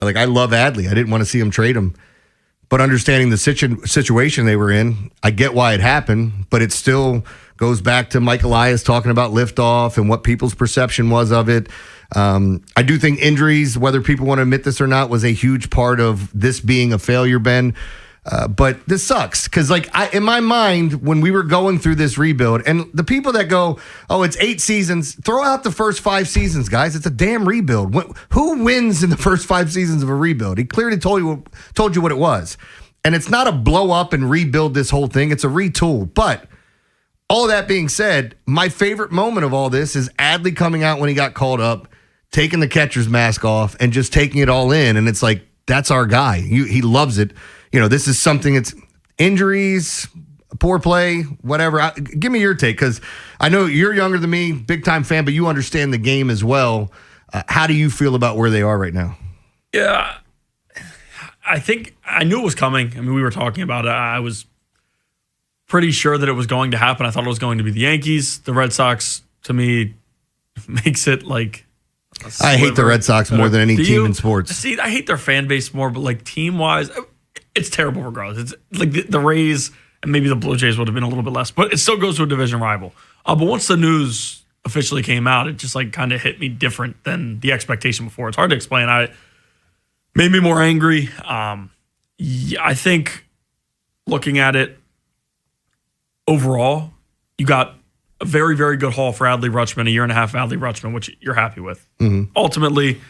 Like, I love Adley. I didn't want to see him trade him. But understanding the situation they were in, I get why it happened, but it still goes back to Mike Elias talking about liftoff and what people's perception was of it. I do think injuries, whether people want to admit this or not, was a huge part of this being a failure, Ben. But this sucks because, like, in my mind, when we were going through this rebuild, and the people that go, oh, it's 8 seasons, throw out the first 5 seasons, guys. It's a damn rebuild. Who wins in the first 5 seasons of a rebuild? He clearly told you what it was. And it's not a blow up and rebuild this whole thing. It's a retool. But all that being said, my favorite moment of all this is Adley coming out when he got called up, taking the catcher's mask off, and just taking it all in. And it's like, that's our guy. He loves it. This is something, it's injuries, poor play, whatever. Give me your take, because I know you're younger than me, big-time fan, but you understand the game as well. How do you feel about where they are right now? Yeah, I think I knew it was coming. I mean, we were talking about it. I was pretty sure that it was going to happen. I thought it was going to be the Yankees. The Red Sox, to me, makes it like I hate the Red Sox more than any team in sports. See, I hate their fan base more, but like team-wise, it's terrible regardless. It's like the Rays and maybe the Blue Jays would have been a little bit less, but it still goes to a division rival. But once the news officially came out, it just like kind of hit me different than the expectation before. It's hard to explain. It made me more angry. I think looking at it overall, you got a very, very good haul for Adley Rutschman, a year and a half of Adley Rutschman, which you're happy with. Mm-hmm. Ultimately,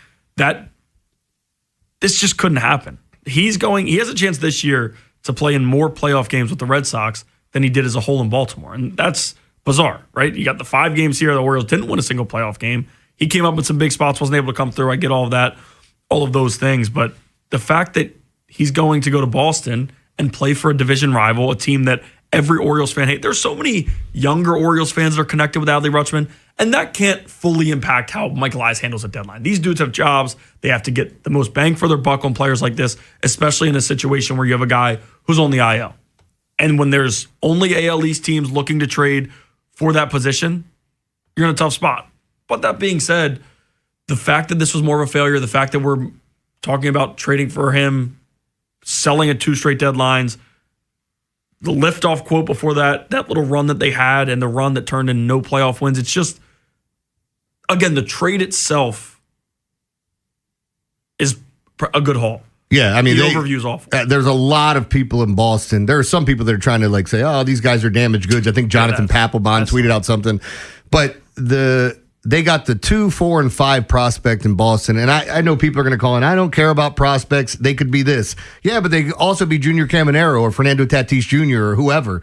this just couldn't happen. He has a chance this year to play in more playoff games with the Red Sox than he did as a whole in Baltimore. And that's bizarre, right? You got the 5 games here. The Orioles didn't win a single playoff game. He came up with some big spots, wasn't able to come through. I get all of that, all of those things. But the fact that he's going to go to Boston and play for a division rival, a team that every Orioles fan hates. There's so many younger Orioles fans that are connected with Adley Rutschman, and that can't fully impact how Mike Elias handles a deadline. These dudes have jobs. They have to get the most bang for their buck on players like this, especially in a situation where you have a guy who's on the IL. And when there's only AL East teams looking to trade for that position, you're in a tough spot. But that being said, the fact that this was more of a failure, the fact that we're talking about trading for him, selling at 2 straight deadlines, the liftoff quote before that little run that they had and the run that turned into no playoff wins. It's just, again, the trade itself is a good haul. Yeah, I mean, the overview is awful. There's a lot of people in Boston. There are some people that are trying to like say, oh, these guys are damaged goods. I think Jonathan Papelbon tweeted out something. But they got the 2, 4, and 5 prospect in Boston. And I know people are going to call in, I don't care about prospects. They could be this. Yeah, but they could also be Junior Caminero or Fernando Tatis Jr. or whoever.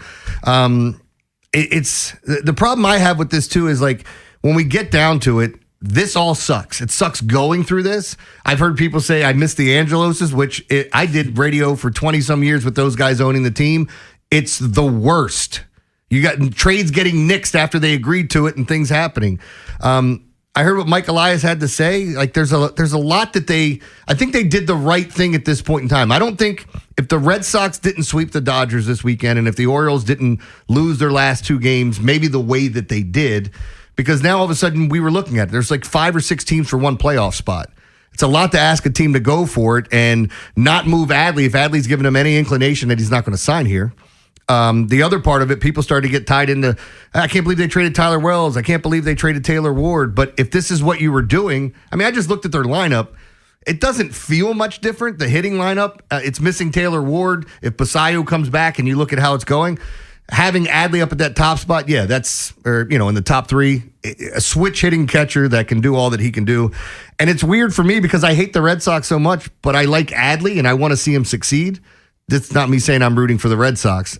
It's the problem I have with this, too, is like when we get down to it, this all sucks. It sucks going through this. I've heard people say I miss the Angeloses, which I did radio for 20-some years with those guys owning the team. It's the worst. You got trades getting nixed after they agreed to it and things happening. I heard what Mike Elias had to say. Like there's a lot that I think they did the right thing at this point in time. I don't think if the Red Sox didn't sweep the Dodgers this weekend and if the Orioles didn't lose their last 2 games, maybe the way that they did, because now all of a sudden we were looking at it. There's like 5 or 6 teams for one playoff spot. It's a lot to ask a team to go for it and not move Adley if Adley's given him any inclination that he's not going to sign here. The other part of it, people started to get tied into, I can't believe they traded Tyler Wells. I can't believe they traded Taylor Ward. But if this is what you were doing, I mean, I just looked at their lineup. It doesn't feel much different. The hitting lineup, it's missing Taylor Ward. If Basayo comes back and you look at how it's going, having Adley up at that top spot, yeah, that's, in the top 3, a switch hitting catcher that can do all that he can do. And it's weird for me because I hate the Red Sox so much, but I like Adley and I want to see him succeed. That's not me saying I'm rooting for the Red Sox.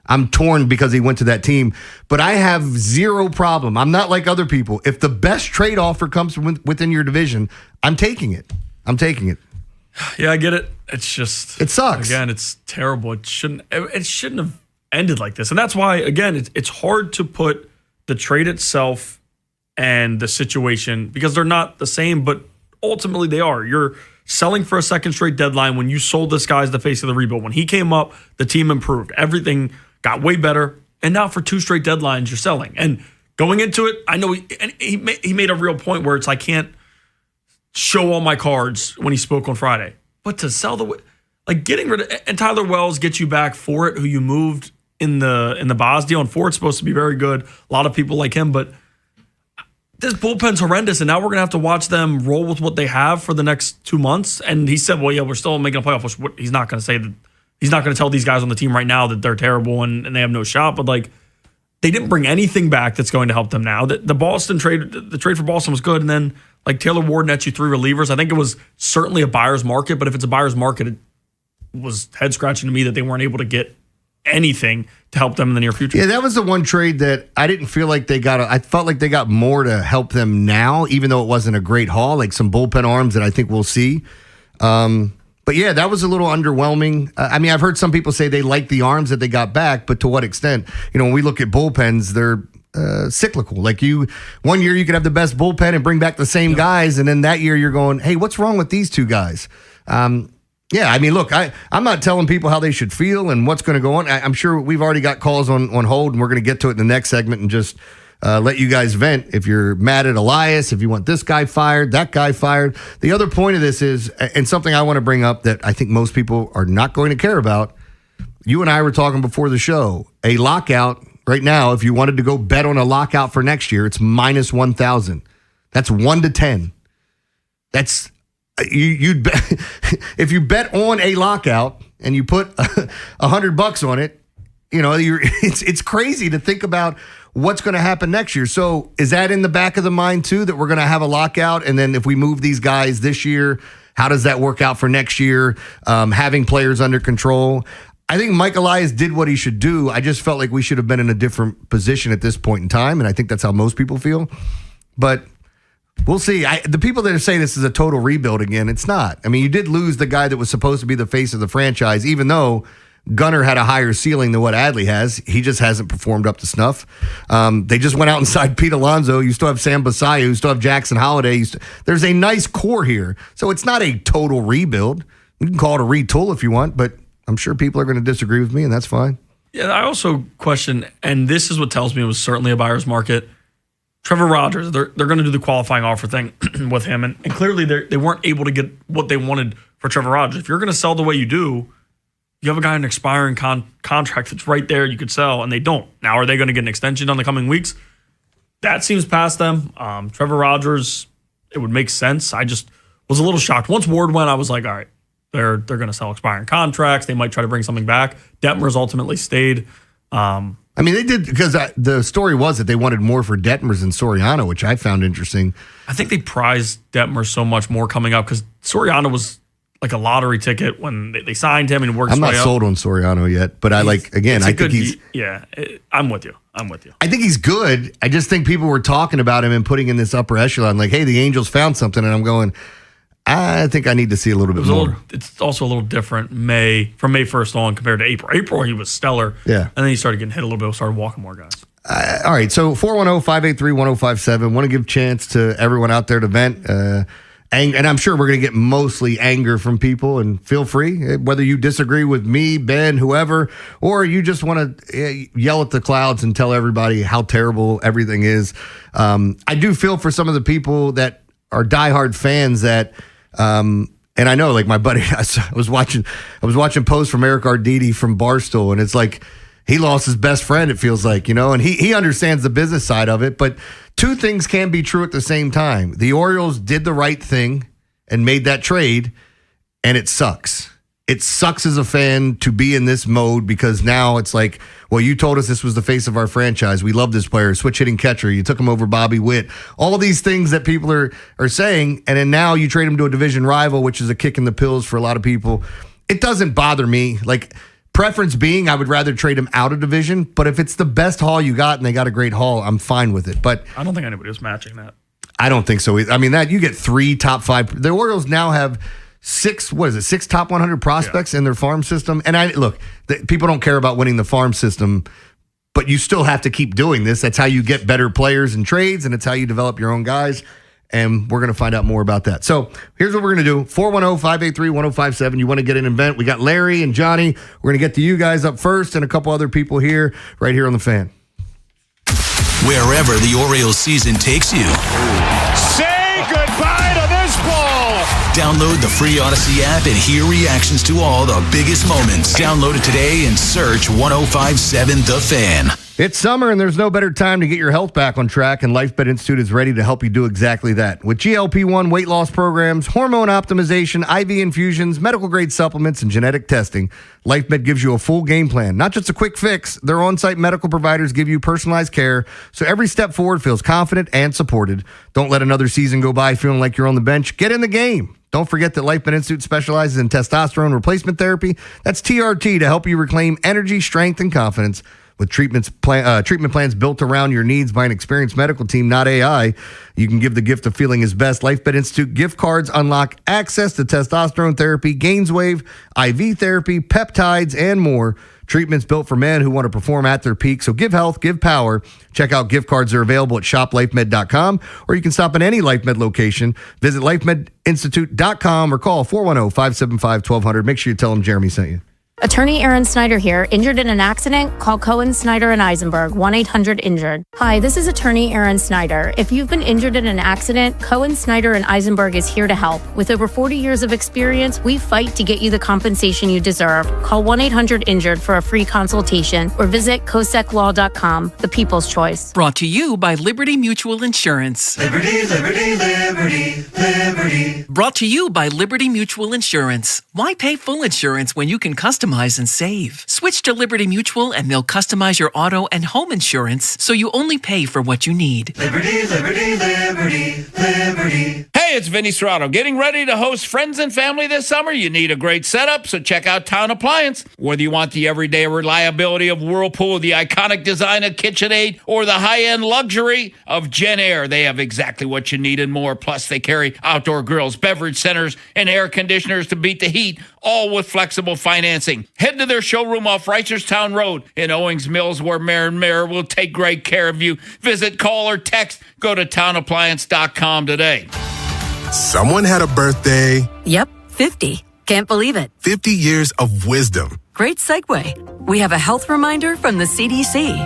I'm torn because he went to that team. But I have zero problem. I'm not like other people. If the best trade offer comes from within your division, I'm taking it. Yeah, I get it. It's just, it sucks. Again, it's terrible. It shouldn't have ended like this. And that's why, again, it's hard to put the trade itself and the situation, because they're not the same, but ultimately they are. You're selling for a second straight deadline when you sold this guy as the face of the rebuild. When he came up, the team improved. Everything got way better. And now for 2 straight deadlines, you're selling. And going into it, I know he made a real point where it's, I can't show all my cards when he spoke on Friday. But to sell getting rid of, and Tyler Wells gets you back for it, who you moved in the Boz deal, and Ford's supposed to be very good. A lot of people like him, but this bullpen's horrendous, and now we're gonna have to watch them roll with what they have for the next 2 months. And he said, "Well, yeah, we're still making a playoff." Which he's not gonna say that. He's not gonna tell these guys on the team right now that they're terrible and they have no shot. But they didn't bring anything back that's going to help them now. The Boston trade, the trade for Boston was good, and then Taylor Ward nets you 3 relievers. I think it was certainly a buyer's market, but if it's a buyer's market, it was head scratching to me that they weren't able to get anything to help them in the near future. Yeah, that was the one trade that I didn't feel like they got. I felt like they got more to help them now, even though it wasn't a great haul, like some bullpen arms that I think we'll see. But yeah, that was a little underwhelming. I mean, I've heard some people say they like the arms that they got back, but to what extent? When we look at bullpens, they're cyclical. One year you could have the best bullpen and bring back the same guys, and then that year you're going, hey, what's wrong with these 2 guys? Yeah, I mean, look, I'm not telling people how they should feel and what's going to go on. I'm sure we've already got calls on hold, and we're going to get to it in the next segment and just let you guys vent. If you're mad at Elias, if you want this guy fired, that guy fired. The other point of this is, and something I want to bring up that I think most people are not going to care about, you and I were talking before the show, a lockout right now, if you wanted to go bet on a lockout for next year, it's minus 1,000. That's 1 to 10. That's... You'd bet, if you bet on a lockout and you put $100 on it, it's crazy to think about what's going to happen next year. So is that in the back of the mind too, that we're going to have a lockout? And then if we move these guys this year, how does that work out for next year? Having players under control. I think Mike Elias did what he should do. I just felt like we should have been in a different position at this point in time. And I think that's how most people feel, but we'll see. The people that are saying this is a total rebuild again, it's not. I mean, you did lose the guy that was supposed to be the face of the franchise, even though Gunnar had a higher ceiling than what Adley has. He just hasn't performed up to snuff. They just went out and signed Pete Alonso. You still have Sam Basayo. You still have Jackson Holiday. There's a nice core here. So it's not a total rebuild. You can call it a retool if you want, but I'm sure people are going to disagree with me, and that's fine. Yeah, I also question, and this is what tells me it was certainly a buyer's market. Trevor Rogers, they're going to do the qualifying offer thing with him, and clearly they weren't able to get what they wanted for Trevor Rogers. If you're going to sell the way you do, you have a guy on an expiring contract that's right there you could sell, and they don't. Now, are they going to get an extension on the coming weeks? That seems past them. Trevor Rogers, it would make sense. I just was a little shocked. Once Ward went, I was like, all right, they're going to sell expiring contracts. They might try to bring something back. Detmers ultimately stayed. I mean, they did because the story was that they wanted more for Detmers than Soriano, which I found interesting. I think they prized Detmers so much more coming up because Soriano was like a lottery ticket when they signed him and worked. I'm not sold on Soriano yet, but I think he's. Yeah, I'm with you. I think he's good. I just think people were talking about him and putting in this upper echelon, like, hey, the Angels found something, and I'm going, I think I need to see a little bit more. It's also a little different from May 1st on compared to April. April, he was stellar. Yeah. And then he started getting hit a little bit, started walking more guys. All right. So 410-583-1057. Want to give a chance to everyone out there to vent. And I'm sure we're going to get mostly anger from people. And feel free, whether you disagree with me, Ben, whoever, or you just want to yell at the clouds and tell everybody how terrible everything is. I do feel for some of the people that are diehard fans that and I know, like my buddy, I was watching posts from Eric Arditi from Barstool, and it's like he lost his best friend, it feels like, and he understands the business side of it, but 2 things can be true at the same time. The Orioles did the right thing and made that trade, and it sucks. It sucks as a fan to be in this mode because now it's like, well, you told us this was the face of our franchise. We love this player, switch hitting catcher. You took him over Bobby Witt. All these things that people are saying, and then now you trade him to a division rival, which is a kick in the pills for a lot of people. It doesn't bother me. Like, preference being, I would rather trade him out of division, but if it's the best haul you got and they got a great haul, I'm fine with it. But I don't think anybody was matching that. I don't think so. I mean, that you get 3 top 5. The Orioles now have 6 top 100 prospects in their farm system. And people don't care about winning the farm system, but you still have to keep doing this. That's how you get better players and trades, and it's how you develop your own guys. And we're going to find out more about that. So here's what we're going to do. 410-583-1057. You want to get an event? We got Larry and Johnny. We're going to get to you guys up first and a couple other people here, right here on the Fan. Wherever the Orioles season takes you. Say goodbye to this ball. Download the free Odyssey app and hear reactions to all the biggest moments. Download it today and search 105.7 The Fan. It's summer, and there's no better time to get your health back on track, and LifeBed Institute is ready to help you do exactly that. With GLP-1 weight loss programs, hormone optimization, IV infusions, medical-grade supplements, and genetic testing, LifeBed gives you a full game plan, not just a quick fix. Their on-site medical providers give you personalized care, so every step forward feels confident and supported. Don't let another season go by feeling like you're on the bench. Get in the game. Don't forget that LifeBed Institute specializes in testosterone replacement therapy. That's TRT, to help you reclaim energy, strength, and confidence. With treatment plans built around your needs by an experienced medical team, not AI, you can give the gift of feeling his best. LifeBed Institute gift cards unlock access to testosterone therapy, GainsWave, IV therapy, peptides, and more. Treatments built for men who want to perform at their peak. So give health, give power. Check out gift cards that are available at shoplifemed.com, or you can stop at any LifeMed location. Visit lifemedinstitute.com or call 410-575-1200. Make sure you tell them Jeremy sent you. Attorney Aaron Snyder here. Injured in an accident? Call Cohen, Snyder, and Eisenberg, 1-800-INJURED. Hi, this is Attorney Aaron Snyder. If you've been injured in an accident, Cohen, Snyder, and Eisenberg is here to help. With over 40 years of experience, we fight to get you the compensation you deserve. Call 1-800-INJURED for a free consultation or visit coseclaw.com, the people's choice. Brought to you by Liberty Mutual Insurance. Liberty, liberty, liberty, liberty. Brought to you by Liberty Mutual Insurance. Why pay full insurance when you can customize and save? Switch to Liberty Mutual and they'll customize your auto and home insurance so you only pay for what you need. Liberty, liberty, liberty, liberty. Hey, it's Vinny Serrato. Getting ready to host friends and family this summer? You need a great setup, so check out Town Appliance. Whether you want the everyday reliability of Whirlpool, the iconic design of KitchenAid, or the high-end luxury of Jen Air, they have exactly what you need and more. Plus, they carry outdoor grills, beverage centers, and air conditioners to beat the heat, all with flexible financing. Head to their showroom off Reisterstown Road in Owings Mills, where Marin Mayer will take great care of you. Visit, call, or text. Go to townappliance.com today. Someone had a birthday. Yep, 50. Can't believe it. 50 years of wisdom. Great segue. We have a health reminder from the CDC.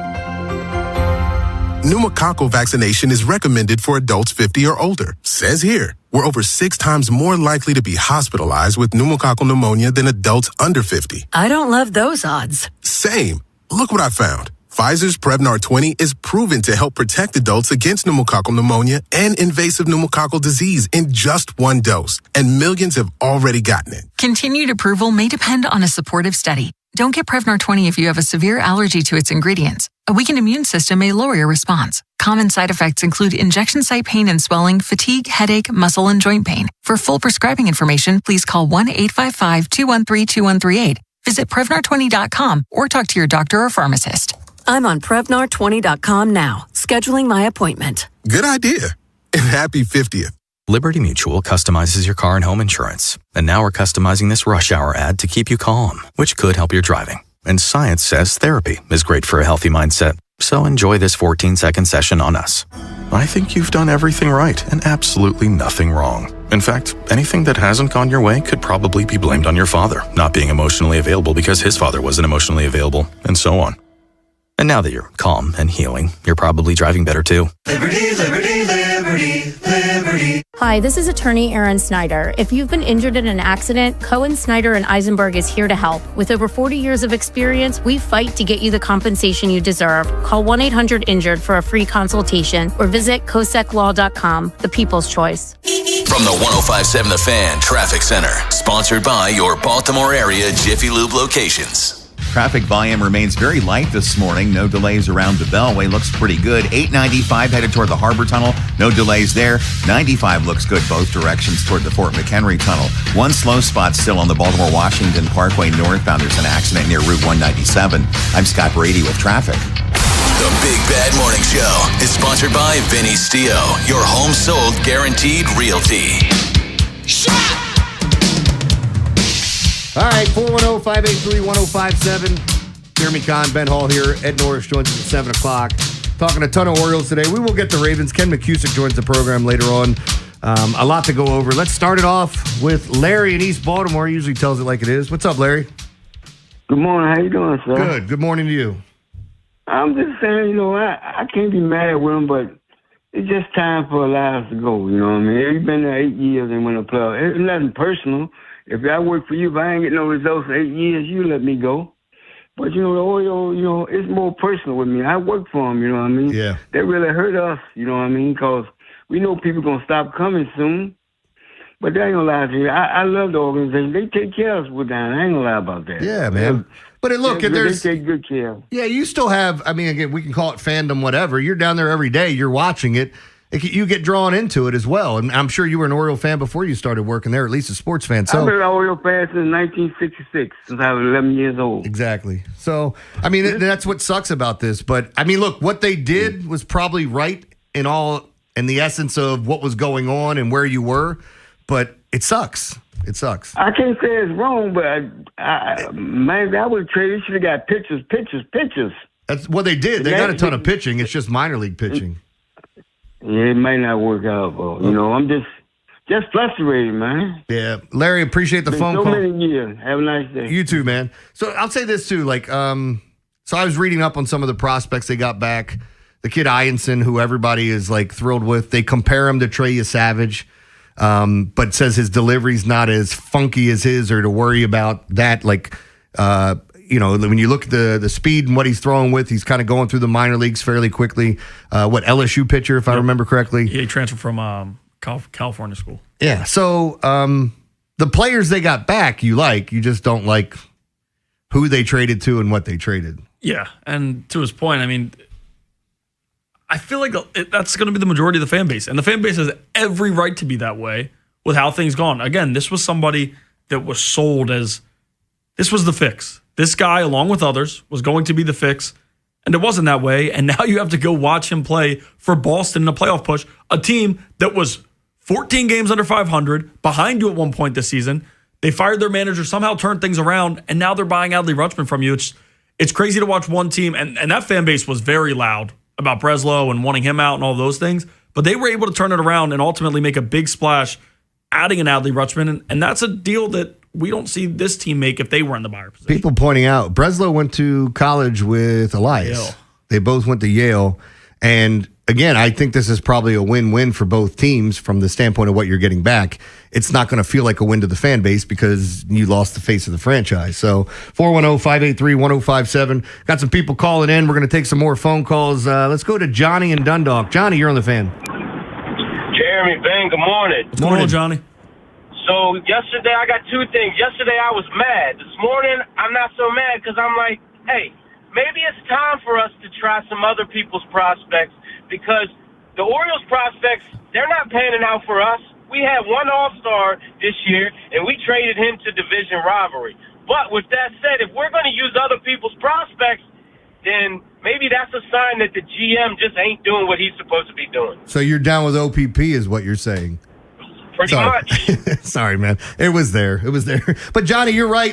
Pneumococcal vaccination is recommended for adults 50 or older. Says here, we're over 6 times more likely to be hospitalized with pneumococcal pneumonia than adults under 50. I don't love those odds. Same. Look what I found. Pfizer's Prevnar 20 is proven to help protect adults against pneumococcal pneumonia and invasive pneumococcal disease in just 1 dose, and millions have already gotten it. Continued approval may depend on a supportive study. Don't get Prevnar 20 if you have a severe allergy to its ingredients. A weakened immune system may lower your response. Common side effects include injection site pain and swelling, fatigue, headache, muscle, and joint pain. For full prescribing information, please call 1-855-213-2138. Visit Prevnar20.com or talk to your doctor or pharmacist. I'm on Prevnar20.com now, scheduling my appointment. Good idea. And happy 50th. Liberty Mutual customizes your car and home insurance. And now we're customizing this rush hour ad to keep you calm, which could help your driving. And science says therapy is great for a healthy mindset. So enjoy this 14-second session on us. I think you've done everything right and absolutely nothing wrong. In fact, anything that hasn't gone your way could probably be blamed on your father not being emotionally available because his father wasn't emotionally available, and so on. And now that you're calm and healing, you're probably driving better too. Liberty, liberty, liberty, liberty. Hi, this is Attorney Aaron Snyder. If you've been injured in an accident, Cohen, Snyder, and Eisenberg is here to help. With over 40 years of experience, we fight to get you the compensation you deserve. Call 1-800-INJURED for a free consultation or visit coseclaw.com, the people's choice. From the 105.7 The Fan Traffic Center, sponsored by your Baltimore area Jiffy Lube locations. Traffic volume remains very light this morning. No delays around the Beltway. Looks pretty good. 895 headed toward the Harbor Tunnel. No delays there. 95 looks good both directions toward the Fort McHenry Tunnel. One slow spot still on the Baltimore-Washington Parkway northbound. There's an accident near Route 197. I'm Scott Brady with traffic. The Big Bad Morning Show is sponsored by Vinny Stio, your home sold guaranteed realty. Shut! All right, 410-583-1057. Jeremy Kahn, Ben Hall here. Ed Norris joins us at 7 o'clock. Talking a ton of Orioles today. We will get the Ravens. Ken McCusick joins the program later on. A lot to go over. Let's start it off with Larry in East Baltimore. He usually tells it like it is. What's up, Larry? Good morning. How you doing, sir? Good. Good morning to you. I'm just saying, I can't be mad with him, but it's just time for our lives to go. You know what I mean? You've been there 8 years and win a playoff. It's nothing personal. If I work for you, if I ain't get no results in 8 years, you let me go. But, the Orioles, it's more personal with me. I work for them, you know what I mean? Yeah. They really hurt us, you know what I mean? Because we know people going to stop coming soon. But they ain't going to lie to you. I love the organization. They take care of us with that. I ain't going to lie about that. Yeah, man. But look, they take good care of us. Yeah, you still have, again, we can call it fandom, whatever. You're down there every day. You're watching it. You get drawn into it as well. And I'm sure you were an Oriole fan before you started working there, at least a sports fan. So, I've been an Oriole fan since 1966, since I was 11 years old. Exactly. So, that's what sucks about this. But, look, what they did was probably right in the essence of what was going on and where you were. But it sucks. It sucks. I can't say it's wrong, but maybe I would have traded. Should have got pitchers. That's what they did. They got a ton of pitching. It's just minor league pitching. Yeah, it might not work out, but I'm just frustrated, man. Yeah, Larry, appreciate the phone call. So many years. Have a nice day. You too, man. So I'll say this too, so I was reading up on some of the prospects they got back. The kid Ianson, who everybody is thrilled with. They compare him to Trey Savage, but says his delivery's not as funky as his, or to worry about that. When you look at the speed and what he's throwing with, he's kind of going through the minor leagues fairly quickly. LSU pitcher, if I remember correctly. Yeah, he transferred from California school. Yeah, so the players they got back, you just don't like who they traded to and what they traded. Yeah, and to his point, I feel like that's going to be the majority of the fan base. And the fan base has every right to be that way with how things gone. Again, this was somebody that was sold as this was the fix. This guy, along with others, was going to be the fix, and it wasn't that way. And now you have to go watch him play for Boston in a playoff push, a team that was 14 games under 500, behind you at one point this season. They fired their manager, somehow turned things around, and now they're buying Adley Rutschman from you. It's crazy to watch one team, and that fan base was very loud about Breslow and wanting him out and all those things, but they were able to turn it around and ultimately make a big splash, adding an Adley Rutschman, and that's a deal that we don't see this team make if they were in the buyer position. People pointing out, Breslow went to college with Elias. Yale. They both went to Yale. And again, I think this is probably a win-win for both teams from the standpoint of what you're getting back. It's not going to feel like a win to the fan base because you lost the face of the franchise. So 410-583-1057. Got some people calling in. We're going to take some more phone calls. Let's go to Johnny in Dundalk. Johnny, you're on the Fan. Jeremy, Ben, good morning. What's going on, Johnny? So yesterday I got two things. Yesterday I was mad. This morning I'm not so mad because I'm like, hey, maybe it's time for us to try some other people's prospects because the Orioles prospects, they're not panning out for us. We had one All-Star this year, and we traded him to division rivalry. But with that said, if we're going to use other people's prospects, then maybe that's a sign that the GM just ain't doing what he's supposed to be doing. So you're down with OPP is what you're saying. Pretty much. Sorry, man. It was there. But Johnny, you're right.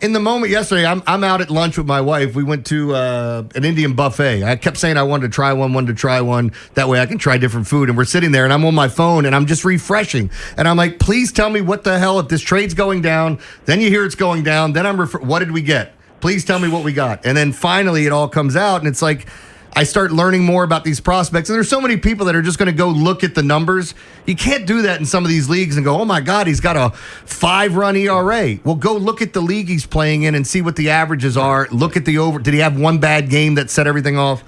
In the moment yesterday, I'm out at lunch with my wife. We went to an Indian buffet. I kept saying I wanted to try one. That way I can try different food. And we're sitting there, and I'm on my phone, and I'm just refreshing. And I'm like, please tell me what the hell if this trade's going down. Then you hear it's going down. Then what did we get? Please tell me what we got. And then finally it all comes out, and it's like I start learning more about these prospects. And there's so many people that are just going to go look at the numbers. You can't do that in some of these leagues and go, oh, my God, he's got a 5-run ERA. Well, go look at the league he's playing in and see what the averages are. Look at the over. Did he have one bad game that set everything off?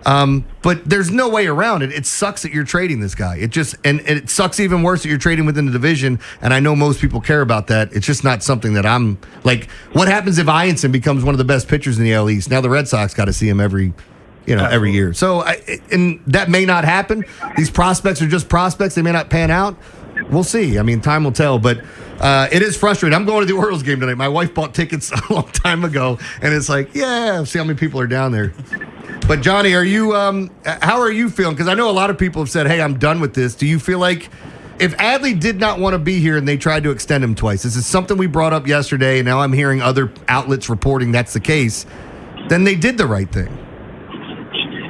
But there's no way around it. It sucks that you're trading this guy. And it sucks even worse that you're trading within the division. And I know most people care about that. It's just not something that I'm like, what happens if Ianson becomes one of the best pitchers in the AL East? Now the Red Sox got to see him every year. So, and that may not happen. These prospects are just prospects. They may not pan out. We'll see. Time will tell. But it is frustrating. I'm going to the Orioles game tonight. My wife bought tickets a long time ago, and it's like, yeah, see how many people are down there. But Johnny, how are you feeling? Because I know a lot of people have said, hey, I'm done with this. Do you feel like if Adley did not want to be here and they tried to extend him twice, this is something we brought up yesterday, and now I'm hearing other outlets reporting that's the case, then they did the right thing.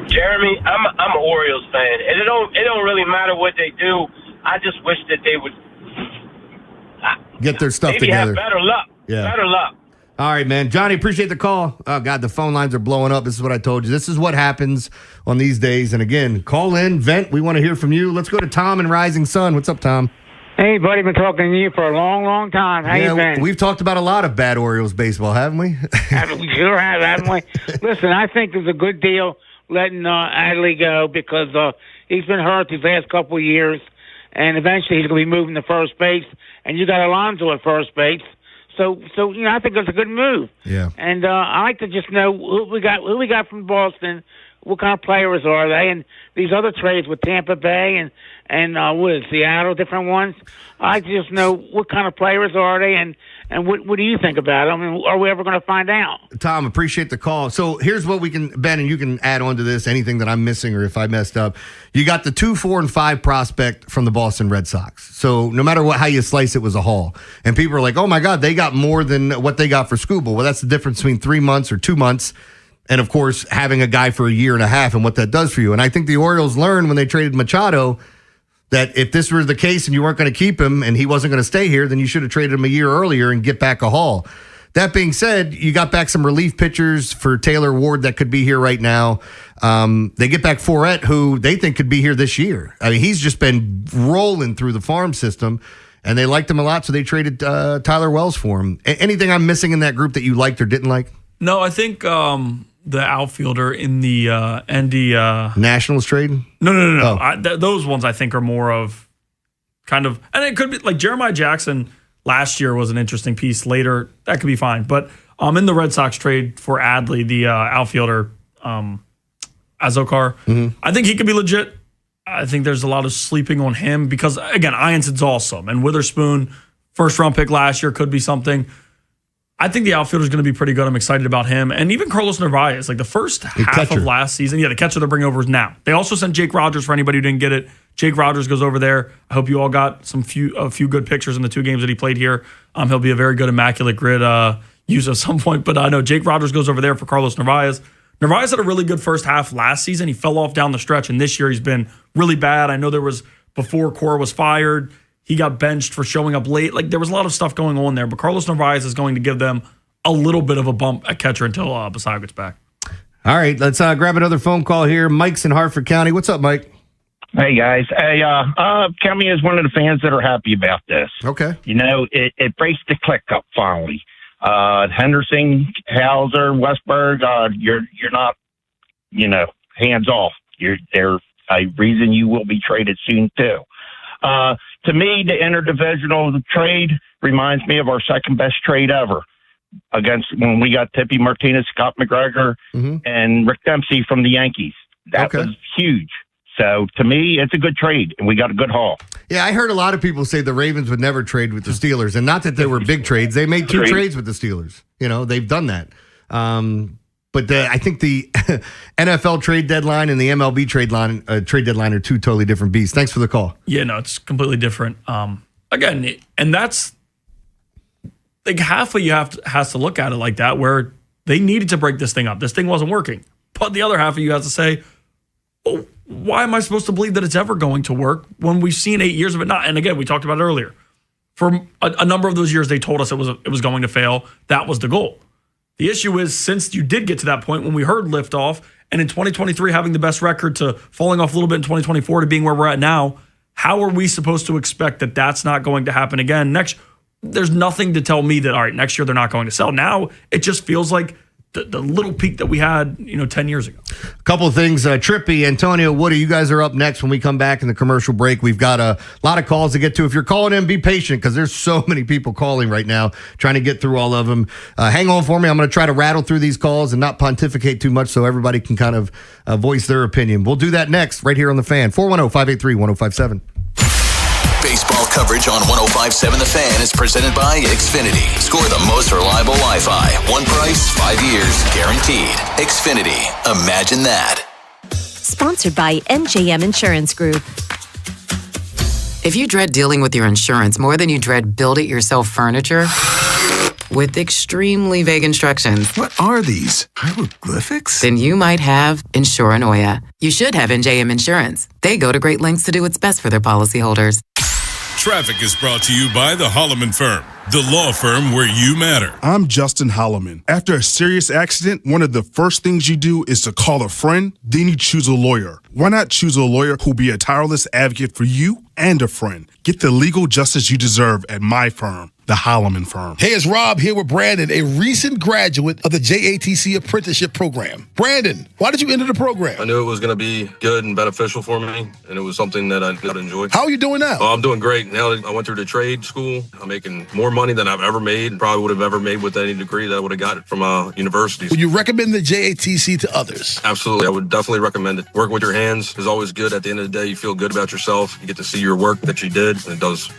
Jeremy, I'm an Orioles fan, and it don't really matter what they do. I just wish that they would get their stuff maybe together. Have better luck. Yeah. Better luck. All right, man. Johnny, appreciate the call. Oh, God, the phone lines are blowing up. This is what I told you. This is what happens on these days. And again, call in, vent. We want to hear from you. Let's go to Tom in Rising Sun. What's up, Tom? Hey, buddy, been talking to you for a long, long time. How you been? We've talked about a lot of bad Orioles baseball, haven't we? We sure have, haven't we? Listen, I think it's a good deal letting Adley go because he's been hurt these last couple of years, and eventually he's going to be moving to first base, and you got Alonso at first base. So I think it's a good move. Yeah. And I like to just know who we got from Boston. What kind of players are they? And these other trades with Tampa Bay and what is Seattle, different ones. I like to just know what kind of players are they and what do you think about them? I mean, are we ever going to find out? Tom, appreciate the call. So here's what we can, Ben, and you can add on to this, anything that I'm missing or if I messed up. You got the 2, 4, and 5 prospect from the Boston Red Sox. So no matter how you slice it, was a haul. And people are like, oh my God, they got more than what they got for Skubal. Well, that's the difference between 3 months or 2 months. And, of course, having a guy for a year and a half and what that does for you. And I think the Orioles learned when they traded Machado that if this were the case and you weren't going to keep him and he wasn't going to stay here, then you should have traded him a year earlier and get back a haul. That being said, you got back some relief pitchers for Taylor Ward that could be here right now. They get back Fourette, who they think could be here this year. I mean, he's just been rolling through the farm system, and they liked him a lot, so they traded Tyler Wells for him. Anything I'm missing in that group that you liked or didn't like? No, I think the outfielder in the Andy Nationals trade? No. Oh. Those ones I think are more of kind of, and it could be like Jeremiah Jackson last year was an interesting piece. Later, that could be fine. But in the Red Sox trade for Adley, the outfielder Azokar, I think he could be legit. I think there's a lot of sleeping on him because, again, Ianson's awesome. And Witherspoon, first-round pick last year, could be something. I think the outfielder is going to be pretty good. I'm excited about him. And even Carlos Narvaez, like the first half of last season. Yeah, the catcher they're bringing over is now. They also sent Jake Rogers for anybody who didn't get it. Jake Rogers goes over there. I hope you all got a few good pictures in the 2 games that he played here. He'll be a very good immaculate grid user at some point. But I know Jake Rogers goes over there for Carlos Narvaez. Narvaez had a really good first half last season. He fell off down the stretch, and this year he's been really bad. I know there was, before Cora was fired, he got benched for showing up late. Like, there was a lot of stuff going on there. But Carlos Narvaez is going to give them a little bit of a bump at catcher until Basayo gets back. All right, let's grab another phone call here. Mike's in Hartford County. What's up, Mike? Hey, guys. Hey, count me as one of the fans that are happy about this. Okay. You know, it breaks the click up finally. Henderson, Hauser, Westberg, you're not, hands off. There's a reason you will be traded soon, too. To me, the interdivisional trade reminds me of our second best trade ever. Against when we got Tippy Martinez, Scott McGregor, and Rick Dempsey from the Yankees. That was huge. So to me, it's a good trade, and we got a good haul. Yeah, I heard a lot of people say the Ravens would never trade with the Steelers, and not that they were big trades. They made 2 trades with the Steelers. They've done that. But I think the NFL trade deadline and the MLB trade deadline are 2 totally different beasts. Thanks for the call. Yeah, no, it's completely different. Again, and that's like half of you has to look at it like that, where they needed to break this thing up. This thing wasn't working. But the other half of you has to say, well, why am I supposed to believe that it's ever going to work when we've seen 8 years of it not? And again, we talked about it earlier. For a number of those years, they told us it was going to fail. That was the goal. The issue is, since you did get to that point when we heard liftoff, and in 2023 having the best record to falling off a little bit in 2024 to being where we're at now, how are we supposed to expect that that's not going to happen again next? There's nothing to tell me that, all right, next year they're not going to sell. Now it just feels like the little peak that we had, 10 years ago. A couple of things. Trippy, Antonio, Woody, you guys are up next when we come back in the commercial break. We've got a lot of calls to get to. If you're calling in, be patient because there's so many people calling right now, trying to get through all of them. Hang on for me. I'm going to try to rattle through these calls and not pontificate too much so everybody can kind of voice their opinion. We'll do that next right here on The Fan. 410-583-1057. Baseball coverage on 105.7 The Fan is presented by Xfinity. Score the most reliable Wi-Fi. One price, 5 years, guaranteed. Xfinity. Imagine that. Sponsored by NJM Insurance Group. If you dread dealing with your insurance more than you dread build-it-yourself furniture, with extremely vague instructions. What are these? Hieroglyphics? Then you might have Insuranoia. You should have NJM Insurance. They go to great lengths to do what's best for their policyholders. Traffic is brought to you by the Holloman Firm, the law firm where you matter. I'm Justin Holloman. After a serious accident, one of the first things you do is to call a friend, then you choose a lawyer. Why not choose a lawyer who'll be a tireless advocate for you and a friend? Get the legal justice you deserve at my firm, the Holloman Firm. Hey, it's Rob here with Brandon, a recent graduate of the JATC apprenticeship program. Brandon, why did you enter the program? I knew it was going to be good and beneficial for me, and it was something that I'd enjoy. How are you doing now? Oh, I'm doing great. Now that I went through the trade school, I'm making more money than I've ever made, probably would have ever made with any degree that I would have got from universities. Would you recommend the JATC to others? Absolutely. I would definitely recommend it. Working with your hands is always good. At the end of the day, you feel good about yourself. You get to see your work that you did, and it does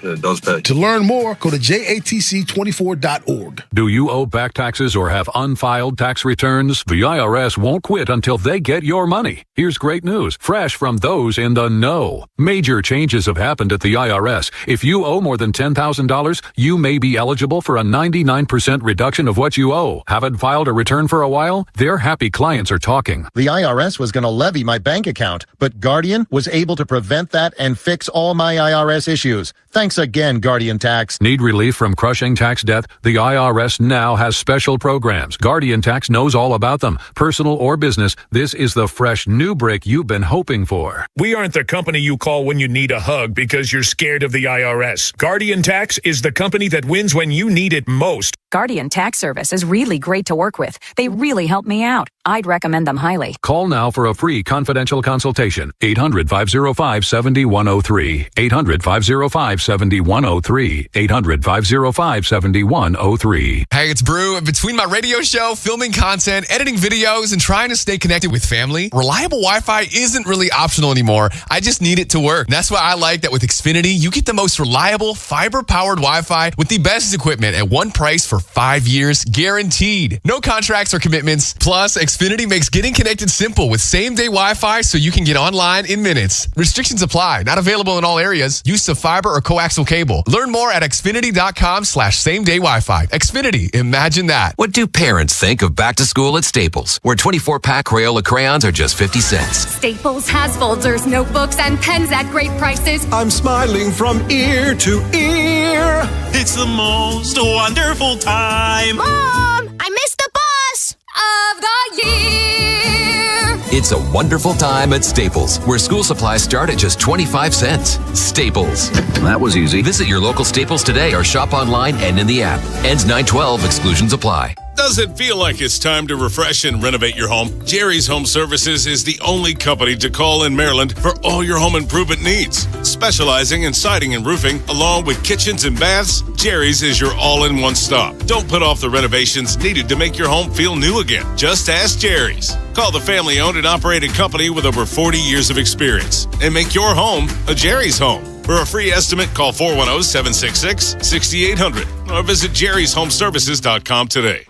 pay. To learn more, go to JATC24.org. Do you owe back taxes or have unfiled tax returns? The IRS won't quit until they get your money. Here's great news, fresh from those in the know. Major changes have happened at the IRS. If you owe more than $10,000, you may be eligible for a 99% reduction of what you owe. Haven't filed a return for a while? Their happy clients are talking. The IRS was going to levy my bank account, but Guardian was able to prevent that and fix all my IRS issues. Thanks again, Guardian Tax. Need relief from crushing tax debt? The IRS now has special programs. Guardian Tax knows all about them. Personal or business, this is the fresh new break you've been hoping for. We aren't the company you call when you need a hug because you're scared of the IRS. Guardian Tax is the company that wins when you need it most. Guardian Tax Service is really great to work with. They really help me out. I'd recommend them highly. Call now for a free confidential consultation. 800-505-7103. 800-505-7103. 800-505-7103. Hey, it's Brew. Between my radio show, filming content, editing videos, and trying to stay connected with family, reliable Wi-Fi isn't really optional anymore. I just need it to work. And that's why I like that with Xfinity, you get the most reliable, fiber-powered Wi-Fi with the best equipment at one price for 5 years, guaranteed. No contracts or commitments. Plus, Xfinity makes getting connected simple with same-day Wi-Fi so you can get online in minutes. Restrictions apply. Not available in all areas. Use of fiber or coaxial cable. Learn more at Xfinity.com/same-day Wi-Fi. Xfinity. Imagine that. What do parents think of back to school at Staples, where 24-pack Crayola crayons are just 50 cents? Staples has folders, notebooks, and pens at great prices. I'm smiling from ear to ear. It's the most wonderful time. Mom, I missed the bus of the year. It's a wonderful time at Staples, where school supplies start at just 25 cents. Staples. That was easy. Visit your local Staples today or shop online and in the app. Ends 9/12. Exclusions apply. Does it feel like it's time to refresh and renovate your home? Jerry's Home Services is the only company to call in Maryland for all your home improvement needs. Specializing in siding and roofing, along with kitchens and baths, Jerry's is your all-in-one stop. Don't put off the renovations needed to make your home feel new again. Just ask Jerry's. Call the family-owned and operated company with over 40 years of experience and make your home a Jerry's home. For a free estimate, call 410-766-6800 or visit jerryshomeservices.com today.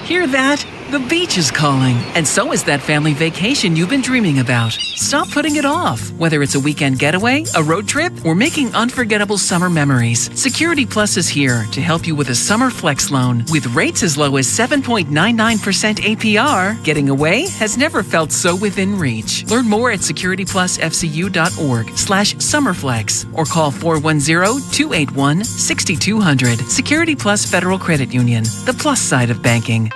Hear that? The beach is calling, and so is that family vacation you've been dreaming about. Stop putting it off. Whether it's a weekend getaway, a road trip, or making unforgettable summer memories, Security Plus is here to help you with a summer flex loan. With rates as low as 7.99% APR, getting away has never felt so within reach. Learn more at securityplusfcu.org/summerflex or call 410-281-6200. Security Plus Federal Credit Union, the plus side of banking.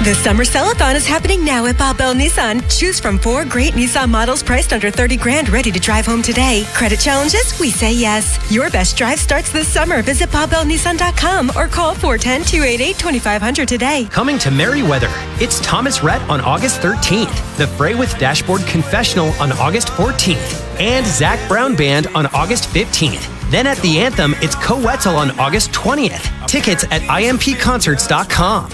The Summer Sellathon is happening now at Bob Bell Nissan. Choose from 4 great Nissan models priced under $30,000 ready to drive home today. Credit challenges? We say yes. Your best drive starts this summer. Visit BobBellNissan.com or call 410-288-2500 today. Coming to Merriweather, it's Thomas Rhett on August 13th, The Fray with Dashboard Confessional on August 14th, and Zach Brown Band on August 15th. Then at the Anthem, it's Co-Wetzel on August 20th. Tickets at impconcerts.com.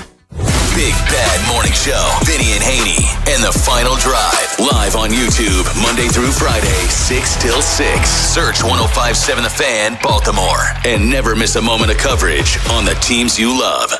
Big Bad Morning Show, Vinny and Haynie, and The Final Drive. Live on YouTube, Monday through Friday, 6 till 6. Search 105.7 The Fan, Baltimore. And never miss a moment of coverage on the teams you love.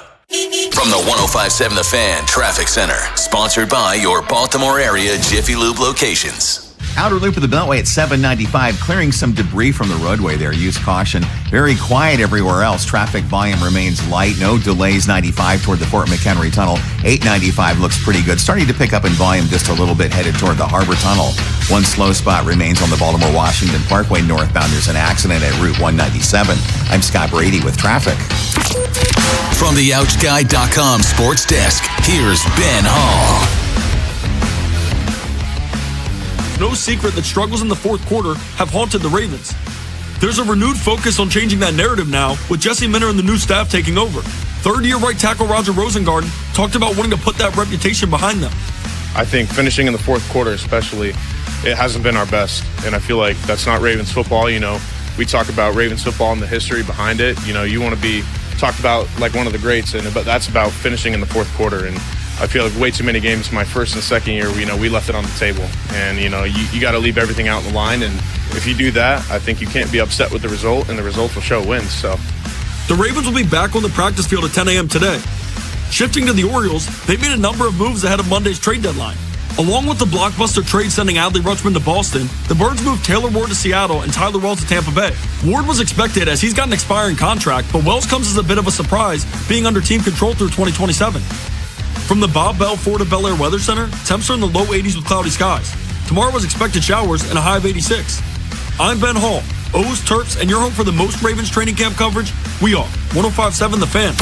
From the 105.7 The Fan Traffic Center. Sponsored by your Baltimore area Jiffy Lube locations. Outer loop of the Beltway at 795, clearing some debris from the roadway there. Use caution. Very quiet everywhere else. Traffic volume remains light. No delays 95 toward the Fort McHenry Tunnel. 895 looks pretty good. Starting to pick up in volume just a little bit headed toward the Harbor Tunnel. One slow spot remains on the Baltimore-Washington Parkway northbound. There's an accident at Route 197. I'm Scott Brady with traffic. From the OutchGuy.com sports desk, here's Ben Hall. No secret that struggles in the fourth quarter have haunted the Ravens. There's a renewed focus on changing that narrative now, with Jesse Minter and the new staff taking over. Third-year right tackle Roger Rosengarten talked about wanting to put that reputation behind them. I think finishing in the fourth quarter especially, it hasn't been our best, and I feel like that's not Ravens football. You know, we talk about Ravens football and the history behind it. You know, you want to be talked about like one of the greats, but that's about finishing in the fourth quarter. And I feel like way too many games my first and second year, we left it on the table. And, you got to leave everything out in the line. And if you do that, I think you can't be upset with the result, and the result will show wins. So the Ravens will be back on the practice field at 10 a.m. today. Shifting to the Orioles, they made a number of moves ahead of Monday's trade deadline. Along with the blockbuster trade sending Adley Rutschman to Boston, the Birds moved Taylor Ward to Seattle and Tyler Wells to Tampa Bay. Ward was expected as he's got an expiring contract, but Wells comes as a bit of a surprise, being under team control through 2027. From the Bob Bell Ford of Bel Air Weather Center, temps are in the low 80s with cloudy skies. Tomorrow was expected showers and a high of 86. I'm Ben Hall, O's, Terps, and your home for the most Ravens training camp coverage. We are 105.7 The Fan.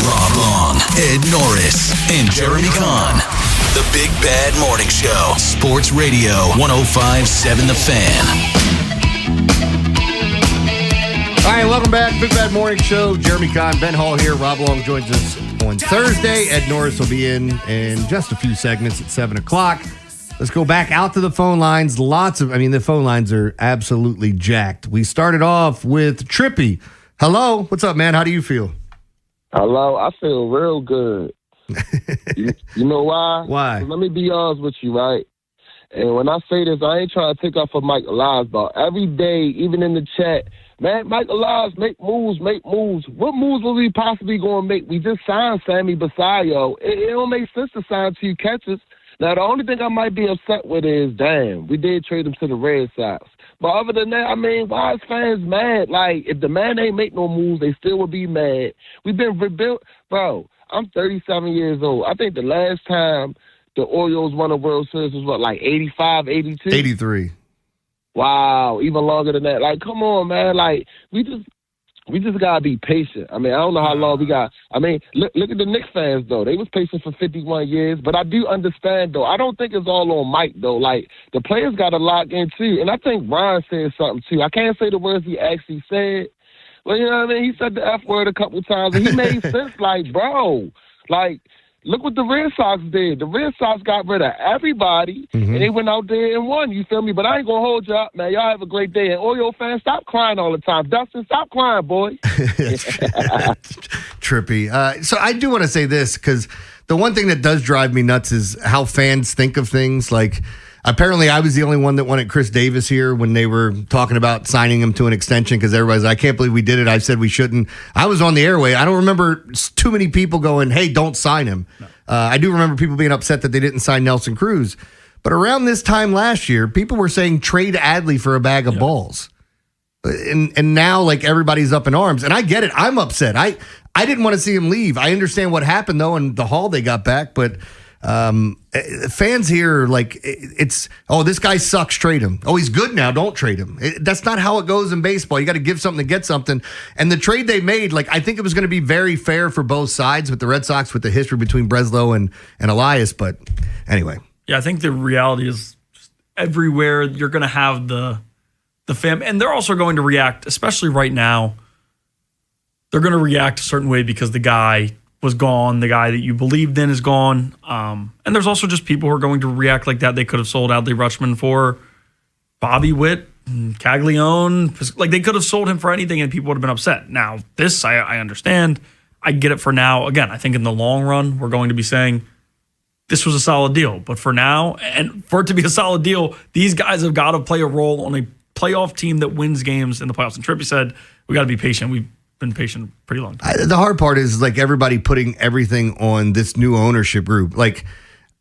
Rob Long, Ed Norris, and Jeremy Kahn. The Big Bad Morning Show. Sports Radio 105.7 The Fan. All right, welcome back. Big Bad Morning Show. Jeremy Kahn, Ben Hall here. Rob Long joins us on Thursday. Ed Norris will be in just a few segments at 7 o'clock. Let's go back out to the phone lines. The phone lines are absolutely jacked. We started off with Trippy. Hello. What's up, man? How do you feel? Hello. I feel real good. you know why? Why? So let me be honest with you, right? And when I say this, I ain't trying to take off of Mike Elias, but every day, even in the chat, man, Mike Elias, make moves. What moves was we possibly going to make? We just signed Sammy Basayo. It don't make sense to sign 2 catches. Now, the only thing I might be upset with is, damn, we did trade him to the Red Sox. But other than that, why is fans mad? Like, if the man ain't make no moves, they still would be mad. We've been rebuilt. Bro, I'm 37 years old. I think the last time the Orioles won a World Series was, 85, 82? 83. Wow, even longer than that. Like, come on, man. Like, we just gotta be patient. I don't know how long we got. Look at the Knicks fans though. They was patient for 51 years. But I do understand though. I don't think it's all on Mike though. Like, the players got to lock in too. And I think Ryan said something too. I can't say the words he actually said, but you know what I mean. He said the F word a couple times, and he made sense. Like, bro, look what the Red Sox did. The Red Sox got rid of everybody, and they went out there and won. You feel me? But I ain't going to hold you up, man. Y'all have a great day. And Oriole fans, stop crying all the time. Dustin, stop crying, boy. Trippy. So I do want to say this, because the one thing that does drive me nuts is how fans think of things. Like, apparently I was the only one that wanted Chris Davis here when they were talking about signing him to an extension, because everybody's like, I can't believe we did it. I said we shouldn't. I was on the airway. I don't remember too many people going, hey, don't sign him. No. I do remember people being upset that they didn't sign Nelson Cruz. But around this time last year, people were saying trade Adley for a bag of balls. And now, everybody's up in arms. And I get it. I'm upset. I didn't want to see him leave. I understand what happened, though, in the haul they got back. But fans here, this guy sucks, trade him. Oh, he's good now, don't trade him. That's not how it goes in baseball. You got to give something to get something. And the trade they made, I think it was going to be very fair for both sides with the Red Sox, with the history between Breslow and Elias. But anyway. Yeah, I think the reality is just everywhere you're going to have the fan, and they're also going to react, especially right now. They're going to react a certain way because the guy was gone. The guy that you believed in is gone. And there's also just people who are going to react like that. They could have sold Adley Rutschman for Bobby Witt, Caglione. They could have sold him for anything and people would have been upset. Now, this, I understand. I get it for now. Again, I think in the long run, we're going to be saying this was a solid deal. But for now, and for it to be a solid deal, these guys have got to play a role on a playoff team that wins games in the playoffs. And Trippy said, we got to be patient. We've been patient a pretty long time. The hard part is everybody putting everything on this new ownership group.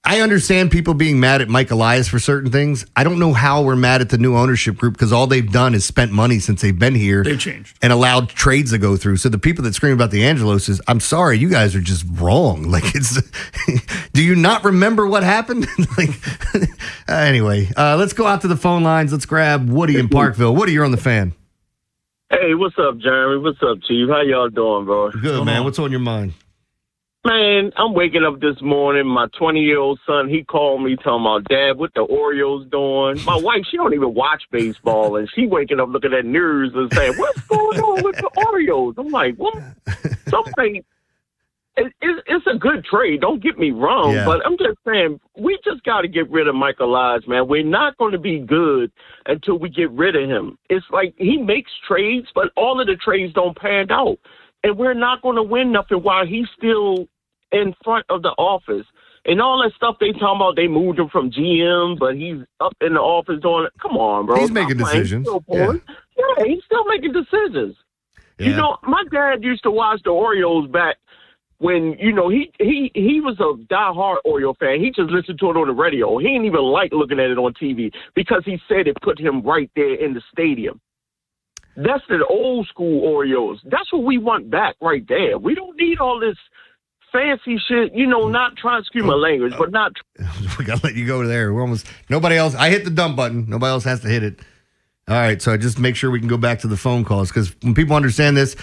I understand people being mad at Mike Elias for certain things. I don't know how we're mad at the new ownership group because all they've done is spent money since they've been here. They've changed. And allowed trades to go through. So the people that scream about the Angeloses, I'm sorry, you guys are just wrong. Like, it's, do you not remember what happened? Anyway, let's go out to the phone lines. Let's grab Woody in Parkville. Woody, you're on the Fan. Hey, what's up, Jeremy? What's up, Chief? How y'all doing, bro? Good, man. What's on your mind? Man, I'm waking up this morning. My 20-year-old son, he called me talking about, Dad, what the Orioles doing? My wife, she don't even watch baseball, and she waking up looking at news and saying, what's going on with the Orioles? I'm like, what? Something. It's a good trade. Don't get me wrong, but I'm just saying we just got to get rid of Michael Elias, man. We're not going to be good until we get rid of him. It's like he makes trades, but all of the trades don't pan out. And we're not going to win nothing while he's still in front of the office. And all that stuff they talking about, they moved him from GM, but he's up in the office doing it. Come on, bro. He's making decisions. Yeah, he's still making decisions. Yeah. You know, my dad used to watch the Orioles back when, you know, he was a diehard Oriole fan. He just listened to it on the radio. He didn't even like looking at it on TV because he said it put him right there in the stadium. That's the old school Orioles. That's what we want back right there. We don't need all this fancy shit, you know, not trying to scream my language, but not. We got to let you go there. We're almost, nobody else. I hit the dump button. Nobody else has to hit it. All right. So I just make sure we can go back to the phone calls because when people understand this,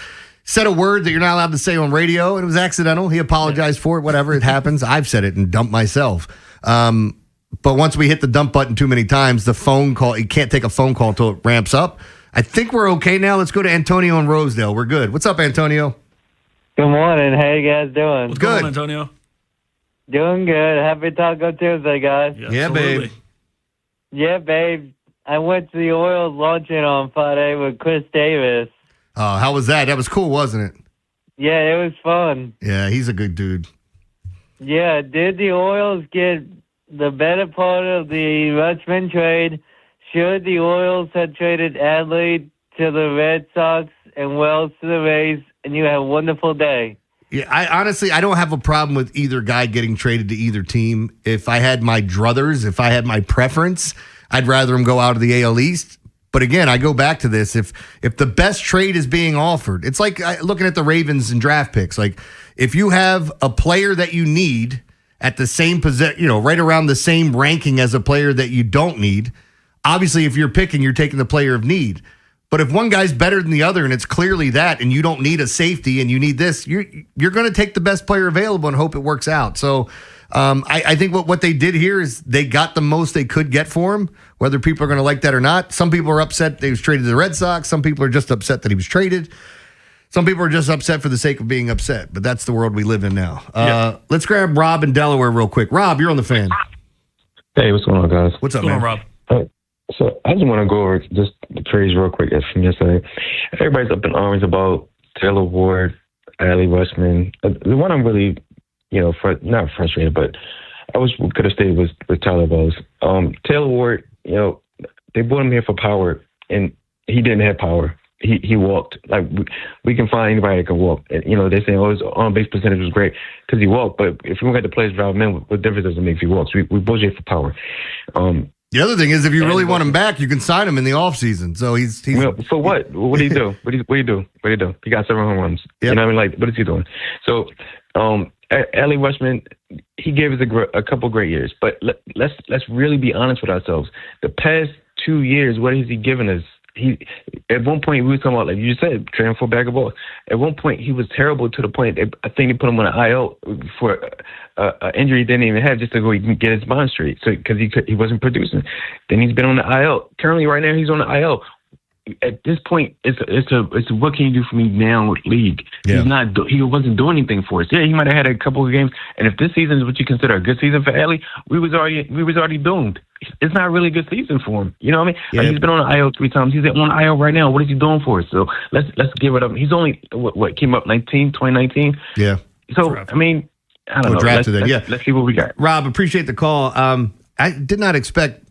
said a word that you're not allowed to say on radio and it was accidental. He apologized for it, whatever it happens. I've said it and dumped myself. But once we hit the dump button too many times, the phone call, you can't take a phone call until it ramps up. I think we're okay now. Let's go to Antonio in Rosedale. We're good. What's up, Antonio? Good morning. How you guys doing? What's going on, Antonio? Doing good. Happy Taco Tuesday, guys. Yeah, babe. Yeah, babe. I went to the Orioles launching on Friday with Chris Davis. How was that? That was cool, wasn't it? Yeah, it was fun. Yeah, he's a good dude. Yeah, did the Orioles get the better part of the Rutschman trade? Should the Orioles have traded Adley to the Red Sox and Wells to the Rays, and you have a wonderful day. Yeah, I don't have a problem with either guy getting traded to either team. If I had my druthers, if I had my preference, I'd rather him go out of the AL East. But again, I go back to this. If the best trade is being offered, it's like looking at the Ravens and draft picks. Like if you have a player that you need at the same position, right around the same ranking as a player that you don't need, obviously if you're picking, you're taking the player of need. But if one guy's better than the other and it's clearly that, and you don't need a safety and you need this, you're going to take the best player available and hope it works out. So I think what they did here is they got the most they could get for him, whether people are going to like that or not. Some people are upset that he was traded to the Red Sox. Some people are just upset that he was traded. Some people are just upset for the sake of being upset. But that's the world we live in now. Let's grab Rob in Delaware real quick. Rob, you're on the Fan. Hey, what's going on, guys? What's up, man? Rob? So I just want to go over just the trades real quick from yesterday. Everybody's up in arms about Taylor Ward, Adley Rutschman. The one I'm really, not frustrated, but I could have stayed with Tyler Bowes. Taylor Ward, they brought him here for power, and he didn't have power. He walked. Like we can find anybody that can walk. And, they're saying, his on-base percentage was great because he walked. But if you look at the players drive him in, what difference does it make if he walks? We brought you for power. The other thing is, if you really want him back, you can sign him in the offseason. So he's for what? What do you do? What do you do? He got 7 home runs. Yep. You know what I mean? Like, what is he doing? So, Adley Rutschman, he gave us a couple great years. But let's really be honest with ourselves. The past 2 years, what has he given us? At one point we were talking about, like you just said, trading for a bag of balls. At one point he was terrible to the point that I think they put him on an IL for an injury he didn't even have, just to go he can get his mind straight. So because he wasn't producing, then he's been on the IL. Currently, right now he's on the IL. At this point, it's what can you do for me now with league? Yeah. He wasn't doing anything for us. Yeah, he might have had a couple of games, and if this season is what you consider a good season for Adley, we was already doomed. It's not really a good season for him. You know what I mean? Yeah. Like, he's been on the IL 3 times. He's on the IL right now. What is he doing for us? So let's give it up. He's only what came up 2019. Yeah. So I mean, I don't know. Let's see what we got. Rob, appreciate the call. I did not expect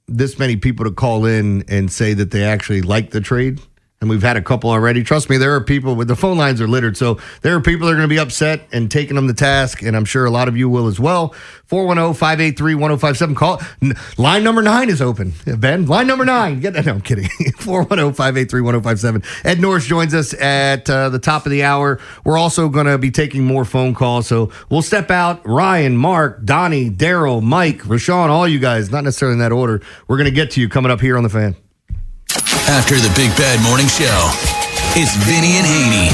this many people to call in and say that they actually like the trade. and we've had a couple already. Trust me, there are people with the phone lines are littered, so there are people that are going to be upset and taking them to task, and I'm sure a lot of you will as well. 410-583-1057. Call. Line number 9 is open. Ben, line number 9. Get that? No, I'm kidding. 410-583-1057. Ed Norris joins us at the top of the hour. We're also going to be taking more phone calls, so we'll step out. Ryan, Mark, Donnie, Daryl, Mike, Rashawn, all you guys, not necessarily in that order. We're going to get to you coming up here on The Fan. After the Big Bad Morning Show, it's Vinny and Haynie.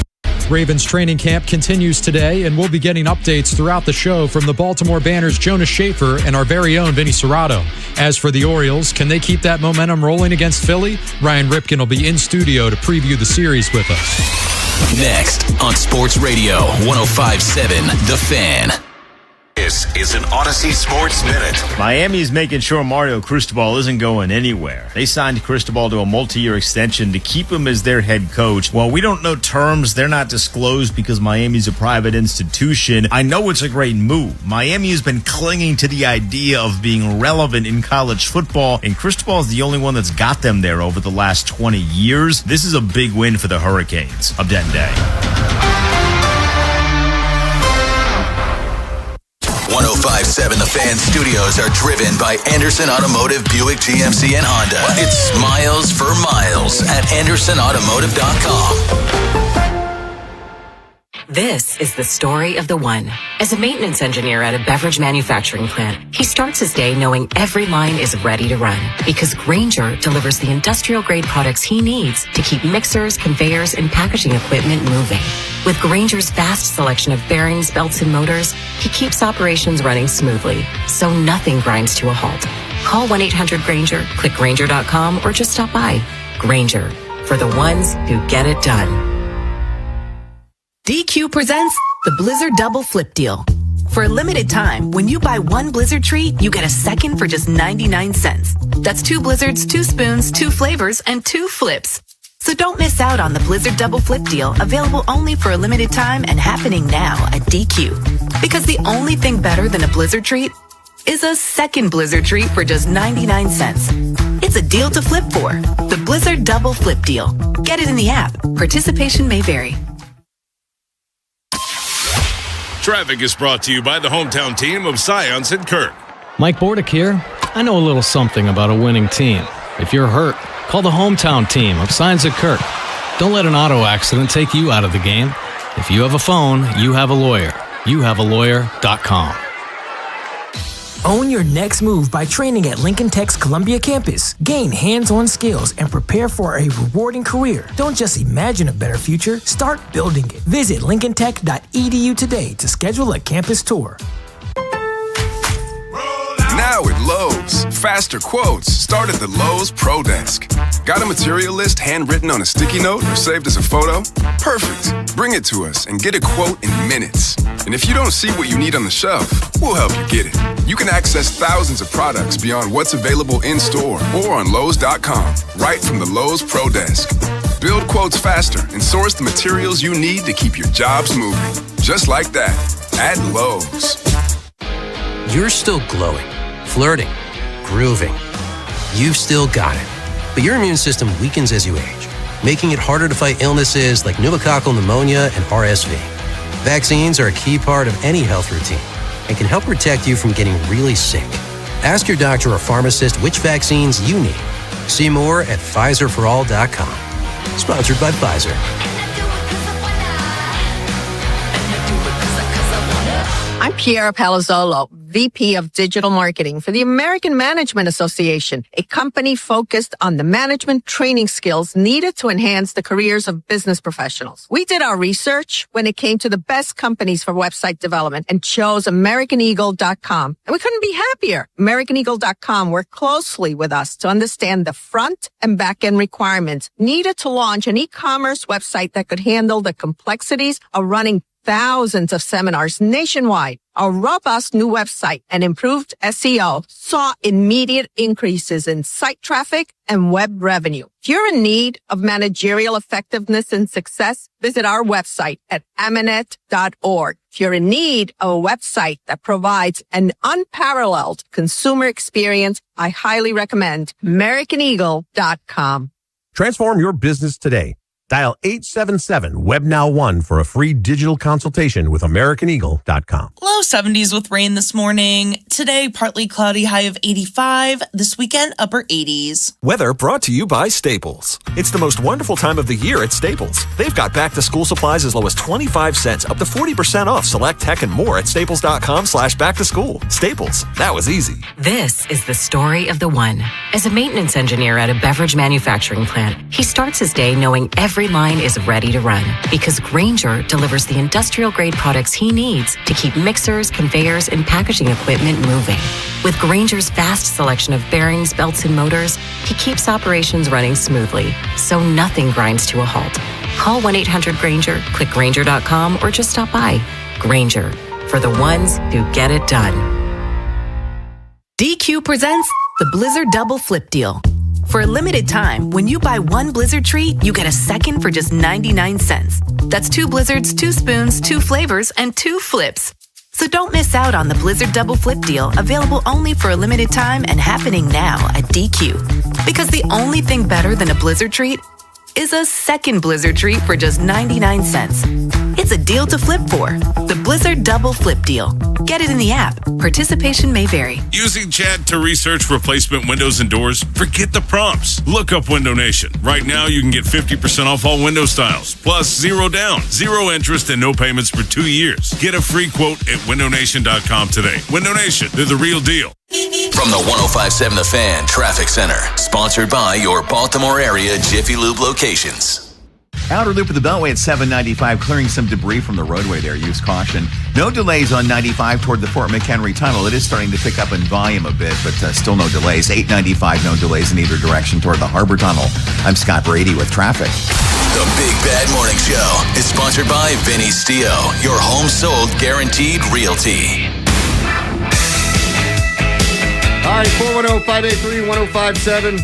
Ravens training camp continues today, and we'll be getting updates throughout the show from the Baltimore Banners' Jonas Schaefer and our very own Vinny Serrato. As for the Orioles, can they keep that momentum rolling against Philly? Ryan Ripken will be in studio to preview the series with us. Next on Sports Radio 105.7 The Fan. This is an Odyssey Sports Minute. Miami's making sure Mario Cristobal isn't going anywhere. They signed Cristobal to a multi-year extension to keep him as their head coach. While we don't know terms, they're not disclosed because Miami's a private institution. I know it's a great move. Miami has been clinging to the idea of being relevant in college football, and Cristobal is the only one that's got them there over the last 20 years. This is a big win for the Hurricanes. I'm Den Day. 105.7 The Fan studios are driven by Anderson Automotive, Buick, GMC, and Honda. It's miles for miles at AndersonAutomotive.com. This is the story of the one. As a maintenance engineer at a beverage manufacturing plant, he starts his day knowing every line is ready to run because Grainger delivers the industrial-grade products he needs to keep mixers, conveyors, and packaging equipment moving. With Grainger's vast selection of bearings, belts, and motors, he keeps operations running smoothly, so nothing grinds to a halt. Call 1-800-GRAINGER, click Grainger.com, or just stop by. Grainger, for the ones who get it done. DQ presents the Blizzard Double Flip Deal. For a limited time, when you buy one Blizzard treat, you get a second for just 99 cents. That's 2 Blizzards, 2 spoons, 2 flavors, and 2 flips. So don't miss out on the Blizzard Double Flip Deal, available only for a limited time and happening now at DQ. Because the only thing better than a Blizzard treat is a second Blizzard treat for just 99 cents. It's a deal to flip for. The Blizzard Double Flip Deal. Get it in the app. Participation may vary. Traffic is brought to you by the hometown team of Science and Kirk. Mike Bordick here. I know a little something about a winning team. If you're hurt, call the hometown team of Science and Kirk. Don't let an auto accident take you out of the game. If you have a phone, you have a lawyer. YouHaveALawyer.com. Own your next move by training at Lincoln Tech's Columbia campus. Gain hands-on skills and prepare for a rewarding career. Don't just imagine a better future, start building it. Visit lincolntech.edu today to schedule a campus tour. Now at Lowe's, faster quotes start at the Lowe's Pro Desk. Got a material list handwritten on a sticky note or saved as a photo? Perfect. Bring it to us and get a quote in minutes. And if you don't see what you need on the shelf, we'll help you get it. You can access thousands of products beyond what's available in-store or on Lowe's.com, right from the Lowe's Pro Desk. Build quotes faster and source the materials you need to keep your jobs moving. Just like that, at Lowe's. You're still glowing, flirting, grooving. You've still got it. But your immune system weakens as you age, making it harder to fight illnesses like pneumococcal pneumonia and RSV. Vaccines are a key part of any health routine and can help protect you from getting really sick. Ask your doctor or pharmacist which vaccines you need. See more at PfizerForAll.com. Sponsored by Pfizer. I'm Piera Palazzolo, VP of Digital Marketing for the American Management Association, a company focused on the management training skills needed to enhance the careers of business professionals. We did our research when it came to the best companies for website development and chose AmericanEagle.com. And we couldn't be happier. AmericanEagle.com worked closely with us to understand the front and back end requirements needed to launch an e-commerce website that could handle the complexities of running thousands of seminars nationwide. Our robust new website and improved SEO saw immediate increases in site traffic and web revenue. If you're in need of managerial effectiveness and success, visit our website at Amanet.org. If you're in need of a website that provides an unparalleled consumer experience, I highly recommend AmericanEagle.com. Transform your business today. Dial 877-WebNow1 for a free digital consultation with AmericanEagle.com. Low 70s with rain this morning. Today, partly cloudy, high of 85. This weekend, upper 80s. Weather brought to you by Staples. It's the most wonderful time of the year at Staples. They've got back-to-school supplies as low as 25 cents, up to 40% off select tech and more at staples.com/back-to-school. Staples, that was easy. This is the story of the one. As a maintenance engineer at a beverage manufacturing plant, he starts his day knowing every line is ready to run because Grainger delivers the industrial-grade products he needs to keep mixers, conveyors, and packaging equipment moving. With Grainger's vast selection of bearings, belts, and motors, he keeps operations running smoothly, so nothing grinds to a halt. Call 1-800-GRAINGER, click Grainger.com, or just stop by. Grainger, for the ones who get it done. DQ presents the Blizzard Double Flip Deal. For a limited time, when you buy one Blizzard treat, you get a second for just 99 cents. That's 2 Blizzards, 2 spoons, 2 flavors, and 2 flips. So don't miss out on the Blizzard Double Flip Deal, available only for a limited time and happening now at DQ. Because the only thing better than a Blizzard treat is a second Blizzard treat for just 99 cents. It's a deal to flip for. The Blizzard Double Flip Deal. Get it in the app. Participation may vary. Using chat to research replacement windows and doors? Forget the prompts. Look up Window Nation. Right now, you can get 50% off all window styles, plus 0 down, 0 interest, and no payments for 2 years. Get a free quote at windownation.com today. Window Nation, they're the real deal. From the 105.7 The Fan Traffic Center, sponsored by your Baltimore area Jiffy Lube locations. Outer loop of the Beltway at 795, clearing some debris from the roadway there. Use caution. No delays on 95 toward the Fort McHenry Tunnel. It is starting to pick up in volume a bit, but still no delays. 895, no delays in either direction toward the Harbor Tunnel. I'm Scott Brady with traffic. The Big Bad Morning Show is sponsored by Vinny Stio, your home sold guaranteed realty. All right, 410-583-1057.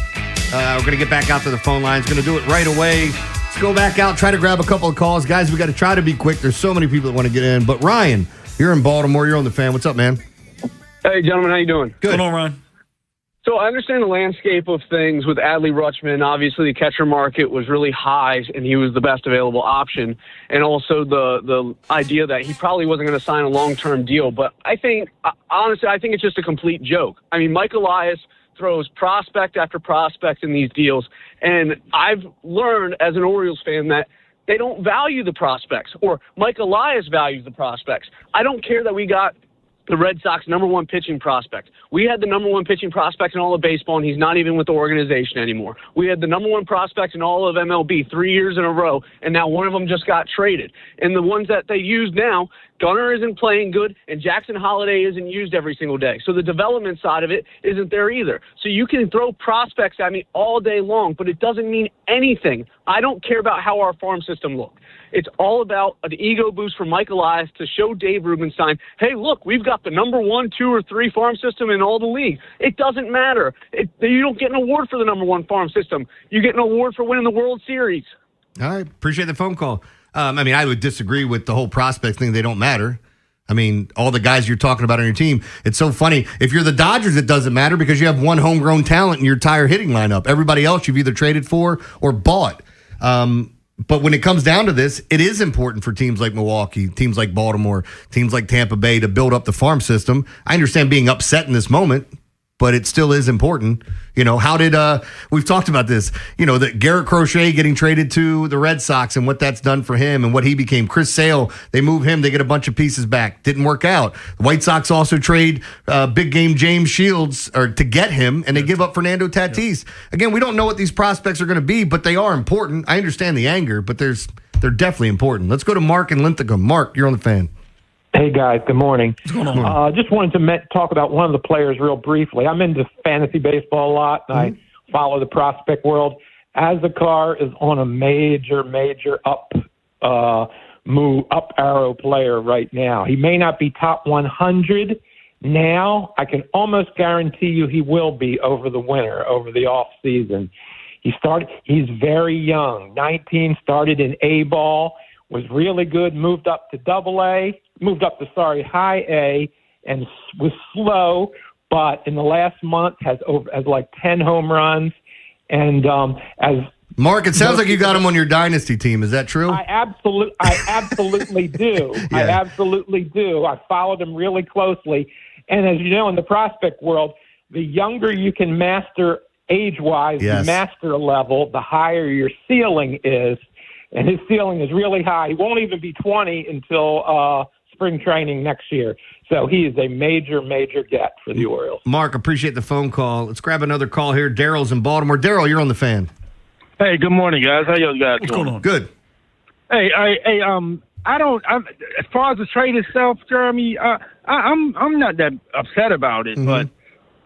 We're going to get back out to the phone lines. Going to do it right away. Let's go back out, try to grab a couple of calls. Guys, we got to try to be quick. There's so many people that want to get in. But Ryan, you're in Baltimore. You're on the Fan. What's up, man? Hey, gentlemen. How you doing? Good. What's going on, Ryan? So I understand the landscape of things with Adley Rutschman. Obviously, the catcher market was really high, and he was the best available option. And also the idea that he probably wasn't going to sign a long-term deal. But I think, honestly, I think it's just a complete joke. I mean, Mike Elias throws prospect after prospect in these deals. And I've learned as an Orioles fan that they don't value the prospects, or Mike Elias values the prospects. I don't care that we got the Red Sox number 1 pitching prospect. We had the number 1 pitching prospect in all of baseball, and he's not even with the organization anymore. We had the number 1 prospect in all of MLB 3 years in a row, and now one of them just got traded. And the ones that they use now, Gunnar isn't playing good, and Jackson Holiday isn't used every single day. So the development side of it isn't there either. So you can throw prospects at me all day long, but it doesn't mean anything. I don't care about how our farm system looks. It's all about an ego boost for Mike Elias to show Dave Rubenstein, hey, look, we've got the number 1, 2, or 3 farm system in all the league. It doesn't matter. You don't get an award for the number 1 farm system. You get an award for winning the World Series. All right. Appreciate the phone call. I mean, I would disagree with the whole prospect thing. They don't matter. I mean, all the guys you're talking about on your team, it's so funny. If you're the Dodgers, it doesn't matter because you have one homegrown talent in your entire hitting lineup. Everybody else you've either traded for or bought. But when it comes down to this, it is important for teams like Milwaukee, teams like Baltimore, teams like Tampa Bay to build up the farm system. I understand being upset in this moment, but it still is important. You know, how did we've talked about this, you know, that Garrett Crochet getting traded to the Red Sox and what that's done for him and what he became. Chris Sale, they move him, they get a bunch of pieces back. Didn't work out. The White Sox also trade big game James Shields to get him, and they give up Fernando Tatis. Again, we don't know what these prospects are going to be, but they are important. I understand the anger, but they're definitely important. Let's go to Mark in Linthicum. Mark, you're on the Fan. Hey, guys. Good morning. What's going on? Just wanted to talk about one of the players real briefly. I'm into fantasy baseball a lot, and I follow the prospect world. Azakar is on a major up arrow player right now. He may not be top 100 now. I can almost guarantee you he will be over the winter, over the off season. He's very young. 19, started in A-ball, was really good, moved up to high A, and was slow, but in the last month has like 10 home runs. And as Mark, it sounds like you got him on your dynasty team. Is that true? I absolutely do. Yeah. I absolutely do. I followed him really closely. And as you know, in the prospect world, the younger you can master age-wise, the master level, the higher your ceiling is. And his ceiling is really high. He won't even be 20 until spring training next year. So he is a major, major get for the Orioles. Mark, appreciate the phone call. Let's grab another call here. Daryl's in Baltimore. Daryl, you're on the Fan. Hey, good morning, guys. How y'all guys doing? Good. Hey, as far as the trade itself, Jeremy, I'm not that upset about it. But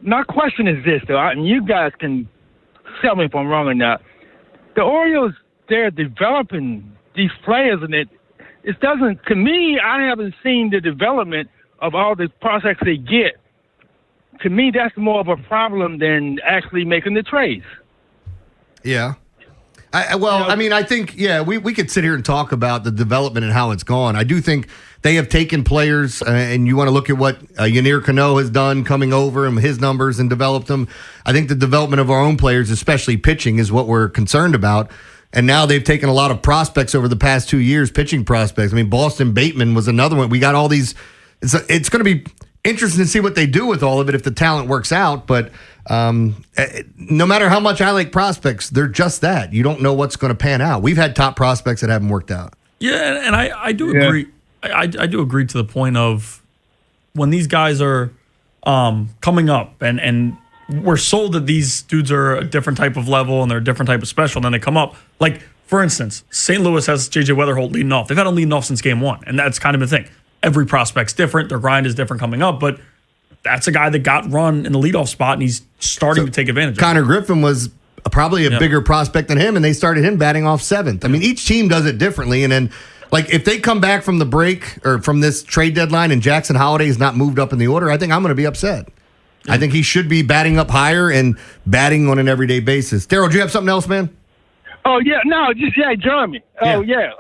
my question is this, though, and you guys can tell me if I'm wrong or not. The Orioles, they're developing these players, and it doesn't. To me, I haven't seen the development of all the prospects they get. To me, that's more of a problem than actually making the trades. Yeah. I think, we could sit here and talk about the development and how it's gone. I do think they have taken players, and you want to look at what Yennier Cano has done coming over and his numbers and developed them. I think the development of our own players, especially pitching, is what we're concerned about. And now they've taken a lot of prospects over the past 2 years, pitching prospects. I mean, Boston Bateman was another one. We got all these. It's going to be interesting to see what they do with all of it if the talent works out. But no matter how much I like prospects, they're just that. You don't know what's going to pan out. We've had top prospects that haven't worked out. Yeah, and I do agree. I do agree to the point of when these guys are coming up and we're sold that these dudes are a different type of level and they're a different type of special, and then they come up. Like, for instance, St. Louis has J.J. Weatherholt leading off. They've had him leading off since game one, and that's kind of the thing. Every prospect's different. Their grind is different coming up, but that's a guy that got run in the leadoff spot, and he's starting to take advantage of it. Connor Griffin was probably a bigger prospect than him, and they started him batting off seventh. I mean, each team does it differently, and then like if they come back from the break or from this trade deadline and Jackson Holliday is not moved up in the order, I think I'm going to be upset. Yeah. I think he should be batting up higher and batting on an everyday basis. Daryl, do you have something else, man? Oh, yeah. No, just, Jeremy. Oh, yeah.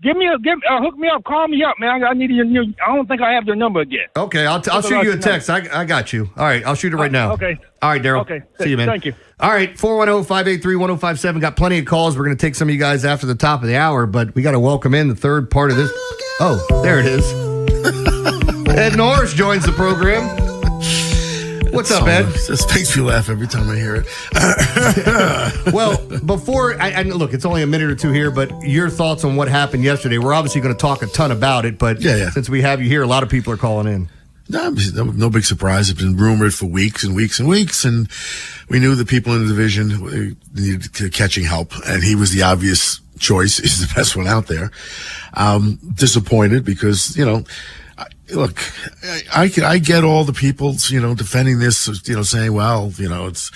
Hook me up. Call me up, man. I need your. I don't think I have your number again. Okay, I'll shoot you a text. I got you. All right, I'll shoot it right now. Okay. All right, Daryl. Okay. See you, man. Thank you. All right, 410-583-1057. Got plenty of calls. We're going to take some of you guys after the top of the hour, but we got to welcome in the third part of this. Oh, there it is. Ed Norris joins the program. What's up, Ed? It just makes me laugh every time I hear it. Well, before I look, it's only a minute or two here, but your thoughts on what happened yesterday. We're obviously going to talk a ton about it, but since we have you here, a lot of people are calling in. No big surprise. It's been rumored for weeks and weeks and weeks, and we knew the people in the division needed catching help, and he was the obvious choice. He's the best one out there. Disappointed because, look, I get all the people, defending this, saying, well, it's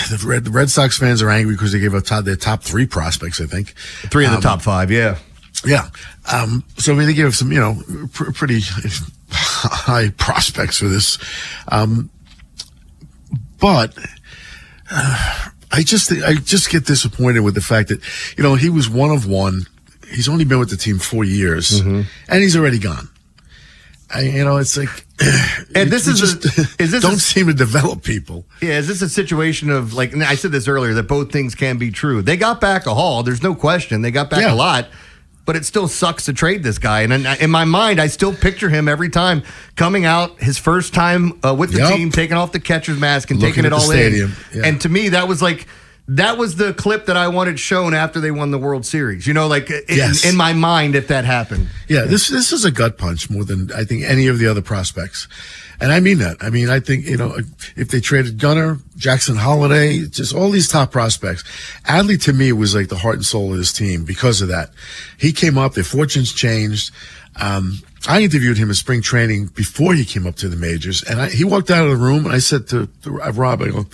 the Red Sox fans are angry because they gave up their top three prospects, I think. Three of the top five, yeah. Yeah. So, they gave some, pretty high prospects for this. But I just get disappointed with the fact that, he was one of one. He's only been with the team 4 years, and he's already gone. It's like, and this don't seem to develop people. Yeah, is this a situation of like? And I said this earlier that both things can be true. They got back a haul. There's no question. They got back a lot, but it still sucks to trade this guy. And in my mind, I still picture him every time coming out his first time with the team, taking off the catcher's mask and taking it all in. Yeah. And to me, that was the clip that I wanted shown after they won the World Series. In my mind, if that happened. Yeah, this is a gut punch more than I think any of the other prospects. And I mean that. I think, if they traded Gunnar, Jackson Holliday, just all these top prospects, Adley to me was like the heart and soul of this team because of that. He came up, their fortunes changed. I interviewed him in spring training before he came up to the majors. And he walked out of the room and I said to Rob, I go,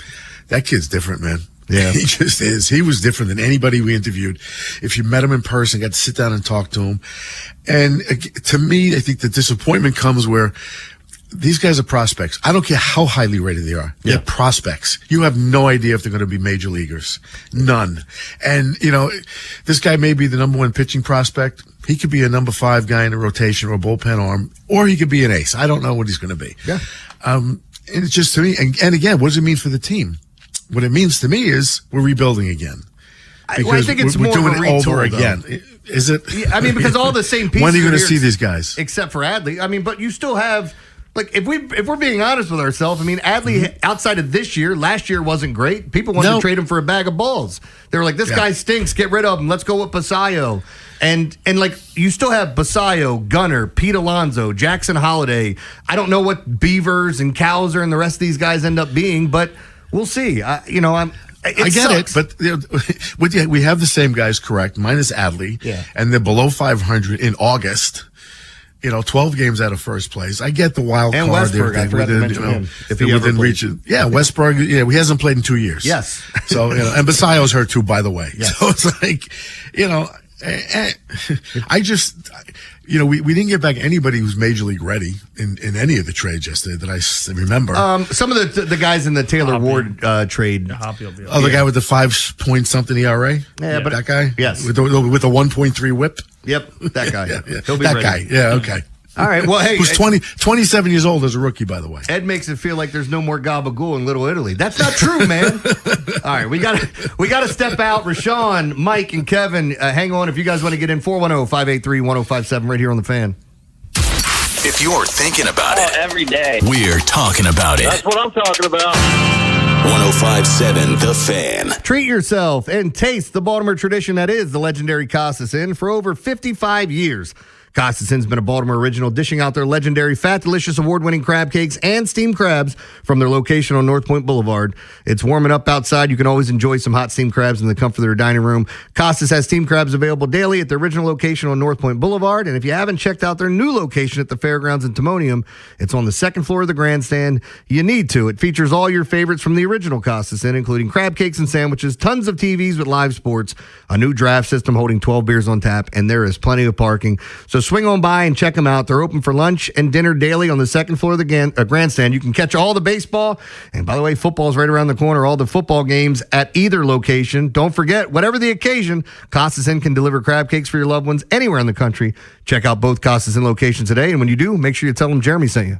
that kid's different, man. Yeah. He just is. He was different than anybody we interviewed. If you met him in person, got to sit down and talk to him. And to me, I think the disappointment comes where these guys are prospects. I don't care how highly rated they are. They're prospects. You have no idea if they're going to be major leaguers. None. And, this guy may be the number one pitching prospect. He could be a number 5 guy in a rotation or a bullpen arm, or he could be an ace. I don't know what he's going to be. Yeah. And it's just to me, and again, what does it mean for the team? What it means to me is we're rebuilding again. Because think it's we're more doing of a it over retool, again. Is it? Yeah, I mean, because all the same pieces. When are you going to see these guys? Except for Adley. I mean, but you still have. Like, if we're being honest with ourselves, I mean, Adley, outside of this year, last year wasn't great. People wanted to trade him for a bag of balls. They were like, this guy stinks. Get rid of him. Let's go with Basayo. And like, you still have Basayo, Gunner, Pete Alonso, Jackson Holiday. I don't know what Beavers and Cowser and the rest of these guys end up being, but we'll see. I get it, but we have the same guys, correct, minus Adley, and they're below 500 in August. 12 games out of first place. I get the wild and card. Westberg, I forgot to mention him. If he within reach it. Yeah, Westberg, he hasn't played in 2 years. Yes. So, and Basayo's hurt too, by the way. Yes. So it's like, I just, we didn't get back anybody who's major league ready in any of the trades yesterday that I remember. Some of the guys in the Taylor Ward trade. The guy with the 5-point-something ERA? Yeah, but that guy? Yes. With the 1.3 whip? Yep, that guy. He'll be that ready. guy. Yeah, okay. All right, well, hey. Who's 27 years old as a rookie, by the way. Ed makes it feel like there's no more gabagool in Little Italy. That's not true, man. All right, we got to step out. Rashawn, Mike, and Kevin, hang on if you guys want to get in. 410-583-1057 right here on The Fan. If you're thinking about it. Every day. We're talking about it. That's what I'm talking about. 105.7 The Fan. Treat yourself and taste the Baltimore tradition that is the legendary Costas Inn for over 55 years. Costas Inn's been a Baltimore original, dishing out their legendary fat, delicious, award-winning crab cakes and steamed crabs from their location on North Point Boulevard. It's warming up outside. You can always enjoy some hot steamed crabs in the comfort of their dining room. Costas has steamed crabs available daily at their original location on North Point Boulevard. And if you haven't checked out their new location at the Fairgrounds in Timonium, it's on the second floor of the grandstand. You need to. It features all your favorites from the original Costas Inn, including crab cakes and sandwiches, tons of TVs with live sports, a new draft system holding 12 beers on tap, and there is plenty of parking. So swing on by and check them out. They're open for lunch and dinner daily on the second floor of the grandstand. You can catch all the baseball. And by the way, football's right around the corner. All the football games at either location. Don't forget, whatever the occasion, Costas Inn can deliver crab cakes for your loved ones anywhere in the country. Check out both Costas Inn locations today. And when you do, make sure you tell them Jeremy sent you.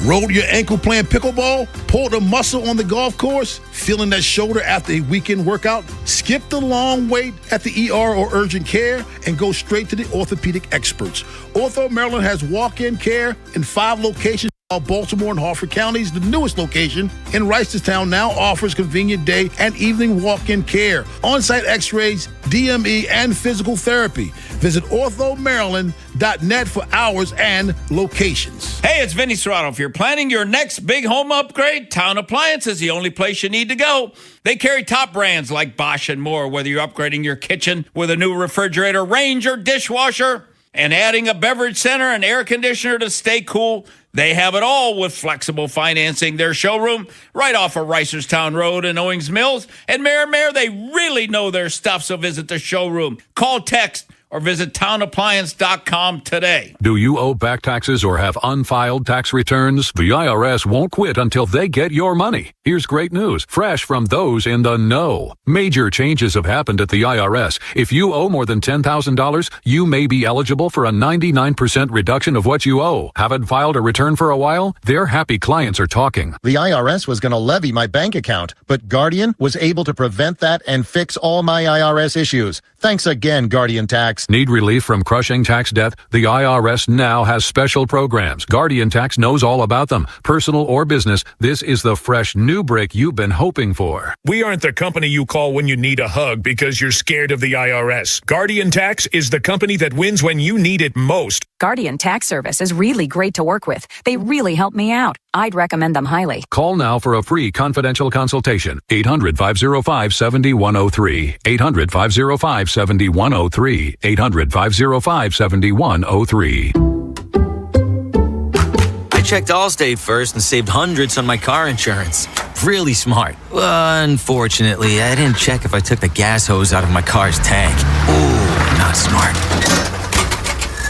Rolled your ankle playing pickleball? Pulled a muscle on the golf course? Feeling that shoulder after a weekend workout? Skip the long wait at the ER or urgent care and go straight to the orthopedic experts. Ortho Maryland has walk-in care in 5 locations. Baltimore and Harford counties. The newest location in Reisterstown now offers convenient day and evening walk-in care, on-site x-rays, DME, and physical therapy. Visit orthomaryland.net for hours and locations. Hey, it's Vinny Serrano. If you're planning your next big home upgrade, Town Appliance is the only place you need to go. They carry top brands like Bosch and more, whether you're upgrading your kitchen with a new refrigerator, range, or dishwasher, and adding a beverage center and air conditioner to stay cool. They have it all with flexible financing. Their showroom right off of Reisterstown Road in Owings Mills. And Mayor, they really know their stuff, so visit the showroom. Call, text, or visit townappliance.com today. Do you owe back taxes or have unfiled tax returns? The IRS won't quit until they get your money. Here's great news, fresh from those in the know. Major changes have happened at the IRS. If you owe more than $10,000, you may be eligible for a 99% reduction of what you owe. Haven't filed a return for a while? Their happy clients are talking. The IRS was going to levy my bank account, but Guardian was able to prevent that and fix all my IRS issues. Thanks again, Guardian Tax. Need relief from crushing tax debt? The IRS now has special programs. Guardian Tax knows all about them. Personal or business, this is the fresh new break you've been hoping for. We aren't the company you call when you need a hug because you're scared of the IRS. Guardian Tax is the company that wins when you need it most. Guardian Tax Service is really great to work with. They really help me out. I'd recommend them highly. Call now for a free confidential consultation. 800-505-7103. 800-505-7103. 800-505-7103. I checked Allstate first and saved hundreds on my car insurance. Really smart. Unfortunately, I didn't check if I took the gas hose out of my car's tank. Ooh, not smart.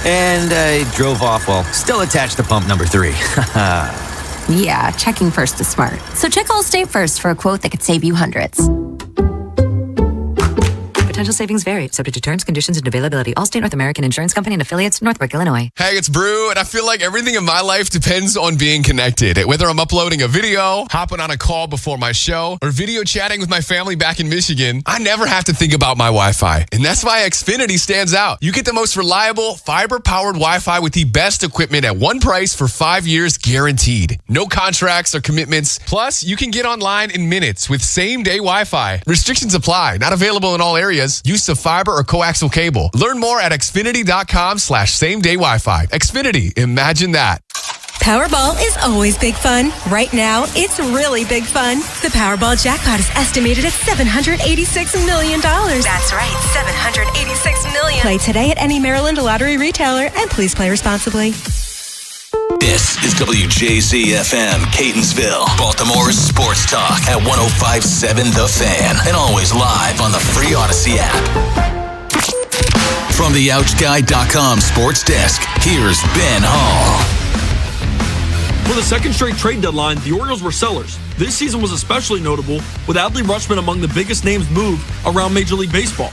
And I drove off while still attached to pump number 3. Yeah, checking first is smart. So check Allstate first for a quote that could save you hundreds. Potential savings vary, subject to terms, conditions, and availability. Allstate North American Insurance Company and affiliates, Northbrook, Illinois. Hey, it's Brew, and I feel like everything in my life depends on being connected. Whether I'm uploading a video, hopping on a call before my show, or video chatting with my family back in Michigan, I never have to think about my Wi-Fi. And that's why Xfinity stands out. You get the most reliable, fiber-powered Wi-Fi with the best equipment at one price for 5 years guaranteed. No contracts or commitments. Plus, you can get online in minutes with same-day Wi-Fi. Restrictions apply. Not available in all areas. Use of fiber or coaxial cable. Learn more at xfinity.com/same-day Wi-Fi. Xfinity. Imagine that. Powerball is always big fun. Right now, it's really big fun. The Powerball jackpot is estimated at $786 million. That's right, $786 million. Play today at any Maryland lottery retailer, and please play responsibly. This is WJZ-FM, Catonsville, Baltimore's sports talk at 105.7 The Fan, and always live on the free Odyssey app. From the OuchGuy.com sports desk, here's Ben Hall. For the second straight trade deadline, the Orioles were sellers. This season was especially notable, with Adley Rutschman among the biggest names moved around Major League Baseball.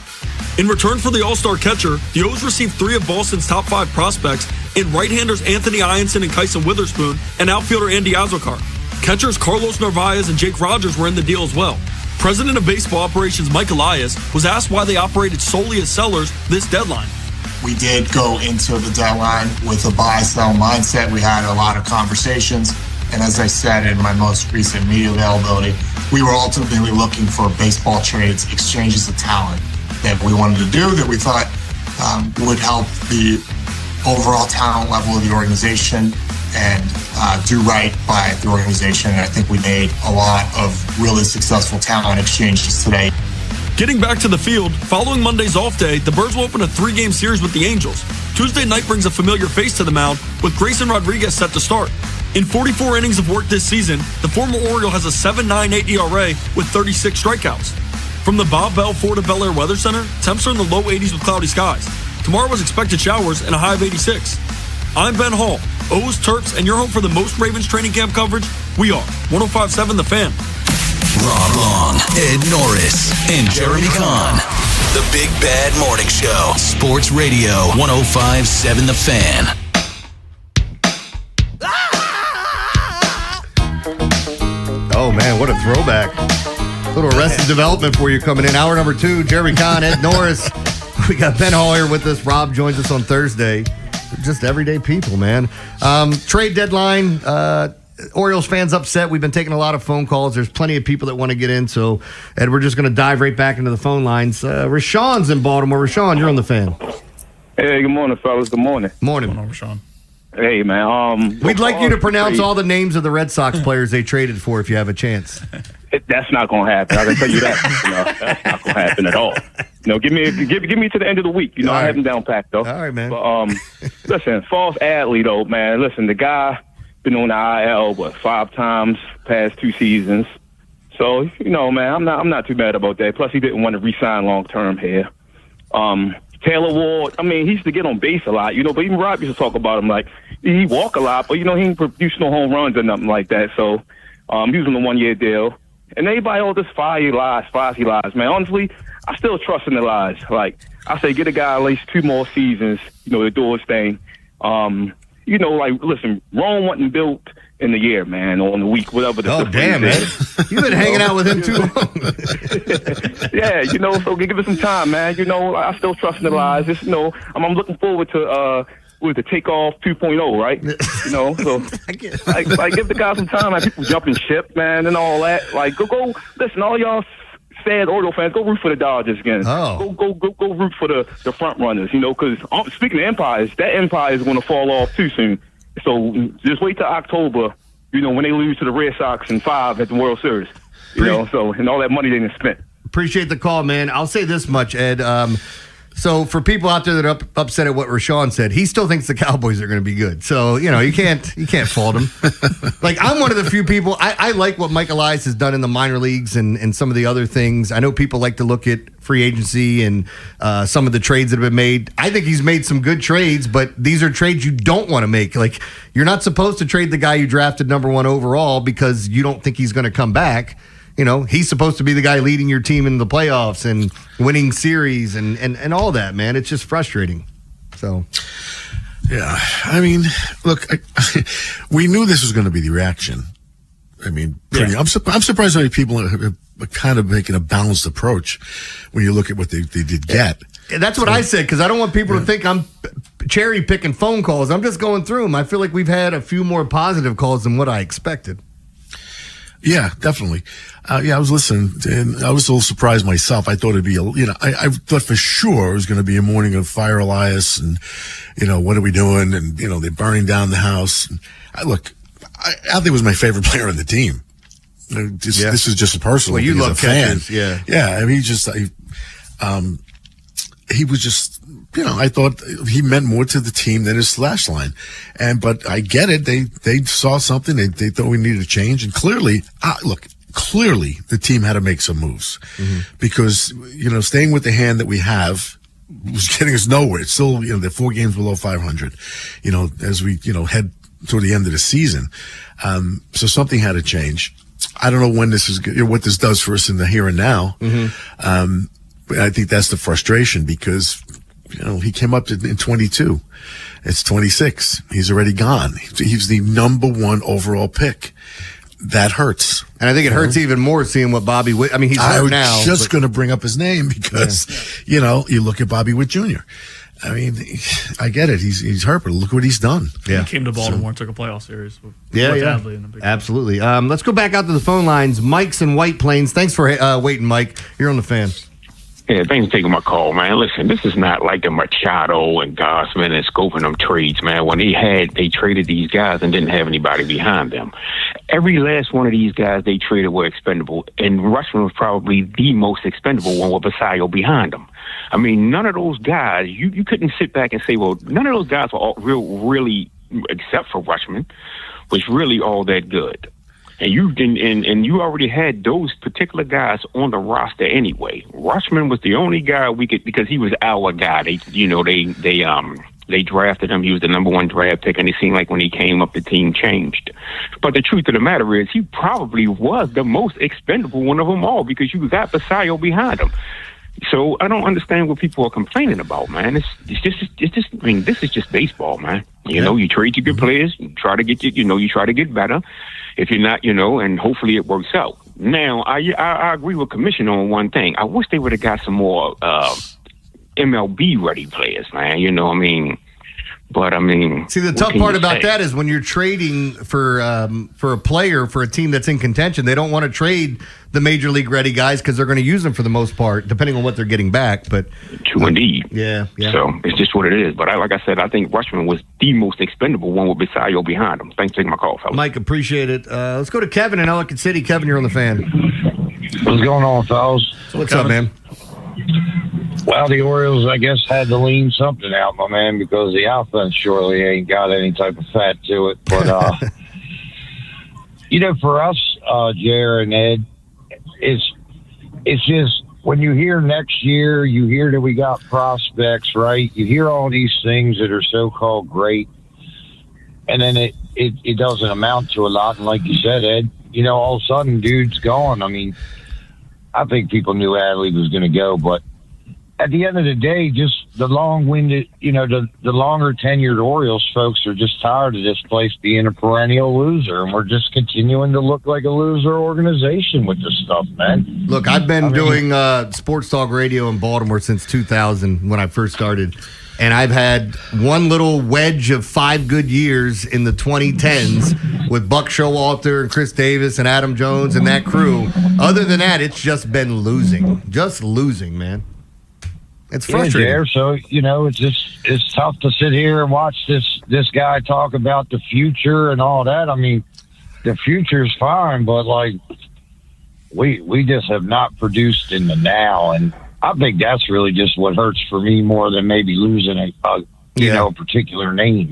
In return for the All-Star catcher, the O's received 3 of Boston's top 5 prospects in right-handers Anthony Ianson and Kyson Witherspoon and outfielder Andy Azokar. Catchers Carlos Narvaez and Jake Rogers were in the deal as well. President of Baseball Operations Mike Elias was asked why they operated solely as sellers this deadline. We did go into the deadline with a buy-sell mindset. We had a lot of conversations. And as I said in my most recent media availability, we were ultimately looking for baseball trades, exchanges of talent that we wanted to do that we thought would help the overall talent level of the organization and do right by the organization. And I think we made a lot of really successful talent exchanges today. Getting back to the field, following Monday's off day, the Birds will open a 3-game series with the Angels. Tuesday night brings a familiar face to the mound, with Grayson Rodriguez set to start. In 44 innings of work this season, the former Oriole has a 7.98 ERA with 36 strikeouts. From the Bob Bell Ford of Bel Air Weather Center, temps are in the low 80s with cloudy skies. Tomorrow was expected showers and a high of 86. I'm Ben Hall, O's, Terps, and your home for the most Ravens training camp coverage. We are 105.7 The Fan. Rob Long, Ed Norris, and Jeremy Kahn. The Big Bad Morning Show. Sports Radio 105.7 The Fan. Oh, man, what a throwback. Little Arrested Development for you coming in. Hour number 2, Jeremy Kahn, Ed Norris. We got Ben Hall here with us. Rob joins us on Thursday. We're just everyday people, man. Trade deadline. Orioles fans upset. We've been taking a lot of phone calls. There's plenty of people that want to get in. So, Ed, we're just going to dive right back into the phone lines. Rashawn's in Baltimore. Rashawn, you're on the Fan. Hey, good morning, fellas. Good morning. Morning. Good morning, Rashawn. Hey, man. We'd like you to pronounce all the names of the Red Sox players they traded for if you have a chance. That's not going to happen. I can tell you that. That's not going to happen at all. Give me to the end of the week. I have him down packed, though. All right, man. But, listen, false Adley, though, man. Listen, the guy been on the IL, 5 times past 2 seasons. So, man, I'm not too mad about that. Plus, he didn't want to re-sign long-term here. Taylor Ward, he used to get on base a lot, but even Rob used to talk about him like he walk a lot, but, he ain't produce no home runs or nothing like that. So he was on a 1-year deal. And everybody, all this fiery lies, man. Honestly, I still trust in the lies. Like, I say get a guy at least 2 more seasons, to do his thing. Listen, Rome wasn't built in the year, man, or in the week, whatever. Oh, damn, man. You've been hanging out with him too long. Yeah, so give it some time, man. I still trust in the lies. Just, I'm looking forward to Takeoff 2.0, right? So give the guy some time. Like, people jumping ship, man, and all that. Like, go, listen, all y'all sad Oriole fans, go root for the Dodgers again. Oh. Go root for the front runners, because speaking of empires, that empire is going to fall off too soon. So just wait till October, when they lose to the Red Sox in 5 at the World Series, and all that money they didn't spend. Appreciate the call, man. I'll say this much, Ed. So for people out there that are upset at what Rashawn said, he still thinks the Cowboys are going to be good. So, you can't fault him. Like, I'm one of the few people, I like what Mike Elias has done in the minor leagues and some of the other things. I know people like to look at free agency and some of the trades that have been made. I think he's made some good trades, but these are trades you don't want to make. Like, you're not supposed to trade the guy you drafted number 1 overall because you don't think he's going to come back. he's supposed to be the guy leading your team in the playoffs and winning series and all that, man. It's just frustrating. So, yeah, I mean, look, we knew this was going to be the reaction. I mean, I'm surprised how many people are kind of making a balanced approach when you look at what they did get. That's what I said, because I don't want people to think I'm cherry picking phone calls. I'm just going through them. I feel like we've had a few more positive calls than what I expected. Yeah, definitely. I was listening, and I was a little surprised myself. I thought it'd be, I thought for sure it was going to be a morning of Fire Elias, and, what are we doing? And, they're burning down the house. Adley was my favorite player on the team. This is just a personal. Well, you love catches, yeah. Yeah, I mean, he was just, I thought he meant more to the team than his slash line. But I get it. They saw something. They thought we needed a change. And clearly the team had to make some moves because, staying with the hand that we have was getting us nowhere. It's still, they're 4 games below 500, as we, head toward the end of the season. So something had to change. I don't know when this is, what this does for us in the here and now. But I think that's the frustration because, he came up in 22. It's 26. He's already gone. He's the number 1 overall pick. That hurts. And I think it hurts even more seeing what Bobby Witt, he's hurt now. I was just going to bring up his name because, you look at Bobby Witt Jr. I mean, I get it. He's hurt, but look what he's done. Yeah. He came to Baltimore and took a playoff series. Absolutely. Let's go back out to the phone lines. Mike's in White Plains. Thanks for waiting, Mike. You're on the Fan. Yeah, thanks for taking my call, man. Listen, this is not like the Machado and Gossman and scoping them trades, man. When they traded these guys and didn't have anybody behind them. Every last one of these guys they traded were expendable, and Rushman was probably the most expendable one with Basayo behind him. I mean, none of those guys, you couldn't sit back and say, well, none of those guys were all really, except for Rushman, was really all that good. And you already had those particular guys on the roster anyway. Rushman was the only guy we could, because he was our guy. They drafted him. He was the number 1 draft pick, and it seemed like when he came up, the team changed. But the truth of the matter is, he probably was the most expendable one of them all because you got Basayo behind him. So I don't understand what people are complaining about, man. It's just. I mean, this is just baseball, man. You trade your good players, you try to get you try to get better. If you're not, and hopefully it works out. Now, I agree with Commissioner on one thing. I wish they would have got some more MLB ready players, man. But see, the tough part about that is when you're trading for a player for a team that's in contention, they don't want to trade the major league ready guys because they're going to use them for the most part, depending on what they're getting back. But true indeed. Yeah. So it's just what it is. But like I said, I think Rushman was the most expendable one with Basayo behind him. Thanks for taking my call, fellas. Mike, appreciate it. Let's go to Kevin in Ellicott City. Kevin, you're on the Fan. What's going on, fellas? What's up, man? Well, the Orioles, I guess, had to lean something out, my man, because the offense surely ain't got any type of fat to it. But, for us, Jer and Ed, it's just when you hear next year, you hear that we got prospects, right? You hear all these things that are so-called great, and then it doesn't amount to a lot. And like you said, Ed, all of a sudden, dude's gone. I mean, I think people knew Adley was going to go, but at the end of the day, just the long-winded, the longer tenured Orioles folks are just tired of this place being a perennial loser, and we're just continuing to look like a loser organization with this stuff, man. Look, I've been doing sports talk radio in Baltimore since 2000 when I first started, and I've had one little wedge of 5 good years in the 2010s with Buck Showalter and Chris Davis and Adam Jones and that crew. Other than that, it's just been losing. Just losing, man. It's frustrating. Yeah, so it's tough to sit here and watch this guy talk about the future and all that. I mean, the future's fine, but we just have not produced in the now, and I think that's really just what hurts for me more than maybe losing a particular name.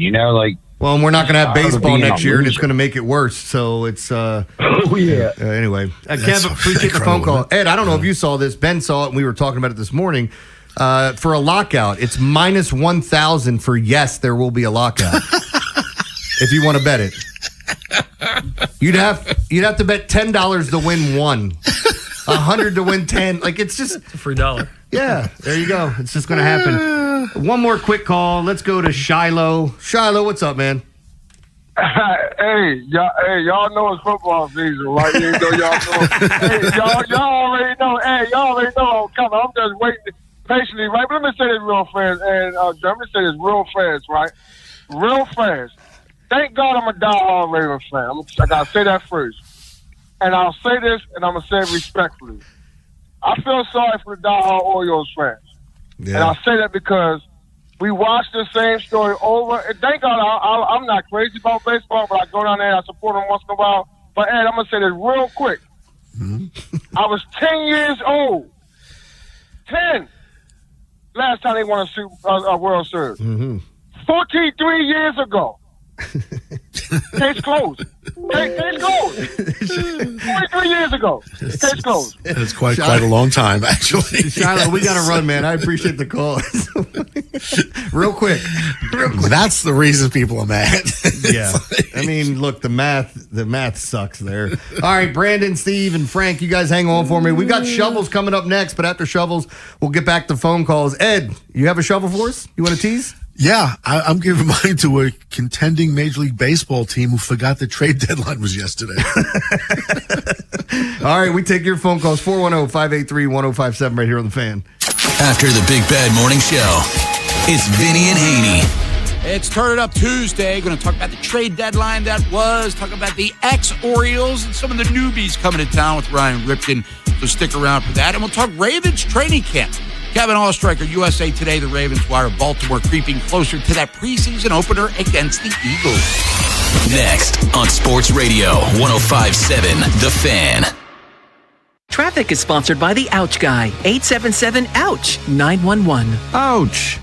Well, and we're not going to have baseball next year, and it's going to make it worse. So it's anyway. Kev, appreciate the phone call. Ed, I don't know if you saw this. Ben saw it, and we were talking about it this morning. For a lockout, it's minus 1,000 for yes, there will be a lockout. If you want to bet it, you'd have to bet $10 to win 1. 100 to win 10. Like, it's just a free $1. Yeah, there you go. It's just going to happen. One more quick call. Let's go to Shiloh. Shiloh, what's up, man? Hey, y'all know it's football season, right? You know, y'all know. Hey, y'all already know. Hey, y'all already know I'm coming. I'm just waiting patiently, right? But let me say this real fast, and let me say this real fast, right? Real fast. Thank God I'm a diehard Ravens fan. I gotta say that first, and I'll say this, and I'm gonna say it respectfully. I feel sorry for the diehard Orioles fans, and I'll say that because we watch the same story over. And thank God I'm not crazy about baseball, but I go down there and I support them once in a while. But, Ed, I'm going to say this real quick. I was 10 years old. 10. Last time they won a World Series. 43 years ago. Case closed. Case closed. 43 years ago. Case closed. That's quite a long time, actually. Shiloh, we got to run, man. I appreciate the call. Real quick. That's the reason people are mad. Yeah. I mean, look, the math sucks there. All right, Brandon, Steve, and Frank, you guys hang on for me. We got shovels coming up next, but after shovels, we'll get back to phone calls. Ed, you have a shovel for us? You want to tease? Yeah, I'm giving mine to a contending Major League Baseball team who forgot the trade deadline was yesterday. All right, we take your phone calls, 410-583-1057 right here on The Fan. After the Big Bad Morning Show, it's Vinny and Haynie. It's Turn It Up Tuesday. Going to talk about the trade deadline that was, talk about the ex-Orioles and some of the newbies coming to town with Ryan Ripken. So stick around for that. And we'll talk Ravens training camp. Kevin Allstriker, USA Today, the Ravens wire Baltimore creeping closer to that preseason opener against the Eagles. Next on Sports Radio 105.7 The Fan. Traffic is sponsored by the Ouch Guy. 877-OUCH-911. Ouch.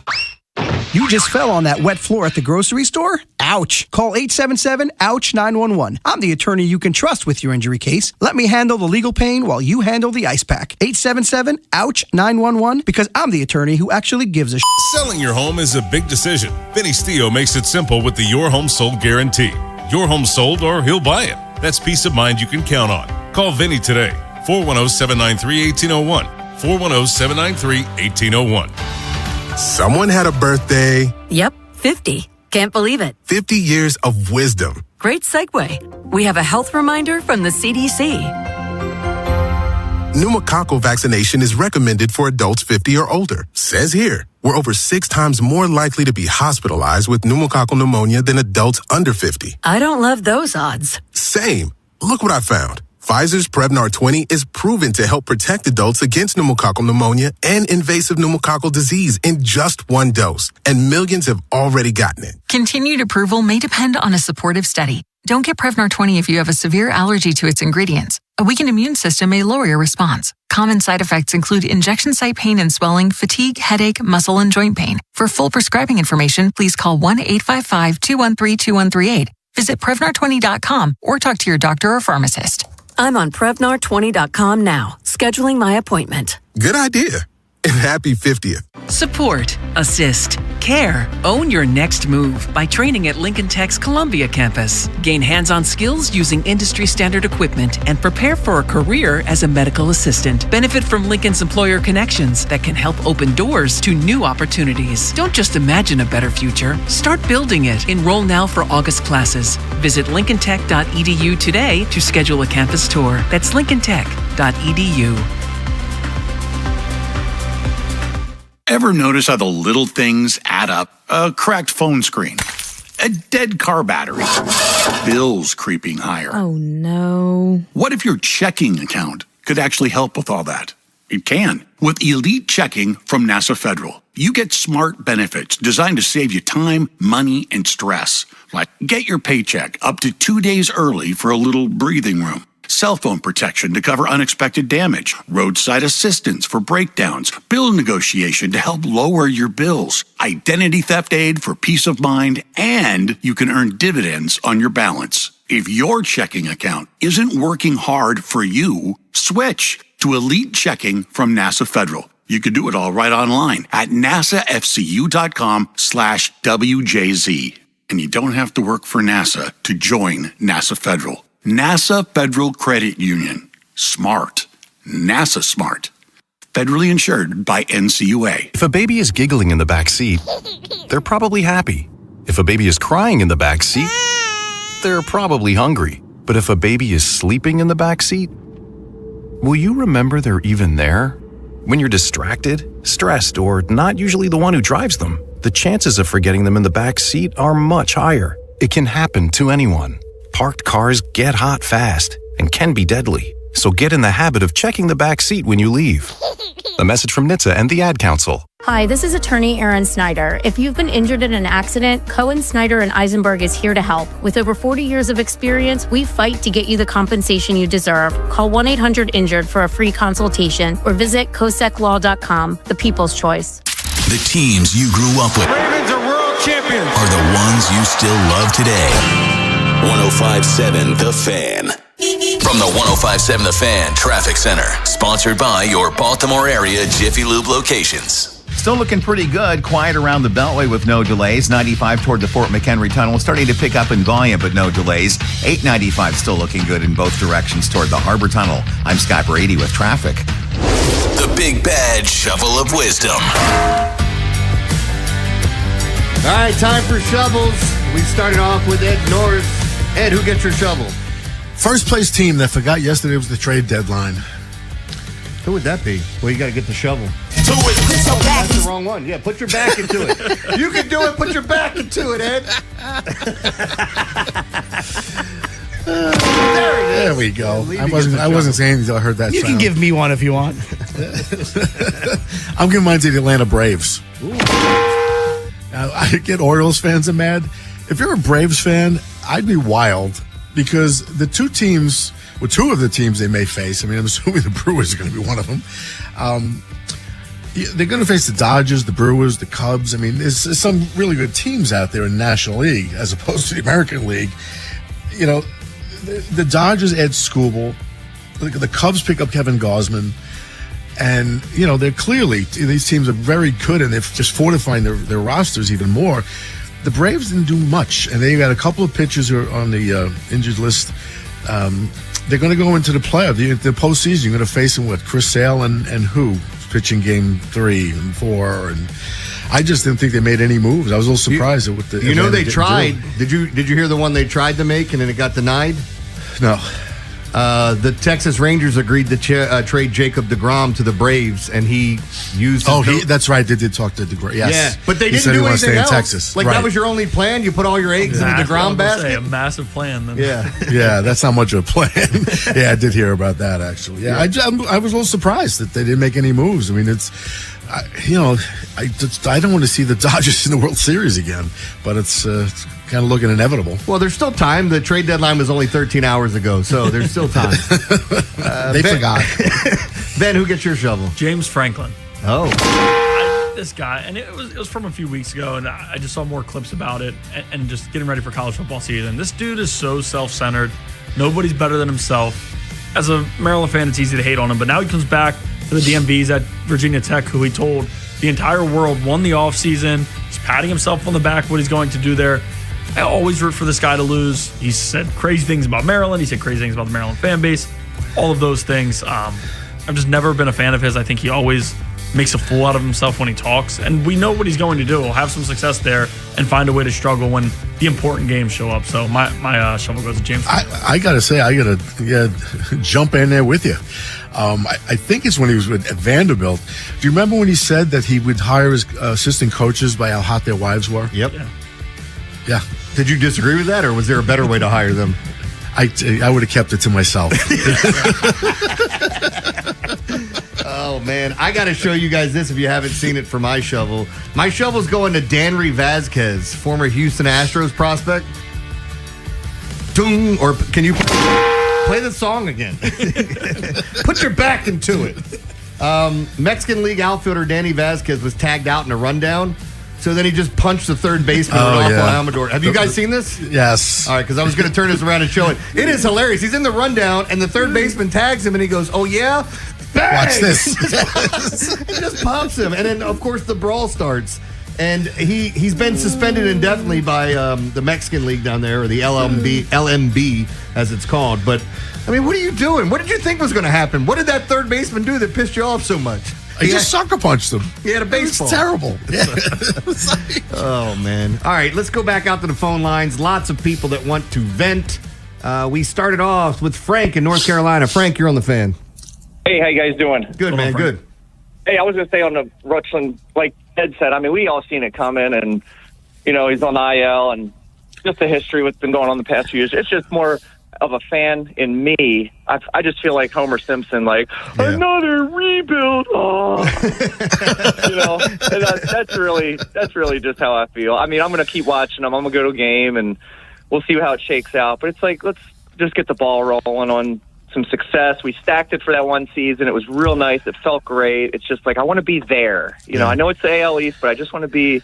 You just fell on that wet floor at the grocery store? Ouch. Call 877-OUCH-911. I'm the attorney you can trust with your injury case. Let me handle the legal pain while you handle the ice pack. 877-OUCH-911 because I'm the attorney who actually gives a Selling your home is a big decision. Vinny Stio makes it simple with the Your Home Sold guarantee. Your home sold or he'll buy it. That's peace of mind you can count on. Call Vinny today. 410-793-1801. 410-793-1801. Someone had a birthday. Yep, 50. Can't believe it. 50 years of wisdom. Great segue. We have a health reminder from the CDC. Pneumococcal vaccination is recommended for adults 50 or older. Says here, we're over 6 times more likely to be hospitalized with pneumococcal pneumonia than adults under 50. I don't love those odds. Same. Look what I found. Pfizer's Prevnar 20 is proven to help protect adults against pneumococcal pneumonia and invasive pneumococcal disease in just 1 dose, and millions have already gotten it. Continued approval may depend on a supportive study. Don't get Prevnar 20 if you have a severe allergy to its ingredients. A weakened immune system may lower your response. Common side effects include injection site pain and swelling, fatigue, headache, muscle, and joint pain. For full prescribing information, please call 1-855-213-2138. Visit Prevnar20.com or talk to your doctor or pharmacist. I'm on Prevnar20.com now, scheduling my appointment. Good idea. And happy 50th. Support, assist, care, own your next move by training at Lincoln Tech's Columbia campus. Gain hands-on skills using industry-standard equipment and prepare for a career as a medical assistant. Benefit from Lincoln's employer connections that can help open doors to new opportunities. Don't just imagine a better future. Start building it. Enroll now for August classes. Visit lincolntech.edu today to schedule a campus tour. That's lincolntech.edu. Ever notice how the little things add up? A cracked phone screen, a dead car battery, bills creeping higher. Oh, no. What if your checking account could actually help with all that? It can. With Elite Checking from NASA Federal, you get smart benefits designed to save you time, money, and stress. Like get your paycheck up to 2 days early for a little breathing room. Cell phone protection to cover unexpected damage, roadside assistance for breakdowns, bill negotiation to help lower your bills, identity theft aid for peace of mind, and you can earn dividends on your balance. If your checking account isn't working hard for you, switch to Elite Checking from NASA Federal. You can do it all right online at nasafcu.com/WJZ. And you don't have to work for NASA to join NASA Federal. NASA Federal Credit Union. Smart. NASA Smart. Federally insured by NCUA. If a baby is giggling in the back seat, they're probably happy. If a baby is crying in the back seat, they're probably hungry. But if a baby is sleeping in the back seat, will you remember they're even there? When you're distracted, stressed, or not usually the one who drives them, the chances of forgetting them in the back seat are much higher. It can happen to anyone. Parked cars get hot fast and can be deadly. So get in the habit of checking the back seat when you leave. A message from NHTSA and the Ad Council. Hi, this is attorney Erin Snyder. If you've been injured in an accident, Cohen, Snyder, and Eisenberg is here to help. With over 40 years of experience, we fight to get you the compensation you deserve. Call 1-800-INJURED for a free consultation or visit COSECLaw.com, the people's choice. The teams you grew up with Ravens are world champions. are the ones you still love today. 105.7 The Fan. From the 105.7 The Fan Traffic Center, sponsored by your Baltimore area Jiffy Lube locations. Still looking pretty good. Quiet around the Beltway with no delays. 95 toward the Fort McHenry Tunnel starting to pick up in volume, but no delays. 895 still looking good in both directions toward the Harbor Tunnel. I'm Scott Brady with traffic. The Big Bad Shovel of Wisdom. All right, time for shovels. We started off with Ed Norris. Ed, who gets your shovel? First place team that forgot yesterday was the trade deadline. Who would that be? Well, you got to get the shovel. That's the wrong one. Yeah, put your back into it. You can do it. Put your back into it, Ed. There we go. I wasn't saying until I heard that You sound. can give me one if you want. I'm giving mine to the Atlanta Braves. I get Orioles fans are mad. If you're a Braves fan, I'd be wild because the two of the teams they may face, I mean, I'm assuming the Brewers are going to be one of them. They're going to face the Dodgers, the Brewers, the Cubs. I mean, there's some really good teams out there in the National League as opposed to the American League. You know, the Dodgers add Skubal. The Cubs pick up Kevin Gausman. And, you know, these teams are very good, and they're just fortifying their rosters even more. The Braves didn't do much, and they got a couple of pitchers who are on the injured list. They're going to go into the playoff, the postseason. You're going to face them with Chris Sale and who? Pitching game 3 and 4. And I just didn't think they made any moves. I was a little surprised with the. You know, they tried. Did you hear the one they tried to make and then it got denied? No. The Texas Rangers agreed to trade Jacob DeGrom to the Braves, and he used. That's right. They did talk to DeGrom. Yes, yeah, but they He said didn't he do wanted to anything stay in else. Texas. Like Right. that was your only plan. You put all your eggs in the DeGrom basket. A massive plan. Then. Yeah, yeah, that's not much of a plan. Yeah, I did hear about that actually. Yeah, I was a little surprised that they didn't make any moves. I mean, it's. I don't want to see the Dodgers in the World Series again, but it's kind of looking inevitable. Well, there's still time. The trade deadline was only 13 hours ago, so there's still time. They forgot. Ben, who gets your shovel? James Franklin. Oh. This guy, and it was from a few weeks ago, and I just saw more clips about it and just getting ready for college football season. This dude is so self-centered. Nobody's better than himself. As a Maryland fan, it's easy to hate on him, but now he comes back to the DMVs at Virginia Tech, who he told the entire world won the offseason. He's patting himself on the back what he's going to do there. I always root for this guy to lose. He said crazy things about Maryland. He said crazy things about the Maryland fan base. All of those things. I've just never been a fan of his. I think he always makes a fool out of himself when he talks. And we know what he's going to do. He'll have some success there and find a way to struggle when the important games show up. So my shovel goes to James. I got to say, I got to jump in there with you. I think it's when he was at Vanderbilt. Do you remember when he said that he would hire his assistant coaches by how hot their wives were? Yep. Yeah. Did you disagree with that, or was there a better way to hire them? I would have kept it to myself. Oh, man. I got to show you guys this if you haven't seen it for my shovel. My shovel's going to Danry Vazquez, former Houston Astros prospect. Doom, or can you play the song again? Put your back into it. Mexican League outfielder Danny Vazquez was tagged out in a rundown. So then he just punched the third baseman, Rodolfo Amador. Have you guys seen this? Yes. All right, because I was going to turn this around and show it. It is hilarious. He's in the rundown, and the third baseman tags him, and he goes, "Oh, yeah? Bang!" Watch this. He just pops him. And then, of course, the brawl starts. And he's been suspended indefinitely by the Mexican League down there, or the LMB as it's called. But, I mean, what are you doing? What did you think was going to happen? What did that third baseman do that pissed you off so much? He just sucker punched him. He had a baseball. It's terrible. Yeah. Oh, man. All right, let's go back out to the phone lines. Lots of people that want to vent. We started off with Frank in North Carolina. Frank, you're on the fan. Hey, how you guys doing? Good, man. Good. Hey, I was going to say on the Rutschland, like Ed said, I mean, we all seen it coming, and, you know, he's on IL, and just the history what's been going on the past few years. It's just more of a fan in me. I just feel like Homer Simpson, like, another rebuild. Oh. You know, and that's really just how I feel. I mean, I'm going to keep watching them. I'm going to go to a game, and we'll see how it shakes out. But it's like, let's just get the ball rolling on some success. We stacked it for that one season. It was real nice. It felt great. It's just like, I want to be there. You know, I know it's the AL East, but I just want to be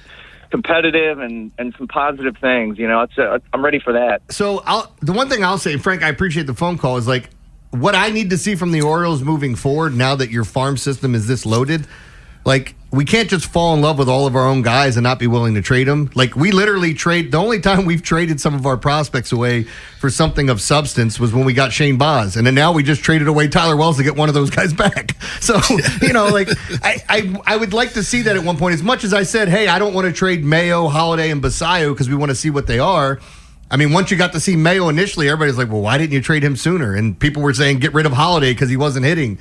competitive and some positive things. You know, I'm ready for that. So the one thing I'll say, Frank, I appreciate the phone call, is like, what I need to see from the Orioles moving forward now that your farm system is this loaded, like, we can't just fall in love with all of our own guys and not be willing to trade them. Like, we literally the only time we've traded some of our prospects away for something of substance was when we got Shane Baz. And then now we just traded away Tyler Wells to get one of those guys back. So, you know, like, I would like to see that at one point. As much as I said, hey, I don't want to trade Mayo, Holiday, and Basayo because we want to see what they are. I mean, once you got to see Mayo initially, everybody's like, well, why didn't you trade him sooner? And people were saying, get rid of Holiday because he wasn't hitting.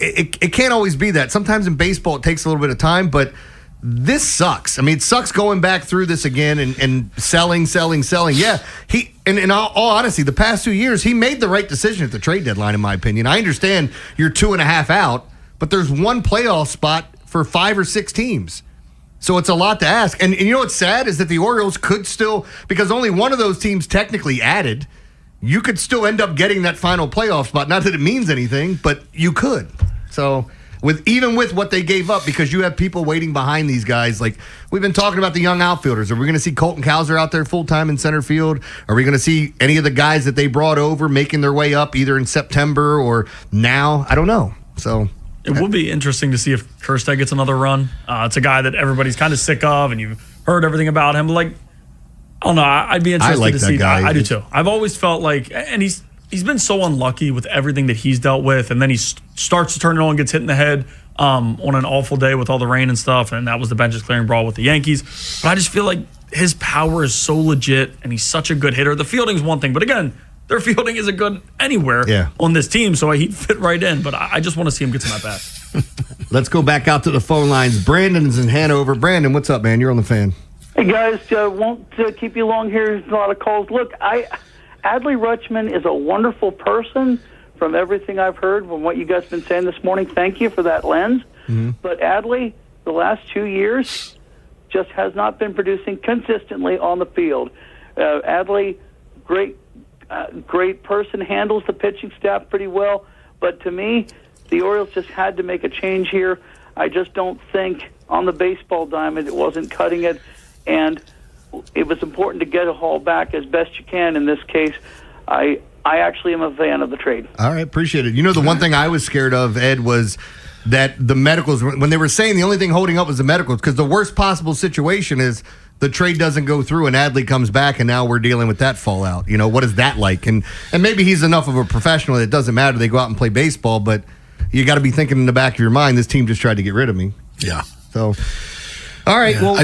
It can't always be that. Sometimes in baseball it takes a little bit of time, but this sucks. I mean, it sucks going back through this again and selling. Yeah, in all honesty, the past 2 years, he made the right decision at the trade deadline, in my opinion. I understand you're 2.5 out, but there's one playoff spot for 5 or 6 teams. So it's a lot to ask. And you know what's sad is that the Orioles could still, because only one of those teams technically added, you could still end up getting that final playoff spot. Not that it means anything, but you could. So even with what they gave up, because you have people waiting behind these guys, like we've been talking about the young outfielders. Are we going to see Colton Cowser out there full-time in center field? Are we going to see any of the guys that they brought over making their way up either in September or now? I don't know. So it will be interesting to see if Kjerstad gets another run. It's a guy that everybody's kind of sick of, and you've heard everything about him. But like, I don't know. I'd be interested to see that. I do too. I've always felt like, and he's been so unlucky with everything that he's dealt with, and then he starts to turn it on, gets hit in the head on an awful day with all the rain and stuff, and that was the benches clearing brawl with the Yankees. But I just feel like his power is so legit, and he's such a good hitter. The fielding's one thing, but again, their fielding isn't good anywhere on this team, so he'd fit right in. But I just want to see him get some at-bats. Let's go back out to the phone lines. Brandon's in Hanover. Brandon, what's up, man? You're on the fan. Hey, guys, won't keep you long here. There's a lot of calls. Look, Adley Rutschman is a wonderful person from everything I've heard, from what you guys have been saying this morning. Thank you for that lens. Mm-hmm. But Adley, the last 2 years, just has not been producing consistently on the field. Adley, great person, handles the pitching staff pretty well. But to me, the Orioles just had to make a change here. I just don't think on the baseball diamond it wasn't cutting it. And it was important to get a haul back as best you can. In this case, I actually am a fan of the trade. All right, appreciate it. You know, the one thing I was scared of, Ed, was that the medicals, when they were saying the only thing holding up was the medicals, because the worst possible situation is the trade doesn't go through and Adley comes back and now we're dealing with that fallout. You know, what is that like? And maybe he's enough of a professional that it doesn't matter. They go out and play baseball, but you got to be thinking in the back of your mind, this team just tried to get rid of me. Yeah. So... All right. Yeah. Well,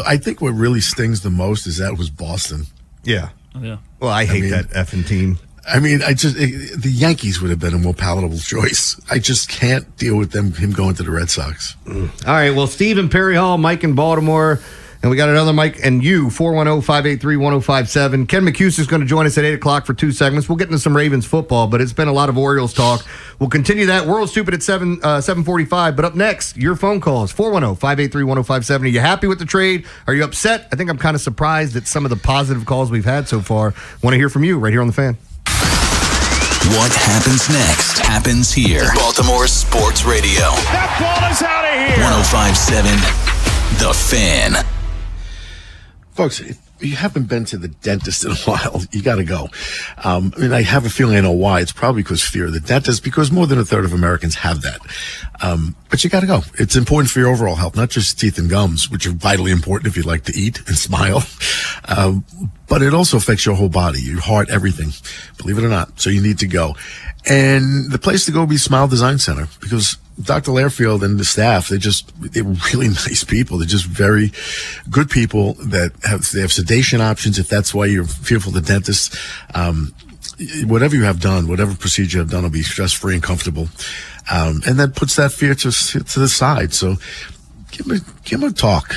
I think what really stings the most is that it was Boston. Yeah. Yeah. Well, I hate that effing team. I mean, the Yankees would have been a more palatable choice. I just can't deal with him going to the Red Sox. All right. Well, Steve in Perry Hall, Mike in Baltimore, and we got another Mike and you, 410-583-1057. Ken McHughes is going to join us at 8 o'clock for 2 segments. We'll get into some Ravens football, but it's been a lot of Orioles talk. We'll continue that. World Stupid at 7:45. But up next, your phone calls, 410-583-1057. Are you happy with the trade? Are you upset? I think I'm kind of surprised at some of the positive calls we've had so far. Want to hear from you right here on The Fan. What happens next happens here. Baltimore Sports Radio. That ball is out of here. 105.7 The Fan. Folks, you haven't been to the dentist in a while, you got to go. And I have a feeling I know why. It's probably because fear of the dentist, because more than a third of Americans have that. But you got to go. It's important for your overall health, not just teeth and gums, which are vitally important if you like to eat and smile. But it also affects your whole body, your heart, everything, believe it or not. So you need to go. And the place to go would be Smile Design Center, because Dr. Lairfield and the staff, they're really nice people. They're just very good people that they have sedation options if that's why you're fearful of the dentist. Whatever you have done, whatever procedure you have done will be stress-free and comfortable. And that puts that fear to the side. So give them a talk.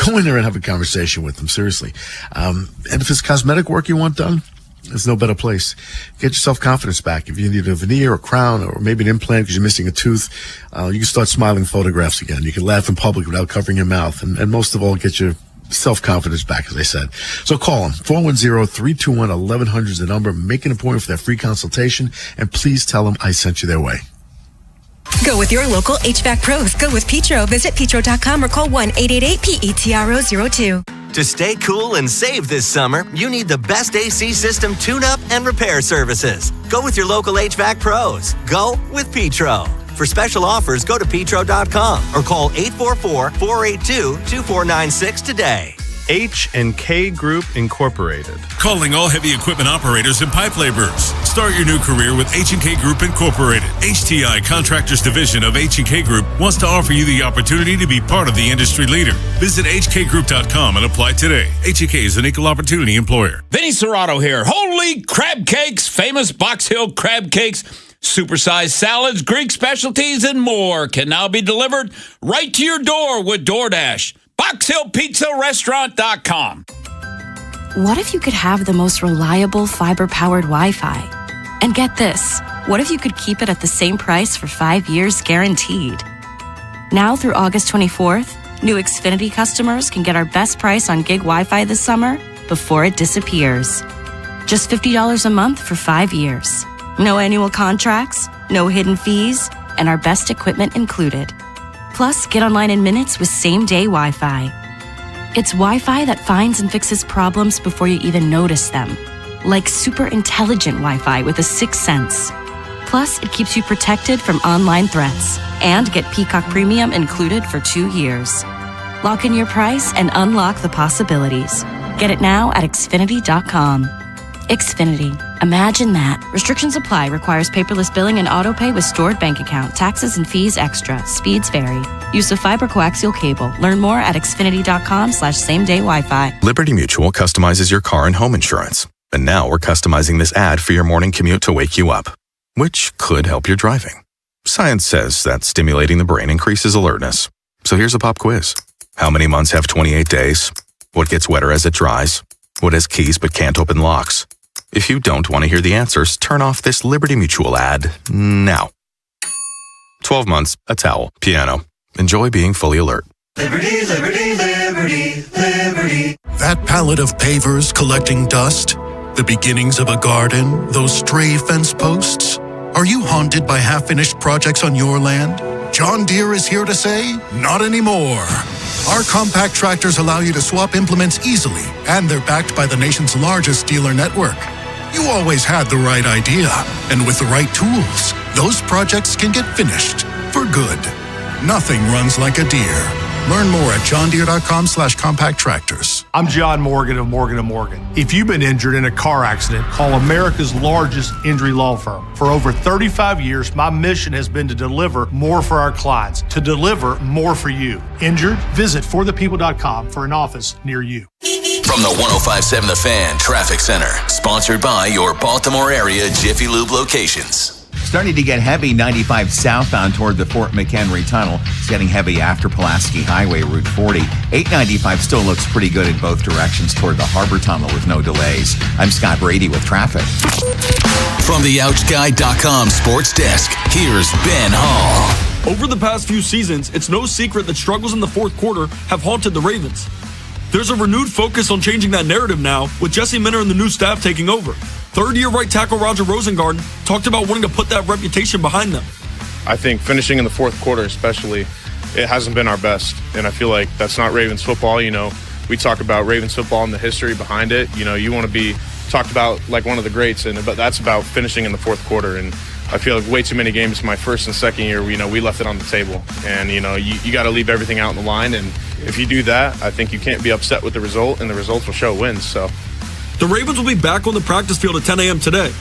Go in there and have a conversation with them, seriously. And if it's cosmetic work you want done, there's no better place. Get your self-confidence back. If you need a veneer, a crown, or maybe an implant because you're missing a tooth, you can start smiling photographs again. You can laugh in public without covering your mouth. And most of all, get your self-confidence back, as I said. So call them. 410-321-1100 is the number. Make an appointment for that free consultation. And please tell them I sent you their way. Go with your local HVAC pros. Go with Petro. Visit petro.com or call 1-888-PETRO02. To stay cool and save this summer, you need the best AC system tune-up and repair services. Go with your local HVAC pros. Go with Petro. For special offers, go to petro.com or call 844-482-2496 today. H&K Group Incorporated. Calling all heavy equipment operators and pipe laborers. Start your new career with H&K Group Incorporated. HTI Contractors Division of H&K Group wants to offer you the opportunity to be part of the industry leader. Visit hkgroup.com and apply today. H&K is an equal opportunity employer. Vinny Serrato here. Holy crab cakes, famous Box Hill crab cakes, supersized salads, Greek specialties, and more can now be delivered right to your door with DoorDash. BoxHillPizzaRestaurant.com. What if you could have the most reliable fiber-powered Wi-Fi? And get this, what if you could keep it at the same price for 5 years guaranteed? Now through August 24th, new Xfinity customers can get our best price on gig Wi-Fi this summer before it disappears. Just $50 a month for 5 years. No annual contracts, no hidden fees, and our best equipment included. Plus, get online in minutes with same-day Wi-Fi. It's Wi-Fi that finds and fixes problems before you even notice them. Like super intelligent Wi-Fi with a sixth sense. Plus, it keeps you protected from online threats. And get Peacock Premium included for 2 years. Lock in your price and unlock the possibilities. Get it now at Xfinity.com. Xfinity. Imagine that. Restrictions apply. Requires paperless billing and autopay with stored bank account. Taxes and fees extra. Speeds vary. Use of fiber coaxial cable. Learn more at Xfinity.com/same-day Wi-Fi. Liberty Mutual customizes your car and home insurance. And now we're customizing this ad for your morning commute to wake you up, which could help your driving. Science says that stimulating the brain increases alertness. So here's a pop quiz. How many months have 28 days? What gets wetter as it dries? What has keys but can't open locks? If you don't want to hear the answers, turn off this Liberty Mutual ad now. 12 months, a towel, piano. Enjoy being fully alert. Liberty, liberty, liberty, liberty. That pallet of pavers collecting dust, the beginnings of a garden, those stray fence posts. Are you haunted by half-finished projects on your land? John Deere is here to say, not anymore. Our compact tractors allow you to swap implements easily, and they're backed by the nation's largest dealer network. You always had the right idea, and with the right tools, those projects can get finished for good. Nothing runs like a Deere. Learn more at johndeere.com/compact tractors. I'm John Morgan of Morgan & Morgan. If you've been injured in a car accident, call America's largest injury law firm. For over 35 years, my mission has been to deliver more for our clients, to deliver more for you. Injured? Visit forthepeople.com for an office near you. From the 105.7 The Fan Traffic Center, sponsored by your Baltimore area Jiffy Lube locations. Starting to get heavy 95 southbound toward the Fort McHenry Tunnel. It's getting heavy after Pulaski Highway, Route 40. 895 still looks pretty good in both directions toward the Harbor Tunnel with no delays. I'm Scott Brady with traffic. From the OutGuy.com sports desk, here's Ben Hall. Over the past few seasons, it's no secret that struggles in the fourth quarter have haunted the Ravens. There's a renewed focus on changing that narrative now, with Jesse Minter and the new staff taking over. Third-year right tackle Roger Rosengarten talked about wanting to put that reputation behind them. I think finishing in the fourth quarter especially, it hasn't been our best. And I feel like that's not Ravens football. You know, we talk about Ravens football and the history behind it. You know, you want to be talked about like one of the greats, but that's about finishing in the fourth quarter. And I feel like way too many games my first and second year, we left it on the table. And, you got to leave everything out in the line. And if you do that, I think you can't be upset with the result, and the results will show wins. So the Ravens will be back on the practice field at 10 a.m. today.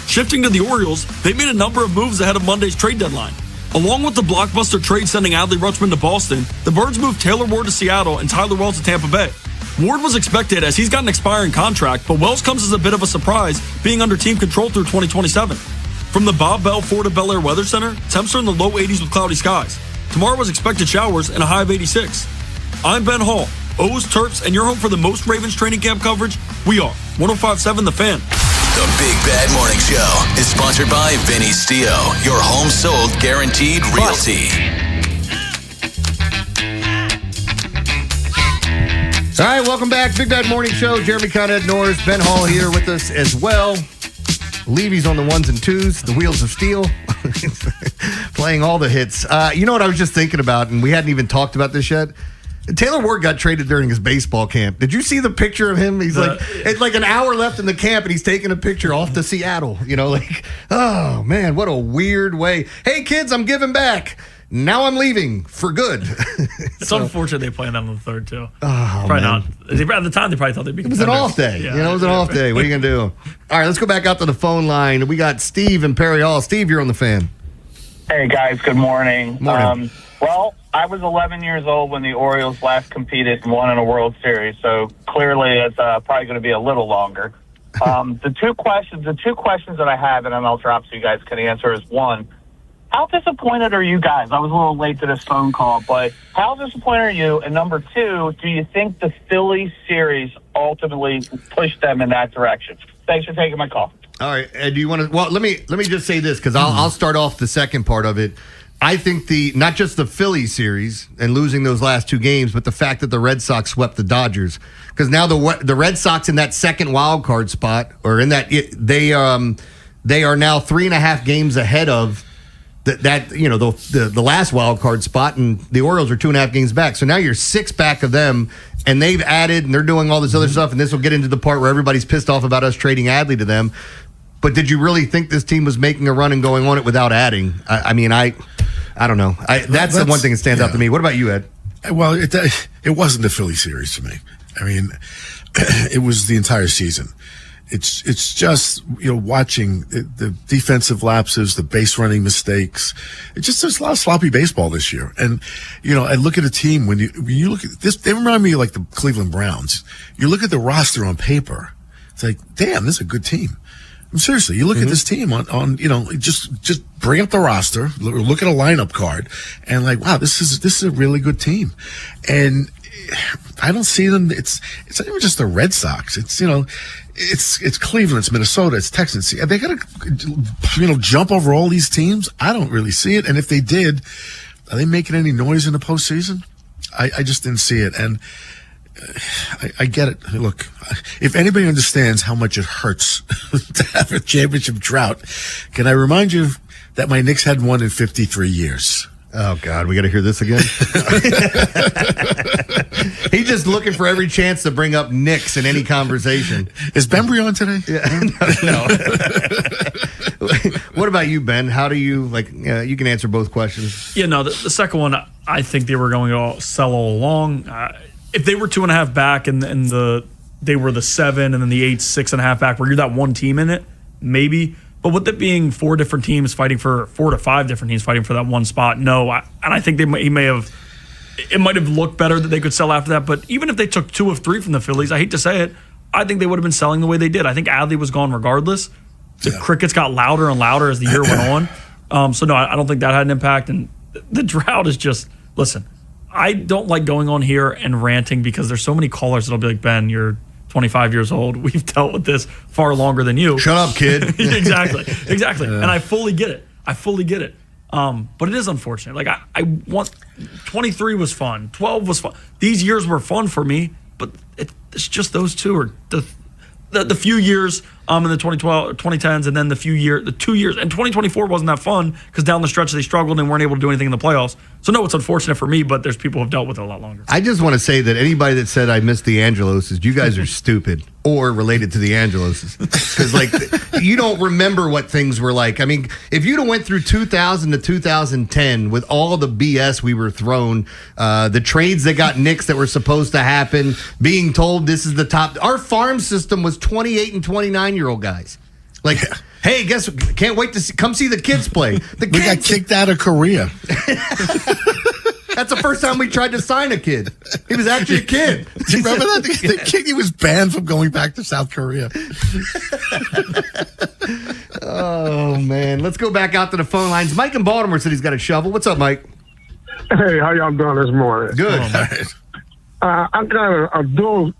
Shifting to the Orioles, they made a number of moves ahead of Monday's trade deadline. Along with the blockbuster trade sending Adley Rutschman to Boston, the Birds moved Taylor Ward to Seattle and Tyler Wells to Tampa Bay. Ward was expected as he's got an expiring contract, but Wells comes as a bit of a surprise, being under team control through 2027. From the Bob Bell Florida Bel Air Weather Center, temps are in the low 80s with cloudy skies. Tomorrow was expected showers and a high of 86. I'm Ben Hall, O's, Terps, and your home for the most Ravens training camp coverage. We are 105.7 The Fan. The Big Bad Morning Show is sponsored by Vinny Stio, your home sold guaranteed realty. All right, welcome back. Big Bad Morning Show. Jeremy Conrad Norris, Ben Hall here with us as well. Levy's on the ones and twos, the wheels of steel, playing all the hits. You know what I was just thinking about, and we hadn't even talked about this yet? Taylor Ward got traded during his baseball camp. Did you see the picture of him? He's it's like an hour left in the camp, and he's taking a picture off to Seattle. Oh, man, what a weird way. Hey, kids, I'm giving back. Now I'm leaving for good. It's unfortunate they play them on the third, too. Oh, probably man. not. At the time, they probably thought they'd be It was an off day. Yeah, it was an off day. What are you going to do? All right, let's go back out to the phone line. We got Steve in Perry Hall. Steve, you're on the Fan. Hey, guys. Good morning. Morning. Well, I was 11 years old when the Orioles last competed and won in a World Series, so clearly it's probably going to be a little longer. The two questions that I have, and then I'll drop so you guys can answer, is one, how disappointed are you guys? I was a little late to this phone call, but how disappointed are you? And number two, do you think the Philly series ultimately pushed them in that direction? Thanks for taking my call. All right. Do you want to? Well, let me just say this because I'll start off the second part of it. I think not just the Philly series and losing those last two games, but the fact that the Red Sox swept the Dodgers, because now the Red Sox in that second wild card spot, or in that they are now 3.5 games ahead of the last wild card spot, and the Orioles are 2.5 games back. So now you're 6 back of them, and they've added, and they're doing all this other stuff, and this will get into the part where everybody's pissed off about us trading Adley to them. But did you really think this team was making a run and going on it without adding? I don't know. That's the one thing that stands out to me. What about you, Ed? Well, it wasn't the Philly series to me. I mean, it was the entire season. It's just, watching the defensive lapses, the base running mistakes. There's a lot of sloppy baseball this year. And, I look at a team when you look at this, they remind me of like the Cleveland Browns. You look at the roster on paper. It's like, damn, this is a good team. Seriously, you look at this team on just bring up the roster, look at a lineup card, and like, wow, this is a really good team. And I don't see them. It's not even just the Red Sox. It's Cleveland, it's Minnesota, it's Texans. They got to jump over all these teams. I don't really see it. And if they did, are they making any noise in the postseason? I just didn't see it. And I get it. Look, if anybody understands how much it hurts to have a championship drought, can I remind you that my Knicks hadn't won in 53 years? Oh, God, we got to hear this again? He's just looking for every chance to bring up Knicks in any conversation. Is Bembry on today? Yeah. No. What about you, Ben? How do you, you can answer both questions. Yeah, no, the second one, I think they were going to sell all along. If they were 2.5 back and they were the 7 and then the 8, 6.5 back, where you're that one team in it, maybe. But with it being 4 different teams fighting for 4 to 5 different teams fighting for that one spot, no. I think it might have looked better that they could sell after that. But even if they took 2 of 3 from the Phillies, I hate to say it, I think they would have been selling the way they did. I think Adley was gone regardless. The crickets got louder and louder as the year went on. So no, I don't think that had an impact. And the drought is just, listen, I don't like going on here and ranting because there's so many callers that'll be like, Ben, you're 25 years old. We've dealt with this far longer than you. Shut up, kid. Exactly. And I fully get it. But it is unfortunate. Like I want 23 was fun. 12 was fun. These years were fun for me, but it's just those two are the few years in the 2010s, and then the 2 years, and 2024 wasn't that fun because down the stretch they struggled and weren't able to do anything in the playoffs. So no, it's unfortunate for me, but there's people who have dealt with it a lot longer. I just want to say that anybody that said I missed the Angeloses, you guys are stupid or related to the Angeloses. Because, like, you don't remember what things were like. I mean, if you'd have went through 2000 to 2010 with all the BS we were thrown, the trades that got nixed that were supposed to happen, being told this is the top. Our farm system was 28 and 29-year-old guys. Like, hey, can't wait to come see the kids play. We got kicked out of Korea. That's the first time we tried to sign a kid. He was actually a kid. Do you remember that? The kid, he was banned from going back to South Korea. Oh, man. Let's go back out to the phone lines. Mike in Baltimore said he's got a shovel. What's up, Mike? Hey, how y'all doing this morning? Good. I got a dual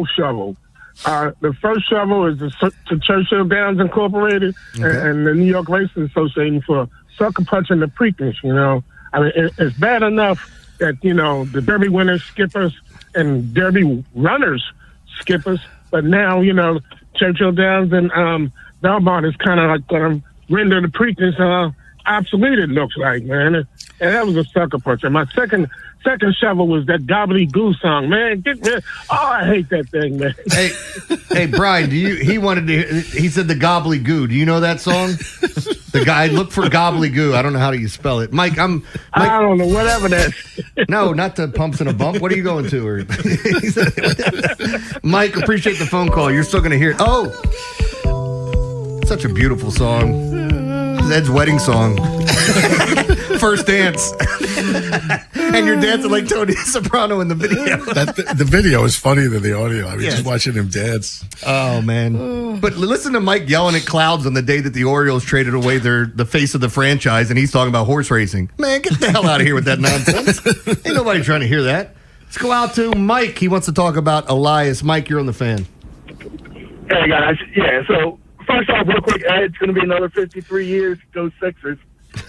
shovel. The first shovel is to Churchill Downs Incorporated and the New York Racing Association for sucker punching the Preakness, you know. I mean, it's bad enough that, you know, the Derby winners skip us and Derby runners skip us, but now, you know, Churchill Downs and Belmont is kind of like going to render the Preakness obsolete, it looks like, man. And that was a sucker puncher. My second shovel was that gobbledygoo song, man. I hate that thing, man. Hey, Brian, he said the gobbledygoo. Do you know that song? The guy, look for gobbledygoo. I don't know how do you spell it. Mike, I don't know, whatever that is. No, not the pumps and a bump. What are you going to? Mike, appreciate the phone call. You're still going to hear it. Oh, such a beautiful song. It's Ed's wedding song. First dance. And you're dancing like Tony Soprano in the video. The video is funnier than the audio. I mean, just watching him dance. Oh, man. But listen to Mike yelling at clouds on the day that the Orioles traded away the face of the franchise, and he's talking about horse racing. Man, get the hell out of here with that nonsense. Ain't nobody trying to hear that. Let's go out to Mike. He wants to talk about Elias. Mike, you're on the Fan. Hey, guys. Yeah, so first off, real quick, Ed, it's going to be another 53 years. Go Sixers. I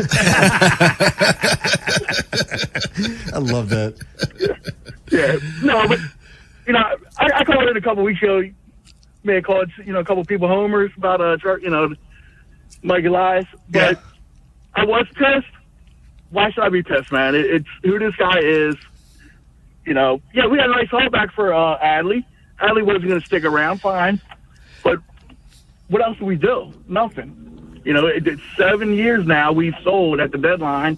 love that. Yeah. No, but, you know, I called it a couple weeks ago. You may have called, you know, a couple people homers about, you know, Mike Elias. But I was pissed. Why should I be pissed, man? It's who this guy is. You know, yeah, we had a nice callback for Adley. Adley wasn't going to stick around, fine. But what else do we do? Nothing. You know, it's 7 years now we've sold at the deadline.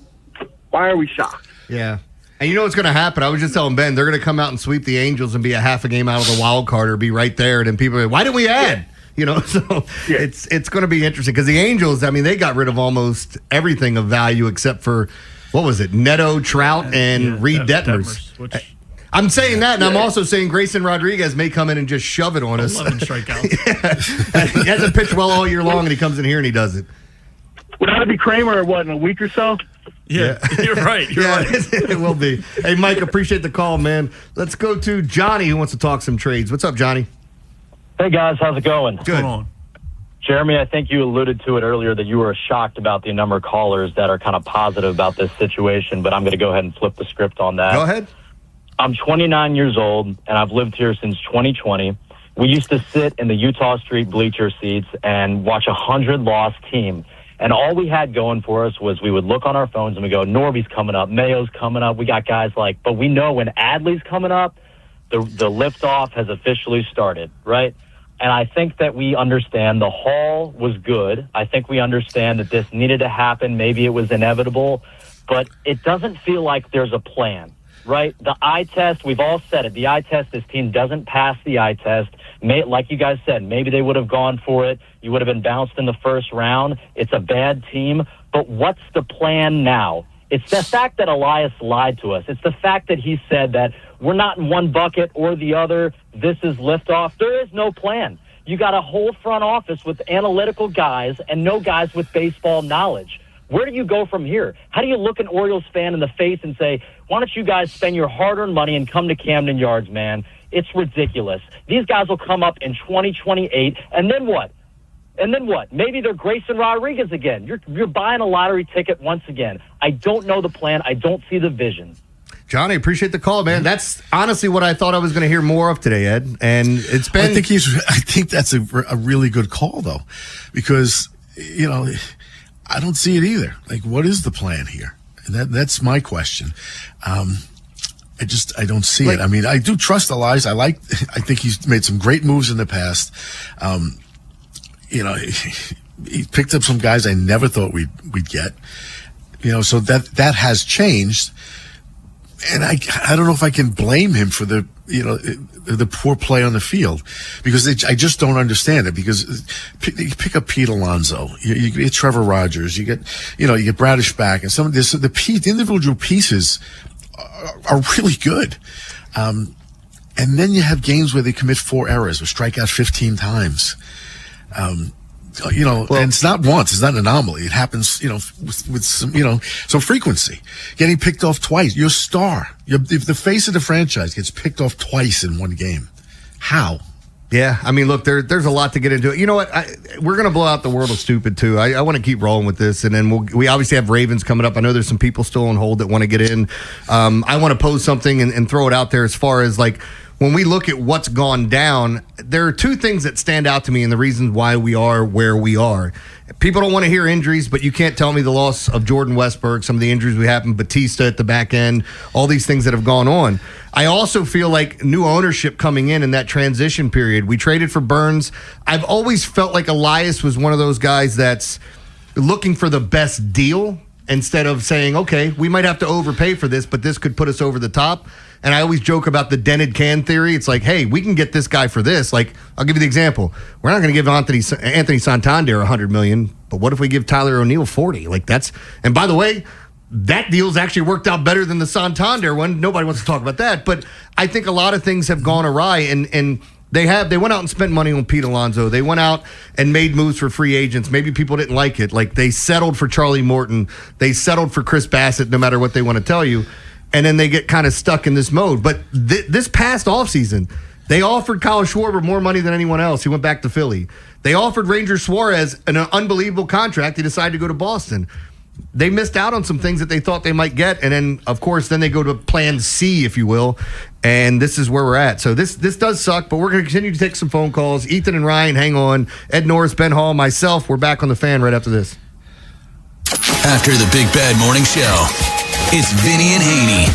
Why are we shocked? Yeah. And you know what's going to happen? I was just telling Ben, they're going to come out and sweep the Angels and be a half a game out of the wild card or be right there. And then people are like, why didn't we add? Yeah. You know, so it's going to be interesting because the Angels, I mean, they got rid of almost everything of value except for, what was it, Neto, Trout, and Reed Detmers. I'm saying that, and I'm also saying Grayson Rodriguez may come in and just shove it on us. 11 strikeouts. He hasn't pitched well all year long, and he comes in here and he does it. Would that be Kramer, in a week or so? Yeah. You're right. You're right. It will be. Hey, Mike, appreciate the call, man. Let's go to Johnny, who wants to talk some trades. What's up, Johnny? Hey, guys. How's it going? Good. Jeremy, I think you alluded to it earlier that you were shocked about the number of callers that are kind of positive about this situation, but I'm going to go ahead and flip the script on that. Go ahead. I'm 29 years old, and I've lived here since 2020. We used to sit in the Utah Street bleacher seats and watch a 100-loss team. And all we had going for us was we would look on our phones and we go, Norby's coming up, Mayo's coming up. We got guys but we know when Adley's coming up, the liftoff has officially started, right? And I think that we understand the haul was good. I think we understand that this needed to happen. Maybe it was inevitable, but it doesn't feel like there's a plan. Right? The eye test, we've all said it. The eye test, this team doesn't pass the eye test. Like you guys said, maybe they would have gone for it. You would have been bounced in the first round. It's a bad team. But what's the plan now? It's the fact that Elias lied to us. It's the fact that he said that we're not in one bucket or the other. This is liftoff. There is no plan. You got a whole front office with analytical guys and no guys with baseball knowledge. Where do you go from here? How do you look an Orioles fan in the face and say, why don't you guys spend your hard-earned money and come to Camden Yards, man? It's ridiculous. These guys will come up in 2028, and then what? Maybe they're Grayson Rodriguez again. You're buying a lottery ticket once again. I don't know the plan. I don't see the vision. Johnny, appreciate the call, man. That's honestly what I thought I was going to hear more of today, Ed. And it's been. I think that's a really good call, though, because I don't see it either. Like, what is the plan here? And that's my question. I don't see it. I mean, I do trust Elias. I think he's made some great moves in the past. He picked up some guys I never thought we'd get. So that has changed. And I don't know if I can blame him for the poor play on the field, because I just don't understand it. Because you pick up Pete Alonso, you get Trevor Rogers, you get Bradish back, and some of this, the individual pieces are really good. And then you have games where they commit 4 errors or strike out 15 times. And it's not once, it's not an anomaly. It happens, with some frequency. Getting picked off twice. Your star, the face of the franchise gets picked off twice in one game. How? Yeah, I mean, look, there's a lot to get into it. You know what? We're going to blow out the world of stupid, too. I want to keep rolling with this, and then we obviously have Ravens coming up. I know there's some people still on hold that want to get in. I want to pose something and throw it out there as far as, like, when we look at what's gone down, there are 2 things that stand out to me and the reasons why we are where we are. People don't want to hear injuries, but you can't tell me the loss of Jordan Westberg, some of the injuries we have in Batista at the back end, all these things that have gone on. I also feel like new ownership coming in that transition period. We traded for Burns. I've always felt like Elias was one of those guys that's looking for the best deal instead of saying, okay, we might have to overpay for this, but this could put us over the top. And I always joke about the dented can theory. It's like, hey, we can get this guy for this. Like, I'll give you the example. We're not going to give Anthony Santander $100 million, but what if we give Tyler O'Neill $40? Like, that's, and by the way, that deal's actually worked out better than the Santander one. Nobody wants to talk about that. But I think a lot of things have gone awry, and they went out and spent money on Pete Alonso. They went out and made moves for free agents. Maybe people didn't like it. Like, they settled for Charlie Morton. They settled for Chris Bassett, no matter what they want to tell you. And then they get kind of stuck in this mode. But this past offseason, they offered Kyle Schwarber more money than anyone else. He went back to Philly. They offered Ranger Suarez an unbelievable contract. He decided to go to Boston. They missed out on some things that they thought they might get. And then, of course, then they go to plan C, if you will. And this is where we're at. So this does suck, but we're going to continue to take some phone calls. Ethan and Ryan, hang on. Ed Norris, Ben Hall, myself, we're back on the Fan right after this. After the Big Bad Morning Show, it's Vinny and Haynie.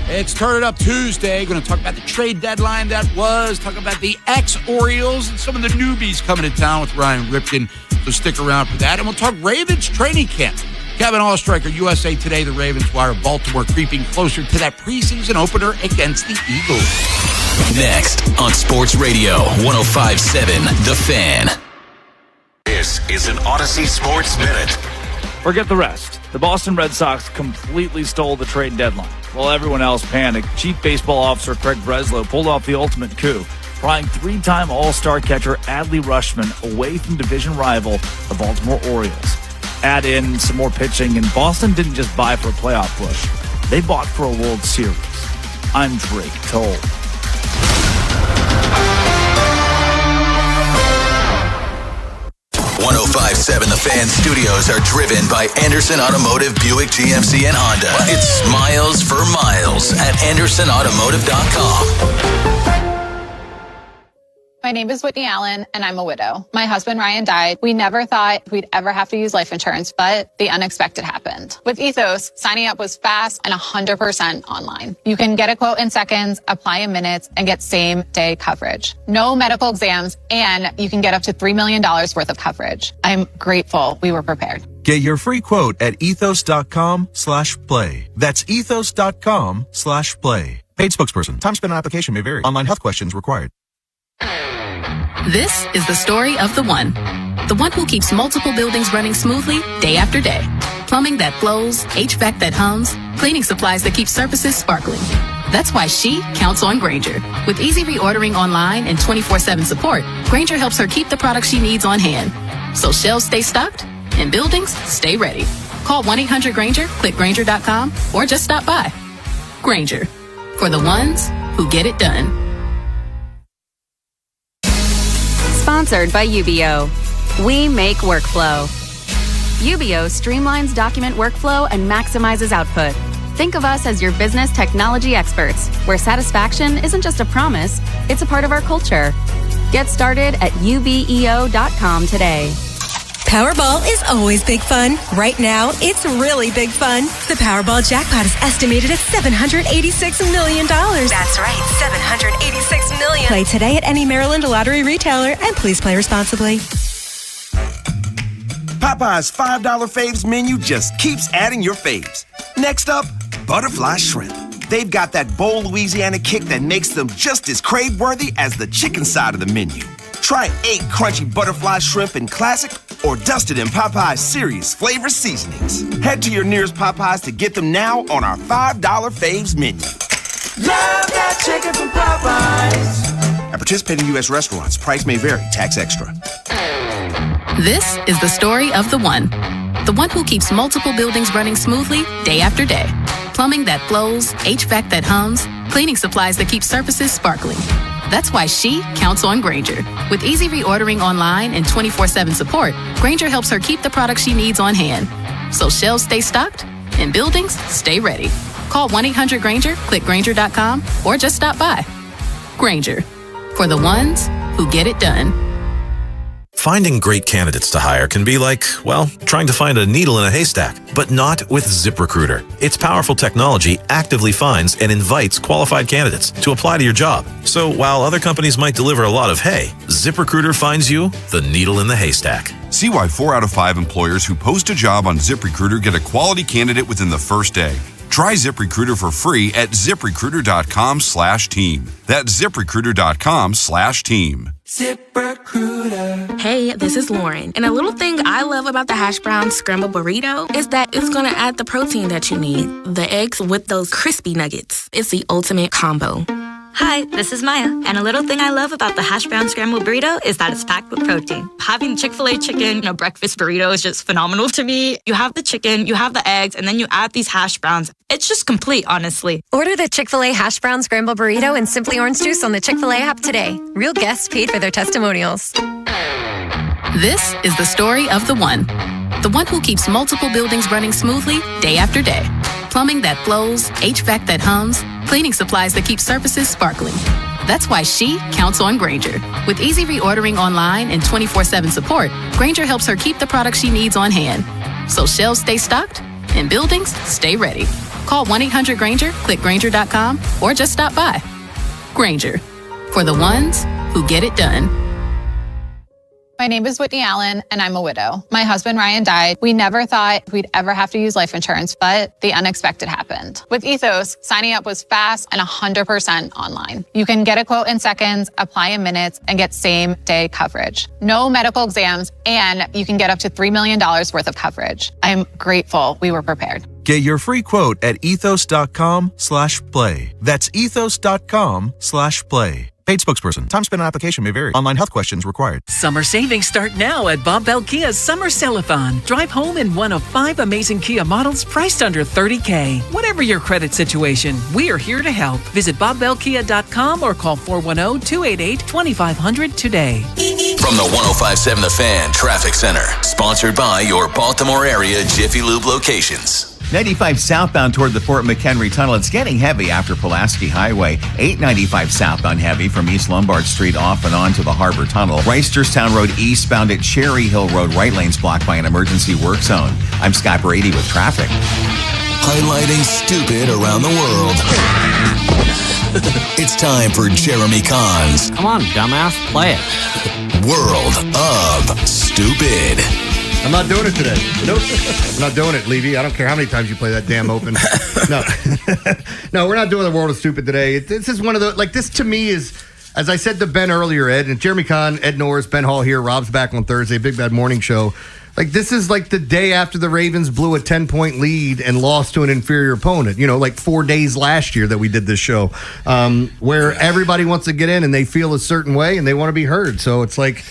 It's Turn It Up Tuesday. Going to talk about the trade deadline that was, talk about the ex-Orioles and some of the newbies coming to town with Ryan Ripken. So stick around for that. And we'll talk Ravens training camp. Kevin Allstriker, USA Today, the Ravens wire Baltimore creeping closer to that preseason opener against the Eagles. Next on Sports Radio 105.7 The Fan. This is an Odyssey Sports Minute. Forget the rest. The Boston Red Sox completely stole the trade deadline. While everyone else panicked, Chief Baseball Officer Craig Breslow pulled off the ultimate coup, prying 3-time All-Star catcher Adley Rutschman away from division rival, the Baltimore Orioles. Add in some more pitching, and Boston didn't just buy for a playoff push. They bought for a World Series. I'm Drake Toll. 105.7 The Fan studios are driven by Anderson Automotive, Buick, GMC, and Honda. It's miles for miles at AndersonAutomotive.com. My name is Whitney Allen, and I'm a widow. My husband, Ryan, died. We never thought we'd ever have to use life insurance, but the unexpected happened. With Ethos, signing up was fast and 100% online. You can get a quote in seconds, apply in minutes, and get same-day coverage. No medical exams, and you can get up to $3 million worth of coverage. I'm grateful we were prepared. Get your free quote at ethos.com/play. That's ethos.com/play. Paid spokesperson. Time spent on application may vary. Online health questions required. This is the story of the one who keeps multiple buildings running smoothly day after day. Plumbing that flows, HVAC that hums, cleaning supplies that keep surfaces sparkling. That's why she counts on Grainger. With easy reordering online and 24/7 support, Grainger helps her keep the products she needs on hand. So shelves stay stocked and buildings stay ready. Call 1-800-GRAINGER, click Grainger.com, or just stop by. Grainger, for the ones who get it done. Sponsored by UBO. We make workflow. UBO streamlines document workflow and maximizes output. Think of us as your business technology experts, where satisfaction isn't just a promise, it's a part of our culture. Get started at ubeo.com today. Powerball is always big fun. Right now, it's really big fun. The Powerball jackpot is estimated at $786 million. That's right, $786 million. Play today at any Maryland lottery retailer, and please play responsibly. Popeye's $5 faves menu just keeps adding your faves. Next up, butterfly shrimp. They've got that bold Louisiana kick that makes them just as crave-worthy as the chicken side of the menu. Try 8 crunchy butterfly shrimp in classic or dusted in Popeye's serious flavor seasonings. Head to your nearest Popeyes to get them now on our $5 faves menu. Love that chicken from Popeyes. At participating U.S. restaurants, price may vary, tax extra. This is the story of the one who keeps multiple buildings running smoothly day after day. Plumbing that flows, HVAC that hums, cleaning supplies that keep surfaces sparkling. That's why she counts on Grainger. With easy reordering online and 24/7 support, Grainger helps her keep the products she needs on hand. So shelves stay stocked and buildings stay ready. Call 1-800-GRAINGER, click Grainger.com, or just stop by. Grainger, for the ones who get it done. Finding great candidates to hire can be like, well, trying to find a needle in a haystack, but not with ZipRecruiter. Its powerful technology actively finds and invites qualified candidates to apply to your job. So while other companies might deliver a lot of hay, ZipRecruiter finds you the needle in the haystack. See why 4 out of 5 employers who post a job on ZipRecruiter get a quality candidate within the first day. Try ZipRecruiter for free at ZipRecruiter.com/team. That's ZipRecruiter.com/team. ZipRecruiter. Hey, this is Lauren. And a little thing I love about the hash brown scrambled burrito is that it's going to add the protein that you need. The eggs with those crispy nuggets. It's the ultimate combo. Hi, this is Maya, and a little thing I love about the hash brown scrambled burrito is that it's packed with protein. Having Chick-fil-A chicken in a breakfast burrito is just phenomenal to me. You have the chicken, you have the eggs, and then you add these hash browns. It's just complete, honestly. Order the Chick-fil-A hash brown scrambled burrito and Simply Orange Juice on the Chick-fil-A app today. Real guests paid for their testimonials. This is the story of the one who keeps multiple buildings running smoothly day after day. Plumbing that flows, HVAC that hums, cleaning supplies that keep surfaces sparkling. That's why she counts on Grainger. With easy reordering online and 24/7 support, Grainger helps her keep the products she needs on hand. So shelves stay stocked and buildings stay ready. Call 1-800-GRAINGER, click Grainger.com, or just stop by. Grainger, for the ones who get it done. My name is Whitney Allen, and I'm a widow. My husband, Ryan, died. We never thought we'd ever have to use life insurance, but the unexpected happened. With Ethos, signing up was fast and 100% online. You can get a quote in seconds, apply in minutes, and get same-day coverage. No medical exams, and you can get up to $3 million worth of coverage. I'm grateful we were prepared. Get your free quote at ethos.com/play. That's ethos.com/play. Paid spokesperson. Time spent on application may vary. Online health questions required. Summer savings start now at Bob Bell Kia's Summer Sell-a-thon. Drive home in one of 5 amazing Kia models priced under $30K. Whatever your credit situation, we are here to help. Visit BobBellKia.com or call 410-288-2500 today. From the 105.7 The Fan Traffic Center, sponsored by your Baltimore area Jiffy Lube locations. 95 southbound toward the Fort McHenry Tunnel. It's getting heavy after Pulaski Highway. 895 southbound heavy from East Lombard Street off and on to the Harbor Tunnel. Reisterstown Road eastbound at Cherry Hill Road. Right lane's blocked by an emergency work zone. I'm Scott Brady with traffic. Highlighting stupid around the world. It's time for Jeremy Kahn's Come on, dumbass, play it. World of Stupid. I'm not doing it today. Nope. I'm not doing it, Levy. I don't care how many times you play that damn open. No. No, we're not doing the World of Stupid today. This is one of the, like, this to me is, as I said to Ben earlier, Ed, and Jeremy Kahn, Ed Norris, Ben Hall here, Rob's back on Thursday, Big Bad Morning Show. Like, this is like the day after the Ravens blew a 10-point lead and lost to an inferior opponent. You know, like 4 days last year that we did this show, where everybody wants to get in and they feel a certain way and they want to be heard. So it's like,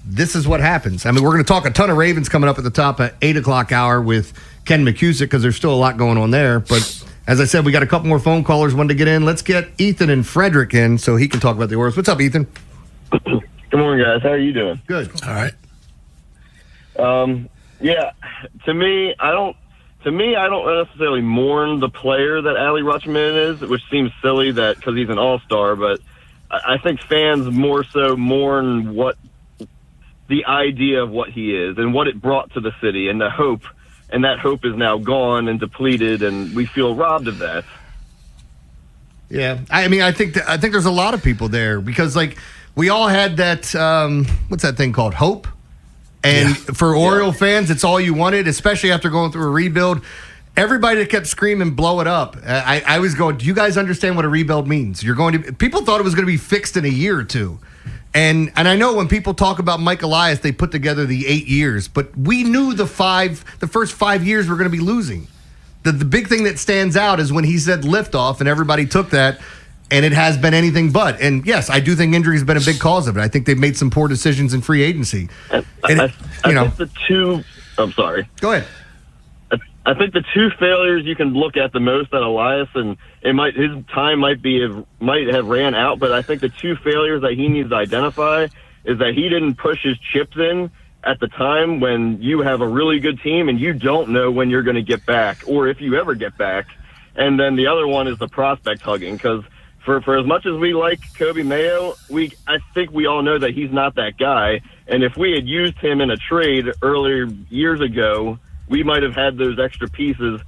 this is what happens. I mean, we're going to talk a ton of Ravens coming up at the top at 8 o'clock hour with Ken McCusick because there's still a lot going on there. But as I said, we got a couple more phone callers wanting to get in. Let's get Ethan and Frederick in so he can talk about the Orioles. What's up, Ethan? Good morning, guys. How are you doing? Good. All right. Yeah, to me, I don't to me, I don't necessarily mourn the player that Ali Rutschman is, which seems silly that because he's an all-star, but I think fans more so mourn what the idea of what he is and what it brought to the city and the hope, and that hope is now gone and depleted, and we feel robbed of that. Yeah, I mean, I think there's a lot of people there because, like, we all had that, what's that thing called? Hope. And for Oriole fans, it's all you wanted, especially after going through a rebuild. Everybody that kept screaming, blow it up. I was going, do you guys understand what a rebuild means? People thought it was going to be fixed in a year or two. And I know when people talk about Mike Elias, they put together the 8 years, but we knew the first 5 years were going to be losing. The big thing that stands out is when he said liftoff, and everybody took that, and it has been anything but. And yes, I do think injury has been a big cause of it. I think they've made some poor decisions in free agency. I think I'm sorry. Go ahead. I think the two failures you can look at the most at Elias, and his time might have ran out, but I think the two failures that he needs to identify is that he didn't push his chips in at the time when you have a really good team and you don't know when you're going to get back or if you ever get back. And then the other one is the prospect hugging, because for as much as we like Kobe Mayo, I think we all know that he's not that guy. And if we had used him in a trade earlier years ago, we might have had those extra pieces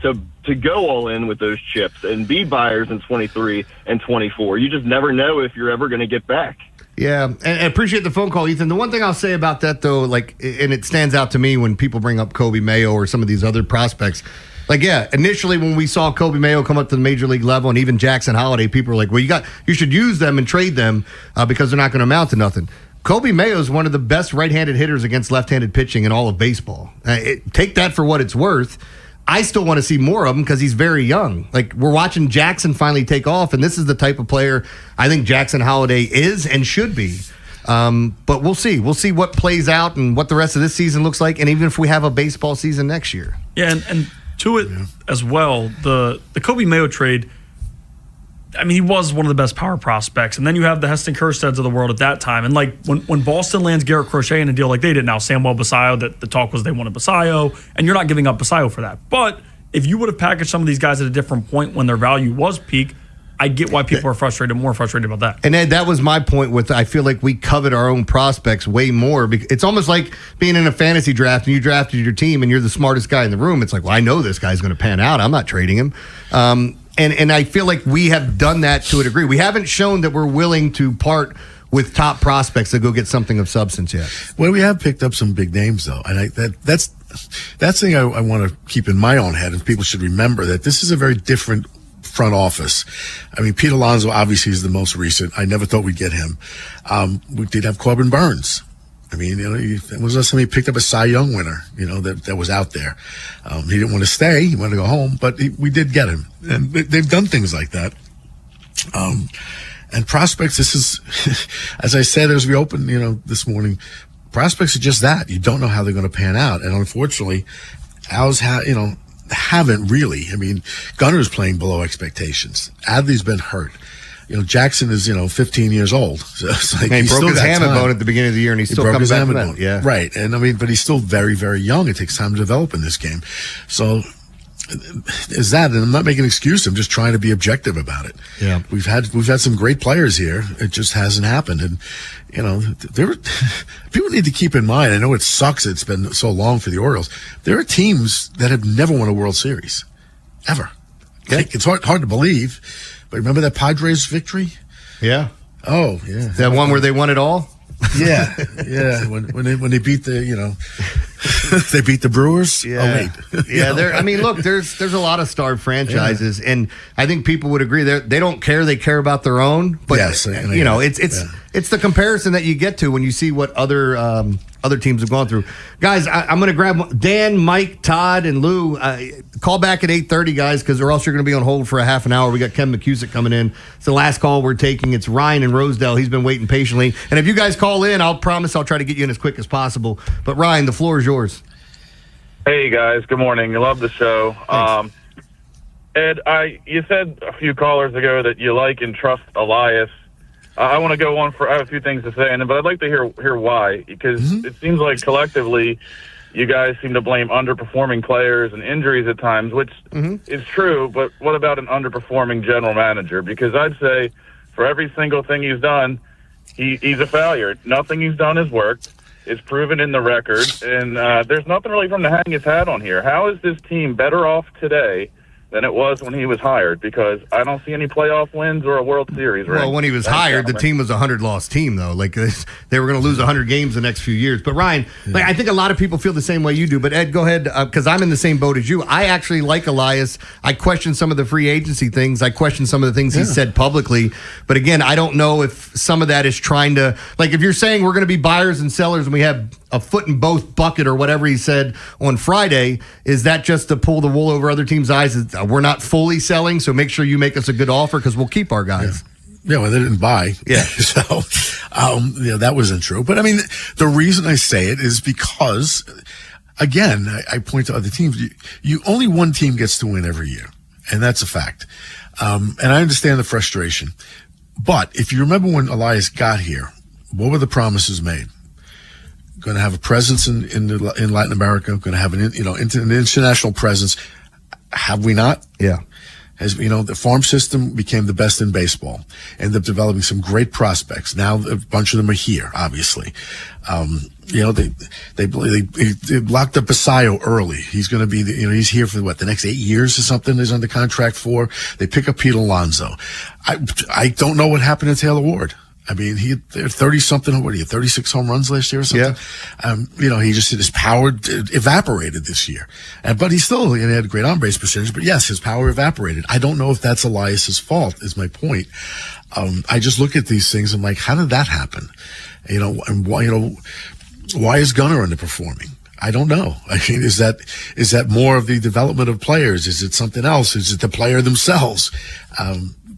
to go all in with those chips and be buyers in 23 and 24. You just never know if you're ever going to get back. Yeah, and I appreciate the phone call, Ethan. The one thing I'll say about that, though, like, and it stands out to me when people bring up Kobe Mayo or some of these other prospects. Like, yeah, initially when we saw Kobe Mayo come up to the major league level and even Jackson Holiday, people were like, well, you should use them and trade them because they're not going to amount to nothing. Kobe Mayo is one of the best right-handed hitters against left-handed pitching in all of baseball. Take that for what it's worth. I still want to see more of him because he's very young. Like, we're watching Jackson finally take off, and this is the type of player I think Jackson Holiday is and should be. But we'll see. We'll see what plays out and what the rest of this season looks like, and even if we have a baseball season next year. Yeah, and to it as well, the Kobe Mayo trade, I mean, he was one of the best power prospects. And then you have the Heston Kjersteds of the world at that time. And, like, when Boston lands Garrett Crochet in a deal like they did now, Samuel Basayo, that the talk was they wanted Basayo, and you're not giving up Basayo for that. But if you would have packaged some of these guys at a different point when their value was peak, I get why people are more frustrated about that. And Ed, that was my point with, I feel like we covet our own prospects way more. It's almost like being in a fantasy draft and you drafted your team and you're the smartest guy in the room. It's like, well, I know this guy's going to pan out. I'm not trading him. And I feel like we have done that to a degree. We haven't shown that we're willing to part with top prospects to go get something of substance yet. Well, we have picked up some big names, though. And that's the thing I want to keep in my own head, and people should remember that this is a very different front office. I mean, Pete Alonso obviously is the most recent. I never thought we'd get him. We did have Corbin Burns. I mean, when was the last time he picked up a Cy Young winner, that was out there? He didn't want to stay. He wanted to go home, but we did get him. And they've done things like that. And prospects, this is, as I said as we opened, this morning, prospects are just that. You don't know how they're going to pan out. And unfortunately, ours haven't really. I mean, Gunner's playing below expectations. Adley's been hurt. Jackson is, 15 years old. So it's like he broke his hamate bone at the beginning of the year, and he's still coming back from that. Yeah. Right. And I mean, but he's still very, very young. It takes time to develop in this game. So is that, and I'm not making an excuse. I'm just trying to be objective about it. Yeah. We've had some great players here. It just hasn't happened. And, people need to keep in mind, I know it sucks it's been so long for the Orioles. There are teams that have never won a World Series. Ever. Okay. It's hard to believe. But remember that Padres victory? Yeah. Oh, yeah. That one where they won it all? Yeah. When they beat they beat the Brewers. Yeah. Oh, wait. Yeah. Look, there's a lot of star franchises, and I think people would agree they don't care. They care about their own. But yes, it's the comparison that you get to when you see what other teams have gone through. Guys, I'm going to grab Dan, Mike, Todd, and Lou. Call back at 8:30, guys, because or else you're going to be on hold for a half an hour. We got Ken McCusick coming in. It's the last call we're taking. It's Ryan in Rosedale. He's been waiting patiently. And if you guys call in, I'll promise I'll try to get you in as quick as possible. But Ryan, the floor is yours. Hey, guys. Good morning. I love the show. Ed, you said a few callers ago that you like and trust Elias. I want to go on I have a few things to say, but I'd like to hear why, because it seems like collectively you guys seem to blame underperforming players and injuries at times, which is true, but what about an underperforming general manager? Because I'd say for every single thing he's done, he's a failure. Nothing he's done has worked. It's proven in the record, and there's nothing really for him to hang his hat on here. How is this team better off today than it was when he was hired? Because I don't see any playoff wins or a World Series. Well, when he was hired, the team was a 100-loss team, though. Like they were going to lose 100 games the next few years. But Ryan, like, I think a lot of people feel the same way you do. But Ed, go ahead, because I'm in the same boat as you. I actually like Elias. I question some of the free agency things. I question some of the things he said publicly. But again, I don't know if some of that is trying to, like, if you're saying we're going to be buyers and sellers and we have a foot in both bucket or whatever he said on Friday, is that just to pull the wool over other teams' eyes? We're not fully selling, so make sure you make us a good offer because we'll keep our guys. Yeah, well, they didn't buy. Yeah. So, that wasn't true. But I mean, the reason I say it is because, again, I point to other teams. You only one team gets to win every year, and that's a fact. And I understand the frustration. But if you remember when Elias got here, what were the promises made? Going to have a presence in Latin America. Going to have an international presence. Have we not? Yeah. The farm system became the best in baseball. Ended up developing some great prospects. Now a bunch of them are here, obviously. They locked up Basayo early. He's going to be, he's here for the next 8 years or something. He's under contract for. They pick up Pete Alonso. I don't know what happened to Taylor Ward. I mean, he had 30-something, 36 home runs last year or something? Yeah. His power evaporated this year. But he still had a great on-base percentage. But yes, his power evaporated. I don't know if that's Elias's fault, is my point. I just look at these things and I'm like, how did that happen? And why is Gunnar underperforming? I don't know. I mean, is that more of the development of players? Is it something else? Is it the player themselves?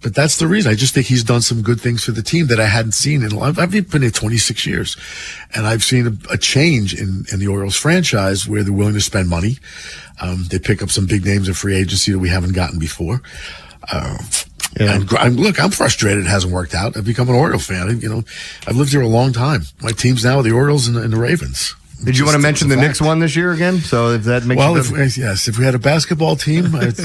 But that's the reason. I just think he's done some good things for the team that I hadn't seen in a lot. I've been here 26 years, and I've seen a change in the Orioles franchise where they're willing to spend money. They pick up some big names in free agency that we haven't gotten before. And I'm frustrated it hasn't worked out. I've become an Oriole fan. I've lived here a long time. My team's now the Orioles and the Ravens. Did you want to mention the Knicks won this year again? So if that makes if we had a basketball team, that's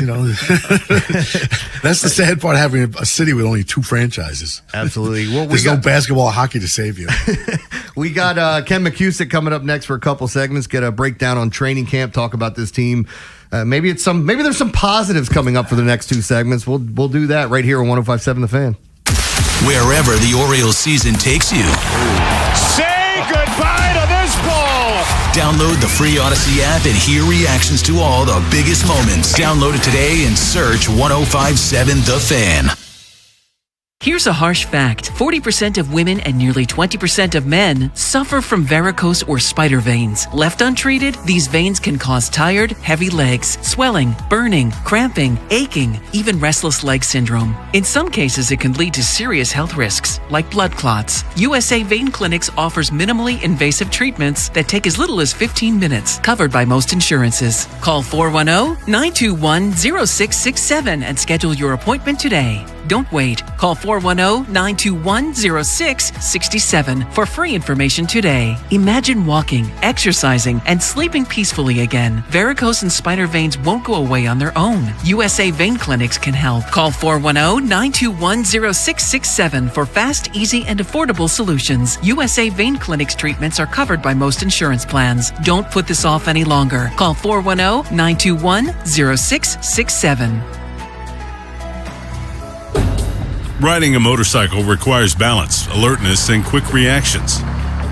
the sad part, having a city with only 2 franchises. Absolutely. Well, there's no basketball or hockey to save you. We got Ken McCusick coming up next for a couple segments. Get a breakdown on training camp. Talk about this team. Maybe there's some positives coming up for the next 2 segments. We'll do that right here on 105.7 The Fan. Wherever the Orioles season takes you. Say goodbye to this ball. Download the free Odyssey app and hear reactions to all the biggest moments. Download it today and search 105.7 The Fan. Here's a harsh fact. 40% of women and nearly 20% of men suffer from varicose or spider veins. Left untreated, these veins can cause tired, heavy legs, swelling, burning, cramping, aching, even restless leg syndrome. In some cases, it can lead to serious health risks, like blood clots. USA Vein Clinics offers minimally invasive treatments that take as little as 15 minutes, covered by most insurances. Call 410-921-0667 and schedule your appointment today. Don't wait. Call 410-921-0667 for free information today. Imagine walking, exercising, and sleeping peacefully again. Varicose and spider veins won't go away on their own. USA Vein Clinics can help. Call 410-921-0667 for fast, easy, and affordable solutions. USA Vein Clinics treatments are covered by most insurance plans. Don't put this off any longer. Call 410-921-0667. Riding a motorcycle requires balance, alertness, and quick reactions.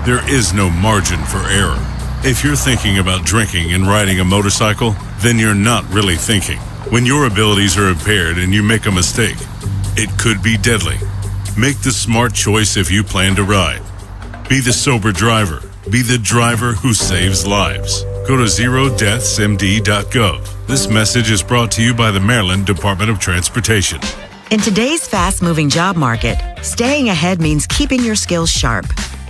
There is no margin for error. If you're thinking about drinking and riding a motorcycle, then you're not really thinking. When your abilities are impaired and you make a mistake, it could be deadly. Make the smart choice if you plan to ride. Be the sober driver. Be the driver who saves lives. Go to zerodeathsmd.gov. This message is brought to you by the Maryland Department of Transportation. In today's fast-moving job market, staying ahead means keeping your skills sharp.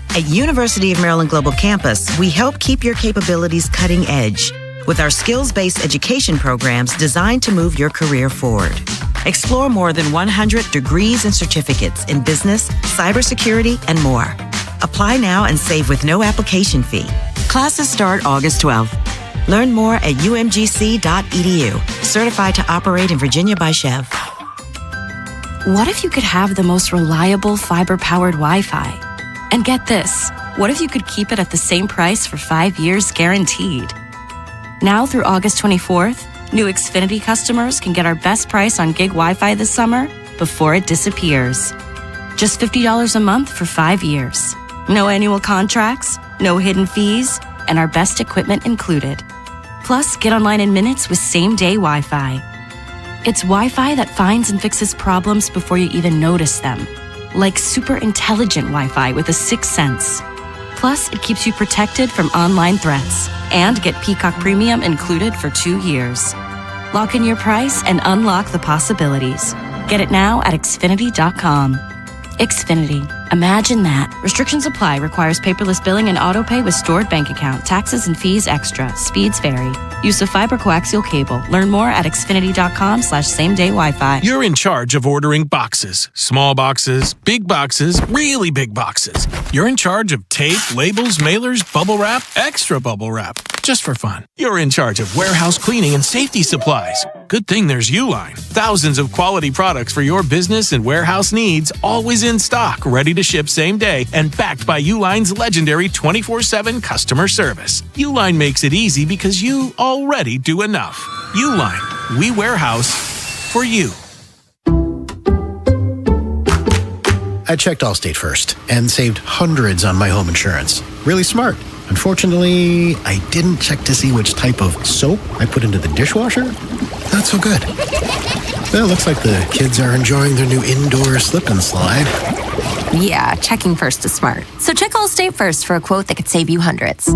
At University of Maryland Global Campus, we help keep your capabilities cutting edge with our skills-based education programs designed to move your career forward. Explore more than 100 degrees and certificates in business, cybersecurity, and more. Apply now and save with no application fee. Classes start August 12th. Learn more at umgc.edu. Certified to operate in Virginia by Chev. What if you could have the most reliable fiber-powered Wi-Fi? And get this, what if you could keep it at the same price for 5 years guaranteed? Now through August 24th, new Xfinity customers can get our best price on gig Wi-Fi this summer before it disappears. Just $50 a month for 5 years. No annual contracts, no hidden fees, and our best equipment included. Plus, get online in minutes with same-day Wi-Fi. It's Wi-Fi that finds and fixes problems before you even notice them. Like super intelligent Wi-Fi with a sixth sense. Plus, it keeps you protected from online threats. And get Peacock Premium included for 2 years. Lock in your price and unlock the possibilities. Get it now at Xfinity.com. Xfinity. Imagine that. Restrictions apply. Requires paperless billing and autopay with stored bank account. Taxes and fees extra. Speeds vary. Use of fiber coaxial cable. Learn more at Xfinity.com/same-day Wi-Fi. You're in charge of ordering boxes. Small boxes, big boxes, really big boxes. You're in charge of tape, labels, mailers, bubble wrap, extra bubble wrap. Just for fun. You're in charge of warehouse cleaning and safety supplies. Good thing there's Uline. Thousands of quality products for your business and warehouse needs, always in stock, ready to ship same day, and backed by Uline's legendary 24/7 customer service. Uline makes it easy because you already do enough. Uline. We warehouse for you. I checked Allstate first and saved hundreds on my home insurance. Really smart. Unfortunately, I didn't check to see which type of soap I put into the dishwasher. Not so good. Well, it looks like the kids are enjoying their new indoor slip and slide. Yeah, checking first is smart. So check Allstate first for a quote that could save you hundreds.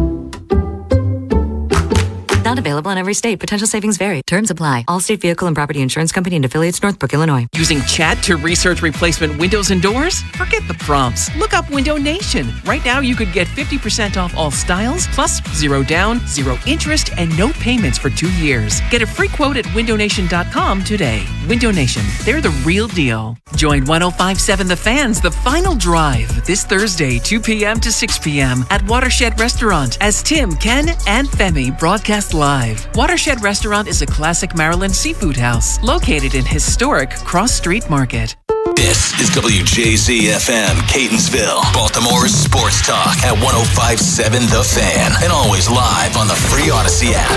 Not available in every state. Potential savings vary. Terms apply. Allstate Vehicle and Property Insurance Company and affiliates, Northbrook, Illinois. Using chat to research replacement windows and doors? Forget the prompts. Look up Window Nation. Right now, you could get 50% off all styles, plus 0 down, 0 interest, and no payments for 2 years. Get a free quote at windownation.com today. Window Nation. They're the real deal. Join 105.7 The Fans, The Final Drive, this Thursday, 2 p.m. to 6 p.m. at Watershed Restaurant as Tim, Ken, and Femi broadcast live. Watershed Restaurant is a classic Maryland seafood house located in historic Cross Street Market. This is WJZ-FM, Catonsville, Baltimore's sports talk at 105.7 The Fan, and always live on the free Odyssey app.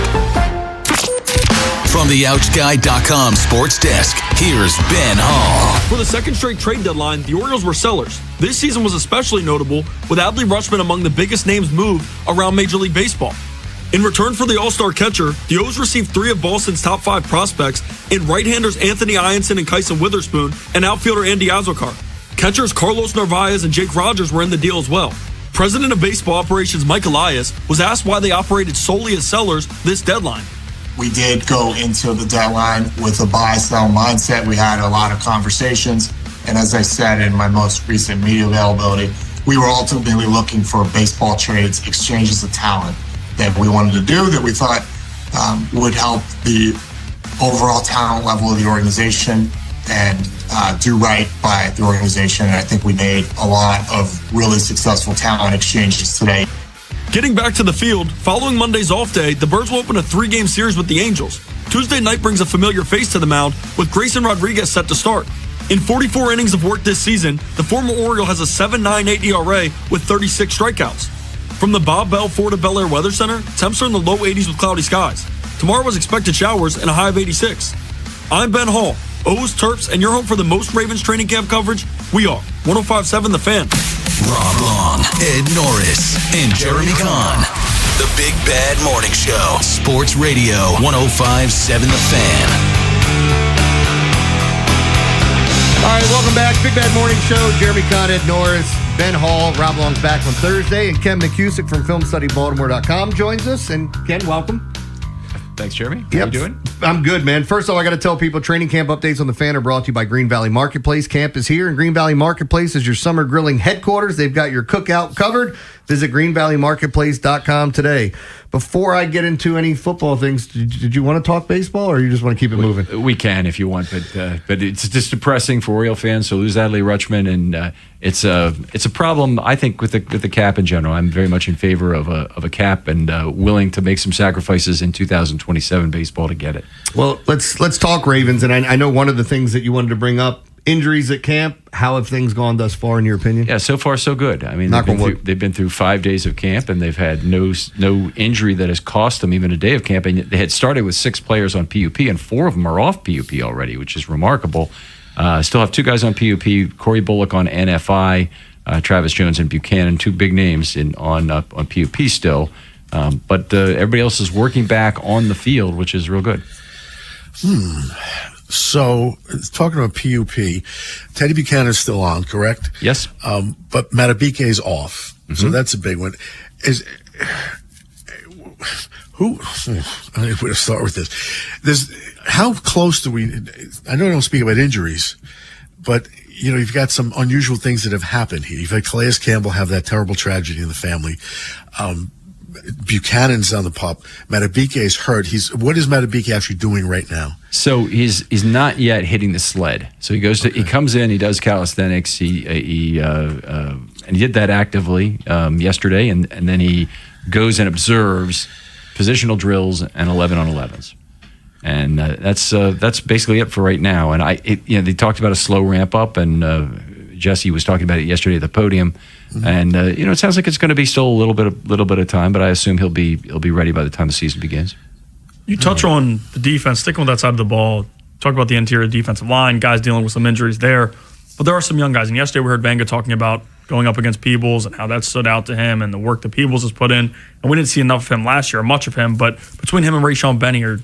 From the OutGuy.com sports desk, here's Ben Hall. For the second straight trade deadline, the Orioles were sellers. This season was especially notable, with Adley Rutschman among the biggest names moved around Major League Baseball. In return for the All-Star catcher, the O's received 3 of Boston's top 5 prospects in right-handers Anthony Ianson and Kyson Witherspoon and outfielder Andy Azokar. Catchers Carlos Narvaez and Jake Rogers were in the deal as well. President of Baseball Operations Mike Elias was asked why they operated solely as sellers this deadline. We did go into the deadline with a buy-sell mindset. We had a lot of conversations, and as I said in my most recent media availability, we were ultimately looking for baseball trades, exchanges of talent that we wanted to do, that we thought would help the overall talent level of the organization and do right by the organization. And I think we made a lot of really successful talent exchanges today. Getting back to the field, following Monday's off day, the Birds will open a 3-game series with the Angels. Tuesday night brings a familiar face to the mound, with Grayson Rodriguez set to start. In 44 innings of work this season, the former Oriole has a 7.98 ERA with 36 strikeouts. From the Bob Bell Florida Bel Air Weather Center, temps are in the low 80s with cloudy skies. Tomorrow is expected showers and a high of 86. I'm Ben Hall, O's, Terps, and your home for the most Ravens training camp coverage. We are 105.7 The Fan. Rob Long, Ed Norris, and Jeremy Kahn. The Big Bad Morning Show. Sports Radio 105.7 The Fan. All right, welcome back. Big Bad Morning Show. Jeremy Kahn, Ed Norris, Ben Hall. Rob Long's back on Thursday. And Ken McCusick from FilmStudyBaltimore.com joins us. And Ken, welcome. Thanks, Jeremy. How you doing? I'm good, man. First of all, I got to tell people training camp updates on the Fan are brought to you by Green Valley Marketplace. Camp is here, and Green Valley Marketplace is your summer grilling headquarters. They've got your cookout covered. Visit greenvalleymarketplace.com today. before I get into any football things, did you want to talk baseball, or you just want to keep it moving? We can if you want, but it's just depressing for Oriole fans. So lose Adley Rutschman, and it's a problem, I think, with the cap in general. I'm very much in favor of a cap and willing to make some sacrifices in 2027 baseball to get it. Well, let's talk Ravens, and I know one of the things that you wanted to bring up. Injuries at camp, how have things gone thus far in your opinion? Yeah, so far so good. I mean, they've been through 5 days of camp, and they've had no injury that has cost them even a day of camp. And they had started with 6 players on PUP, and 4 of them are off PUP already, which is remarkable. Still have 2 guys on PUP, Corey Bullock on NFI, Travis Jones and Buchanan, 2 big names on PUP still. But everybody else is working back on the field, which is real good. So, talking about PUP, Teddy Buchanan is still on, correct? Yes. But Matabike is off. Mm-hmm. So that's a big one. I don't know where to start with this. How close do we, I know I don't speak about injuries, but, you've got some unusual things that have happened here. You've had Calais Campbell have that terrible tragedy in the family. Buchanan's on the pup. Matabike is hurt. What is Matabike actually doing right now? So he's not yet hitting the sled. So he comes in, he does calisthenics. He did that actively yesterday, and then he goes and observes positional drills and 11 on 11s. And that's basically it for right now. And they talked about a slow ramp up, and Jesse was talking about it yesterday at the podium. Mm-hmm. And it sounds like it's going to be still a little bit of time, but I assume he'll be ready by the time the season begins. You touch on the defense, sticking with that side of the ball. Talk about the interior defensive line, guys dealing with some injuries there. But there are some young guys. And yesterday we heard Vanga talking about going up against Peebles and how that stood out to him and the work that Peebles has put in. And we didn't see enough of him last year, or much of him. But between him and Rayshon Benny, are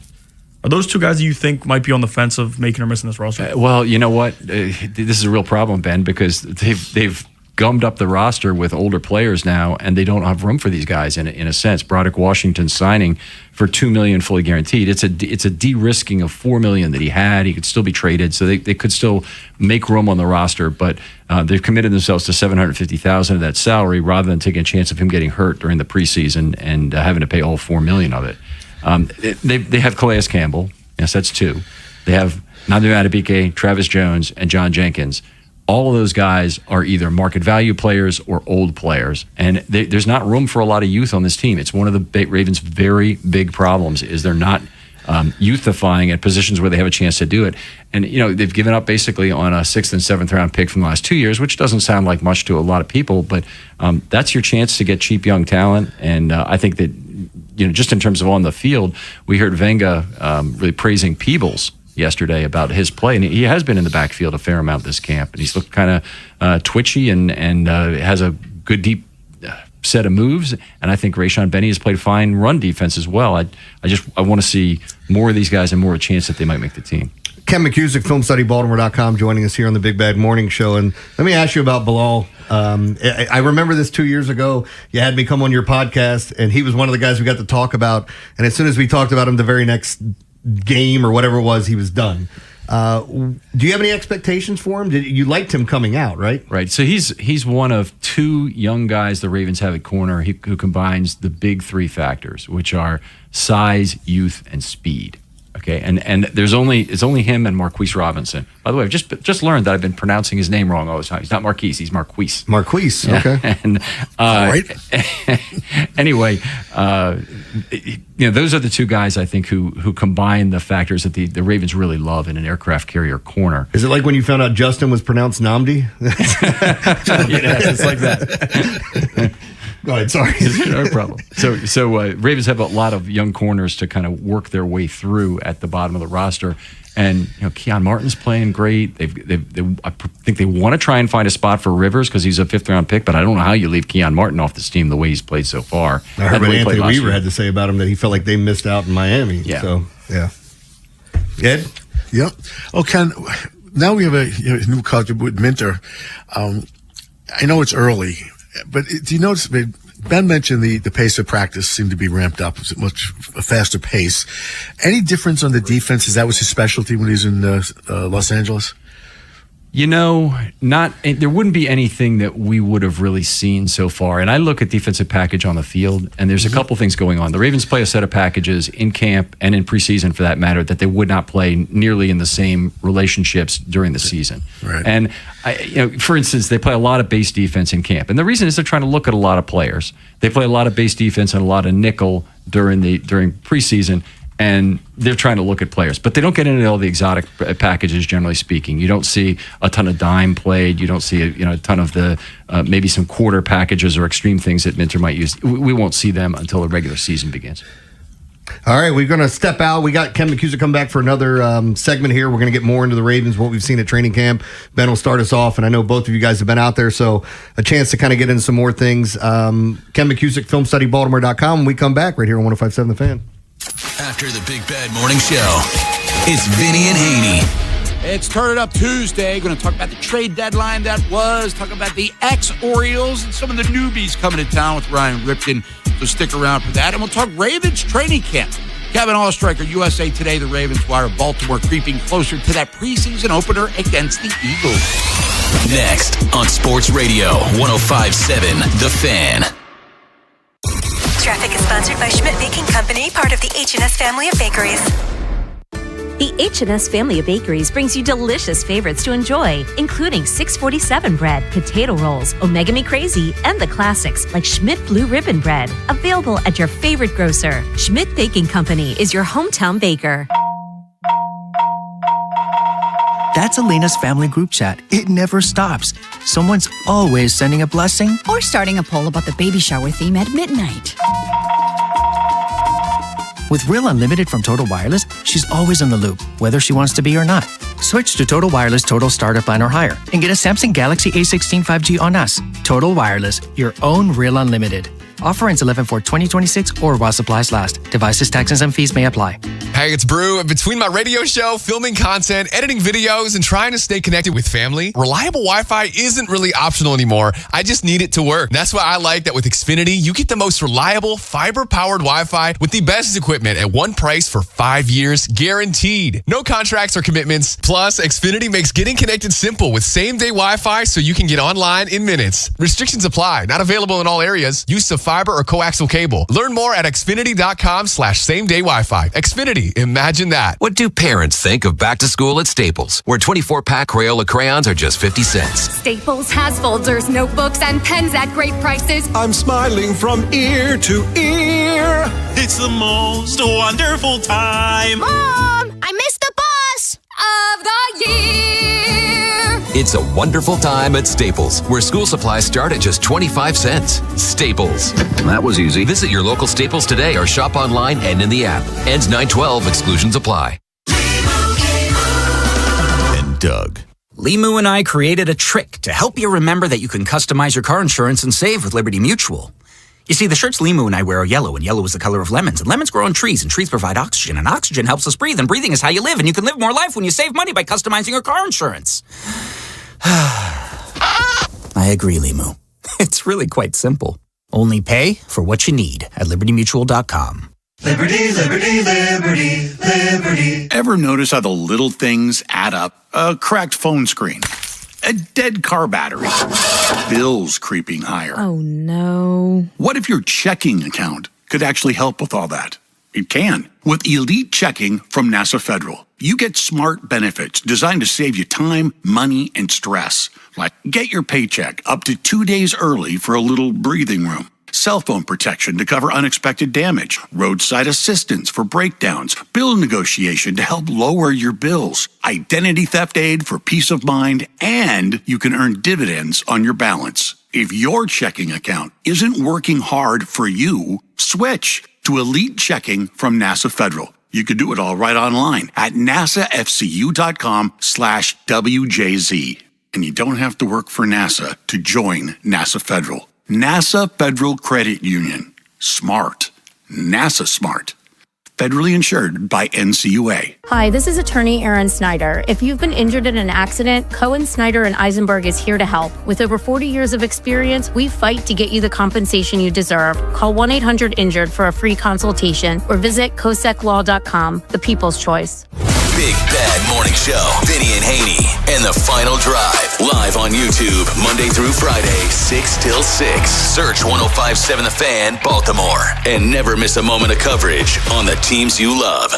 those 2 guys that you think might be on the fence of making or missing this roster? Well, you know what? This is a real problem, Ben, because they've gummed up the roster with older players now, and they don't have room for these guys in a sense. Broderick Washington signing for $2 million fully guaranteed. It's a de-risking of $4 million that he had. He could still be traded, so they could still make room on the roster, but they've committed themselves to $750,000 of that salary rather than taking a chance of him getting hurt during the preseason and having to pay all $4 million of it. They have Calais Campbell. Yes, that's 2. They have Nadu Matabike, Travis Jones, and John Jenkins. All of those guys are either market value players or old players, and there's not room for a lot of youth on this team. It's one of the Ravens' very big problems is they're not youthifying at positions where they have a chance to do it. And they've given up basically on a 6th and 7th round pick from the last 2 years, which doesn't sound like much to a lot of people, but that's your chance to get cheap young talent. And I think that just in terms of on the field, we heard Vanga really praising Peebles yesterday about his play, and he has been in the backfield a fair amount this camp, and he's looked kind of twitchy and has a good deep set of moves, and I think Rayshon Benny has played fine run defense as well. I want to see more of these guys and more of a chance that they might make the team. Ken McCusick, FilmStudyBaltimore.com, joining us here on the Big Bad Morning Show. And let me ask you about Bilal. I remember this 2 years ago. You had me come on your podcast, and he was one of the guys we got to talk about. And as soon as we talked about him the very next game or whatever it was, he was done. Do you have any expectations for him? You liked him coming out, right? Right. So he's one of 2 young guys the Ravens have at corner who combines the big 3 factors, which are size, youth, and speed. Okay, and it's only him and Marquise Robinson. By the way, I've just learned that I've been pronouncing his name wrong all the time. He's not Marquise, he's Marquise. Marquise, okay. Yeah. And all right. Anyway, those are the 2 guys I think who combine the factors that the Ravens really love in an aircraft carrier corner. Is it like when you found out Justin was pronounced Namdi? Yeah, it's like that. Go ahead, sorry. No problem. So Ravens have a lot of young corners to kind of work their way through at the bottom of the roster. And Keon Martin's playing great. I think they want to try and find a spot for Rivers because he's a 5th round pick, but I don't know how you leave Keon Martin off this team the way he's played so far. I heard what Anthony Weaver had to say about him, that he felt like they missed out in Miami. Yeah. So, yeah. Ed? Yep. Oh, Ken, now we have a new coach with Minter. I know it's early, but do you notice, Ben mentioned the pace of practice seemed to be ramped up. It's a much faster pace. Any difference on the defense? That was his specialty when he was in Los Angeles? There wouldn't be anything that we would have really seen so far. And I look at defensive package on the field, and there's a couple things going on. The Ravens play a set of packages in camp and in preseason, for that matter, that they would not play nearly in the same relationships during the season. Right. And for instance, they play a lot of base defense in camp, and the reason is they're trying to look at a lot of players. They play a lot of base defense and a lot of nickel during preseason. And they're trying to look at players, but they don't get into all the exotic packages. Generally speaking, you don't see a ton of dime played. You don't see a ton of the maybe some quarter packages or extreme things that Minter might use. We won't see them until the regular season begins. All right, we're going to step out. We got Ken McCusick come back for another segment here. We're going to get more into the Ravens, what we've seen at training camp. Ben will start us off, and I know both of you guys have been out there, so a chance to kind of get into some more things. Ken McCusick, FilmStudyBaltimore.com. When we come back right here on 105.7 The Fan. After the Big Bad Morning Show, it's Vinny and Haynie. It's Turn It Up Tuesday. Going to talk about the trade deadline that was, talk about the ex-Orioles and some of the newbies coming to town with Ryan Ripken. So stick around for that. And we'll talk Ravens training camp. Kevin Allstriker, USA Today, the Ravens wire Baltimore creeping closer to that preseason opener against the Eagles. Next on Sports Radio 105.7 The Fan. Traffic is sponsored by Schmidt Baking Company, part of the H&S family of bakeries. The H&S family of bakeries brings you delicious favorites to enjoy, including 647 bread, potato rolls, Omega Me Crazy, and the classics like Schmidt Blue Ribbon Bread. Available at your favorite grocer. Schmidt Baking Company is your hometown baker. That's Elena's family group chat. It never stops. Someone's always sending a blessing or starting a poll about the baby shower theme at midnight. With Real Unlimited from Total Wireless, she's always in the loop, whether she wants to be or not. Switch to Total Wireless Total Starter Plan or higher and get a Samsung Galaxy A16 5G on us. Total Wireless, your own Real Unlimited. Offer ends 11/4/2026 or while supplies last. Devices, taxes, and fees may apply. Hey, it's Brew. Between my radio show, filming content, editing videos, and trying to stay connected with family, reliable Wi-Fi isn't really optional anymore. I just need it to work. That's why I like that with Xfinity, you get the most reliable, fiber-powered Wi-Fi with the best equipment at one price for 5 years, guaranteed. No contracts or commitments. Plus, Xfinity makes getting connected simple with same-day Wi-Fi so you can get online in minutes. Restrictions apply. Not available in all areas. Use of fiber or coaxial cable. Learn more at xfinity.com/same-day Wi-Fi. Xfinity, imagine that. What do parents think of back to school at Staples, where 24-pack Crayola crayons are just 50 cents? Staples has folders, notebooks, and pens at great prices. I'm smiling from ear to ear. It's the most wonderful time. Mom, I missed the bus of the year. It's a wonderful time at Staples, where school supplies start at just 25 cents. Staples. That was easy. Visit your local Staples today or shop online and in the app. Ends 9/12. Exclusions apply. And Doug. Limu and I created a trick to help you remember that you can customize your car insurance and save with Liberty Mutual. You see, the shirts Limu and I wear are yellow, and yellow is the color of lemons, and lemons grow on trees, and trees provide oxygen, and oxygen helps us breathe, and breathing is how you live, and you can live more life when you save money by customizing your car insurance. I agree, Limu. It's really quite simple. Only pay for what you need at libertymutual.com. Liberty, liberty, liberty, liberty. Ever notice how the little things add up? A cracked phone screen, a dead car battery, bills creeping higher. Oh, no. What if your checking account could actually help with all that? It can. With Elite Checking from NASA Federal, you get smart benefits designed to save you time, money, and stress. Like get your paycheck up to 2 days early for a little breathing room. Cell phone protection to cover unexpected damage, roadside assistance for breakdowns, bill negotiation to help lower your bills, identity theft aid for peace of mind, and you can earn dividends on your balance. If your checking account isn't working hard for you, switch to Elite Checking from NASA Federal. You could do it all right online at nasafcu.com/WJZ. And you don't have to work for NASA to join NASA Federal. NASA Federal Credit Union. Smart. NASA smart. Federally insured by NCUA. Hi, this is attorney Erin Snyder. If you've been injured in an accident, Cohen, Snyder, and Eisenberg is here to help. With over 40 years of experience, we fight to get you the compensation you deserve. Call 1-800-INJURED for a free consultation or visit coseclaw.com, the people's choice. Big Bad Morning Show. Vinny and Haynie and The Final Drive. Live on YouTube, Monday through Friday, 6 till 6. Search 105.7 The Fan, Baltimore. And never miss a moment of coverage on the teams you love.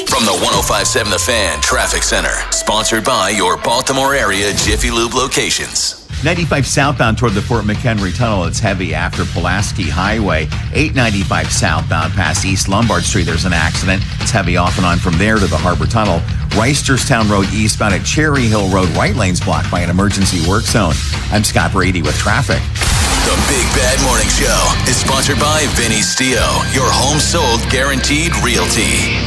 From the 105.7 The Fan Traffic Center. Sponsored by your Baltimore area Jiffy Lube locations. 95 southbound toward the Fort McHenry Tunnel. It's heavy after Pulaski Highway. 895 southbound past East Lombard Street. There's an accident. It's heavy off and on from there to the Harbor Tunnel. Reisterstown Road eastbound at Cherry Hill Road. Right lane's blocked by an emergency work zone. I'm Scott Brady with traffic. The Big Bad Morning Show is sponsored by Vinny Stio, your home sold guaranteed realty.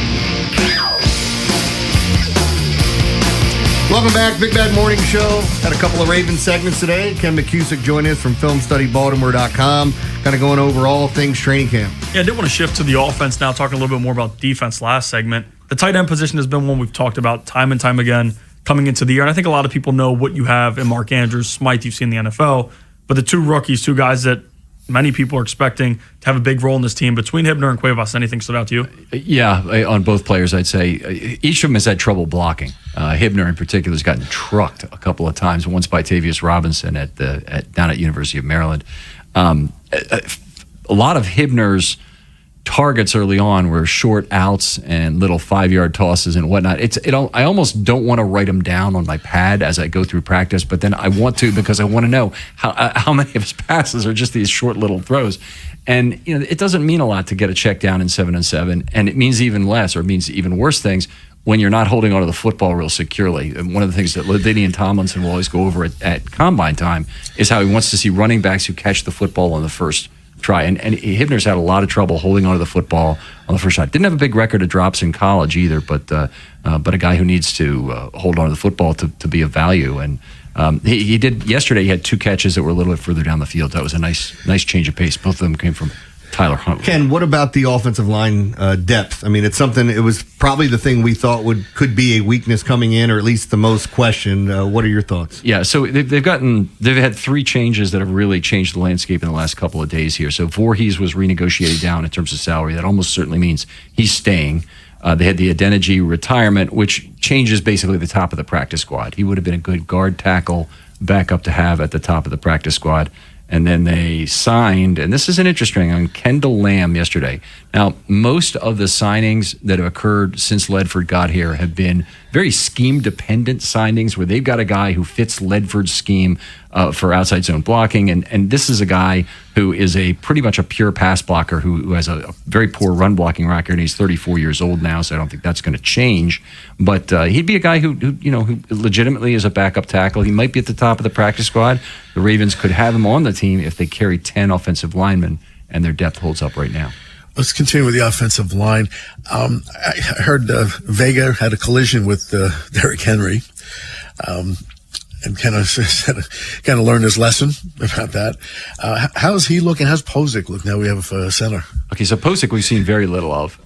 Welcome back, Big Bad Morning Show. Had a couple of Ravens segments today. Ken McCusick joined us from FilmStudyBaltimore.com, kind of going over all things training camp. Yeah, I did want to shift to the offense now, talking a little bit more about defense last segment. The tight end position has been one we've talked about time and time again coming into the year, and I think a lot of people know what you have in Mark Andrews, Smythe you've seen in the NFL, but the two rookies, two guys that many people are expecting to have a big role in this team. Between Hibner and Cuevas, anything stood out to you? Yeah, on both players, I'd say each of them has had trouble blocking. Hibner in particular has gotten trucked a couple of times, once by Tavius Robinson down at University of Maryland. A lot of Hibner's targets early on were short outs and little 5-yard tosses and whatnot. I almost don't want to write them down on my pad as I go through practice, but then I want to because I want to know how many of his passes are just these short little throws. And it doesn't mean a lot to get a check down in 7-on-7, and it means even less, or it means even worse things when you're not holding onto the football real securely. And one of the things that Vinny and Tomlinson will always go over at combine time is how he wants to see running backs who catch the football on the first try. And Hibner's had a lot of trouble holding onto the football on the first shot. Didn't have a big record of drops in college either, but a guy who needs to hold onto the football to be of value. And he did yesterday. He had 2 catches that were a little bit further down the field. That was a nice change of pace. Both of them came from Tyler Hunt. Ken, what about the offensive line depth? I mean, it's something. It was probably the thing we thought could be a weakness coming in, or at least the most questioned. What are your thoughts? Yeah, so they've had 3 changes that have really changed the landscape in the last couple of days here. So Voorhees was renegotiated down in terms of salary. That almost certainly means he's staying. They had the Adeniji retirement, which changes basically the top of the practice squad. He would have been a good guard tackle backup to have at the top of the practice squad. And then they signed, and this is an interesting one, Kendall Lamb yesterday. Now, most of the signings that have occurred since Ledford got here have been very scheme-dependent signings where they've got a guy who fits Ledford's scheme for outside zone blocking, and this is a guy who is pretty much a pure pass blocker who has a very poor run blocking record, and he's 34 years old now, so I don't think that's going to change. But he'd be a guy who legitimately is a backup tackle. He might be at the top of the practice squad. The Ravens could have him on the team if they carry 10 offensive linemen, and their depth holds up right now. Let's continue with the offensive line. I heard Vega had a collision with Derrick Henry, and kind of learned his lesson about that. How's he looking? How's Posick look now we have a center? Okay, so Posick we've seen very little of,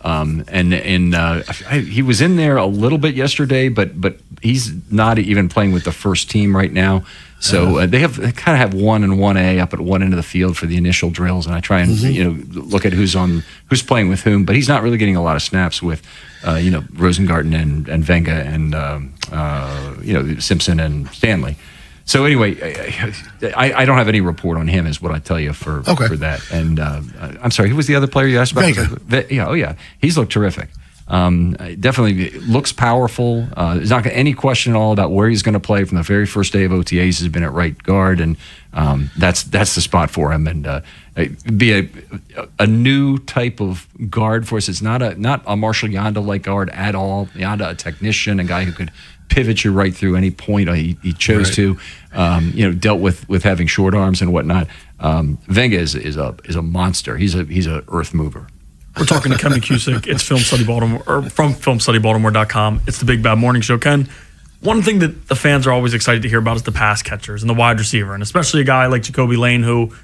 he was in there a little bit yesterday, but he's not even playing with the first team right now. So they kind of have 1 and 1A up at one end of the field for the initial drills, and I try and look at who's playing with whom. But he's not really getting a lot of snaps with Rosengarten and Venga and Simpson and Stanley. So anyway, I don't have any report on him, is what I tell you for that. And I'm sorry, who was the other player you asked about? Venga. He's looked terrific. Definitely looks powerful. There's not any question at all about where he's going to play from the very first day of OTAs. He's been at right guard, and that's the spot for him. And be a new type of guard for us. It's not a Marshall Yanda like guard at all. Yanda, a technician, a guy who could pivot you right through any point he chose to. Dealt with having short arms and whatnot. Venga is a monster. He's a earth mover. We're talking to Ken McCusick. It's Film Study Baltimore, or from FilmStudyBaltimore.com. It's the Big Bad Morning Show. Ken, one thing that the fans are always excited to hear about is the pass catchers and the wide receiver, and especially a guy like Jacoby Lane who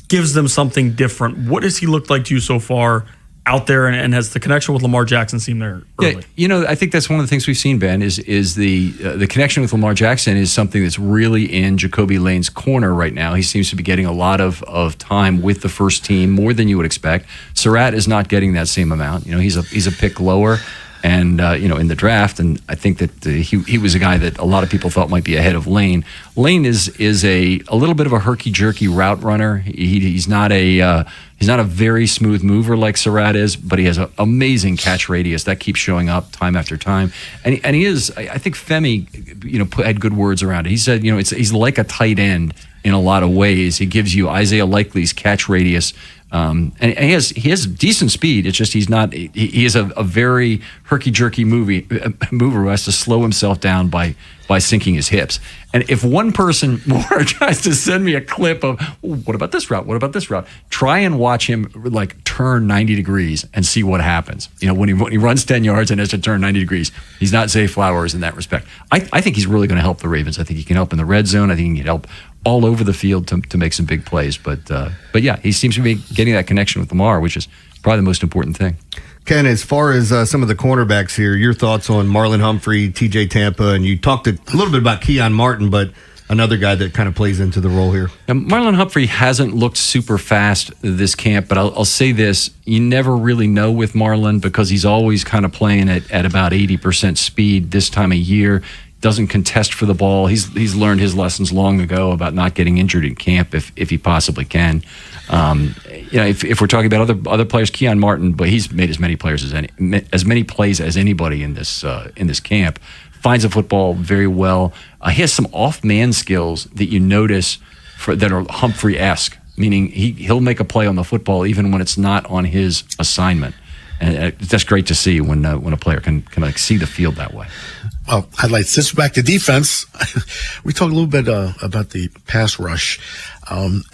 gives them something different. What has he looked like to you so far out there, and has the connection with Lamar Jackson seemed there early? Yeah, I think that's one of the things we've seen, Ben, is the connection with Lamar Jackson is something that's really in Jacoby Lane's corner right now. He seems to be getting a lot of time with the first team, more than you would expect. Surratt is not getting that same amount. He's a pick lower. and in the draft. And I think that he was a guy that a lot of people thought might be ahead of Lane. Lane is a little bit of a herky-jerky route runner. He's not a very smooth mover like Surratt is, but he has an amazing catch radius that keeps showing up time after time. And he is, I think Femi, had good words around it. He said, he's like a tight end in a lot of ways. He gives you Isaiah Likely's catch radius. And he has decent speed. It's just he is a very herky-jerky mover who has to slow himself down by sinking his hips. And if one person more tries to send me a clip of, what about this route? What about this route? Try and watch him turn 90 degrees and see what happens. When he runs 10 yards and has to turn 90 degrees, he's not Zay Flowers in that respect. I think he's really going to help the Ravens. I think he can help in the red zone. I think he can help all over the field to make some big plays. But yeah, he seems to be getting that connection with Lamar, which is probably the most important thing. Ken, as far as some of the cornerbacks here, your thoughts on Marlon Humphrey, TJ Tampa, and you talked a little bit about Keon Martin, but another guy that kind of plays into the role here. Now, Marlon Humphrey hasn't looked super fast this camp, but I'll say this. You never really know with Marlon because he's always kind of playing at about 80% speed this time of year. Doesn't contest for the ball. He's learned his lessons long ago about not getting injured in camp if he possibly can. If we're talking about other players, Keon Martin, but he's made as many plays as anybody in this camp. Finds the football very well. He has some off-man skills that you notice that are Humphrey-esque, meaning he'll make a play on the football even when it's not on his assignment. And that's great to see when a player can see the field that way. Well, I'd like to switch back to defense. We talked a little bit about the pass rush.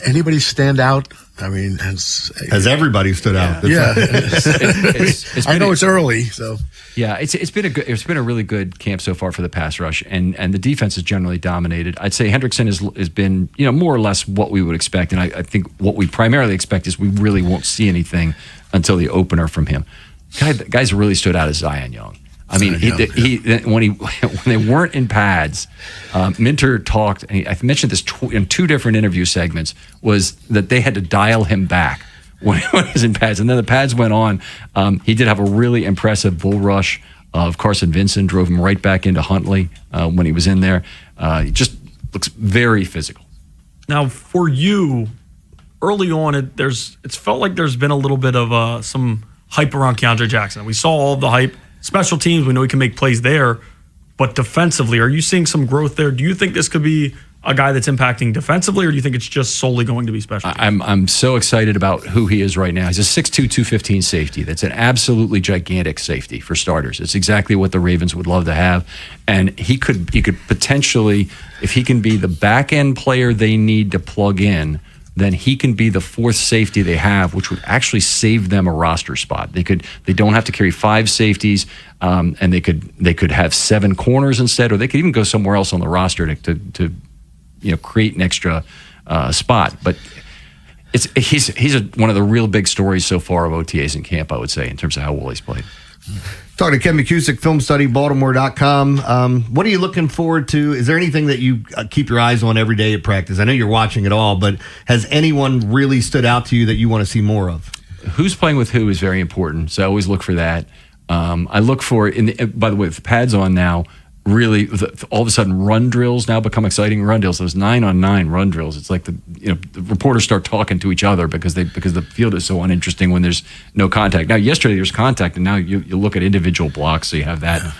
Anybody stand out? I mean, has everybody stood out? Yeah, I know it's early, so yeah, it's been a really good camp so far for the pass rush, and the defense is generally dominated. I'd say Hendrickson has been more or less what we would expect, and I think what we primarily expect is we really won't see anything until the opener from him. Guys really stood out as Zion Young. I mean, when they weren't in pads, Minter talked. And I mentioned this in two different interview segments. Was that they had to dial him back when he was in pads, and then the pads went on. He did have a really impressive bull rush of Carson Vincent, drove him right back into Huntley when he was in there. He just looks very physical. Now, for you, early on, it's felt like there's been a little bit of some hype around Keandre Jackson. We saw all the hype. Special teams, we know he can make plays there, but defensively, are you seeing some growth there? Do you think this could be a guy that's impacting defensively, or do you think it's just solely going to be special teams? I'm so excited about who he is right now. He's a 6'2", 215 safety. That's an absolutely gigantic safety for starters. It's exactly what the Ravens would love to have, and he could potentially, if he can be the back end player they need to plug in, then he can be the fourth safety they have, which would actually save them a roster spot. They don't have to carry 5 safeties, and they could have 7 corners instead, or they could even go somewhere else on the roster to create an extra spot. But he's one of the real big stories so far of OTAs in camp, I would say, in terms of how well he's played. Talking to Ken McCusick, FilmStudyBaltimore.com. What are you looking forward to? Is there anything that you keep your eyes on every day at practice? I know you're watching it all, but has anyone really stood out to you that you want to see more of? Who's playing with who is very important, so I always look for that. I look for, by the way, with the pads on now, really, all of a sudden, run drills now become exciting. Run drills, those 9-on-9 run drills. It's like the reporters start talking to each other because the field is so uninteresting when there's no contact. Now, yesterday there's contact, and now you look at individual blocks, so you have that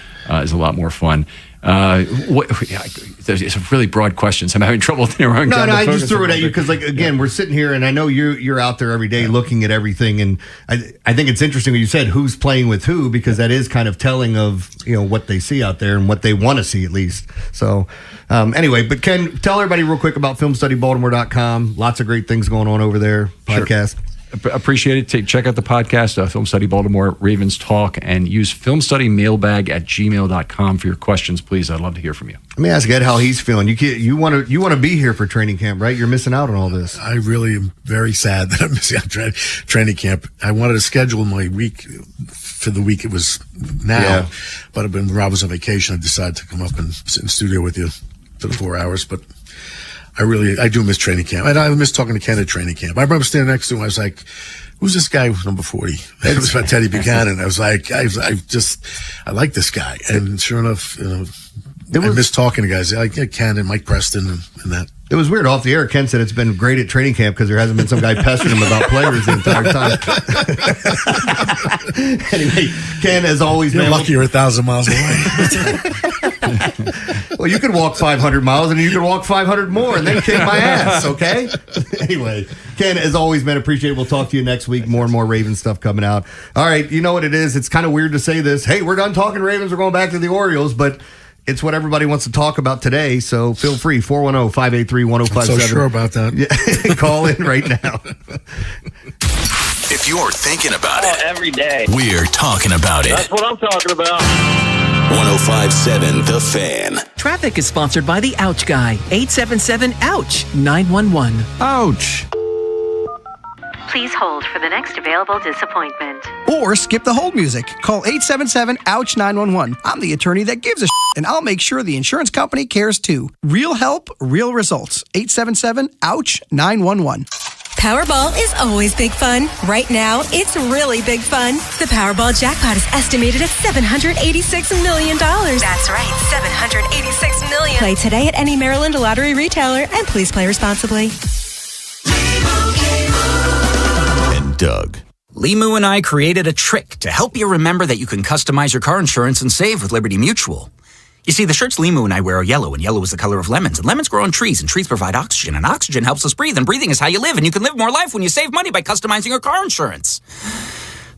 is a lot more fun. It's really broad questions. I'm having trouble narrowing down. No, I just threw it at you because, we're sitting here, and I know you're out there every day looking at everything, and I think it's interesting when you said who's playing with who, because that is kind of telling of what they see out there and what they want to see at least. So anyway, but Ken, tell everybody real quick about FilmStudyBaltimore.com. Lots of great things going on over there. Podcast. Sure. Appreciate it. Check out the podcast, Film Study Baltimore Ravens Talk, and use filmstudymailbag@gmail.com for your questions, please. I'd love to hear from you. Let me ask Ed how he's feeling. You want to be here for training camp, right? You're missing out on all this. I really am very sad that I'm missing out on training camp. I wanted to schedule my week for the week it was now, but when Rob was on vacation, I decided to come up and sit in the studio with you for the 4 hours, but I do miss training camp. And I miss talking to Ken at training camp. I remember standing next to him. I was like, who's this guy with number 40? It was about Teddy Buchanan. I was like, I like this guy. And sure enough, I miss talking to guys like Ken and Mike Preston and that. It was weird. Off the air, Ken said it's been great at training camp because there hasn't been some guy pestering him about players the entire time. Anyway, Ken, as always, You're man. lucky you're 1,000 miles away. Well, you could walk 500 miles and you could walk 500 more and then kick my ass, okay? Anyway, Ken, as always, man, appreciate it. We'll talk to you next week. More and more Ravens stuff coming out. All right, you know what it is. It's kind of weird to say this. Hey, we're done talking Ravens. We're going back to the Orioles, but it's what everybody wants to talk about today, so feel free. 410-583-1057. I'm so sure about that. Yeah, call in right now. If you're thinking about it, every day, we're talking about it. That's what I'm talking about. 105.7 The Fan. Traffic is sponsored by the Ouch Guy. 877-OUCH-911. Ouch. Please hold for the next available disappointment. Or skip the hold music. Call 877-OUCH-911. I'm the attorney that gives a and I'll make sure the insurance company cares too. Real help, real results. 877-OUCH-911. Powerball is always big fun. Right now, it's really big fun. The Powerball jackpot is estimated at $786 million. That's right, $786 million. Play today at any Maryland lottery retailer and please play responsibly. And Doug. Limu and I created a trick to help you remember that you can customize your car insurance and save with Liberty Mutual. You see, the shirts Limu and I wear are yellow, and yellow is the color of lemons. And lemons grow on trees, and trees provide oxygen. And oxygen helps us breathe, and breathing is how you live. And you can live more life when you save money by customizing your car insurance.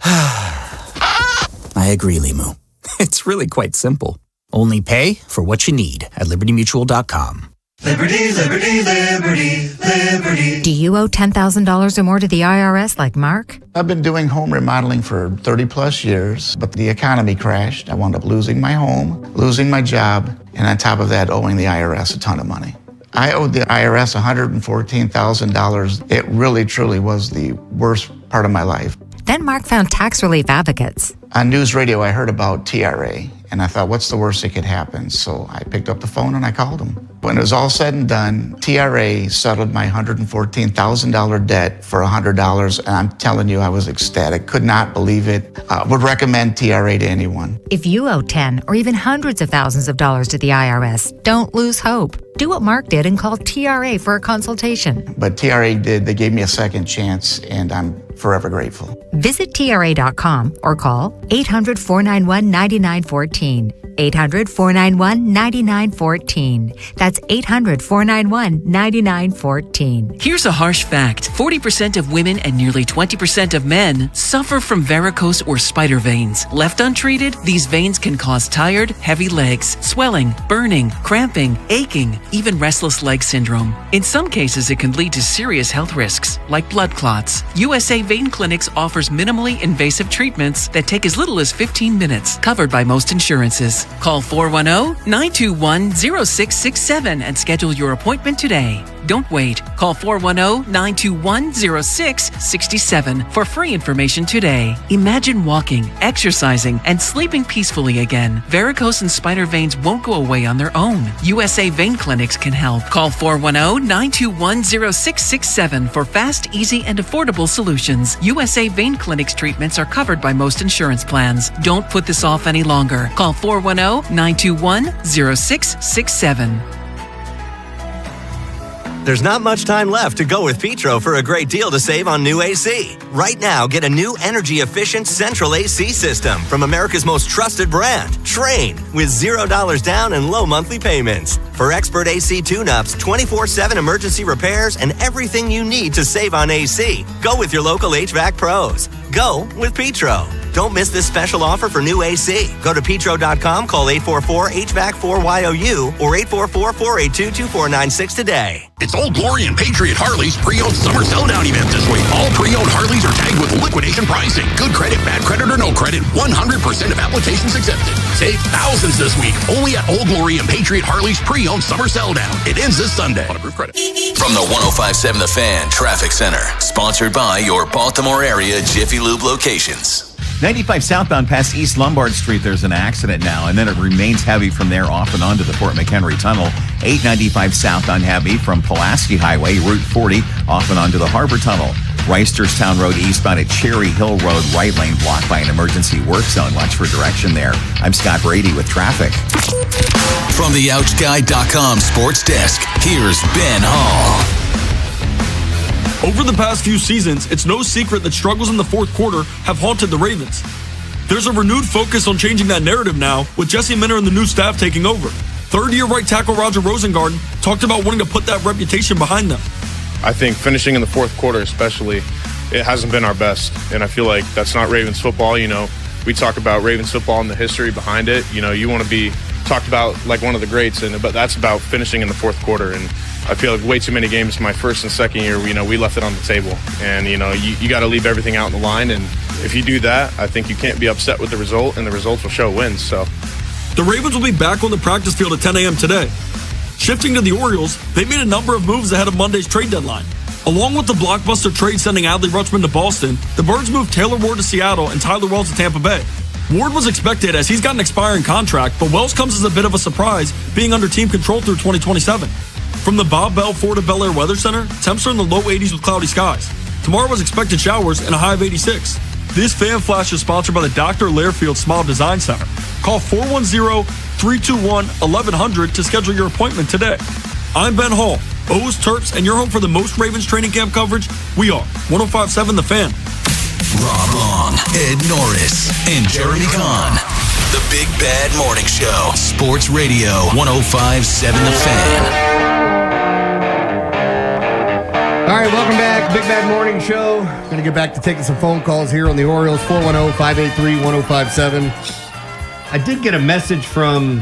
I agree, Limu. It's really quite simple. Only pay for what you need at libertymutual.com. Liberty, liberty, liberty, liberty. Do you owe $10,000 or more to the IRS like Mark? I've been doing home remodeling for 30 plus years, but the economy crashed. I wound up losing my home, losing my job, and on top of that, owing the IRS a ton of money. I owed the IRS $114,000. It really, truly was the worst part of my life. Then Mark found tax relief advocates. On news radio, I heard about TRA, and I thought, what's the worst that could happen? So I picked up the phone and I called them. When it was all said and done, TRA settled my $114,000 debt for $100, and I'm telling you, I was ecstatic. Could not believe it. Would recommend TRA to anyone. If you owe 10 or even hundreds of thousands of dollars to the IRS, don't lose hope. Do what Mark did and call TRA for a consultation. But TRA did. They gave me a second chance, and I'm forever grateful. Visit TRA.com or call 800-491-9914. 800-491-9914. That's 800-491-9914. Here's a harsh fact. 40% of women and nearly 20% of men suffer from varicose or spider veins. Left untreated, these veins can cause tired, heavy legs, swelling, burning, cramping, aching, even restless leg syndrome. In some cases, it can lead to serious health risks, like blood clots. USA Vein Clinics offers minimally invasive treatments that take as little as 15 minutes, covered by most insurances. Call 410-921-0667 and schedule your appointment today. Don't wait. Call 410-921-0667 for free information today. Imagine walking, exercising, and sleeping peacefully again. Varicose and spider veins won't go away on their own. USA Vein Clinics can help. Call 410-921-0667 for fast, easy, and affordable solutions. USA Vein Clinics treatments are covered by most insurance plans. Don't put this off any longer. Call 410-921-0667. There's not much time left to go with Petro for a great deal to save on new AC. Right now, get a new energy-efficient central AC system from America's most trusted brand, Trane, with $0 down and low monthly payments. For expert AC tune-ups, 24/7 emergency repairs, and everything you need to save on AC, go with your local HVAC pros. Go with Petro. Don't miss this special offer for new AC. Go to petro.com, call 844-HVAC-4YOU or 844-482-2496 today. It's Old Glory and Patriot Harley's pre-owned summer sell-down event this week. All pre-owned Harleys are tagged with liquidation pricing. Good credit, bad credit, or no credit, 100% of applications accepted. Save thousands this week only at Old Glory and Patriot Harley's pre-owned summer sell-down. It ends this Sunday. On approved credit. From the 105.7 The Fan Traffic Center, sponsored by your Baltimore area Jiffy Lube locations. 95 southbound past East Lombard Street, there's an accident now, and then it remains heavy from there off and onto the Fort McHenry Tunnel. 895 southbound heavy from Pulaski Highway, Route 40, off and onto the Harbor Tunnel. Reisterstown Road eastbound at Cherry Hill Road, right lane blocked by an emergency work zone. Watch for direction there. I'm Scott Brady with traffic. From the OutGuy.com sports desk, here's Ben Hall. Over the past few seasons, it's no secret that struggles in the fourth quarter have haunted the Ravens. There's a renewed focus on changing that narrative now, with Jesse Minter and the new staff taking over. Third-year right tackle Roger Rosengarten talked about wanting to put that reputation behind them. I think finishing in the fourth quarter especially, it hasn't been our best, and I feel like that's not Ravens football. You know, we talk about Ravens football and the history behind it. You know, you want to be talked about like one of the greats, but that's about finishing in the fourth quarter. And I feel like way too many games my first and second year, we left it on the table. And, you got to leave everything out in the line. And if you do that, I think you can't be upset with the result, and the results will show wins. So the Ravens will be back on the practice field at 10 a.m. today. Shifting to the Orioles, they made a number of moves ahead of Monday's trade deadline. Along with the blockbuster trade sending Adley Rutschman to Boston, the Birds moved Taylor Ward to Seattle and Tyler Wells to Tampa Bay. Ward was expected as he's got an expiring contract, but Wells comes as a bit of a surprise, being under team control through 2027. From the Bob Bell Florida Bel Air Weather Center, temps are in the low 80s with cloudy skies. Tomorrow was expected showers and a high of 86. This fan flash is sponsored by the Dr. Lairfield Smile Design Center. Call 410-321-1100 to schedule your appointment today. I'm Ben Hall, O's, Terps, and your home for the most Ravens training camp coverage. We are 105.7 The Fan. Rob Long, Ed Norris, and Jeremy Kahn. The Big Bad Morning Show. Sports Radio 105.7 The Fan. All right, welcome back. Big Bad Morning Show. Going to get back to taking some phone calls here on the Orioles. 410-583-1057. I did get a message from,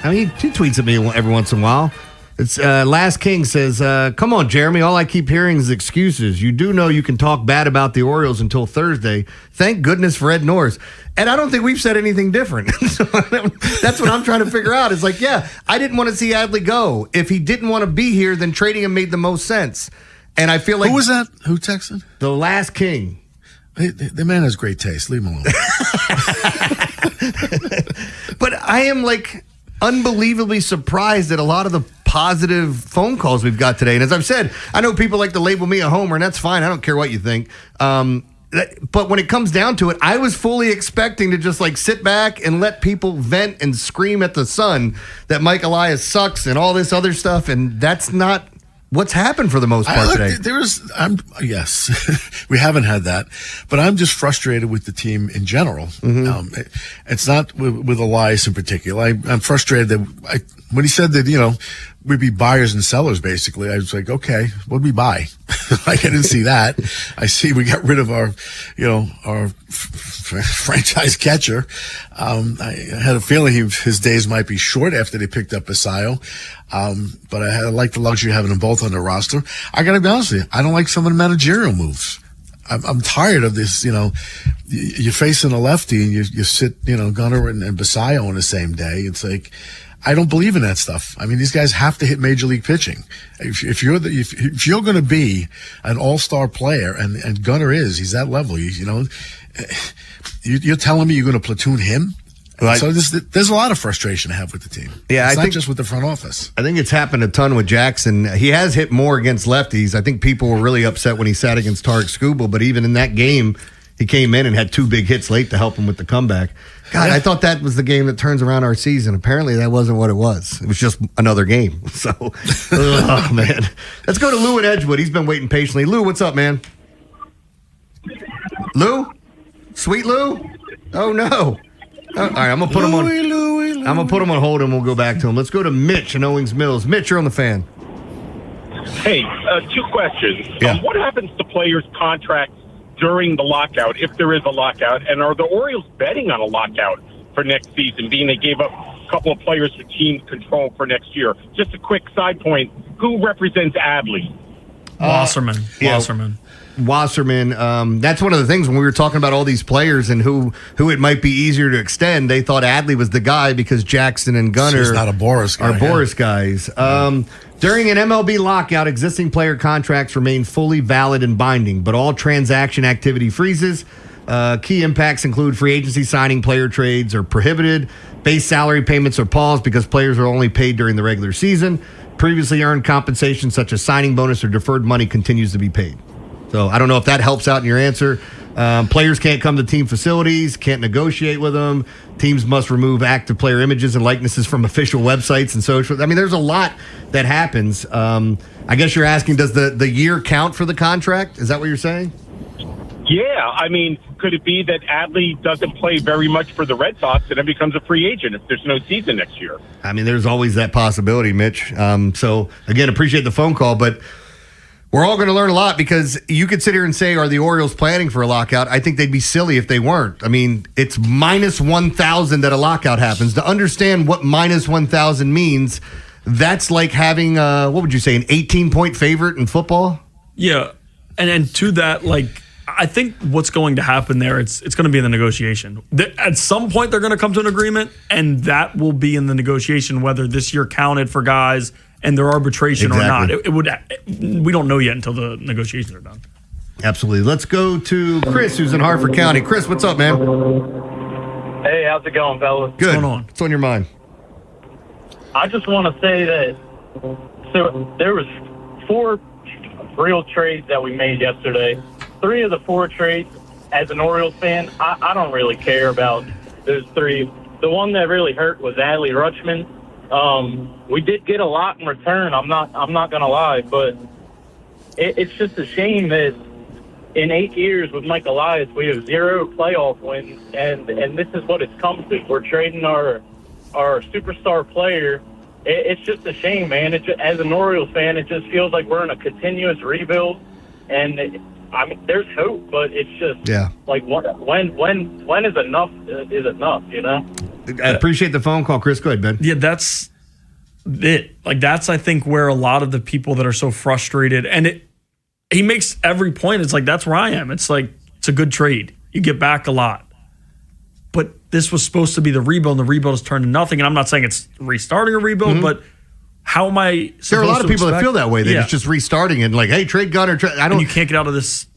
he tweets at me every once in a while. It's Last King says, come on, Jeremy. All I keep hearing is excuses. You do know you can talk bad about the Orioles until Thursday. Thank goodness for Ed Norris. And I don't think we've said anything different. So that's what I'm trying to figure out. It's like, yeah, I didn't want to see Adley go. If he didn't want to be here, then trading him made the most sense. And I feel like... Who was that? Who texted? The Last King. The man has great taste. Leave him alone. But I am unbelievably surprised at a lot of the positive phone calls we've got today. And as I've said, I know people like to label me a homer, and that's fine. I don't care what you think. But when it comes down to it, I was fully expecting to just sit back and let people vent and scream at the sun that Mike Elias sucks and all this other stuff. And that's not what's happened for the most part today. Yes, we haven't had that, but I'm just frustrated with the team in general. Mm-hmm. It's not with Elias in particular. I'm frustrated that when he said that, we'd be buyers and sellers, basically, I was like, okay, what'd we buy? I didn't see that. I see we got rid of our franchise catcher. I had a feeling his days might be short after they picked up Basayo. But I like the luxury of having them both on the roster. I got to be honest with you. I don't like some of the managerial moves. I'm tired of this, you're facing a lefty and you sit, Gunnar and Basayo on the same day. It's like, I don't believe in that stuff. I mean, these guys have to hit major league pitching. If you're going to be an all-star player, and Gunnar he's that level. You're telling me you're going to platoon him? So there's a lot of frustration I have with the team. Yeah, it's not just with the front office. I think it's happened a ton with Jackson. He has hit more against lefties. I think people were really upset when he sat against Tarek Skubal, but even in that game, he came in and had 2 big hits late to help him with the comeback. God, I thought that was the game that turns around our season. Apparently, that wasn't what it was. It was just another game. So, oh, man. Let's go to Lou in Edgewood. He's been waiting patiently. Lou, what's up, man? Lou? Sweet Lou? Oh, no. All right, I'm going to put him on. I'm going to put him on hold and we'll go back to him. Let's go to Mitch in Owings Mills. Mitch, you're on the Fan. Hey, 2 questions. Yeah. What happens to players' contracts during the lockout, if there is a lockout, and are the Orioles betting on a lockout for next season, being they gave up a couple of players for team control for next year? Just a quick side point, who represents Adley? Wasserman. Wasserman. That's one of the things when we were talking about all these players and who it might be easier to extend. They thought Adley was the guy because Jackson and Gunnar He's not a Boris guy, are Boris guys. During an MLB lockout, existing player contracts remain fully valid and binding, but all transaction activity freezes. Key impacts include free agency signing, player trades are prohibited. Base salary payments are paused because players are only paid during the regular season. Previously earned compensation such as signing bonus or deferred money continues to be paid. So I don't know if that helps out in your answer. Players can't come to team facilities, can't negotiate with them. Teams must remove active player images and likenesses from official websites and social. I mean, there's a lot that happens. I guess you're asking, does the year count for the contract? Is that what you're saying? Yeah, I mean, could it be that Adley doesn't play very much for the Red Sox and then becomes a free agent if there's no season next year? I mean, there's always that possibility, Mitch. So, again, appreciate the phone call, but we're all going to learn a lot because you could sit here and say, are the Orioles planning for a lockout? I think they'd be silly if they weren't. I mean, it's minus 1,000 that a lockout happens. To understand what minus 1,000 means, that's like having, what would you say, an 18-point favorite in football? Yeah, and to that, like, I think what's going to happen there, it's going to be in the negotiation. At some point, they're going to come to an agreement, and that will be in the negotiation, whether this year counted for guys and their arbitration or not. We don't know yet until the negotiations are done. Absolutely. Let's go to Chris, who's in Hartford County. Chris, what's up, man? Hey, how's it going, fellas? Good. What's going on? What's on your mind? I just want to say that so there was 4 real trades that we made yesterday. 3 of the 4 trades, as an Orioles fan, I don't really care about those 3. The one that really hurt was Adley Rutschman. We did get a lot in return. I'm not gonna lie, but it's just a shame that in 8 years with Mike Elias, we have 0 playoff wins, and this is what it's come to. We're trading our superstar player. It's just a shame, man. As an Orioles fan, it just feels like we're in a continuous rebuild, and I mean, there's hope, but it's just like when is enough is enough, you know? I appreciate the phone call, Chris. Go ahead, Ben. Yeah, that's it. Like, that's, I think, where a lot of the people that are so frustrated, and he makes every point. It's like, that's where I am. It's like, it's a good trade. You get back a lot. But this was supposed to be the rebuild, and the rebuild has turned to nothing. And I'm not saying it's restarting a rebuild, but how am I supposed to There are a lot of people that feel that way. That Yeah. it's just restarting and like, hey, trade Gunner. And you can't get out of this.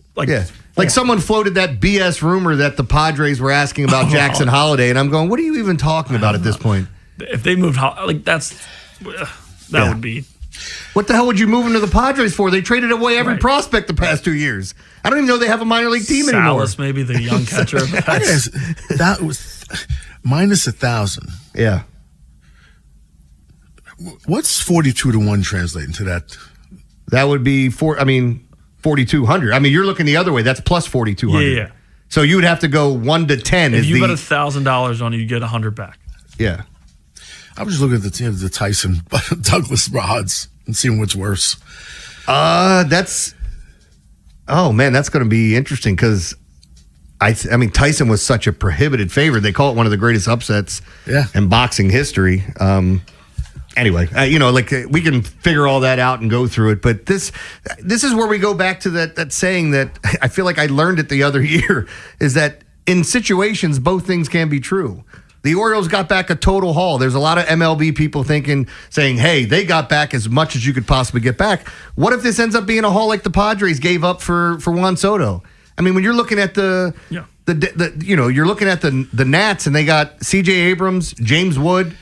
Like someone floated that BS rumor that the Padres were asking about Jackson Holiday, and I'm going, what are you even talking about at this point? If they moved, like, that would be. What the hell would you move him to the Padres for? They traded away every prospect the past 2 years. I don't even know they have a minor league team anymore. Salas, maybe the young catcher. That was minus 1,000. Yeah. What's 42-1 translate into that? That would be 4,200. I mean, you're looking the other way. That's plus 4,200. Yeah. So you would have to go 1 to 10. If you bet $1,000 on it, you get 100 back. Yeah. I was just looking at the team of the Tyson Douglas rods and seeing what's worse. That's going to be interesting because I mean, Tyson was such a prohibited favorite. They call it one of the greatest upsets in boxing history. Anyway, we can figure all that out and go through it. But this is where we go back to that saying that I feel like I learned it the other year, is that in situations, both things can be true. The Orioles got back a total haul. There's a lot of MLB people saying, hey, they got back as much as you could possibly get back. What if this ends up being a haul like the Padres gave up for Juan Soto? I mean, when you're looking at you're looking at the Nats, and they got C.J. Abrams, James Wood,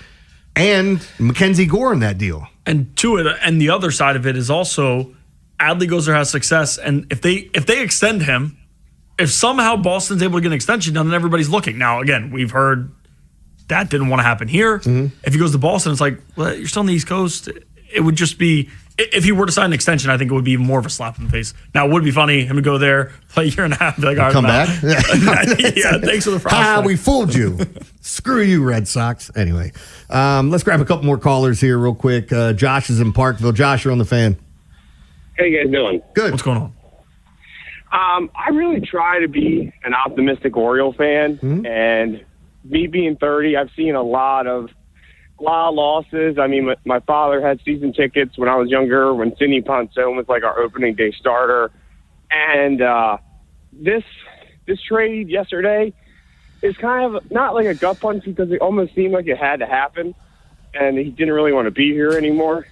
and Mackenzie Gore in that deal. And to it, and the other side of it is also Adley goes there, has success, and if they extend him, if somehow Boston's able to get an extension done, then everybody's looking. Now, again, we've heard that didn't want to happen here. Mm-hmm. If he goes to Boston, it's like, well, you're still on the East Coast. It would just be, if he were to sign an extension, I think it would be more of a slap in the face. Now, it would be funny him to go there, play a year and a half, be like, all right, come back. Yeah, thanks for the prospect. We fooled you. Screw you, Red Sox. Anyway, let's grab a couple more callers here real quick. Josh is in Parkville. Josh, you're on the Fan. How you guys doing? Good. What's going on? I really try to be an optimistic Oriole fan, and me being 30, I've seen a lot of losses. I mean, my father had season tickets when I was younger, when Sidney Ponson was like our opening day starter. And this trade yesterday is kind of not like a gut punch, because it almost seemed like it had to happen, and he didn't really want to be here anymore.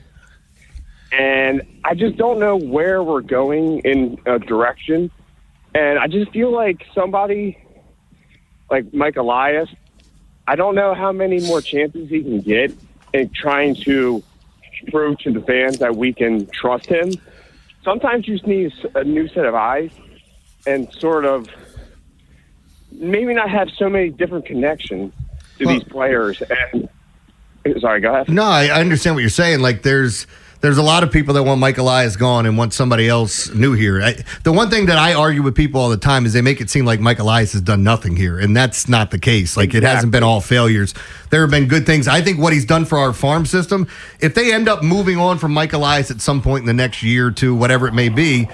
And I just don't know where we're going in a direction. And I just feel like somebody like Mike Elias, I don't know how many more chances he can get in trying to prove to the fans that we can trust him. So sometimes you just need a new set of eyes and sort of maybe not have so many different connections to these players. And sorry, go ahead. No, I understand what you're saying. Like, there's a lot of people that want Mike Elias gone and want somebody else new here. The one thing that I argue with people all the time is they make it seem like Mike Elias has done nothing here, and that's not the case. Like, It hasn't been all failures. There have been good things. I think what he's done for our farm system, if they end up moving on from Mike Elias at some point in the next year or two, whatever it may be,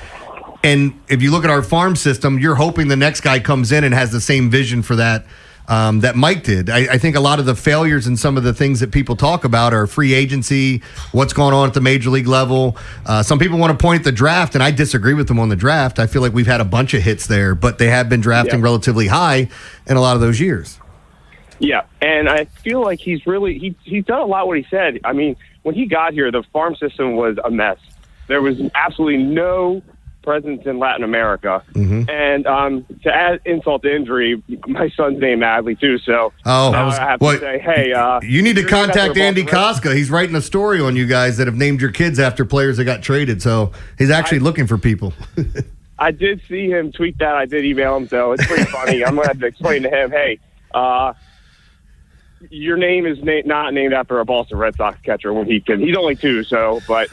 and if you look at our farm system, you're hoping the next guy comes in and has the same vision for that that Mike did. I think a lot of the failures and some of the things that people talk about are free agency, what's going on at the major league level. Some people want to point at the draft, and I disagree with them on the draft. I feel like we've had a bunch of hits there, but they have been drafting relatively high in a lot of those years. Yeah, and I feel like he's done a lot what he said. I mean, when he got here, the farm system was a mess. There was absolutely no presence in Latin America. And to add insult to injury, my son's named Adley too, so I have to say, hey, you need to contact Andy Koska. He's writing a story on you guys that have named your kids after players that got traded, so he's actually looking for people. I did see him tweet that. I did email him, so it's pretty funny. I'm going to have to explain to him, hey, your name is not named after a Boston Red Sox catcher when he's only 2, so, but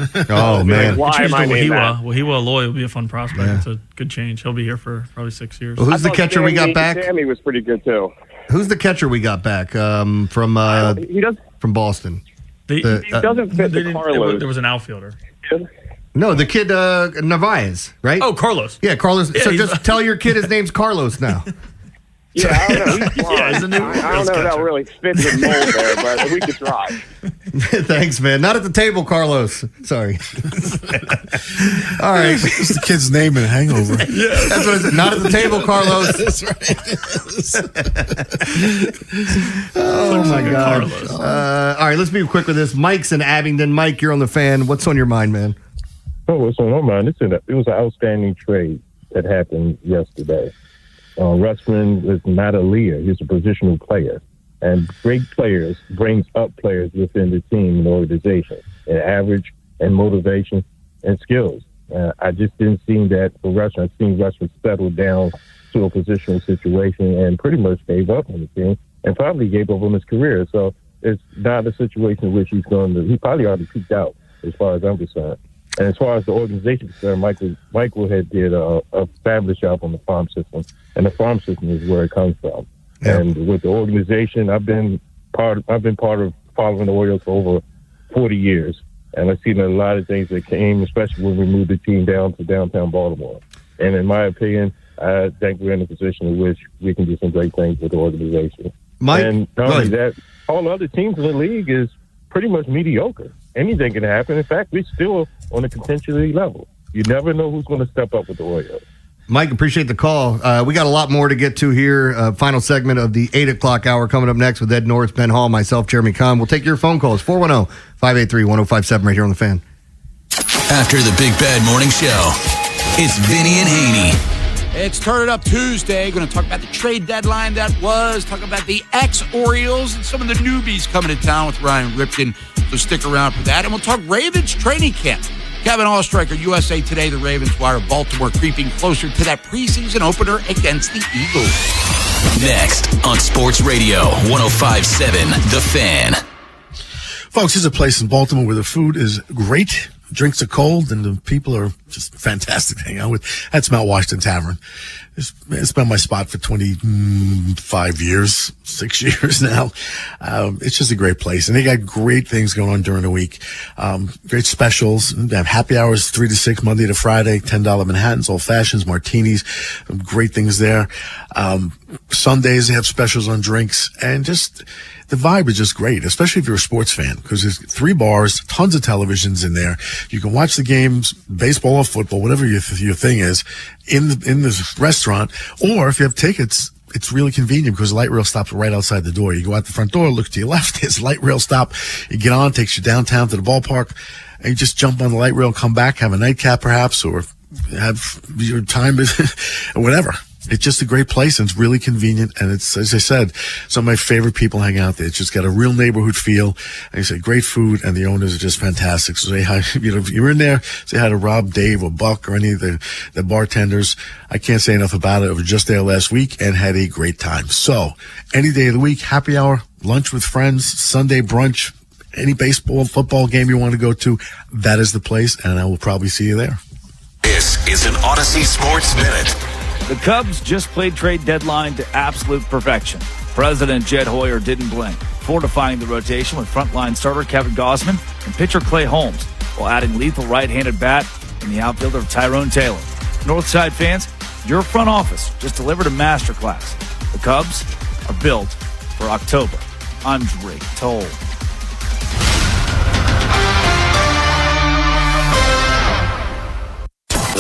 man. Why am I named that? Wahiwa Aloy will be a fun prospect. It's a good change. He'll be here for probably 6 years. Well, who's the catcher we got back? Sammy was pretty good too. Who's the catcher we got back from Boston? He doesn't fit the Carlos. There was an outfielder. No, the kid Narvaez, right? Oh, Carlos. Yeah, Carlos. So just tell your kid his name's Carlos now. Yeah, I don't know. I don't know if that really fits the mold there, but we could try. Thanks, man. Not at the table, Carlos. Sorry. All right. It's the kid's name in Hangover. Yeah, that's what I said. Not at the table, Carlos. That's right. Oh, my God. All right, let's be quick with this. Mike's in Abingdon. Mike, you're on the Fan. What's on your mind, man? Oh, what's on my mind? It was an outstanding trade that happened yesterday. Russman is not a leader. He's a positional player. And great players brings up players within the team and the organization, and average and motivation and skills. I just didn't see that for Russman. I've seen Russman settle down to a positional situation and pretty much gave up on the team and probably gave up on his career. So it's not a situation in which he probably already peaked out as far as I'm concerned. And as far as the organization is concerned, Michael had did a fabulous job on the farm system, and the farm system is where it comes from. Yeah. And with the organization, I've been part of following the Orioles for over 40 years, and I've seen a lot of things that came, especially when we moved the team down to downtown Baltimore. And in my opinion, I think we're in a position in which we can do some great things with the organization. Mike, and not only that, all other teams in the league is pretty much mediocre. Anything can happen. In fact, we're still on a contention level. You never know who's going to step up with the Orioles. Mike, appreciate the call. We got a lot more to get to here. Final segment of the 8 o'clock hour coming up next with Ed Norris, Ben Hall, myself, Jeremy Kahn. We'll take your phone calls, 410-583-1057 right here on the Fan. After the Big Bad Morning Show, it's Vinny and Haynie. It's Turn It Up Tuesday. Going to talk about the trade deadline that was, talk about the ex-Orioles and some of the newbies coming to town with Ryan Ripken. So stick around for that. And we'll talk Ravens training camp. Kevin Allstriker, USA Today, the Ravens wire Baltimore creeping closer to that preseason opener against the Eagles. Next on Sports Radio 105.7 The Fan. Folks, here's a place in Baltimore where the food is great, drinks are cold, and the people are just fantastic to hang out with. That's Mount Washington Tavern. It's been my spot for 25 years, 6 years now. It's just a great place. And they got great things going on during the week. Great specials. They have happy hours 3 to 6, Monday to Friday, $10 Manhattans, old fashions, martinis, great things there. Sundays, they have specials on drinks, and just the vibe is just great, especially if you're a sports fan, because there's 3 bars, tons of televisions in there. You can watch the games, baseball or football, whatever your thing is, in this restaurant. Or if you have tickets, it's really convenient because the light rail stops right outside the door. You go out the front door, look to your left, there's a light rail stop. You get on, takes you downtown to the ballpark, and you just jump on the light rail, come back, have a nightcap perhaps, or have your time, or whatever. It's just a great place, and it's really convenient. And it's, as I said, some of my favorite people hang out there. It's just got a real neighborhood feel. And you say great food, and the owners are just fantastic. So say hi, if you're in there, say hi to Rob, Dave, or Buck, or any of the bartenders. I can't say enough about it. I was just there last week and had a great time. So any day of the week, happy hour, lunch with friends, Sunday brunch, any baseball, football game you want to go to, that is the place, and I will probably see you there. This is an Odyssey Sports Minute. The Cubs just played trade deadline to absolute perfection. President Jed Hoyer didn't blink, fortifying the rotation with frontline starter Kevin Gausman and pitcher Clay Holmes, while adding lethal right-handed bat in the outfielder Tyrone Taylor. Northside fans, your front office just delivered a masterclass. The Cubs are built for October. I'm Drake Toll.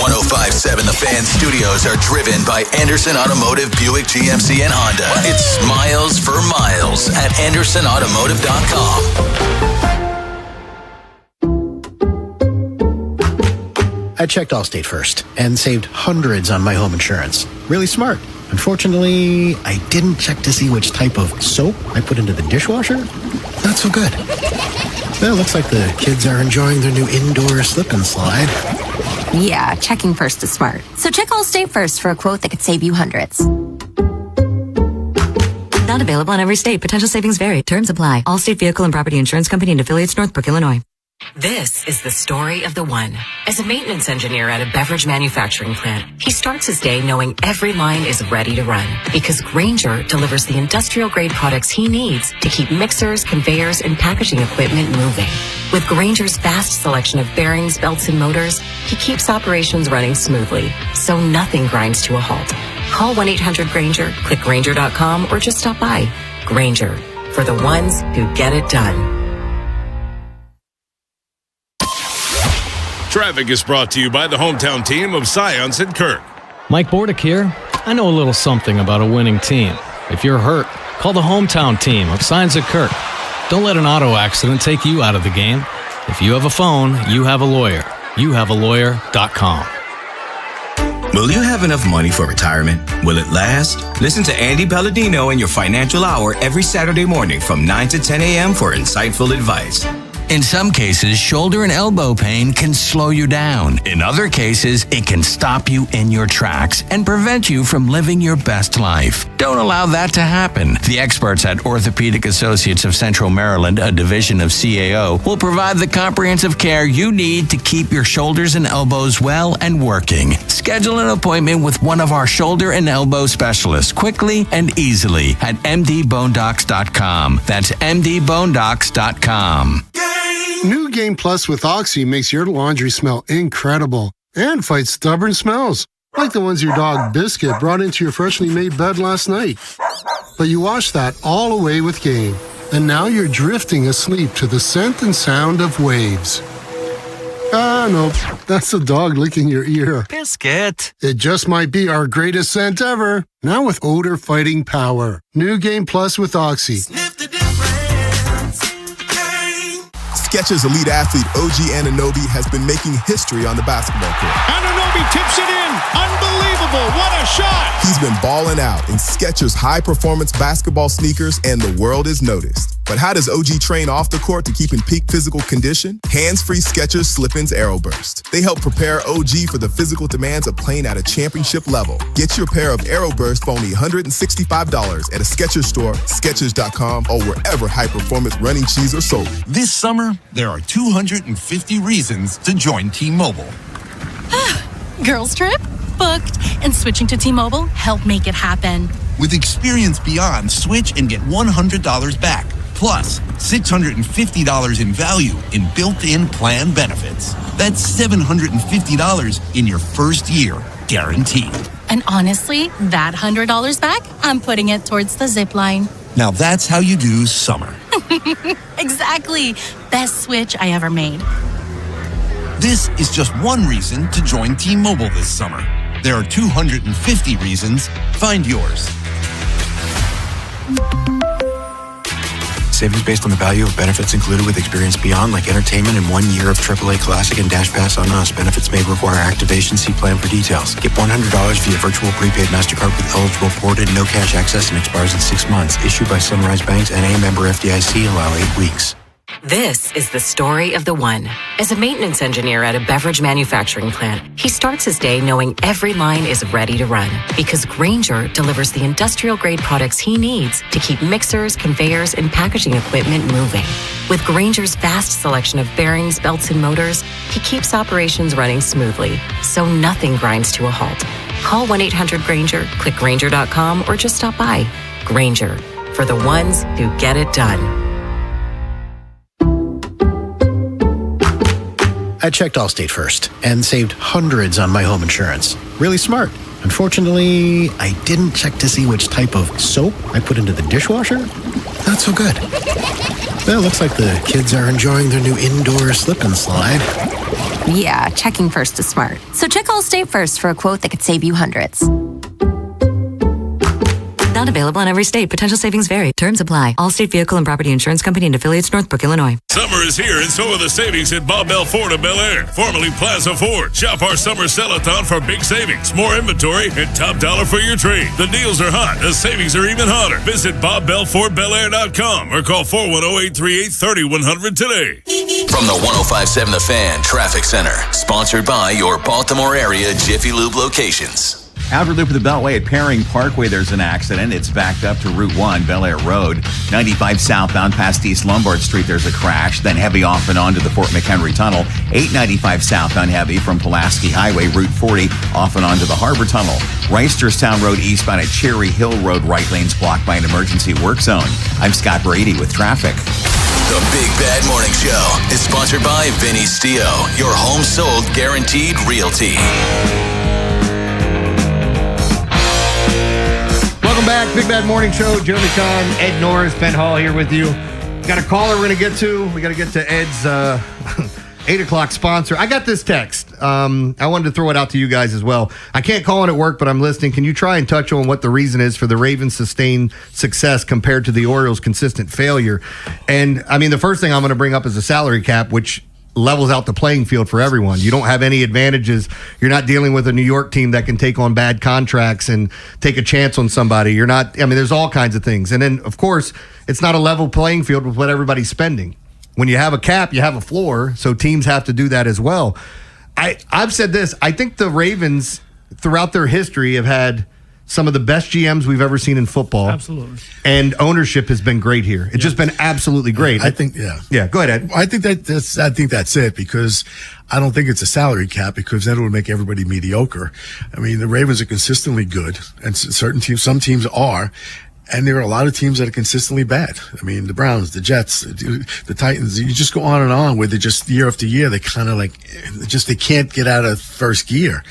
105.7 The Fan studios are driven by Anderson Automotive, Buick, GMC, and Honda. It's miles for miles at AndersonAutomotive.com. I checked Allstate first and saved hundreds on my home insurance. Really smart. Unfortunately, I didn't check to see which type of soap I put into the dishwasher. Not so good. Well, looks like the kids are enjoying their new indoor slip and slide. Yeah, checking first is smart. So check Allstate first for a quote that could save you hundreds. Not available in every state. Potential savings vary. Terms apply. Allstate Vehicle and Property Insurance Company and affiliates, Northbrook, Illinois. This is the story of the one. As a maintenance engineer at a beverage manufacturing plant, he starts his day knowing every line is ready to run because Grainger delivers the industrial-grade products he needs to keep mixers, conveyors, and packaging equipment moving. With Grainger's vast selection of bearings, belts, and motors, he keeps operations running smoothly, so nothing grinds to a halt. Call 1-800-GRAINGER, click Grainger.com, or just stop by. Grainger, for the ones who get it done. Traffic is brought to you by the hometown team of Science and Kirk. Mike Bordick here. I know a little something about a winning team. If you're hurt, call the hometown team of Science and Kirk. Don't let an auto accident take you out of the game. If you have a phone, you have a lawyer. YouHaveALawyer.com. Will you have enough money for retirement? Will it last? Listen to Andy Palladino in your Financial Hour every Saturday morning from 9 to 10 a.m. for insightful advice. In some cases, shoulder and elbow pain can slow you down. In other cases, it can stop you in your tracks and prevent you from living your best life. Don't allow that to happen. The experts at Orthopedic Associates of Central Maryland, a division of CAO, will provide the comprehensive care you need to keep your shoulders and elbows well and working. Schedule an appointment with one of our shoulder and elbow specialists quickly and easily at mdbonedocs.com. That's mdbonedocs.com. New Game Plus with Oxy makes your laundry smell incredible and fights stubborn smells, like the ones your dog Biscuit brought into your freshly made bed last night. But you washed that all away with Game, and now you're drifting asleep to the scent and sound of waves. Ah, nope, that's the dog licking your ear. Biscuit. It just might be our greatest scent ever, now with odor-fighting power. New Game Plus with Oxy. Skechers elite athlete OG Anunoby has been making history on the basketball court. Anunoby tips it in. Unbelievable. What a shot. He's been balling out in Skechers high-performance basketball sneakers, and the world is noticed. But how does OG train off the court to keep in peak physical condition? Hands-free Skechers Slip-ins Aeroburst. They help prepare OG for the physical demands of playing at a championship level. Get your pair of Aeroburst for only $165 at a Skechers store, Skechers.com, or wherever high-performance running shoes are sold. This summer, there are 250 reasons to join T-Mobile. Girls trip? Booked. And switching to T-Mobile helped make it happen. With Experience Beyond, switch and get $100 back. Plus, $650 in value in built-in plan benefits. That's $750 in your first year, guaranteed. And honestly, that $100 back, I'm putting it towards the zip line. Now that's how you do summer. Exactly. Best switch I ever made. This is just one reason to join T-Mobile this summer. There are 250 reasons. Find yours. Savings based on the value of benefits included with Experience Beyond, like entertainment and 1 year of AAA Classic and Dash Pass on us. Benefits may require activation. See plan for details. Get $100 via virtual prepaid MasterCard with eligible ported, no cash access, and expires in 6 months. Issued by Sunrise Banks, N.A. member FDIC. Allow 8 weeks. This is the story of the one. As a maintenance engineer at a beverage manufacturing plant, he starts his day knowing every line is ready to run because Grainger delivers the industrial-grade products he needs to keep mixers, conveyors, and packaging equipment moving. With Grainger's vast selection of bearings, belts, and motors, he keeps operations running smoothly, so nothing grinds to a halt. Call 1-800-GRAINGER, click Grainger.com, or just stop by. Grainger, for the ones who get it done. I checked Allstate first and saved hundreds on my home insurance. Really smart. Unfortunately, I didn't check to see which type of soap I put into the dishwasher. Not so good. Well, looks like the kids are enjoying their new indoor slip and slide. Yeah, checking first is smart. So check Allstate first for a quote that could save you hundreds. Not available in every state. Potential savings vary. Terms apply. Allstate Vehicle and Property Insurance Company and affiliates, Northbrook, Illinois. Summer is here, and so are the savings at Bob Bell Ford of Bel Air, formerly Plaza Ford. Shop our summer sell-a-thon for big savings, more inventory, and top dollar for your trade. The deals are hot. The savings are even hotter. Visit BobBellFordBelAir.com or call 410-838-3100 today. From the 105.7 The Fan Traffic Center, sponsored by your Baltimore area Jiffy Lube locations. Outer loop of the Beltway at Paring Parkway, there's an accident. It's backed up to Route 1, Bel Air Road. 95 southbound past East Lombard Street, there's a crash. Then heavy off and on to the Fort McHenry Tunnel. 895 southbound heavy from Pulaski Highway, Route 40, off and on to the Harbor Tunnel. Reisterstown Road eastbound at Cherry Hill Road, right lanes blocked by an emergency work zone. I'm Scott Brady with traffic. The Big Bad Morning Show is sponsored by Vinny Stio, your home sold guaranteed realty. Welcome back, Big Bad Morning Show. Jeremy Kahn, Ed Norris, Ben Hall here with you. Got a caller we're going to get to. We got to get to Ed's 8 o'clock sponsor. I got this text. I wanted to throw it out to you guys as well. I can't call in at work, but I'm listening. Can you try and touch on what the reason is for the Ravens' sustained success compared to the Orioles' consistent failure? And, I mean, the first thing I'm going to bring up is the salary cap, which levels out the playing field for everyone. You don't have any advantages. You're not dealing with a New York team that can take on bad contracts and take a chance on somebody. You're not, I mean, there's all kinds of things. And then, of course, it's not a level playing field with what everybody's spending. When you have a cap, you have a floor, so teams have to do that as well. I've said this. I think the Ravens, throughout their history, have had some of the best GMs we've ever seen in football. Absolutely. And ownership has been great here. It's just been absolutely great. I think, yeah. Yeah, go ahead, Ed. I think that's it, because I don't think it's a salary cap, because that would make everybody mediocre. I mean, the Ravens are consistently good, and certain teams, some teams are. And there are a lot of teams that are consistently bad. I mean, the Browns, the Jets, the Titans, you just go on and on where they just year after year, they kind of like, they can't get out of first gear.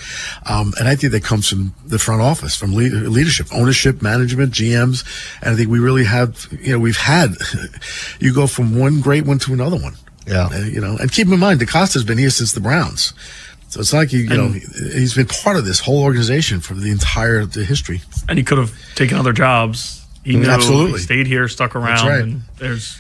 And I think that comes from the front office, from leadership, ownership, management, GMs. And I think we really have, we've had, you go from one great one to another one. Yeah. And keep in mind, DeCosta's been here since the Browns. So it's like, he's been part of this whole organization for the entire history. And he could have taken other jobs. He knew. Absolutely. He stayed here, stuck around. That's right. And there's.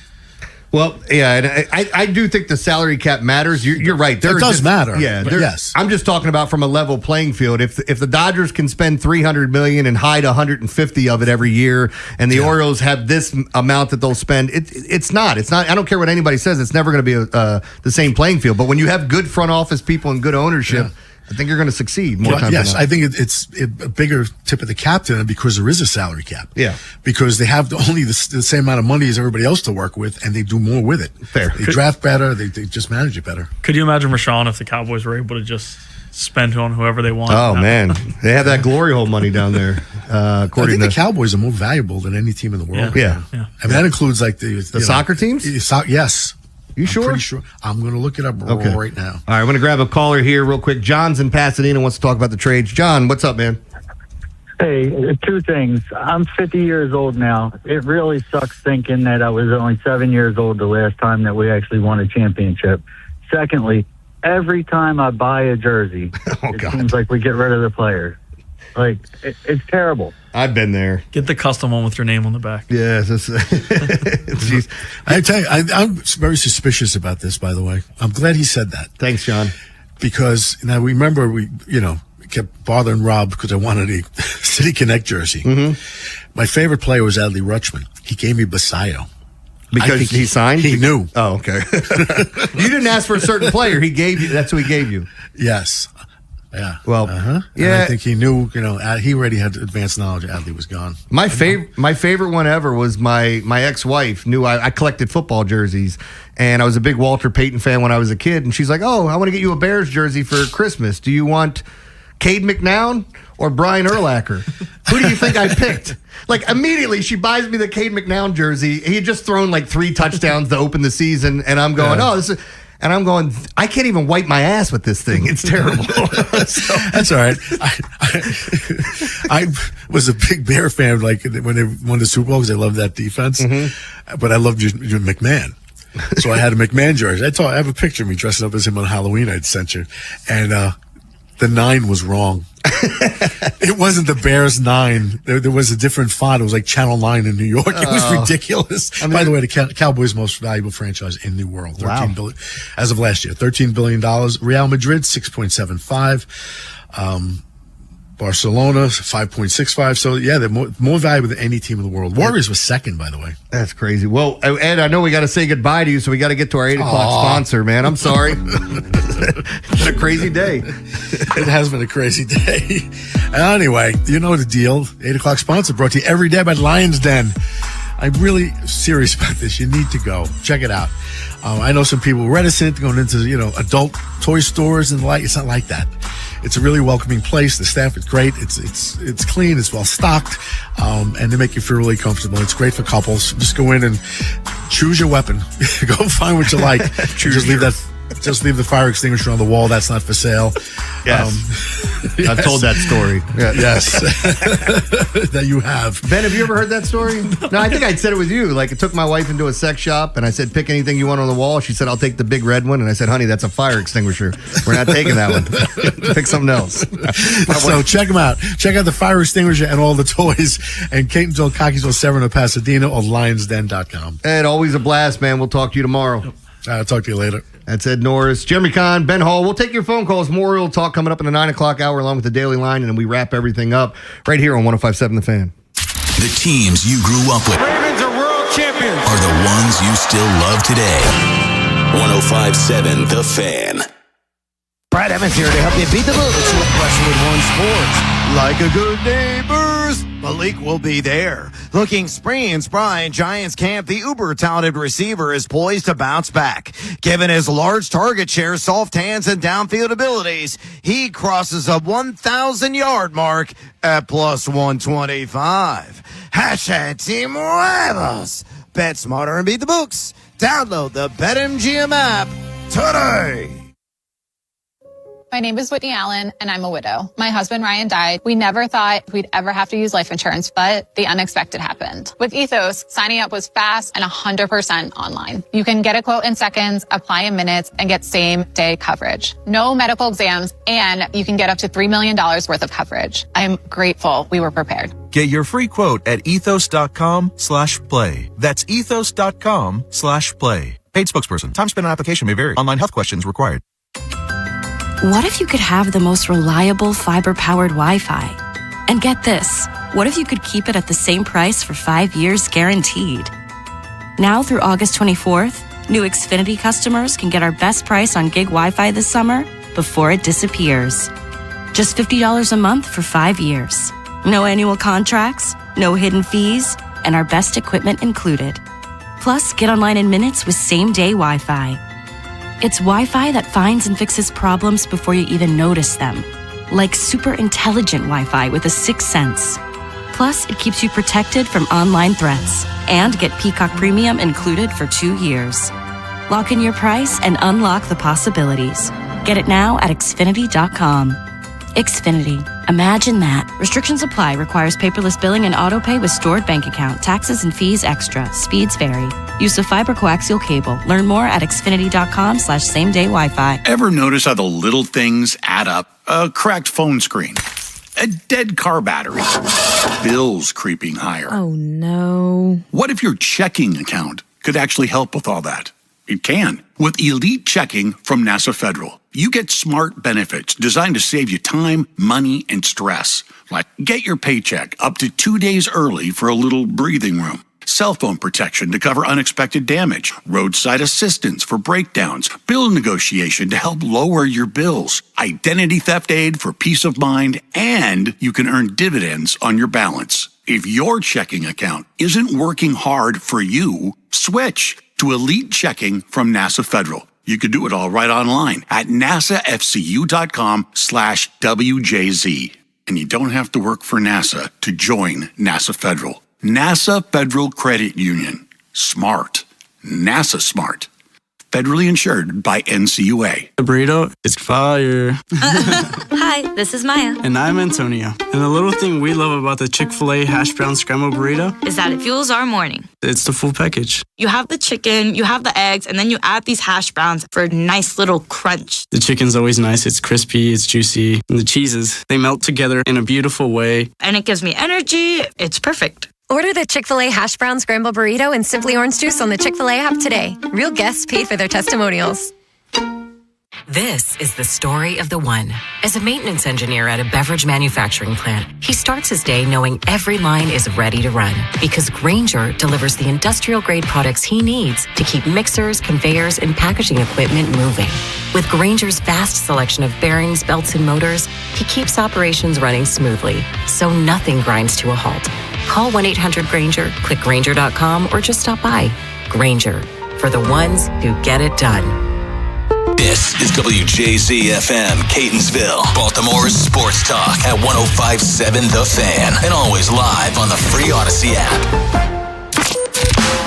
Well, yeah, and I do think the salary cap matters. You're right. It does matter. Yeah, yes. I'm just talking about from a level playing field. If the Dodgers can spend $300 million and hide 150 of it every year, and the Orioles have this amount that they'll spend, it's not. I don't care what anybody says. It's never going to be the same playing field. But when you have good front office people and good ownership. Yeah. I think you're going to succeed more times than not. I think it's a bigger tip of the cap to them because there is a salary cap. Yeah. Because they have only the same amount of money as everybody else to work with, and they do more with it. Fair. They draft better. They just manage it better. Could you imagine, Rashawn, if the Cowboys were able to just spend on whoever they want? Oh, man. They have that glory hole money down there. I think the Cowboys are more valuable than any team in the world. Yeah. I mean, that includes like the soccer teams? Yes. You sure? I'm pretty sure. I'm going to look it up right now. All right, I'm going to grab a caller here real quick. John's in Pasadena, wants to talk about the trades. John, what's up, man? Hey, two things. I'm 50 years old now. It really sucks thinking that I was only 7 years old the last time that we actually won a championship. Secondly, every time I buy a jersey, it seems like we get rid of the players. Like, it's terrible. I've been there. Get the custom one with your name on the back. Yeah. I tell you, I'm very suspicious about this, by the way. I'm glad he said that. Thanks, John. Because now remember, we kept bothering Rob because I wanted a City Connect jersey. Mm-hmm. My favorite player was Adley Rutschman. He gave me Basayo. Because he signed? He knew. Oh, okay. You didn't ask for a certain player. He gave you. That's who he gave you. Yes. Yeah. Well, yeah. And I think he knew, he already had advanced knowledge. Adley was gone. My favorite one ever was my ex-wife knew I collected football jerseys, and I was a big Walter Payton fan when I was a kid, and she's like, "Oh, I want to get you a Bears jersey for Christmas. Do you want Cade McNown or Brian Urlacher? Who do you think I picked?" Like, immediately, she buys me the Cade McNown jersey. He had just thrown like 3 touchdowns to open the season, and I'm going, "Oh, this is..." And I'm going, I can't even wipe my ass with this thing. It's terrible. That's all right. I was a big Bear fan, like when they won the Super Bowl, because I loved that defense. Mm-hmm. But I loved your McMahon. So I had a McMahon jersey. I have a picture of me dressing up as him on Halloween. I'd sent you. And the 9 was wrong. It wasn't the Bears 9. There was a different font. It was like Channel 9 in New York. It was ridiculous. By the way, the Cowboys' most valuable franchise in the world. $13 billion as of last year. $13 billion. Real Madrid, 6.75. Barcelona, 5.65. So, yeah, they're more valuable than any team in the world. Warriors was second, by the way. That's crazy. Well, Ed, I know we got to say goodbye to you, so we got to get to our 8 o'clock sponsor, man. I'm sorry. It's a crazy day. It has been a crazy day. Anyway, you know the deal. 8 o'clock sponsor brought to you every day by Lion's Den. I'm really serious about this. You need to go. Check it out. I know some people reticent going into, adult toy stores and the like. It's not like that. It's a really welcoming place. The staff is great. It's clean. It's well stocked. And they make you feel really comfortable. It's great for couples. Just go in and choose your weapon. Go find what you like. Just leave the fire extinguisher on the wall. That's not for sale. Yes. I've told that story. Yeah. Yes. That you have. Ben, have you ever heard that story? No, I think I'd said it with you. Like, I took my wife into a sex shop, and I said, pick anything you want on the wall. She said, I'll take the big red one. And I said, honey, that's a fire extinguisher. We're not taking that one. Pick something else. So check them out. Check out the fire extinguisher and all the toys. And Catonsville, Cockeysville, Severn, or Pasadena, or lionsden.com. Ed, always a blast, man. We'll talk to you tomorrow. I'll talk to you later. That's Ed Norris, Jeremy Kahn, Ben Hall. We'll take your phone calls. More real talk coming up in the 9 o'clock hour along with the Daily Line, and then we wrap everything up right here on 105.7 The Fan. The teams you grew up with Ravens are world champions. are the ones you still love today. 105.7 The Fan. Brad Evans here to help you beat the books with Westwood One Sports. Like a good neighbors, Malik will be there. Looking spry and spry in Giants camp, the uber-talented receiver is poised to bounce back. Given his large target share, soft hands, and downfield abilities, he crosses a 1,000-yard mark at plus 125. Hashtag Team Rivals. Bet smarter and beat the books. Download the BetMGM app today. My name is Whitney Allen, and I'm a widow. My husband, Ryan, died. We never thought we'd ever have to use life insurance, but the unexpected happened. With Ethos, signing up was fast and 100% online. You can get a quote in seconds, apply in minutes, and get same-day coverage. No medical exams, and you can get up to $3 million worth of coverage. I'm grateful we were prepared. Get your free quote at ethos.com/play. That's ethos.com/play. Paid spokesperson. Time spent on application may vary. Online health questions required. What if you could have the most reliable fiber-powered Wi-Fi? And get this, what if you could keep it at the same price for 5 years guaranteed? Now through August 24th, new Xfinity customers can get our best price on gig Wi-Fi this summer before it disappears. Just $50 a month for 5 years. No annual contracts, no hidden fees, and our best equipment included. Plus, get online in minutes with same-day Wi-Fi. It's Wi-Fi that finds and fixes problems before you even notice them. Like super intelligent Wi-Fi with a 6th sense. Plus, it keeps you protected from online threats. And get Peacock Premium included for 2 years. Lock in your price and unlock the possibilities. Get it now at Xfinity.com. Xfinity. Imagine that. Restrictions apply. Requires paperless billing and autopay with stored bank account. Taxes and fees extra. Speeds vary. Use of fiber coaxial cable. Learn more at Xfinity.com/same-day Wi-Fi. Ever notice how the little things add up? A cracked phone screen, A dead car battery. Bills creeping higher. Oh, no. What if your checking account could actually help with all that? It can. With Elite Checking from NASA Federal, you get smart benefits designed to save you time, money, and stress. Like get your paycheck up to 2 days early for a little breathing room. Cell phone protection to cover unexpected damage, roadside assistance for breakdowns, bill negotiation to help lower your bills, identity theft aid for peace of mind, and you can earn dividends on your balance. If your checking account isn't working hard for you, switch to Elite Checking from NASA Federal. You can do it all right online at nasafcu.com/WJZ. And you don't have to work for NASA to join NASA Federal. NASA Federal Credit Union. Smart. NASA smart. Federally insured by NCUA. The burrito is fire. Hi, this is Maya. And I'm Antonio. And the little thing we love about the Chick-fil-A hash brown scrambled burrito is that it fuels our morning. It's the full package. You have the chicken, you have the eggs, and then you add these hash browns for a nice little crunch. The chicken's always nice. It's crispy, it's juicy. And the cheeses, they melt together in a beautiful way. And it gives me energy. It's perfect. Order the Chick-fil-A Hash Brown Scramble Burrito and Simply Orange Juice on the Chick-fil-A app today. Real guests paid for their testimonials. This is the story of the one. As a maintenance engineer at a beverage manufacturing plant, he starts his day knowing every line is ready to run because Grainger delivers the industrial-grade products he needs to keep mixers, conveyors, and packaging equipment moving. With Grainger's vast selection of bearings, belts, and motors, he keeps operations running smoothly, so nothing grinds to a halt. Call 1-800-GRAINGER, click Grainger.com, or just stop by. Grainger, for the ones who get it done. This is WJZ-FM, Catonsville, Baltimore's sports talk at 105.7 The Fan, and always live on the free Odyssey app.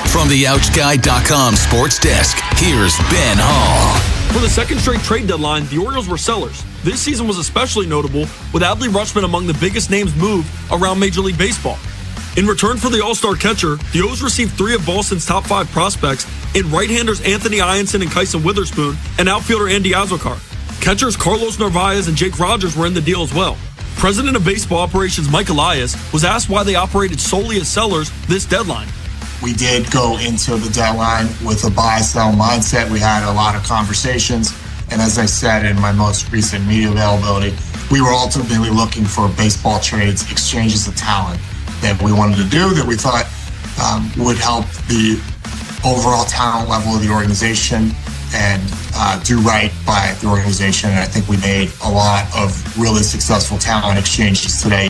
From the OutGuide.com sports desk, here's Ben Hall. For the second straight trade deadline, the Orioles were sellers. This season was especially notable, with Adley Rutschman among the biggest names moved around Major League Baseball. In return for the All-Star catcher, the O's received 3 of Boston's top 5 prospects in right-handers Anthony Ianson and Kyson Witherspoon and outfielder Andy Azokar. Catchers Carlos Narvaez and Jake Rogers were in the deal as well. President of Baseball Operations Mike Elias was asked why they operated solely as sellers this deadline. We did go into the deadline with a buy-sell mindset. We had a lot of conversations. And as I said in my most recent media availability, we were ultimately looking for baseball trades, exchanges of talent that we wanted to do that we thought would help the overall talent level of the organization and do right by the organization. And I think we made a lot of really successful talent exchanges today.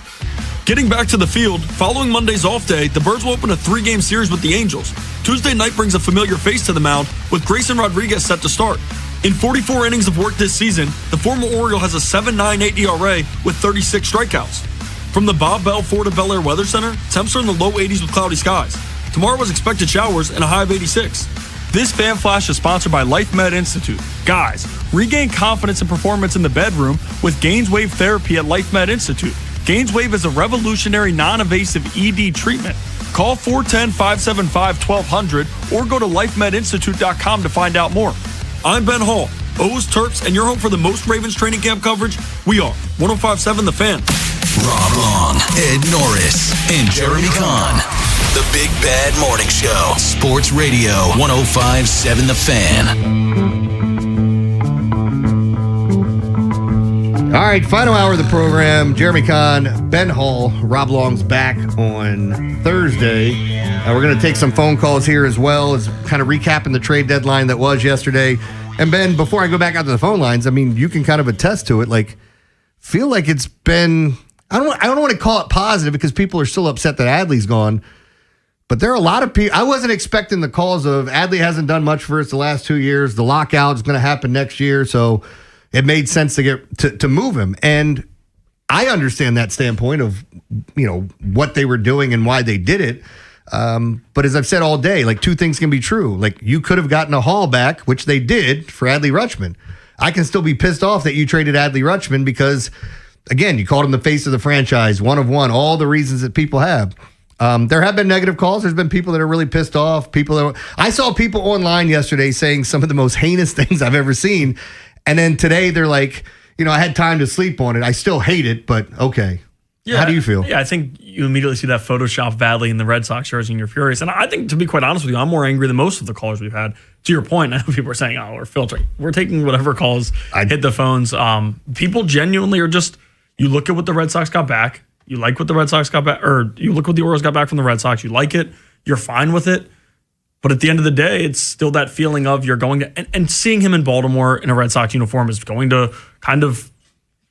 Getting back to the field, following Monday's off day, the Birds will open a 3-game series with the Angels. Tuesday night brings a familiar face to the mound, with Grayson Rodriguez set to start. In 44 innings of work this season, the former Oriole has a 7.98 ERA with 36 strikeouts. From the Bob Bell Florida Bel Air Weather Center, temps are in the low 80s with cloudy skies. Tomorrow was expected showers and a high of 86. This Fan Flash is sponsored by Life Med Institute. Guys, regain confidence and performance in the bedroom with GainsWave Therapy at Life Med Institute. GainsWave is a revolutionary non-invasive ED treatment. Call 410-575-1200 or go to lifemedinstitute.com to find out more. I'm Ben Hall, O's, Terps, and your home for the most Ravens training camp coverage. We are 105.7 The Fan. Rob Long, Ed Norris, and Jeremy Kahn. The Big Bad Morning Show. Sports Radio 105.7 The Fan. All right, final hour of the program. Jeremy Kahn, Ben Hall, Rob Long's back on Thursday. We're going to take some phone calls here as well as kind of recapping the trade deadline that was yesterday. And Ben, before I go back out to the phone lines, I mean, you can kind of attest to it. Like, feel like it's been, I don't want to call it positive because people are still upset that Adley's gone. But there are a lot of people, I wasn't expecting the calls of Adley hasn't done much for us the last 2 years. The lockout is going to happen next year. So it made sense to move him. And I understand that standpoint of, you know, what they were doing and why they did it. But as I've said all day, like, 2 things can be true. Like, you could have gotten a haul back, which they did for Adley Rutschman. I can still be pissed off that you traded Adley Rutschman because, again, you called him the face of the franchise, one of one, all the reasons that people have. There have been negative calls. There's been people that are really pissed off. I saw people online yesterday saying some of the most heinous things I've ever seen. And then today they're like, you know, I had time to sleep on it. I still hate it, but okay. Yeah, How do you feel? Yeah, I think you immediately see that Photoshop badly in the Red Sox jersey and you're furious. And I think, to be quite honest with you, I'm more angry than most of the callers we've had. To your point, I know people are saying, oh, we're filtering. We're taking whatever calls hit the phones. People genuinely are just, you look at what the Red Sox got back. You like what the Red Sox got back, or you look what the Orioles got back from the Red Sox. You like it. You're fine with it. But at the end of the day, it's still that feeling of you're going to, and seeing him in Baltimore in a Red Sox uniform is going to kind of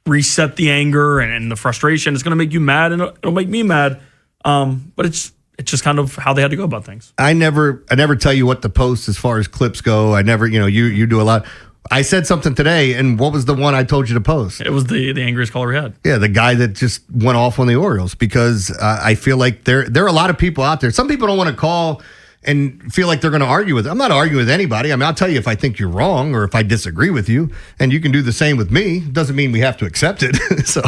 reset the anger and the frustration. It's going to make you mad, and it'll make me mad. But it's just kind of how they had to go about things. I never tell you what to post as far as clips go. I never, you do a lot. I said something today, and what was the one I told you to post? It was the angriest caller we had. Yeah, the guy that just went off on the Orioles, because I feel like there are a lot of people out there. Some people don't want to call and feel like they're going to argue with it. I'm not arguing with anybody. I mean, I'll tell you if I think you're wrong or if I disagree with you, and you can do the same with me. Doesn't mean we have to accept it. So,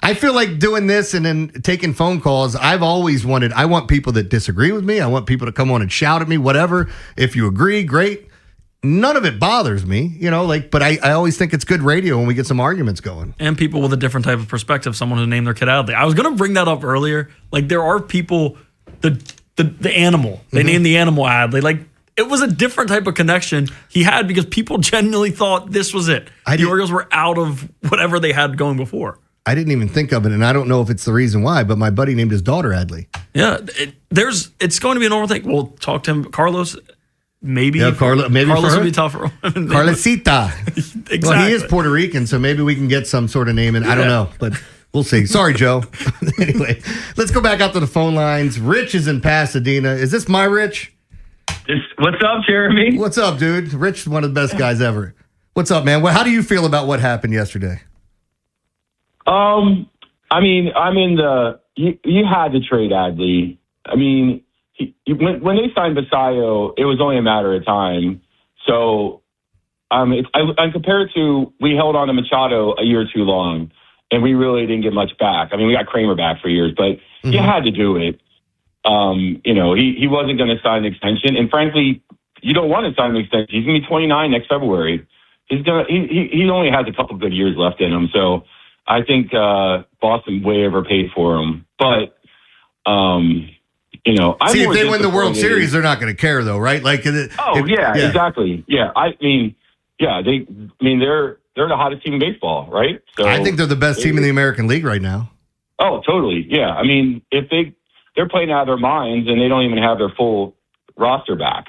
I feel like doing this and then taking phone calls, I've always wanted, I want people that disagree with me. I want people to come on and shout at me, whatever. If you agree, great. None of it bothers me, but I always think it's good radio when we get some arguments going. And people with a different type of perspective, someone who named their kid Adley. I was going to bring that up earlier. Like, there are people, the animal. They named the animal Adley. Like, it was a different type of connection he had because people genuinely thought this was it. The Orioles were out of whatever they had going before. I didn't even think of it, and I don't know if it's the reason why, but my buddy named his daughter Adley. Yeah, it's going to be a normal thing. We'll talk to him. Carlos, maybe. Yeah, Carlos would be tougher. Carlosita. Exactly. Well, he is Puerto Rican, so maybe we can get some sort of name in. I don't know, but we'll see. Sorry, Joe. Anyway, let's go back out to the phone lines. Rich is in Pasadena. Is this my Rich? What's up, Jeremy? What's up, dude? Rich is one of the best guys ever. What's up, man? How do you feel about what happened yesterday? I mean, I'm in you had to trade Adley. I mean, when they signed Basayo, it was only a matter of time. So, I compared to, we held on to Machado a year too long, and we really didn't get much back. I mean, we got Kramer back for years, but you had to do it. He wasn't going to sign an extension, and frankly, you don't want to sign an extension. He's going to be 29 next February. He only has a couple good years left in him, so I think Boston way overpaid for him. But see, if they win the World Series, they're not going to care, though, right? Like, exactly. Yeah, they're the hottest team in baseball, right? So I think they're the best team in the American League right now. Oh, totally. Yeah, I mean, if they're playing out of their minds and they don't even have their full roster back.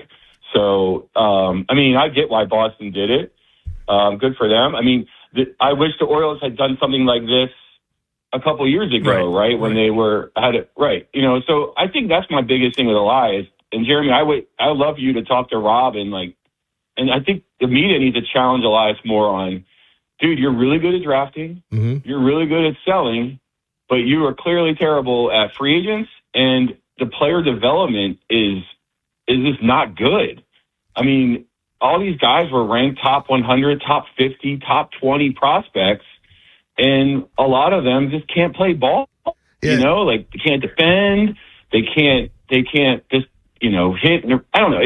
So, I get why Boston did it. Good for them. I mean, I wish the Orioles had done something like this a couple of years ago, right? When they had it right. So I think that's my biggest thing with Elias. And Jeremy, I love you to talk to Rob and I think the media needs to challenge Elias more on, dude, you're really good at drafting, you're really good at selling, but you are clearly terrible at free agents, and the player development is just not good. I mean, all these guys were ranked top 100, top 50, top 20 prospects, and a lot of them just can't play ball. Yeah. They can't defend. They can't just, hit. I don't know.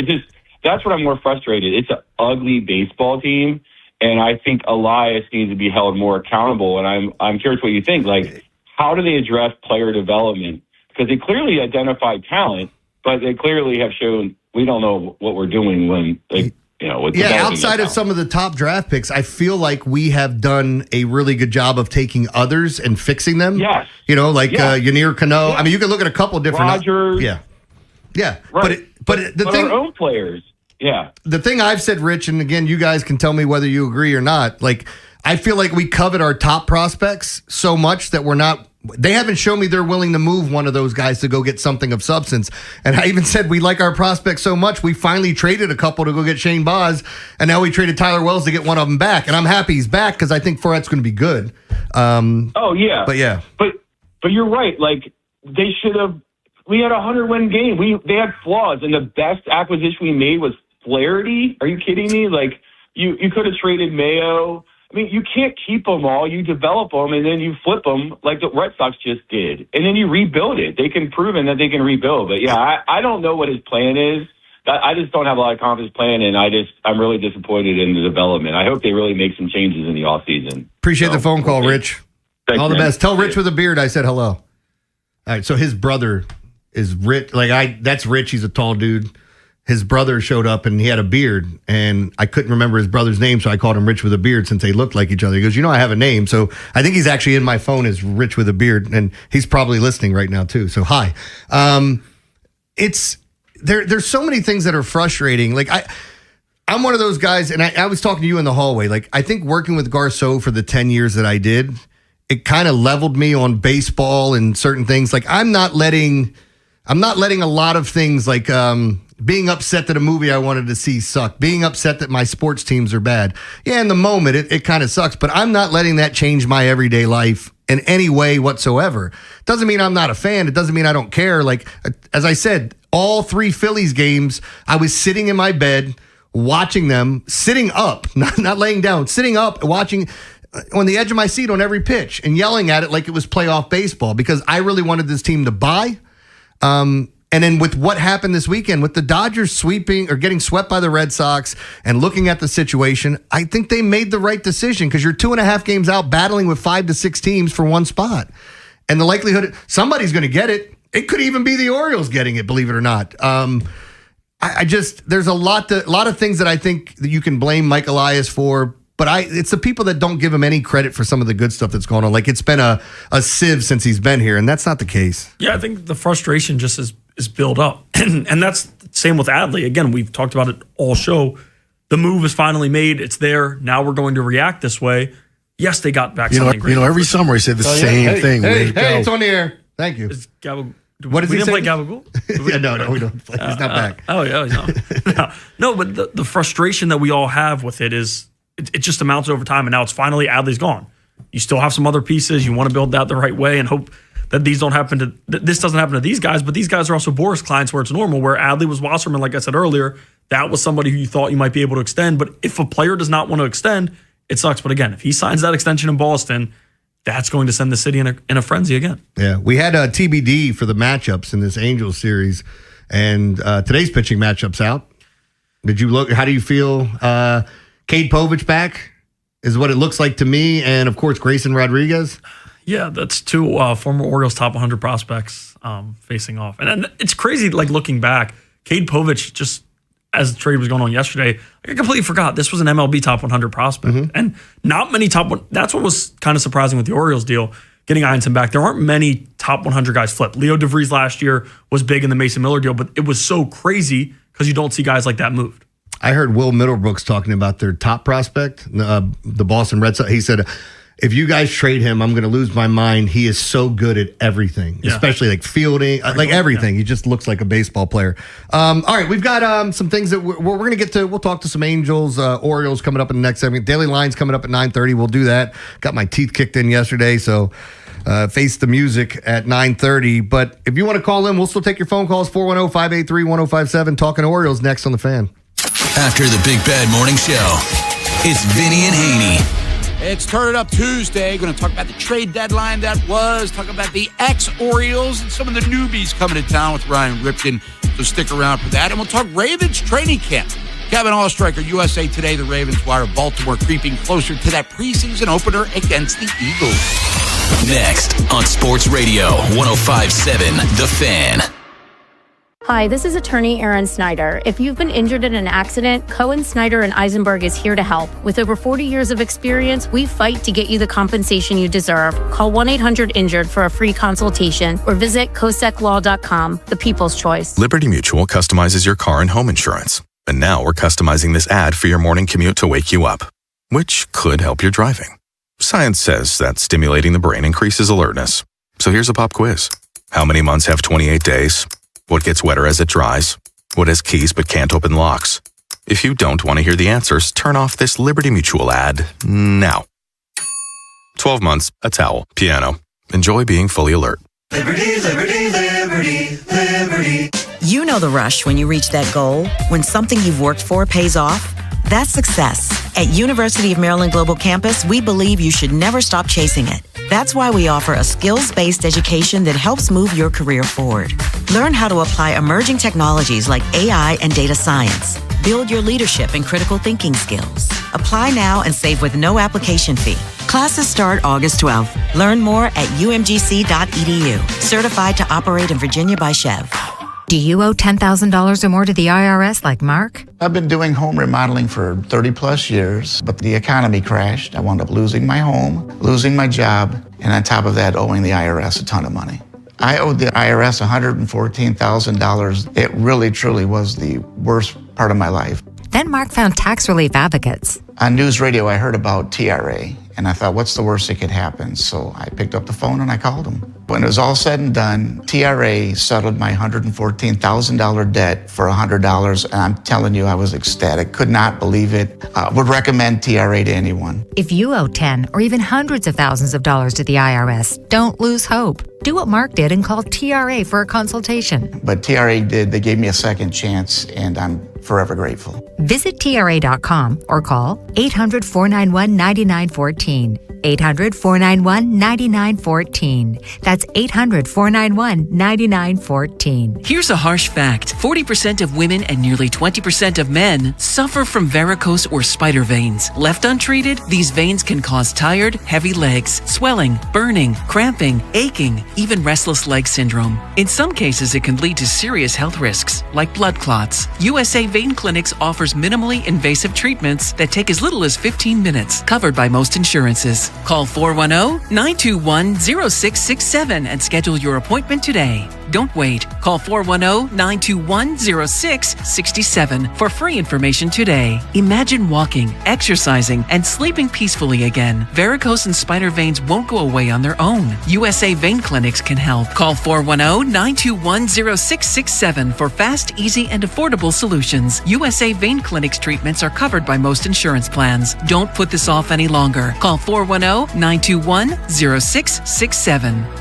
That's what I'm more frustrated. It's an ugly baseball team, and I think Elias needs to be held more accountable. And I'm curious what you think. Like, how do they address player development? Because they clearly identified talent, but they clearly have shown we don't know what we're doing when they. Outside of some of the top draft picks, I feel like we have done a really good job of taking others and fixing them. Yes. Yanier Cano. Yeah. I mean, you can look at a couple different. Rogers. Yeah. Right. But the thing, our own players. Yeah. The thing I've said, Rich, and again, you guys can tell me whether you agree or not. Like, I feel like we covet our top prospects so much that we're not. They haven't shown me they're willing to move one of those guys to go get something of substance. And I even said we like our prospects so much, we finally traded a couple to go get Shane Baz, and now we traded Tyler Wells to get one of them back. And I'm happy he's back because I think Forette's going to be good. But you're right. Like, they should have. We had a 100-win game. They had flaws, and the best acquisition we made was Flaherty. Are you kidding me? Like, you could have traded Mayo. I mean, you can't keep them all. You develop them, and then you flip them like the Red Sox just did. And then you rebuild it. They can prove that they can rebuild. But, I don't know what his plan is. I just don't have a lot of confidence plan, and I'm really disappointed in the development. I hope they really make some changes in the offseason. Appreciate the phone call, Rich. All the man. best. Tell Rich with a beard I said hello. All right, so his brother is Rich. That's Rich. He's a tall dude. His brother showed up and he had a beard, and I couldn't remember his brother's name, so I called him Rich with a beard since they looked like each other. He goes, I have a name. So I think he's actually in my phone as Rich with a beard, and he's probably listening right now too. So hi. There's so many things that are frustrating. Like I'm one of those guys, and I was talking to you in the hallway. Like, I think working with Garceau for the 10 years that I did, it kind of leveled me on baseball and certain things. Like, I'm not letting a lot of things like being upset that a movie I wanted to see sucked, being upset that my sports teams are bad. Yeah, in the moment, it kind of sucks, but I'm not letting that change my everyday life in any way whatsoever. Doesn't mean I'm not a fan. It doesn't mean I don't care. Like, as I said, all 3 Phillies games, I was sitting in my bed watching them, sitting up, not laying down, sitting up, watching on the edge of my seat on every pitch and yelling at it like it was playoff baseball because I really wanted this team to buy. And then with what happened this weekend, with the Dodgers sweeping or getting swept by the Red Sox and looking at the situation, I think they made the right decision because you're 2.5 games out battling with 5 to 6 teams for one spot. And the likelihood somebody's going to get it. It could even be the Orioles getting it, believe it or not. There's a lot of things that I think that you can blame Mike Elias for, but it's the people that don't give him any credit for some of the good stuff that's going on. Like, it's been a sieve since he's been here, and that's not the case. Yeah, I think the frustration just is built up. And that's the same with Adley. Again, we've talked about it all show. The move is finally made. It's there. Now we're going to react this way. Yes, they got back something great. Every summer I say the same thing. Hey, it's on the air. Thank you. What is we he didn't saying? play Gabagool? Yeah, no, we don't play. He's not back. Oh, yeah, he's not. No, but the frustration that we all have with it is it just amounts over time, and now it's finally Adley's gone. You still have some other pieces. You want to build that the right way and hope that this doesn't happen to these guys, but these guys are also Boris clients where it's normal, where Adley was Wasserman, like I said earlier, that was somebody who you thought you might be able to extend. But if a player does not want to extend, it sucks. But again, if he signs that extension in Boston, that's going to send the city in a frenzy again. Yeah, we had a TBD for the matchups in this Angels series, and today's pitching matchup's out. Did you look? How do you feel? Cade Povich back is what it looks like to me, and of course Grayson Rodriguez. Yeah, that's 2 former Orioles top 100 prospects facing off, and it's crazy. Like, looking back, Cade Povich, just as the trade was going on yesterday, I completely forgot this was an MLB top 100 prospect, and not many top 1. That's what was kind of surprising with the Orioles deal, getting Ianson back. There aren't many top 100 guys flipped. Leo DeVries last year was big in the Mason Miller deal, but it was so crazy because you don't see guys like that moved. I heard Will Middlebrooks talking about their top prospect, the Boston Red Sox. He said, if you guys trade him, I'm going to lose my mind. He is so good at everything, especially like fielding, like everything. He just looks like a baseball player. All right, we've got some things that we're going to get to. We'll talk to some Angels, Orioles coming up in the next segment. Daily Line's coming up at 9:30. We'll do that. Got my teeth kicked in yesterday, so face the music at 9:30. But if you want to call in, we'll still take your phone calls. 410-583-1057. Talking Orioles next on The Fan. After the Big Bad Morning Show, it's Vinny and Haynie. It's Turn It Up Tuesday. Going to talk about the trade deadline that was, talk about the ex-Orioles and some of the newbies coming to town with Ryan Ripken. So stick around for that. And we'll talk Ravens training camp. Kevin Allstriker, USA Today, the Ravens wire Baltimore creeping closer to that preseason opener against the Eagles. Next on Sports Radio 105.7 The Fan. Hi, this is attorney Erin Snyder. If you've been injured in an accident, Cohen, Snyder, and Eisenberg is here to help. With over 40 years of experience, we fight to get you the compensation you deserve. Call 1-800-INJURED for a free consultation or visit coseclaw.com, the people's choice. Liberty Mutual customizes your car and home insurance. And now we're customizing this ad for your morning commute to wake you up, which could help your driving. Science says that stimulating the brain increases alertness. So here's a pop quiz. How many months have 28 days? What gets wetter as it dries? What has keys but can't open locks? If you don't want to hear the answers, turn off this Liberty Mutual ad now. 12 months, a towel, piano. Enjoy being fully alert. Liberty, liberty, liberty, liberty. You know the rush when you reach that goal, when something you've worked for pays off. That's success. At University of Maryland Global Campus, we believe you should never stop chasing it. That's why we offer a skills-based education that helps move your career forward. Learn how to apply emerging technologies like AI and data science. Build your leadership and critical thinking skills. Apply now and save with no application fee. Classes start August 12th. Learn more at umgc.edu. Certified to operate in Virginia by Chev. Do you owe $10,000 or more to the IRS like Mark? I've been doing home remodeling for 30 plus years, but the economy crashed. I wound up losing my home, losing my job, and on top of that, owing the IRS a ton of money. I owed the IRS $114,000. It really, truly was the worst part of my life. Then Mark found tax relief advocates. On news radio, I heard about TRA, and I thought, what's the worst that could happen? So I picked up the phone and I called them. When it was all said and done, TRA settled my $114,000 debt for $100, and I'm telling you, I was ecstatic. Could not believe it. Would recommend TRA to anyone. If you owe 10 or even hundreds of thousands of dollars to the IRS, don't lose hope. Do what Mark did and call TRA for a consultation. But TRA did. They gave me a second chance, and I'm forever grateful. Visit TRA.com or call 800-491-9914. 800-491-9914. That's 800-491-9914. Here's a harsh fact. 40% of women and nearly 20% of men suffer from varicose or spider veins. Left untreated, these veins can cause tired, heavy legs, swelling, burning, cramping, aching, even restless leg syndrome. In some cases, it can lead to serious health risks, like blood clots. USA Vein Clinics offers minimally invasive treatments that take as little as 15 minutes, covered by most insurances. Call 410-921-0667 and schedule your appointment today. Don't wait. Call 410-921-0667 for free information today. Imagine walking, exercising, and sleeping peacefully again. Varicose and spider veins won't go away on their own. USA Vein Clinics can help. Call 410-921-0667 for fast, easy, and affordable solutions. USA Vein Clinics treatments are covered by most insurance plans. Don't put this off any longer. Call 410-921-0667.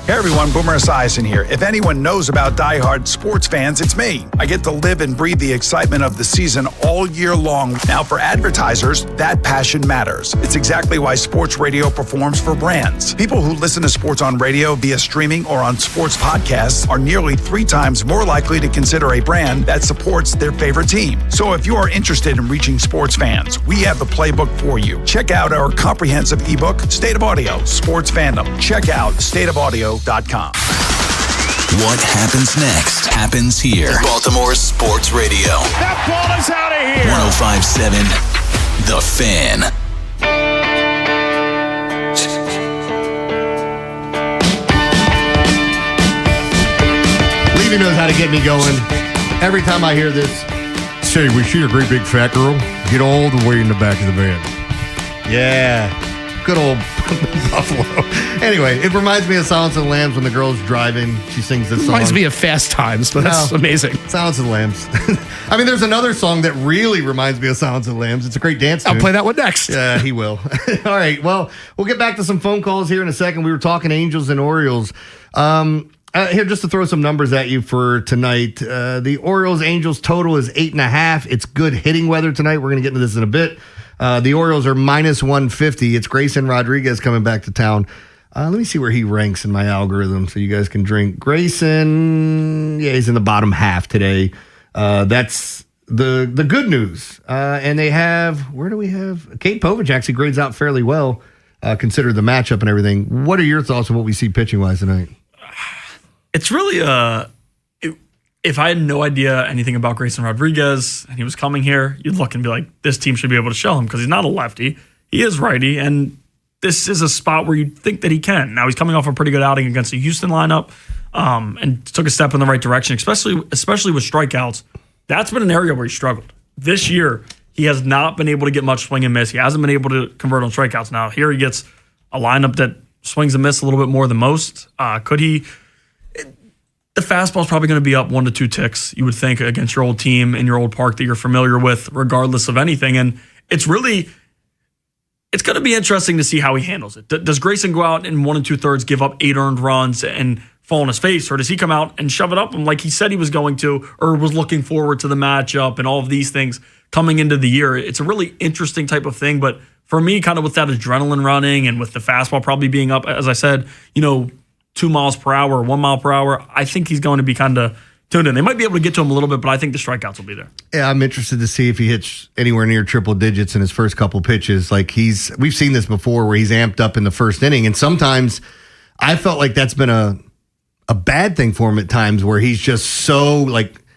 Hey everyone, Boomer Esiason here. If anyone knows about diehard sports fans, it's me. I get to live and breathe the excitement of the season all year long. Now for advertisers, that passion matters. It's exactly why sports radio performs for brands. People who listen to sports on radio via streaming or on sports podcasts are nearly 3 times more likely to consider a brand that supports their favorite team. So if you are interested in reaching sports fans, we have the playbook for you. Check out our comprehensive ebook, State of Audio, Sports Fandom. Check out stateofaudio.com. What happens next happens here. Baltimore Sports Radio. That ball is out of here. 105.7 The Fan. Levy knows how to get me going. Every time I hear this, say, we shoot a great big fat girl, get all the way in the back of the van. Yeah. Good old Buffalo. Anyway, it reminds me of Silence of the Lambs when the girl's driving. She sings this song. Reminds me of Fast Times, but that's amazing. Silence of the Lambs. I mean, there's another song that really reminds me of Silence of the Lambs. It's a great dance tune. I'll play that one next. Yeah, he will. All right. Well, we'll get back to some phone calls here in a second. We were talking Angels and Orioles. Here, just to throw some numbers at you for tonight. The Orioles-Angels total is 8.5. It's good hitting weather tonight. We're going to get into this in a bit. The Orioles are minus 150. It's Grayson Rodriguez coming back to town. Let me see where he ranks in my algorithm so you guys can drink. Grayson, yeah, he's in the bottom half today. That's the good news. And they have, where do we have? Kate Povich actually grades out fairly well, considered the matchup and everything. What are your thoughts on what we see pitching-wise tonight? It's really if I had no idea anything about Grayson Rodriguez and he was coming here, you'd look and be like, this team should be able to show him because he's not a lefty. He is righty, and this is a spot where you'd think that he can. Now, he's coming off a pretty good outing against the Houston lineup and took a step in the right direction, especially with strikeouts. That's been an area where he struggled. This year, he has not been able to get much swing and miss. He hasn't been able to convert on strikeouts. Now, here he gets a lineup that swings and misses a little bit more than most. Could he... The fastball is probably going to be up 1 to 2 ticks, you would think, against your old team in your old park that you're familiar with, regardless of anything. And it's going to be interesting to see how he handles it. Does Grayson go out in 1 2/3, give up 8 earned runs and fall on his face, or does he come out and shove it up him like he said he was going to, or was looking forward to the matchup and all of these things coming into the year? It's a really interesting type of thing, but for me, kind of with that adrenaline running and with the fastball probably being up, as I said, 2 miles per hour, 1 mile per hour, I think he's going to be kind of tuned in. They might be able to get to him a little bit, but I think the strikeouts will be there. Yeah, I'm interested to see if he hits anywhere near triple digits in his first couple pitches. Like we've seen this before where he's amped up in the first inning, and sometimes I felt like that's been a bad thing for him at times where he's just so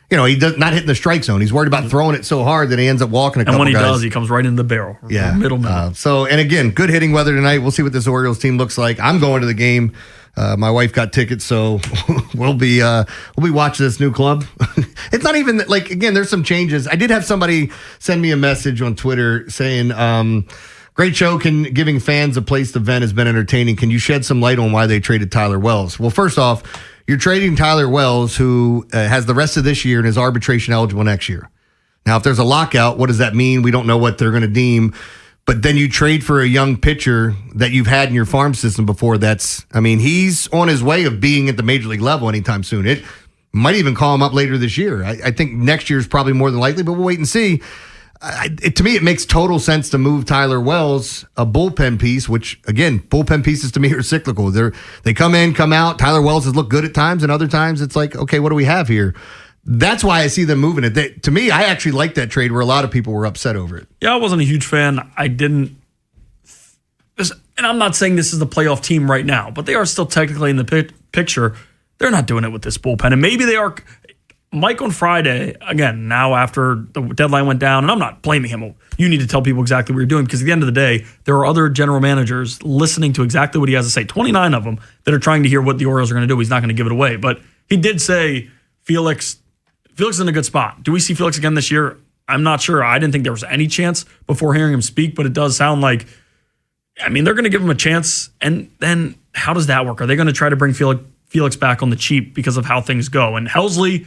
he does not hitting the strike zone. He's worried about throwing it so hard that he ends up walking a couple guys. And when he does, he comes right in the barrel. Yeah. Middle. And again, good hitting weather tonight. We'll see what this Orioles team looks like. I'm going to the game. My wife got tickets, so we'll be watching this new club. It's not even again, there's some changes. I did have somebody send me a message on Twitter saying, great show. Giving fans a place to vent has been entertaining. Can you shed some light on why they traded Tyler Wells? Well, first off, you're trading Tyler Wells, who has the rest of this year and is arbitration eligible next year. Now, if there's a lockout, what does that mean? We don't know what they're going to deem. But then you trade for a young pitcher that you've had in your farm system before. He's on his way of being at the major league level anytime soon. It might even call him up later this year. I think next year is probably more than likely, but we'll wait and see. To me, it makes total sense to move Tyler Wells, a bullpen piece, which, again, bullpen pieces to me are cyclical. They come in, come out. Tyler Wells has looked good at times, and other times it's like, okay, what do we have here? That's why I see them moving it. To me, I actually like that trade where a lot of people were upset over it. Yeah, I wasn't a huge fan. And I'm not saying this is the playoff team right now, but they are still technically in the picture. They're not doing it with this bullpen, and maybe they are. Mike on Friday, again, now after the deadline went down, and I'm not blaming him. You need to tell people exactly what you're doing, because at the end of the day, there are other general managers listening to exactly what he has to say, 29 of them, that are trying to hear what the Orioles are going to do. He's not going to give it away. But he did say Felix is in a good spot. Do we see Felix again this year? I'm not sure. I didn't think there was any chance before hearing him speak, but it does sound like, they're going to give him a chance. And then how does that work? Are they going to try to bring Felix back on the cheap because of how things go? And Helsley,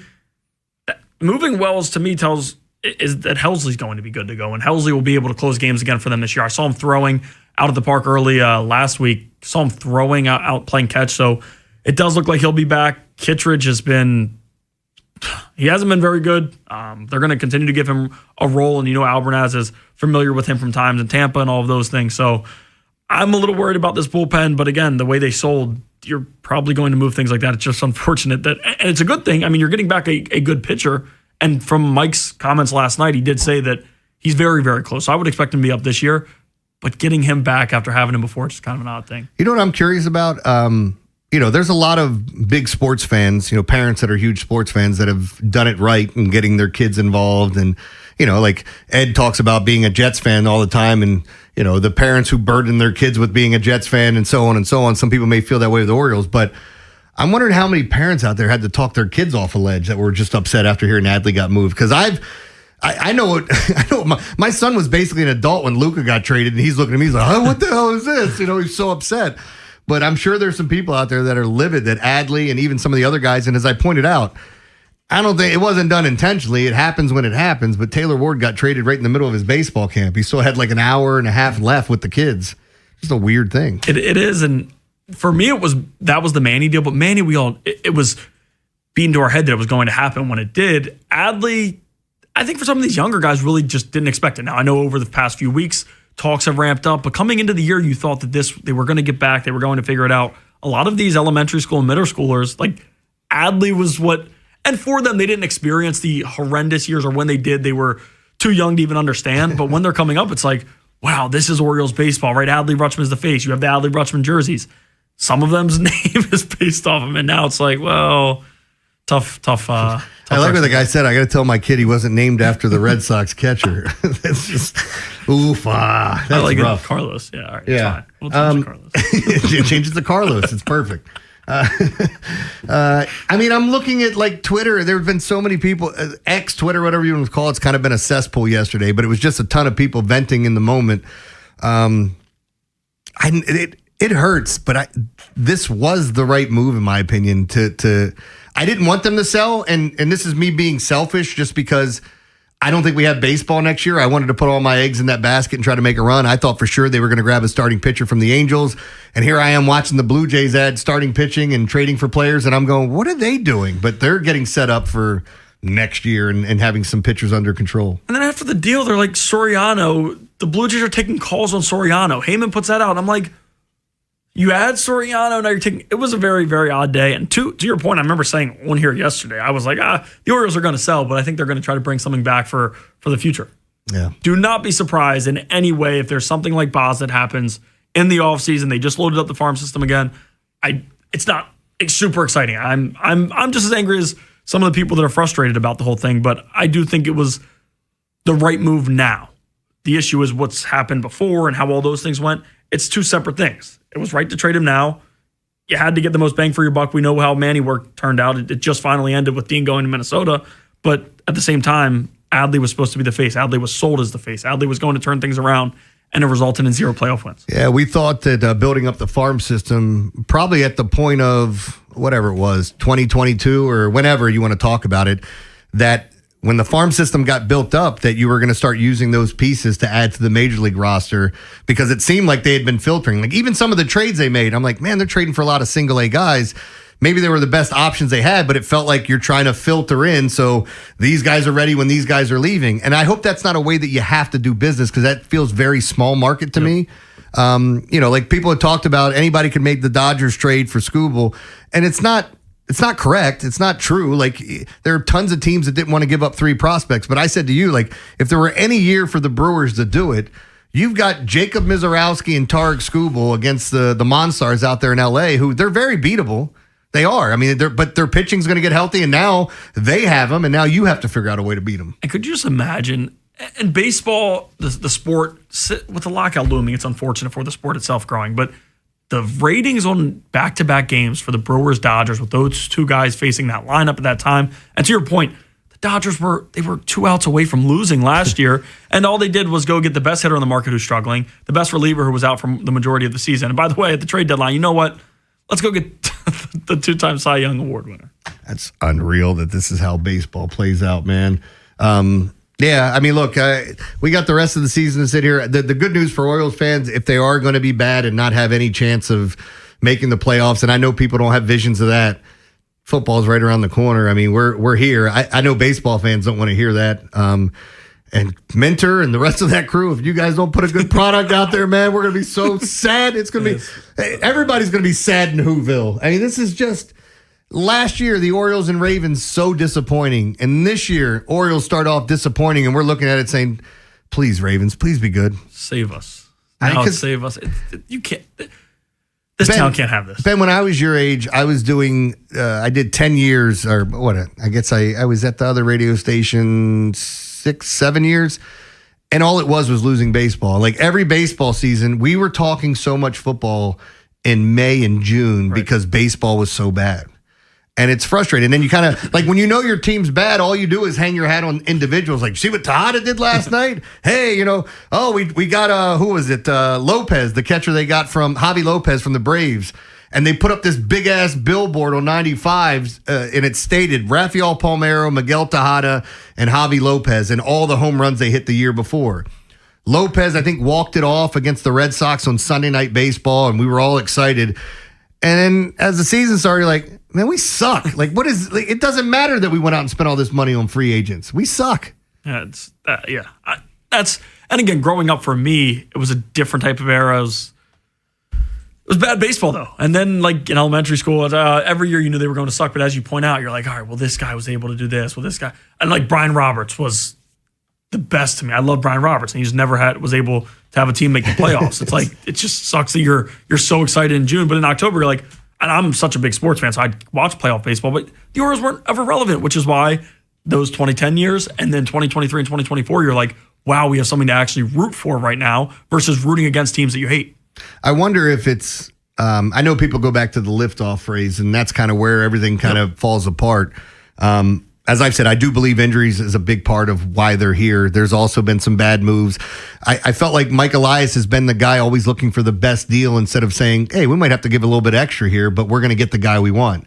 moving Wells to me is that Helsley's going to be good to go, and Helsley will be able to close games again for them this year. I saw him throwing out at the park early last week. Saw him throwing out playing catch, so it does look like he'll be back. Kittredge hasn't been very good. They're going to continue to give him a role, and Albernaz is familiar with him from times in Tampa and all of those things. So I'm a little worried about this bullpen, but again, the way they sold, you're probably going to move things like that. It's just unfortunate and it's a good thing. You're getting back a good pitcher. And from Mike's comments last night, he did say that he's very, very close. So I would expect him to be up this year, but getting him back after having him before, it's just kind of an odd thing. You know what I'm curious about? There's a lot of big sports fans, parents that are huge sports fans that have done it right and getting their kids involved. And, like Ed talks about being a Jets fan all the time, and, the parents who burden their kids with being a Jets fan and so on and so on. Some people may feel that way with the Orioles, but I'm wondering how many parents out there had to talk their kids off a ledge that were just upset after hearing Adley got moved. Because I know my son was basically an adult when Luka got traded, and he's looking at me, he's like, oh, what the hell is this? He's so upset. But I'm sure there's some people out there that are livid that Adley and even some of the other guys, and as I pointed out, I don't think it wasn't done intentionally. It happens when it happens, but Taylor Ward got traded right in the middle of his baseball camp. He still had like an hour and a half left with the kids. Just a weird thing. It is, and for me, that was the Manny deal, but Manny, it was beaten to our head that it was going to happen when it did. Adley, I think for some of these younger guys, really just didn't expect it. Now, I know over the past few weeks, talks have ramped up, but coming into the year, you thought that they were going to get back, they were going to figure it out. A lot of these elementary school and middle schoolers, like Adley was and for them, they didn't experience the horrendous years, or when they did, they were too young to even understand. But when they're coming up, it's like, wow, this is Orioles baseball, right? Adley Rutschman's the face. You have the Adley Rutschman jerseys. Some of them's name is based off of him, and now it's like, well, tough. I like what the guy said. I got to tell my kid he wasn't named after the Red Sox catcher. That's just that's I like rough. It. Carlos, yeah, all right, yeah. Fine. We'll change it to Carlos. Change it to Carlos. It's perfect. I'm looking at like Twitter. There have been so many people, X, Twitter, whatever you want to call it. It's kind of been a cesspool yesterday, but it was just a ton of people venting in the moment. It hurts, but this was the right move in my opinion. I didn't want them to sell, and this is me being selfish, just because I don't think we have baseball next year. I wanted to put all my eggs in that basket and try to make a run. I thought for sure they were going to grab a starting pitcher from the Angels. And here I am watching the Blue Jays add starting pitching and trading for players. And I'm going, what are they doing? But they're getting set up for next year and having some pitchers under control. And then after the deal, they're like, Soriano, the Blue Jays are taking calls on Soriano. Heyman puts that out. And I'm like, You add Soriano, now you're taking. It was a very, very odd day. And to your point, I remember saying on here yesterday, I was like, the Orioles are going to sell, but I think they're going to try to bring something back for the future. Yeah. Do not be surprised in any way if there's something like Boz that happens in the offseason. They just loaded up the farm system again. It's super exciting. I'm just as angry as some of the people that are frustrated about the whole thing, but I do think it was the right move now. The issue is what's happened before and how all those things went. It's two separate things. It was right to trade him now. You had to get the most bang for your buck. We know how Manny work turned out. It just finally ended with Dean going to Minnesota. But at the same time, Adley was supposed to be the face. Adley was sold as the face. Adley was going to turn things around, and it resulted in 0 playoff wins. Yeah, we thought that building up the farm system, probably at the point of whatever it was, 2022 or whenever you want to talk about it, that when the farm system got built up, that you were going to start using those pieces to add to the major league roster, because it seemed like they had been filtering. Like even some of the trades they made, I'm like, man, they're trading for a lot of single A guys. Maybe they were the best options they had, but it felt like you're trying to filter in so these guys are ready when these guys are leaving. And I hope that's not a way that you have to do business, because that feels very small market to me. Like people had talked about, anybody could make the Dodgers trade for Skubal, and it's not correct. It's not true. Like there are tons of teams that didn't want to give up 3 prospects. But I said to you, like, if there were any year for the Brewers to do it, you've got Jacob Mizorowski and Tarek Skubal against the Monstars out there in LA, who they're very beatable. They are. I mean, but their pitching's going to get healthy, and now they have them, and now you have to figure out a way to beat them. And could you just imagine, in baseball, the sport, with the lockout looming, it's unfortunate for the sport itself growing, but the ratings on back-to-back games for the Brewers-Dodgers with those two guys facing that lineup at that time, and to your point, the Dodgers were 2 outs away from losing last year, and all they did was go get the best hitter on the market who's struggling, the best reliever who was out for the majority of the season. And by the way, at the trade deadline, you know what? Let's go get the 2-time Cy Young Award winner. That's unreal that this is how baseball plays out, man. Yeah, I mean, look, we got the rest of the season to sit here. The good news for Orioles fans, if they are going to be bad and not have any chance of making the playoffs, and I know people don't have visions of that, football's right around the corner. I mean, we're here. I know baseball fans don't want to hear that. And Minter and the rest of that crew, if you guys don't put a good product out there, man, we're going to be so sad. It's going to be, everybody's going to be sad in Whoville. I mean, this is just, last year, the Orioles and Ravens, so disappointing. And this year, Orioles start off disappointing, and we're looking at it saying, please, Ravens, please be good. Save us. Save us. You can't. This town can't have this. Ben, when I was your age, I was doing, I did 10 years, or what, I guess I was at the other radio station 6-7 years, and all it was losing baseball. Like every baseball season, we were talking so much football in May and June because baseball was so bad. And it's frustrating. And then you kind of, like when you know your team's bad, all you do is hang your hat on individuals. Like, see what Tejada did last night? Hey, we got, who was it? Lopez, the catcher they got from, Javi Lopez from the Braves. And they put up this big-ass billboard on 95s, and it stated Rafael Palmeiro, Miguel Tejada, and Javi Lopez, and all the home runs they hit the year before. Lopez, I think, walked it off against the Red Sox on Sunday Night Baseball, and we were all excited. And then as the season started, you're like, man, we suck. Like, what is? Like, it doesn't matter that we went out and spent all this money on free agents. We suck. Yeah, and again, growing up for me, it was a different type of era. It was bad baseball, though. And then, like, in elementary school, every year you knew they were going to suck. But as you point out, you're like, all right, well, this guy was able to do this. Well, this guy. And, like, Brian Roberts was the best to me. I love Brian Roberts. And he just never was able to have a team make the playoffs. It's like, it just sucks that you're so excited in June. But in October, you're like, and I'm such a big sports fan, so I watch playoff baseball. But the Orioles weren't ever relevant, which is why those 2010 years and then 2023 and 2024, you're like, wow, we have something to actually root for right now versus rooting against teams that you hate. I wonder if it's, I know people go back to the liftoff phrase, and that's kind of where everything kind of falls apart. As I've said, I do believe injuries is a big part of why they're here. There's also been some bad moves. I felt like Mike Elias has been the guy always looking for the best deal instead of saying, hey, we might have to give a little bit extra here, but we're going to get the guy we want.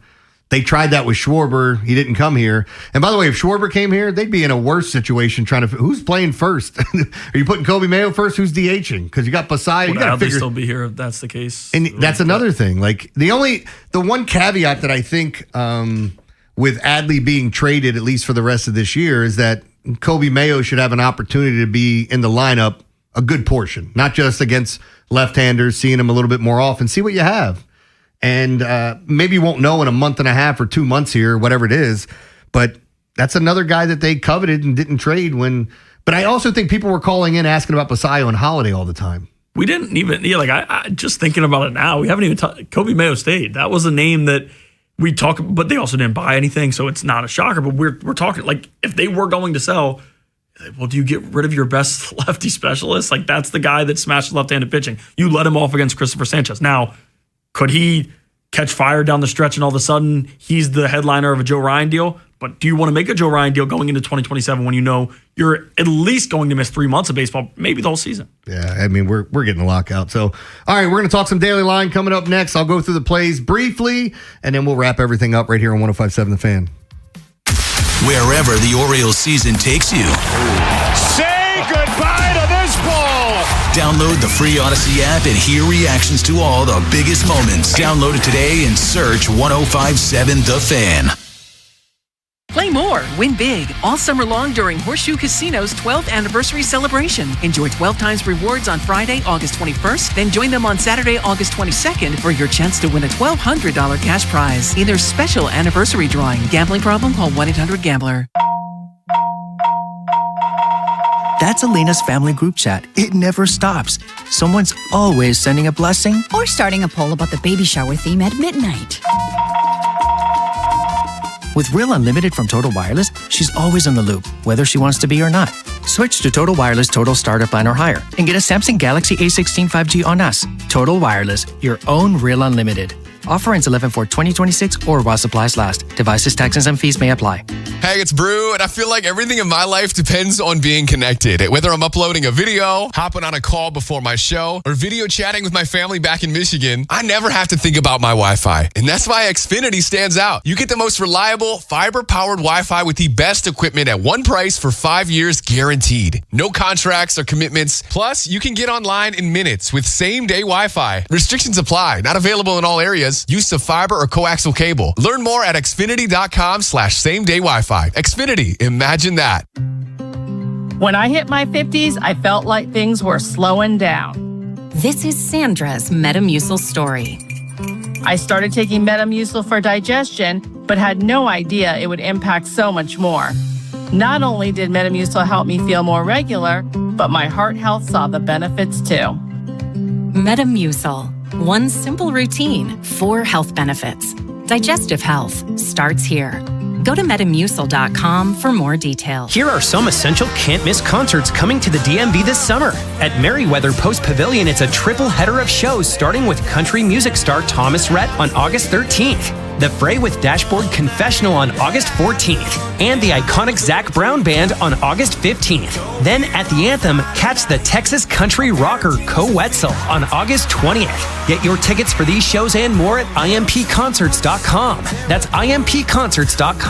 They tried that with Schwarber. He didn't come here. And by the way, if Schwarber came here, they'd be in a worse situation trying to, who's playing first? Are you putting Kobe Mayo first? Who's DHing? Because you got Pasai. Would Adley still be here if that's the case? And that's another thing. Like the one caveat that I think with Adley being traded, at least for the rest of this year, is that Kobe Mayo should have an opportunity to be in the lineup a good portion, not just against left-handers, seeing them a little bit more often, see what you have. And maybe you won't know in a month and a half or 2 months here, whatever it is, but that's another guy that they coveted and didn't trade when. But I also think people were calling in asking about Basayo and Holiday all the time. We didn't even, I just thinking about it now, we haven't even talked. Kobe Mayo State. That was a name that we talk, but they also didn't buy anything, so it's not a shocker. But we're talking, like, if they were going to sell, well, do you get rid of your best lefty specialist? Like, that's the guy that smashes left-handed pitching. You let him off against Christopher Sanchez. Now, could he catch fire down the stretch and all of a sudden he's the headliner of a Joe Ryan deal? But do you want to make a Joe Ryan deal going into 2027 when you know you're at least going to miss 3 months of baseball, maybe the whole season? Yeah, I mean, we're getting a lockout. So, all right, we're going to talk some Daily Line coming up next. I'll go through the plays briefly, and then we'll wrap everything up right here on 105.7 The Fan. Wherever the Orioles season takes you. Say goodbye to this ball. Download the free Odyssey app and hear reactions to all the biggest moments. Download it today and search 105.7 The Fan. Play more, win big, all summer long during Horseshoe Casino's 12th anniversary celebration. Enjoy 12 times rewards on Friday, August 21st, then join them on Saturday, August 22nd for your chance to win a $1,200 cash prize in their special anniversary drawing. Gambling problem? Call 1-800-GAMBLER. That's Elena's family group chat. It never stops. Someone's always sending a blessing or starting a poll about the baby shower theme at midnight. With Real Unlimited from Total Wireless, she's always in the loop, whether she wants to be or not. Switch to Total Wireless Total Starter Plan or higher and get a Samsung Galaxy A16 5G on us. Total Wireless, your own Real Unlimited. Offer ends 11/4/2026 or while supplies last. Devices, taxes, and fees may apply. Hey, it's Brew, and I feel like everything in my life depends on being connected. Whether I'm uploading a video, hopping on a call before my show, or video chatting with my family back in Michigan, I never have to think about my Wi-Fi. And that's why Xfinity stands out. You get the most reliable, fiber-powered Wi-Fi with the best equipment at one price for 5 years guaranteed. No contracts or commitments. Plus, you can get online in minutes with same-day Wi-Fi. Restrictions apply. Not available in all areas. Use of fiber or coaxial cable. Learn more at xfinity.com/same-day Wi-Fi. Xfinity, imagine that. When I hit my 50s, I felt like things were slowing down. This is Sandra's Metamucil story. I started taking Metamucil for digestion, but had no idea it would impact so much more. Not only did Metamucil help me feel more regular, but my heart health saw the benefits too. Metamucil. One simple routine, 4 health benefits. Digestive health starts here. Go to Metamucil.com for more details. Here are some essential can't-miss concerts coming to the DMV this summer. At Merriweather Post Pavilion, it's a triple header of shows starting with country music star Thomas Rhett on August 13th, The Fray with Dashboard Confessional on August 14th, and the iconic Zac Brown Band on August 15th. Then at the Anthem, catch the Texas country rocker Co Wetzel on August 20th. Get your tickets for these shows and more at impconcerts.com. That's impconcerts.com.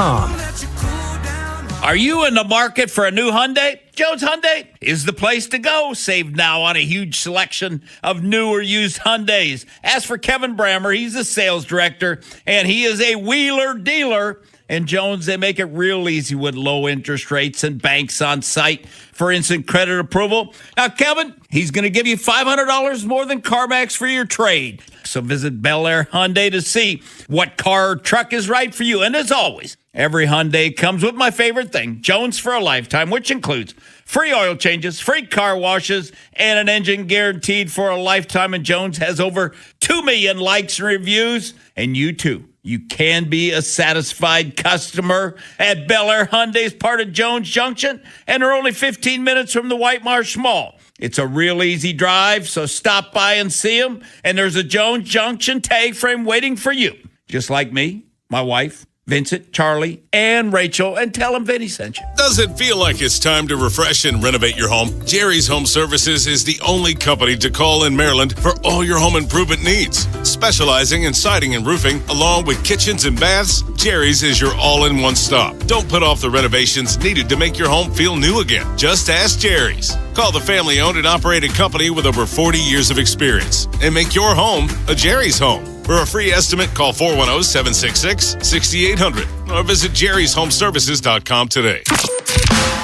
Are you in the market for a new Hyundai? Jones Hyundai is the place to go. Save now on a huge selection of new or used Hyundais. As for Kevin Brammer, he's the sales director, and he is a wheeler dealer. And Jones, they make it real easy with low interest rates and banks on site for instant credit approval. Now, Kevin, he's going to give you $500 more than CarMax for your trade. So visit Bel Air Hyundai to see what car or truck is right for you. And as always, every Hyundai comes with my favorite thing, Jones for a lifetime, which includes free oil changes, free car washes, and an engine guaranteed for a lifetime. And Jones has over 2 million likes and reviews. And you too. You can be a satisfied customer at Bel Air Hyundai's part of Jones Junction, and they're only 15 minutes from the White Marsh Mall. It's a real easy drive, so stop by and see them. And there's a Jones Junction tag frame waiting for you. Just like me, my wife, Vincent, Charlie, and Rachel, and tell them Vinny sent you. Does it feel like it's time to refresh and renovate your home? Jerry's Home Services is the only company to call in Maryland for all your home improvement needs. Specializing in siding and roofing, along with kitchens and baths, Jerry's is your all-in-one stop. Don't put off the renovations needed to make your home feel new again. Just ask Jerry's. Call the family-owned and operated company with over 40 years of experience and make your home a Jerry's home. For a free estimate, call 410-766-6800 or visit jerryshomeservices.com today.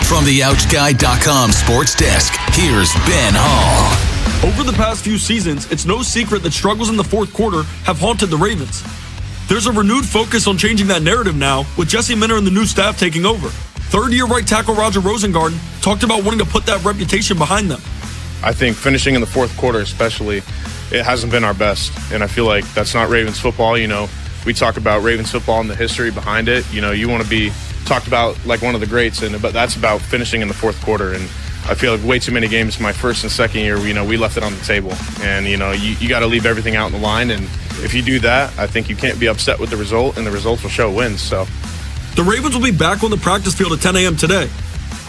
From the OutchGuy.com sports desk, here's Ben Hall. Over the past few seasons, it's no secret that struggles in the fourth quarter have haunted the Ravens. There's a renewed focus on changing that narrative now, with Jesse Minter and the new staff taking over. Third-year right tackle Roger Rosengarten talked about wanting to put that reputation behind them. I think finishing in the fourth quarter especially, it hasn't been our best. And I feel like that's not Ravens football. You know, we talk about Ravens football and the history behind it. You know, you want to be talked about like one of the greats, but that's about finishing in the fourth quarter. And I feel like way too many games my first and second year, we left it on the table. And, you got to leave everything out in the line. And if you do that, I think you can't be upset with the result, and the results will show wins. So the Ravens will be back on the practice field at 10 a.m. today.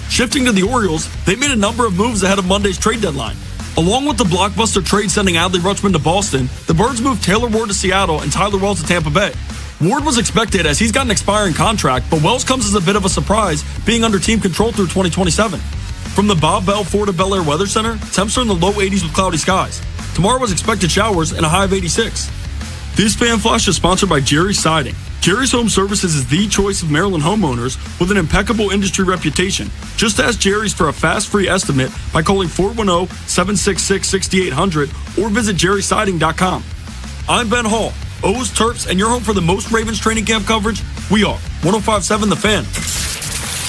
Shifting to the Orioles, they made a number of moves ahead of Monday's trade deadline. Along with the blockbuster trade sending Adley Rutschman to Boston, the Birds moved Taylor Ward to Seattle and Tyler Wells to Tampa Bay. Ward was expected as he's got an expiring contract, but Wells comes as a bit of a surprise, being under team control through 2027. From the Bob Bell Ford of Bel Air Weather Center, temps are in the low 80s with cloudy skies. Tomorrow was expected showers and a high of 86. This fan flash is sponsored by Jerry's Siding. Jerry's Home Services is the choice of Maryland homeowners with an impeccable industry reputation. Just ask Jerry's for a fast, free estimate by calling 410-766-6800 or visit jerrysiding.com. I'm Ben Hall, O's, Terps, and your home for the most Ravens training camp coverage. We are 105.7 The Fan.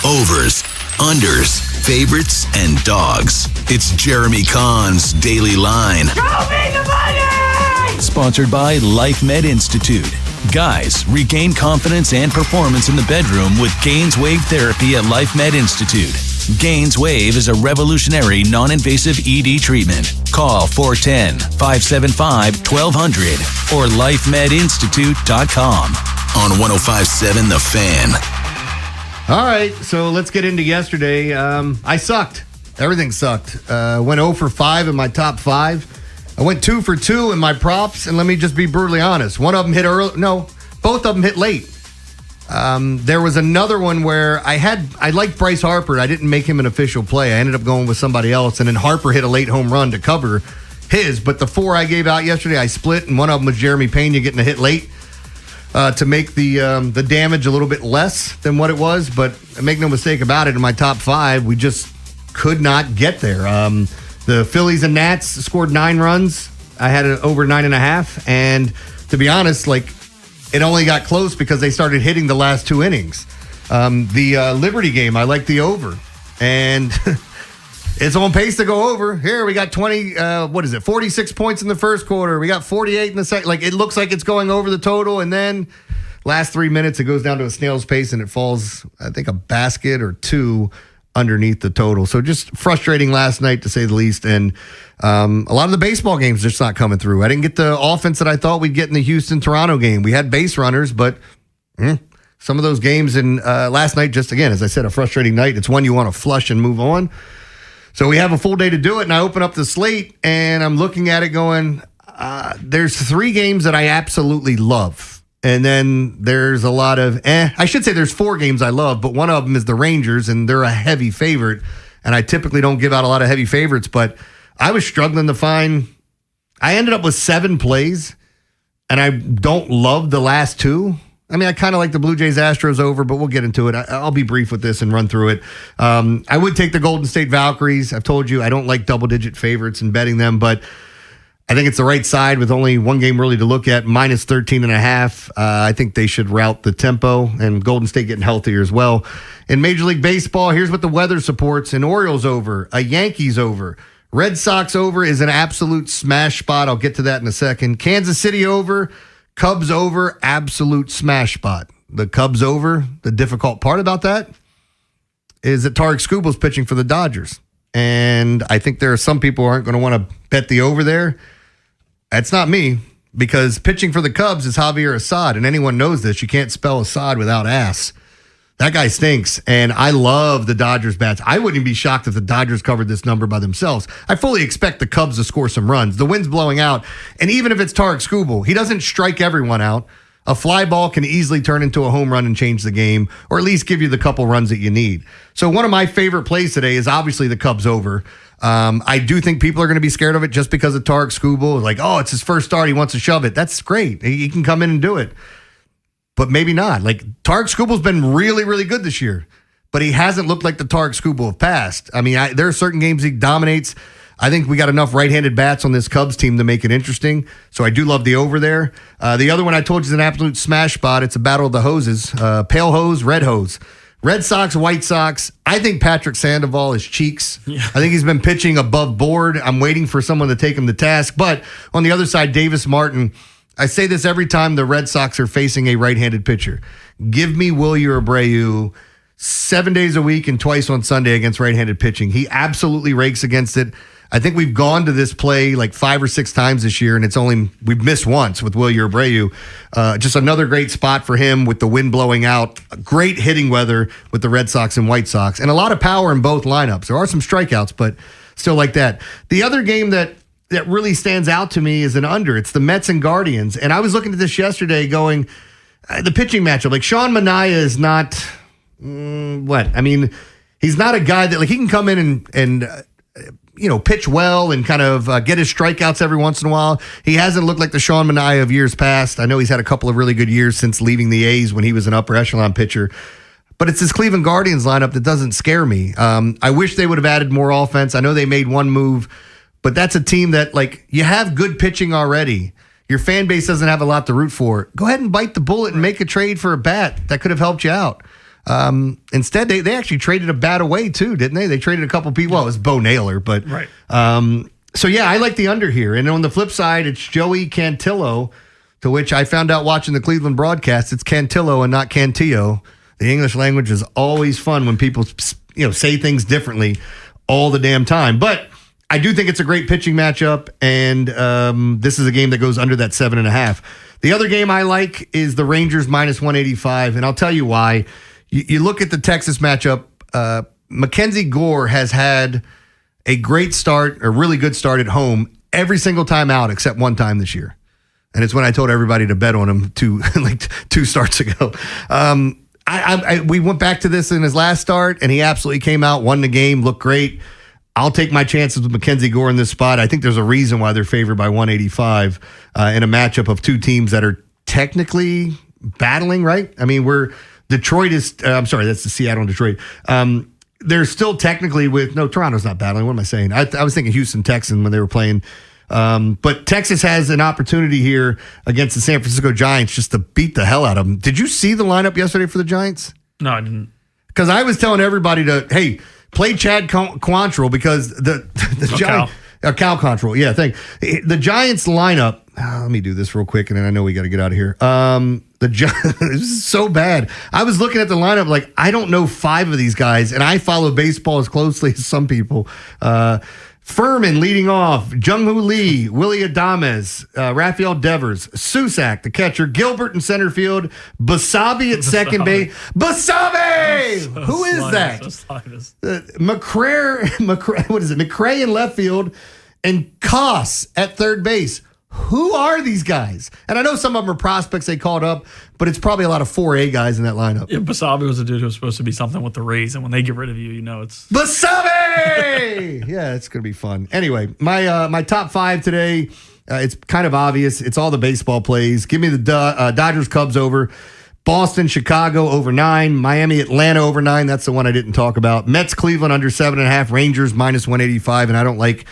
Overs, unders, favorites, and dogs. It's Jeremy Kahn's Daily Line. Show me the money! Sponsored by Life Med Institute. Guys, regain confidence and performance in the bedroom with Gaines Wave Therapy at Life Med Institute. Gaines Wave is a revolutionary non-invasive ED treatment. Call 410-575-1200 or lifemedinstitute.com. On 105.7 The Fan. All right, so let's get into yesterday. I sucked. Everything sucked. Went 0 for 5 in my top 5. I went 2 for 2 in my props, and let me just be brutally honest. One of them hit early. No, both of them hit late. There was another one where I liked Bryce Harper. I didn't make him an official play. I ended up going with somebody else, and then Harper hit a late home run to cover his. But the 4 I gave out yesterday, I split, and one of them was Jeremy Pena getting a hit late to make the damage a little bit less than what it was. But make no mistake about it, in my top 5, we just could not get there. The Phillies and Nats scored 9 runs. I had it over 9.5. And to be honest, it only got close because they started hitting the last 2 innings. The Liberty game, I like the over. And it's on pace to go over. Here, we got 46 points in the first quarter. We got 48 in the second. It looks like it's going over the total. And then last 3 minutes, it goes down to a snail's pace and it falls, I think, a basket or 2 underneath the total. So just frustrating last night, to say the least. And a lot of the baseball games just not coming through. I didn't get the offense that I thought we'd get in the Houston-Toronto game. We had base runners, but some of those games in last night, just again, as I said, a frustrating night. It's one you want to flush and move on. So we have a full day to do it, and I open up the slate, and I'm looking at it going, there's 3 games that I absolutely love. And then there's a lot of I should say there's 4 games I love, but one of them is the Rangers, and they're a heavy favorite. And I typically don't give out a lot of heavy favorites, but I was struggling to find. I ended up with 7 plays, and I don't love the last 2. I mean, I kind of like the Blue Jays Astros over, but we'll get into it. I'll be brief with this and run through it. I would take the Golden State Valkyries. I've told you I don't like double-digit favorites and betting them, but I think it's the right side with only 1 game really to look at, minus 13.5. I think they should route the tempo, and Golden State getting healthier as well. In Major League Baseball, here's what the weather supports. An Orioles over, a Yankees over. Red Sox over is an absolute smash spot. I'll get to that in a second. Kansas City over, Cubs over, absolute smash spot. The Cubs over, the difficult part about that is that Tarek Skubal's pitching for the Dodgers. And I think there are some people who aren't going to want to bet the over there. That's not me, because pitching for the Cubs is Javier Assad, and anyone knows this. You can't spell Assad without ass. That guy stinks, and I love the Dodgers bats. I wouldn't be shocked if the Dodgers covered this number by themselves. I fully expect the Cubs to score some runs. The wind's blowing out, and even if it's Tarek Skubal, he doesn't strike everyone out. A fly ball can easily turn into a home run and change the game, or at least give you the couple runs that you need. So one of my favorite plays today is obviously the Cubs over. I do think people are going to be scared of it just because of Tarek Skubal. Like, oh, it's his first start. He wants to shove it. That's great. He can come in and do it. But maybe not. Like, Tarek Skubal's been really, really good this year, but he hasn't looked like the Tarek Skubal of past. I mean, there are certain games he dominates. I think we got enough right-handed bats on this Cubs team to make it interesting. So I do love the over there. The other one I told you is an absolute smash spot. It's a battle of the hoses. Pale hose, red hose. Red Sox, White Sox. I think Patrick Sandoval is cheeks. Yeah. I think he's been pitching above board. I'm waiting for someone to take him to task. But on the other side, Davis Martin. I say this every time the Red Sox are facing a right-handed pitcher. Give me Willie Abreu 7 days a week and twice on Sunday against right-handed pitching. He absolutely rakes against it. I think we've gone to this play like 5 or 6 times this year, and we've missed once with Willie Abreu. Just another great spot for him with the wind blowing out. Great hitting weather with the Red Sox and White Sox, and a lot of power in both lineups. There are some strikeouts, but still like that. The other game that really stands out to me is an under. It's the Mets and Guardians, and I was looking at this yesterday going, the pitching matchup, like Sean Manaea is not, he's not a guy that, like, he can come in and pitch well and kind of get his strikeouts every once in a while. He hasn't looked like the Sean Manaea of years past. I know he's had a couple of really good years since leaving the A's when he was an upper echelon pitcher. But it's this Cleveland Guardians lineup that doesn't scare me. I wish they would have added more offense. I know they made one move, but that's a team that, like, you have good pitching already. Your fan base doesn't have a lot to root for. Go ahead and bite the bullet and make a trade for a bat that could have helped you out. Instead, they actually traded a bat away too, didn't they? They traded a couple people. Well, it was Bo Naylor, but right. So yeah, I like the under here. And on the flip side, it's Joey Cantillo, to which I found out watching the Cleveland broadcast. It's Cantillo and not Cantillo. The English language is always fun when people say things differently all the damn time. But I do think it's a great pitching matchup, and this is a game that goes under that 7.5. The other game I like is the Rangers minus 185, and I'll tell you why. You look at the Texas matchup, Mackenzie Gore has had a great start, a really good start at home every single time out except one time this year. And it's when I told everybody to bet on him 2 starts ago. We went back to this in his last start, and he absolutely came out, won the game, looked great. I'll take my chances with Mackenzie Gore in this spot. I think there's a reason why they're favored by 185 in a matchup of two teams that are technically battling, right? I mean, Detroit is, that's the Seattle and Detroit. They're still technically Toronto's not battling. What am I saying? I was thinking Houston Texans when they were playing. But Texas has an opportunity here against the San Francisco Giants just to beat the hell out of them. Did you see the lineup yesterday for the Giants? No, I didn't. Because I was telling everybody play Chad Quantrill because the Giants. Cal Quantrill, yeah, the Giants lineup. Let me do this real quick, and then I know we got to get out of here. This is so bad. I was looking at the lineup like I don't know 5 of these guys, and I follow baseball as closely as some people. Furman leading off, Jung-Hoo Lee, Willie Adames, Rafael Devers, Susak, the catcher, Gilbert in center field, Basabe at second base. Basabe! Who is that? McCray, what is it? McCray in left field, and Koss at third base. Who are these guys? And I know some of them are prospects they called up, but it's probably a lot of 4A guys in that lineup. Yeah, Basabe was a dude who was supposed to be something with the Rays, and when they get rid of you, it's... Basabe! Yeah, it's going to be fun. Anyway, my top 5 today, it's kind of obvious. It's all the baseball plays. Give me the Dodgers, Cubs over. Boston, Chicago over 9. Miami, Atlanta over 9. That's the one I didn't talk about. Mets, Cleveland under 7.5. Rangers minus 185, and I don't like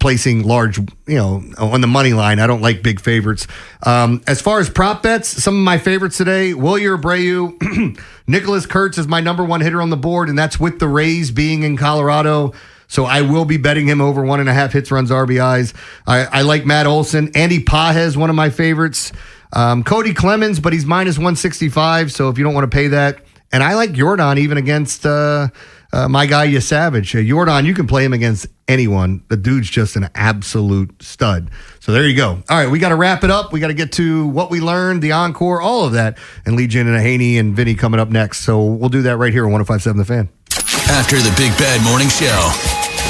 placing large, on the money line. I don't like big favorites. As far as prop bets, some of my favorites today, Willie Abreu, Nicholas Kurtz is my number 1 hitter on the board, and that's with the Rays being in Colorado. So I will be betting him over 1.5 hits, runs, RBIs. I like Matt Olson. Andy Pages, one of my favorites. Cody Clemens, but he's minus 165. So if you don't want to pay that. And I like Jordan even against my guy, Yasavage. Jordan, you can play him against anyone. The dude's just an absolute stud. So there you go. All right, we got to wrap it up. We got to get to what we learned, the encore, all of that, and lead you into Haynie and Vinny coming up next. So we'll do that right here on 105.7 The Fan. After the Big Bad Morning Show,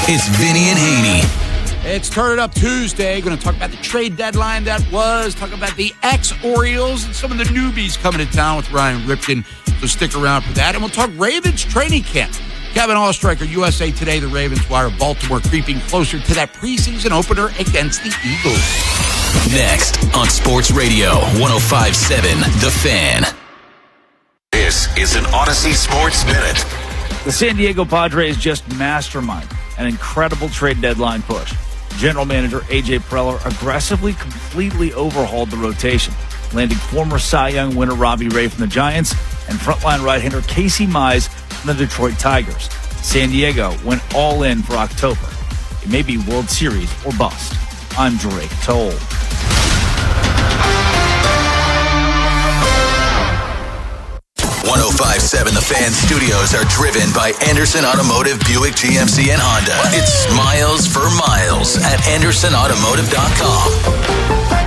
it's Vinny and Haynie. It's Turn It Up Tuesday. Going to talk about the trade deadline that was, talk about the ex-Orioles and some of the newbies coming to town with Ryan Ripken. So stick around for that. And we'll talk Ravens training camp. Kevin Allstriker, USA Today, the Ravens wire Baltimore creeping closer to that preseason opener against the Eagles. Next on Sports Radio 105.7 The Fan. This is an Odyssey Sports Minute. The San Diego Padres just mastermind an incredible trade deadline push. General manager A.J. Preller aggressively, completely overhauled the rotation, landing former Cy Young winner Robbie Ray from the Giants and frontline right-hander Casey Mize from the Detroit Tigers. San Diego went all in for October. It may be World Series or bust. I'm Drake Toll. .1057 The Fan studios are driven by Anderson Automotive, Buick, GMC, and Honda. It's miles for miles at AndersonAutomotive.com.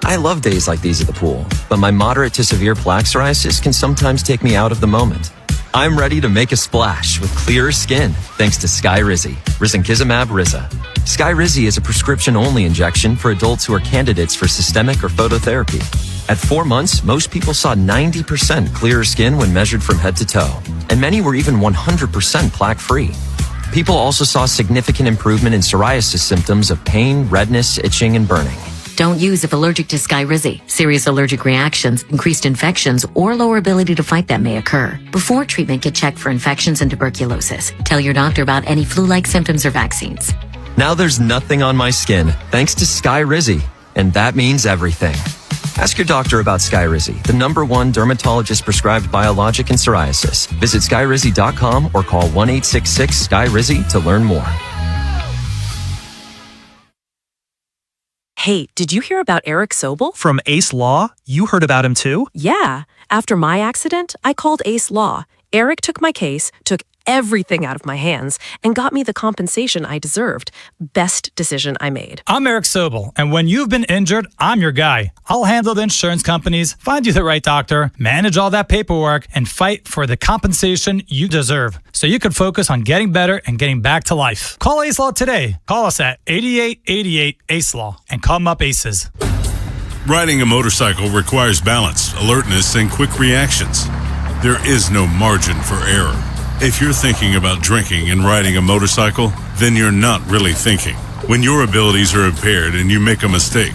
I love days like these at the pool, but my moderate to severe plaque psoriasis can sometimes take me out of the moment. I'm ready to make a splash with clearer skin thanks to Skyrizi, risankizumab Riza. Skyrizi is a prescription-only injection for adults who are candidates for systemic or phototherapy. At 4 months, most people saw 90% clearer skin when measured from head to toe, and many were even 100% plaque-free. People also saw significant improvement in psoriasis symptoms of pain, redness, itching, and burning. Don't use if allergic to Skyrizi. Serious allergic reactions, increased infections, or lower ability to fight them may occur. Before treatment, get checked for infections and tuberculosis. Tell your doctor about any flu-like symptoms or vaccines. Now there's nothing on my skin thanks to Skyrizi, and that means everything. Ask your doctor about Skyrizi, the #1 dermatologist-prescribed biologic in psoriasis. Visit Skyrizi.com or call 1-866-SKYRIZI to learn more. Hey, did you hear about Eric Sobel? From Ace Law? You heard about him too? Yeah. After my accident, I called Ace Law. Eric took my case, took everything out of my hands, and got me the compensation I deserved. Best decision I made. I'm Eric Sobel, and when you've been injured, I'm your guy. I'll handle the insurance companies, find you the right doctor, manage all that paperwork, and fight for the compensation you deserve, so you can focus on getting better and getting back to life. Call Ace Law today. Call us at 8888 Ace Law and call them up Aces. Riding a motorcycle requires balance, alertness, and quick reactions. There is no margin for error. If you're thinking about drinking and riding a motorcycle, then you're not really thinking. When your abilities are impaired and you make a mistake,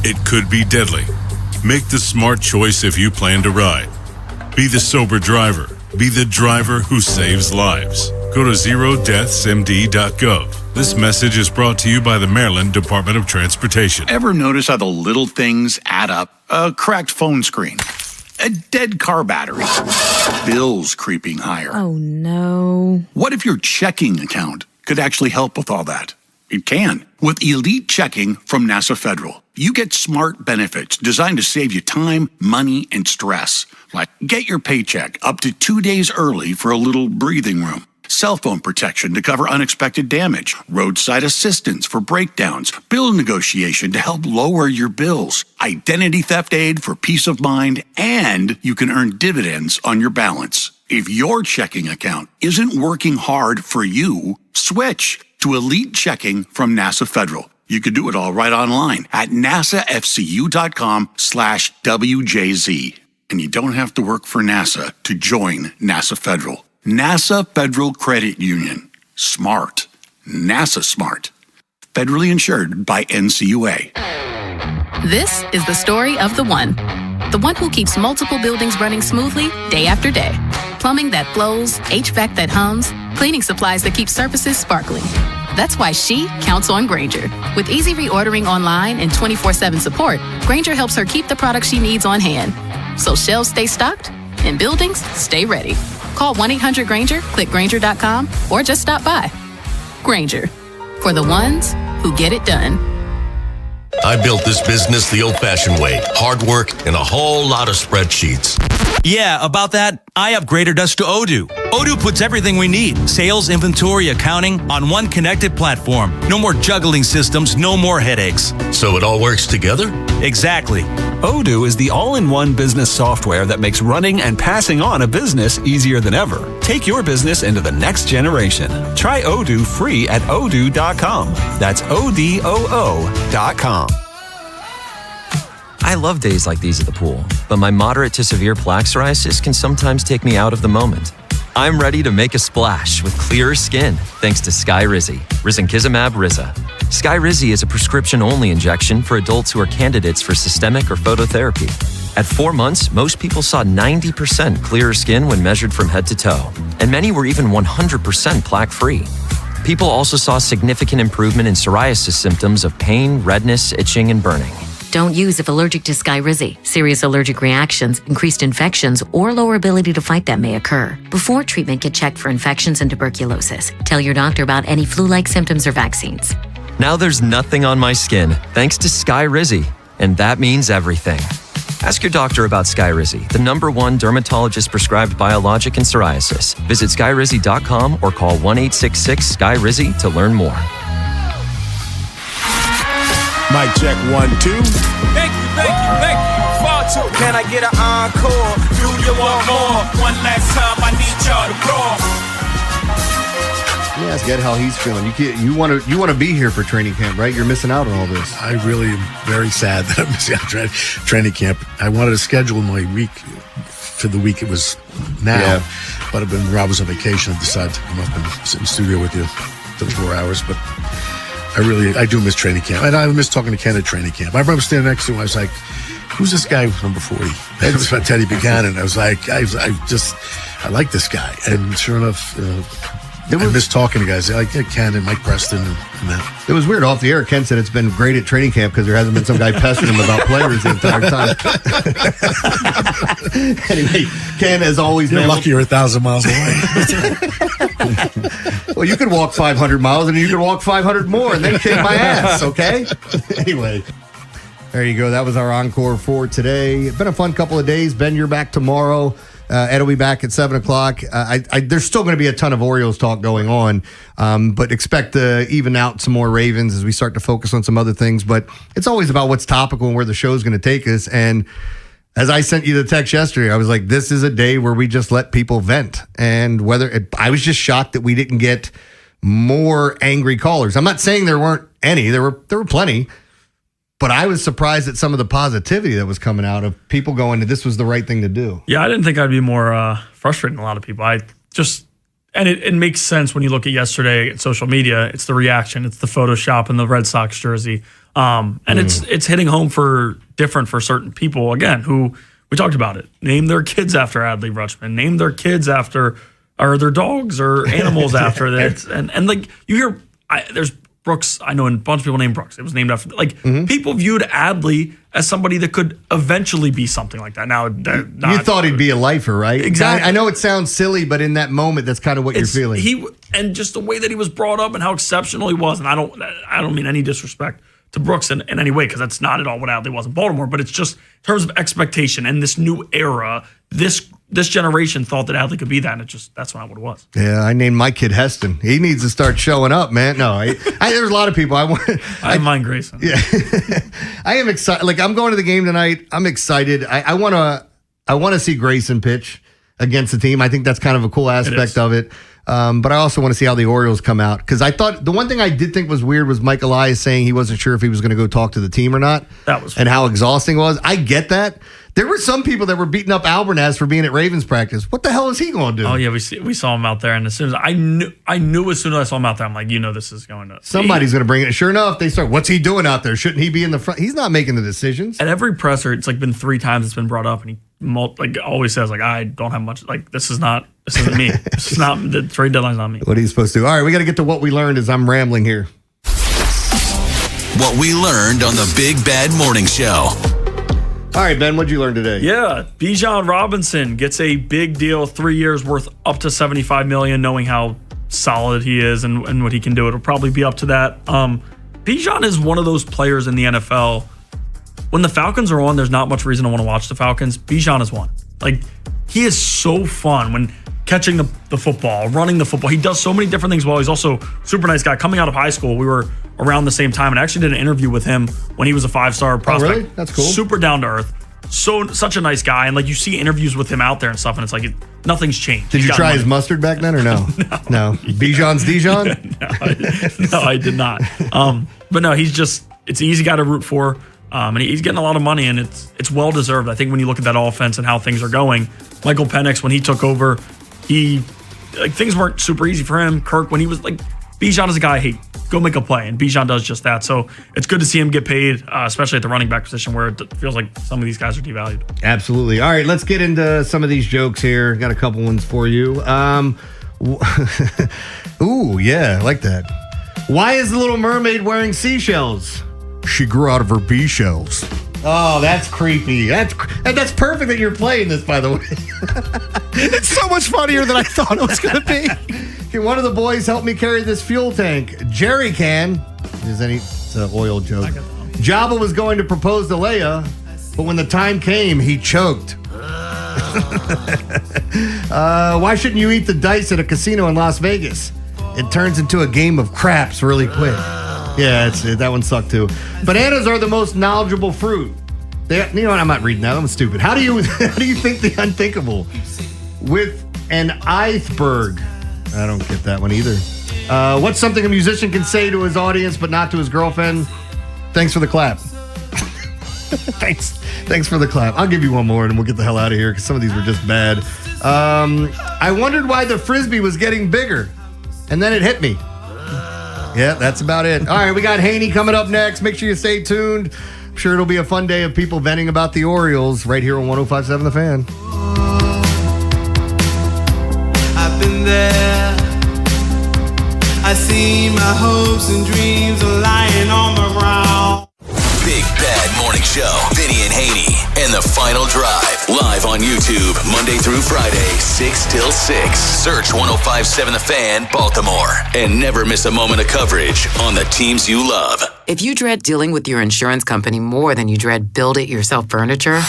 it could be deadly. Make the smart choice if you plan to ride. Be the sober driver. Be the driver who saves lives. Go to zerodeathsmd.gov. This message is brought to you by the Maryland Department of Transportation. Ever notice how the little things add up? A cracked phone screen, a dead car battery, bills creeping higher. Oh, no. What if your checking account could actually help with all that? It can. With Elite Checking from NASA Federal, you get smart benefits designed to save you time, money, and stress. Like get your paycheck up to 2 days early for a little breathing room. Cell phone protection to cover unexpected damage, roadside assistance for breakdowns, bill negotiation to help lower your bills, identity theft aid for peace of mind, and you can earn dividends on your balance. If your checking account isn't working hard for you, switch to Elite Checking from NASA Federal. You can do it all right online at nasafcu.com/WJZ. And you don't have to work for NASA to join NASA Federal. NASA Federal Credit Union. Smart. NASA smart. Federally insured by NCUA. This is the story of the one. The one who keeps multiple buildings running smoothly day after day. Plumbing that flows, HVAC that hums, cleaning supplies that keep surfaces sparkling. That's why she counts on Grainger. With easy reordering online and 24/7 support, Grainger helps her keep the products she needs on hand. So shelves stay stocked and buildings stay ready. Call 1-800-GRAINGER, click Grainger.com, or just stop by. Grainger, for the ones who get it done. I built this business the old-fashioned way. Hard work and a whole lot of spreadsheets. Yeah, about that, I upgraded us to Odoo. Odoo puts everything we need, sales, inventory, accounting, on one connected platform. No more juggling systems, no more headaches. So it all works together? Exactly. Odoo is the all-in-one business software that makes running and passing on a business easier than ever. Take your business into the next generation. Try Odoo free at odoo.com. That's ODOO.com. I love days like these at the pool, but my moderate to severe plaque psoriasis can sometimes take me out of the moment. I'm ready to make a splash with clearer skin thanks to Skyrizi, risankizumab Riza. Skyrizi is a prescription-only injection for adults who are candidates for systemic or phototherapy. At 4 months, most people saw 90% clearer skin when measured from head to toe, and many were even 100% plaque-free. People also saw significant improvement in psoriasis symptoms of pain, redness, itching, and burning. Don't use if allergic to Skyrizi. Serious allergic reactions, increased infections, or lower ability to fight them may occur. Before treatment, get checked for infections and tuberculosis. Tell your doctor about any flu-like symptoms or vaccines. Now there's nothing on my skin thanks to Skyrizi, and that means everything. Ask your doctor about Skyrizi, the #1 dermatologist-prescribed biologic in psoriasis. Visit skyrizi.com or call 1-866-SKY-RIZZI to learn more. Mic check 1, 2. Thank you. Far too. Can I get an encore? Do you want more? One last time, I need y'all to roar. Let me ask Ed how he's feeling. You want to be here for training camp, right? You're missing out on all this. I really am very sad that I'm missing out on training camp. I wanted to schedule my week for the week it was now, but when I was on vacation, I decided to come up and sit in the studio with you for 4 hours. But I do miss training camp. And I miss talking to Ken at training camp. I remember standing next to him. I was like, who's this guy number 40? It was Teddy Buchanan. I was like, I like this guy. And sure enough, I miss talking to guys like Ken and Mike Preston and that. It was weird. Off the air, Ken said it's been great at training camp because there hasn't been some guy pestering him about players the entire time. Anyway, Ken, as always, you're lucky you're 1,000 miles away. Well, you could walk 500 miles and you could walk 500 more and then kick my ass, okay? Anyway, there you go. That was our encore for today. It's been a fun couple of days. Ben, you're back tomorrow. Ed will be back at 7 o'clock. There's still going to be a ton of Orioles talk going on, but expect to even out some more Ravens as we start to focus on some other things. But it's always about what's topical and where the show's going to take us. And as I sent you the text yesterday, I was like, this is a day where we just let people vent. And I was just shocked that we didn't get more angry callers. I'm not saying there weren't any. There were plenty. But I was surprised at some of the positivity that was coming out of people going, this was the right thing to do. Yeah, I didn't think I'd be more frustrated than a lot of people. It makes sense when you look at yesterday at social media. It's the reaction. It's the Photoshop in the Red Sox jersey. It's hitting home for certain people, again, who, we talked about it, name their kids after Adley Rutschman, name their kids after, or their dogs or animals after that. And like, you hear, there's Brooks, I know a bunch of people named Brooks. It was named after, people viewed Adley as somebody that could eventually be something like that. Now, you thought he'd be a lifer, right? Exactly. I know it sounds silly, but in that moment, that's kind of what you're feeling. And just the way that he was brought up and how exceptional he was. And I don't mean any disrespect to Brooks in any way, because that's not at all what Adley was in Baltimore. But it's just in terms of expectation and this new era, this generation thought that Adley could be that, and that's not what it was. Yeah, I named my kid Heston. He needs to start showing up, man. No, there's a lot of people. I mind Grayson. Yeah, I am excited. Like, I'm going to the game tonight. I'm excited. I want to see Grayson pitch against the team. I think that's kind of a cool aspect of it. But I also want to see how the Orioles come out, because I thought the one thing I did think was weird was Mike Elias saying he wasn't sure if he was going to go talk to the team or not. That was and how exhausting it was. I get that. There were some people that were beating up Albernaz for being at Ravens practice. What the hell is he going to do? Oh yeah, we saw him out there, and as soon as I knew as soon as I saw him out there, I'm like, this is going to somebody's going to bring it. Sure enough, they start. What's he doing out there? Shouldn't he be in the front? He's not making the decisions. At every presser, it's like been 3 times it's been brought up, and he always says I don't have much. This isn't me. This is not the trade deadline's not me. What are you supposed to do? All right, we got to get to what we learned as I'm rambling here. What we learned on the Big Bad Morning Show. All right, Ben, what'd you learn today? Yeah, Bijan Robinson gets a big deal, 3 years worth up to $75 million, knowing how solid he is and what he can do. It'll probably be up to that. Bijan is one of those players in the NFL. When the Falcons are on, there's not much reason to want to watch the Falcons. Bijan is one. He is so fun when catching the football, running the football. He does so many different things well. He's also a super nice guy. Coming out of high school, we were around the same time and actually did an interview with him when he was a 5-star prospect. Oh, really? That's cool. Super down to earth. Such a nice guy. And you see interviews with him out there and stuff, and it's like nothing's changed. Did you try his mustard back then or no? No. Bijan's Dijon? No, I did not. But no, it's an easy guy to root for. And he's getting a lot of money, and it's well deserved. I think when you look at that offense and how things are going, Michael Penix, when he took over, things weren't super easy for him. Kirk, when he was Bijan is a guy I hate. go make a play. And Bijan does just that. So it's good to see him get paid, especially at the running back position where it feels like some of these guys are devalued. Absolutely. All right, let's get into some of these jokes here. Got a couple ones for you. Ooh, yeah, I like that. Why is the Little Mermaid wearing seashells? She grew out of her bee shells. Oh, that's creepy. That's perfect that you're playing this, by the way. It's so much funnier than I thought it was going to be. Can one of the boys help me carry this fuel tank? Jerry can. It's an oil joke. Jabba was going to propose to Leia, but when the time came, he choked. Why shouldn't you eat the dice at a casino in Las Vegas? It turns into a game of craps really quick. Yeah, that one sucked too. Bananas are the most knowledgeable fruit. You know what? I'm not reading that. I'm stupid. How do you think the unthinkable? With an iceberg. I don't get that one either. What's something a musician can say to his audience but not to his girlfriend? Thanks for the clap. Thanks for the clap. I'll give you one more and we'll get the hell out of here because some of these were just bad. I wondered why the Frisbee was getting bigger. And then it hit me. Yeah, that's about it. All right, we got Haynie coming up next. Make sure you stay tuned. I'm sure it'll be a fun day of people venting about the Orioles right here on 105.7 The Fan. I've been there. I see my hopes and dreams are lying on the ground. Big Bad Morning Show. Vinny and Haynie and The Final Drive. Live on YouTube, Monday through Friday, 6 till 6. Search 105.7 The Fan, Baltimore. And never miss a moment of coverage on the teams you love. If you dread dealing with your insurance company more than you dread build-it-yourself furniture,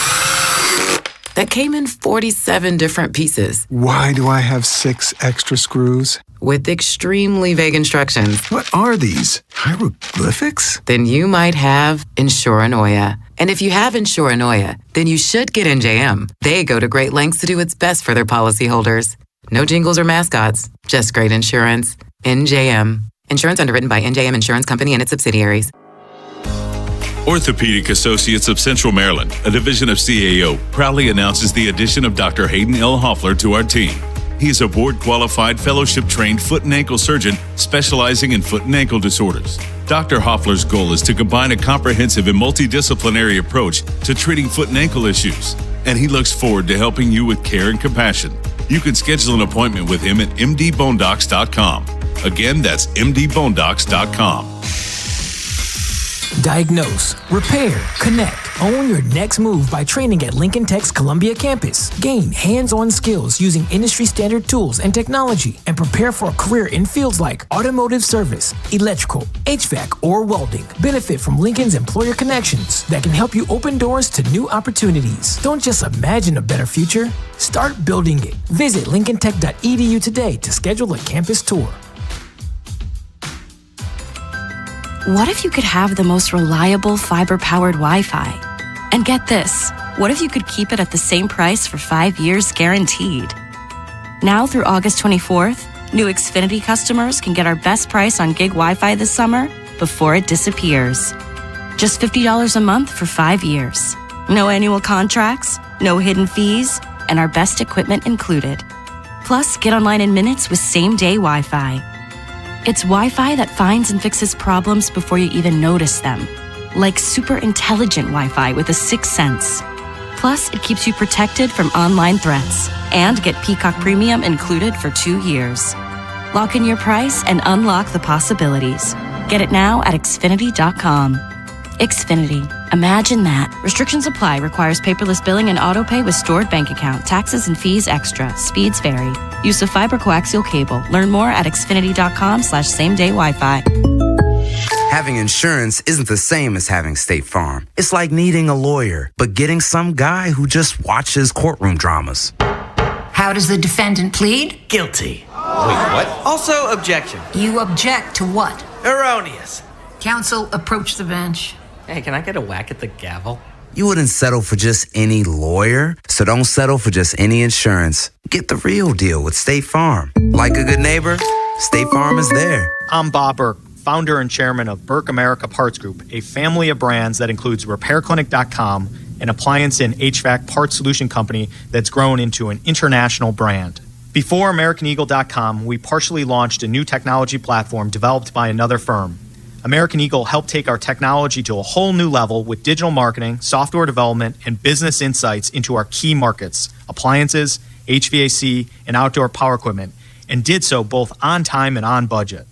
that came in 47 different pieces. Why do I have 6 extra screws? With extremely vague instructions. What are these? Hieroglyphics? Then you might have Insuranoia. And if you have Insuranoia, then you should get NJM. They go to great lengths to do what's best for their policyholders. No jingles or mascots, just great insurance. NJM. Insurance underwritten by NJM Insurance Company and its subsidiaries. Orthopedic Associates of Central Maryland, a division of CAO, proudly announces the addition of Dr. Hayden L. Hoffler to our team. He is a board-qualified, fellowship-trained foot and ankle surgeon specializing in foot and ankle disorders. Dr. Hoffler's goal is to combine a comprehensive and multidisciplinary approach to treating foot and ankle issues, and he looks forward to helping you with care and compassion. You can schedule an appointment with him at mdbonedocs.com. Again, that's mdbonedocs.com. Diagnose, repair, connect. Own your next move by training at Lincoln Tech's Columbia campus. Gain hands-on skills using industry-standard tools and technology and prepare for a career in fields like automotive service, electrical, HVAC, or welding. Benefit from Lincoln's employer connections that can help you open doors to new opportunities. Don't just imagine a better future. Start building it. Visit lincolntech.edu today to schedule a campus tour. What if you could have the most reliable fiber-powered Wi-Fi? And get this, what if you could keep it at the same price for 5 years guaranteed? Now through August 24th, new Xfinity customers can get our best price on gig Wi-Fi this summer before it disappears. Just $50 a month for 5 years. No annual contracts, no hidden fees, and our best equipment included. Plus, get online in minutes with same-day Wi-Fi. It's Wi-Fi that finds and fixes problems before you even notice them. Like super intelligent Wi-Fi with a 6th sense. Plus, it keeps you protected from online threats. And get Peacock Premium included for 2 years. Lock in your price and unlock the possibilities. Get it now at Xfinity.com. Xfinity. Imagine that. Restrictions apply. Requires paperless billing and autopay with stored bank account. Taxes and fees extra. Speeds vary. Use of fiber coaxial cable. Learn more at Xfinity.com/same-day Wi-Fi. Having insurance isn't the same as having State Farm. It's like needing a lawyer, but getting some guy who just watches courtroom dramas. How does the defendant plead? Guilty. Wait, what? Also, objection. You object to what? Erroneous. Counsel, approach the bench. Hey, can I get a whack at the gavel? You wouldn't settle for just any lawyer, so don't settle for just any insurance. Get the real deal with State Farm. Like a good neighbor, State Farm is there. I'm Bob Burke, founder and chairman of Burke America Parts Group, a family of brands that includes RepairClinic.com, an appliance and HVAC parts solution company that's grown into an international brand. Before AmericanEagle.com, we partially launched a new technology platform developed by another firm. American Eagle helped take our technology to a whole new level with digital marketing, software development, and business insights into our key markets, appliances, HVAC, and outdoor power equipment, and did so both on time and on budget.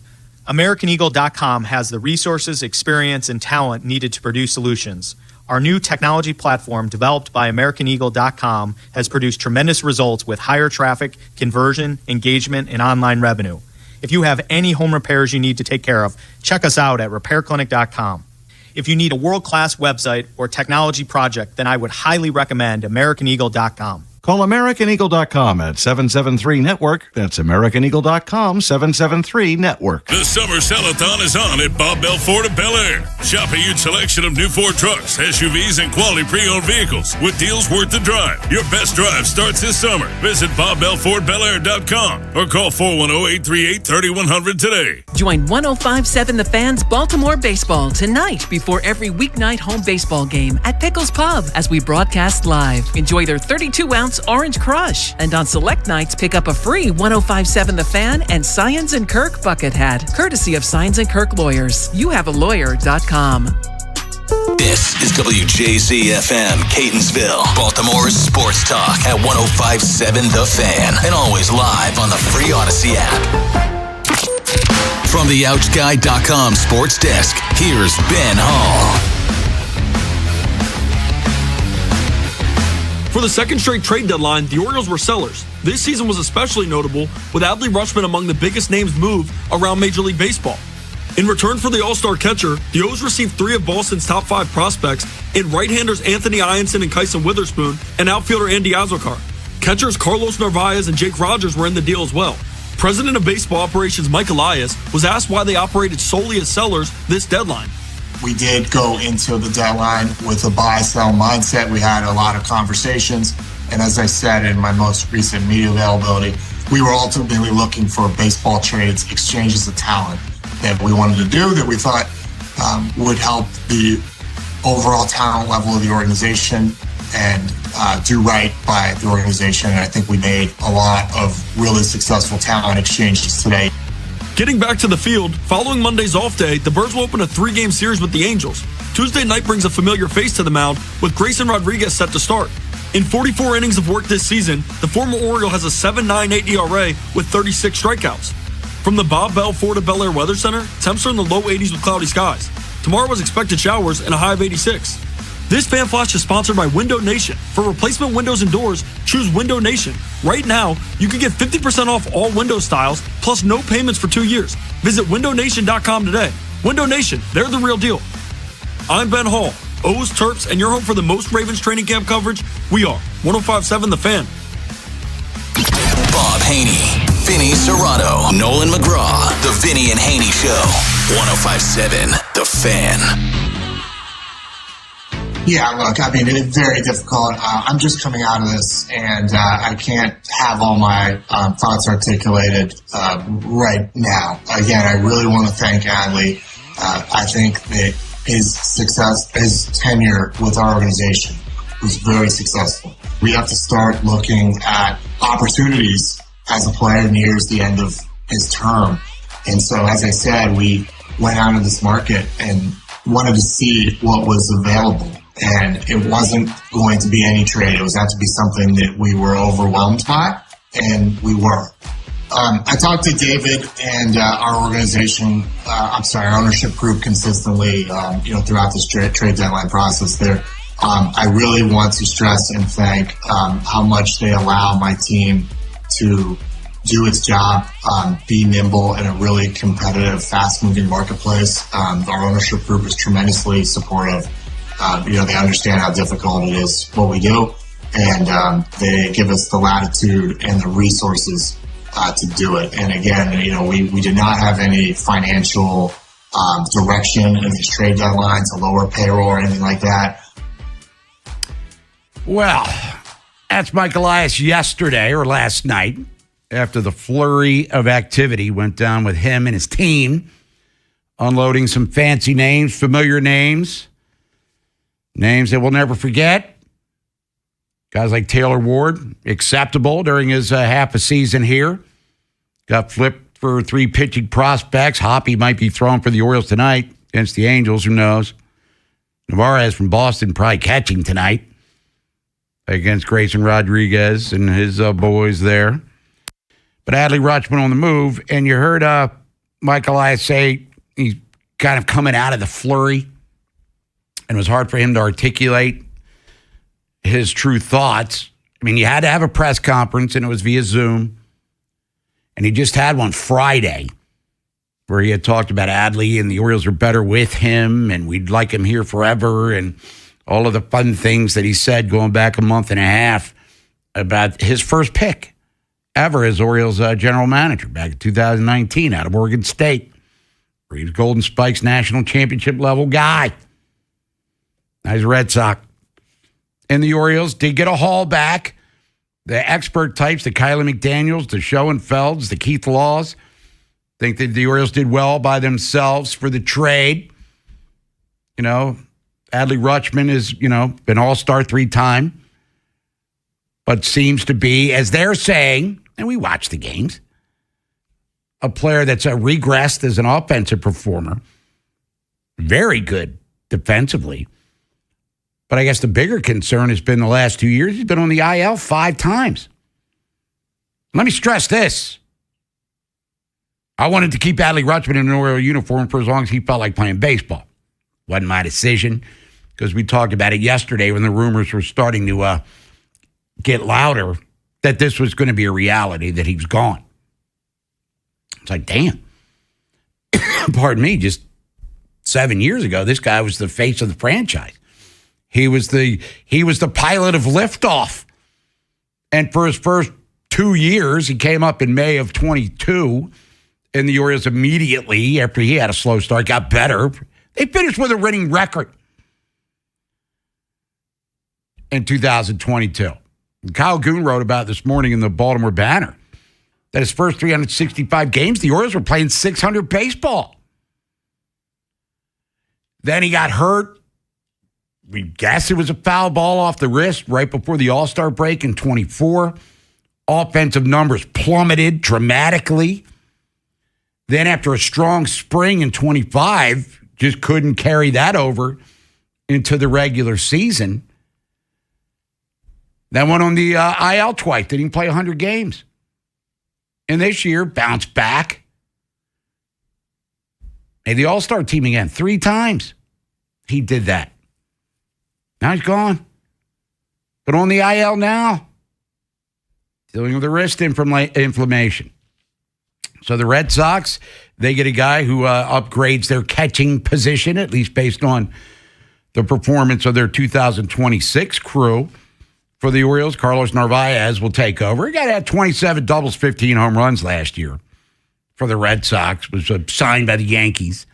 AmericanEagle.com has the resources, experience, and talent needed to produce solutions. Our new technology platform, developed by AmericanEagle.com, has produced tremendous results with higher traffic, conversion, engagement, and online revenue. If you have any home repairs you need to take care of, check us out at RepairClinic.com. If you need a world-class website or technology project, then I would highly recommend AmericanEagle.com. Call AmericanEagle.com at 773-NETWORK. That's AmericanEagle.com, 773-NETWORK. The Summer Sellathon is on at Bob Bell Ford of Bel Air. Shop a huge selection of new Ford trucks, SUVs, and quality pre-owned vehicles with deals worth the drive. Your best drive starts this summer. Visit BobBellFordBelAir.com or call 410-838-3100 today. Join 105.7 The Fan's Baltimore Baseball tonight before every weeknight home baseball game at Pickles Pub as we broadcast live. Enjoy their 32-ounce Orange Crush. And on select nights, pick up a free 105.7 The Fan and Science & Kirk bucket hat, courtesy of Science & Kirk Lawyers. YouHaveALawyer.com. This is WJZ-FM, Catonsville, Baltimore's sports talk at 105.7 The Fan, and always live on the free Odyssey app. From the OuchGuy.com sports desk, here's Ben Hall. For the second straight trade deadline, the Orioles were sellers. This season was especially notable, with Adley Rutschman among the biggest names moved around Major League Baseball. In return for the All-Star catcher, the O's received 3 of Boston's top 5 prospects in right-handers Anthony Ianson and Kyson Witherspoon and outfielder Andy Azokar. Catchers Carlos Narvaez and Jake Rogers were in the deal as well. President of Baseball Operations Mike Elias was asked why they operated solely as sellers this deadline. We did go into the deadline with a buy-sell mindset. We had a lot of conversations. And as I said in my most recent media availability, we were ultimately looking for baseball trades, exchanges of talent that we wanted to do that we thought would help the overall talent level of the organization and do right by the organization. And I think we made a lot of really successful talent exchanges today. Getting back to the field, following Monday's off day, the Birds will open a 3-game series with the Angels. Tuesday night brings a familiar face to the mound, with Grayson Rodriguez set to start. In 44 innings of work this season, the former Oriole has a 7.98 ERA with 36 strikeouts. From the Bob Bell Ford of Bel Air Weather Center, temps are in the low 80s with cloudy skies. Tomorrow was expected showers and a high of 86. This Fan Flash is sponsored by Window Nation. For replacement windows and doors, choose Window Nation. Right now, you can get 50% off all window styles, plus no payments for 2 years. Visit windownation.com today. Window Nation, they're the real deal. I'm Ben Hall, O's, Terps, and your home for the most Ravens training camp coverage. We are 105.7 The Fan. Bob Haynie, Vinny Serrato, Nolan McGraw, The Vinny and Haynie Show. 105.7 The Fan. Yeah, look, I mean, it's very difficult. I'm just coming out of this, and I can't have all my thoughts articulated right now. Again, I really want to thank Adley. I think that his success, his tenure with our organization was very successful. We have to start looking at opportunities as a player nears the end of his term. And so, as I said, we went out of this market and wanted to see what was available. And it wasn't going to be any trade. It was going to be something that we were overwhelmed by, and we were. I talked to David and our organization, our ownership group consistently, throughout this trade deadline process there. I really want to stress and thank how much they allow my team to do its job, be nimble in a really competitive, fast-moving marketplace. Our ownership group is tremendously supportive. They understand how difficult it is what we do, and they give us the latitude and the resources to do it. And again, we did not have any financial direction in this trade deadline to lower payroll or anything like that. Well, that's Mike Elias yesterday or last night after the flurry of activity went down with him and his team, unloading some fancy names, familiar names. Names that we'll never forget. Guys like Taylor Ward, acceptable during his half a season here. Got flipped for 3 pitching prospects. Hoppy might be thrown for the Orioles tonight against the Angels. Who knows? Navarez from Boston probably catching tonight against Grayson Rodriguez and his boys there. But Adley Rutschman on the move. And you heard Mike Elias say he's kind of coming out of the flurry. And it was hard for him to articulate his true thoughts. I mean, you had to have a press conference, and it was via Zoom. And he just had one Friday where he had talked about Adley and the Orioles are better with him, and we'd like him here forever, and all of the fun things that he said going back a month and a half about his first pick ever as Orioles general manager back in 2019 out of Oregon State, where he was Golden Spikes national championship level guy. Now he's a Red Sox. And the Orioles did get a haul back. The expert types, the Kylie McDaniels, the Schoenfelds, the Keith Laws, think that the Orioles did well by themselves for the trade. You know, Adley Rutschman is, been all-star 3-time, but seems to be, as they're saying, and we watch the games, a player that's regressed as an offensive performer. Very good defensively. But I guess the bigger concern has been the last 2 years. He's been on the IL 5 times. Let me stress this. I wanted to keep Adley Rutschman in an Oriole uniform for as long as he felt like playing baseball. Wasn't my decision, because we talked about it yesterday when the rumors were starting to get louder that this was going to be a reality, that he was gone. It's like, damn. Pardon me, just 7 years ago, this guy was the face of the franchise. He was the pilot of Liftoff. And for his first 2 years, he came up in May of 22, and the Orioles immediately, after he had a slow start, got better. They finished with a winning record in 2022. And Kyle Goon wrote about it this morning in the Baltimore Banner that his first 365 games, the Orioles were playing 600 baseball. Then he got hurt. We guess it was a foul ball off the wrist right before the All-Star break in 24. Offensive numbers plummeted dramatically. Then after a strong spring in 25, just couldn't carry that over into the regular season. Then went on the IL twice. Didn't even play 100 games. And this year, bounced back. Made the All-Star team again 3 times. He did that. Now he's gone. But on the IL now, dealing with the wrist inflammation. So the Red Sox, they get a guy who upgrades their catching position, at least based on the performance of their 2026 crew. For the Orioles, Carlos Narvaez will take over. He got to have 27 doubles, 15 home runs last year for the Red Sox. Was signed by the Yankees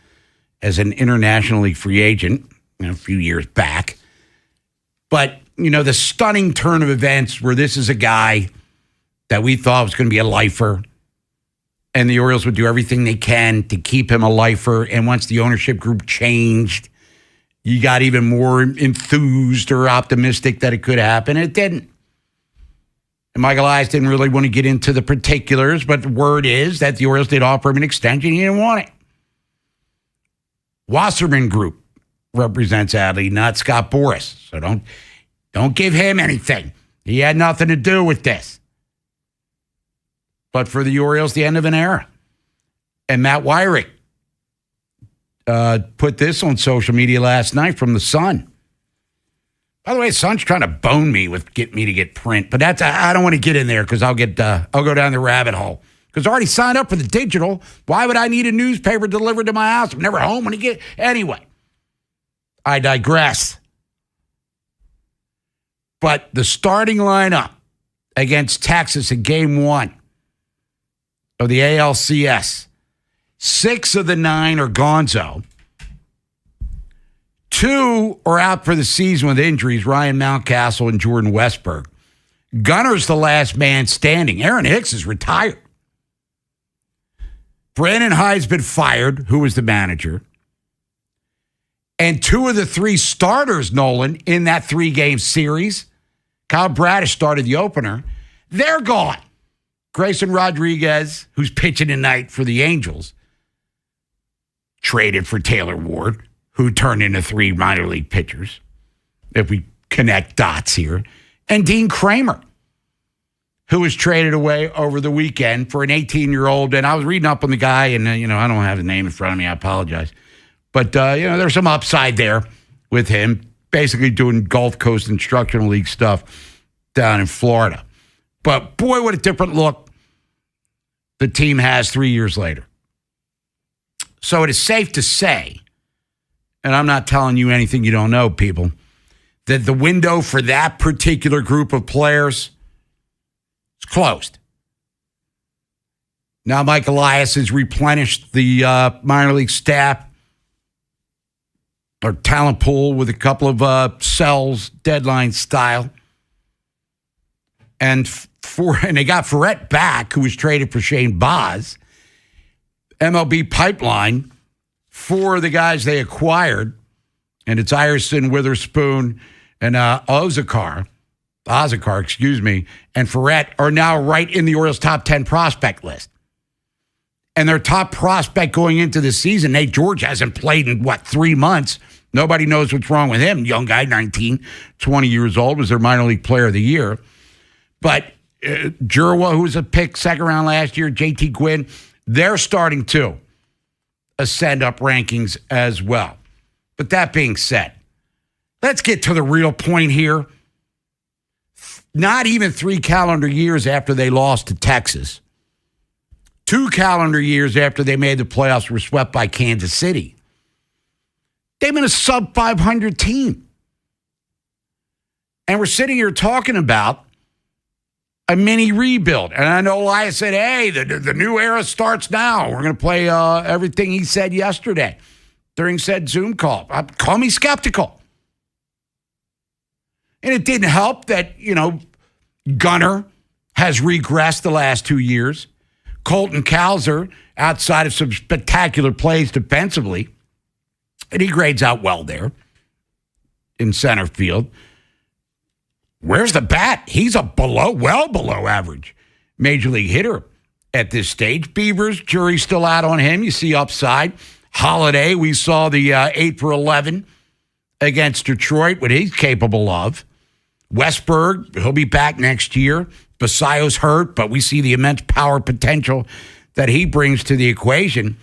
as an internationally free agent a few years back. But, the stunning turn of events where this is a guy that we thought was going to be a lifer, and the Orioles would do everything they can to keep him a lifer. And once the ownership group changed, you got even more enthused or optimistic that it could happen. It didn't. And Michael Elias didn't really want to get into the particulars, but the word is that the Orioles did offer him an extension. He didn't want it. Wasserman Group represents Adley, not Scott Boras. So don't give him anything. He had nothing to do with this. But for the Orioles, the end of an era. And Matt Weyrich put this on social media last night from the Sun. By the way, the Sun's trying to bone me with get me to get print, but I don't want to get in there because I'll go down the rabbit hole. Because I already signed up for the digital. Why would I need a newspaper delivered to my house? I'm never home when you get anyway. I digress. But the starting lineup against Texas in Game 1 of the ALCS, 6 of the 9 are gonzo. 2 are out for the season with injuries, Ryan Mountcastle and Jordan Westberg. Gunner's the last man standing. Aaron Hicks is retired. Brandon Hyde's been fired, who was the manager. And 2 of the 3 starters, Nolan, in that 3-game series Kyle Bradish started the opener. They're gone. Grayson Rodriguez, who's pitching tonight for the Angels, traded for Taylor Ward, who turned into 3 minor league pitchers, if we connect dots here, and Dean Kramer, who was traded away over the weekend for an 18-year-old. And I was reading up on the guy, and, I don't have the name in front of me. I apologize. But, there's some upside there with him, basically doing Gulf Coast Instructional League stuff down in Florida. But, boy, what a different look the team has 3 years later. So it is safe to say, and I'm not telling you anything you don't know, people, that the window for that particular group of players is closed. Now Mike Elias has replenished the minor league staff or talent pool with a couple of sells, deadline style. And they got Ferret back, who was traded for Shane Baz. MLB pipeline for the guys they acquired, and it's Iverson, Witherspoon, and Ozakar, and Ferret are now right in the Orioles' top 10 prospect list. And their top prospect going into the season, Nate George, hasn't played in, 3 months. Nobody knows what's wrong with him. Young guy, 19, 20 years old, was their minor league player of the year. But Jurwa, who was a pick second round last year, JT Gwynn, they're starting to ascend up rankings as well. But that being said, let's get to the real point here. Not even 3 calendar years after they lost to Texas, 2 calendar years after they made the playoffs, were swept by Kansas City. They've been a sub-500 team. And we're sitting here talking about a mini rebuild. And I know Elias said, hey, the new era starts now. We're going to play everything he said yesterday during said Zoom call. Call me skeptical. And it didn't help that, Gunnar has regressed the last 2 years. Colton Cowser, outside of some spectacular plays defensively, and he grades out well there in center field. Where's the bat? He's a well below average major league hitter at this stage. Beavers, jury's still out on him. You see upside. Holiday, we saw the 8 for 11 against Detroit, what he's capable of. Westberg, he'll be back next year. Basayo's hurt, but we see the immense power potential that he brings to the equation.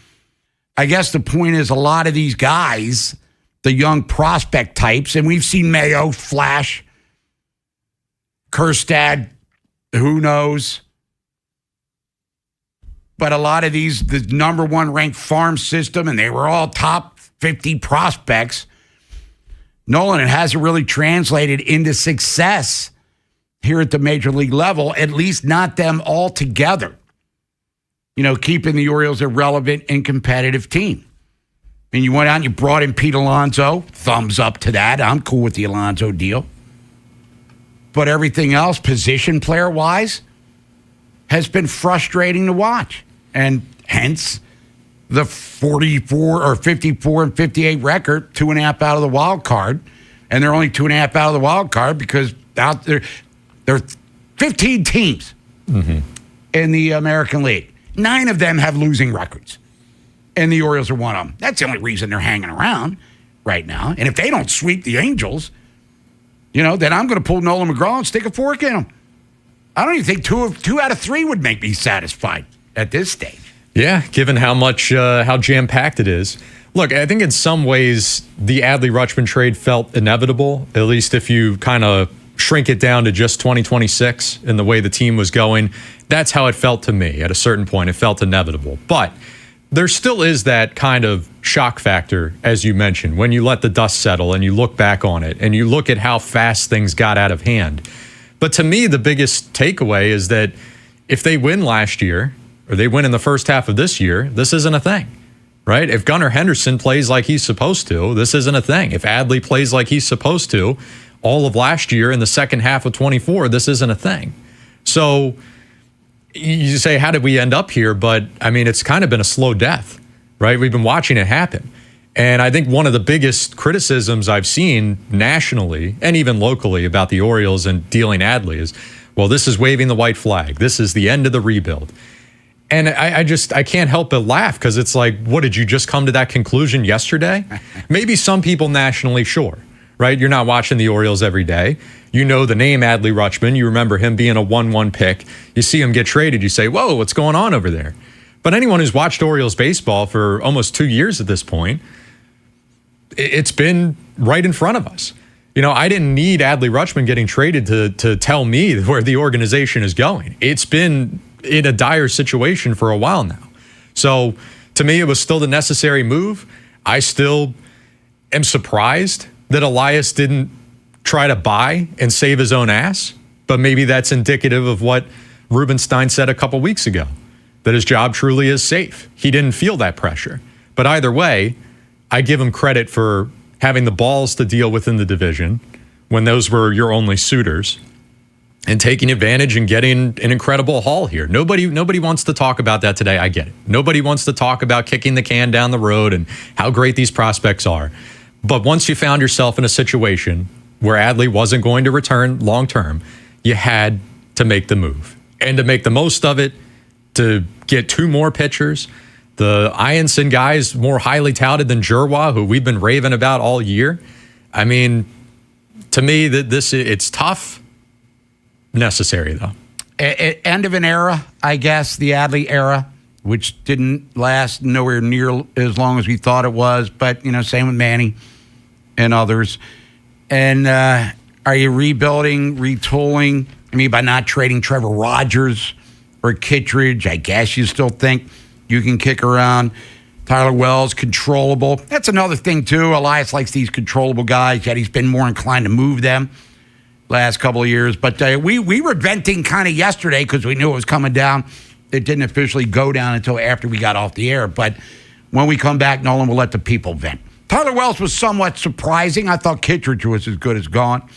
I guess the point is a lot of these guys, the young prospect types, and we've seen Mayo flash, Kerstad, who knows? But a lot of these, the number 1 ranked farm system, and they were all top 50 prospects. Nolan, it hasn't really translated into success here at the major league level, at least not them all together. Keeping the Orioles a relevant and competitive team. And you went out and you brought in Pete Alonso. Thumbs up to that. I'm cool with the Alonso deal. But everything else, position player-wise, has been frustrating to watch. And hence the 44 or 54 and 58 record, 2.5 out of the wild card. And they're only 2.5 out of the wild card because out there are 15 teams in the American League. 9 of them have losing records. And the Orioles are one of them. That's the only reason they're hanging around right now. And if they don't sweep the Angels, then I'm going to pull Nolan McGraw and stick a fork in him. I don't even think 2 out of 3 would make me satisfied at this stage. Yeah, given how jam-packed it is. Look, I think in some ways the Adley-Rutschman trade felt inevitable, at least if you kind of shrink it down to just 2026 and the way the team was going. That's how it felt to me at a certain point. It felt inevitable. But there still is that kind of shock factor, as you mentioned, when you let the dust settle and you look back on it and you look at how fast things got out of hand. But to me, the biggest takeaway is that if they win last year or they win in the first half of this year, this isn't a thing, right? If Gunnar Henderson plays like he's supposed to, this isn't a thing. If Adley plays like he's supposed to, all of last year in the second half of 24, this isn't a thing. So you say, how did we end up here? But I mean, it's kind of been a slow death, right? We've been watching it happen. And I think one of the biggest criticisms I've seen nationally and even locally about the Orioles and dealing Adley is, well, this is waving the white flag. This is the end of the rebuild. And I can't help but laugh because it's like, what, did you just come to that conclusion yesterday? Maybe some people nationally, sure, right? You're not watching the Orioles every day. You know the name Adley Rutschman. You remember him being a 1-1 pick. You see him get traded. You say, whoa, what's going on over there? But anyone who's watched Orioles baseball for almost 2 years at this point, it's been right in front of us. You know, I didn't need Adley Rutschman getting traded to tell me where the organization is going. It's been in a dire situation for a while now. So to me, it was still the necessary move. I still am surprised that Elias didn't try to buy and save his own ass. But maybe that's indicative of what Rubenstein said a couple weeks ago, that his job truly is safe. He didn't feel that pressure. But either way, I give him credit for having the balls to deal within the division when those were your only suitors and taking advantage and getting an incredible haul here. Nobody wants to talk about that today. I get it. Nobody wants to talk about kicking the can down the road and how great these prospects are. But once you found yourself in a situation where Adley wasn't going to return long term, you had to make the move. And to make the most of it, to get 2 more pitchers. The Ianson guy is more highly touted than Jerwa, who we've been raving about all year. I mean, to me, it's tough, necessary, though. End of an era, I guess, the Adley era, which didn't last nowhere near as long as we thought it was. But, you know, same with Manny and others. And are you rebuilding, retooling? I mean, by not trading Trevor Rogers or Kittredge, I guess you still think you can kick around Tyler Wells, controllable. That's another thing, too. Elias likes these controllable guys, yet he's been more inclined to move them last couple of years. But we were venting kind of yesterday because we knew it was coming down. It didn't officially go down until after we got off the air. But when we come back, Nolan will let the people vent. Tyler Wells was somewhat surprising. I thought Kittredge was as good as gone.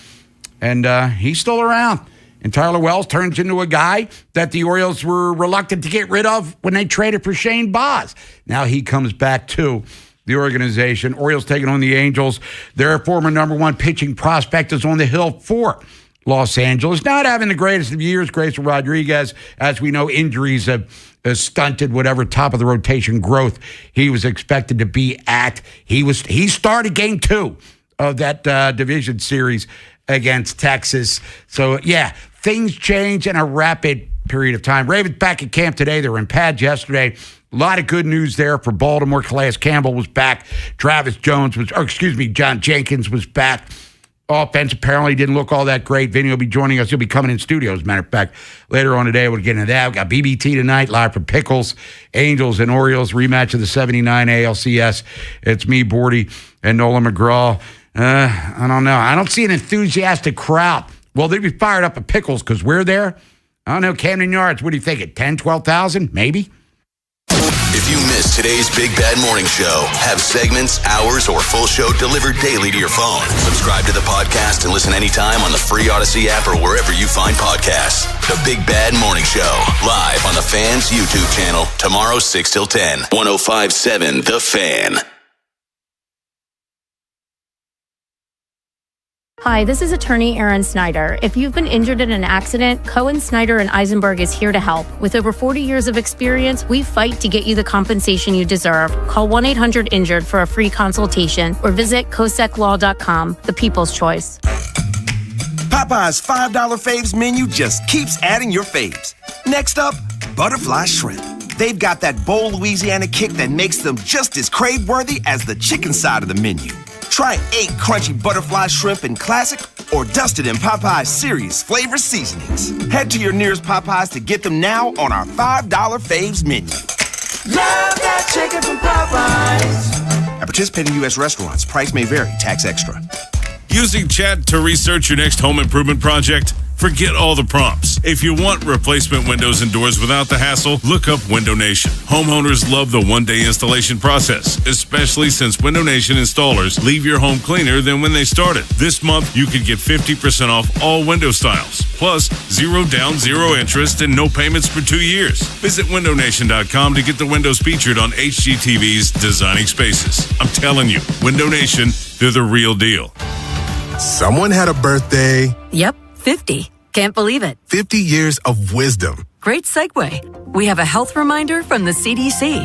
And he's still around. And Tyler Wells turns into a guy that the Orioles were reluctant to get rid of when they traded for Shane Baz. Now he comes back to the organization. Orioles taking on the Angels. Their former number 1 pitching prospect is on the hill for Los Angeles. Not having the greatest of years. Grayson Rodriguez, as we know, injuries have stunted whatever top of the rotation growth he was expected to be at. He started game 2 of that division series against Texas. So, yeah, things change in a rapid period of time. Ravens back at camp today. They were in pads yesterday. A lot of good news there for Baltimore. Calais Campbell was back. John Jenkins was back. Offense apparently didn't look all that great. Vinny will be joining us. He'll be coming in studio, as a matter of fact, later on today. We'll get into that. We got BBT tonight, live from Pickles, Angels and Orioles, rematch of the 79 ALCS. It's me, Bordy, and Nolan McGraw. I don't know. I don't see an enthusiastic crowd. Well, they'd be fired up at Pickles because we're there. I don't know, Camden Yards, what do you think? At 10, 12,000, maybe? If you missed today's Big Bad Morning Show, have segments, hours, or full show delivered daily to your phone. Subscribe to the podcast and listen anytime on the free Odyssey app or wherever you find podcasts. The Big Bad Morning Show, live on the Fan's YouTube channel, tomorrow 6 till 10. 105.7 The Fan. Hi, this is attorney Erin Snyder. If you've been injured in an accident, Cohen, Snyder, and Eisenberg is here to help. With over 40 years of experience, we fight to get you the compensation you deserve. Call 1-800-INJURED for a free consultation or visit COSECLaw.com, the people's choice. Popeye's $5 faves menu just keeps adding your faves. Next up, butterfly shrimp. They've got that bold Louisiana kick that makes them just as crave-worthy as the chicken side of the menu. Try 8 crunchy butterfly shrimp in classic or dusted in Popeye's serious flavor seasonings. Head to your nearest Popeyes to get them now on our $5 faves menu. Love that chicken from Popeyes. At participating U.S. restaurants, price may vary, tax extra. Using chat to research your next home improvement project? Forget all the prompts. If you want replacement windows and doors without the hassle, look up Window Nation. Homeowners love the one-day installation process, especially since Window Nation installers leave your home cleaner than when they started. This month, you could get 50% off all window styles, plus 0 down, 0 interest, and no payments for 2 years. Visit windownation.com to get the windows featured on HGTV's Designing Spaces. I'm telling you, Window Nation, they're the real deal. Someone had a birthday. Yep, 50. Can't believe it. 50 years of wisdom. Great segue. We have a health reminder from the CDC.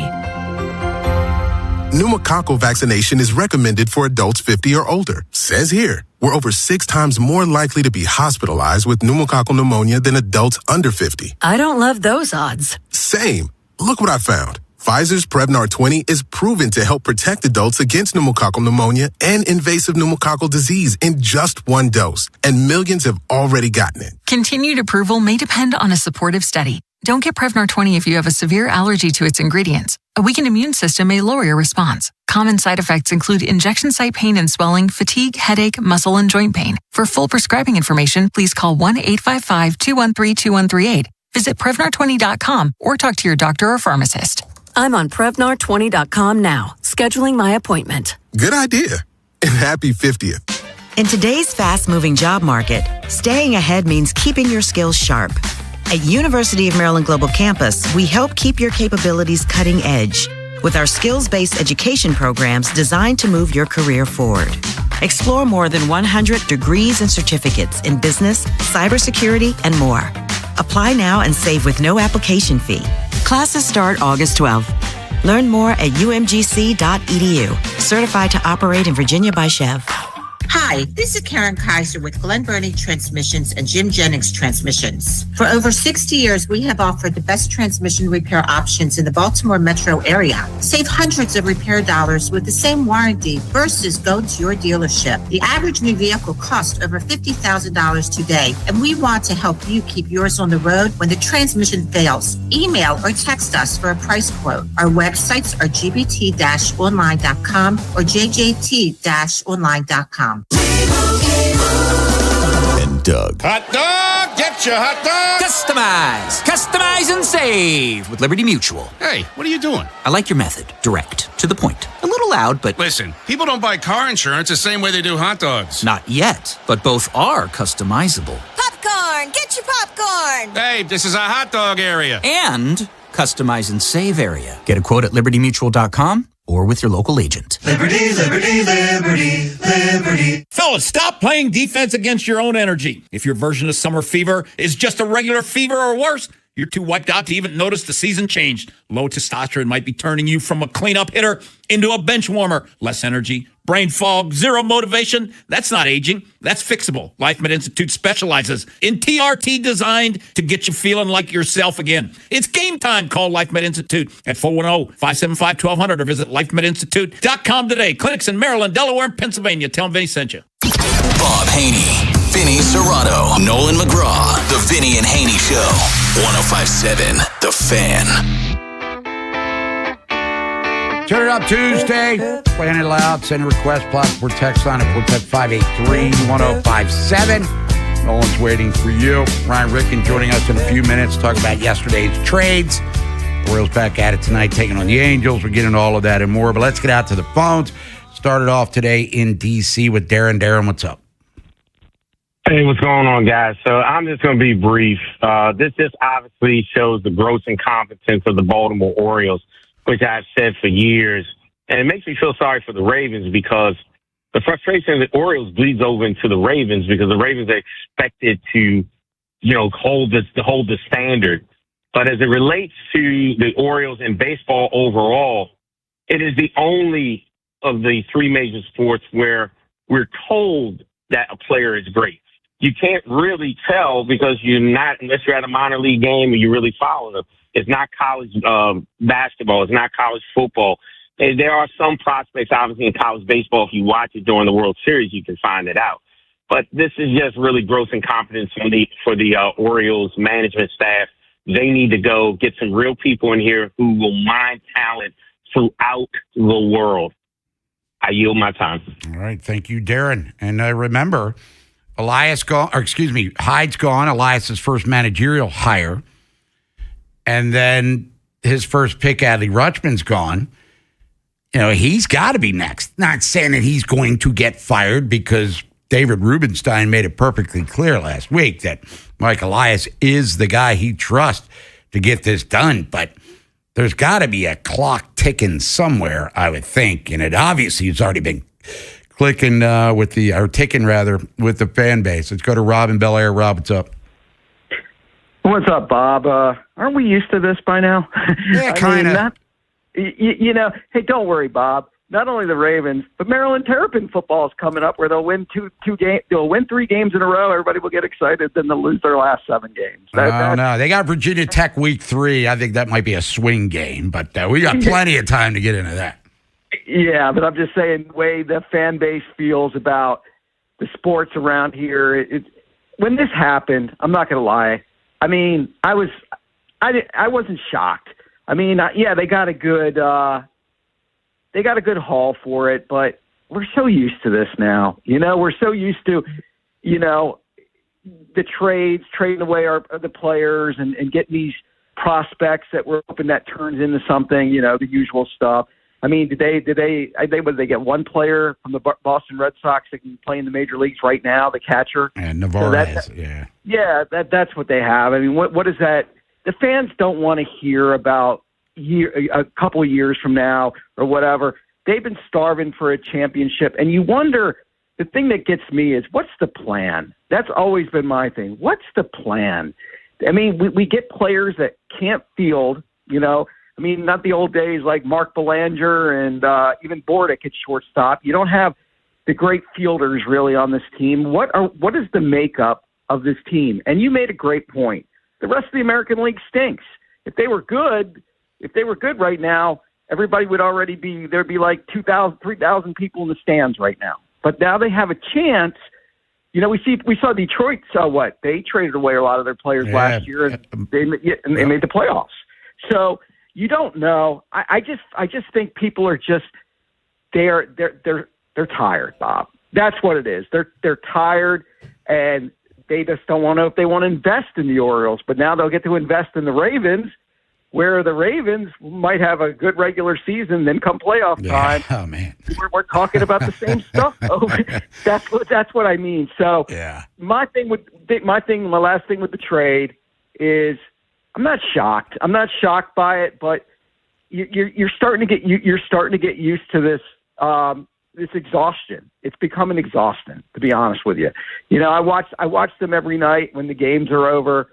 Pneumococcal vaccination is recommended for adults 50 or older. Says here, we're over 6 times more likely to be hospitalized with pneumococcal pneumonia than adults under 50. I don't love those odds. Same. Look what I found. Pfizer's Prevnar 20 is proven to help protect adults against pneumococcal pneumonia and invasive pneumococcal disease in just 1 dose, and millions have already gotten it. Continued approval may depend on a supportive study. Don't get Prevnar 20 if you have a severe allergy to its ingredients. A weakened immune system may lower your response. Common side effects include injection site pain and swelling, fatigue, headache, muscle, and joint pain. For full prescribing information, please call 1-855-213-2138. Visit Prevnar20.com or talk to your doctor or pharmacist. I'm on Prevnar20.com now, scheduling my appointment. Good idea. And happy 50th. In today's fast-moving job market, staying ahead means keeping your skills sharp. At University of Maryland Global Campus, we help keep your capabilities cutting edge with our skills-based education programs designed to move your career forward. Explore more than 100 degrees and certificates in business, cybersecurity, and more. Apply now and save with no application fee. Classes start August 12th. Learn more at umgc.edu. Certified to operate in Virginia by Chev. Hi, this is Karen Kaiser with Glen Burnie Transmissions and Jim Jennings Transmissions. For over 60 years, we have offered the best transmission repair options in the Baltimore metro area. Save hundreds of repair dollars with the same warranty versus go to your dealership. The average new vehicle costs over $50,000 today, and we want to help you keep yours on the road when the transmission fails. Email or text us for a price quote. Our websites are gbt-online.com or jjt-online.com. And Doug. Hot dog! Get your hot dog! Customize and save with Liberty Mutual. Hey, what are you doing? I like your method. Direct. To the point. A little loud, but... Listen, people don't buy car insurance the same way they do hot dogs. Not yet, but both are customizable. Popcorn! Get your popcorn! Hey, this is a hot dog area. And customize and save area. Get a quote at libertymutual.com or with your local agent. Liberty, liberty, liberty, liberty. Fellas, stop playing defense against your own energy. If your version of summer fever is just a regular fever or worse, you're too wiped out to even notice the season changed. Low testosterone might be turning you from a cleanup hitter into a bench warmer. Less energy, brain fog, zero motivation. That's not aging. That's fixable. LifeMed Institute specializes in TRT designed to get you feeling like yourself again. It's game time. Call LifeMed Institute at 410-575-1200 or visit lifemedinstitute.com today. Clinics in Maryland, Delaware, and Pennsylvania. Tell them Vinny sent you. Bob Haynie, Vinny Serrano, Nolan McGraw. The Vinny and Haynie Show. 105.7 The Fan. Turn it up Tuesday. Playing it loud. Send a request. Platform text line at 410-583-1057. Nolan's waiting for you. Ryan Ricken joining us in a few minutes to talk about yesterday's trades. The Royals back at it tonight, taking on the Angels. We're getting all of that and more. But let's get out to the phones. Started off today in D.C. with Darren. Darren, what's up? Hey, what's going on, guys? So I'm just going to be brief. This just obviously shows the gross incompetence of the Baltimore Orioles, which I've said for years. And it makes me feel sorry for the Ravens because the frustration of the Orioles bleeds over into the Ravens because the Ravens are expected to, hold the standard. But as it relates to the Orioles and baseball overall, it is the only of the three major sports where we're told that a player is great. You can't really tell because unless you're at a minor league game and you really follow them. It's not college basketball. It's not college football. And there are some prospects, obviously, in college baseball. If you watch it during the World Series, you can find it out. But this is just really gross incompetence for the Orioles management staff. They need to go get some real people in here who will mine talent throughout the world. I yield my time. All right. Thank you, Darren. And remember, Hyde's gone. Elias's first managerial hire. And then his first pick, Adley Rutschman's gone. He's got to be next. Not saying that he's going to get fired, because David Rubenstein made it perfectly clear last week that Mike Elias is the guy he trusts to get this done. But there's got to be a clock ticking somewhere, I would think. And it obviously has already been ticking with the fan base. Let's go to Rob in Bel Air. Rob, what's up? What's up, Bob? Aren't we used to this by now? Yeah, kind of. Hey, don't worry, Bob. Not only the Ravens, but Maryland Terrapin football is coming up, where they'll win two games. They'll win 3 games in a row. Everybody will get excited. Then they'll lose their last 7 games. No. They got Virginia Tech week 3. I think that might be a swing game, but we got plenty of time to get into that. Yeah, but I'm just saying the way the fan base feels about the sports around here. When this happened, I'm not going to lie. I mean, I wasn't shocked. I mean, they got a good haul for it, but we're so used to this now. We're so used to, the trading away the players and getting these prospects that we're hoping that turns into something. The usual stuff. I mean, did they get one player from the Boston Red Sox that can play in the major leagues right now, the catcher? And Navarez, Yeah, that's what they have. I mean, what is that? The fans don't want to hear about a couple of years from now or whatever. They've been starving for a championship, and you wonder, the thing that gets me is, what's the plan? That's always been my thing. What's the plan? I mean, we get players that can't field, I mean, not the old days like Mark Belanger and even Bordick at shortstop. You don't have the great fielders really on this team. What is the makeup of this team? And you made a great point. The rest of the American League stinks. If they were good right now, everybody would already be, there'd be like 2,000, 3,000 people in the stands right now. But now they have a chance. We saw Detroit. So what? They traded away a lot of their players last year, and they made the playoffs. So you don't know. I just think people are just they're tired, Bob. That's what it is. They're tired, and they just don't want to know if they want to invest in the Orioles. But now they'll get to invest in the Ravens, where the Ravens might have a good regular season, then come playoff time. Oh man, we're talking about the same stuff. That's what I mean. So my last thing with the trade is, I'm not shocked. I'm not shocked by it, but you're starting to get used to this this exhaustion. It's becoming exhausting, to be honest with you. I watch them every night when the games are over.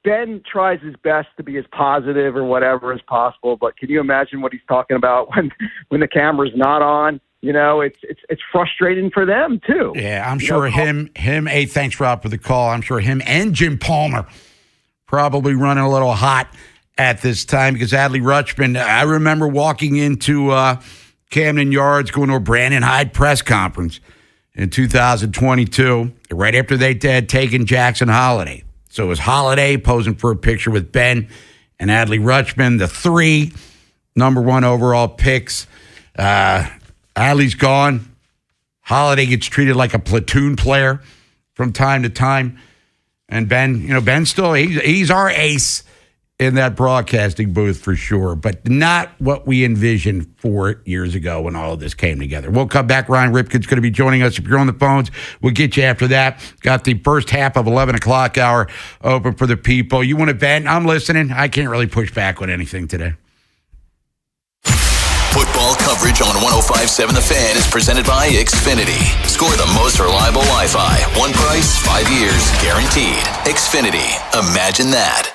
Ben tries his best to be as positive or whatever as possible, but can you imagine what he's talking about when the camera's not on? It's frustrating for them too. Yeah, I'm sure him. Hey, thanks, Rob, for the call. I'm sure him and Jim Palmer probably running a little hot at this time, because Adley Rutschman, I remember walking into Camden Yards going to a Brandon Hyde press conference in 2022, right after they had taken Jackson Holiday. So it was Holiday posing for a picture with Ben and Adley Rutschman, the 3 number 1 overall picks. Adley's gone. Holiday gets treated like a platoon player from time to time. And Ben, Ben's still, he's our ace in that broadcasting booth for sure, but not what we envisioned 4 years ago when all of this came together. We'll come back. Ryan Ripken's going to be joining us. If you're on the phones, we'll get you after that. Got the first half of 11 o'clock hour open for the people. You want to vent? I'm listening. I can't really push back on anything today. Football coverage on 105.7 The Fan is presented by Xfinity. Score the most reliable Wi-Fi. One price, 5 years, guaranteed. Xfinity. Imagine that.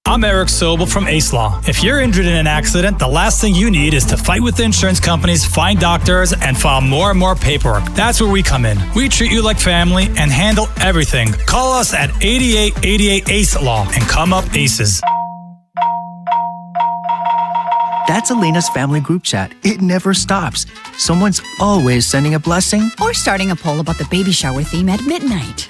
I'm Eric Sobel from Ace Law. If you're injured in an accident, the last thing you need is to fight with the insurance companies, find doctors, and file more and more paperwork. That's where we come in. We treat you like family and handle everything. Call us at 8888 Ace Law and come up Aces. That's Elena's family group chat. It never stops. Someone's always sending a blessing or starting a poll about the baby shower theme at midnight.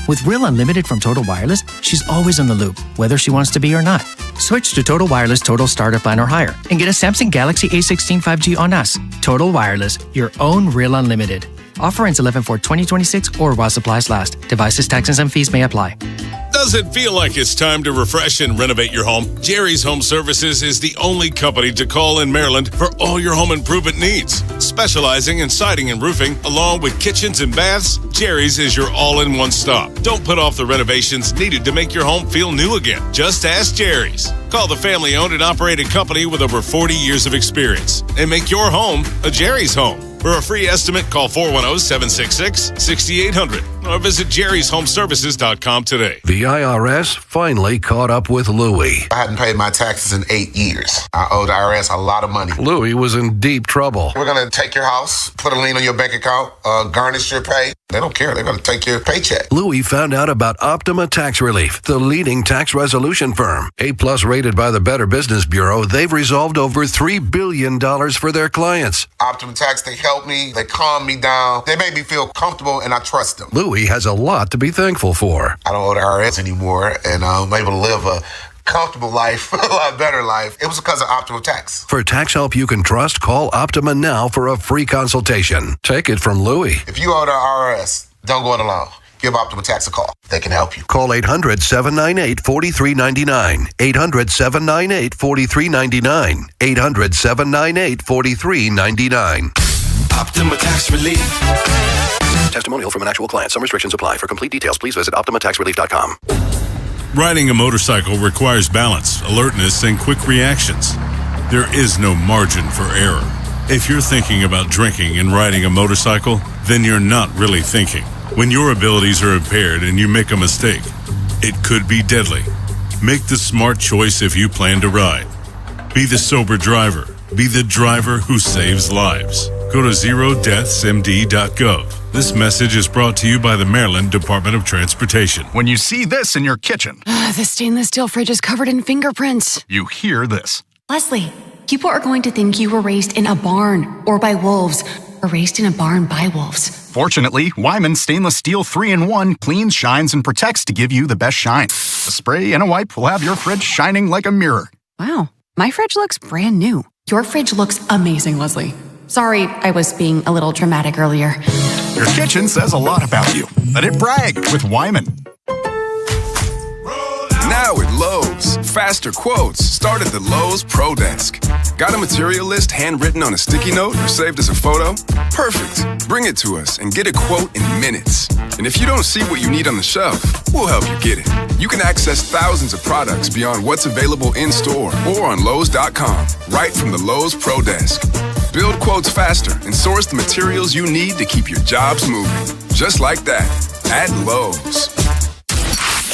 With Real Unlimited from Total Wireless, she's always in the loop, whether she wants to be or not. Switch to Total Wireless Total Starter Plan or higher and get a Samsung Galaxy A16 5G on us. Total Wireless, your own Real Unlimited. Offer ends 11/4/2026 or while supplies last. Devices, taxes, and fees may apply. Does it feel like it's time to refresh and renovate your home? Jerry's Home Services is the only company to call in Maryland for all your home improvement needs. Specializing in siding and roofing, along with kitchens and baths, Jerry's is your all-in-one stop. Don't put off the renovations needed to make your home feel new again. Just ask Jerry's. Call the family-owned and operated company with over 40 years of experience and make your home a Jerry's home. For a free estimate, call 410-766-6800 or visit jerryshomeservices.com today. The IRS finally caught up with Louie. I hadn't paid my taxes in 8 years. I owe the IRS a lot of money. Louie was in deep trouble. We're going to take your house, put a lien on your bank account, garnish your pay. They don't care. They're going to take your paycheck. Louie found out about Optima Tax Relief, the leading tax resolution firm. A+ rated by the Better Business Bureau, they've resolved over $3 billion for their clients. Optima Tax, they help me. They calm me down. They make me feel comfortable, and I trust them. Louie has a lot to be thankful for. I don't owe the IRS anymore, and I'm able to live a comfortable life, a lot better life. It was because of Optima Tax. For tax help you can trust, call Optima now for a free consultation. Take it from Louie. If you owe the IRS, don't go it alone. Give Optima Tax a call. They can help you. Call 800-798-4399. 800-798-4399. 800-798-4399. Optima Tax Relief. Testimonial from an actual client. Some restrictions apply. For complete details, please visit OptimaTaxRelief.com. Riding a motorcycle requires balance, alertness, and quick reactions. There is no margin for error. If you're thinking about drinking and riding a motorcycle, then you're not really thinking. When your abilities are impaired and you make a mistake, it could be deadly. Make the smart choice if you plan to ride. Be the sober driver. Be the driver who saves lives. Go to zerodeathsmd.gov. This message is brought to you by the Maryland Department of Transportation. When you see this in your kitchen, the stainless steel fridge is covered in fingerprints. You hear this. Leslie, people are going to think you were raised in a barn or by wolves or raised in a barn by wolves. Fortunately, Wyman Stainless Steel 3-in-1 cleans, shines, and protects to give you the best shine. A spray and a wipe will have your fridge shining like a mirror. Wow, my fridge looks brand new. Your fridge looks amazing, Leslie. Sorry, I was being a little dramatic earlier. Your kitchen says a lot about you. Let it brag with Wyman. Now at Lowe's, faster quotes start at the Lowe's Pro Desk. Got a material list handwritten on a sticky note or saved as a photo? Perfect. Bring it to us and get a quote in minutes. And if you don't see what you need on the shelf, we'll help you get it. You can access thousands of products beyond what's available in store or on Lowe's.com, right from the Lowe's Pro Desk. Build quotes faster and source the materials you need to keep your jobs moving. Just like that, at Lowe's.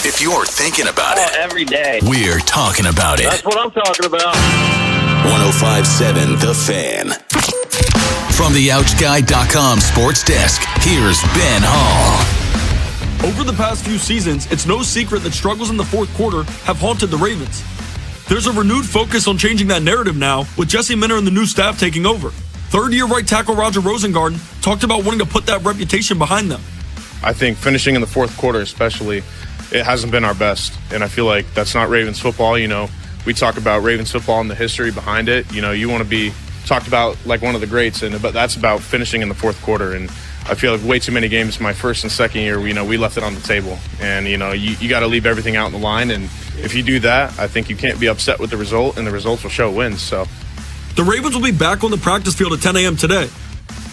If you're thinking about it every day, we're talking about it. That's what I'm talking about. 105.7 The Fan. From the OutGuy.com sports desk, here's Ben Hall. Over the past few seasons, it's no secret that struggles in the fourth quarter have haunted the Ravens. There's a renewed focus on changing that narrative now, with Jesse Minter and the new staff taking over. Third-year right tackle Roger Rosengarten talked about wanting to put that reputation behind them. I think finishing in the fourth quarter especially, it hasn't been our best. And I feel like that's not Ravens football. You know, we talk about Ravens football and the history behind it. You know, you want to be talked about like one of the greats, but that's about finishing in the fourth quarter. And I feel like way too many games my first and second year, we left it on the table. And, you got to leave everything out in the line. And if you do that, I think you can't be upset with the result, and the results will show wins. So the Ravens will be back on the practice field at 10 a.m. today.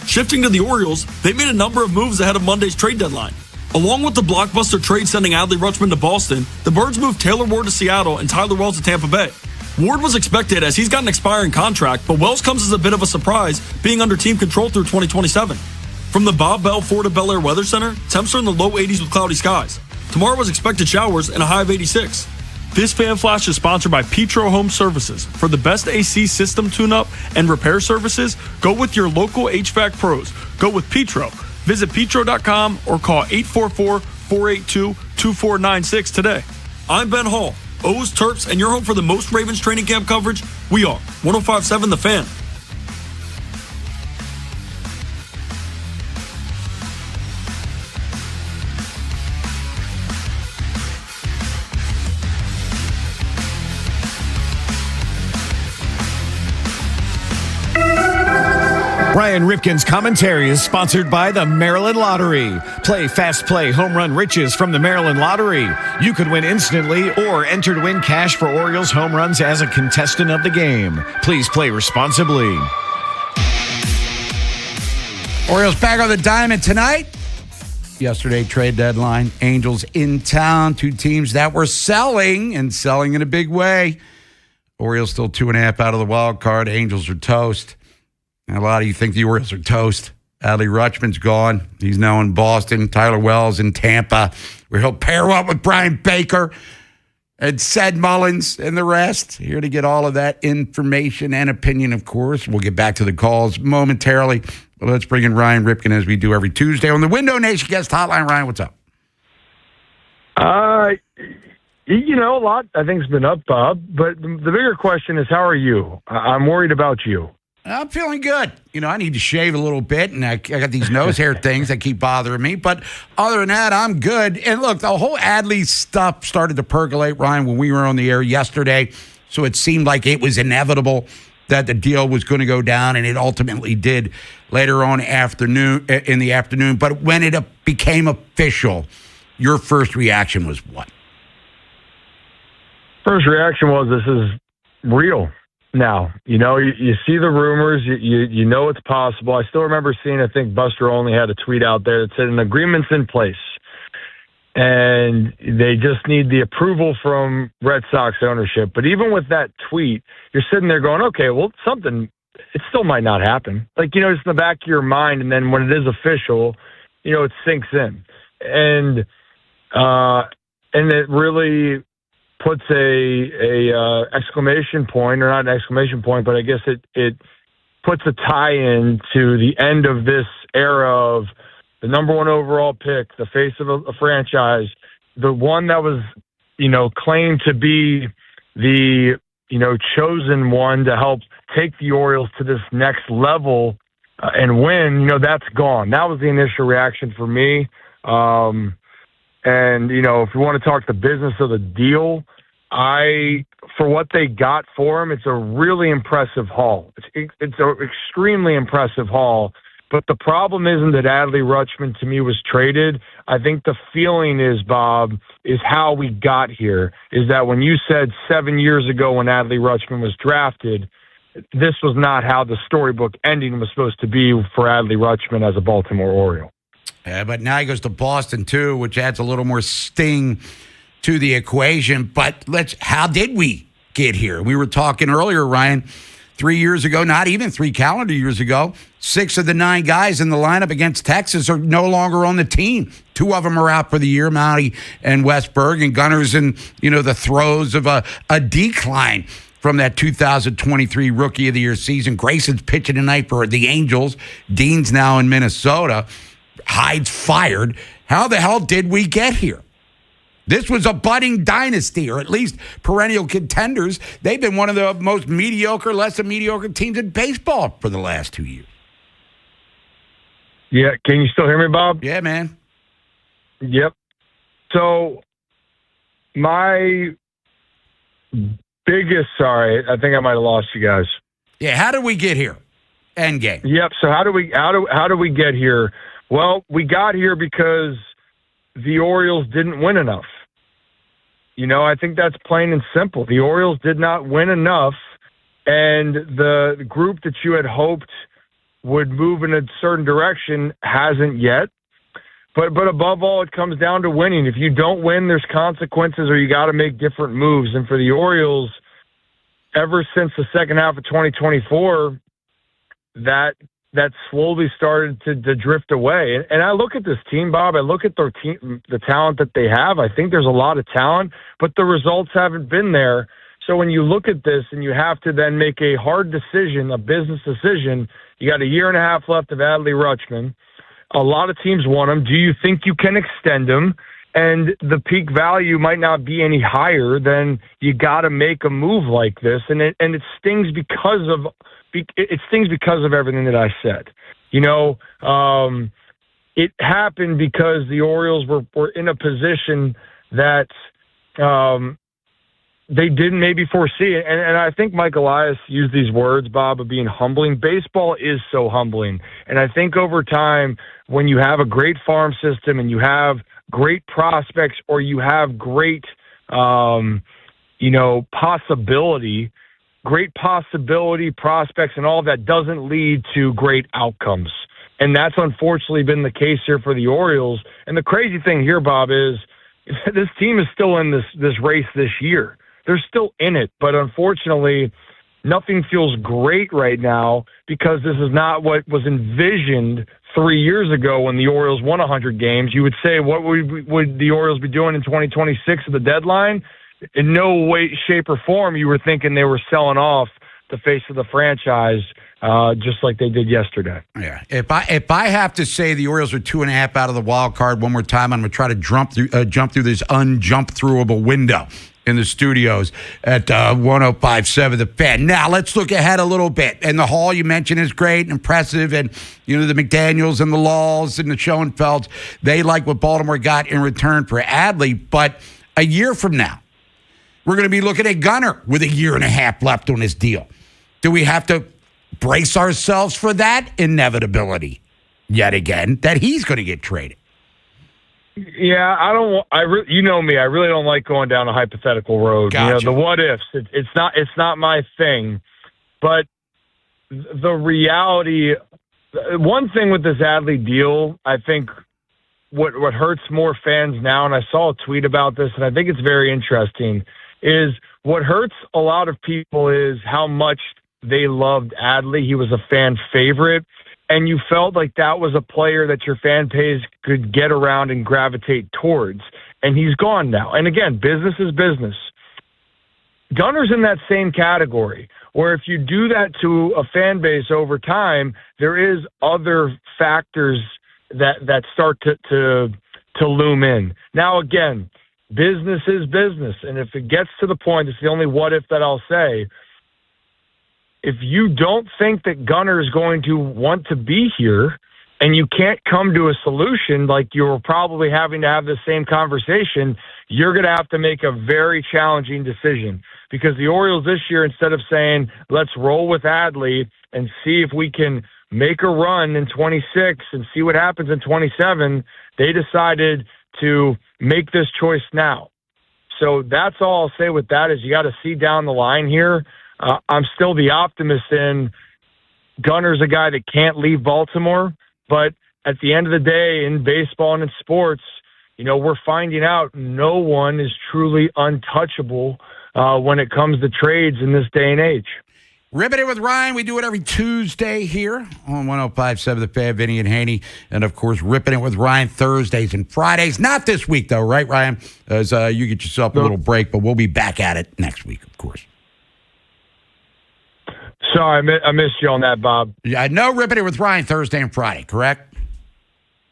Shifting to the Orioles, they made a number of moves ahead of Monday's trade deadline. Along with the blockbuster trade sending Adley Rutschman to Boston, the Birds moved Taylor Ward to Seattle and Tyler Wells to Tampa Bay. Ward was expected as he's got an expiring contract, but Wells comes as a bit of a surprise, being under team control through 2027. From the Bob Bell Florida Bel Air Weather Center, temps are in the low 80s with cloudy skies. Tomorrow was expected showers and a high of 86. This fan flash is sponsored by Petro Home Services. For the best AC system tune-up and repair services, go with your local HVAC pros. Go with Petro. Visit petro.com or call 844-482-2496 today. I'm Ben Hall, O's Terps, and your home for the most Ravens training camp coverage. We are 105.7 The Fan. Ryan Ripken's commentary is sponsored by the Maryland Lottery. Play Fast Play Home Run Riches from the Maryland Lottery. You could win instantly or enter to win cash for Orioles home runs as a contestant of the game. Please play responsibly. Orioles back on the diamond tonight. Yesterday, trade deadline. Angels in town. Two teams that were selling and selling in a big way. Orioles still 2.5 out of the wild card. Angels are toast. And a lot of you think the Orioles are toast. Adley Rutschman's gone. He's now in Boston. Tyler Wells in Tampa, where he'll pair up with Brian Baker and Sid Mullins and the rest. Here to get all of that information and opinion, of course. We'll get back to the calls momentarily. But let's bring in Ryan Ripken as we do every Tuesday on the Window Nation Guest Hotline. Ryan, what's up? A lot I think has been up, Bob. But the bigger question is, how are you? I'm worried about you. I'm feeling good. I need to shave a little bit, and I got these nose hair things that keep bothering me. But other than that, I'm good. And look, the whole Adley stuff started to percolate, Ryan, when we were on the air yesterday. So it seemed like it was inevitable that the deal was going to go down, and it ultimately did later on in the afternoon. But when it became official, your first reaction was what? First reaction was, this is real now. You see the rumors, you know it's possible. I still remember seeing, I think Buster Olney had a tweet out there that said an agreement's in place. And they just need the approval from Red Sox ownership. But even with that tweet, you're sitting there going, okay, well, it still might not happen. It's in the back of your mind. And then when it is official, it sinks in. And it really puts a exclamation point, or not an exclamation point, but I guess it puts a tie-in to the end of this era of the number one overall pick, the face of a franchise, the one that was, claimed to be the, chosen one to help take the Orioles to this next level and win, that's gone. That was the initial reaction for me. And, if we want to talk the business of the deal, for what they got for him, it's a really impressive haul. It's an extremely impressive haul. But the problem isn't that Adley Rutschman, to me, was traded. I think the feeling is, Bob, is how we got here, is that when you said 7 years ago when Adley Rutschman was drafted, this was not how the storybook ending was supposed to be for Adley Rutschman as a Baltimore Oriole. Yeah, but now he goes to Boston, too, which adds a little more sting to the equation. But how did we get here? We were talking earlier, Ryan, 3 years ago, not even 3 calendar years ago, 6 of the 9 guys in the lineup against Texas are no longer on the team. 2 of them are out for the year, Mounty and Westberg, and Gunner's in, the throes of a decline from that 2023 Rookie of the Year season. Grayson's pitching tonight for the Angels. Dean's now in Minnesota. Hyde's fired. How the hell did we get here? This was a budding dynasty, or at least perennial contenders. They've been one of the most mediocre, less than mediocre teams in baseball for the last 2 years. Yeah, can you still hear me, Bob? Yeah, man. Yep. So my biggest, sorry, I think I might have lost you guys. Yeah, how did we get here? End game. Yep. So how do we get here? Well, we got here because the Orioles didn't win enough. I think that's plain and simple. The Orioles did not win enough, and the group that you had hoped would move in a certain direction hasn't yet. But above all, it comes down to winning. If you don't win, there's consequences, or you got to make different moves. And for the Orioles, ever since the second half of 2024, that slowly started to drift away. And I look at this team, Bob. I look at their team, the talent that they have. I think there's a lot of talent, but the results haven't been there. So when you look at this and you have to then make a hard decision, a business decision, you got a year and a half left of Adley Rutschman. A lot of teams want him. Do you think you can extend him? And the peak value might not be any higher. Then you got to make a move like this, and it stings because of everything that I said. It happened because the Orioles were in a position that they didn't maybe foresee it. And I think Mike Elias used these words, Bob, of being humbling. Baseball is so humbling. And I think over time, when you have a great farm system and you have great prospects or you have great, great possibility prospects and all that doesn't lead to great outcomes. And that's unfortunately been the case here for the Orioles. And the crazy thing here, Bob, is this team is still in this race this year. They're still in it, but unfortunately, nothing feels great right now because this is not what was envisioned 3 years ago when the Orioles won 100 games. You would say, what would the Orioles be doing in 2026 at the deadline? In no way, shape, or form you were thinking they were selling off the face of the franchise just like they did yesterday. Yeah. If I have to say the Orioles are 2.5 out of the wild card one more time, I'm going to try to jump through this unjump-throughable window in the studios at 105.7 The Fan. Now, let's look ahead a little bit. And the Hall you mentioned is great and impressive. And, the McDaniels and the Laws and the Schoenfelds, they like what Baltimore got in return for Adley. But a year from now, we're going to be looking at Gunnar with 1.5 years left on his deal. Do we have to brace ourselves for that inevitability yet again that he's going to get traded? Yeah, you know me. I really don't like going down a hypothetical road. Gotcha. The what ifs. It's not my thing. But the reality, one thing with this Adley deal, I think what hurts more fans now, and I saw a tweet about this, and I think it's very interesting, is what hurts a lot of people is how much they loved Adley. He was a fan favorite. And you felt like that was a player that your fan base could get around and gravitate towards. And he's gone now. And again, business is business. Gunner's in that same category, where if you do that to a fan base over time, there is other factors that start to loom in. Now, again, business is business. And if it gets to the point, it's the only what if that I'll say, if you don't think that Gunnar is going to want to be here and you can't come to a solution, like you're probably having to have the same conversation, you're going to have to make a very challenging decision. Because the Orioles this year, instead of saying, let's roll with Adley and see if we can make a run in 26 and see what happens in 27, they decided to make this choice now. So that's all I'll say with that is you got to see down the line here. I'm still the optimist in Gunner's a guy that can't leave Baltimore, but at the end of the day in baseball and in sports, we're finding out no one is truly untouchable when it comes to trades in this day and age. Ripping It with Ryan. We do it every Tuesday here on 105.7 The Fan, Vinny and Haynie. And, of course, Ripping It with Ryan Thursdays and Fridays. Not this week, though, right, Ryan? As you get yourself a little break, but we'll be back at it next week, of course. Sorry, I missed you on that, Bob. Yeah, no Ripping It with Ryan Thursday and Friday, correct?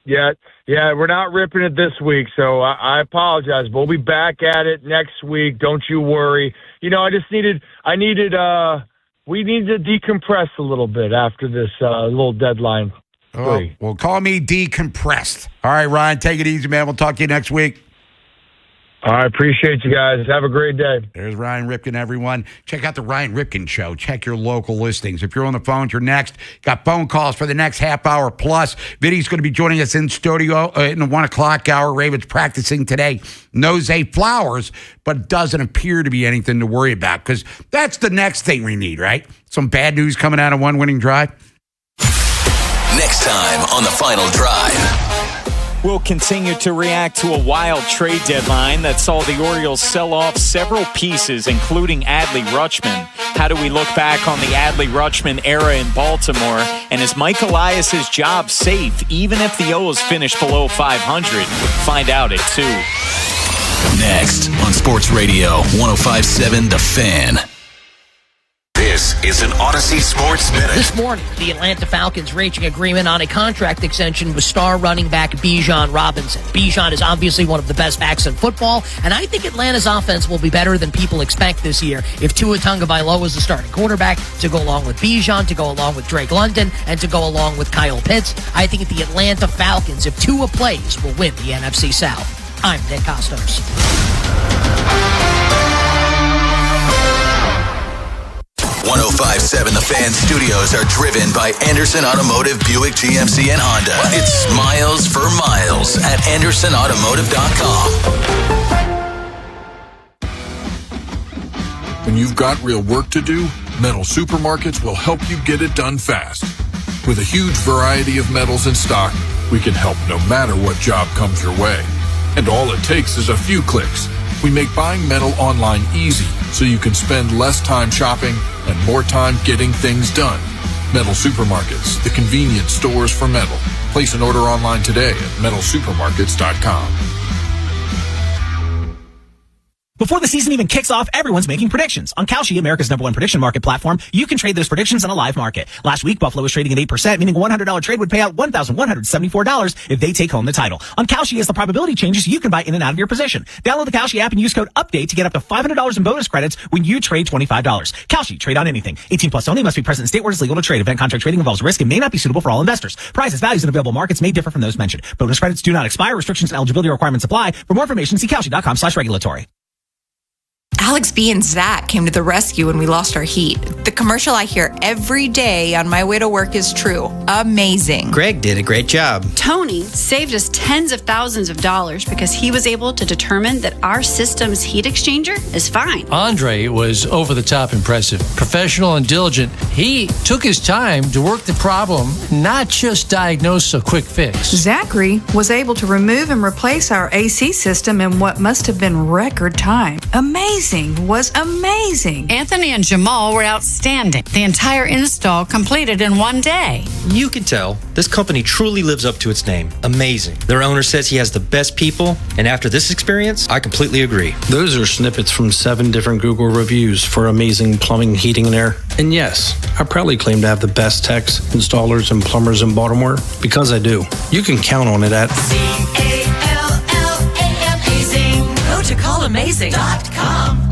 Yeah, we're not ripping it this week, so I apologize. But we'll be back at it next week. Don't you worry. We need to decompress a little bit after this little deadline. Oh, well, call me decompressed. All right, Ryan, take it easy, man. We'll talk to you next week. I appreciate you guys. Have a great day. There's Ryan Ripken, everyone. Check out the Ryan Ripken Show. Check your local listings. If you're on the phones, you're next. Got phone calls for the next half hour plus. Vinny's going to be joining us in studio in the 1 o'clock hour. Ravens practicing today. No Zay Flowers, but doesn't appear to be anything to worry about because that's the next thing we need, right? Some bad news coming out of one winning drive. Next time on The Final Drive. We'll continue to react to a wild trade deadline that saw the Orioles sell off several pieces, including Adley Rutschman. How do we look back on the Adley Rutschman era in Baltimore? And is Mike Elias' job safe, even if the O's finish below 500? Find out at 2. Next on Sports Radio 105.7 The Fan. This is an Odyssey Sports Minute. This morning, the Atlanta Falcons reaching agreement on a contract extension with star running back Bijan Robinson. Bijan is obviously one of the best backs in football, and I think Atlanta's offense will be better than people expect this year if Tua Tagovailoa is the starting quarterback, to go along with Bijan, to go along with Drake London, and to go along with Kyle Pitts. I think the Atlanta Falcons, if Tua plays, will win the NFC South. I'm Nick Costos. 105.7 The Fan studios are driven by Anderson Automotive, Buick, GMC, and Honda. It's miles for miles at AndersonAutomotive.com. When you've got real work to do, Metal Supermarkets will help you get it done fast. With a huge variety of metals in stock, we can help no matter what job comes your way. And all it takes is a few clicks. We make buying metal online easy so you can spend less time shopping and more time getting things done. Metal Supermarkets, the convenience stores for metal. Place an order online today at metalsupermarkets.com. Before the season even kicks off, everyone's making predictions. On Kalshi, America's #1 prediction market platform, you can trade those predictions in a live market. Last week, Buffalo was trading at 8%, meaning a $100 trade would pay out $1,174 if they take home the title. On Kalshi, as the probability changes, you can buy in and out of your position. Download the Kalshi app and use code UPDATE to get up to $500 in bonus credits when you trade $25. Kalshi, trade on anything. 18 plus only, must be present in state where it's legal to trade. Event contract trading involves risk and may not be suitable for all investors. Prices, values, and available markets may differ from those mentioned. Bonus credits do not expire. Restrictions and eligibility requirements apply. For more information, see Kalshi.com/regulatory. Alex B and Zach came to the rescue when we lost our heat. The commercial I hear every day on my way to work is true. Amazing. Greg did a great job. Tony saved us tens of thousands of dollars because he was able to determine that our system's heat exchanger is fine. Andre was over the top impressive. Professional and diligent. He took his time to work the problem, not just diagnose a quick fix. Zachary was able to remove and replace our AC system in what must have been record time. Was amazing. Anthony and Jamal were outstanding. The entire install completed in one day. You can tell this company truly lives up to its name. Amazing. Their owner says he has the best people, and after this experience, I completely agree. Those are snippets from 7 different Google reviews for amazing plumbing, heating, and air. And yes, I proudly claim to have the best techs, installers, and plumbers in Baltimore because I do. You can count on it at CALLAMAZING. Go to callamazing.com.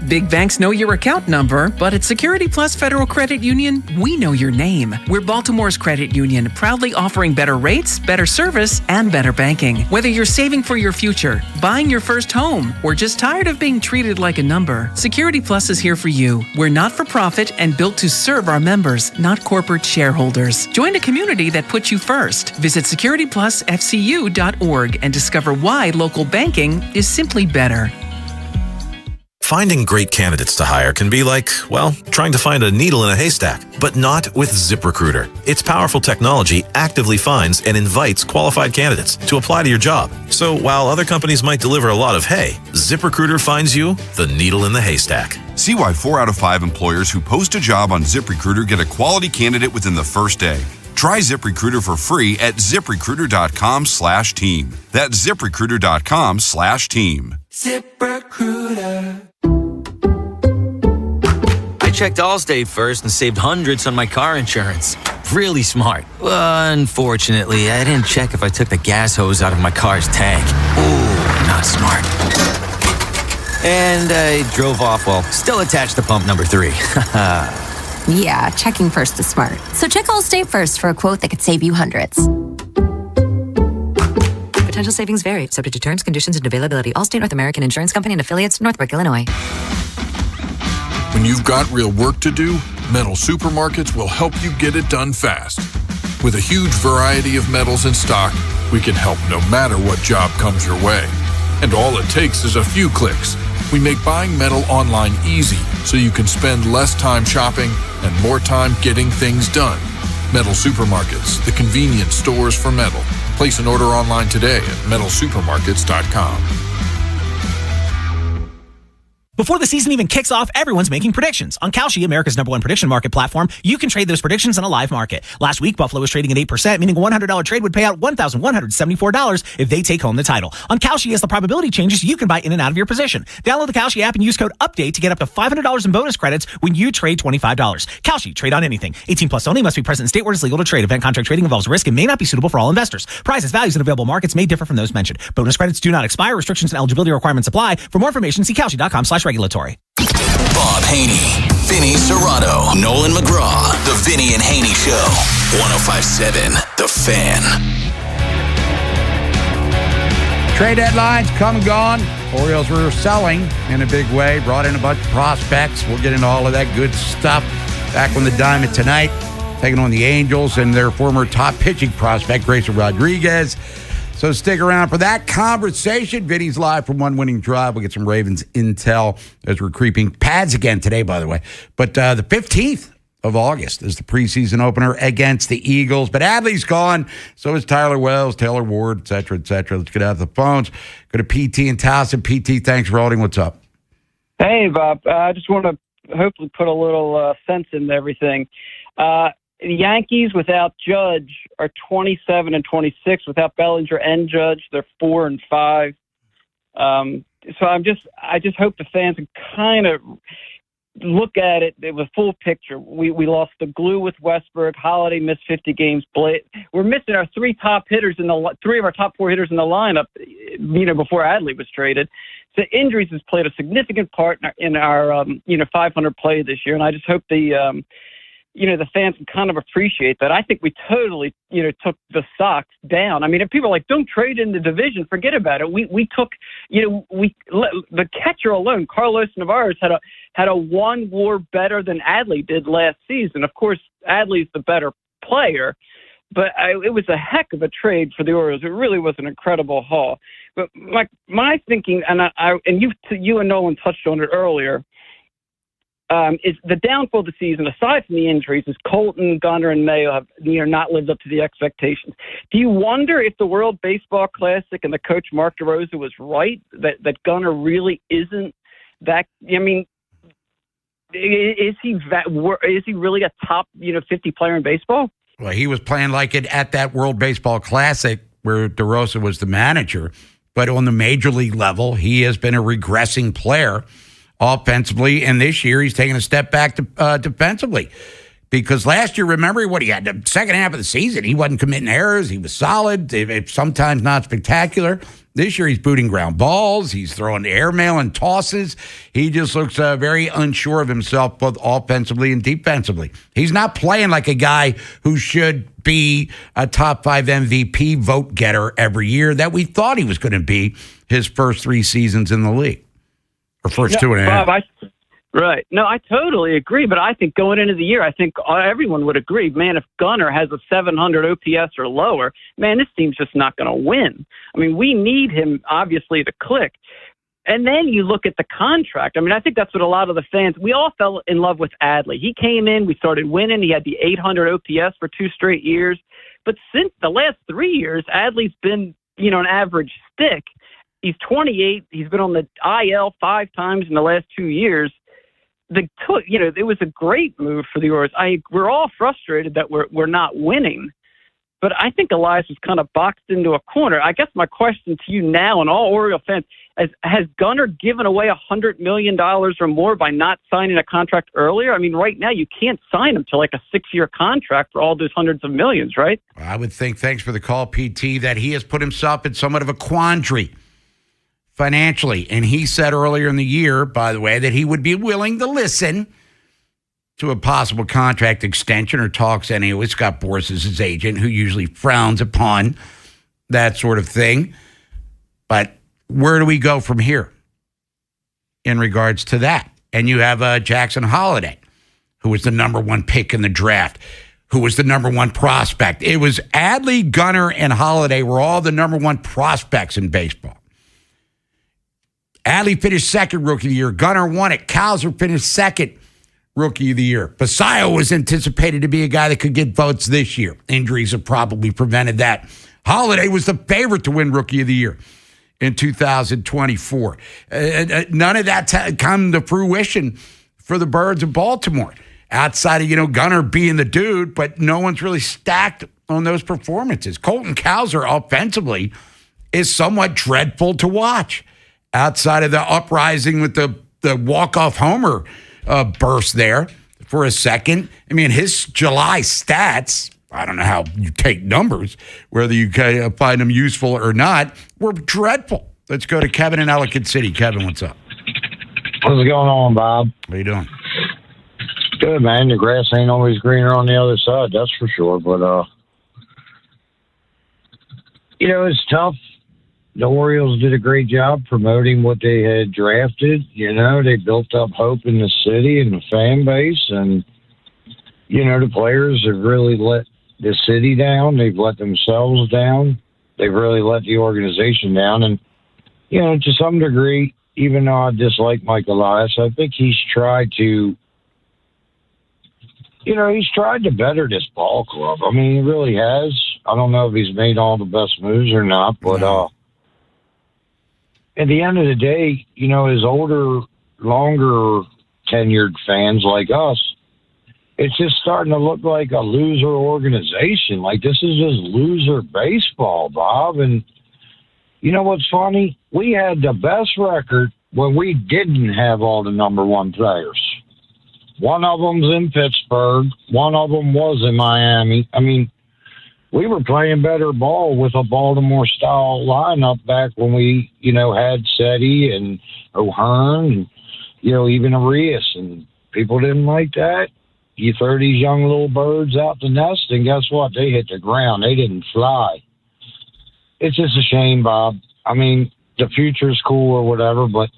Big banks know your account number, but at Security Plus Federal Credit Union, we know your name. We're Baltimore's credit union, proudly offering better rates, better service, and better banking. Whether you're saving for your future, buying your first home, or just tired of being treated like a number, Security Plus is here for you. We're not for profit and built to serve our members, not corporate shareholders. Join a community that puts you first. Visit securityplusfcu.org and discover why local banking is simply better. Finding great candidates to hire can be like, well, trying to find a needle in a haystack, but not with ZipRecruiter. Its powerful technology actively finds and invites qualified candidates to apply to your job. So while other companies might deliver a lot of hay, ZipRecruiter finds you the needle in the haystack. See why 4 out of 5 employers who post a job on ZipRecruiter get a quality candidate within the first day. Try ZipRecruiter for free at ZipRecruiter.com/team. That's ZipRecruiter.com/team. ZipRecruiter. I checked Allstate first and saved hundreds on my car insurance. Really smart. Unfortunately, I didn't check if I took the gas hose out of my car's tank. Ooh, not smart. And I drove off while still attached to pump number 3. Yeah, checking first is smart. So check Allstate first for a quote that could save you hundreds. Potential savings vary, subject to terms, conditions, and availability. Allstate North American Insurance Company and affiliates, Northbrook, Illinois. When you've got real work to do, Metal Supermarkets will help you get it done fast. With a huge variety of metals in stock, we can help no matter what job comes your way. And all it takes is a few clicks. We make buying metal online easy so you can spend less time shopping and more time getting things done. Metal Supermarkets, the convenience stores for metal. Place an order online today at metalsupermarkets.com. Before the season even kicks off, everyone's making predictions. On Kalshi, America's #1 prediction market platform, you can trade those predictions in a live market. Last week, Buffalo was trading at 8%, meaning a $100 trade would pay out $1,174 if they take home the title. On Kalshi, as the probability changes, you can buy in and out of your position. Download the Kalshi app and use code UPDATE to get up to $500 in bonus credits when you trade $25. Kalshi, trade on anything. 18 plus only, must be present in state where it's legal to trade. Event contract trading involves risk and may not be suitable for all investors. Prices, values, and available markets may differ from those mentioned. Bonus credits do not expire. Restrictions and eligibility requirements apply. For more information, see Kalshi.com/regulatory. Bob Haynie, Vinny Serrato, Nolan McGraw, The Vinny and Haynie Show. 105.7 The Fan. Trade deadlines come and gone. Orioles were selling in a big way, brought in a bunch of prospects. We'll get into all of that good stuff. back on the diamond tonight, taking on the Angels and their former top pitching prospect, Grayson Rodriguez. So stick around for that conversation. Vinny's live from One Winning Drive. We'll get some Ravens intel as we're creeping pads again today, by the way. But the 15th of August is the preseason opener against the Eagles. But Adley's gone. So is Tyler Wells, Taylor Ward, et cetera, et cetera. Let's get out of the phones. Go to PT in Towson. PT, thanks for holding. What's up? Hey, Bob. I just want to hopefully put a little sense into everything. The Yankees without Judge are 27-26. Without Bellinger and Judge, they're 4-5. So I just hope the fans can kind of look at it with full picture. We lost the glue with Westberg. Holiday missed 50 games. We're missing our three of our top four hitters in the lineup. Before Adley was traded. So injuries has played a significant part in our 500 play this year, and I just hope the fans can kind of appreciate that. I think we totally, took the Sox down. I mean, if people are like, don't trade in the division, forget about it. We took, the catcher alone, Carlos Navarez, had a one WAR better than Adley did last season. Of course, Adley's the better player, but it was a heck of a trade for the Orioles. It really was an incredible haul. But my thinking, and you and Nolan touched on it earlier, is the downfall of the season, aside from the injuries, is Colton, Gunnar, and Mayo have not lived up to the expectations. Do you wonder if the World Baseball Classic and the coach Mark DeRosa was right, that Gunnar really isn't that? I mean, is he really a top 50 player in baseball? Well, he was playing like it at that World Baseball Classic where DeRosa was the manager. But on the major league level, he has been a regressing player offensively, and this year he's taking a step back defensively. Because last year, remember what he had the second half of the season, he wasn't committing errors. He was solid, sometimes not spectacular. This year, he's booting ground balls. He's throwing airmail and tosses. He just looks very unsure of himself, both offensively and defensively. He's not playing like a guy who should be a top 5 MVP vote getter every year that we thought he was going to be his first 3 seasons in the league. Or first 2.5. Bob, right. No, I totally agree. But I think going into the year, I think everyone would agree, man, if Gunnar has a 700 OPS or lower, man, this team's just not going to win. I mean, we need him, obviously, to click. And then you look at the contract. I mean, I think that's what a lot of the fans, we all fell in love with Adley. He came in, we started winning. He had the 800 OPS for 2 straight years. But since the last 3 years, Adley's been, an average stick. He's 28. He's been on the IL 5 times in the last 2 years. It was a great move for the Orioles. We're all frustrated that we're not winning, but I think Elias was kind of boxed into a corner. I guess my question to you now and all Oriole fans is: has Gunnar given away $100 million or more by not signing a contract earlier? I mean, right now you can't sign him to like a 6-year contract for all those hundreds of millions, right? I would think, thanks for the call, PT, that he has put himself in somewhat of a quandary financially. And he said earlier in the year, by the way, that he would be willing to listen to a possible contract extension or talks anyway. Scott Boras is his agent, who usually frowns upon that sort of thing. But where do we go from here in regards to that? And you have Jackson Holiday, who was the number 1 pick in the draft, who was the number 1 prospect. It was Adley, Gunnar, and Holiday were all the number 1 prospects in baseball. Adley finished 2nd Rookie of the Year. Gunnar won it. Cowser finished 2nd Rookie of the Year. Basayo was anticipated to be a guy that could get votes this year. Injuries have probably prevented that. Holiday was the favorite to win Rookie of the Year in 2024. None of that come to fruition for the Birds of Baltimore. Outside of, Gunnar being the dude, but no one's really stacked on those performances. Colton Cowser offensively is somewhat dreadful to watch. Outside of the uprising with the walk-off homer burst there for a second. I mean, his July stats, I don't know how you take numbers, whether you find them useful or not, were dreadful. Let's go to Kevin in Ellicott City. Kevin, what's up? What's going on, Bob? How you doing? Good, man. The grass ain't always greener on the other side, that's for sure. But, it's tough. The Orioles did a great job promoting what they had drafted. They built up hope in the city and the fan base. And, the players have really let the city down. They've let themselves down. They've really let the organization down. And, to some degree, even though I dislike Mike Elias, I think he's tried to, better this ball club. I mean, he really has. I don't know if he's made all the best moves or not, but at the end of the day, his older, longer tenured fans like us, it's just starting to look like a loser organization. Like, this is just loser baseball, Bob. And you know what's funny? We had the best record when we didn't have all the number one players. One of them's in Pittsburgh. One of them was in Miami. I mean, we were playing better ball with a Baltimore-style lineup back when we, had Seti and O'Hearn and, even Arias. And people didn't like that. You throw these young little birds out the nest, and guess what? They hit the ground. They didn't fly. It's just a shame, Bob. I mean, the future's cool or whatever, but,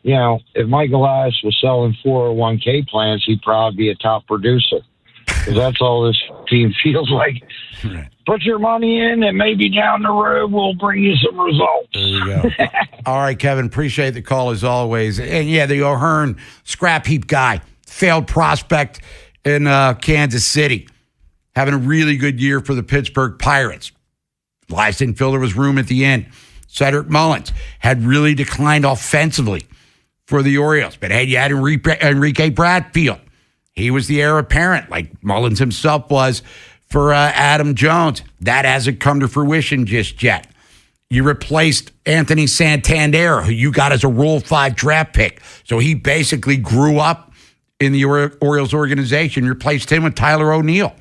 if Mike Elias was selling 401k plans, he'd probably be a top producer. Because that's all this team feels like. Right. Put your money in, and maybe down the road we'll bring you some results. There you go. All right, Kevin, appreciate the call as always. And, the O'Hearn scrap heap guy, failed prospect in Kansas City, having a really good year for the Pittsburgh Pirates. Last infielder was room at the end. Cedric Mullins had really declined offensively for the Orioles. But hey, you had Enrique Bradfield. He was the heir apparent, like Mullins himself was for Adam Jones. That hasn't come to fruition just yet. You replaced Anthony Santander, who you got as a Rule 5 draft pick. So he basically grew up in the Orioles organization. You replaced him with Tyler O'Neill,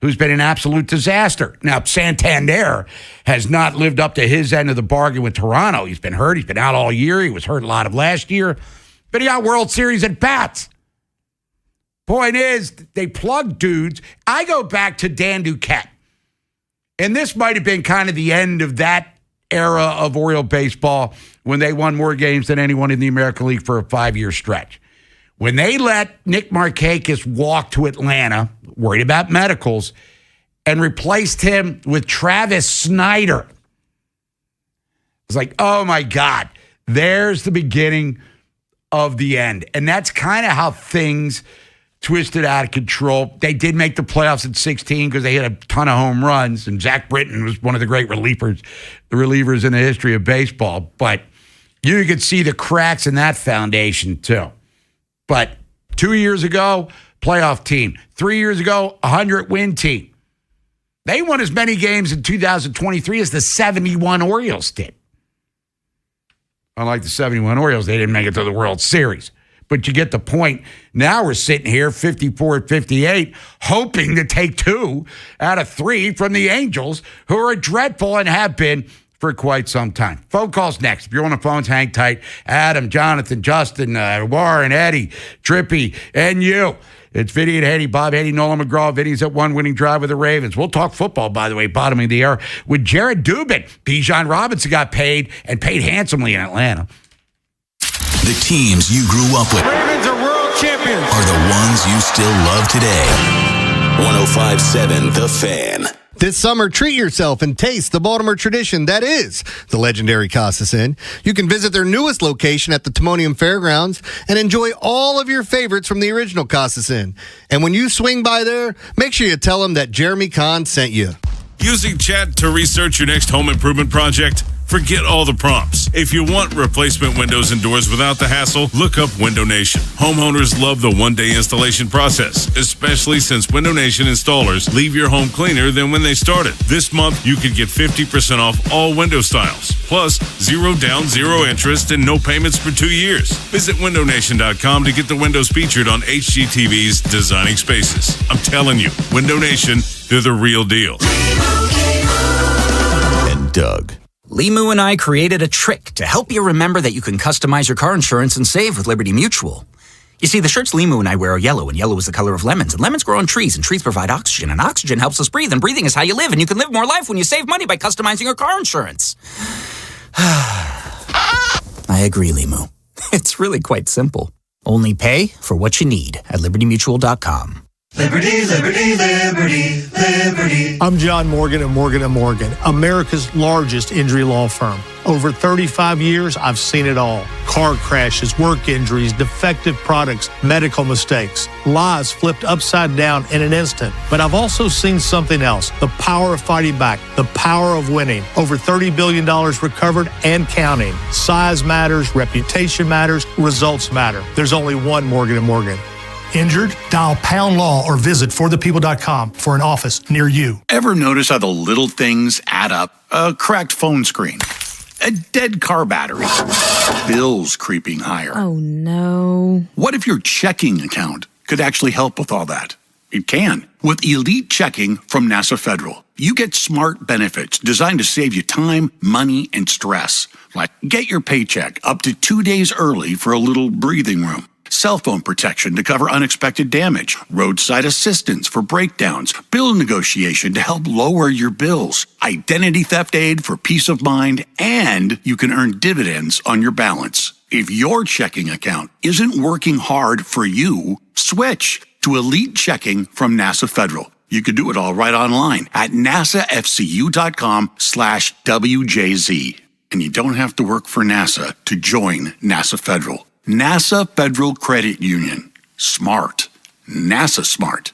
who's been an absolute disaster. Now, Santander has not lived up to his end of the bargain with Toronto. He's been hurt. He's been out all year. He was hurt a lot of last year. But he got World Series at bats. Point is, they plug dudes. I go back to Dan Duquette. And this might have been kind of the end of that era of Oriole baseball when they won more games than anyone in the American League for a 5-year stretch. When they let Nick Markakis walk to Atlanta, worried about medicals, and replaced him with Travis Snyder, it's like, oh my God, there's the beginning of the end. And that's kind of how things twisted out of control. They did make the playoffs at 16 because they hit a ton of home runs, and Zach Britton was one of the great relievers in the history of baseball. But you could see the cracks in that foundation too. But 2 years ago, playoff team. 3 years ago, 100-win team. They won as many games in 2023 as the 71 Orioles did. Unlike the 71 Orioles, they didn't make it to the World Series. But you get the point. Now we're sitting here 54-58, hoping to take 2 out of 3 from the Angels, who are dreadful and have been for quite some time. Phone calls next. If you're on the phones, hang tight. Adam, Jonathan, Justin, Warren, Eddie, Trippy, and you. It's Vinny and Haynie, Bob Haynie, Nolan McGraw. Vinny's at one winning drive with the Ravens. We'll talk football, by the way, bottom of the hour, with Jared Dubin. Bijan Robinson got paid, and paid handsomely in Atlanta. The teams you grew up with Ravens are world champions. Are the ones you still love today. 105.7 The Fan. This summer, treat yourself and taste the Baltimore tradition that is the legendary Casas Inn. You can visit their newest location at the Timonium Fairgrounds and enjoy all of your favorites from the original Casas Inn. And when you swing by there, make sure you tell them that Jeremy Kahn sent you. Using chat to research your next home improvement project? Forget all the prompts. If you want replacement windows and doors without the hassle, look up Window Nation. Homeowners love the one-day installation process, especially since Window Nation installers leave your home cleaner than when they started. This month, you could get 50% off all window styles, plus 0 down, 0 interest, and no payments for 2 years. Visit windownation.com to get the windows featured on HGTV's Designing Spaces. I'm telling you, Window Nation, they're the real deal. And Doug. Limu and I created a trick to help you remember that you can customize your car insurance and save with Liberty Mutual. You see, the shirts Limu and I wear are yellow, and yellow is the color of lemons, and lemons grow on trees, and trees provide oxygen, and oxygen helps us breathe, and breathing is how you live, and you can live more life when you save money by customizing your car insurance. I agree, Limu. It's really quite simple. Only pay for what you need at LibertyMutual.com. Liberty, liberty, liberty, liberty. I'm John Morgan of Morgan & Morgan, America's largest injury law firm. Over 35 years, I've seen it all. Car crashes, work injuries, defective products, medical mistakes, lives flipped upside down in an instant. But I've also seen something else, the power of fighting back, the power of winning. Over $30 billion recovered and counting. Size matters, reputation matters, results matter. There's only one Morgan & Morgan. Injured? Dial Pound Law or visit forthepeople.com for an office near you. Ever notice how the little things add up? A cracked phone screen, a dead car battery, bills creeping higher. Oh, no. What if your checking account could actually help with all that? It can. With Elite Checking from NASA Federal, you get smart benefits designed to save you time, money, and stress. Like get your paycheck up to 2 days early for a little breathing room. Cell phone protection to cover unexpected damage, roadside assistance for breakdowns, bill negotiation to help lower your bills, identity theft aid for peace of mind, and you can earn dividends on your balance. If your checking account isn't working hard for you, switch to Elite Checking from NASA Federal. You could do it all right online at nasafcu.com/WJZ. And you don't have to work for NASA to join NASA Federal. NASA Federal Credit Union. Smart. NASA smart.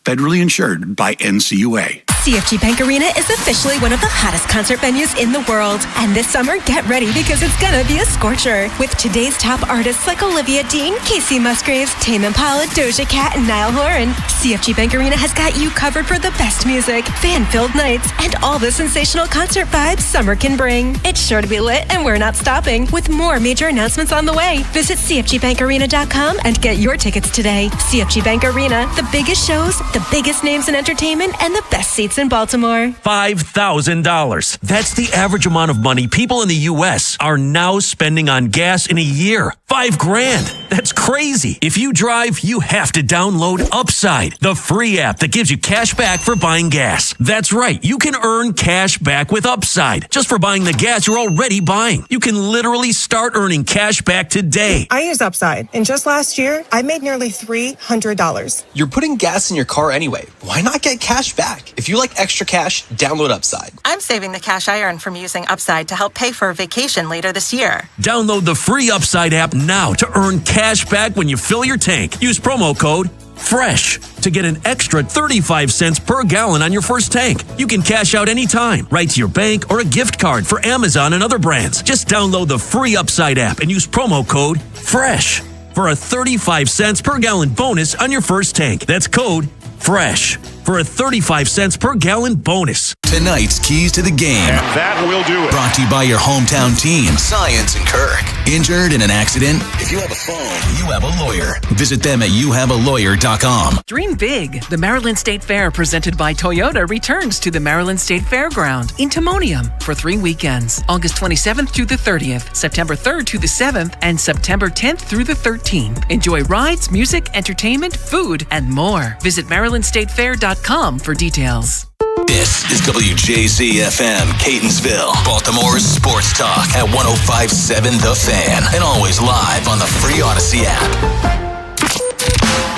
Federally insured by NCUA. CFG Bank Arena is officially one of the hottest concert venues in the world. And this summer, get ready because it's gonna be a scorcher. With today's top artists like Olivia Dean, Casey Musgraves, Tame Impala, Doja Cat, and Niall Horan, CFG Bank Arena has got you covered for the best music, fan-filled nights, and all the sensational concert vibes summer can bring. It's sure to be lit, and we're not stopping, with more major announcements on the way. Visit CFGBankArena.com and get your tickets today. CFG Bank Arena, the biggest shows, the biggest names in entertainment, and the best seats in Baltimore. $5,000. That's the average amount of money people in the U.S. are now spending on gas in a year. $5,000. That's crazy. If you drive, you have to download Upside, the free app that gives you cash back for buying gas. That's right. You can earn cash back with Upside just for buying the gas you're already buying. You can literally start earning cash back today. I use Upside, and just last year, I made nearly $300. You're putting gas in your car anyway. Why not get cash back? If you like extra cash, download Upside. I'm saving the cash I earn from using Upside to help pay for a vacation later this year. Download the free Upside app now to earn cash back when you fill your tank. Use promo code FRESH to get an extra 35 cents per gallon on your first tank. You can cash out anytime, right to your bank or a gift card for Amazon and other brands. Just download the free Upside app and use promo code FRESH for a 35 cents per gallon bonus on your first tank. That's code FRESH for a 35 cents per gallon bonus. Tonight's Keys to the Game. And that will do it. Brought to you by your hometown team, Science and Kirk. Injured in an accident? If you have a phone, you have a lawyer. Visit them at youhavealawyer.com. Dream big. The Maryland State Fair presented by Toyota returns to the Maryland State Fairground in Timonium for 3 weekends. August 27th through the 30th, September 3rd to the 7th, and September 10th through the 13th. Enjoy rides, music, entertainment, food, and more. Visit MarylandStateFair.com for details. This is WJZ-FM, Catonsville, Baltimore's sports talk at 105.7 The Fan, and always live on the free Odyssey app.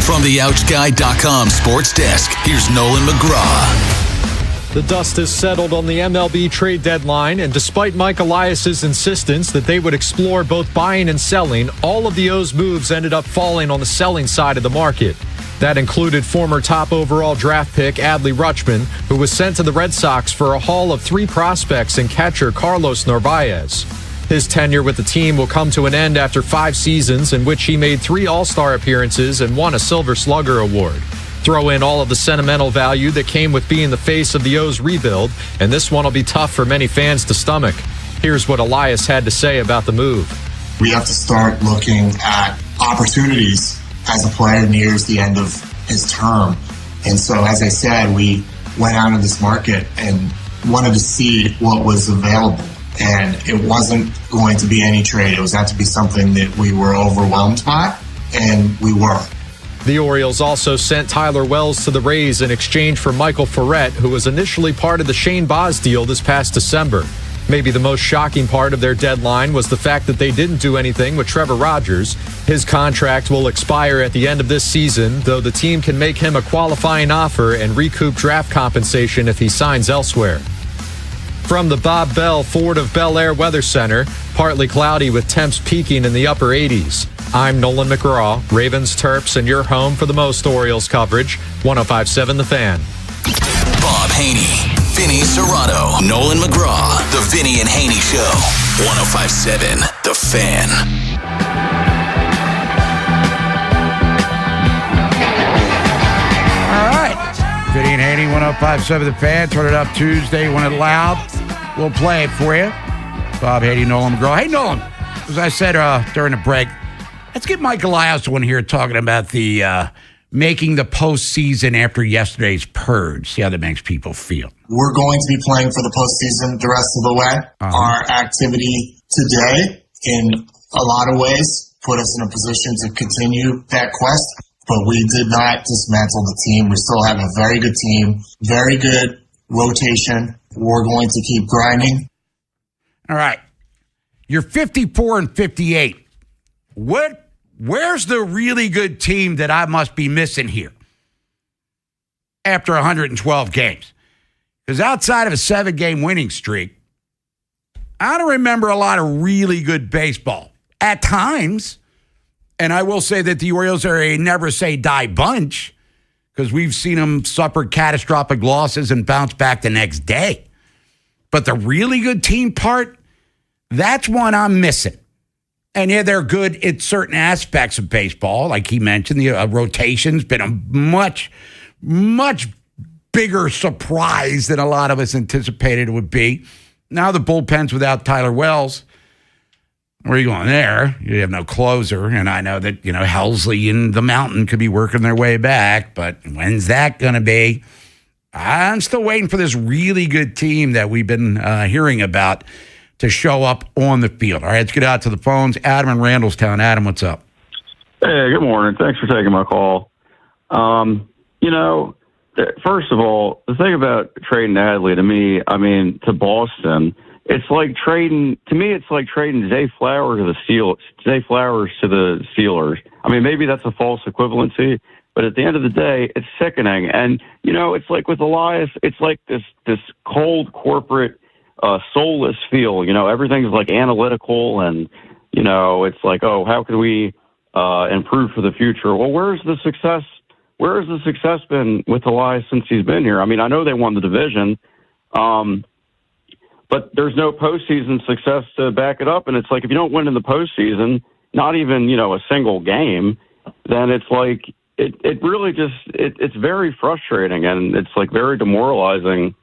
From the OutGuy.com sports desk, here's Nolan McGraw. The dust has settled on the MLB trade deadline, and despite Mike Elias's insistence that they would explore both buying and selling, all of the O's moves ended up falling on the selling side of the market. That included former top overall draft pick Adley Rutschman, who was sent to the Red Sox for a haul of 3 prospects and catcher Carlos Narvaez. His tenure with the team will come to an end after 5 seasons in which he made 3 All-Star appearances and won a Silver Slugger award. Throw in all of the sentimental value that came with being the face of the O's rebuild, and this one will be tough for many fans to stomach. Here's what Elias had to say about the move. We have to start looking at opportunities as a player nears the end of his term. And so, as I said, we went out in this market and wanted to see what was available. And it wasn't going to be any trade. It was going to be something that we were overwhelmed by, and we were. The Orioles also sent Tyler Wells to the Rays in exchange for Michael Ferret, who was initially part of the Shane Baz deal this past December. Maybe the most shocking part of their deadline was the fact that they didn't do anything with Trevor Rogers. His contract will expire at the end of this season, though the team can make him a qualifying offer and recoup draft compensation if he signs elsewhere. From the Bob Bell Ford of Bel Air Weather Center, partly cloudy with temps peaking in the upper 80s. I'm Nolan McGraw, Ravens, Terps, and your home for the most Orioles coverage, 105.7 The Fan. Bob Haynie, Vinny Serrato, Nolan McGraw, The Vinny and Haynie Show, 105.7 The Fan. All right. Vinny and Haynie, 105.7 The Fan. Turn it up Tuesday when it loud. We'll play it for you. Bob Haynie, Nolan McGraw. Hey, Nolan, as I said during the break, let's get Mike Elias on here talking about the making the postseason after yesterday's purge. See how that makes people feel. We're going to be playing for the postseason the rest of the way. Our activity today, in a lot of ways, put us in a position to continue that quest, but we did not dismantle the team. We still have a very good team, very good rotation. We're going to keep grinding. All right. You're 54 and 58. Where's the really good team that I must be missing here after 112 games? Because outside of a 7-game winning streak, I don't remember a lot of really good baseball at times. And I will say that the Orioles are a never-say-die bunch because we've seen them suffer catastrophic losses and bounce back the next day. But the really good team part, that's one I'm missing. And yeah, they're good in certain aspects of baseball. Like he mentioned, the rotation's been a much, much bigger surprise than a lot of us anticipated it would be. Now the bullpen's without Tyler Wells. Where are you going there? You have no closer. And I know that, Helsley and the Mountain could be working their way back. But when's that going to be? I'm still waiting for this really good team that we've been hearing about to show up on the field. All right, let's get out to the phones. Adam in Randallstown. Adam, what's up? Hey, good morning. Thanks for taking my call. First of all, the thing about trading Adley to Boston, it's like trading Zay Flowers to the Steelers. I mean, maybe that's a false equivalency, but at the end of the day, it's sickening. And, it's like with Elias, it's like this cold corporate soulless feel. Everything's like analytical and, it's like, oh, how can we improve for the future? Well, where's the success been with Elias since he's been here? I mean, I know they won the division, but there's no postseason success to back it up. And it's like, if you don't win in the postseason, not even, a single game, then it's like, it really just, it's very frustrating and it's like very demoralizing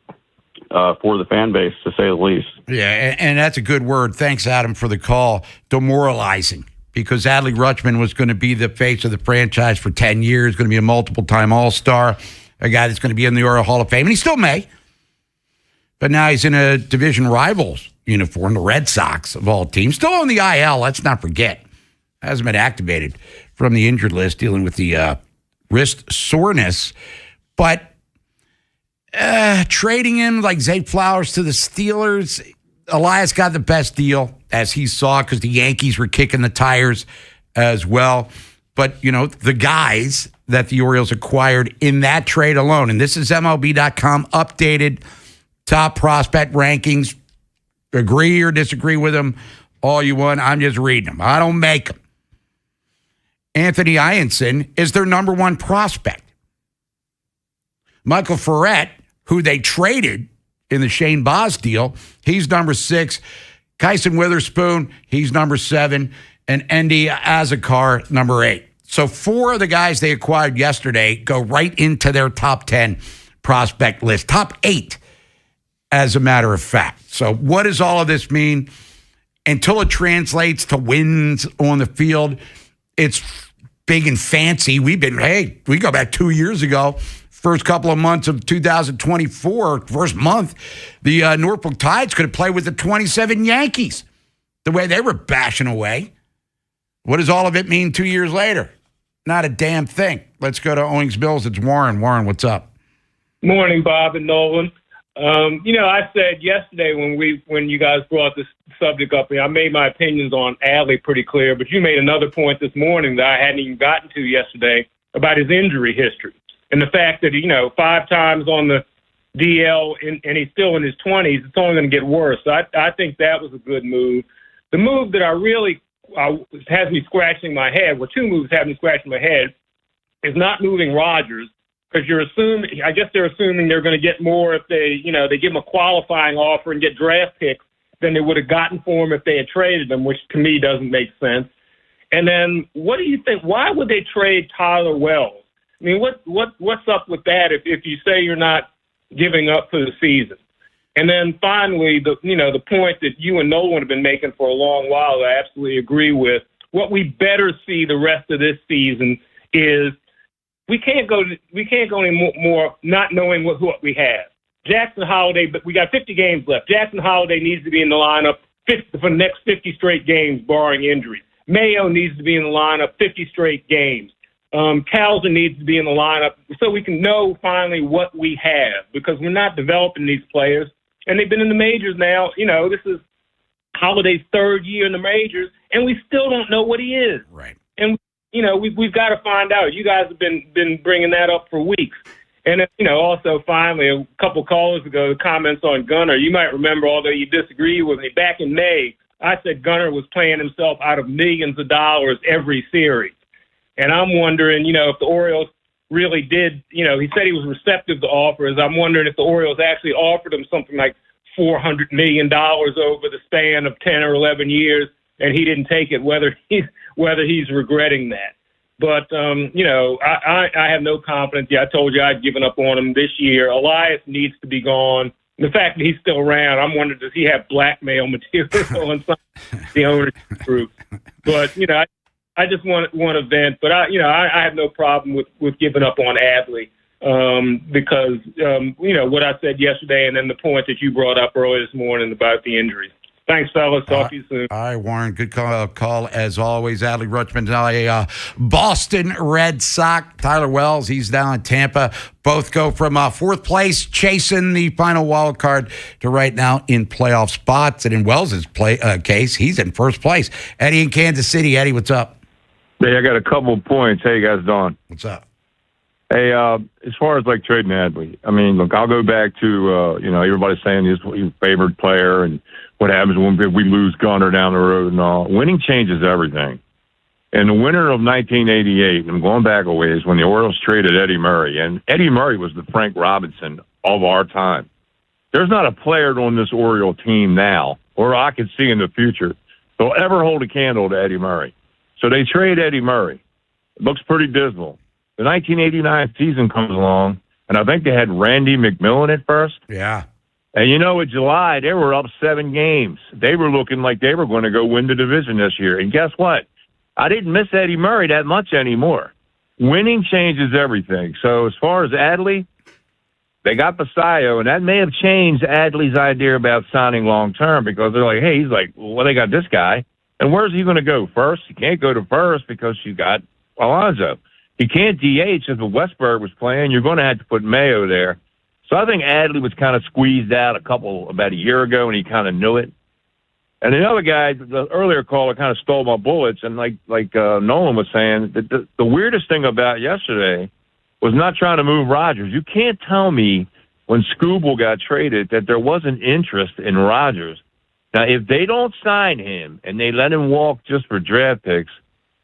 for the fan base, to say the least. Yeah, and that's a good word. Thanks, Adam, for the call. Demoralizing, because Adley Rutschman was going to be the face of the franchise for 10 years, going to be a multiple-time All-Star, a guy that's going to be in the Oriole Hall of Fame, and he still may. But now he's in a division rivals uniform, the Red Sox of all teams. Still on the IL, let's not forget. Hasn't been activated from the injured list, dealing with the wrist soreness. But trading him like Zay Flowers to the Steelers, Elias got the best deal, as he saw, because the Yankees were kicking the tires as well. But, the guys that the Orioles acquired in that trade alone, and this is MLB.com updated top prospect rankings. Agree or disagree with them all you want. I'm just reading them. I don't make them. Anthony Ianson is their number one prospect. Michael Ferret, who they traded in the Shane Baz deal, he's number 6. Kyson Witherspoon, he's number 7. And Endy Azakar, number 8. So 4 of the guys they acquired yesterday go right into their top 10 prospect list. Top 8, as a matter of fact. So what does all of this mean? Until it translates to wins on the field, it's big and fancy. We go back 2 years ago. First couple of months of 2024, first month, the Norfolk Tides could have played with the 27 Yankees the way they were bashing away. What does all of it mean 2 years later? Not a damn thing. Let's go to Owings Mills. It's Warren. Warren, what's up? Morning, Bob and Nolan. I said yesterday when you guys brought this subject up, I made my opinions on Adley pretty clear, but you made another point this morning that I hadn't even gotten to yesterday about his injury history and the fact that, 5 times on the DL and he's still in his 20s, it's only going to get worse. So I think that was a good move. The move that has me scratching my head, well, 2 moves have me scratching my head, is not moving Rodgers. Because I guess they're assuming they're going to get more if they give him a qualifying offer and get draft picks than they would have gotten for him if they had traded him, which to me doesn't make sense. And then what do you think? Why would they trade Tyler Wells? I mean, what's up with that if you say you're not giving up for the season? And then finally, the point that you and Nolan have been making for a long while, I absolutely agree with. What we better see the rest of this season is we can't go any more not knowing what we have. Jackson Holiday, but we got 50 games left. Jackson Holiday needs to be in the lineup for the next 50 straight games, barring injuries. Mayo needs to be in the lineup 50 straight games. Calzer needs to be in the lineup so we can know finally what we have, because we're not developing these players, and they've been in the majors now. This is Holiday's 3rd year in the majors, and we still don't know what he is. Right. And we've got to find out. You guys have been bringing that up for weeks. And, also, finally, a couple callers ago, the comments on Gunnar. You might remember, although you disagree with me, back in May, I said Gunnar was playing himself out of millions of dollars every series. And I'm wondering, if the Orioles really did, he said he was receptive to offers. I'm wondering if the Orioles actually offered him something like $400 million over the span of 10 or 11 years, and he didn't take it, whether he's regretting that. But, I have no confidence. Yeah, I told you I'd given up on him this year. Elias needs to be gone. The fact that he's still around, I'm wondering, does he have blackmail material in some of the ownership group? But, I just want to vent. But, I have no problem with giving up on Adley because, what I said yesterday and then the point that you brought up earlier this morning about the injuries. Thanks, fellas. Talk to you soon. All right, Warren. Good call as always. Adley Rutschman, now a Boston Red Sox. Tyler Wells, he's down in Tampa. Both go from 4th place, chasing the final wild card, to right now in playoff spots. And in Wells' case, he's in 1st place. Eddie in Kansas City. Eddie, what's up? Hey, I got a couple of points. Hey, guys, Don. What's up? Hey, as far as trading Adley, I mean, look, I'll go back to everybody's saying he's your favorite player and what happens when we lose Gunnar down the road and all. Winning changes everything. In the winter of 1988, I'm going back a ways, when the Orioles traded Eddie Murray, and Eddie Murray was the Frank Robinson of our time. There's not a player on this Oriole team now, or I could see in the future, that'll ever hold a candle to Eddie Murray. So they trade Eddie Murray. It looks pretty dismal. The 1989 season comes along, and I think they had Randy McMillan at first. Yeah. And in July, they were up 7 games. They were looking like they were going to go win the division this year. And guess what? I didn't miss Eddie Murray that much anymore. Winning changes everything. So as far as Adley, they got Basayo, and that may have changed Adley's idea about signing long-term, because they're like, hey, he's like, well, they got this guy. And where's he going to go? First? He can't go to first because you got Alonso. He can't DH if Westberg was playing. You're going to have to put Mayo there. So I think Adley was kind of squeezed out about a year ago, and he kind of knew it. And the other guy, the earlier caller, kind of stole my bullets. And like Nolan was saying, the weirdest thing about yesterday was not trying to move Rodgers. You can't tell me when Skubal got traded that there wasn't interest in Rodgers. Now, if they don't sign him and they let him walk just for draft picks,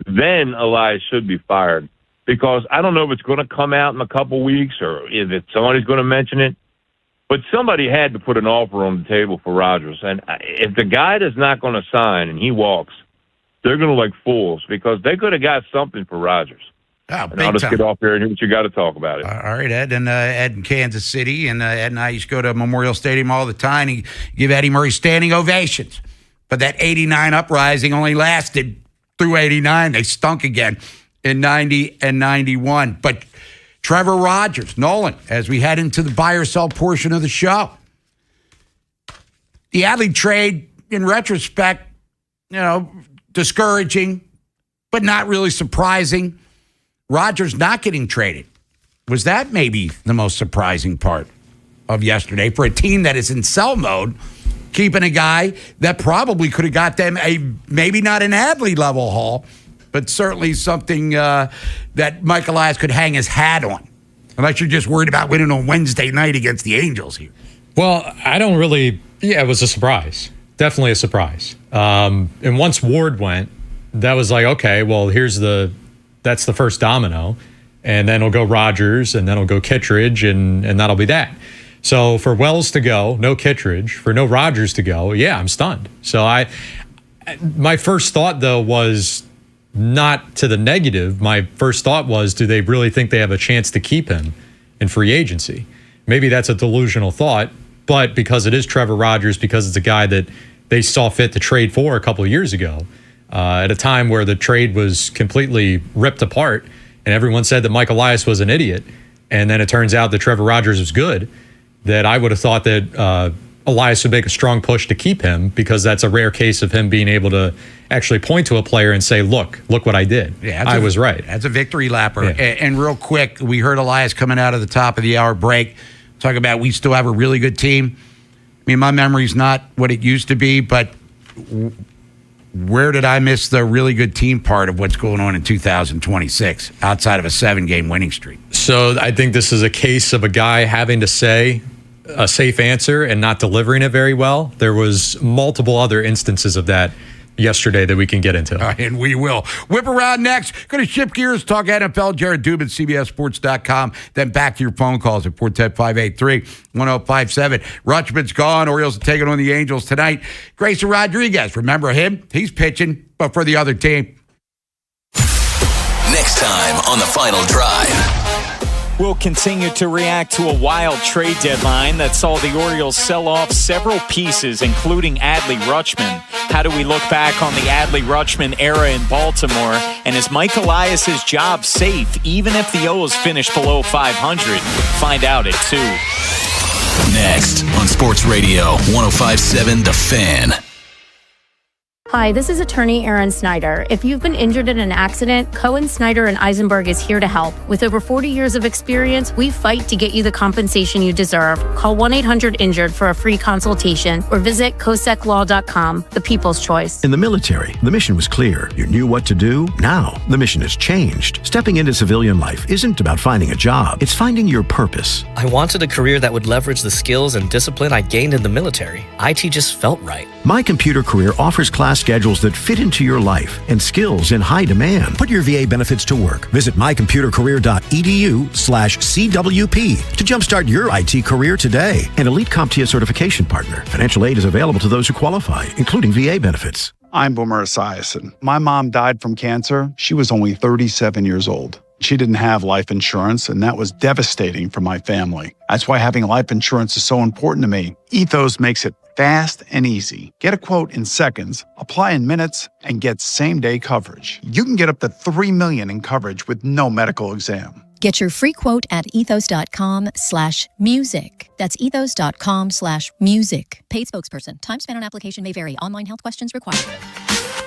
then Elias should be fired. Because I don't know if it's going to come out in a couple weeks or if somebody's going to mention it. But somebody had to put an offer on the table for Rodgers. And if the guy is not going to sign and he walks, they're going to look fools, because they could have got something for Rodgers. Oh, and I'll just get off here and hear what you got to talk about it. All right, Ed. And Ed in Kansas City. And Ed and I used to go to Memorial Stadium all the time and give Eddie Murray standing ovations. But that 89 uprising only lasted through 89. They stunk again in 90 and 91. But Trevor Rogers, Nolan, as we head into the buy or sell portion of the show. The Adley trade, in retrospect, discouraging, but not really surprising. Rogers not getting traded. Was that maybe the most surprising part? of yesterday for a team that is in sell mode, keeping a guy that probably could have got them maybe not an Adley level haul, but certainly something that Mike Elias could hang his hat on, unless you're just worried about winning on Wednesday night against the Angels here. Well, I don't really. Yeah, it was a surprise. Definitely a surprise. And once Ward went, that was like, okay, well, that's the first domino. And then it'll go Rogers, and then it'll go Kittredge, and that'll be that. So for Wells to go, no Kittredge, for no Rogers to go, yeah, I'm stunned. So my first thought, though, was not to the negative. My first thought was, do they really think they have a chance to keep him in free agency? Maybe that's a delusional thought, but because it is Trevor Rogers, because it's a guy that they saw fit to trade for a couple of years ago, at a time where the trade was completely ripped apart, and everyone said that Mike Elias was an idiot, and then it turns out that Trevor Rogers was good, that I would have thought that Elias would make a strong push to keep him, because that's a rare case of him being able to actually point to a player and say, look what I did. Yeah, I was right. That's a victory lapper. Yeah. And real quick, we heard Elias coming out of the top of the hour break talking about we still have a really good team. I mean, my memory's not what it used to be, but where did I miss the really good team part of what's going on in 2026 outside of a 7-game winning streak? So I think this is a case of a guy having to say a safe answer and not delivering it very well. There was multiple other instances of that yesterday that we can get into. And we will. Whip around next. Going to shift gears, talk NFL. Jared Dubin, CBSSports.com. Then back to your phone calls at 410-583-1057. Rutschman's gone. Orioles are taking on the Angels tonight. Grayson Rodriguez, remember him? He's pitching, but for the other team. Next time on The Final Drive. We'll continue to react to a wild trade deadline that saw the Orioles sell off several pieces, including Adley Rutschman. How do we look back on the Adley Rutschman era in Baltimore? And is Mike Elias' job safe, even if the O's finish below 500? Find out at 2. Next on Sports Radio 105.7 The Fan. Hi, this is attorney Erin Snyder. If you've been injured in an accident, Cohen, Snyder, and Eisenberg is here to help. With over 40 years of experience, we fight to get you the compensation you deserve. Call 1-800-INJURED for a free consultation or visit COSECLaw.com, the people's choice. In the military, the mission was clear. You knew what to do. Now, the mission has changed. Stepping into civilian life isn't about finding a job. It's finding your purpose. I wanted a career that would leverage the skills and discipline I gained in the military. IT just felt right. My Computer Career offers class schedules that fit into your life and skills in high demand. Put your VA benefits to work. Visit mycomputercareer.edu/CWP to jumpstart your IT career today. An elite CompTIA certification partner. Financial aid is available to those who qualify, including VA benefits. I'm Boomer Esiason. My mom died from cancer. She was only 37 years old. She didn't have life insurance, and that was devastating for my family. That's why having life insurance is so important to me. Ethos makes it fast and easy. Get a quote in seconds, apply in minutes, and get same-day coverage. You can get up to $3 million in coverage with no medical exam. Get your free quote at ethos.com/music. That's ethos.com/music. Paid spokesperson. Time spent on application may vary. Online health questions required.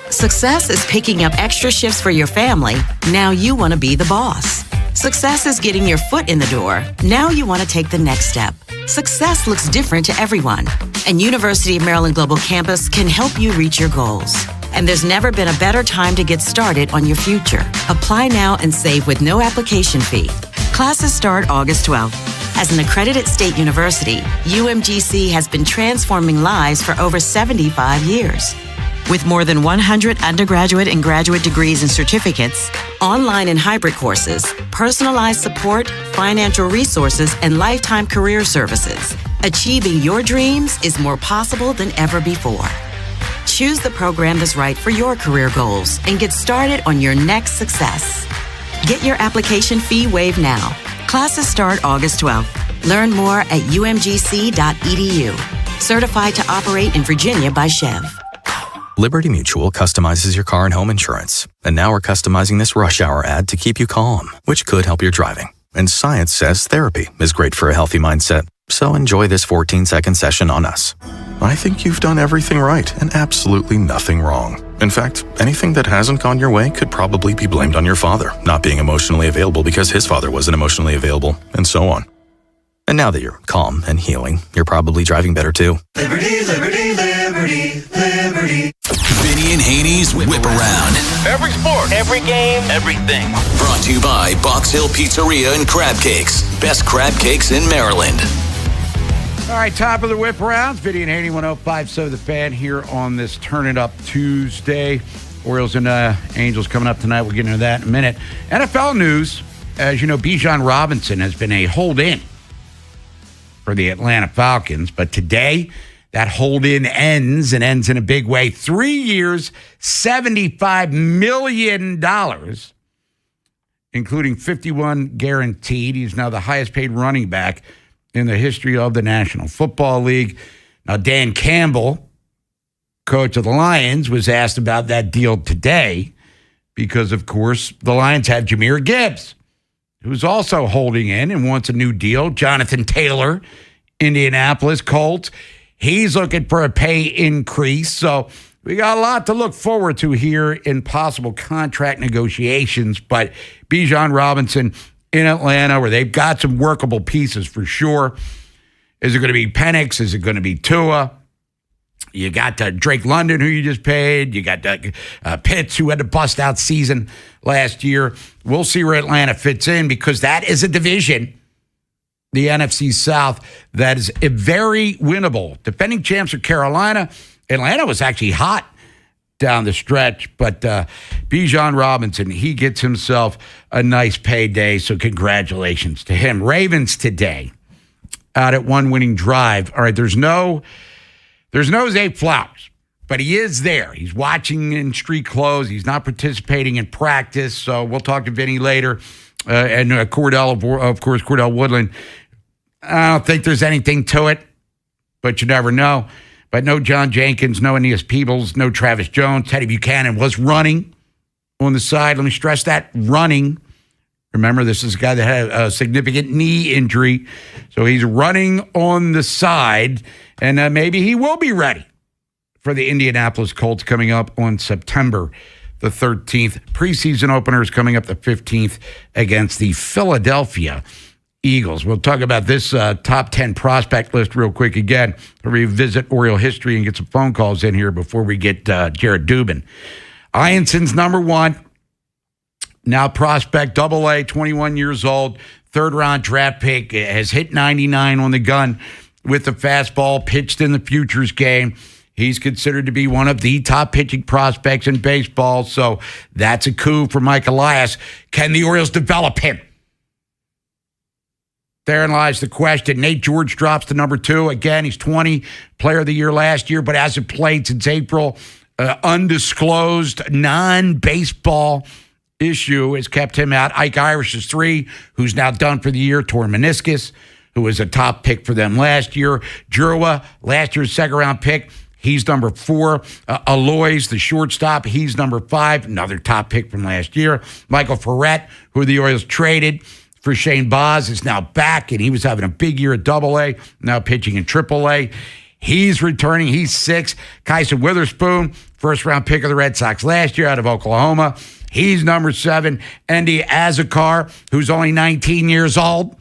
Success is picking up extra shifts for your family. Now you want to be the boss. Success is getting your foot in the door. Now you want to take the next step. Success looks different to everyone, and University of Maryland Global Campus can help you reach your goals. And there's never been a better time to get started on your future. Apply now and save with no application fee. Classes start August 12th. As an accredited state university, UMGC has been transforming lives for over 75 years. With more than 100 undergraduate and graduate degrees and certificates, online and hybrid courses, personalized support, financial resources, and lifetime career services, achieving your dreams is more possible than ever before. Choose the program that's right for your career goals and get started on your next success. Get your application fee waived now. Classes start August 12th. Learn more at umgc.edu. Certified to operate in Virginia by Chev. Liberty Mutual customizes your car and home insurance. And now we're customizing this rush hour ad to keep you calm, which could help your driving. And science says therapy is great for a healthy mindset. So enjoy this 14-second session on us. I think you've done everything right and absolutely nothing wrong. In fact, anything that hasn't gone your way could probably be blamed on your father not being emotionally available because his father wasn't emotionally available, and so on. And now that you're calm and healing, you're probably driving better too. Liberty, liberty, liberty, liberty. Vinny and Haynie's Whip Around. Every sport, every game, everything. Brought to you by Box Hill Pizzeria and Crab Cakes. Best crab cakes in Maryland. All right, top of the Whip Around. Vinny and Haynie, 105.7 The Fan here on this Turn It Up Tuesday. Orioles and Angels coming up tonight. We'll get into that in a minute. NFL news. As you know, Bijan Robinson has been a hold-in for the Atlanta Falcons. But today, that hold-in ends in a big way. 3 years, $75 million, including 51 guaranteed. He's now the highest-paid running back in the history of the National Football League. Now, Dan Campbell, coach of the Lions, was asked about that deal today because, of course, the Lions have Jahmyr Gibbs, who's also holding in and wants a new deal. Jonathan Taylor, Indianapolis Colts. He's looking for a pay increase. So we got a lot to look forward to here in possible contract negotiations. But Bijan Robinson in Atlanta, where they've got some workable pieces for sure. Is it going to be Penix? Is it going to be Tua? You got Drake London, who you just paid. You got Pitts, who had a bust-out season last year. We'll see where Atlanta fits in because that is a division, the NFC South, that is very winnable. Defending champs are Carolina. Atlanta was actually hot down the stretch, but Bijan Robinson, he gets himself a nice payday, so congratulations to him. Ravens today out at one winning drive. All right, there's no Zay Flowers, but he is there. He's watching in street clothes. He's not participating in practice, so we'll talk to Vinny later. And Cordell, of course, Cordell Woodland. I don't think there's anything to it, but you never know. But no John Jenkins, no Aeneas Peebles, no Travis Jones. Teddy Buchanan was running on the side. Let me stress that, running. Remember, this is a guy that had a significant knee injury, so he's running on the side, and maybe he will be ready for the Indianapolis Colts coming up on September the 13th. Preseason openers coming up the 15th against the Philadelphia Eagles. We'll talk about this top 10 prospect list real quick again. We'll revisit Oriole history and get some phone calls in here before we get Jared Dubin. Ionson's number one. Now prospect, AA, 21 years old, third-round draft pick, has hit 99 on the gun with the fastball, pitched in the futures game. He's considered to be one of the top pitching prospects in baseball, so that's a coup for Mike Elias. Can the Orioles develop him? Therein lies the question. Nate George drops to number 2. Again, he's 20, player of the year last year, but hasn't played since April. Undisclosed, non-baseball issue has kept him out. Ike Irish is 3, who's now done for the year, torn meniscus, who was a top pick for them last year. Jurwa, last year's second-round pick, he's number 4. Aloys, the shortstop, he's number 5, another top pick from last year. Michael Ferret, who the Orioles traded for Shane Baz, is now back, and he was having a big year at AA, now pitching in AAA. He's returning. He's 6. Kyson Witherspoon, first-round pick of the Red Sox last year out of Oklahoma. He's number 7. Andy Azakar, who's only 19 years old,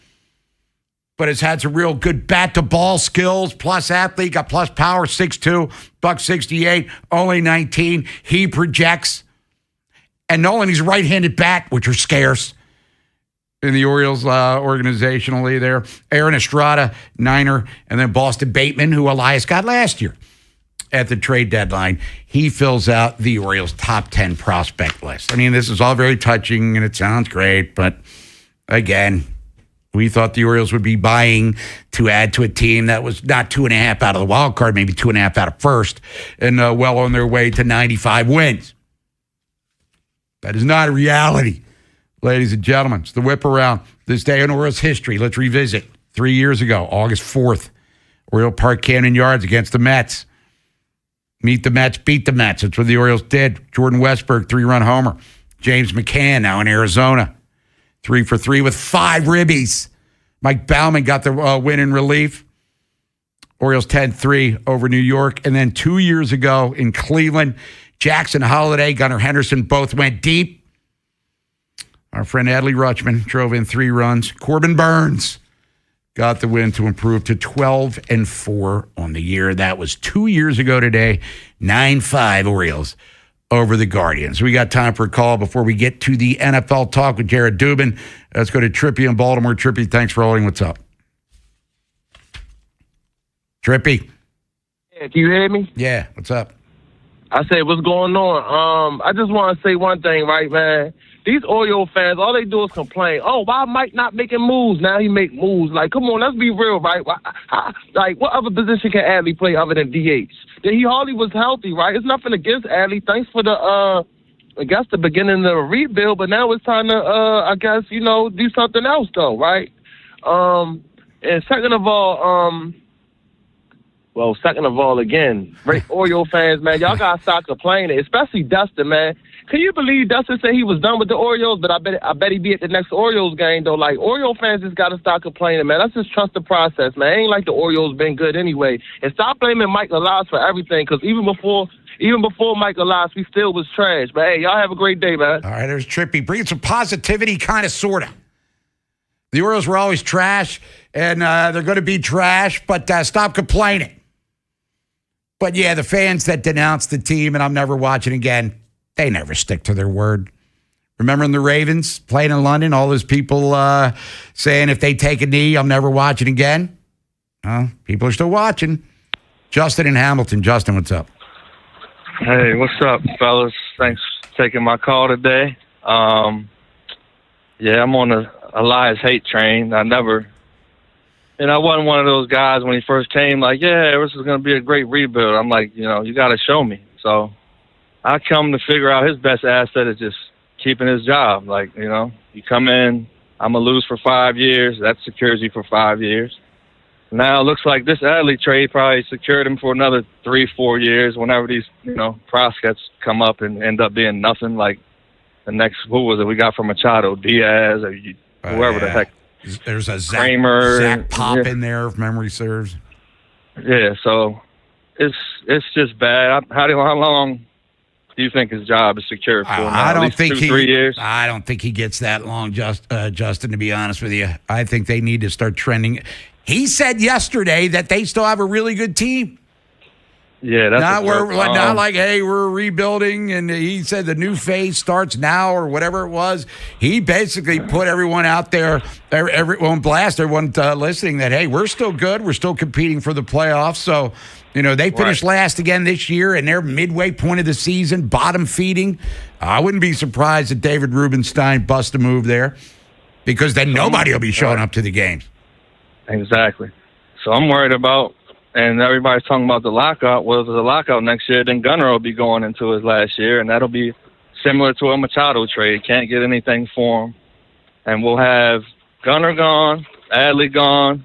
but has had some real good bat-to-ball skills, plus athlete, got plus power, 6'2", $168, only 19. He projects. And Nolan, he's a right-handed bat, which are scarce in the Orioles organizationally there. Aaron Estrada, Niner, and then Boston Bateman, who Elias got last year at the trade deadline. He fills out the Orioles' top 10 prospect list. I mean, this is all very touching, and it sounds great, but again, we thought the Orioles would be buying to add to a team that was not 2.5 out of the wild card, maybe 2.5 out of first, and well on their way to 95 wins. That is not a reality, ladies and gentlemen. It's the Whip Around. This day in Orioles history. Let's revisit 3 years ago, August 4th, Oriole Park, Camden Yards against the Mets. Meet the Mets, beat the Mets. That's what the Orioles did. Jordan Westberg, 3-run homer. James McCann, now in Arizona, 3 for 3 with 5 ribbies. Mike Baumann got the win in relief. Orioles 10-3 over New York. And then 2 years ago in Cleveland, Jackson Holliday, Gunnar Henderson both went deep. Our friend Adley Rutschman drove in 3 runs. Corbin Burns got the win to improve to 12-4 on the year. That was 2 years ago today. 9-5 Orioles over the Guardians. We got time for a call before we get to the NFL talk with Jared Dubin. Let's go to Trippy in Baltimore. Trippy, thanks for holding. What's up? Trippy. Yeah, can you hear me? Yeah, what's up? I said, what's going on? I just want to say one thing, right, man? These Oriole fans, all they do is complain. Oh, why Mike not making moves? Now he make moves. Like, come on, let's be real, right? Like, what other position can Adley play other than DH? He hardly was healthy, right? It's nothing against Adley. Thanks for the, I guess, the beginning of the rebuild. But now it's time to, I guess, do something else, though, right? And second of all, again, Oriole fans, man, y'all got to stop complaining, especially Dustin, man. Can you believe Dustin said he was done with the Orioles, but I bet he'd be at the next Orioles game, though. Like, Oriole fans just got to stop complaining, man. Let's just trust the process, man. It ain't like the Orioles been good anyway. And stop blaming Mike Elias for everything, because even before Mike Elias, we still was trash. But, hey, y'all have a great day, man. All right, there's Trippy. Bringing some positivity, kind of, sort of. The Orioles were always trash, and they're going to be trash, but stop complaining. But, yeah, the fans that denounce the team, and I'm never watching again, they never stick to their word. Remember in the Ravens playing in London, all those people saying if they take a knee, I'm never watching again? People are still watching. Justin in Hamilton. Justin, what's up? Hey, what's up, fellas? Thanks for taking my call today. I'm on the Elias hate train. I wasn't one of those guys when he first came, like, yeah, this is going to be a great rebuild. I'm like, you got to show me. So I come to figure out his best asset is just keeping his job. Like, you come in, I'm going to lose for 5 years. That secures you for 5 years. Now it looks like this Adley trade probably secured him for another 3-4 years whenever these, prospects come up and end up being nothing like the next, who was it we got from Machado, Diaz, or whoever the heck. There's a Zach Pop in there, if memory serves. Yeah, so it's just bad. How long do you think his job is secure for? I don't think 3 years. I don't think he gets that long, Justin, to be honest with you. I think they need to start trending. He said yesterday that they still have a really good team. Yeah, that's not like, hey, we're rebuilding, and he said the new phase starts now or whatever it was. He basically put everyone out there, everyone listening that, hey, we're still good. We're still competing for the playoffs. So, they finished last again this year, and they're midway point of the season, bottom feeding. I wouldn't be surprised if David Rubenstein busts a move there, because then nobody will be showing up to the games. Exactly. So I'm worried about, and everybody's talking about the lockout. Well, if there's a lockout next year, then Gunnar will be going into his last year, and that'll be similar to a Machado trade. Can't get anything for him. And we'll have Gunnar gone, Adley gone,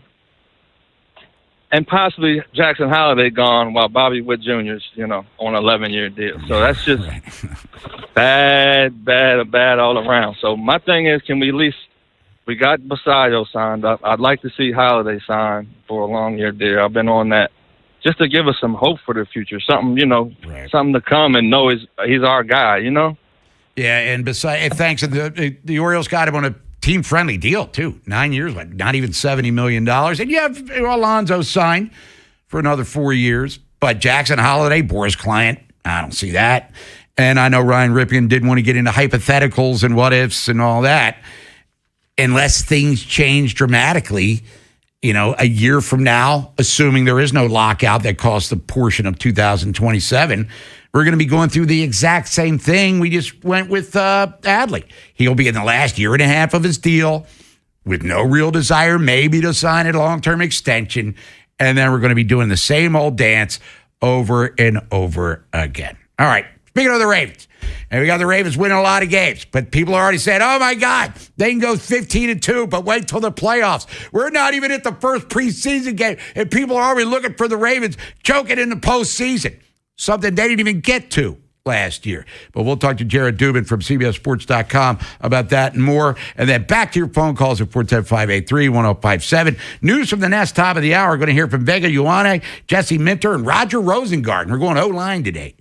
and possibly Jackson Holliday gone while Bobby Witt Jr.'s, on an 11-year deal. So that's just bad all around. So my thing is, can we at least, we got Basayo signed up. I'd like to see Holliday signed for a long-year deal. I've been on that just to give us some hope for the future, something, something to come and know he's our guy, Yeah, and besides, thanks. The Orioles got him on a team-friendly deal, too. 9 years, like not even $70 million. And you have Alonso signed for another 4 years. But Jackson Holliday, Boris client, I don't see that. And I know Ryan Ripken didn't want to get into hypotheticals and what-ifs and all that. Unless things change dramatically, a year from now, assuming there is no lockout that costs a portion of 2027, we're going to be going through the exact same thing we just went with Adley. He'll be in the last year and a half of his deal with no real desire maybe to sign a long-term extension, and then we're going to be doing the same old dance over and over again. All right, speaking of the Ravens, and we got the Ravens winning a lot of games, but people are already saying, oh, my God, they can go 15-2, but wait till the playoffs. We're not even at the first preseason game, and people are already looking for the Ravens choking in the postseason, something they didn't even get to last year. But we'll talk to Jared Dubin from CBSSports.com about that and more. And then back to your phone calls at 410-583-1057. News from the Nest, top of the hour. We're going to hear from Vega Ioane, Jesse Minter, and Roger Rosengarten. We're going O-line today.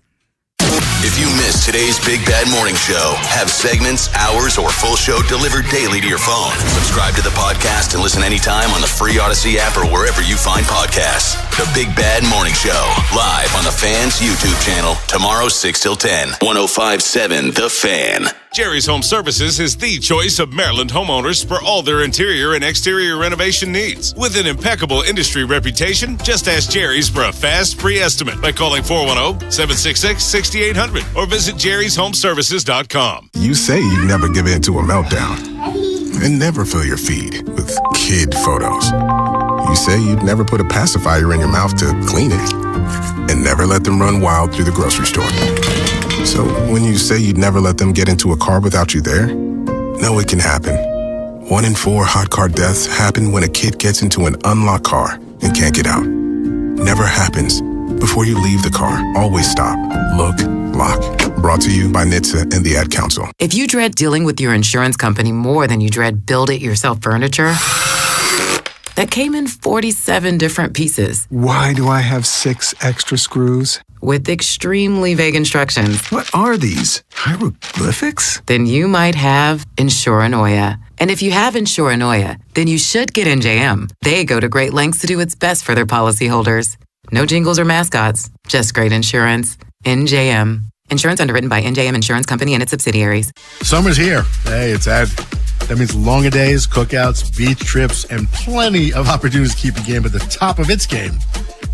If If you missed today's Big Bad Morning Show, have segments, hours, or full show delivered daily to your phone. Subscribe to the podcast and listen anytime on the free Odyssey app or wherever you find podcasts. The Big Bad Morning Show, live on the Fan's YouTube channel, tomorrow 6 till 10. 105.7 The Fan. Jerry's Home Services is the choice of Maryland homeowners for all their interior and exterior renovation needs. With an impeccable industry reputation, just ask Jerry's for a fast, free estimate by calling 410-766-6800 or visit jerryshomeservices.com. You say you never give in to a meltdown and never fill your feed with kid photos. You say you'd never put a pacifier in your mouth to clean it and never let them run wild through the grocery store. So when you say you'd never let them get into a car without you there, know it can happen. 1 in 4 hot car deaths happen when a kid gets into an unlocked car and can't get out. Never happens. Before you leave the car, always stop, look, lock. Brought to you by NHTSA and the Ad Council. If you dread dealing with your insurance company more than you dread build-it-yourself furniture, that came in 47 different pieces. Why do I have 6 extra screws? With extremely vague instructions. What are these? Hieroglyphics? Then you might have Insuranoia. And if you have Insuranoia, then you should get NJM. They go to great lengths to do what's best for their policyholders. No jingles or mascots, just great insurance. NJM. Insurance underwritten by NJM Insurance Company and its subsidiaries. Summer's here. Hey, it's Ed. That means longer days, cookouts, beach trips, and plenty of opportunities to keep your game at the top of its game.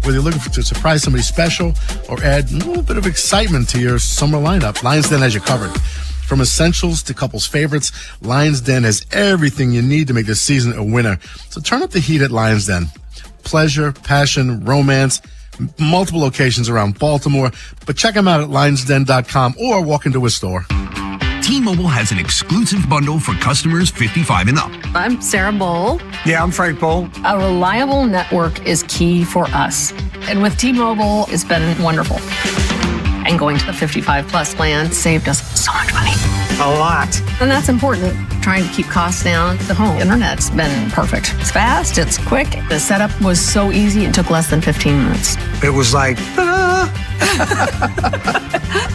Whether you're looking to surprise somebody special or add a little bit of excitement to your summer lineup, Lions Den has you covered. From essentials to couples favorites, Lions Den has everything you need to make this season a winner. So turn up the heat at Lions Den. Pleasure, passion, romance, multiple locations around Baltimore. But check them out at lionsden.com or walk into a store. T-Mobile has an exclusive bundle for customers 55 and up. I'm Sarah Bowl. Yeah, I'm Frank Bowl. A reliable network is key for us. And with T-Mobile, it's been wonderful. And going to the 55 plus plan saved us so much money. A lot. And that's important. Trying to keep costs down. The home internet's been perfect. It's fast, it's quick. The setup was so easy, it took less than 15 minutes. It was like,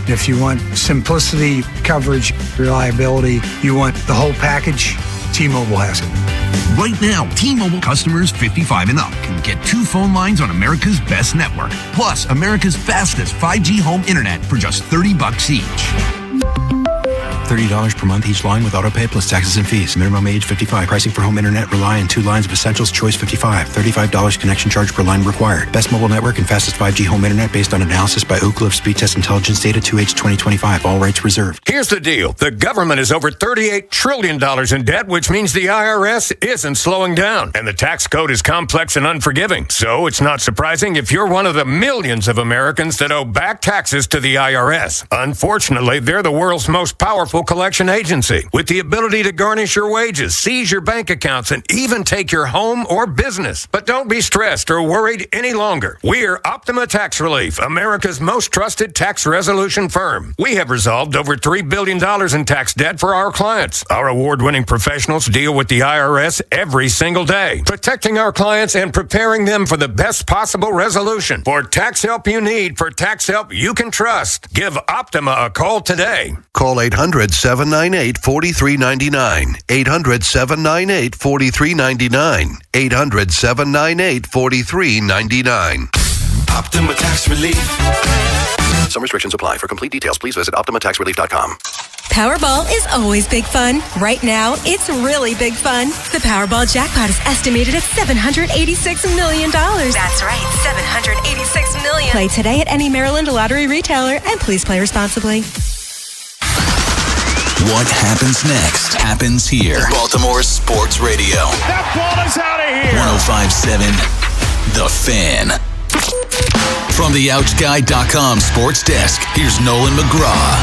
If you want simplicity, coverage, reliability, you want the whole package, T-Mobile has it. Right now, T-Mobile customers 55 and up can get 2 phone lines on America's best network, plus America's fastest 5G home internet for just $30 each. $30 per month each line with autopay plus taxes and fees. Minimum age 55. Pricing for home internet rely on 2 lines of essentials. Choice 55. $35 connection charge per line required. Best mobile network and fastest 5G home internet based on analysis by Oak Cliff Speed Test Intelligence Data 2H 2025. All rights reserved. Here's the deal. The government is over $38 trillion in debt, which means the IRS isn't slowing down. And the tax code is complex and unforgiving. So it's not surprising if you're one of the millions of Americans that owe back taxes to the IRS. Unfortunately, they're the world's most powerful collection agency with the ability to garnish your wages, seize your bank accounts, and even take your home or business. But don't be stressed or worried any longer. We're Optima Tax Relief, America's most trusted tax resolution firm. We have resolved over $3 billion in tax debt for our clients. Our award-winning professionals deal with the IRS every single day, protecting our clients and preparing them for the best possible resolution. For tax help you need, for tax help you can trust, give Optima a call today. Call 800-798-4399. 800-798-4399. 800-798-4399. Optima Tax Relief. Some restrictions apply. For complete details, please visit OptimaTaxRelief.com. Powerball is always big fun. Right now, it's really big fun. The Powerball jackpot is estimated at $786 million. That's right, $786 million. Play today at any Maryland lottery retailer, and please play responsibly. What happens next happens here. Baltimore Sports Radio. That ball is out of here. 105.7 The Fan. From the OutGuy.com sports desk, here's Nolan McGraw.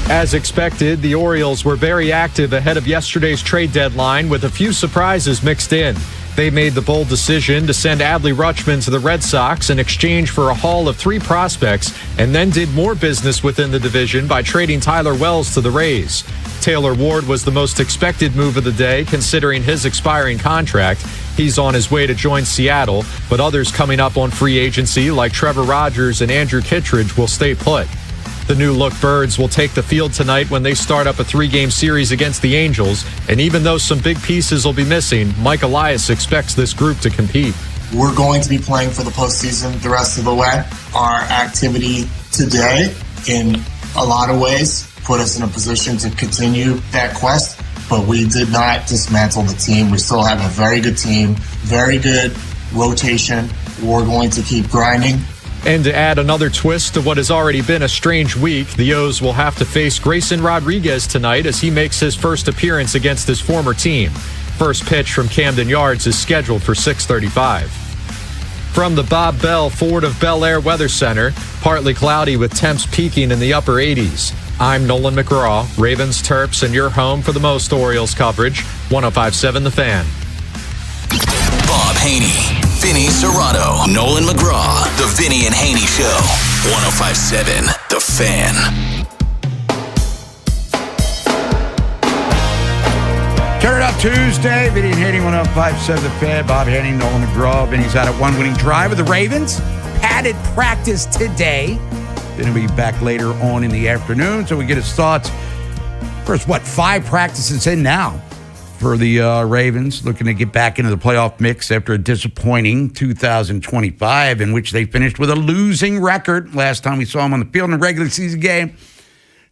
As expected, the Orioles were very active ahead of yesterday's trade deadline with a few surprises mixed in. They made the bold decision to send Adley Rutschman to the Red Sox in exchange for a haul of 3 prospects, and then did more business within the division by trading Tyler Wells to the Rays. Taylor Ward was the most expected move of the day, considering his expiring contract. He's on his way to join Seattle, but others coming up on free agency like Trevor Rogers and Andrew Kittredge will stay put. The new-look Birds will take the field tonight when they start up a 3-game series against the Angels. And even though some big pieces will be missing, Mike Elias expects this group to compete. We're going to be playing for the postseason the rest of the way. Our activity today, in a lot of ways, put us in a position to continue that quest. But we did not dismantle the team. We still have a very good team, very good rotation. We're going to keep grinding. And to add another twist to what has already been a strange week, the O's will have to face Grayson Rodriguez tonight as he makes his first appearance against his former team. First pitch from Camden Yards is scheduled for 6:35. From the Bob Bell Ford of Bel Air Weather Center, partly cloudy with temps peaking in the upper 80s. I'm Nolan McGraw, Ravens, Terps, and your home for the most Orioles coverage, 105.7 The Fan. Bob Haynie, Vinny Serrato, Nolan McGraw, The Vinny and Haynie Show, 105.7 The Fan. Turn it up Tuesday. Vinny and Haynie, 105.7 The Fan. Bob Haynie, Nolan McGraw. Vinny's out at one winning drive with the Ravens. Padded practice today. Then he'll be back later on in the afternoon, so we get his thoughts. First, 5 practices in now for the Ravens, looking to get back into the playoff mix after a disappointing 2025 in which they finished with a losing record. Last time we saw them on the field in a regular season game,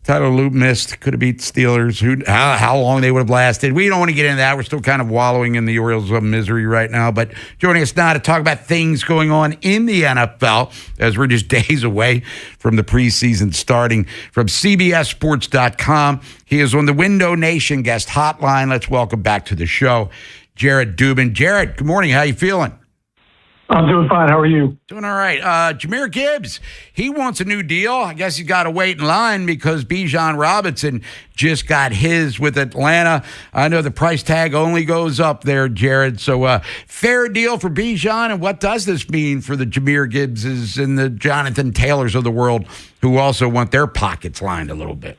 Tyler Loop missed. Could have beat the Steelers. How long they would have lasted. We don't want to get into that. We're still kind of wallowing in the Orioles of misery right now. But joining us now to talk about things going on in the NFL as we're just days away from the preseason starting, from CBSSports.com. He is on the Window Nation guest hotline. Let's welcome back to the show, Jared Dubin. Jared, good morning. How you feeling? I'm doing fine. How are you? Doing all right. Jahmyr Gibbs, he wants a new deal. I guess he's got to wait in line because Bijan Robinson just got his with Atlanta. I know the price tag only goes up there, Jared. So fair deal for Bijan. And what does this mean for the Jahmyr Gibbses and the Jonathan Taylors of the world who also want their pockets lined a little bit?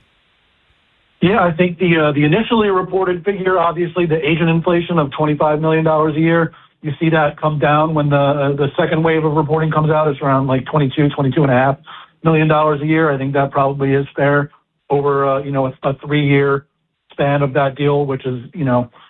Yeah, I think the initially reported figure, obviously the agent inflation of $25 million a year, you see that come down when the second wave of reporting comes out. It's around like $22.5 million a year. I think that probably is fair over a 3-year span of that deal, which is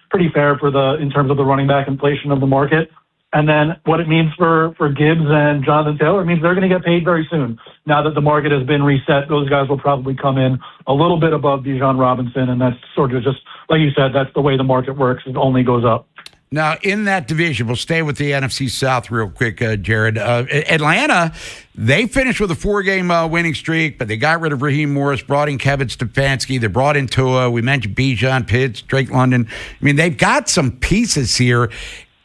pretty fair in terms of the running back inflation of the market. And then what it means for Gibbs and Jonathan Taylor, it means they're going to get paid very soon. Now that the market has been reset, those guys will probably come in a little bit above Bijan Robinson, and that's sort of just like you said, that's the way the market works. It only goes up. Now, in that division, we'll stay with the NFC South real quick, Jared. Atlanta, they finished with a 4-game winning streak, but they got rid of Raheem Morris, brought in Kevin Stefanski. They brought in Tua. We mentioned Bijan, Pitts, Drake London. I mean, they've got some pieces here.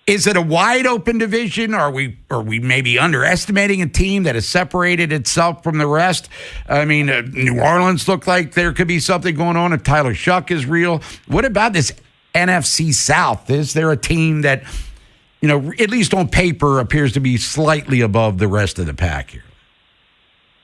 Is it a wide-open division? Are we maybe underestimating a team that has separated itself from the rest? I mean, New Orleans looked like there could be something going on if Tyler Shuck is real. What about this NFC South? Is there a team that, at least on paper, appears to be slightly above the rest of the pack here?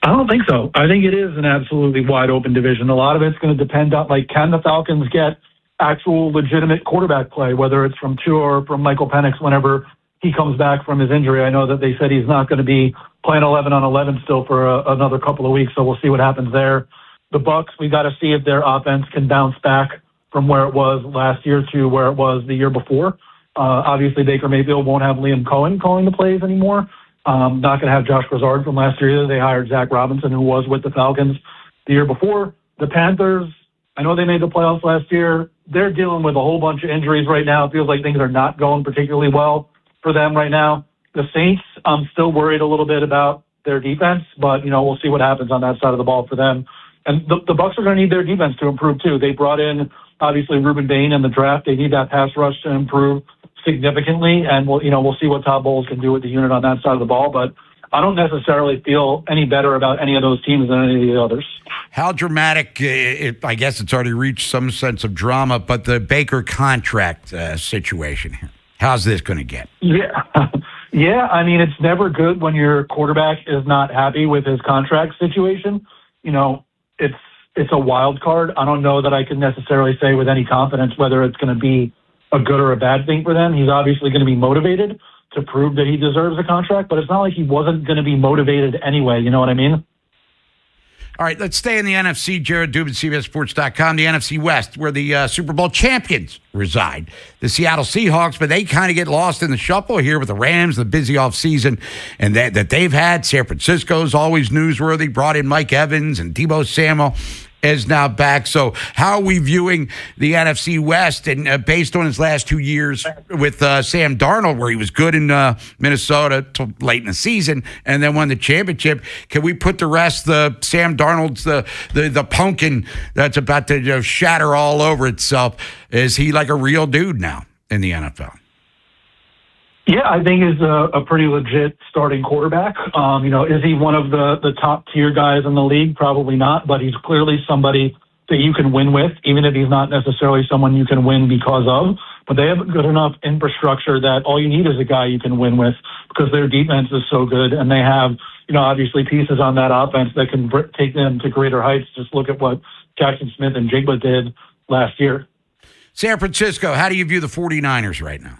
I don't think so. I think it is an absolutely wide open division. A lot of it's going to depend on, can the Falcons get actual legitimate quarterback play, whether it's from Tua or from Michael Penix whenever he comes back from his injury. I know that they said he's not going to be playing 11 on 11 still for another couple of weeks, so we'll see what happens there. The Bucs, we got to see if their offense can bounce back from where it was last year to where it was the year before. Obviously, Baker Mayfield won't have Liam Cohen calling the plays anymore. Not going to have Josh Grizzard from last year either. They hired Zach Robinson, who was with the Falcons the year before. The Panthers, I know they made the playoffs last year. They're dealing with a whole bunch of injuries right now. It feels like things are not going particularly well for them right now. The Saints, I'm still worried a little bit about their defense, but, we'll see what happens on that side of the ball for them. And the Bucs are going to need their defense to improve, too. They brought in, obviously, Ruben Bain in the draft. They need that pass rush to improve significantly, and we'll see what Todd Bowles can do with the unit on that side of the ball. But I don't necessarily feel any better about any of those teams than any of the others. How dramatic, I guess it's already reached some sense of drama, but the Baker contract situation here, how's this going to get? Yeah. Yeah, I mean, it's never good when your quarterback is not happy with his contract situation. It's a wild card. I don't know that I can necessarily say with any confidence whether it's going to be a good or a bad thing for them. He's obviously going to be motivated to prove that he deserves a contract, but it's not like he wasn't going to be motivated anyway. You know what I mean? All right, let's stay in the NFC. Jared Dubin, CBSSports.com, the NFC West, where the Super Bowl champions reside. The Seattle Seahawks, but they kind of get lost in the shuffle here with the Rams, the busy offseason and that they've had. San Francisco's always newsworthy, brought in Mike Evans and Deebo Samuel is now back. So how are we viewing the NFC West? And based on his last 2 years with Sam Darnold, where he was good in Minnesota till late in the season and then won the championship, can we put the rest, the Sam Darnold's, the pumpkin that's about to shatter all over itself? Is he like a real dude now in the NFL? Yeah, I think he's a pretty legit starting quarterback. Is he one of the top tier guys in the league? Probably not, but he's clearly somebody that you can win with, even if he's not necessarily someone you can win because of. But they have good enough infrastructure that all you need is a guy you can win with because their defense is so good, and they have, obviously pieces on that offense that can take them to greater heights. Just look at what Jackson Smith and Jigba did last year. San Francisco, how do you view the 49ers right now?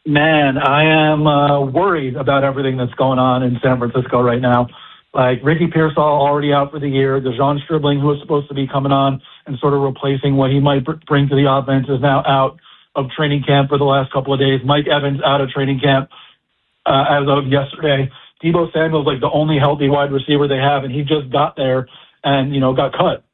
Man, I am worried about everything that's going on in San Francisco right now. Like Ricky Pearsall already out for the year. DeJon Stribling, who was supposed to be coming on and sort of replacing what he might bring to the offense, is now out of training camp for the last couple of days. Mike Evans out of training camp as of yesterday. Deebo Samuel's like the only healthy wide receiver they have, and he just got there and, got cut.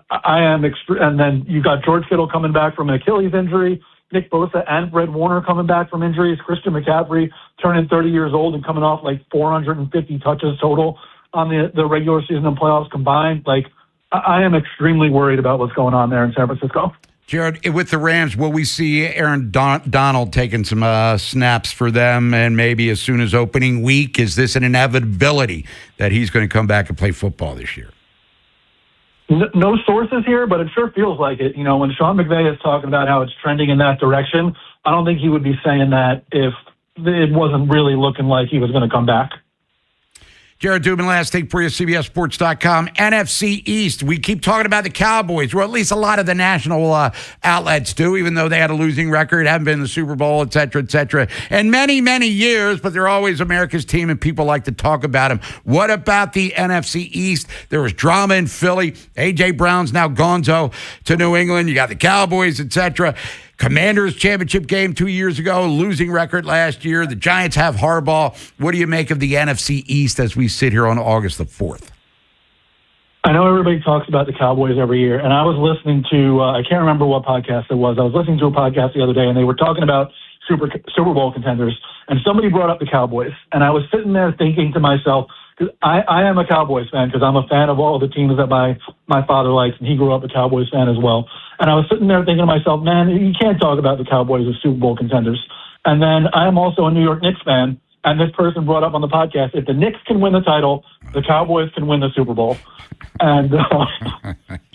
I am and then you got George Kittle coming back from an Achilles injury. Nick Bosa and Fred Warner coming back from injuries. Christian McCaffrey turning 30 years old and coming off like 450 touches total on the regular season and playoffs combined. Like, I am extremely worried about what's going on there in San Francisco. Jared, with the Rams, will we see Aaron Donald taking some snaps for them and maybe as soon as opening week? Is this an inevitability that he's going to come back and play football this year? No sources here, but it sure feels like it. When Sean McVay is talking about how it's trending in that direction, I don't think he would be saying that if it wasn't really looking like he was going to come back. Jared Dubin, last take for you, CBSSports.com. NFC East, we keep talking about the Cowboys, or at least a lot of the national outlets do, even though they had a losing record, haven't been in the Super Bowl, et cetera, and many, many years, but they're always America's team, and people like to talk about them. What about the NFC East? There was drama in Philly. A.J. Brown's now gonzo to New England. You got the Cowboys, et cetera. Commanders championship game 2 years ago, losing record last year. The Giants have Harbaugh. What do you make of the NFC East as we sit here on August the 4th? I know everybody talks about the Cowboys every year, and I was listening to, I can't remember what podcast it was. I was listening to a podcast the other day, and they were talking about Super Bowl contenders, and somebody brought up the Cowboys. And I was sitting there thinking to myself, because I am a Cowboys fan because I'm a fan of all the teams that my father likes, and he grew up a Cowboys fan as well. And I was sitting there thinking to myself, man, you can't talk about the Cowboys as Super Bowl contenders. And then I am also a New York Knicks fan, and this person brought up on the podcast, if the Knicks can win the title, the Cowboys can win the Super Bowl. And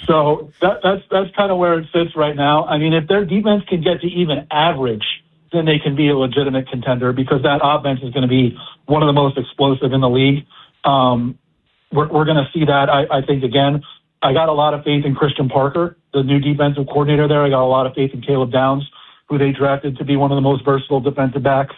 so that's kind of where it sits right now. I mean, if their defense can get to even average, then they can be a legitimate contender because that offense is going to be one of the most explosive in the league. We're going to see that, I think, again. I got a lot of faith in Christian Parker, the new defensive coordinator there. I got a lot of faith in Caleb Downs, who they drafted to be one of the most versatile defensive backs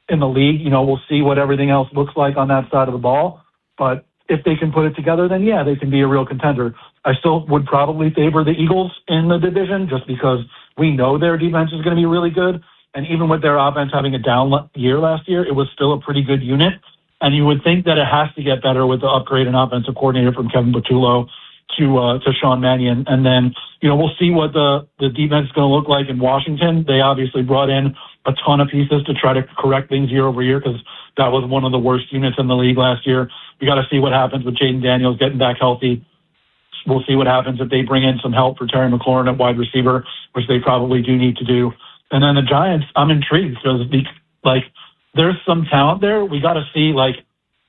in the league. We'll see what everything else looks like on that side of the ball. But if they can put it together, then yeah, they can be a real contender. I still would probably favor the Eagles in the division just because we know their defense is going to be really good. And even with their offense having a down year last year, it was still a pretty good unit. And you would think that it has to get better with the upgrade in offensive coordinator from Kevin Patullo to Sean Mannion. And then, we'll see what the defense is going to look like in Washington. They obviously brought in a ton of pieces to try to correct things year over year because that was one of the worst units in the league last year. We got to see what happens with Jaden Daniels getting back healthy. We'll see what happens if they bring in some help for Terry McLaurin at wide receiver, which they probably do need to do. And then the Giants, I'm intrigued because there's some talent there. We got to see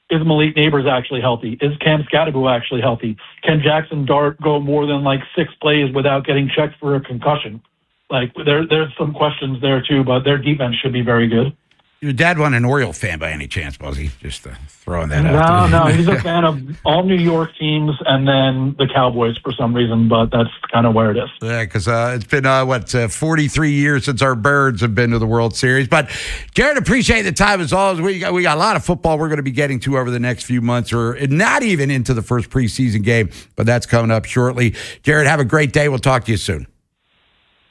is Malik Neighbors actually healthy? Is Cam Scatterbo actually healthy? Can Jackson Dart go more than 6 plays without getting checked for a concussion? There's some questions there too, but their defense should be very good. Your dad wasn't an Oriole fan by any chance, was he? Just throwing that out. No, he's a fan of all New York teams and then the Cowboys for some reason, but that's kind of where it is. Yeah, because it's been, 43 years since our Birds have been to the World Series. But, Jared, appreciate the time as always. We got a lot of football we're going to be getting to over the next few months, or not even into the first preseason game, but that's coming up shortly. Jared, have a great day. We'll talk to you soon.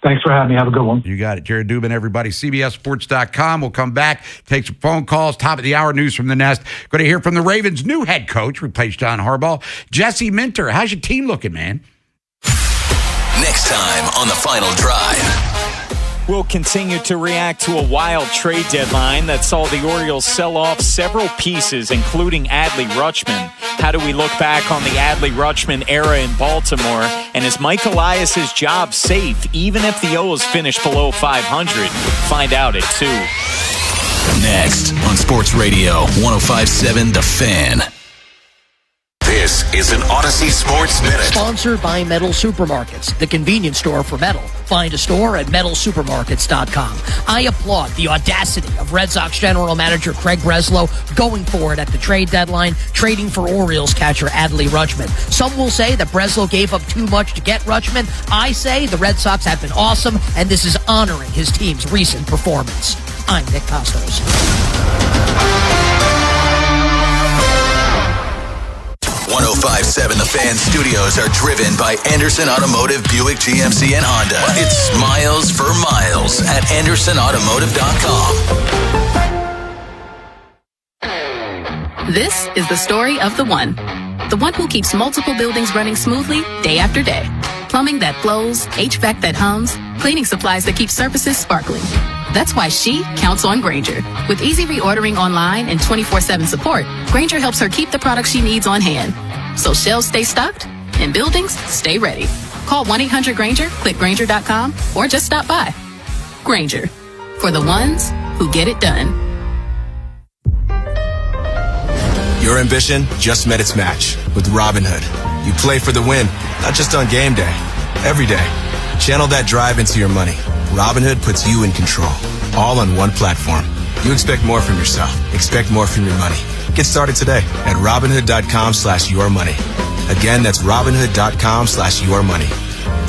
Thanks for having me. Have a good one. You got it. Jared Dubin, everybody. CBSSports.com. We'll come back, take some phone calls, top of the hour news from the Nest. Going to hear from the Ravens' new head coach, replaced John Harbaugh, Jesse Minter. How's your team looking, man? Next time on The Final Drive. We'll continue to react to a wild trade deadline that saw the Orioles sell off several pieces, including Adley Rutschman. How do we look back on the Adley Rutschman era in Baltimore? And is Mike Elias's job safe, even if the O's finish below 500? Find out at 2. Next on Sports Radio 105.7 The Fan. This is an Odyssey Sports Minute. Sponsored by Metal Supermarkets, the convenience store for metal. Find a store at metalsupermarkets.com. I applaud the audacity of Red Sox general manager Craig Breslow going for it at the trade deadline, trading for Orioles catcher Adley Rutschman. Some will say that Breslow gave up too much to get Rutschman. I say the Red Sox have been awesome, and this is honoring his team's recent performance. I'm Nick Costos. 105.7 The Fan studios are driven by Anderson Automotive, Buick, GMC, and Honda. It's miles for miles at AndersonAutomotive.com. This is the story of the one who keeps multiple buildings running smoothly day after day. Plumbing that flows, HVAC that hums, cleaning supplies that keep surfaces sparkling. That's why she counts on Grainger. With easy reordering online and 24/7 support, Grainger helps her keep the products she needs on hand. So shelves stay stocked and buildings stay ready. Call 1-800-GRAINGER, click Grainger.com, or just stop by. Grainger, for the ones who get it done. Your ambition just met its match with Robinhood. You play for the win, not just on game day, every day. Channel that drive into your money. Robinhood puts you in control, all on one platform. You expect more from yourself. Expect more from your money. Get started today at Robinhood.com/yourmoney. Again, that's Robinhood.com/yourmoney.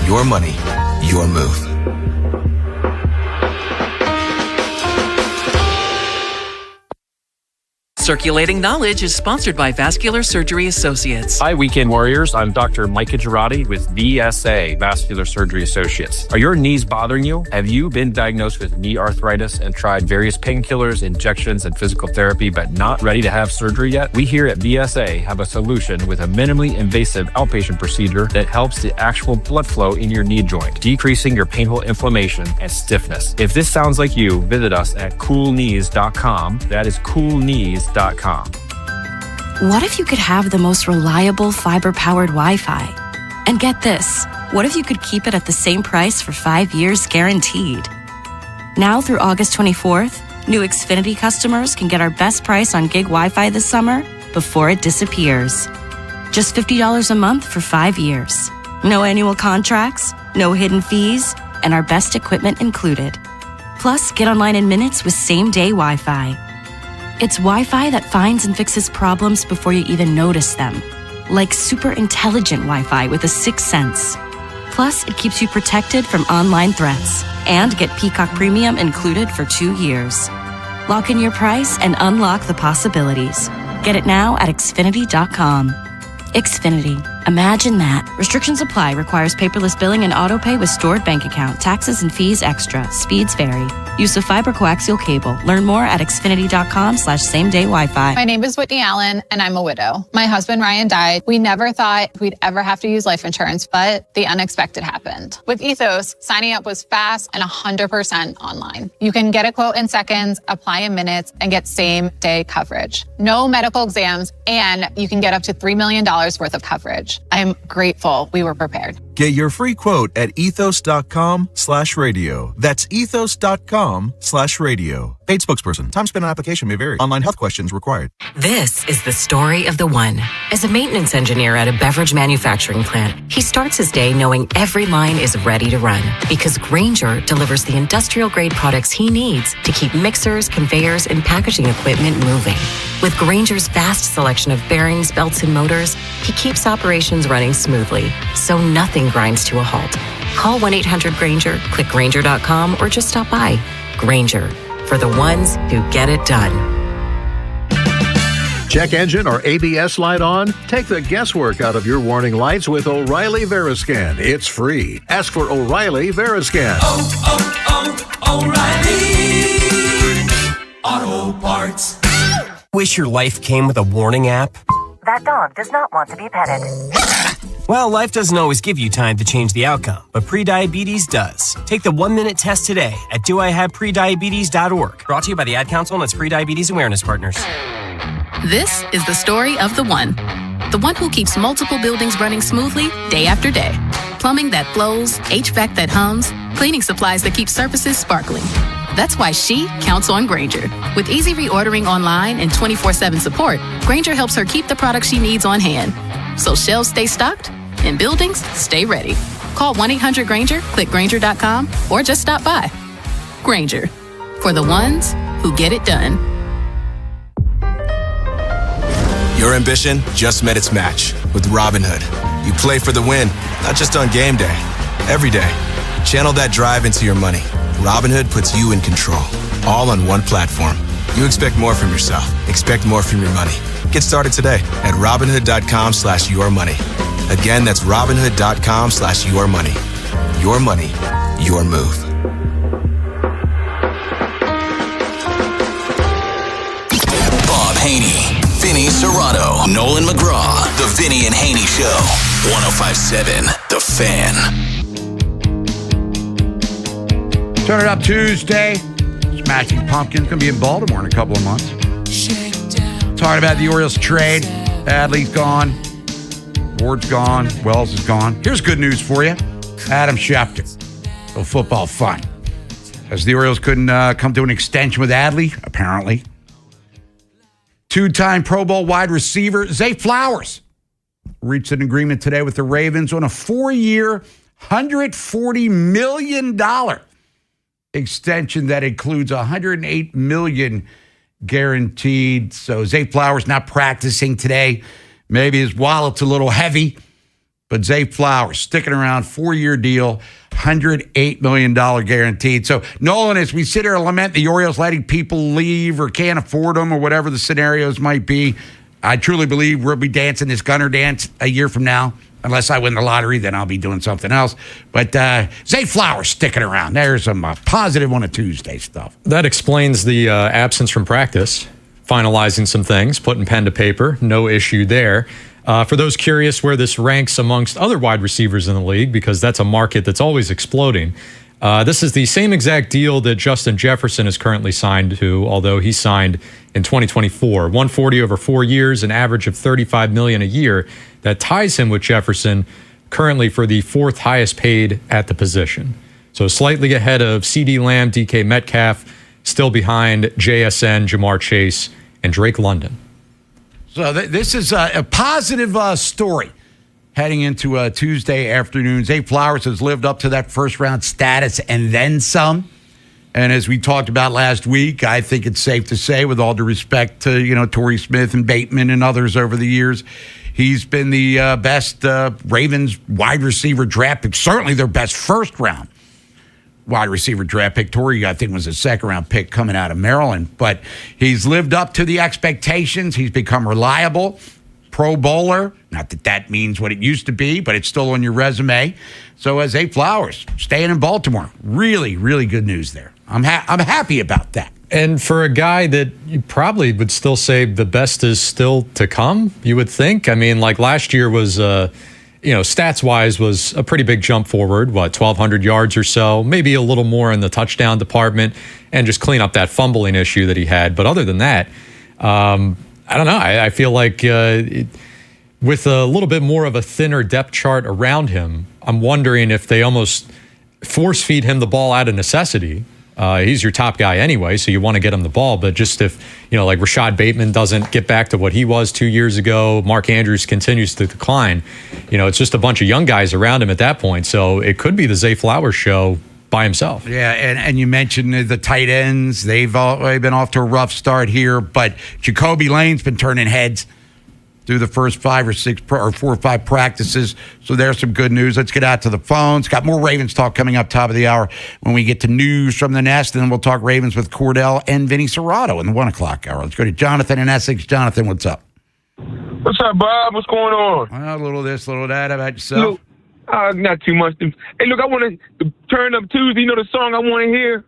Your money, your move. Circulating Knowledge is sponsored by Vascular Surgery Associates. Hi, Weekend Warriors. I'm Dr. Micah Girardi with VSA, Vascular Surgery Associates. Are your knees bothering you? Have you been diagnosed with knee arthritis and tried various painkillers, injections, and physical therapy, but not ready to have surgery yet? We here at VSA have a solution with a minimally invasive outpatient procedure that helps the actual blood flow in your knee joint, decreasing your painful inflammation and stiffness. If this sounds like you, visit us at coolknees.com. That is coolknees.com. What if you could have the most reliable fiber-powered Wi-Fi? And get this, what if you could keep it at the same price for 5 years guaranteed? Now through August 24th, new Xfinity customers can get our best price on gig Wi-Fi this summer before it disappears. Just $50 a month for 5 years. No annual contracts, no hidden fees, and our best equipment included. Plus, get online in minutes with same-day Wi-Fi. It's Wi-Fi that finds and fixes problems before you even notice them. Like super intelligent Wi-Fi with a sixth sense. Plus, it keeps you protected from online threats. And get Peacock Premium included for 2 years. Lock in your price and unlock the possibilities. Get it now at Xfinity.com. Xfinity. Imagine that. Restrictions apply. Requires paperless billing and autopay with stored bank account. Taxes and fees extra. Speeds vary. Use of fiber coaxial cable. Learn more at Xfinity.com/same-day Wi-Fi. My name is Whitney Allen, and I'm a widow. My husband, Ryan, died. We never thought we'd ever have to use life insurance, but the unexpected happened. With Ethos, signing up was fast and 100% online. You can get a quote in seconds, apply in minutes, and get same-day coverage. No medical exams, and you can get up to $3 million worth of coverage. I'm grateful we were prepared. Get your free quote at ethos.com/radio. That's ethos.com/radio. Paid spokesperson. Time spent on application may vary. Online health questions required. This is the story of the one. As a maintenance engineer at a beverage manufacturing plant, he starts his day knowing every line is ready to run because Grainger delivers the industrial-grade products he needs to keep mixers, conveyors, and packaging equipment moving. With Grainger's vast selection of bearings, belts, and motors, he keeps operations running smoothly, so nothing grinds to a halt. Call 1-800-GRAINGER, click Grainger.com, or just stop by. Grainger, for the ones who get it done. Check engine or ABS light on? Take the guesswork out of your warning lights with O'Reilly Veriscan. It's free. Ask for O'Reilly Veriscan. O'Reilly Auto Parts. Wish your life came with a warning app? That dog does not want to be petted. Well, life doesn't always give you time to change the outcome, but prediabetes does. Take the 1-minute test today at doihaveprediabetes.org. Brought to you by the Ad Council and its Prediabetes Awareness Partners. This is the story of the one who keeps multiple buildings running smoothly day after day. Plumbing that flows, HVAC that hums, cleaning supplies that keep surfaces sparkling. That's why she counts on Grainger. With easy reordering online and 24/7 support, Grainger helps her keep the products she needs on hand. So shelves stay stocked and buildings stay ready. Call 1-800-GRAINGER, click Grainger.com, or just stop by. Grainger, for the ones who get it done. Your ambition just met its match with Robinhood. You play for the win, not just on game day, every day. Channel that drive into your money. Robinhood puts you in control, all on one platform. You expect more from yourself. Expect more from your money. Get started today at Robinhood.com/yourmoney. Again, that's Robinhood.com/yourmoney. Your money, your move. Bob Haynie, Vinny Serrato, Nolan McGraw. The Vinny and Haynie Show. 105.7 The Fan. Turn it up Tuesday. Smashing Pumpkins going to be in Baltimore in a couple of months. Talking about the Orioles trade. Adley's gone. Ward's gone. Wells is gone. Here's good news for you. Adam Schefter. So football fun. As the Orioles couldn't come to an extension with Adley, apparently. Two-time Pro Bowl wide receiver Zay Flowers reached an agreement today with the Ravens on a 4-year, $140 million extension that includes $108 million guaranteed. So Zay Flowers not practicing today. Maybe his wallet's a little heavy, but Zay Flowers sticking around, 4-year deal, $108 million guaranteed. So Nolan, as we sit here and lament the Orioles letting people leave or can't afford them or whatever the scenarios might be, I truly believe we'll be dancing this Gunner dance a year from now. Unless I win the lottery, then I'll be doing something else. But Zay Flowers sticking around. There's some positive on a Tuesday stuff. That explains the absence from practice, finalizing some things, putting pen to paper. No issue there. For those curious where this ranks amongst other wide receivers in the league, because that's a market that's always exploding, this is the same exact deal that Justin Jefferson is currently signed to, although he signed in 2024. $140 over 4 years, an average of $35 million a year. That ties him with Jefferson currently for the 4th highest paid at the position. So slightly ahead of CeeDee Lamb, DK Metcalf, still behind JSN, Jamar Chase, and Drake London. So this is a positive story heading into Tuesday afternoon. Zay Flowers has lived up to that first-round status and then some. And as we talked about last week, I think it's safe to say, with all due respect to Torrey Smith and Bateman and others over the years, he's been the best Ravens wide receiver draft pick, certainly their best first-round wide receiver draft pick. Torrey, I think, was a second-round pick coming out of Maryland. But he's lived up to the expectations. He's become reliable. Pro Bowler. Not that that means what it used to be, but it's still on your resume. So as Zay Flowers, staying in Baltimore, really, really good news there. I'm happy about that. And for a guy that you probably would still say the best is still to come, you would think. I mean, like last year was, stats-wise was a pretty big jump forward, 1,200 yards or so, maybe a little more in the touchdown department, and just clean up that fumbling issue that he had. But other than that, I don't know. I feel like with a little bit more of a thinner depth chart around him, I'm wondering if they almost force feed him the ball out of necessity. He's your top guy anyway, so you want to get him the ball. But just if, like Rashad Bateman doesn't get back to what he was 2 years ago, Mark Andrews continues to decline, it's just a bunch of young guys around him at that point. So it could be the Zay Flowers show by himself. Yeah, and you mentioned the tight ends. They've been off to a rough start here, but Jacoby Lane's been turning heads through the first 4 or 5 practices. So there's some good news. Let's get out to the phones. Got more Ravens talk coming up top of the hour when we get to news from the nest, and then we'll talk Ravens with Cordell and Vinny Serrato in the 1 o'clock hour. Let's go to Jonathan in Essex. Jonathan, what's up? What's up, Bob? What's going on? A little this, little that. How about yourself? Not too much. Hey, look, I want to turn up Tuesday. You know the song I want to hear?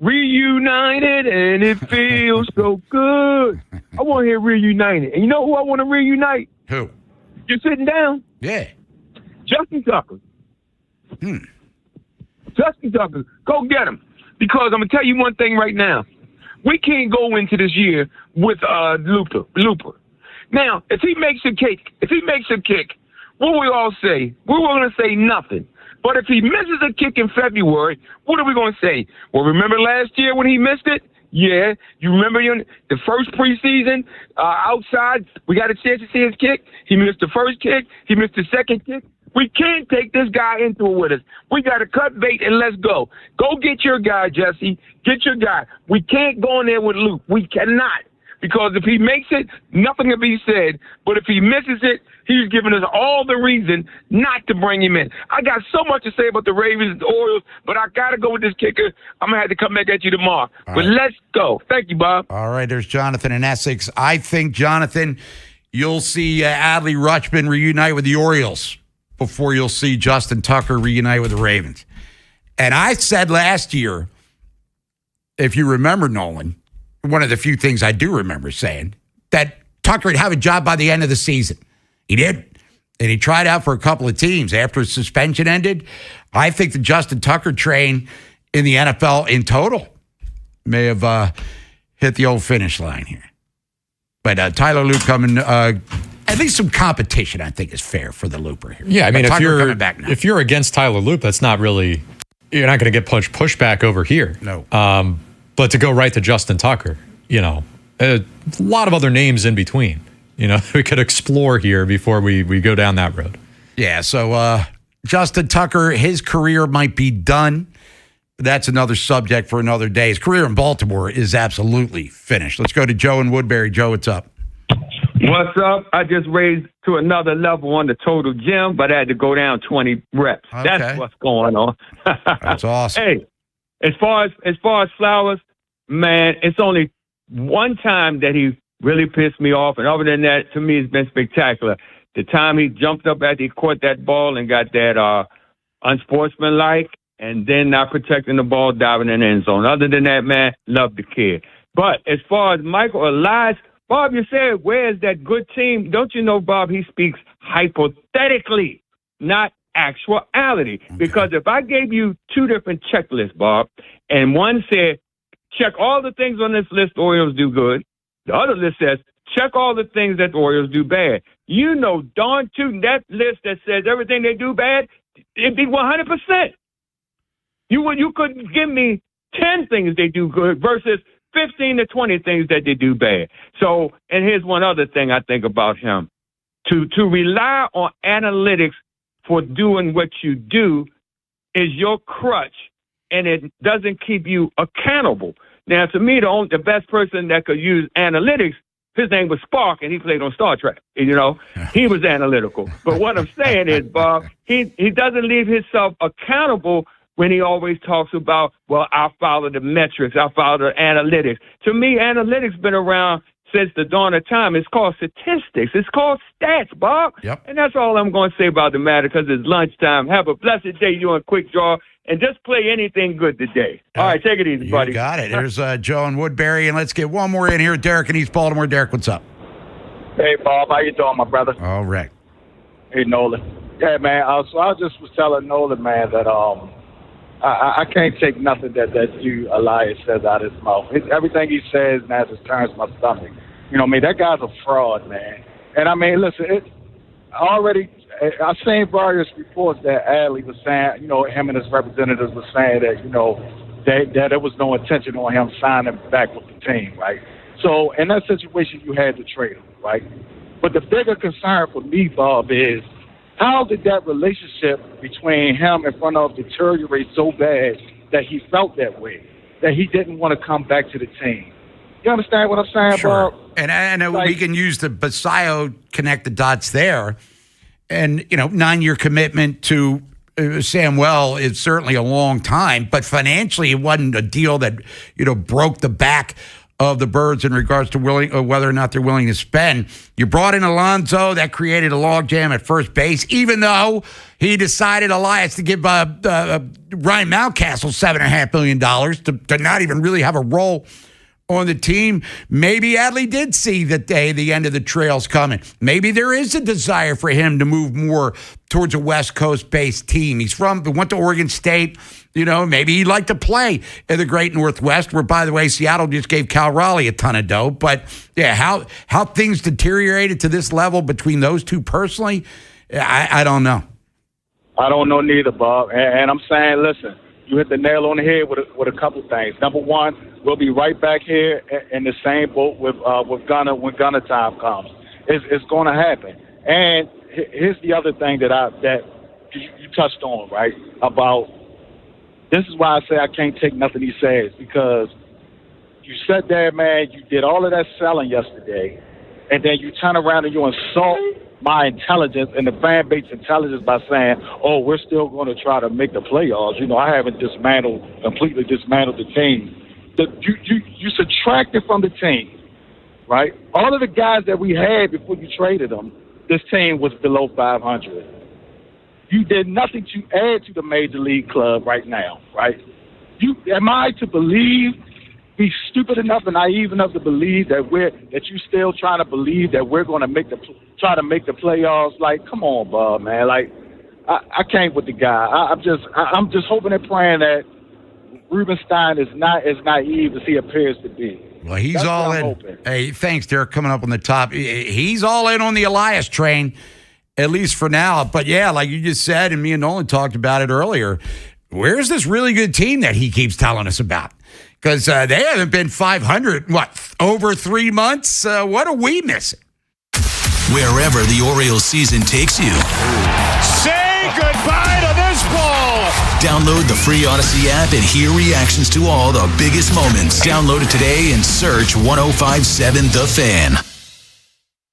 Reunited, and it feels so good. I want to hear Reunited. And you know who I want to reunite? Who? You're sitting down? Yeah. Justin Tucker. Justin Tucker. Go get him. Because I'm going to tell you one thing right now. We can't go into this year with Looper. Now, if he makes a kick, what will we all say? We're going to say nothing. But if he misses a kick in February, what are we going to say? Well, remember last year when he missed it? Yeah. You remember the first preseason outside, we got a chance to see his kick. He missed the first kick. He missed the second kick. We can't take this guy into it with us. We got to cut bait and let's go. Go get your guy, Jesse. Get your guy. We can't go in there with Luke. We cannot. Because if he makes it, nothing will be said. But if he misses it, he's giving us all the reason not to bring him in. I got so much to say about the Ravens and the Orioles, but I got to go with this kicker. I'm going to have to come back at you tomorrow. But let's go. Thank you, Bob. All right, there's Jonathan in Essex. I think, Jonathan, you'll see Adley Rutschman reunite with the Orioles before you'll see Justin Tucker reunite with the Ravens. And I said last year, if you remember, Nolan, one of the few things I do remember saying, that Tucker would have a job by the end of the season. He did. And he tried out for a couple of teams after his suspension ended. I think the Justin Tucker train in the NFL in total may have hit the old finish line here. But Tyler Loop coming, at least some competition, I think, is fair for the Looper here. Yeah, I mean, if you're against Tyler Loop, that's not really, you're not going to get pushback over here. No. But to go right to Justin Tucker, a lot of other names in between, we could explore here before we go down that road. Yeah, so Justin Tucker, his career might be done. That's another subject for another day. His career in Baltimore is absolutely finished. Let's go to Joe in Woodbury. Joe, what's up? What's up? I just raised to another level on the total gym, but I had to go down 20 reps. Okay. That's what's going on. That's awesome. Hey, as far as Flowers, man, it's only one time that he really pissed me off, and other than that, to me, it's been spectacular. The time he jumped up after he caught that ball and got that unsportsmanlike, and then not protecting the ball, diving in the end zone. Other than that, man, love the kid. But as far as Michael Elias, Bob, you said, where's that good team? Don't you know, Bob, he speaks hypothetically, not actuality. Okay. Because if I gave you two different checklists, Bob, and one said, check all the things on this list the Orioles do good. The other list says, check all the things that the Orioles do bad. You know darn tootin' that list that says everything they do bad, it'd be 100%. You couldn't give me 10 things they do good versus 15 to 20 things that they do bad. So, and here's one other thing I think about him. To rely on analytics for doing what you do is your crutch, and it doesn't keep you accountable. Now, to me, the best person that could use analytics, his name was Spark, and he played on Star Trek. He was analytical. But what I'm saying is, Bob, he doesn't leave himself accountable when he always talks about, well, I follow the metrics, I follow the analytics. To me, analytics been around since the dawn of time. It's called statistics. It's called stats, Bob. Yep. And that's all I'm going to say about the matter because it's lunchtime. Have a blessed day, you and Quick Draw, and just play anything good today. All right, take it easy, buddy. You got it. There's Joe in Woodbury, and let's get one more in here. Derek in East Baltimore. Derek, what's up? Hey, Bob. How you doing, my brother? All right. Hey, Nolan. Yeah, man. So I just was telling Nolan, man, that I can't take nothing that you, Elias, says out of his mouth. Everything he says, man, just turns my stomach. That guy's a fraud, man. And, I mean, listen, already I've seen various reports that Adley was saying, him and his representatives were saying that, that there was no intention on him signing back with the team, right? So in that situation, you had to trade him, right? But the bigger concern for me, Bob, is how did that relationship between him and front office deteriorate so bad that he felt that way, that he didn't want to come back to the team? You understand what I'm saying, sure. Bob? And we can use the Basayo, connect the dots there. And, 9-year commitment to Samuel is certainly a long time, but financially it wasn't a deal that, broke the back of the Birds in regards to whether or not they're willing to spend. You brought in Alonso. That created a logjam at first base, even though he decided, Elias, to give Ryan Mountcastle $7.5 million to not even really have a role on the team. Maybe Adley did see the end of the trail's coming. Maybe there is a desire for him to move more towards a West Coast-based team. Went to Oregon State. Maybe he'd like to play in the Great Northwest, where, by the way, Seattle just gave Cal Raleigh a ton of dough. But, yeah, how things deteriorated to this level between those two personally, I don't know. I don't know neither, Bob. And I'm saying, listen, you hit the nail on the head with a couple things. Number one, we'll be right back here in the same boat with Gunner when Gunner time comes. It's going to happen. And here's the other thing that you touched on, right? About this is why I say I can't take nothing he says, because you sat there, man, you did all of that selling yesterday, and then you turn around and you insult my intelligence and the fan base intelligence by saying, oh, we're still going to try to make the playoffs. I haven't completely dismantled the team. You subtracted from the team, right? All of the guys that we had before you traded them, this team was below 500. You did nothing to add to the major league club right now, right? Am I to be stupid enough and naive enough to believe that you still trying to believe that we're going to try to make the playoffs? Like, come on, Bob, man. Like, I can't with the guy. I'm just hoping and praying that Rubenstein is not as naive as he appears to be. Well, he's all in. Hoping. Hey, thanks, Derek. Coming up on the top, he's all in on the Elias train, at least for now. But yeah, like you just said, and me and Nolan talked about it earlier. Where's this really good team that he keeps telling us about? Because they haven't been 500, over 3 months? What are we missing? Wherever the Orioles season takes you. Say goodbye to this ball. Download the free Odyssey app and hear reactions to all the biggest moments. Download it today and search 105.7 The Fan.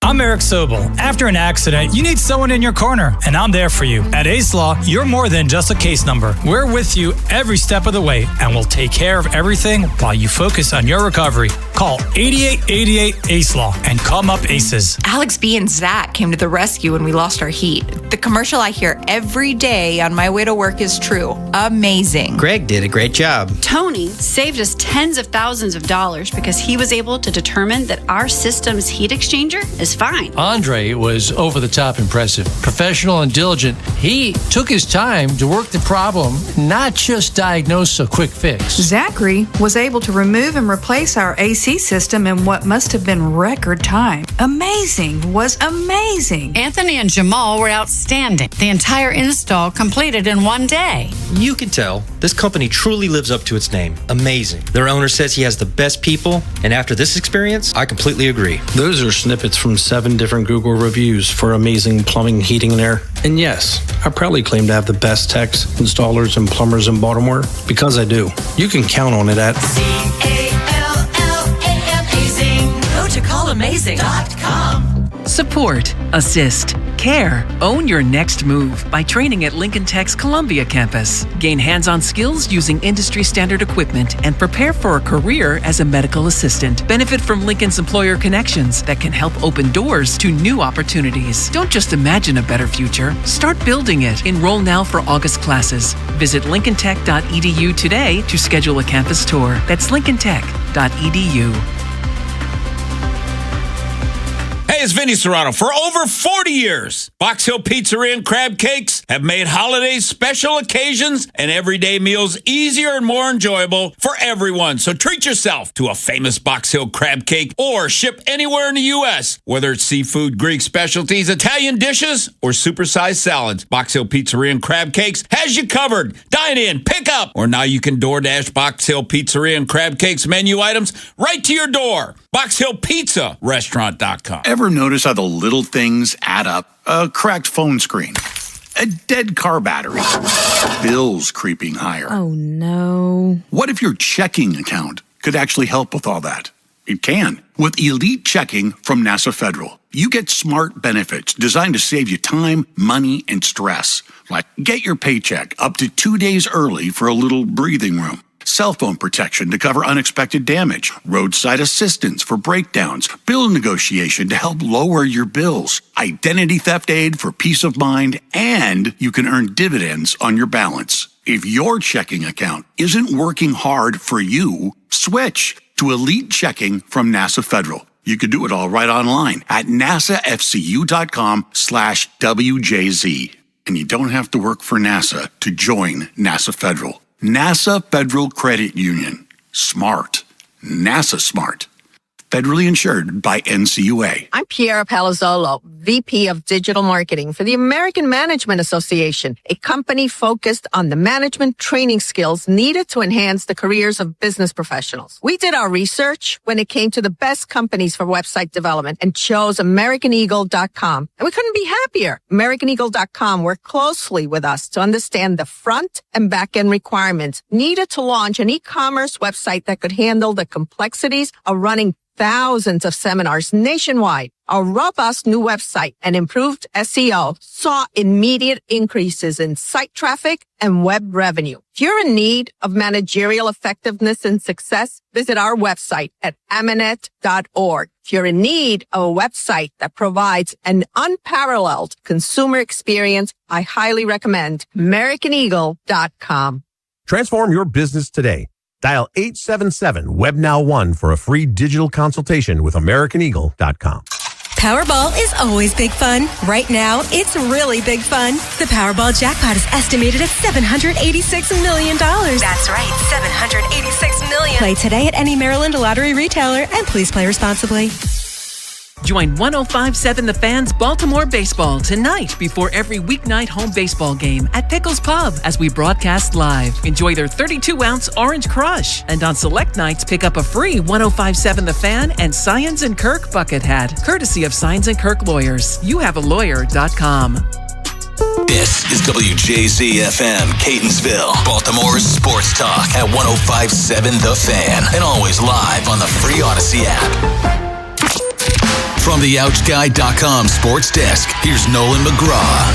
I'm Eric Sobel. After an accident, you need someone in your corner, and I'm there for you. At Ace Law, you're more than just a case number. We're with you every step of the way, and we'll take care of everything while you focus on your recovery. Call 8888 Ace Law and come up Aces. Alex B and Zach came to the rescue when we lost our heat. The commercial I hear every day on my way to work is true. Amazing. Greg did a great job. Tony saved us tens of thousands of dollars because he was able to determine that our system's heat exchanger is fine. Andre was over the top impressive. Professional and diligent. He took his time to work the problem, not just diagnose a quick fix. Zachary was able to remove and replace our AC system in what must have been record time. Amazing. Was amazing. Anthony and Jamal were outstanding. The entire install completed in one day. You can tell this company truly lives up to its name. Amazing. Their owner says he has the best people, and after this experience, I completely agree. Those are snippets from 7 different Google reviews for amazing plumbing, heating, and air. And yes, I proudly claim to have the best techs, installers, and plumbers in Baltimore because I do. You can count on it at CALLAMAZING. Go to callamazing.com. Support, assist, care, own your next move by training at Lincoln Tech's Columbia campus. Gain hands-on skills using industry-standard equipment and prepare for a career as a medical assistant. Benefit from Lincoln's employer connections that can help open doors to new opportunities. Don't just imagine a better future. Start building it. Enroll now for August classes. Visit lincolntech.edu today to schedule a campus tour. That's lincolntech.edu. Hey, it's Vinny Serrano. For over 40 years, Box Hill Pizzeria and Crab Cakes have made holiday special occasions and everyday meals easier and more enjoyable for everyone. So treat yourself to a famous Box Hill crab cake or ship anywhere in the U.S. Whether it's seafood, Greek specialties, Italian dishes, or supersized salads, Box Hill Pizzeria and Crab Cakes has you covered. Dine in, pick up, or now you can DoorDash Box Hill Pizzeria and Crab Cakes menu items right to your door. Box Hill Pizza Restaurant.com. Ever notice how the little things add up? A cracked phone screen, a dead car battery, bills creeping higher. Oh, no. What if your checking account could actually help with all that? It can. With Elite Checking from NASA Federal, you get smart benefits designed to save you time, money, and stress. Like get your paycheck up to 2 days early for a little breathing room. Cell phone protection to cover unexpected damage, roadside assistance for breakdowns, bill negotiation to help lower your bills, identity theft aid for peace of mind, and you can earn dividends on your balance. If your checking account isn't working hard for you, switch to Elite Checking from NASA Federal. You can do it all right online at nasafcu.com/WJZ. And you don't have to work for NASA to join NASA Federal. NASA Federal Credit Union. Smart. NASA smart. Federally insured by NCUA. I'm Piera Palazzolo, VP of Digital Marketing for the American Management Association, a company focused on the management training skills needed to enhance the careers of business professionals. We did our research when it came to the best companies for website development and chose AmericanEagle.com. And we couldn't be happier. AmericanEagle.com worked closely with us to understand the front and back end requirements needed to launch an e-commerce website that could handle the complexities of running thousands of seminars nationwide. Our robust new website and improved SEO saw immediate increases in site traffic and web revenue. If you're in need of managerial effectiveness and success, visit our website at amanet.org. If you're in need of a website that provides an unparalleled consumer experience, I highly recommend AmericanEagle.com. Transform your business today. Dial 877-WebNow1 for a free digital consultation with AmericanEagle.com. Powerball is always big fun. Right now, it's really big fun. The Powerball jackpot is estimated at $786 million. That's right, $786 million. Play today at any Maryland lottery retailer and please play responsibly. Join 105.7 The Fan's Baltimore Baseball tonight before every weeknight home baseball game at Pickles Pub as we broadcast live. Enjoy their 32-ounce Orange Crush. And on select nights, pick up a free 105.7 The Fan and Science & Kirk bucket hat, courtesy of Science & Kirk Lawyers. YouHaveALawyer.com. This is WJZ-FM, Catonsville, Baltimore's sports talk at 105.7 The Fan, and always live on the free Odyssey app. From the OutGuy.com sports desk, here's Nolan McGraw.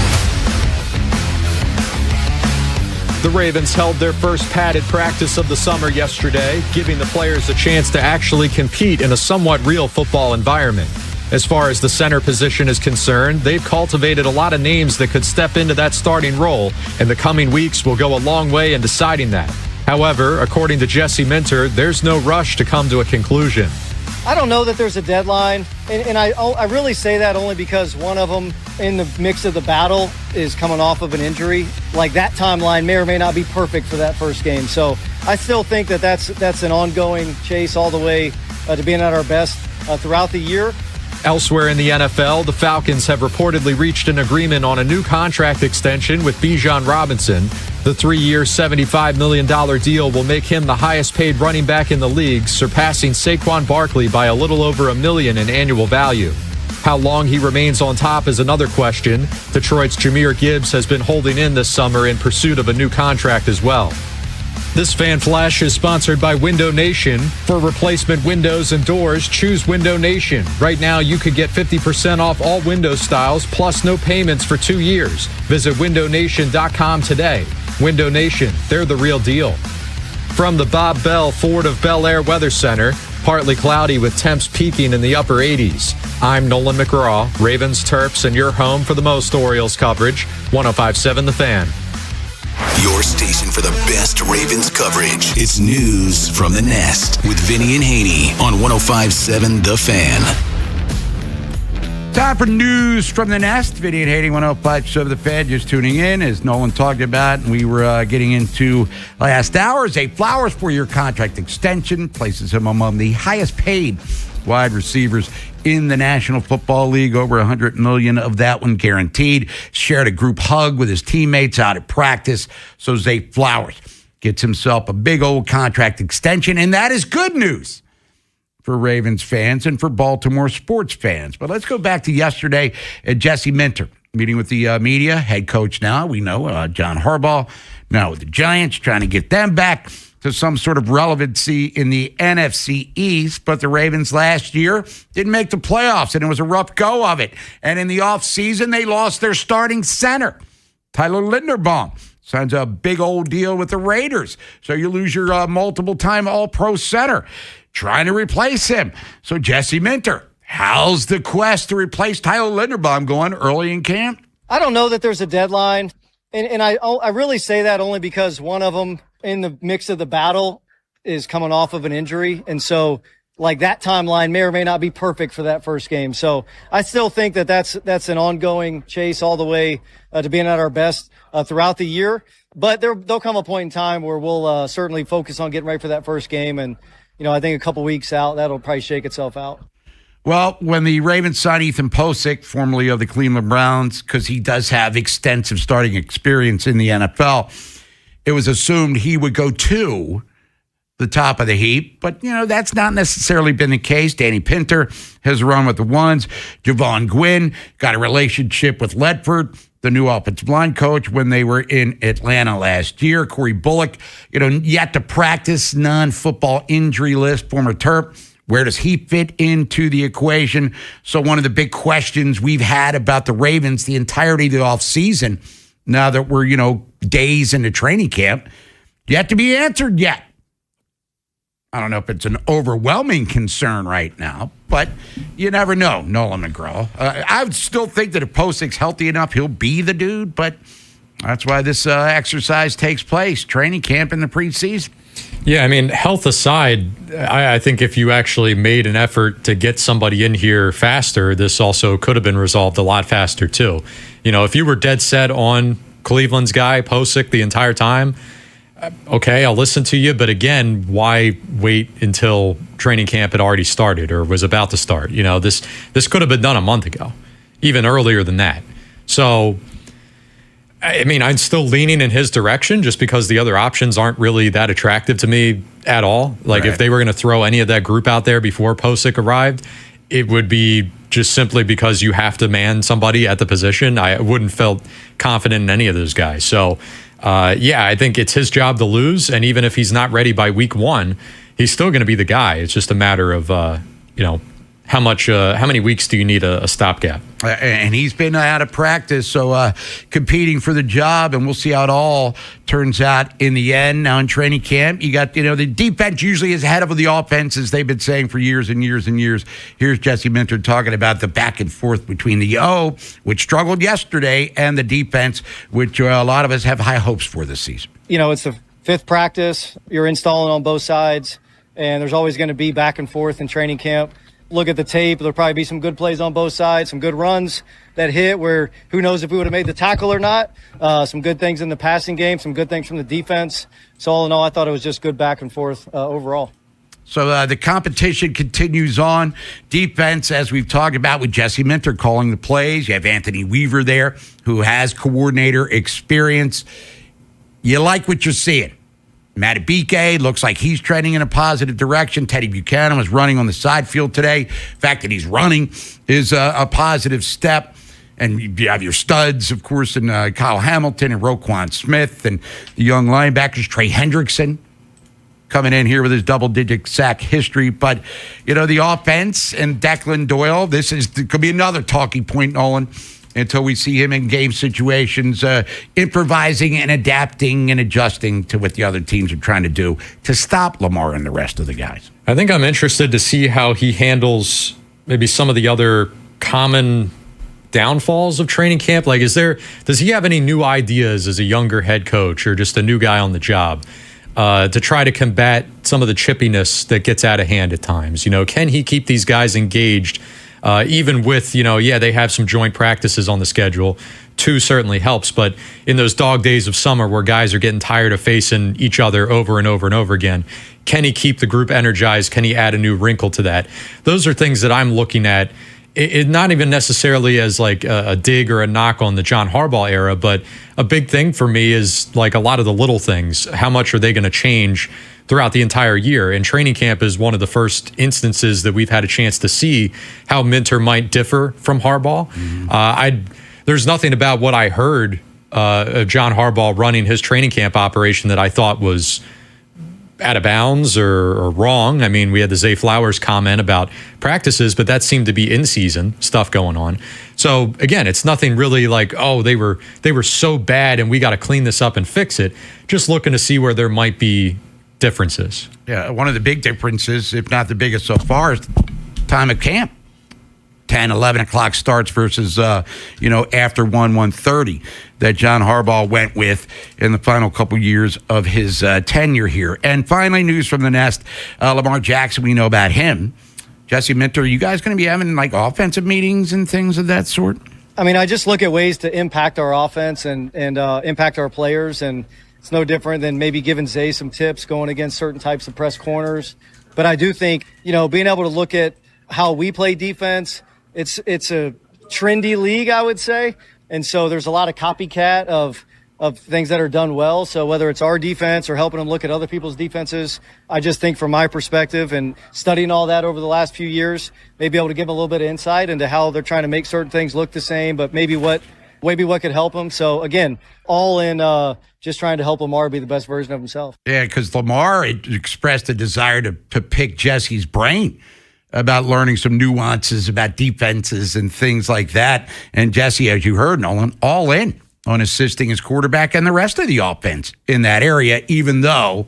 The Ravens held their first padded practice of the summer yesterday, giving the players a chance to actually compete in a somewhat real football environment. As far as the center position is concerned, they've cultivated a lot of names that could step into that starting role, and the coming weeks will go a long way in deciding that. However, according to Jesse Minter, there's no rush to come to a conclusion. I don't know that there's a deadline, and I really say that only because one of them in the mix of the battle is coming off of an injury. Like, that timeline may or may not be perfect for that first game. So I still think that that's an ongoing chase all the way to being at our best throughout the year. Elsewhere in the NFL, the Falcons have reportedly reached an agreement on a new contract extension with Bijan Robinson. The 3-year, $75 million deal will make him the highest-paid running back in the league, surpassing Saquon Barkley by a little over $1 million in annual value. How long he remains on top is another question. Detroit's Jahmyr Gibbs has been holding in this summer in pursuit of a new contract as well. This Fan Flash is sponsored by Window Nation. For replacement windows and doors, choose Window Nation. Right now, you could get 50% off all window styles, plus no payments for 2 years. Visit windownation.com today. Window Nation, they're the real deal. From the Bob Bell Ford of Bel Air Weather Center, partly cloudy with temps peaking in the upper 80s. I'm Nolan McGraw, Ravens, Terps, and your home for the most Orioles coverage, 105.7 The Fan. Your station for the best Ravens coverage. It's News from the Nest with Vinny and Haynie on 105.7 The Fan. Time for news from the nest. Vinny and Haynie, 105.7 The Fan. Just tuning in, as Nolan talked about, and we were getting into last hour. Zay Flowers' 4-year contract extension places him among the highest paid wide receivers in the National Football League. Over $100 million of that one guaranteed. Shared a group hug with his teammates out at practice. So Zay Flowers gets himself a big old contract extension, and that is good news for Ravens fans and for Baltimore sports fans. But let's go back to yesterday at Jesse Minter, meeting with the media, head coach now, we know, John Harbaugh, now with the Giants, trying to get them back to some sort of relevancy in the NFC East. But the Ravens last year didn't make the playoffs, and it was a rough go of it. And in the offseason, they lost their starting center, Tyler Linderbaum. Signs a big old deal with the Raiders. So you lose your multiple-time All-Pro center. Trying to replace him. So Jesse Minter, how's the quest to replace Tyler Linderbaum going early in camp? I don't know that there's a deadline. And I really say that only because one of them in the mix of the battle is coming off of an injury. And so like that timeline may or may not be perfect for that first game. So I still think that that's an ongoing chase all the way to being at our best throughout the year. But there'll come a point in time where we'll certainly focus on getting ready for that first game. And, you know, I think a couple weeks out, that'll probably shake itself out. Well, when the Ravens signed Ethan Posick, formerly of the Cleveland Browns, because he does have extensive starting experience in the NFL, it was assumed he would go to the top of the heap. But, you know, that's not necessarily been the case. Danny Pinter has run with the ones. Javon Gwynn got a relationship with Ledford, the new offensive line coach, when they were in Atlanta last year. Corey Bullock, you know, yet to practice, non-football injury list, former Terp. Where does he fit into the equation? So one of the big questions we've had about the Ravens the entirety of the offseason, now that we're, you know, days into training camp, yet to be answered yet. I don't know if it's an overwhelming concern right now, but you never know, Nolan McGraw. I would still think that if Posick's healthy enough, he'll be the dude, but that's why this exercise takes place, training camp in the preseason. Yeah, I mean, health aside, I think if you actually made an effort to get somebody in here faster, this also could have been resolved a lot faster, too. You know, if you were dead set on Cleveland's guy, Posick, the entire time, okay, I'll listen to you. But again, why wait until training camp had already started or was about to start? You know, this could have been done a month ago, even earlier than that. So, I mean, I'm still leaning in his direction just because the other options aren't really that attractive to me at all. Like, if they were going to throw any of that group out there before Posick arrived, it would be just simply because you have to man somebody at the position. I wouldn't felt confident in any of those guys. So, yeah, I think it's his job to lose. And even if he's not ready by week 1, he's still going to be the guy. It's just a matter of, you know, how many weeks do you need a stopgap? And he's been out of practice, so competing for the job, and we'll see how it all turns out in the end. Now in training camp, you got, you know, the defense usually is ahead of the offense, as they've been saying for years and years and years. Here's Jesse Minter talking about the back and forth between the O, which struggled yesterday, and the defense, which a lot of us have high hopes for this season. You know, it's the 5th practice. You're installing on both sides, and there's always going to be back and forth in training camp. Look at the tape. There'll probably be some good plays on both sides, some good runs that hit where who knows if we would have made the tackle or not. Some good things in the passing game, some good things from the defense. So all in all, I thought it was just good back and forth overall. So the competition continues on. Defense, as we've talked about with Jesse Minter calling the plays. You have Anthony Weaver there, who has coordinator experience. You like what you're seeing. Matabike looks like he's trending in a positive direction. Teddy Buchanan was running on the side field today. The fact that he's running is a positive step. And you have your studs, of course, in Kyle Hamilton and Roquan Smith and the young linebackers, Trey Hendrickson, coming in here with his double-digit sack history. But, you know, the offense and Declan Doyle, could be another talking point, Nolan, until we see him in game situations, improvising and adapting and adjusting to what the other teams are trying to do to stop Lamar and the rest of the guys. I think I'm interested to see how he handles maybe some of the other common downfalls of training camp. Like, does he have any new ideas as a younger head coach or just a new guy on the job to try to combat some of the chippiness that gets out of hand at times? You know, can he keep these guys engaged Even with, they have some joint practices on the schedule. 2 certainly helps, but in those dog days of summer where guys are getting tired of facing each other over and over and over again, can he keep the group energized? Can he add a new wrinkle to that? Those are things that I'm looking at. It not even necessarily as like a dig or a knock on the John Harbaugh era, but a big thing for me is like a lot of the little things. How much are they going to change throughout the entire year? And training camp is one of the first instances that we've had a chance to see how Minter might differ from Harbaugh. There's nothing about what I heard of John Harbaugh running his training camp operation that I thought was out of bounds or wrong. I mean, we had the Zay Flowers comment about practices, but that seemed to be in-season stuff going on. So again, it's nothing really like, oh, they were so bad and we got to clean this up and fix it. Just looking to see where there might be differences. Yeah, one of the big differences, if not the biggest so far, is the time of camp. 10, 11 o'clock starts versus, after 1:30 that John Harbaugh went with in the final couple years of his tenure here. And finally, news from the nest, Lamar Jackson, we know about him. Jesse Minter, are you guys going to be having like offensive meetings and things of that sort? I mean, I just look at ways to impact our offense and impact our players, and it's no different than maybe giving Zay some tips going against certain types of press corners. But I do think, being able to look at how we play defense, it's a trendy league, I would say. And so there's a lot of copycat of things that are done well. So whether it's our defense or helping them look at other people's defenses, I just think from my perspective and studying all that over the last few years, maybe able to give them a little bit of insight into how they're trying to make certain things look the same, but maybe what could help them. So again, all in just trying to help Lamar be the best version of himself. Yeah, because Lamar expressed a desire to pick Jesse's brain about learning some nuances about defenses and things like that. And Jesse, as you heard, Nolan, all in on assisting his quarterback and the rest of the offense in that area, even though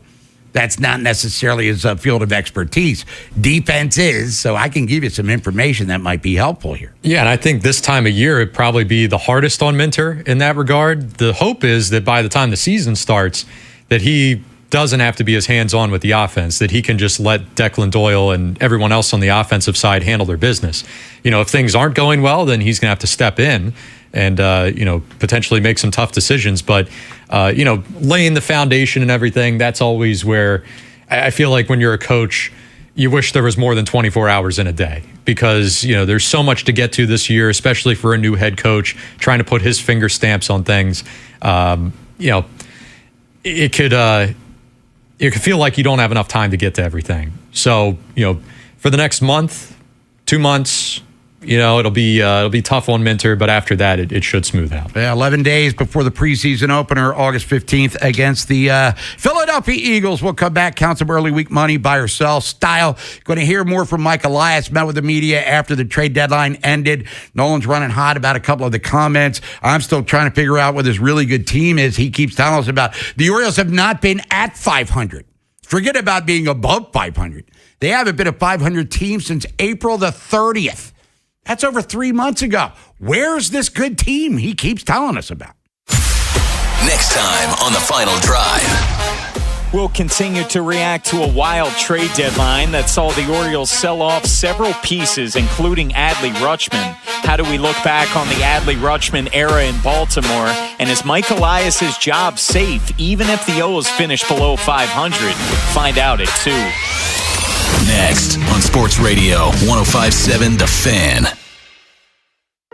that's not necessarily his field of expertise. Defense is, so I can give you some information that might be helpful here. Yeah, and I think this time of year, it'd probably be the hardest on Minter in that regard. The hope is that by the time the season starts, that he doesn't have to be as hands-on with the offense, that he can just let Declan Doyle and everyone else on the offensive side handle their business. If things aren't going well, then he's going to have to step in and, potentially make some tough decisions. But, laying the foundation and everything, that's always where I feel like when you're a coach, you wish there was more than 24 hours in a day because, there's so much to get to this year, especially for a new head coach trying to put his finger stamps on things. It could feel like you don't have enough time to get to everything. So, for the next month, 2 months, it'll be tough on Minter, but after that, it should smooth out. Yeah, 11 days before the preseason opener, August 15th, against the Philadelphia Eagles. We'll come back, count some early week money, buy or sell style. Going to hear more from Mike Elias, met with the media after the trade deadline ended. Nolan's running hot about a couple of the comments. I'm still trying to figure out what this really good team is. He keeps telling us about the Orioles have not been at 500. Forget about being above 500. They haven't been a 500 team since April the 30th. That's over 3 months ago. Where's this good team he keeps telling us about? Next time on The Final Drive. We'll continue to react to a wild trade deadline that saw the Orioles sell off several pieces, including Adley Rutschman. How do we look back on the Adley Rutschman era in Baltimore? And is Mike Elias' job safe, even if the O's finish below 500? Find out at 2. Next on Sports Radio 105.7 The Fan.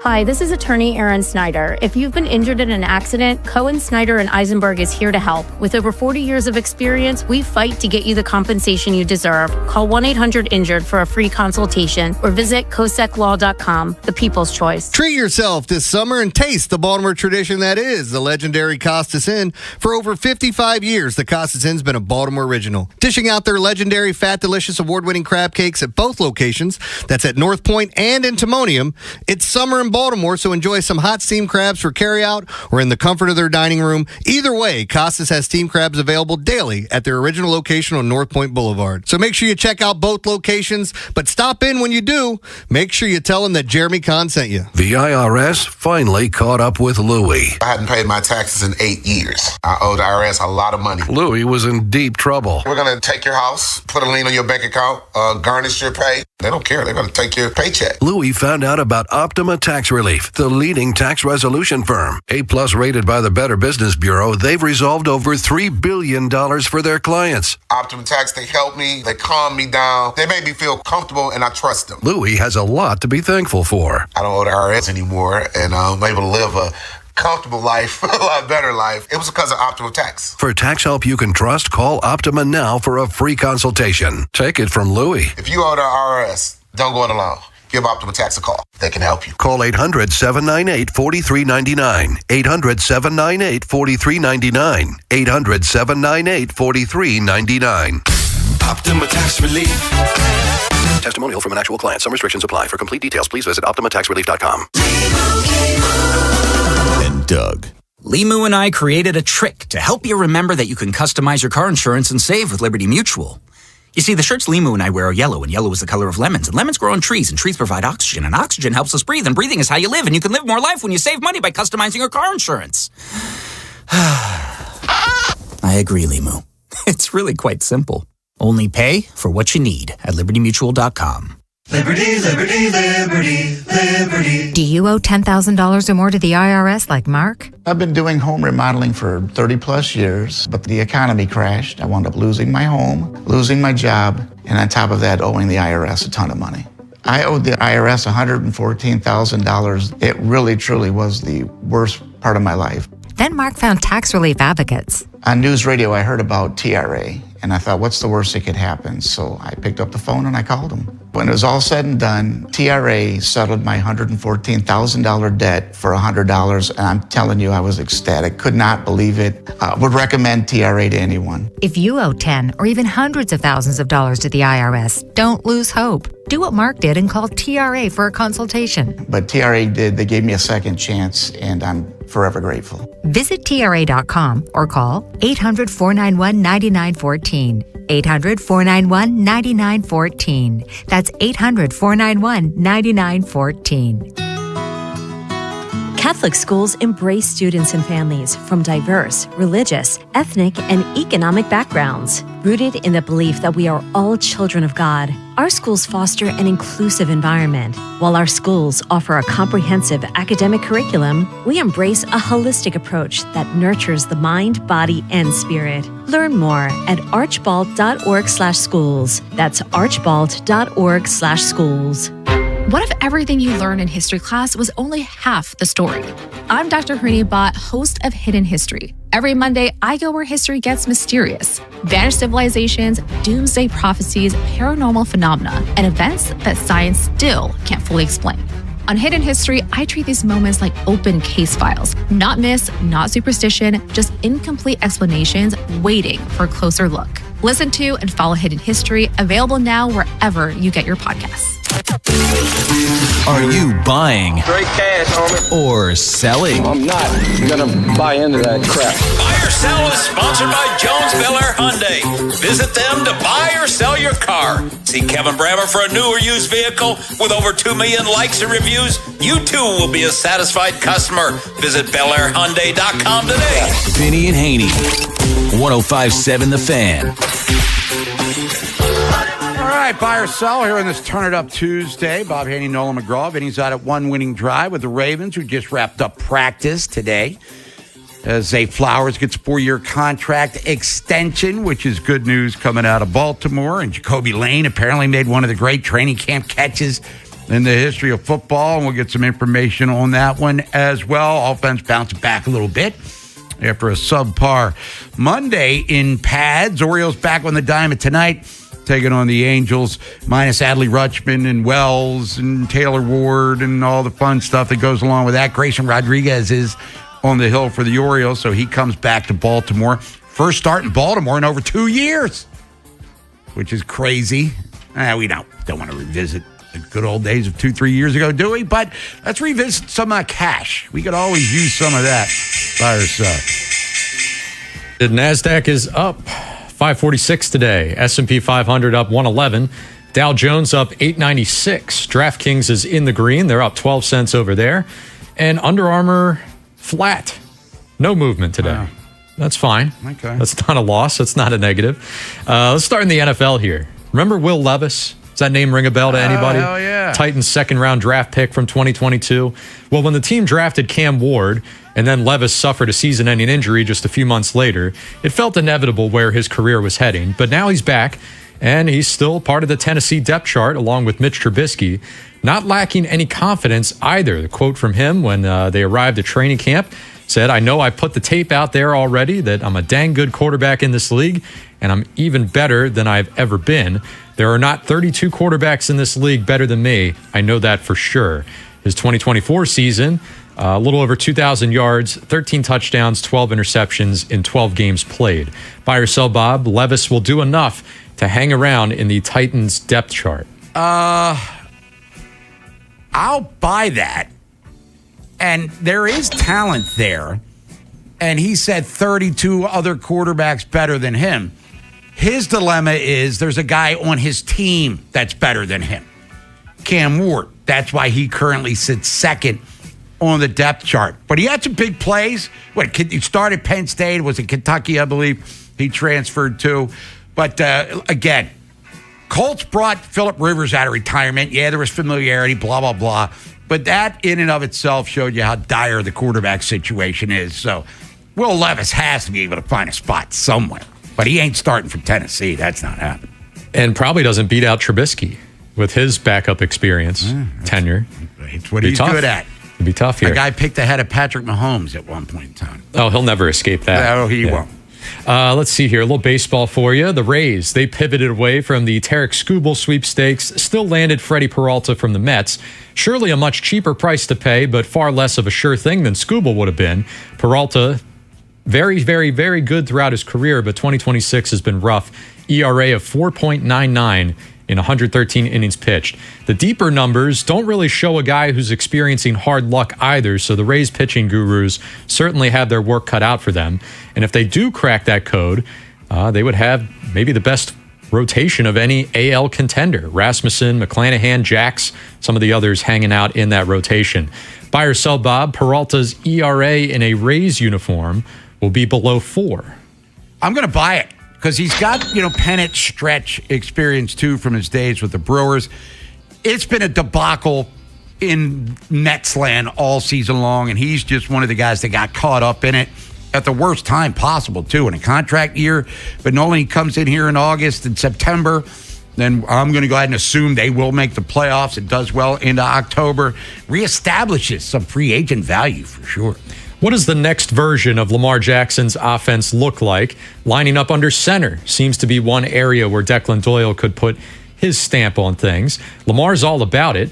Hi, this is attorney Erin Snyder. If you've been injured in an accident, Cohen, Snyder, and Eisenberg is here to help. With over 40 years of experience, we fight to get you the compensation you deserve. Call 1-800-INJURED for a free consultation or visit COSECLaw.com, the people's choice. Treat yourself this summer and taste the Baltimore tradition that is the legendary Costas Inn. For over 55 years, the Costas Inn's been a Baltimore original, dishing out their legendary Fat Delicious award-winning crab cakes at both locations. That's at North Point and in Timonium. It's summer in in Baltimore, so enjoy some hot steamed crabs for carryout or in the comfort of their dining room. Either way, Costas has steamed crabs available daily at their original location on North Point Boulevard. So make sure you check out both locations, but stop in when you do. Make sure you tell them that Jeremy Kahn sent you. The IRS finally caught up with Louie. I hadn't paid my taxes in 8 years. I owed the IRS a lot of money. Louie was in deep trouble. We're going to take your house, put a lien on your bank account, garnish your pay. They don't care. They're going to take your paycheck. Louie found out about Optima Tax Relief, the leading tax resolution firm. A-plus rated by the Better Business Bureau, they've resolved over $3 billion for their clients. Optima Tax, they help me. They calm me down. They make me feel comfortable, and I trust them. Louie has a lot to be thankful for. I don't owe the IRS anymore, and I'm able to live a comfortable life, a lot better life. It was because of Optima Tax. For tax help you can trust, call Optima now for a free consultation. Take it from Louie. If you owe the IRS, don't go it alone. Give Optima Tax a call. They can help you. Call 800-798-4399. 800-798-4399. 800-798-4399. Optima Tax Relief. Testimonial from an actual client. Some restrictions apply. For complete details, please visit OptimaTaxRelief.com. And Doug. Limu and I created a trick to help you remember that you can customize your car insurance and save with Liberty Mutual. You see, the shirts Limu and I wear are yellow, and yellow is the color of lemons. And lemons grow on trees, and trees provide oxygen. And oxygen helps us breathe, and breathing is how you live. And you can live more life when you save money by customizing your car insurance. I agree, Limu. It's really quite simple. Only pay for what you need at LibertyMutual.com. Liberty, liberty, liberty, liberty. Do you owe $10,000 or more to the IRS like Mark? I've been doing home remodeling for 30 plus years, but the economy crashed. I wound up losing my home, losing my job, and on top of that, owing the IRS a ton of money. I owed the IRS $114,000. It really, truly was the worst part of my life. Then Mark found tax relief advocates. On news radio, I heard about TRA, and I thought, what's the worst that could happen? So I picked up the phone and I called them. When it was all said and done, TRA settled my $114,000 debt for $100, and I'm telling you, I was ecstatic. Could not believe it. Would recommend TRA to anyone. If you owe 10 or even hundreds of thousands of dollars to the IRS, don't lose hope. Do what Mark did and call TRA for a consultation. But TRA did. They gave me a second chance, and I'm forever grateful. Visit TRA.com or call 800-491-9914. 800-491-9914. That's 800-491-9914. Catholic schools embrace students and families from diverse, religious, ethnic, and economic backgrounds. Rooted in the belief that we are all children of God, our schools foster an inclusive environment. While our schools offer a comprehensive academic curriculum, we embrace a holistic approach that nurtures the mind, body, and spirit. Learn more at archbald.org/schools. That's archbald.org/schools. What if everything you learned in history class was only half the story? I'm Dr. Haynie Bott, host of Hidden History. Every Monday, I go where history gets mysterious. Vanished civilizations, doomsday prophecies, paranormal phenomena, and events that science still can't fully explain. On Hidden History, I treat these moments like open case files. Not myths, not superstition, just incomplete explanations waiting for a closer look. Listen to and follow Hidden History, available now wherever you get your podcasts. Are you buying Straight cash, homie. or selling? I'm not gonna buy into that crap. Buy or Sell is sponsored by Jones Bel Air Hyundai. Visit them to buy or sell your car. See Kevin Brammer for a new or used vehicle with over 2 million likes and reviews. You too will be a satisfied customer. Visit BelAirHyundai.com today. Vinny and Haynie, 105.7 The Fan. All right, buy or sell here on this Turn It Up Tuesday. Bob Haynie, Nolan McGraw. Vinny's out at one winning drive with the Ravens, who just wrapped up practice today. Zay Flowers gets a 4-year contract extension, which is good news coming out of Baltimore. And Jacoby Lane apparently made one of the great training camp catches in the history of football. And we'll get some information on that one as well. Offense bouncing back a little bit after a subpar Monday in pads. Orioles back on the diamond tonight, taking on the Angels, minus Adley Rutschman and Wells and Taylor Ward and all the fun stuff that goes along with that. Grayson Rodriguez is on the hill for the Orioles, so he comes back to Baltimore. First start in Baltimore in over 2 years, which is crazy. We don't want to revisit the good old days of 2-3 years ago, do we? But let's revisit some cash. We could always use some of that by ourselves. The NASDAQ is up 546 today. S&P 500 up 111. Dow Jones up 896. DraftKings is in the green. They're up 12 cents over there. And Under Armour flat. No movement today. Wow. That's fine. Okay. That's not a loss. That's not a negative. Let's start in the NFL here. Remember Will Levis? Does that name ring a bell to anybody? Hell yeah. Titans second-round draft pick from 2022. Well, when the team drafted Cam Ward and then Levis suffered a season-ending injury just a few months later, it felt inevitable where his career was heading. But now he's back, and he's still part of the Tennessee depth chart along with Mitch Trubisky, not lacking any confidence either. The quote from him when they arrived at training camp said, "I know I put the tape out there already that I'm a dang good quarterback in this league, and I'm even better than I've ever been. There are not 32 quarterbacks in this league better than me. I know that for sure." His 2024 season, a little over 2,000 yards, 13 touchdowns, 12 interceptions in 12 games played. Buy or sell, Bob? Levis will do enough to hang around in the Titans depth chart. I'll buy that. And there is talent there. And he said 32 other quarterbacks better than him. His dilemma is there's a guy on his team that's better than him. Cam Ward. That's why he currently sits second on the depth chart. But he had some big plays. He started Penn State. Was it Kentucky, I believe, he transferred to. But again, Colts brought Phillip Rivers out of retirement. Yeah, there was familiarity, blah, blah, blah. But that in and of itself showed you how dire the quarterback situation is. So Will Levis has to be able to find a spot somewhere. But he ain't starting from Tennessee. That's not happening. And probably doesn't beat out Trubisky with his backup experience, tenure. It's what he's good at. It'd be tough here. The guy picked ahead of Patrick Mahomes at one point in time. Oh, he'll never escape that. No, he won't. Let's see here. A little baseball for you. The Rays, they pivoted away from the Tarek Skubal sweepstakes, still landed Freddie Peralta from the Mets. Surely a much cheaper price to pay, but far less of a sure thing than Skubal would have been. Peralta, very, very, very good throughout his career, but 2026 has been rough. ERA of 4.99 in 113 innings pitched. The deeper numbers don't really show a guy who's experiencing hard luck either, so the Rays pitching gurus certainly have their work cut out for them. And if they do crack that code, they would have maybe the best rotation of any AL contender. Rasmussen, McClanahan, Jax, some of the others hanging out in that rotation. Buy or sell, Bob? Peralta's ERA in a Rays uniform will be below 4. I'm going to buy it because he's got, pennant stretch experience, too, from his days with the Brewers. It's been a debacle in Mets land all season long, and he's just one of the guys that got caught up in it at the worst time possible, too, in a contract year. But Nolan, he comes in here in August and September, then I'm going to go ahead and assume they will make the playoffs. It does well into October. Reestablishes some free agent value for sure. What does the next version of Lamar Jackson's offense look like? Lining up under center seems to be one area where Declan Doyle could put his stamp on things. Lamar's all about it.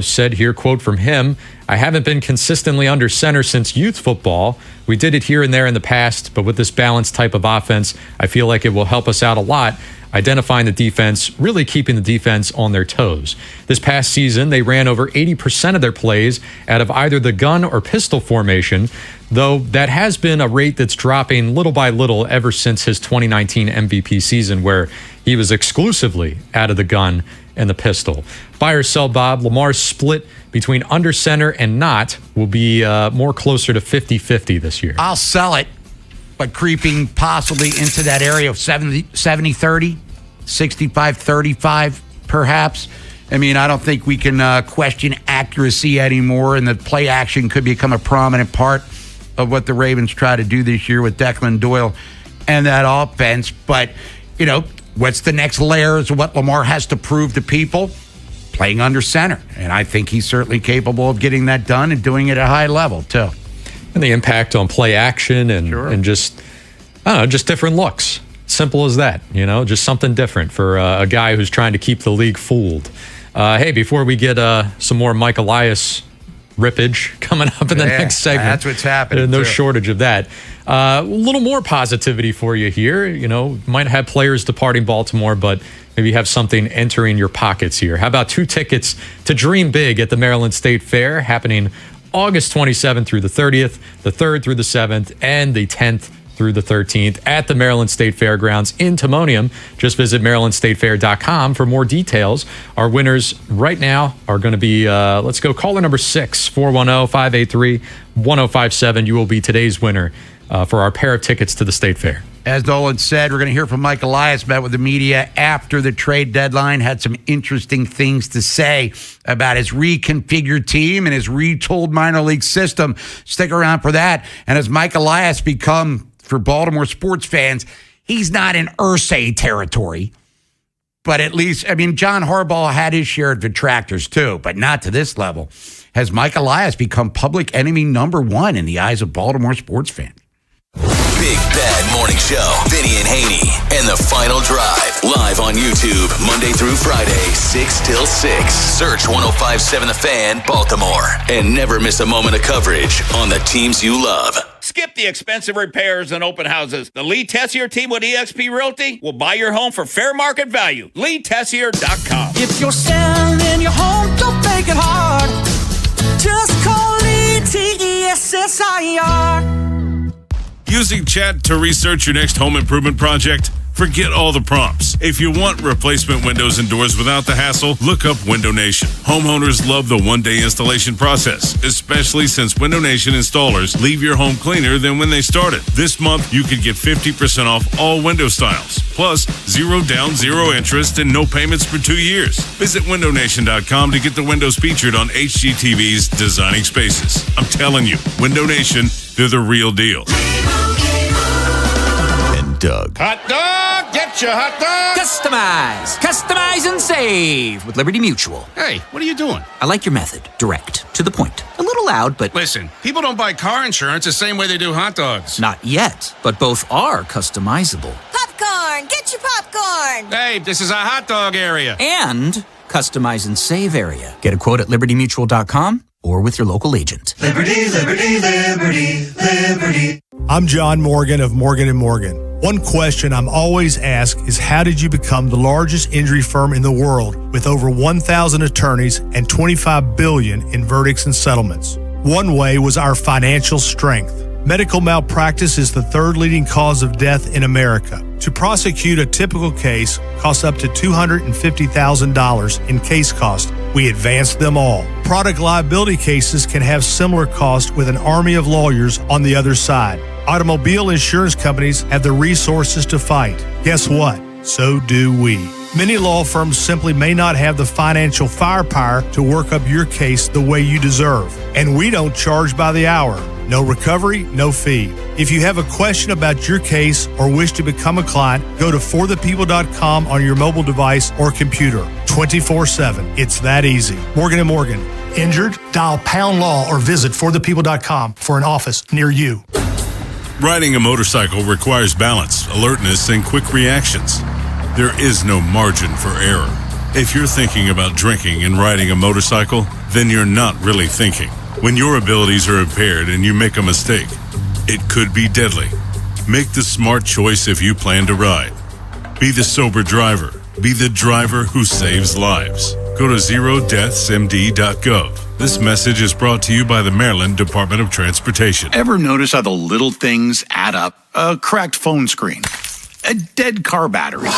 Said here, quote from him, "I haven't been consistently under center since youth football. We did it here and there in the past, but with this balanced type of offense, I feel like it will help us out a lot, identifying the defense, really keeping the defense on their toes. This past season, they ran over 80% of their plays out of either the gun or pistol formation, though that has been a rate that's dropping little by little ever since his 2019 MVP season, where he was exclusively out of the gun and the pistol." Buy or sell, Bob? Lamar's split between under center and not will be more closer to 50-50 this year. I'll sell it, but creeping possibly into that area of 70-30, 65-35, perhaps. I mean, I don't think we can question accuracy anymore, and the play action could become a prominent part of what the Ravens try to do this year with Declan Doyle and that offense. But, what's the next layer is what Lamar has to prove to people? Playing under center. And I think he's certainly capable of getting that done and doing it at a high level, too. And the impact on play action and just, I don't know, just different looks. Simple as that, just something different for a guy who's trying to keep the league fooled. Hey, before we get some more Mike Elias rippage coming up in the next segment. That's what's happening. No shortage of that. A little more positivity for you here. You know, might have players departing Baltimore, but maybe have something entering your pockets here. How about 2 tickets to Dream Big at the Maryland State Fair, happening August 27th through the 30th, the 3rd through the 7th, and the 10th through the 13th at the Maryland State Fairgrounds in Timonium. Just visit MarylandStateFair.com for more details. Our winners right now are going to be, let's go, caller number 6, 410-583-1057. You will be today's winner for our pair of tickets to the State Fair. As Nolan said, we're going to hear from Mike Elias, met with the media after the trade deadline, had some interesting things to say about his reconfigured team and his retooled minor league system. Stick around for that. And as Mike Elias become, for Baltimore sports fans, he's not in Irsay territory. But at least, I mean, John Harbaugh had his share of detractors too, but not to this level. Has Mike Elias become public enemy number 1 in the eyes of Baltimore sports fans? Big Bad Morning Show. Vinny and Haynie and the Final Drive. Live on YouTube, Monday through Friday, 6 till 6. Search 105.7 The Fan, Baltimore. And never miss a moment of coverage on the teams you love. Skip the expensive repairs and open houses. The Lee Tessier team with eXp Realty will buy your home for fair market value. LeeTessier.com. If you're selling your home, don't make it hard. Just call ETESSIR. Using chat to research your next home improvement project? Forget all the prompts. If you want replacement windows and doors without the hassle, look up Window Nation. Homeowners love the one-day installation process, especially since Window Nation installers leave your home cleaner than when they started. This month, you could get 50% off all window styles, plus 0 down, 0 interest, and no payments for 2 years. Visit WindowNation.com to get the windows featured on HGTV's Designing Spaces. I'm telling you, Window Nation, they're the real deal. And Doug. Hot dog! Get your hot dog! Customize and save with Liberty Mutual. Hey, what are you doing? I like your method. Direct, to the point. A little loud, but... Listen, people don't buy car insurance the same way they do hot dogs. Not yet, but both are customizable. Popcorn! Get your popcorn! Hey, this is a hot dog area. And customize and save area. Get a quote at libertymutual.com or with your local agent. Liberty, liberty, liberty, liberty. I'm John Morgan of Morgan & Morgan. One question I'm always asked is, how did you become the largest injury firm in the world with over 1,000 attorneys and $25 billion in verdicts and settlements? One way was our financial strength. Medical malpractice is the 3rd leading cause of death in America. To prosecute a typical case costs up to $250,000 in case cost. We advance them all. Product liability cases can have similar costs with an army of lawyers on the other side. Automobile insurance companies have the resources to fight. Guess what? So do we. Many law firms simply may not have the financial firepower to work up your case the way you deserve. And we don't charge by the hour. No recovery, no fee. If you have a question about your case or wish to become a client, go to forthepeople.com on your mobile device or computer. 24/7. It's that easy. Morgan & Morgan. Injured? Dial pound law or visit forthepeople.com for an office near you. Riding a motorcycle requires balance, alertness, and quick reactions. There is no margin for error. If you're thinking about drinking and riding a motorcycle, then you're not really thinking. When your abilities are impaired and you make a mistake, it could be deadly. Make the smart choice if you plan to ride. Be the sober driver. Be the driver who saves lives. Go to zerodeathsmd.gov. This message is brought to you by the Maryland Department of Transportation. Ever notice how the little things add up? A cracked phone screen, a dead car battery,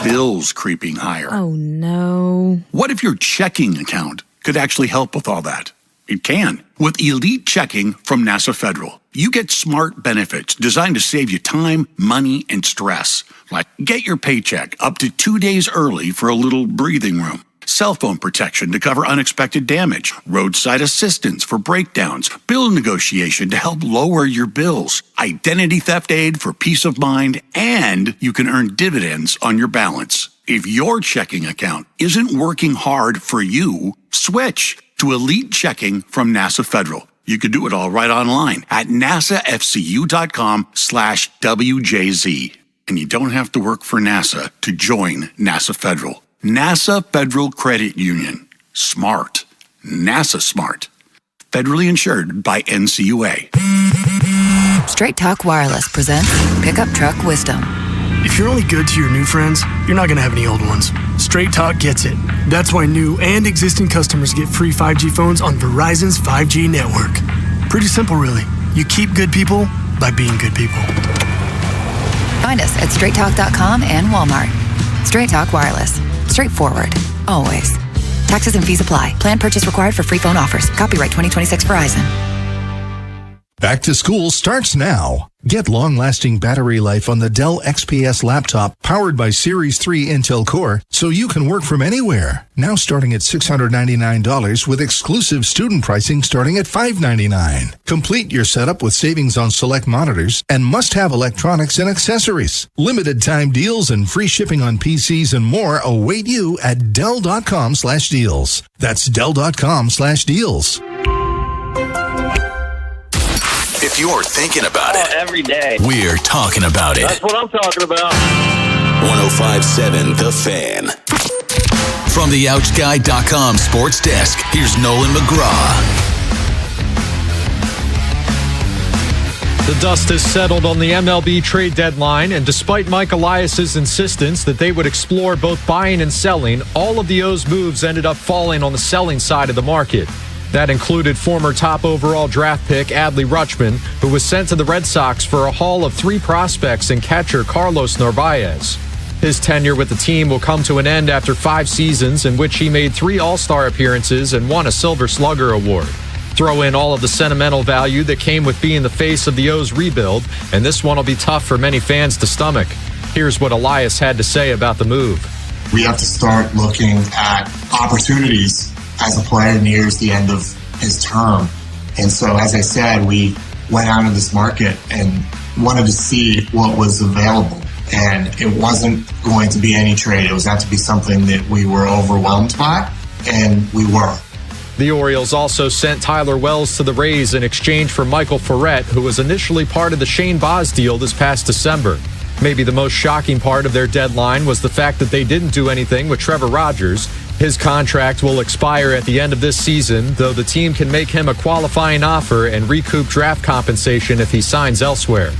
bills creeping higher. Oh, no. What if your checking account could actually help with all that? It can. With Elite Checking from NASA Federal, you get smart benefits designed to save you time, money, and stress. Like get your paycheck up to 2 days early for a little breathing room. Cell phone protection to cover unexpected damage, roadside assistance for breakdowns, bill negotiation to help lower your bills, identity theft aid for peace of mind, and you can earn dividends on your balance. If your checking account isn't working hard for you, switch to Elite Checking from NASA Federal. You can do it all right online at nasafcu.com/WJZ. And you don't have to work for NASA to join NASA Federal. NASA Federal Credit Union. Smart. NASA smart. Federally insured by NCUA. Straight Talk Wireless presents Pickup Truck Wisdom. If you're only good to your new friends, you're not going to have any old ones. Straight Talk gets it. That's why new and existing customers get free 5G phones on Verizon's 5G network. Pretty simple, really. You keep good people by being good people. Find us at straighttalk.com and Walmart. Straight Talk Wireless. Straightforward. Always. Taxes and fees apply. Plan purchase required for free phone offers. Copyright 2026 Verizon. Back to school starts now. Get long-lasting battery life on the Dell XPS laptop powered by Series 3 Intel Core so you can work from anywhere. Now starting at $699 with exclusive student pricing starting at $599. Complete your setup with savings on select monitors and must-have electronics and accessories. Limited time deals and free shipping on PCs and more await you at Dell.com/deals. That's Dell.com/deals. If you're thinking about it every day, we're talking about it. That's what I'm talking about. 105.7 The Fan. From the OuchGuy.com sports desk, here's Nolan McGraw. The dust has settled on the MLB trade deadline, and despite Mike Elias's insistence that they would explore both buying and selling, all of the O's moves ended up falling on the selling side of the market. That included former top overall draft pick Adley Rutschman, who was sent to the Red Sox for a haul of 3 prospects and catcher Carlos Narvaez. His tenure with the team will come to an end after 5 seasons in which he made 3 All-Star appearances and won a Silver Slugger award. Throw in all of the sentimental value that came with being the face of the O's rebuild, and this one will be tough for many fans to stomach. Here's what Elias had to say about the move. We have to start looking at opportunities as a player nears the end of his term. And so, as I said, we went out in this market and wanted to see what was available. And it wasn't going to be any trade. It was going to be something that we were overwhelmed by, and we were. The Orioles also sent Tyler Wells to the Rays in exchange for Michael Ferret, who was initially part of the Shane Baz deal this past December. Maybe the most shocking part of their deadline was the fact that they didn't do anything with Trevor Rogers. His contract will expire at the end of this season, though the team can make him a qualifying offer and recoup draft compensation if he signs elsewhere.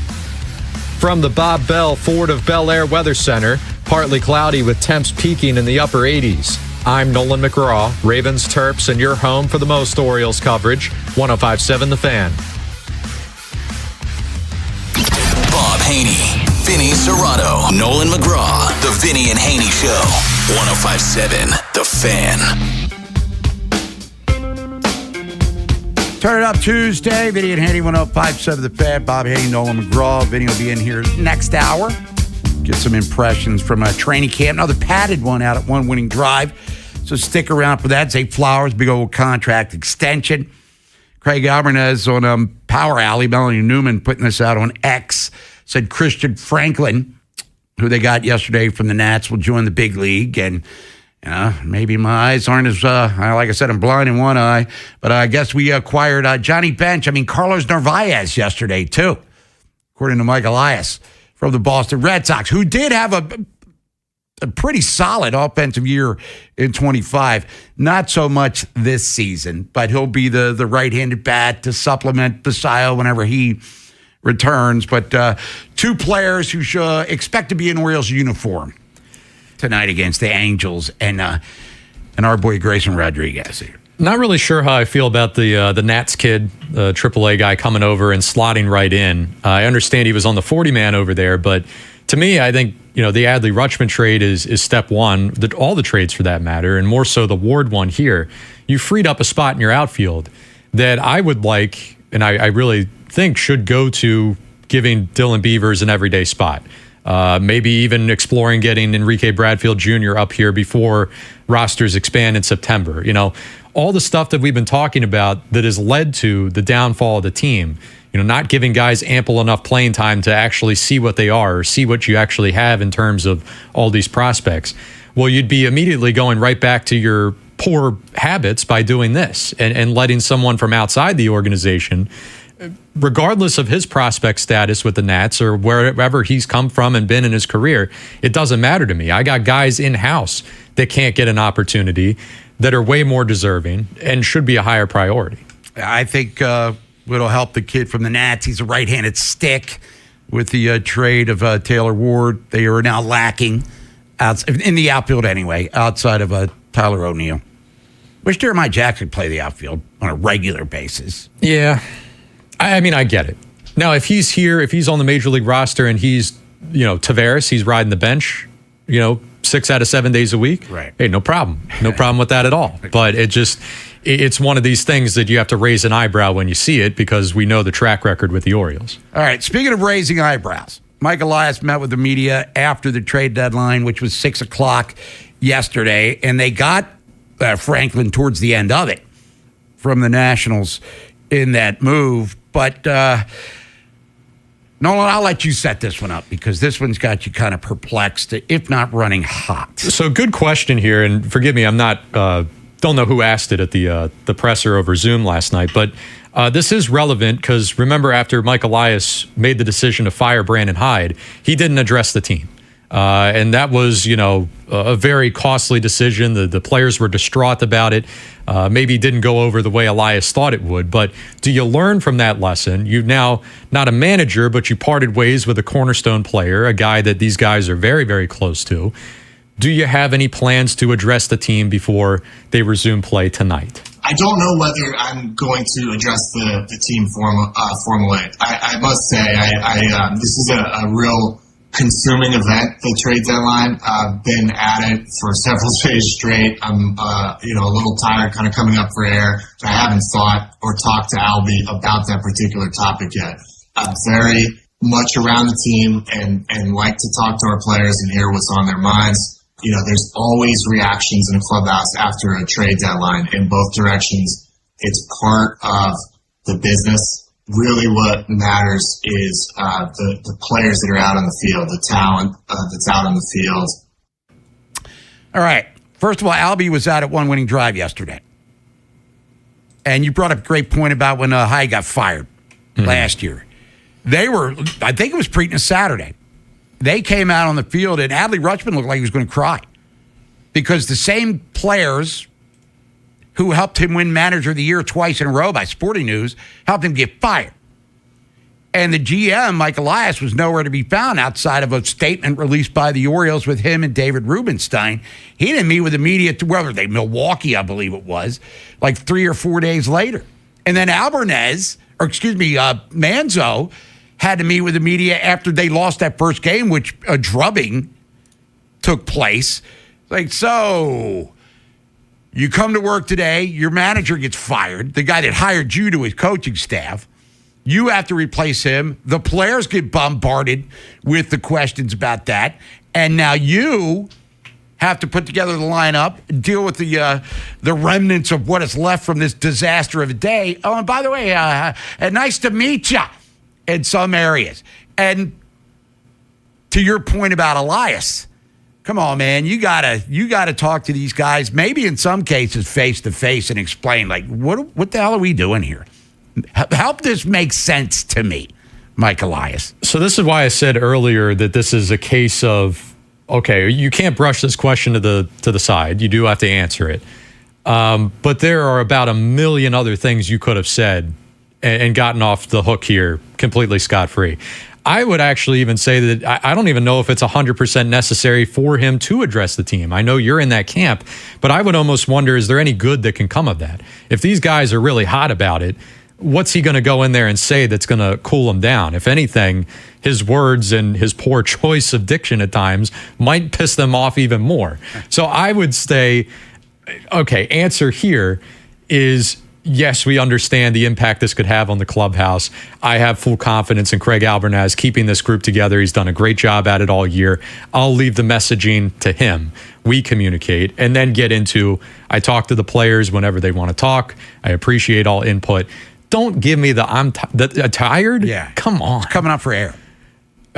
From the Bob Bell Ford of Bel Air Weather Center, partly cloudy with temps peaking in the upper 80s. I'm Nolan McGraw, Ravens, Terps, and your home for the most Orioles coverage, 105.7 The Fan. Bob Haynie, Vinny Serrato, Nolan McGraw, The Vinny and Haynie Show, 105.7 The Fan. Turn it up Tuesday. Vinny and Haynie, 105.7 The Fan. Bob Haynie, Nolan McGraw. Vinny will be in here next hour. Get some impressions from a training camp. Another padded one out at One Winning Drive. So stick around for that. Zay Flowers, big old contract extension. Craig Alvarez on Power Alley. Melanie Newman putting this out on X. Said Christian Franklin, who they got yesterday from the Nats, will join the big league. And maybe my eyes aren't as, like I said, I'm blind in one eye. But I guess we acquired Johnny Bench. Carlos Narvaez yesterday, too, according to Mike Elias from the Boston Red Sox, who did have a pretty solid offensive year in 25. Not so much this season, but he'll be the right-handed bat to supplement Basayo whenever he returns. But 2 players who should expect to be in Orioles uniform tonight against the Angels, and our boy Grayson Rodriguez here. Not really sure how I feel about the Nats kid, the AAA guy coming over and slotting right in. I understand he was on the 40-man over there, but to me, I think the Adley Rutschman trade is step one. All the trades for that matter, and more so the Ward one here. You freed up a spot in your outfield that I would like, and I really think should go to giving Dylan Beavers an everyday spot. Maybe even exploring getting Enrique Bradfield Jr. up here before rosters expand in September. All the stuff that we've been talking about that has led to the downfall of the team. Not giving guys ample enough playing time to actually see what they are or see what you actually have in terms of all these prospects. Well, you'd be immediately going right back to your poor habits by doing this and letting someone from outside the organization, regardless of his prospect status with the Nats or wherever he's come from and been in his career, it doesn't matter to me. I got guys in-house that can't get an opportunity that are way more deserving and should be a higher priority. I think It'll help the kid from the Nats. He's a right-handed stick. With the trade of Taylor Ward, they are now lacking in the outfield anyway, outside of Tyler O'Neill. Wish Jeremiah Jackson play the outfield on a regular basis. Yeah. I mean, I get it. Now, if he's here, if he's on the major league roster and he's, Tavares, he's riding the bench, 6 out of 7 days a week. Right. Hey, no problem. No problem with that at all. But it's one of these things that you have to raise an eyebrow when you see it because we know the track record with the Orioles. All right. Speaking of raising eyebrows, Mike Elias met with the media after the trade deadline, which was 6 o'clock yesterday, and they got Franklin towards the end of it from the Nationals in that move. But Nolan, I'll let you set this one up because this one's got you kind of perplexed, if not running hot. So good question here, and forgive me, I'm not don't know who asked it at the presser over Zoom last night, but this is relevant because remember after Mike Elias made the decision to fire Brandon Hyde, he didn't address the team. And that was, a very costly decision. The players were distraught about it. Maybe didn't go over the way Elias thought it would. But do you learn from that lesson? You're now not a manager, but you parted ways with a cornerstone player, a guy that these guys are very, very close to. Do you have any plans to address the team before they resume play tonight? I don't know whether I'm going to address the team formally. I must say, this is a real consuming event, the trade deadline. I've been at it for several days straight. I'm, a little tired, kind of coming up for air. I haven't thought or talked to Albie about that particular topic yet. I'm very much around the team and like to talk to our players and hear what's on their minds. There's always reactions in a clubhouse after a trade deadline in both directions. It's part of the business. Really what matters is the players that are out on the field, the talent that's out on the field. All right. First of all, Albie was out at one winning drive yesterday. And you brought up a great point about when Hyde got fired last year. I think it was Preakness Saturday. They came out on the field, and Adley Rutschman looked like he was going to cry because the same players who helped him win Manager of the Year twice in a row by Sporting News helped him get fired. And the GM, Mike Elias, was nowhere to be found outside of a statement released by the Orioles with him and David Rubenstein. He didn't meet with the media Milwaukee, I believe it was, like 3 or 4 days later. And then Manzo had to meet with the media after they lost that first game, which a drubbing took place. So you come to work today, your manager gets fired, the guy that hired you to his coaching staff. You have to replace him. The players get bombarded with the questions about that. And now you have to put together the lineup, deal with the remnants of what is left from this disaster of a day. Oh, and by the way, nice to meet you in some areas. And to your point about Elias, come on, man, you gotta talk to these guys, maybe in some cases face to face, and explain, like, what the hell are we doing here? Help this make sense to me, Mike Elias. So this is why I said earlier that this is a case of, okay, you can't brush this question to the side. You do have to answer it. But there are about a million other things you could have said and gotten off the hook here completely scot-free. I would actually even say that I don't even know if it's 100% necessary for him to address the team. I know you're in that camp, but I would almost wonder, is there any good that can come of that? If these guys are really hot about it, what's he going to go in there and say that's going to cool him down? If anything, his words and his poor choice of diction at times might piss them off even more. So I would say, okay, answer here is, yes, we understand the impact this could have on the clubhouse. I have full confidence in Craig Albernaz keeping this group together. He's done a great job at it all year. I'll leave the messaging to him. We communicate and then get into, I talk to the players whenever they want to talk. I appreciate all input. Don't give me the tired. Yeah. Come on. It's coming up for air.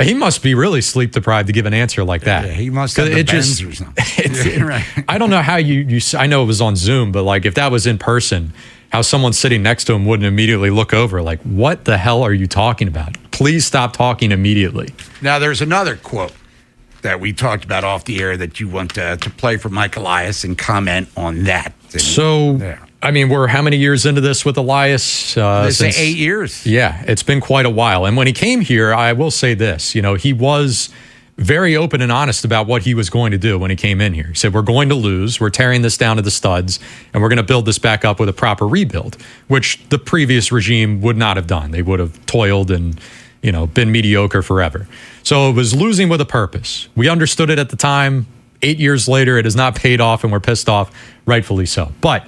He must be really sleep deprived to give an answer like that. Yeah, he must have the bends or something. Right. I don't know how you I know it was on Zoom, but like if that was in person, how someone sitting next to him wouldn't immediately look over like, what the hell are you talking about? Please stop talking immediately. Now, there's another quote that we talked about off the air that you want to play for Mike Elias and comment on that. So I mean, we're how many years into this with Elias? They say 8 years. Yeah, it's been quite a while. And when he came here, I will say this, he was very open and honest about what he was going to do when he came in here. He said, we're going to lose, we're tearing this down to the studs, and we're going to build this back up with a proper rebuild, which the previous regime would not have done. They would have toiled and, been mediocre forever. So it was losing with a purpose. We understood it at the time. 8 years later, it has not paid off, and we're pissed off, rightfully so. But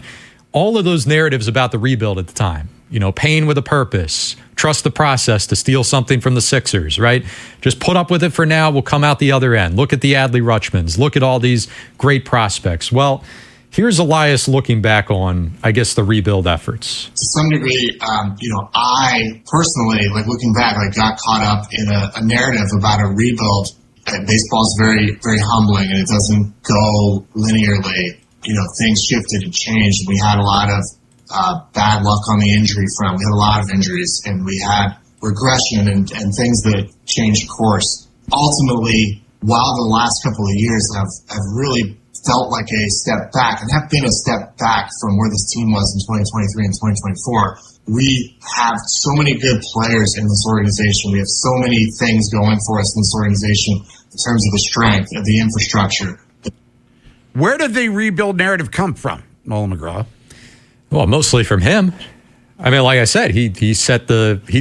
all of those narratives about the rebuild at the time, pain with a purpose, trust the process to steal something from the Sixers, right? Just put up with it for now. We'll come out the other end. Look at the Adley Rutschmans. Look at all these great prospects. Well, here's Elias looking back on, I guess, the rebuild efforts. To some degree, I personally, looking back, got caught up in a narrative about a rebuild. Baseball is very, very humbling, and it doesn't go linearly. Things shifted and changed. We had a lot of bad luck on the injury front. We had a lot of injuries, and we had regression and things that changed course. Ultimately, while the last couple of years have really felt like a step back and have been a step back from where this team was in 2023 and 2024, we have so many good players in this organization. We have so many things going for us in this organization in terms of the strength of the infrastructure. Where did the rebuild narrative come from, Nolan McGraw? Well, mostly from him. I mean, like I said, he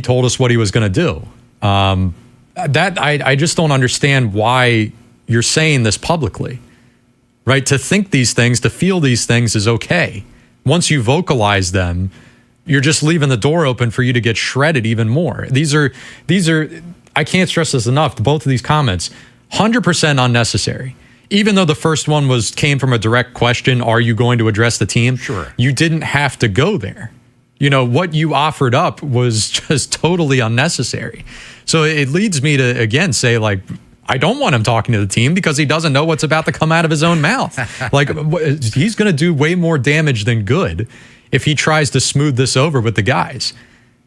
told us what he was going to do. I just don't understand why you're saying this publicly, right? To think these things, to feel these things is okay. Once you vocalize them, you're just leaving the door open for you to get shredded even more. These are. I can't stress this enough. Both of these comments, 100% unnecessary. Even though the first one came from a direct question, are you going to address the team? Sure. You didn't have to go there. What you offered up was just totally unnecessary. So it leads me to, again, say, I don't want him talking to the team because he doesn't know what's about to come out of his own mouth. He's going to do way more damage than good if he tries to smooth this over with the guys.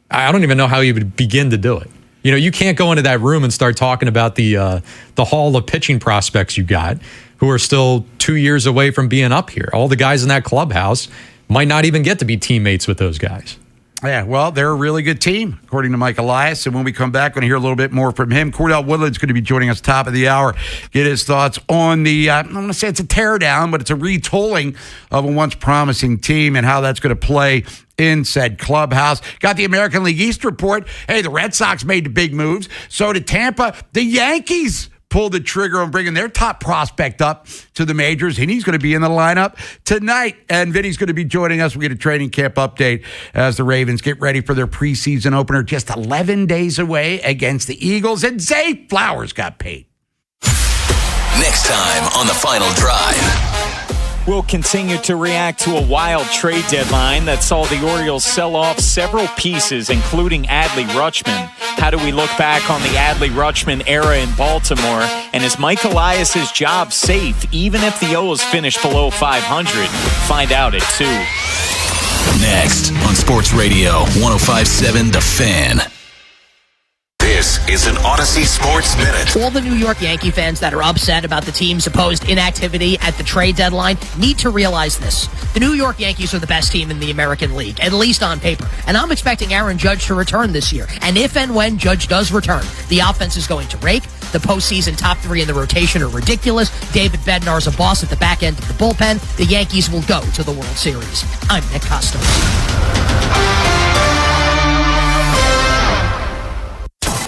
I don't even know how he would begin to do it. You can't go into that room and start talking about the haul of pitching prospects you got who are still 2 years away from being up here. All the guys in that clubhouse might not even get to be teammates with those guys. Yeah, well, they're a really good team, according to Mike Elias. And when we come back, we're going to hear a little bit more from him. Cordell Woodland's going to be joining us top of the hour. Get his thoughts on the, I'm going to say it's a teardown, but it's a retooling of a once promising team and how that's going to play in said clubhouse. Got the American League East report. Hey, the Red Sox made the big moves. So did Tampa. The Yankees pulled the trigger on bringing their top prospect up to the majors, and he's going to be in the lineup tonight. And Vinny's going to be joining us. We get a training camp update as the Ravens get ready for their preseason opener just 11 days away against the Eagles. And Zay Flowers got paid. Next time on The Final Drive. We'll continue to react to a wild trade deadline that saw the Orioles sell off several pieces, including Adley Rutschman. How do we look back on the Adley Rutschman era in Baltimore? And is Mike Elias' job safe, even if the O's finish below 500? Find out at 2. Next on Sports Radio 105.7 The Fan. This is an Odyssey Sports Minute. All the New York Yankee fans that are upset about the team's supposed inactivity at the trade deadline need to realize this. The New York Yankees are the best team in the American League, at least on paper. And I'm expecting Aaron Judge to return this year. And if and when Judge does return, the offense is going to rake. The postseason top 3 in the rotation are ridiculous. David Bednar's a boss at the back end of the bullpen. The Yankees will go to the World Series. I'm Nick Costa.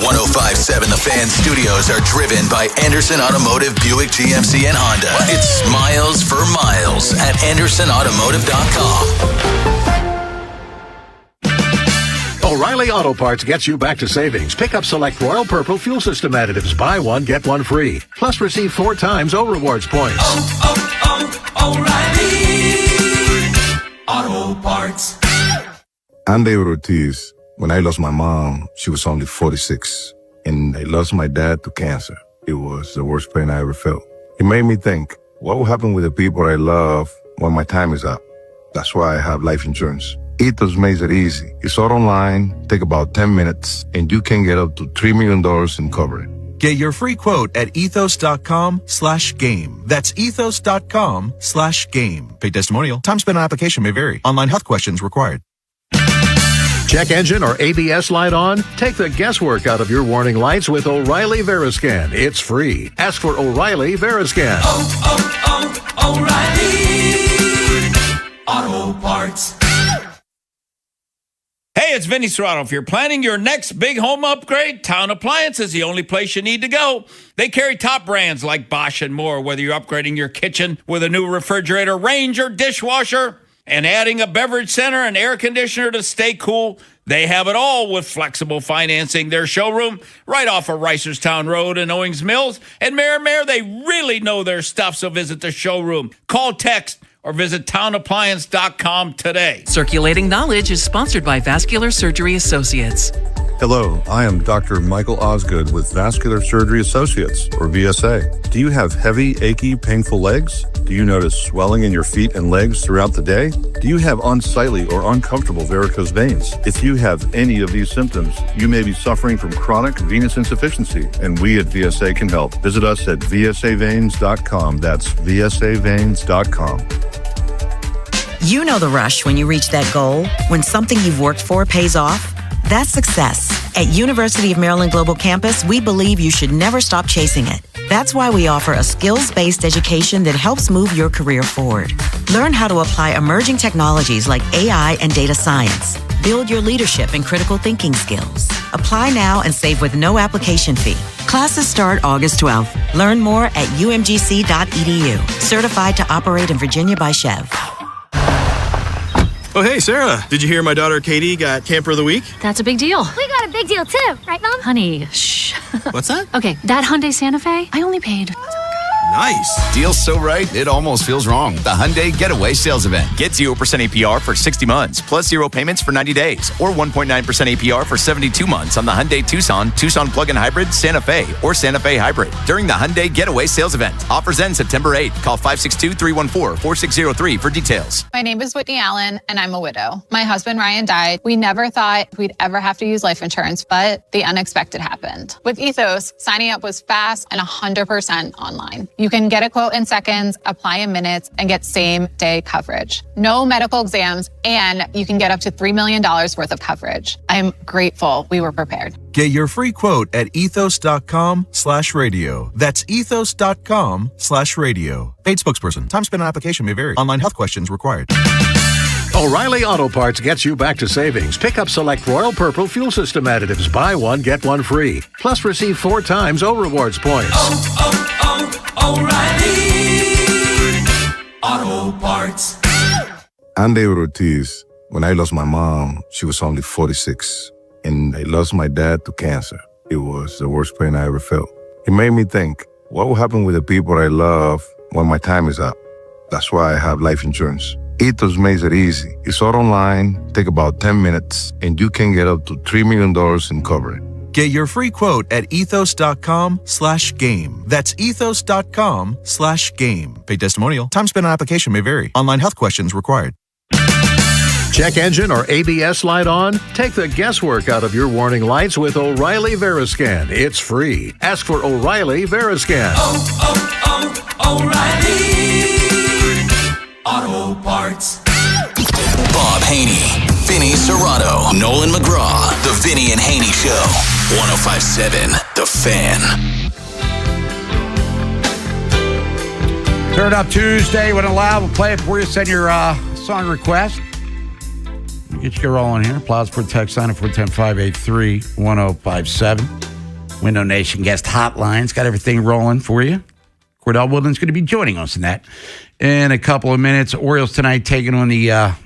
105.7 The Fan studios are driven by Anderson Automotive, Buick, GMC, and Honda. It's miles for miles at AndersonAutomotive.com. O'Reilly Auto Parts gets you back to savings. Pick up select Royal Purple fuel system additives. Buy one, get one free. Plus receive 4 times O Rewards points. O'Reilly Auto Parts. I'm David Ortiz. When I lost my mom, she was only 46, and I lost my dad to cancer. It was the worst pain I ever felt. It made me think, what will happen with the people I love when my time is up? That's why I have life insurance. Ethos makes it easy. It's all online, take about 10 minutes, and you can get up to $3 million in coverage. Get your free quote at ethos.com/game. That's ethos.com/game. Paid testimonial. Time spent on application may vary. Online health questions required. Check engine or ABS light on? Take the guesswork out of your warning lights with O'Reilly Veriscan. It's free. Ask for O'Reilly Veriscan. O'Reilly Auto Parts. Hey, it's Vinny Serrato. If you're planning your next big home upgrade, Town Appliance is the only place you need to go. They carry top brands like Bosch and more, whether you're upgrading your kitchen with a new refrigerator, range, or dishwasher, and adding a beverage center and air conditioner to stay cool. They have it all with flexible financing. Their showroom right off of Reisterstown Road in Owings Mills. And Mare, they really know their stuff, so visit the showroom. Call, text, or visit townappliance.com today. Circulating Knowledge is sponsored by Vascular Surgery Associates. Hello, I am Dr. Michael Osgood with Vascular Surgery Associates, or VSA. Do you have heavy, achy, painful legs? Do you notice swelling in your feet and legs throughout the day? Do you have unsightly or uncomfortable varicose veins? If you have any of these symptoms, you may be suffering from chronic venous insufficiency, and we at VSA can help. Visit us at vsaveins.com. That's vsaveins.com. You know the rush when you reach that goal, when something you've worked for pays off. That's success. At University of Maryland Global Campus, we believe you should never stop chasing it. That's why we offer a skills-based education that helps move your career forward. Learn how to apply emerging technologies like AI and data science. Build your leadership and critical thinking skills. Apply now and save with no application fee. Classes start August 12th. Learn more at umgc.edu. Certified to operate in Virginia by Chev. Oh, hey, Sarah. Did you hear my daughter Katie got Camper of the Week? That's a big deal. We got a big deal, too. Right, Mom? Honey, shh. What's that? Okay, that Hyundai Santa Fe, I only paid... Nice. Deal's so right, it almost feels wrong. The Hyundai Getaway Sales Event. Get 0% APR for 60 months, plus 0 payments for 90 days, or 1.9% APR for 72 months on the Hyundai Tucson, Tucson Plug-in Hybrid, Santa Fe, or Santa Fe Hybrid during the Hyundai Getaway Sales Event. Offers end September 8th. Call 562-314-4603 for details. My name is Whitney Allen, and I'm a widow. My husband, Ryan, died. We never thought we'd ever have to use life insurance, but the unexpected happened. With Ethos, signing up was fast and 100% online. You can get a quote in seconds, apply in minutes, and get same-day coverage. No medical exams, and you can get up to $3 million worth of coverage. I'm grateful we were prepared. Get your free quote at ethos.com/radio. That's ethos.com/radio. Paid spokesperson. Time spent on application may vary. Online health questions required. O'Reilly Auto Parts gets you back to savings. Pick up select Royal Purple fuel system additives. Buy one, get one free. Plus receive 4 times O-Rewards points. O'Reilly Auto Parts. I'm David Ortiz. When I lost my mom, she was only 46. And I lost my dad to cancer. It was the worst pain I ever felt. It made me think, what will happen with the people I love when my time is up? That's why I have life insurance. Ethos makes it easy. It's all online, take about 10 minutes, and you can get up to $3 million in coverage. Get your free quote at ethos.com/game. That's ethos.com/game. Paid testimonial. Time spent on application may vary. Online health questions required. Check engine or ABS light on? Take the guesswork out of your warning lights with O'Reilly Veriscan. It's free. Ask for O'Reilly Veriscan. O'Reilly Auto Parts. Bob Haynie, Vinny Serrato, Nolan McGraw. The Vinny and Haynie Show. 105.7 The Fan. Turn Up Tuesday when allowed. We'll play it for you. Send your song request. We'll get you rolling here. Applause for text sign at 410-583-1057. Window Nation guest hotline's got everything rolling for you. Cordell Woodland's going to be joining us in that in a couple of minutes. Orioles tonight taking on the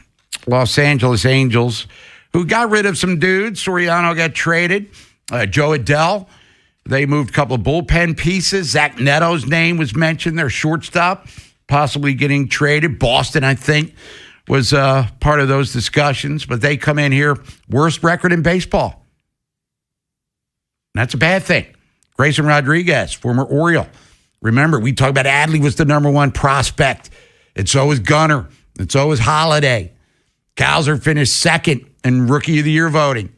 Los Angeles Angels, who got rid of some dudes. Soriano got traded. Joe Adell, they moved a couple of bullpen pieces. Zach Neto's name was mentioned, their shortstop, possibly getting traded. Boston, I think, was part of those discussions. But they come in here, worst record in baseball. And that's a bad thing. Grayson Rodriguez, former Oriole. Remember, we talked about Adley was the number 1 prospect. And so was Gunnar. And so was Holiday. Cowser finished second in Rookie of the Year voting.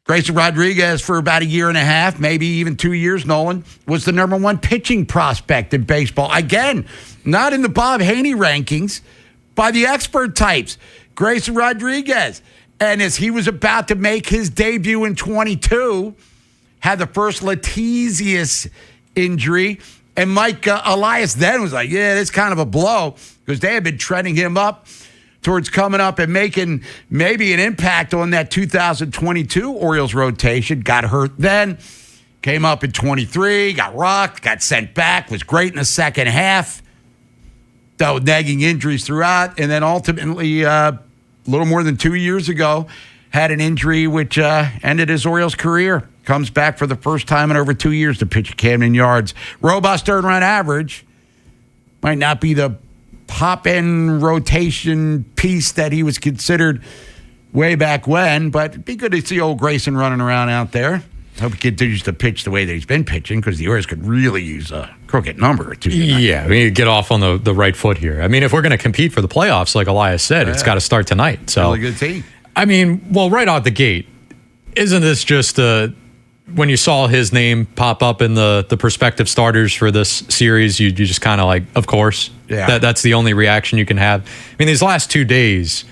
Grayson Rodriguez, for about a year and a half, maybe even 2 years, Nolan, was the number one pitching prospect in baseball. Again, not in the Bob Haynie rankings, by the expert types. Grayson Rodriguez. And as he was about to make his debut in 22, had the first litigious injury. And Mike Elias then was like, yeah, that's kind of a blow, because they had been trending him up towards coming up and making maybe an impact on that 2022 Orioles rotation. Got hurt then, came up in 23, got rocked, got sent back, was great in the second half, dealt with nagging injuries throughout, and then ultimately, a little more than 2 years ago, had an injury which ended his Orioles career. Comes back for the first time in over 2 years to pitch at Camden Yards. Robust earned run average. Might not be the top-end rotation piece that he was considered way back when, but it'd be good to see old Grayson running around out there. Hope he continues to pitch the way that he's been pitching, because the Orioles could really use a crooked number or two. Yeah, we need to get off on the right foot here. I mean, if we're going to compete for the playoffs, like Elias said, it's got to start tonight. So, really good team. I mean, well, right out the gate, isn't this just when you saw his name pop up in the prospective starters for this series, you just kind of like, of course. Yeah. That's the only reaction you can have. I mean, these last 2 days,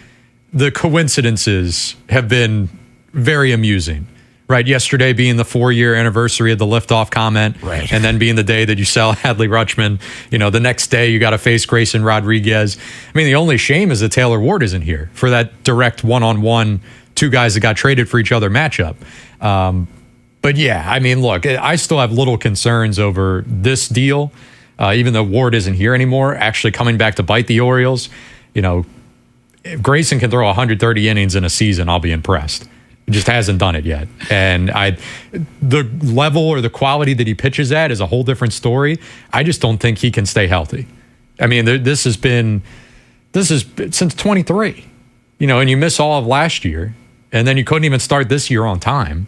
the coincidences have been very amusing. Right, yesterday being the 4-year anniversary of the liftoff comment, right, and then being the day that you sell Adley Rutschman. You know, the next day you got to face Grayson Rodriguez. I mean, the only shame is that Taylor Ward isn't here for that direct one-on-one, two guys that got traded for each other matchup. But yeah, I mean, look, I still have little concerns over this deal, even though Ward isn't here anymore, actually coming back to bite the Orioles. You know, if Grayson can throw 130 innings in a season, I'll be impressed. He just hasn't done it yet. And the level or the quality that he pitches at is a whole different story. I just don't think he can stay healthy. I mean, this is since 23, you know, and you miss all of last year, and then you couldn't even start this year on time.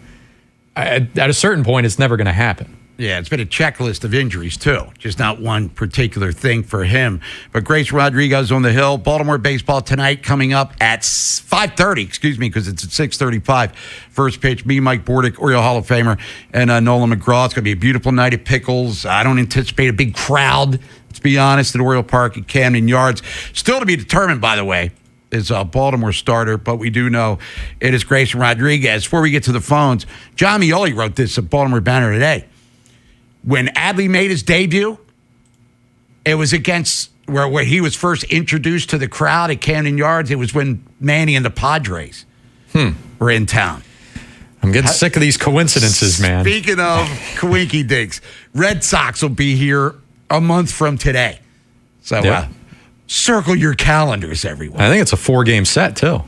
At a certain point, it's never going to happen. Yeah, it's been a checklist of injuries, too. Just not one particular thing for him. But Grayson Rodriguez on the hill. Baltimore baseball tonight coming up at 5:30, because it's at 6:35. First pitch, me, Mike Bordick, Oriole Hall of Famer, and Nolan McGraw. It's going to be a beautiful night at Pickles. I don't anticipate a big crowd, let's be honest, at Oriole Park at Camden Yards. Still to be determined, by the way, is a Baltimore starter, but we do know it is Grayson Rodriguez. Before we get to the phones, John Mioli wrote this at Baltimore Banner today. When Adley made his debut, it was against where he was first introduced to the crowd at Camden Yards. It was when Manny and the Padres were in town. I'm getting sick of these coincidences, man. Speaking of coinky dinks, Red Sox will be here a month from today. So circle your calendars, everyone. I think it's a 4-game set, too.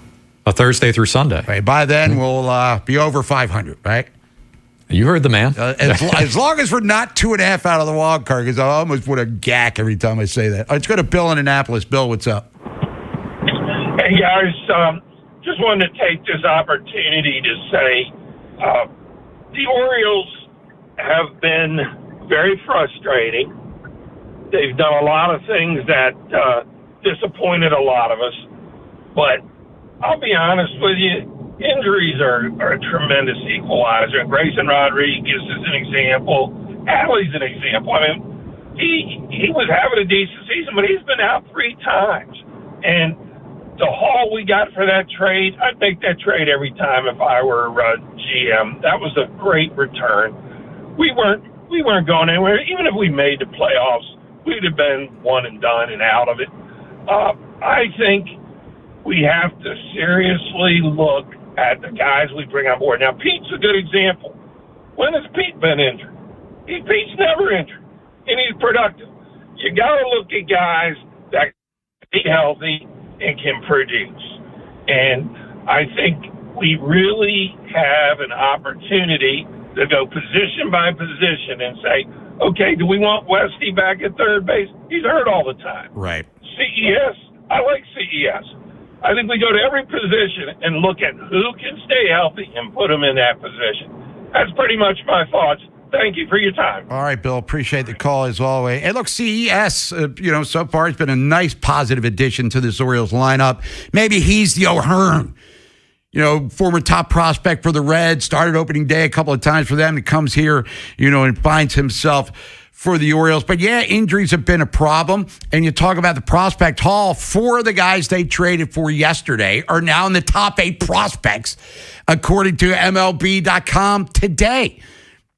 A Thursday through Sunday. Right, by then, we'll be over 500, right? You heard the man. As long as we're not 2.5 out of the wild card, because I almost want to gack every time I say that. Let's go to Bill in Annapolis. Bill, what's up? Hey, guys. Just wanted to take this opportunity to say the Orioles have been very frustrating. They've done a lot of things that disappointed a lot of us. But I'll be honest with you, injuries are a tremendous equalizer. Grayson Rodriguez is an example. Adley's an example. I mean, he was having a decent season, but he's been out 3 times. And the haul we got for that trade, I'd make that trade every time if I were GM. That was a great return. We weren't going anywhere. Even if we made the playoffs, we'd have been one and done and out of it. I think we have to seriously look at the guys we bring on board. Now, Pete's a good example. When has Pete been injured? Pete's never injured, and he's productive. You got to look at guys that can be healthy and can produce. And I think we really have an opportunity to go position by position and say, okay, do we want Westy back at third base? He's hurt all the time. Right. CES, I like CES. I think we go to every position and look at who can stay healthy and put them in that position. That's pretty much my thoughts. Thank you for your time. All right, Bill. Appreciate the call as always. And look, CES, so far has been a nice positive addition to this Orioles lineup. Maybe he's the O'Hearn. former top prospect for the Reds, started opening day a couple of times for them. He comes here, and finds himself for the Orioles. But yeah, injuries have been a problem. And you talk about the prospect haul. 4 of the guys they traded for yesterday are now in the top 8 prospects, according to MLB.com today.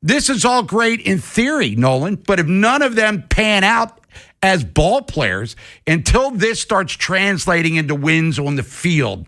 This is all great in theory, Nolan, but if none of them pan out as ball players until this starts translating into wins on the field,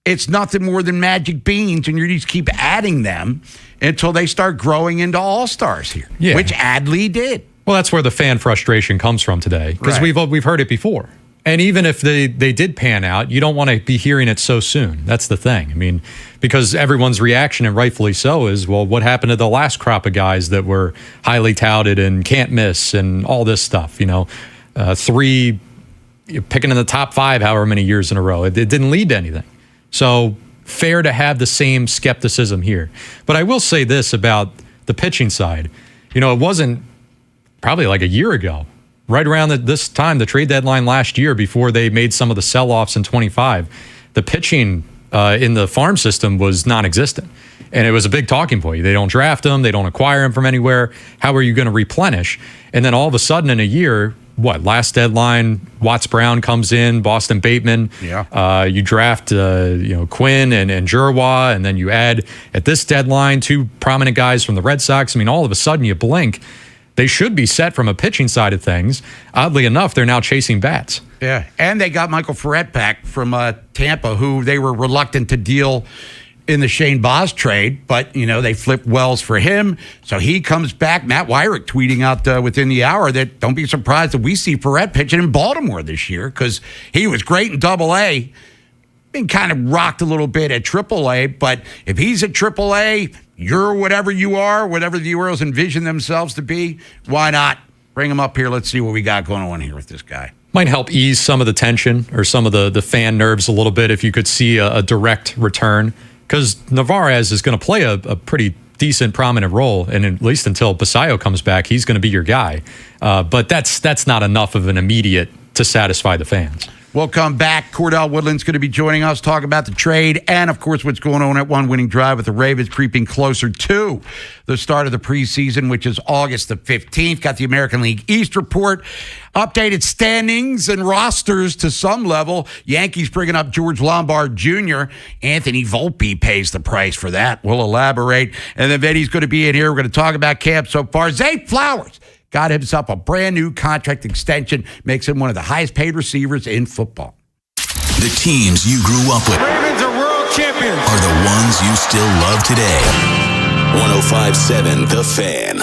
it's nothing more than magic beans, and you just keep adding them until they start growing into all-stars here, which Adley did. Well, that's where the fan frustration comes from today, because Right. we've heard it before. And even if they did pan out, you don't want to be hearing it so soon. That's the thing. I mean, because everyone's reaction, and rightfully so, is, well, what happened to the last crop of guys that were highly touted and can't miss and all this stuff? 3 picking in the top 5 however many years in a row. It didn't lead to anything. So fair to have the same skepticism here. But I will say this about the pitching side. It wasn't probably like a year ago, right around this time, the trade deadline last year, before they made some of the sell-offs in 25, the pitching in the farm system was non-existent. And it was a big talking point. They don't draft them. They don't acquire them from anywhere. How are you going to replenish? And then all of a sudden in a year, last deadline, Watts Brown comes in, Boston Bateman. Yeah. You draft, Quinn and Jerwa, and then you add at this deadline 2 prominent guys from the Red Sox. I mean, all of a sudden you blink, they should be set from a pitching side of things. Oddly enough, they're now chasing bats. Yeah, and they got Michael Ferret back from Tampa, who they were reluctant to deal in the Shane Baz trade, but, they flipped Wells for him, so he comes back. Matt Weyrich tweeting out within the hour that don't be surprised if we see Ferret pitching in Baltimore this year, because he was great in Double-A, been kind of rocked a little bit at Triple-A, but if he's at Triple-A, you're whatever you are, whatever the Orioles envision themselves to be, why not? Bring him up here. Let's see what we got going on here with this guy. Might help ease some of the tension or some of the fan nerves a little bit if you could see a direct return. Because Narvaez is going to play a pretty decent, prominent role, and at least until Basayo comes back, he's going to be your guy. But that's not enough of an immediate to satisfy the fans. We'll come back. Cordell Woodland's going to be joining us, talk about the trade and, of course, what's going on at One Winning Drive with the Ravens creeping closer to the start of the preseason, which is August the 15th. Got the American League East report, updated standings and rosters to some level. Yankees bringing up George Lombard Jr. Anthony Volpe pays the price for that. We'll elaborate. And then Vinny's going to be in here. We're going to talk about camp so far. Zay Flowers got himself a brand new contract extension, makes him one of the highest paid receivers in football. The teams you grew up with Ravens are world champions. are the ones you still love today. 105.7 The Fan.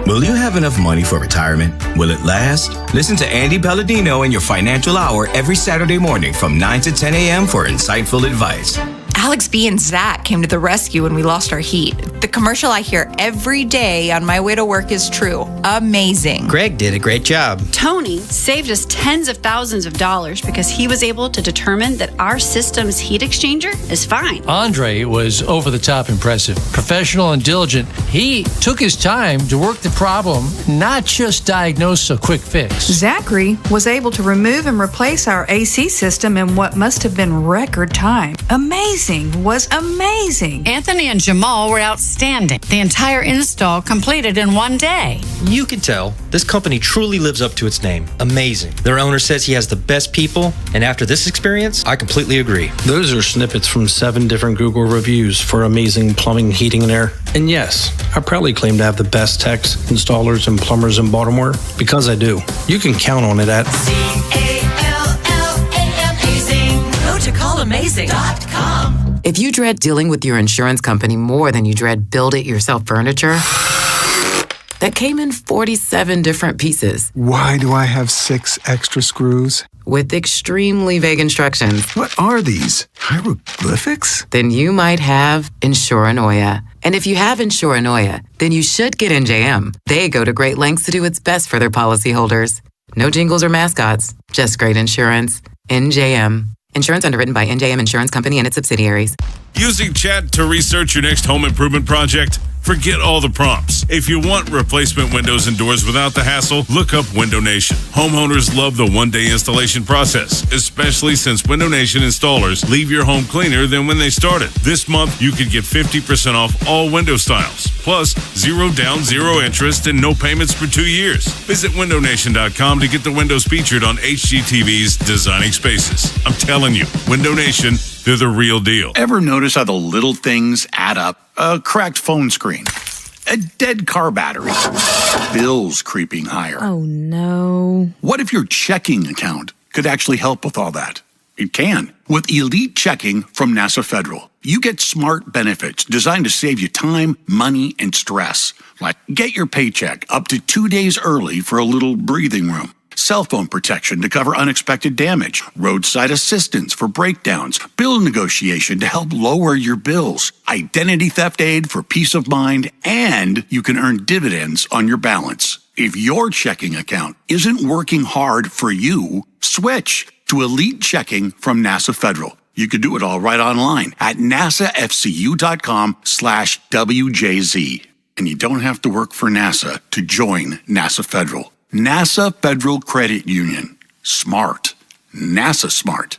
Will you have enough money for retirement? Will it last? Listen to Andy Palladino in your Financial Hour every Saturday morning from 9 to 10 a.m. for insightful advice. Alex B. and Zach came to the rescue when we lost our heat. The commercial I hear every day on my way to work is true. Amazing. Greg did a great job. Tony saved us tens of thousands of dollars because he was able to determine that our system's heat exchanger is fine. Andre was over the top impressive, professional and diligent. He took his time to work the problem, not just diagnose a quick fix. Zachary was able to remove and replace our AC system in what must have been record time. Amazing. Was amazing. Anthony and Jamal were outstanding. The entire install completed in one day. You can tell this company truly lives up to its name. Amazing. Their owner says he has the best people, and after this experience, I completely agree. Those are snippets from 7 different Google reviews for amazing plumbing, heating, and air. And yes, I proudly claim to have the best techs, installers, and plumbers in Baltimore because I do. You can count on it at CALLAMAZING. Go to callamazing.com. If you dread dealing with your insurance company more than you dread build-it-yourself furniture, that came in 47 different pieces. Why do I have 6 extra screws? With extremely vague instructions. What are these? Hieroglyphics? Then you might have Insuranoia. And if you have Insuranoia, then you should get NJM. They go to great lengths to do what's best for their policyholders. No jingles or mascots, just great insurance. NJM. Insurance underwritten by NJM Insurance Company and its subsidiaries. Using chat to research your next home improvement project? Forget all the prompts. If you want replacement windows and doors without the hassle, look up Window Nation. Homeowners love the one-day installation process, especially since Window Nation installers leave your home cleaner than when they started. This month, you could get 50% off all window styles, plus 0 down, 0 interest, and no payments for 2 years. Visit windownation.com to get the windows featured on HGTV's Designing Spaces. I'm telling you, Window Nation, they're the real deal. Ever notice how the little things add up? A cracked phone screen, a dead car battery, bills creeping higher. Oh, no. What if your checking account could actually help with all that? It can. With Elite Checking from NASA Federal, you get smart benefits designed to save you time, money, and stress. Like get your paycheck up to 2 days early for a little breathing room. Cell phone protection to cover unexpected damage, roadside assistance for breakdowns, bill negotiation to help lower your bills, identity theft aid for peace of mind, and you can earn dividends on your balance. If your checking account isn't working hard for you, switch to Elite Checking from NASA Federal. You can do it all right online at nasafcu.com/WJZ. And you don't have to work for NASA to join NASA Federal. NASA Federal Credit Union. Smart. NASA smart.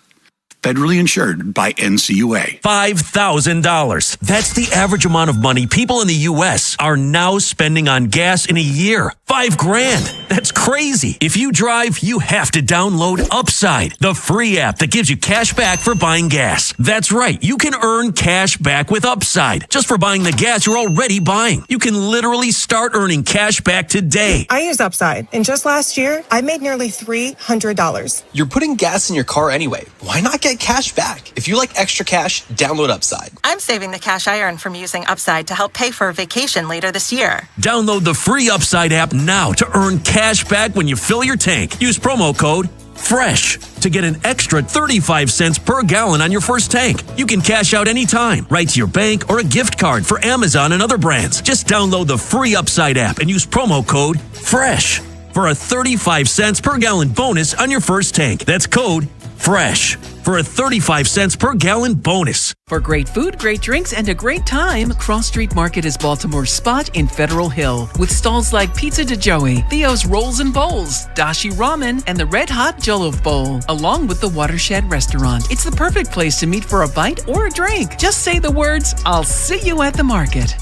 Federally insured by NCUA. $5,000. That's the average amount of money people in the U.S. are now spending on gas in a year. $5,000. That's crazy. If you drive, you have to download Upside, the free app that gives you cash back for buying gas. That's right. You can earn cash back with Upside just for buying the gas you're already buying. You can literally start earning cash back today. I use Upside, and just last year, I made nearly $300. You're putting gas in your car anyway. Why not get cash back? If you like extra cash, download Upside. I'm saving the cash I earn from using Upside to help pay for a vacation later this year. Download the free Upside app now to earn cash back when you fill your tank. Use promo code FRESH to get an extra 35 cents per gallon on your first tank. You can cash out anytime, right to your bank or a gift card for Amazon and other brands. Just download the free Upside app and use promo code FRESH for a 35 cents per gallon bonus on your first tank. That's code FRESH for a 35 cents per gallon bonus. For great food, great drinks, and a great time, Cross Street Market is Baltimore's spot in Federal Hill. With stalls like Pizza de Joey, Theo's Rolls and Bowls, Dashi Ramen, and the Red Hot Jollof Bowl, along with the Watershed Restaurant. It's the perfect place to meet for a bite or a drink. Just say the words, "I'll see you at the market."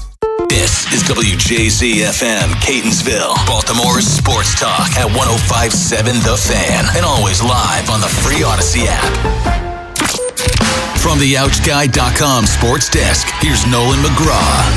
This is WJZ-FM, Catonsville, Baltimore's sports talk at 105.7 The Fan, and always live on the free Odyssey app. From the OuchGuy.com sports desk, here's Nolan McGraw.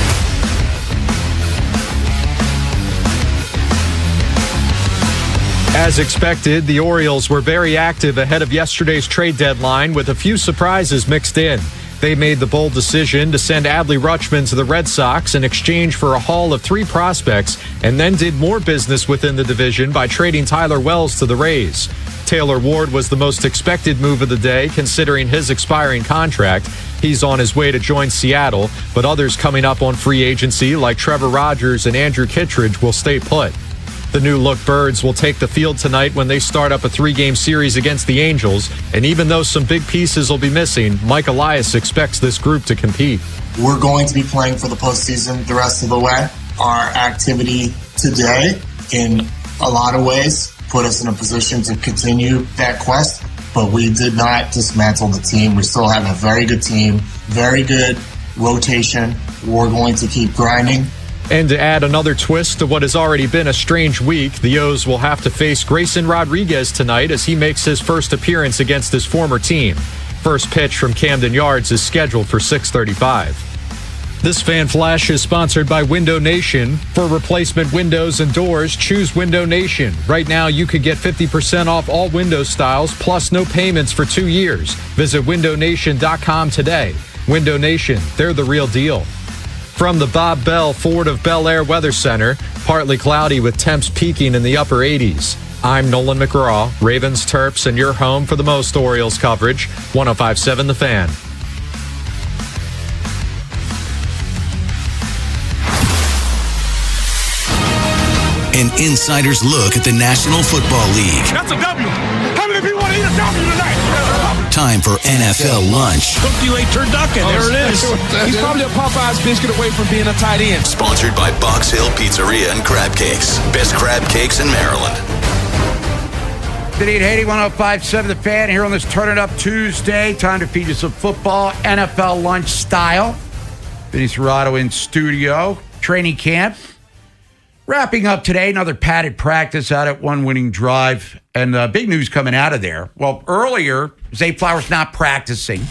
As expected, the Orioles were very active ahead of yesterday's trade deadline with a few surprises mixed in. They made the bold decision to send Adley Rutschman to the Red Sox in exchange for a haul of 3 prospects, and then did more business within the division by trading Tyler Wells to the Rays. Taylor Ward was the most expected move of the day, considering his expiring contract. He's on his way to join Seattle, but others coming up on free agency, like Trevor Rogers and Andrew Kittredge, will stay put. The new-look Birds will take the field tonight when they start up a 3-game series against the Angels. And even though some big pieces will be missing, Mike Elias expects this group to compete. We're going to be playing for the postseason the rest of the way. Our activity today, in a lot of ways, put us in a position to continue that quest. But we did not dismantle the team. We still have a very good team, very good rotation. We're going to keep grinding. And to add another twist to what has already been a strange week, the O's will have to face Grayson Rodriguez tonight as he makes his first appearance against his former team. First pitch from Camden Yards is scheduled for 6:35. This Fan Flash is sponsored by Window Nation. For replacement windows and doors, choose Window Nation. Right now, you could get 50% off all window styles, plus no payments for 2 years. Visit windownation.com today. Window Nation, they're the real deal. From the Bob Bell Ford of Bel Air Weather Center, partly cloudy with temps peaking in the upper 80s. I'm Nolan McGraw, Ravens, Terps, and your home for the most Orioles coverage, 105.7 The Fan. An insider's look at the National Football League. That's a W. How many people want to eat a W tonight? Time for NFL lunch. Cooked you a turducken. There it is. He's probably a Popeye's biscuit away from being a tight end. Sponsored by Box Hill Pizzeria and Crab Cakes. Best crab cakes in Maryland. Vinny Haynie, 105.7 The Fan, here on this Turn It Up Tuesday. Time to feed you some football, NFL lunch style. Vinny Serrato in studio. Training camp. Wrapping up today, another padded practice out at One Winning Drive. And big news coming out of there. Well, earlier, Zay Flowers not practicing,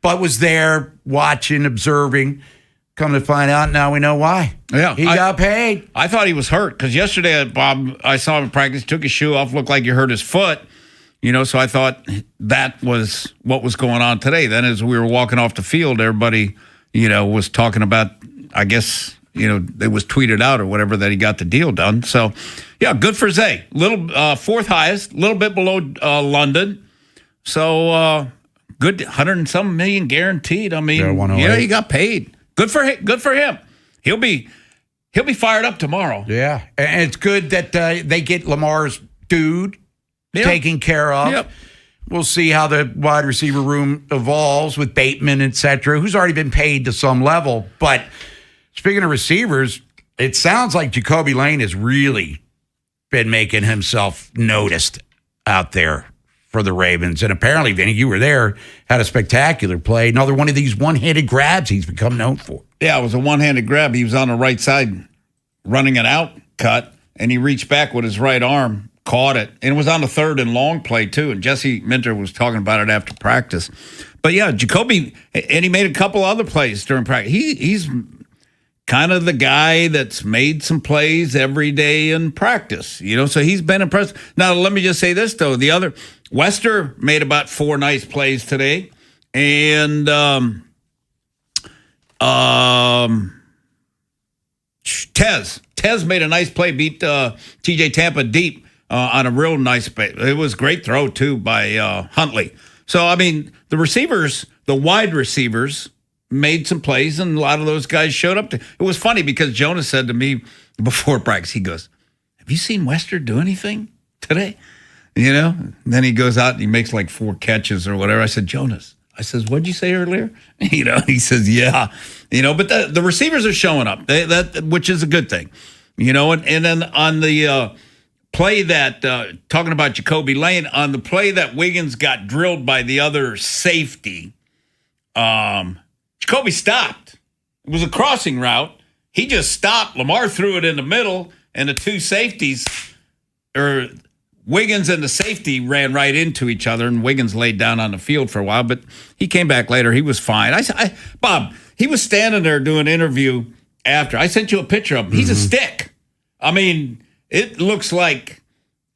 but was there watching, observing. Come to find out, now we know why. Yeah, he got paid. I thought he was hurt because yesterday, Bob, I saw him in practice, took his shoe off, looked like he hurt his foot. So I thought that was what was going on today. Then as we were walking off the field, everybody, was talking about, I guess, it was tweeted out or whatever that he got the deal done. So, yeah, good for Zay. Little fourth highest, a little bit below London. So good, 100 and some million guaranteed. I mean, he got paid. Good for him. Good for him. He'll be fired up tomorrow. Yeah, and it's good that they get Lamar's dude taken care of. Yep. We'll see how the wide receiver room evolves with Bateman, et cetera, who's already been paid to some level. But speaking of receivers, it sounds like Jacoby Lane has really been making himself noticed out there for the Ravens. And apparently, Vinny, you were there, had a spectacular play. Another one of these one-handed grabs he's become known for. Yeah, it was a one-handed grab. He was on the right side running an out cut, and he reached back with his right arm, caught it. And it was on the third and long play, too. And Jesse Minter was talking about it after practice. But, yeah, Jacoby, and he made a couple other plays during practice. He's kind of the guy that's made some plays every day in practice, so he's been impressed. Now, let me just say this, though. The other, Wester made about 4 nice plays today, and Tez made a nice play, beat TJ Tampa deep on a real nice play. It was a great throw, too, by Huntley. So, I mean, the receivers, the wide receivers, made some plays, and a lot of those guys showed up. It was funny because Jonas said to me before practice, he goes, "Have you seen Wester do anything today?" And then he goes out and he makes like 4 catches or whatever. I said, "Jonas," I says, "What'd you say earlier?" He says, "Yeah." But the receivers are showing up, which is a good thing. And then on the play that, talking about Jacoby Lane, on the play that Wiggins got drilled by the other safety, Jacoby stopped. It was a crossing route. He just stopped. Lamar threw it in the middle, and the two safeties, or Wiggins and the safety, ran right into each other, and Wiggins laid down on the field for a while, but he came back later. He was fine. Bob, he was standing there doing an interview after. I sent you a picture of him. He's a stick. I mean, it looks like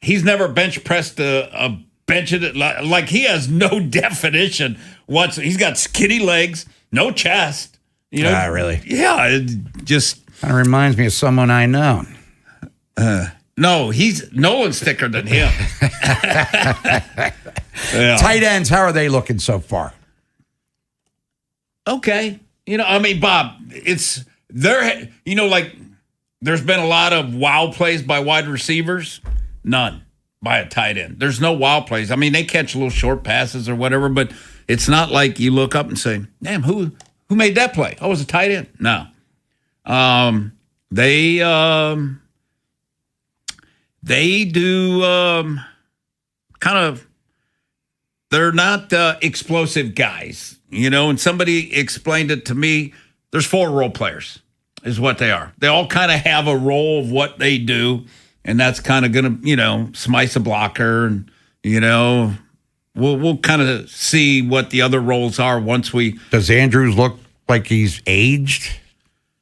he's never bench pressed a bench. Like he has no definition. He's got skinny legs. No chest. Really? Yeah, it just kind of reminds me of someone I know. No, no one's thicker than him. Yeah. Tight ends, how are they looking so far? Okay. Bob, it's there. There's been a lot of wow plays by wide receivers. None by a tight end. There's no wow plays. I mean, they catch little short passes or whatever, but it's not like you look up and say, "Damn, who made that play? Oh, it was a tight end." No. They do kind of, they're not explosive guys, and somebody explained it to me. There's 4 role players is what they are. They all kind of have a role of what they do, and that's kind of going to, smice a blocker, and, We'll kind of see what the other roles are once we. Does Andrews look like he's aged?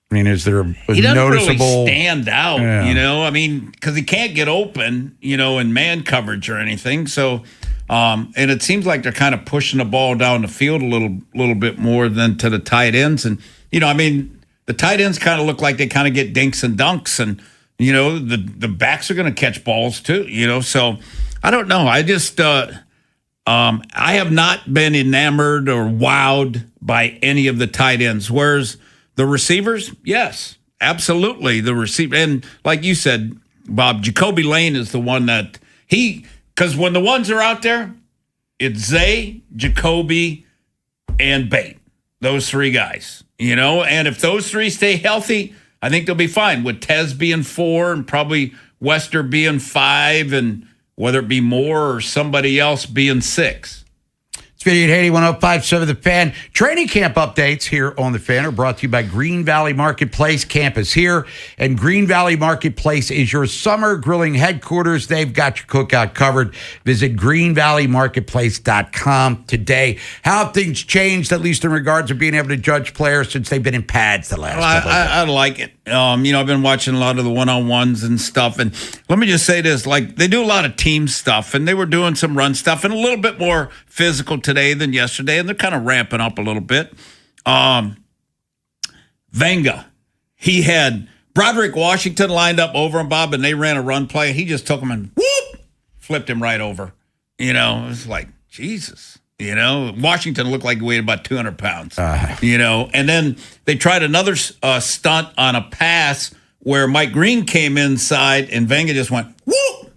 I mean, is there a he doesn't noticeable really stand out? I mean, because he can't get open, in man coverage or anything. So, and it seems like they're kind of pushing the ball down the field a little bit more than to the tight ends. And the tight ends kind of look like they kind of get dinks and dunks, and the backs are going to catch balls too. So I don't know. I just. I have not been enamored or wowed by any of the tight ends. Whereas the receivers, yes, absolutely. The receiver, and like you said, Bob, Jacoby Lane is the one that because when the ones are out there, It's Zay, Jacoby, and Bate. Those three guys, and if those three stay healthy, I think they'll be fine, with Tez being 4 and probably Wester being 5, and whether it be Moore or somebody else being 6. It's Vinny Haynie, 105.7 The Fan. Training camp updates here on The Fan are brought to you by Green Valley Marketplace. Camp is here, and Green Valley Marketplace is your summer grilling headquarters. They've got your cookout covered. Visit greenvalleymarketplace.com today. How have things changed, at least in regards to being able to judge players since they've been in pads the last couple of days? I like it. I've been watching a lot of the one-on-ones and stuff, and let me just say this, they do a lot of team stuff, and they were doing some run stuff and a little bit more physical today than yesterday, and they're kind of ramping up a little bit. Venga, he had Broderick Washington lined up over him, Bob, and they ran a run play. He just took him and whoop, flipped him right over. It was like, Jesus. Washington looked like he weighed about 200 pounds, and then they tried another stunt on a pass where Mike Green came inside and Venga just went, whoop,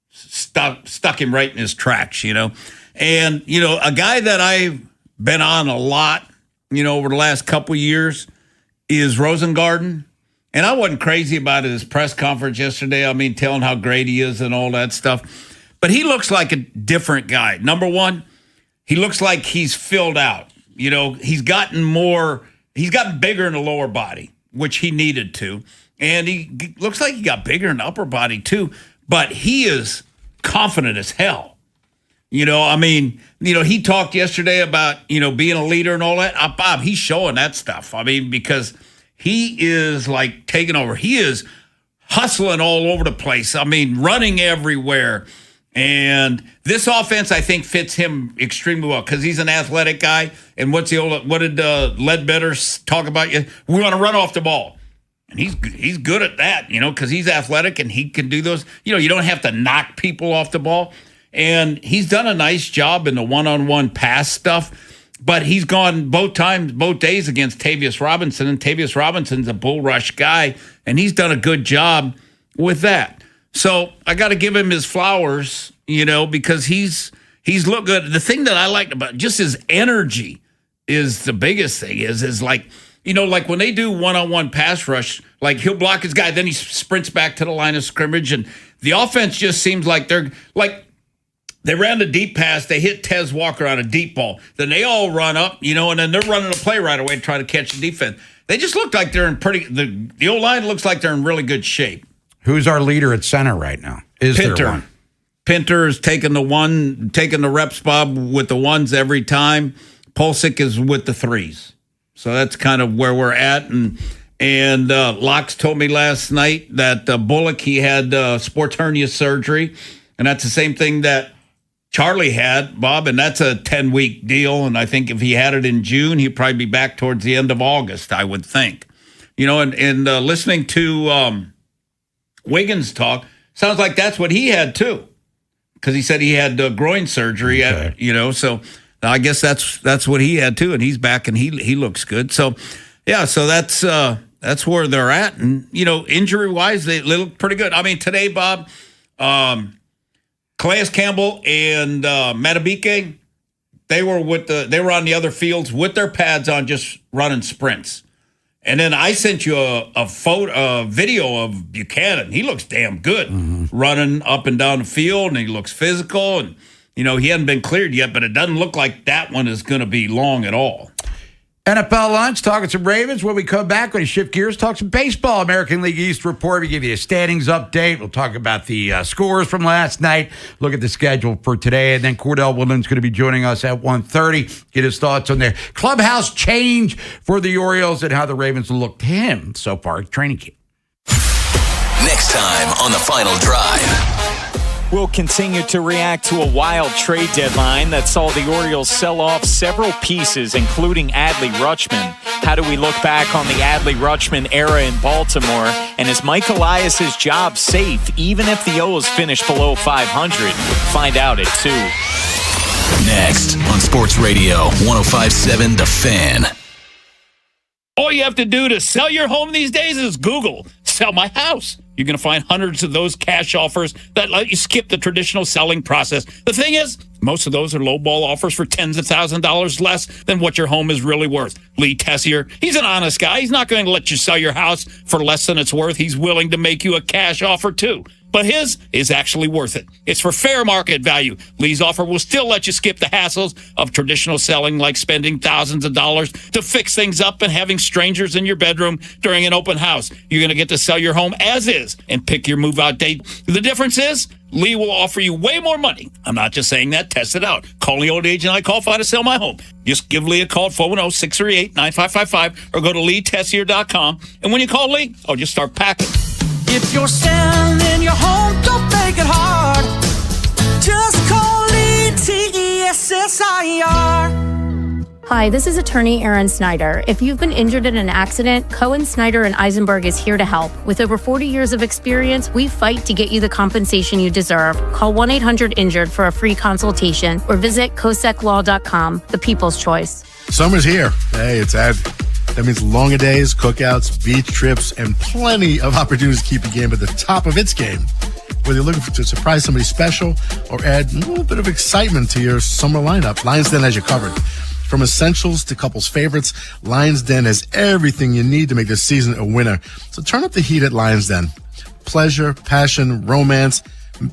stuck him right in his tracks, And, a guy that I've been on a lot, over the last couple years is Rosengarten. And I wasn't crazy about his press conference yesterday. Telling how great he is and all that stuff. But he looks like a different guy. Number one, he looks like he's filled out. He's gotten bigger in the lower body, which he needed to. And he looks like he got bigger in the upper body too. But he is confident as hell. He talked yesterday about, being a leader and all that. Bob, he's showing that stuff. Because he is like taking over. He is hustling all over the place. Running everywhere. And this offense, I think, fits him extremely well because he's an athletic guy. And what did Ledbetter talk about? We want to run off the ball. And he's good at that, because he's athletic and he can do those. You don't have to knock people off the ball. And he's done a nice job in the one-on-one pass stuff. But he's gone both days against Tavius Robinson. And Tavius Robinson's a bull rush guy. And he's done a good job with that. So I got to give him his flowers, because he's looked good. The thing that I liked about just his energy is the biggest thing is like when they do one-on-one pass rush, like he'll block his guy, then he sprints back to the line of scrimmage. And the offense just seems like they ran the deep pass. They hit Tez Walker on a deep ball. Then they all run up, and then they're running a play right away to try to catch the defense. They just look like they're in the O-line looks like they're in really good shape. Who's our leader at center right now? Is Pinter. there one? Pinter is taking the reps, Bob, with the ones every time. Pulsick is with the 3s. So that's kind of where we're at. And Locks told me last night that Bullock, he had sports hernia surgery. And that's the same thing that Charlie had, Bob, and that's a 10-week deal. And I think if he had it in June, he'd probably be back towards the end of August, I would think. And listening to Wiggins talk, sounds like that's what he had too, because he said he had groin surgery. Okay. So I guess that's what he had too, and he's back and he looks good. So yeah, so that's where they're at, and injury wise they look pretty good. Today, Bob, Calais Campbell and Matabike, they were on the other fields with their pads on, just running sprints. And then I sent you a video of Buchanan. He looks damn good running up and down the field, and he looks physical. And, he hadn't been cleared yet, but it doesn't look like that one is going to be long at all. NFL lunch, talking some Ravens. When we come back, we're going to shift gears, talk some baseball. American League East report. We give you a standings update. We'll talk about the scores from last night, look at the schedule for today, and then Cordell Woodland's going to be joining us at 1:30. Get his thoughts on their clubhouse change for the Orioles and how the Ravens looked to him so far at training camp. Next time on The Final Drive. We'll continue to react to a wild trade deadline that saw the Orioles sell off several pieces, including Adley Rutschman. How do we look back on the Adley Rutschman era in Baltimore? And is Mike Elias's job safe, even if the O's finish below 500? Find out at 2. Next on Sports Radio 105.7 The Fan. All you have to do to sell your home these days is Google, sell my house. You're going to find hundreds of those cash offers that let you skip the traditional selling process. The thing is, most of those are lowball offers for tens of thousands of dollars less than what your home is really worth. Lee Tessier, he's an honest guy. He's not going to let you sell your house for less than it's worth. He's willing to make you a cash offer too. But his is actually worth it. It's for fair market value. Lee's offer will still let you skip the hassles of traditional selling, like spending thousands of dollars to fix things up and having strangers in your bedroom during an open house. You're going to get to sell your home as is and pick your move-out date. The difference is, Lee will offer you way more money. I'm not just saying that. Test it out. Call the old agent I qualify to sell my home. Just give Lee a call at 410-638-9555 or go to leetessier.com. And when you call Lee, just start packing. If you're selling your home, don't make it hard. Just call ETSSIR. Hi, this is attorney Erin Snyder. If you've been injured in an accident, Cohen, Snyder, and Eisenberg is here to help. With over 40 years of experience, we fight to get you the compensation you deserve. Call 1-800-INJURED for a free consultation or visit COSECLaw.com, the people's choice. Summer's here. Hey, it's Ed. That means longer days, cookouts, beach trips, and plenty of opportunities to keep your game at the top of its game. Whether you're looking to surprise somebody special or add a little bit of excitement to your summer lineup, Lions Den has you covered. From essentials to couples' favorites, Lions Den has everything you need to make this season a winner. So turn up the heat at Lions Den. Pleasure, passion, romance,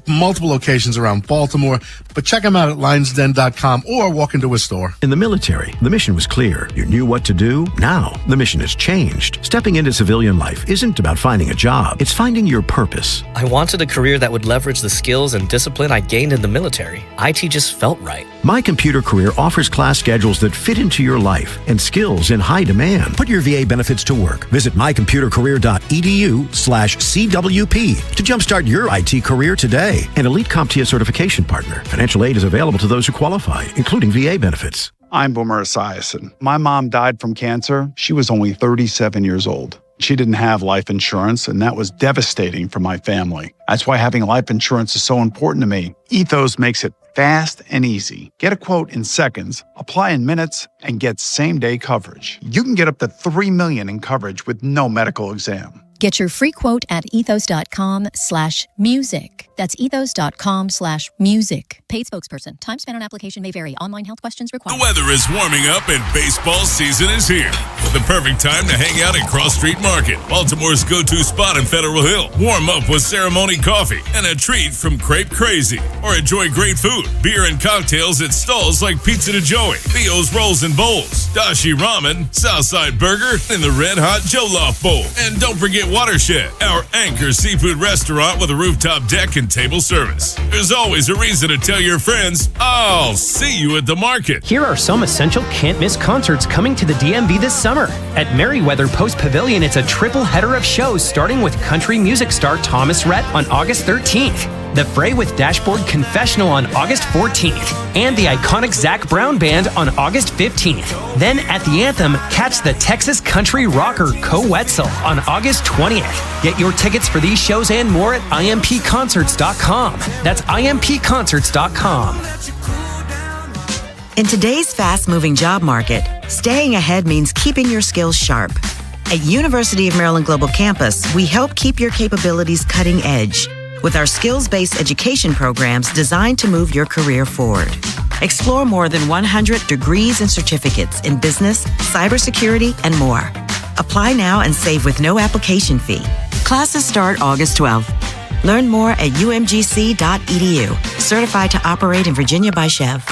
multiple locations around Baltimore, but check them out at lionsden.com or walk into a store. In the military, the mission was clear. You knew what to do. Now, the mission has changed. Stepping into civilian life isn't about finding a job. It's finding your purpose. I wanted a career that would leverage the skills and discipline I gained in the military. IT just felt right. My Computer Career offers class schedules that fit into your life and skills in high demand. Put your VA benefits to work. Visit mycomputercareer.edu/CWP to jumpstart your IT career today. An elite CompTIA certification partner. Financial aid is available to those who qualify, including VA benefits. I'm Boomer Esiason. My mom died from cancer. She was only 37 years old. She didn't have life insurance, and that was devastating for my family. That's why having life insurance is so important to me. Ethos makes it fast and easy. Get a quote in seconds, apply in minutes, and get same-day coverage. You can get up to $3 million in coverage with no medical exam. Get your free quote at ethos.com/music. That's ethos.com/music. Paid spokesperson. Time spent on application may vary. Online health questions required. The weather is warming up and baseball season is here. The perfect time to hang out at Cross Street Market, Baltimore's go-to spot in Federal Hill. Warm up with Ceremony Coffee and a treat from Crepe Crazy. Or enjoy great food, beer, and cocktails at stalls like Pizza de Joey, Theo's Rolls and Bowls, Dashi Ramen, Southside Burger, and the Red Hot Jollof Bowl. And don't forget Watershed, our anchor seafood restaurant with a rooftop deck and table service. There's always a reason to tell your friends, I'll see you at the market. Here are some essential can't-miss concerts coming to the DMV this summer. At Merriweather Post Pavilion, it's a triple header of shows starting with country music star Thomas Rhett on August 13th. The Fray with Dashboard Confessional on August 14th, and the iconic Zac Brown Band on August 15th. Then at the Anthem, catch the Texas country rocker Co Wetzel on August 20th. Get your tickets for these shows and more at impconcerts.com. That's impconcerts.com. In today's fast-moving job market, staying ahead means keeping your skills sharp. At University of Maryland Global Campus, we help keep your capabilities cutting edge with our skills-based education programs designed to move your career forward. Explore more than 100 degrees and certificates in business, cybersecurity, and more. Apply now and save with no application fee. Classes start August 12th. Learn more at umgc.edu. Certified to operate in Virginia by Chev.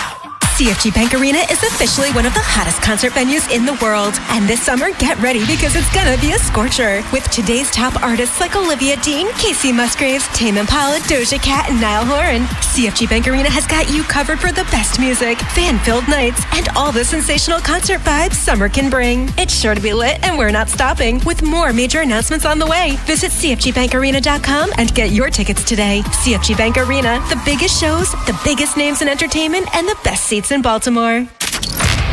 CFG Bank Arena is officially one of the hottest concert venues in the world. And this summer, get ready because it's gonna be a scorcher. With today's top artists like Olivia Dean, Casey Musgraves, Tame Impala, Doja Cat, and Niall Horan, CFG Bank Arena has got you covered for the best music, fan-filled nights, and all the sensational concert vibes summer can bring. It's sure to be lit, and we're not stopping, with more major announcements on the way. Visit CFGBankArena.com and get your tickets today. CFG Bank Arena, the biggest shows, the biggest names in entertainment, and the best seats in Baltimore.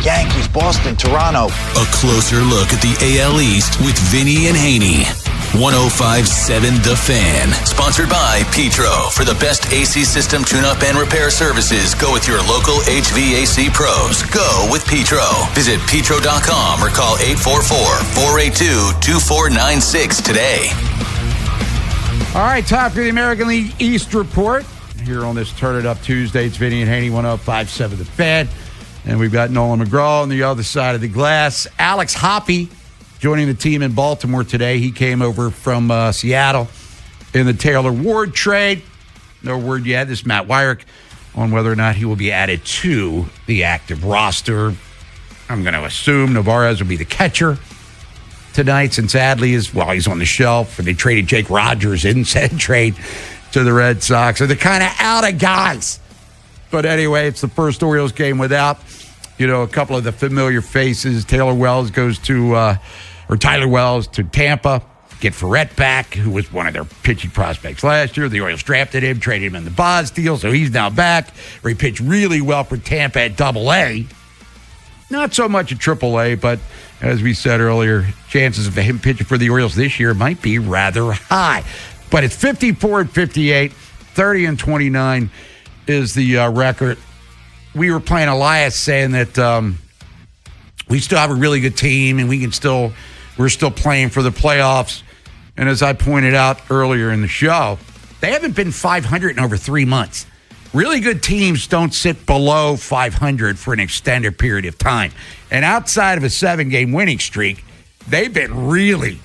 Yankees, Boston, Toronto. A closer look at the AL East with Vinny and Haynie. 105.7 The Fan. Sponsored by Petro. For the best AC system tune-up and repair services, go with your local HVAC pros. Go with Petro. Visit petro.com or call 844-482-2496 today. All right, time for the American League East report. Here on this Turn It Up Tuesday, it's Vinny and Haynie, 105.7 The Fan. And we've got Nolan McGraw on the other side of the glass. Alex Hoppe joining the team in Baltimore today. He came over from Seattle in the Taylor Ward trade. No word yet. This is Matt Wyrick on whether or not he will be added to the active roster. I'm going to assume Narvaez will be the catcher tonight since Adley is, well, he's on the shelf. And they traded Jake Rogers in said trade to the Red Sox. So they're kind of out of guys. But anyway, it's the first Orioles game without, a couple of the familiar faces. Tyler Wells to Tampa. Get Ferret back, who was one of their pitching prospects last year. The Orioles drafted him, traded him in the Boz deal, so he's now back. Where he pitched really well for Tampa at Double-A. Not so much at Triple-A, but as we said earlier, chances of him pitching for the Orioles this year might be rather high. But it's 54-58, 30-29 is the record. We were playing Elias saying that we still have a really good team and we're still playing for the playoffs. And as I pointed out earlier in the show, they haven't been 500 in over 3 months. Really good teams don't sit below 500 for an extended period of time. And outside of a 7-game winning streak, they've been really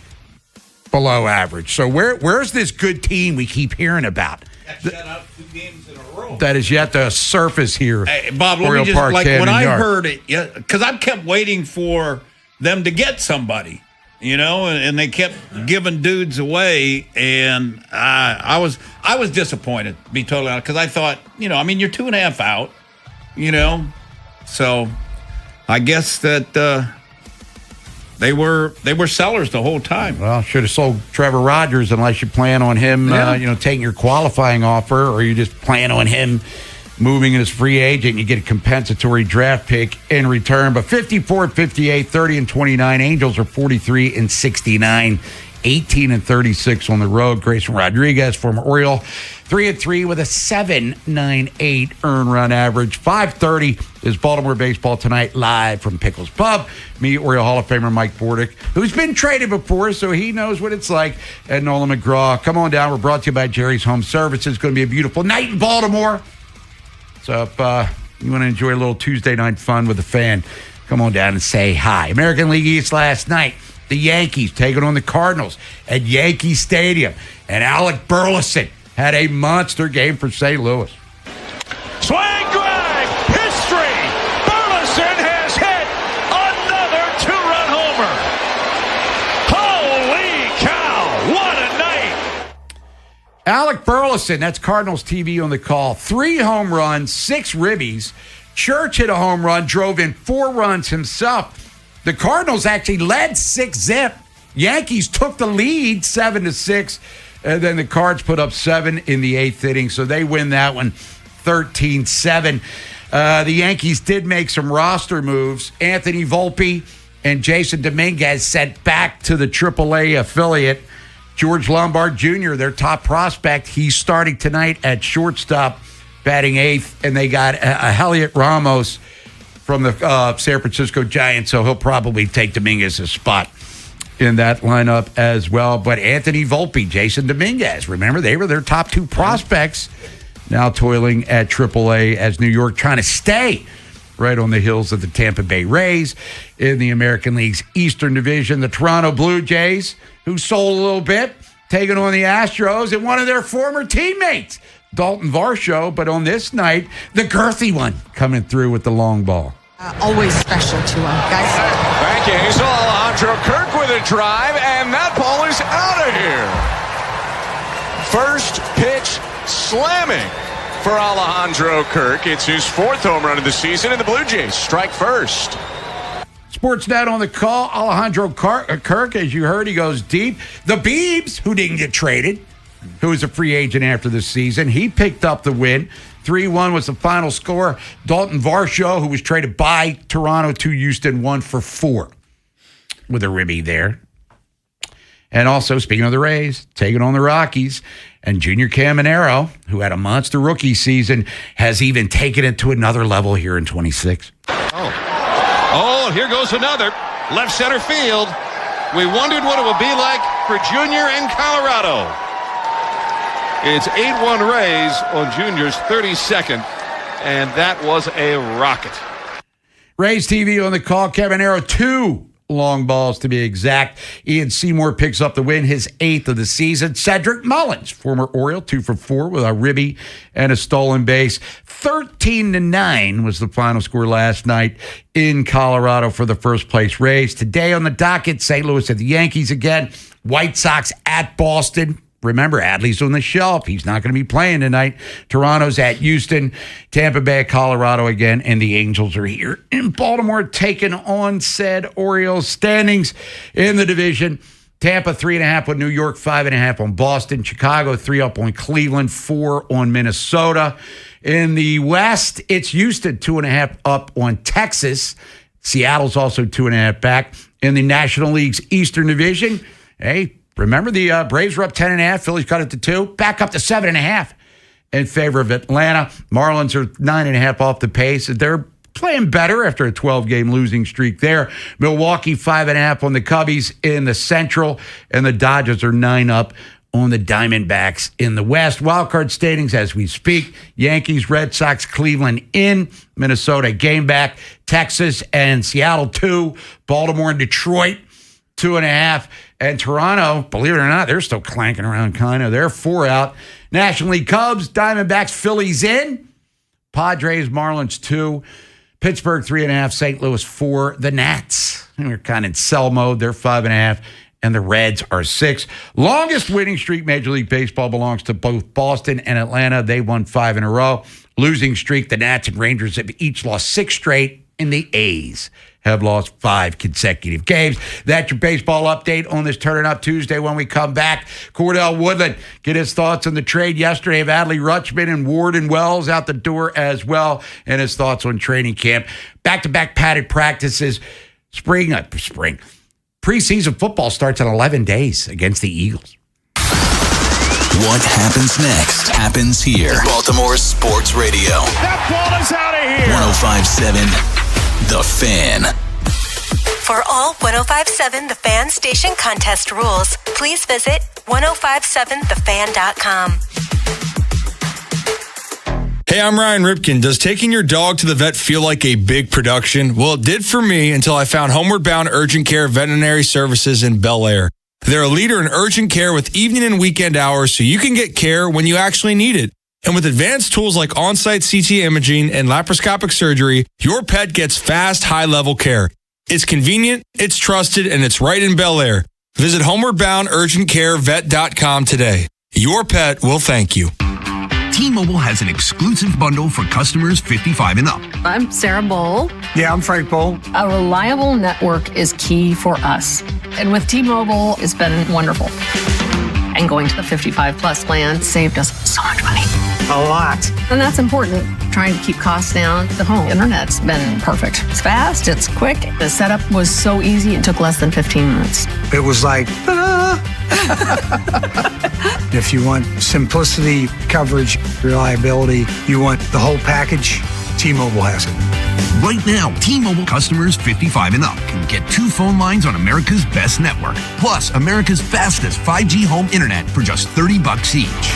below average. So where's this good team we keep hearing about? Shut out 2 games in a row. That is yet to surface here. Hey, Bob, let me just, when I heard it, because I kept waiting for them to get somebody. And they kept giving dudes away, and I was disappointed, to be totally honest, because I thought, you're 2.5 out, so I guess that they were sellers the whole time. Well, should have sold Trevor Rogers unless you plan on him, taking your qualifying offer, or you just plan on him moving as free agent and you get a compensatory draft pick in return. But 54-58, 30-29. Angels are 43-69, 18-36 on the road. Grayson Rodriguez, former Oriole, 3-3 with a 7.98 earned run average. 5:30 is Baltimore baseball tonight, live from Pickles Pub. Me, Oriole Hall of Famer Mike Bordick, who's been traded before, so he knows what it's like. And Nolan McGraw. Come on down. We're brought to you by Jerry's Home Services. It's going to be a beautiful night in Baltimore. So if you want to enjoy a little Tuesday night fun with the Fan, come on down and say hi. American League East last night, the Yankees taking on the Cardinals at Yankee Stadium. And Alec Burleson had a monster game for St. Louis. Swing drag, history. Burleson has hit another 2-run homer. Holy cow, what a night. Alec Burleson, that's Cardinals TV on the call. 3 home runs, 6 ribbies. Church hit a home run, drove in 4 runs himself. The Cardinals actually led 6-zip. Yankees took the lead 7-6, and then the Cards put up 7 in the 8th inning, so they win that one 13-7. The Yankees did make some roster moves. Anthony Volpe and Jason Dominguez sent back to the AAA affiliate. George Lombard Jr., their top prospect, he's starting tonight at shortstop, batting 8th, and they got Heliot Ramos from the San Francisco Giants, so he'll probably take Dominguez's spot in that lineup as well. But Anthony Volpe, Jason Dominguez, remember, they were their top 2 prospects, now toiling at AAA as New York trying to stay right on the heels of the Tampa Bay Rays. In the American League's Eastern Division, the Toronto Blue Jays, who sold a little bit, taking on the Astros and one of their former teammates, Dalton Varsho. But on this night, the girthy one coming through with the long ball. Always special to him, guys. Back in, he's Alejandro Kirk with a drive, and that ball is out of here. First pitch slamming for Alejandro Kirk. It's his 4th home run of the season, and the Blue Jays strike first. Sportsnet on the call. Alejandro Kirk, as you heard, he goes deep. The Beebs, who didn't get traded, who was a free agent after the season, he picked up the win. 3-1 was the final score. Dalton Varsho, who was traded by Toronto to Houston, 1-for-4 with a ribby there. And also, speaking of the Rays, taking on the Rockies, and Junior Caminero, who had a monster rookie season, has even taken it to another level here in 26. Oh, here goes another. Left center field. We wondered what it would be like for Junior in Colorado. It's 8-1 Rays on Junior's 32nd, and that was a rocket. Rays TV on the call. Kevin Arrow, 2 long balls to be exact. Ian Seymour picks up the win, his 8th of the season. Cedric Mullins, former Oriole, 2 for 4 with a ribby and a stolen base. 13-9 was the final score last night in Colorado for the first place Rays. Today on the docket, St. Louis at the Yankees again. White Sox at Boston. Remember, Adley's on the shelf. He's not going to be playing tonight. Toronto's at Houston. Tampa Bay at Colorado again. And the Angels are here in Baltimore taking on said Orioles. Standings in the division. Tampa 3.5 on New York, 5.5 on Boston. Chicago 3 up on Cleveland, 4 on Minnesota. In the West, it's Houston 2.5 up on Texas. Seattle's also 2.5 back. In the National League's Eastern Division, hey, remember, the Braves were up 10.5. Phillies cut it to 2. Back up to 7.5 in favor of Atlanta. Marlins are 9.5 off the pace. They're playing better after a 12-game losing streak there. Milwaukee 5.5 on the Cubbies in the Central. And the Dodgers are 9 up on the Diamondbacks in the West. Wildcard standings as we speak. Yankees, Red Sox, Cleveland in. Minnesota game back. Texas and Seattle 2. Baltimore and Detroit 2.5. And Toronto, believe it or not, they're still clanking around kind of. They're 4 out. National League Cubs, Diamondbacks, Phillies in. Padres, Marlins 2. Pittsburgh 3.5. St. Louis 4. The Nats, they're kind of in sell mode. They're 5.5. And the Reds are 6. Longest winning streak Major League Baseball belongs to both Boston and Atlanta. They won 5 in a row. Losing streak, the Nats and Rangers have each lost 6 straight. And the A's have lost 5 consecutive games. That's your baseball update on this Turning Up Tuesday. When we come back, Cordell Woodland, get his thoughts on the trade yesterday of Adley Rutschman and Ward and Wells out the door as well, and his thoughts on training camp. Back-to-back padded practices. Preseason football starts in 11 days against the Eagles. What happens next happens here. Baltimore Sports Radio. That ball is out of here. 105.7 The Fan. For all 105.7 The Fan station contest rules, please visit 1057thefan.com. Hey, I'm Ryan Ripken. Does taking your dog to the vet feel like a big production? Well, it did for me until I found Homeward Bound Urgent Care Veterinary Services in Bel Air. They're a leader in urgent care with evening and weekend hours so you can get care when you actually need it. And with advanced tools like on-site CT imaging and laparoscopic surgery, your pet gets fast, high-level care. It's convenient, it's trusted, and it's right in Bel Air. Visit homewardboundurgentcarevet.com today. Your pet will thank you. T-Mobile has an exclusive bundle for customers 55 and up. I'm Sarah Bowl. Yeah, I'm Frank Bowl. A reliable network is key for us. And with T-Mobile, it's been wonderful. And going to the 55 plus plan saved us so much money. A lot. And that's important. Trying to keep costs down. The home internet's been perfect. It's fast, it's quick. The setup was so easy, it took less than 15 minutes. It was like, if you want simplicity, coverage, reliability, you want the whole package, T-Mobile has it. Right now, T-Mobile customers 55 and up can get 2 phone lines on America's best network, plus America's fastest 5G home internet for just $30 each.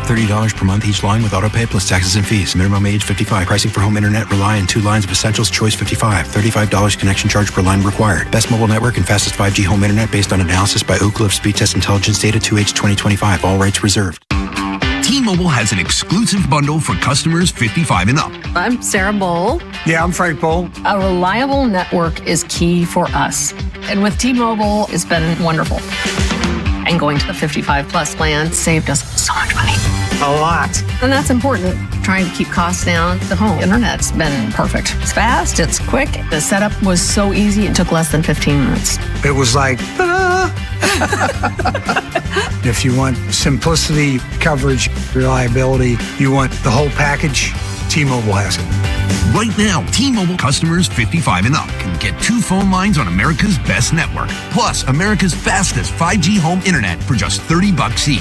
$30 per month each line with autopay plus taxes and fees. Minimum age 55. Pricing for home internet rely on 2 lines of essentials. Choice 55. $35 connection charge per line required. Best mobile network and fastest 5G home internet based on analysis by Oak Cliff Speed Test Intelligence Data 2H 2025. All rights reserved. T-Mobile has an exclusive bundle for customers 55 and up. I'm Sarah Bowl. Yeah, I'm Frank Bowl. A reliable network is key for us. And with T-Mobile, it's been wonderful. And going to the 55 plus plan saved us so much money. A lot. And that's important. Trying to keep costs down. The home internet's been perfect. It's fast, it's quick. The setup was so easy, it took less than 15 minutes. It was like, if you want simplicity, coverage, reliability, you want the whole package, T-Mobile has it. Right now, T-Mobile customers 55 and up can get 2 phone lines on America's best network, plus America's fastest 5G home internet for just $30 each.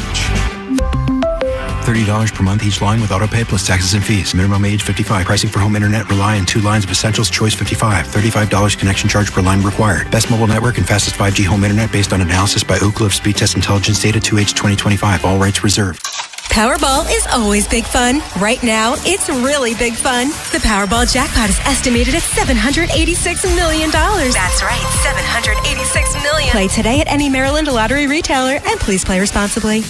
$30 per month each line with autopay plus taxes and fees. Minimum age 55. Pricing for home internet rely on 2 lines of Essentials choice 55. $35 connection charge per line required. Best mobile network and fastest 5G home internet based on analysis by Ookla of Speed Test Intelligence Data 2H 2025. All rights reserved. Powerball is always big fun. Right now, it's really big fun. The Powerball jackpot is estimated at $786 million. That's right, $786 million. Play today at any Maryland lottery retailer, and please play responsibly.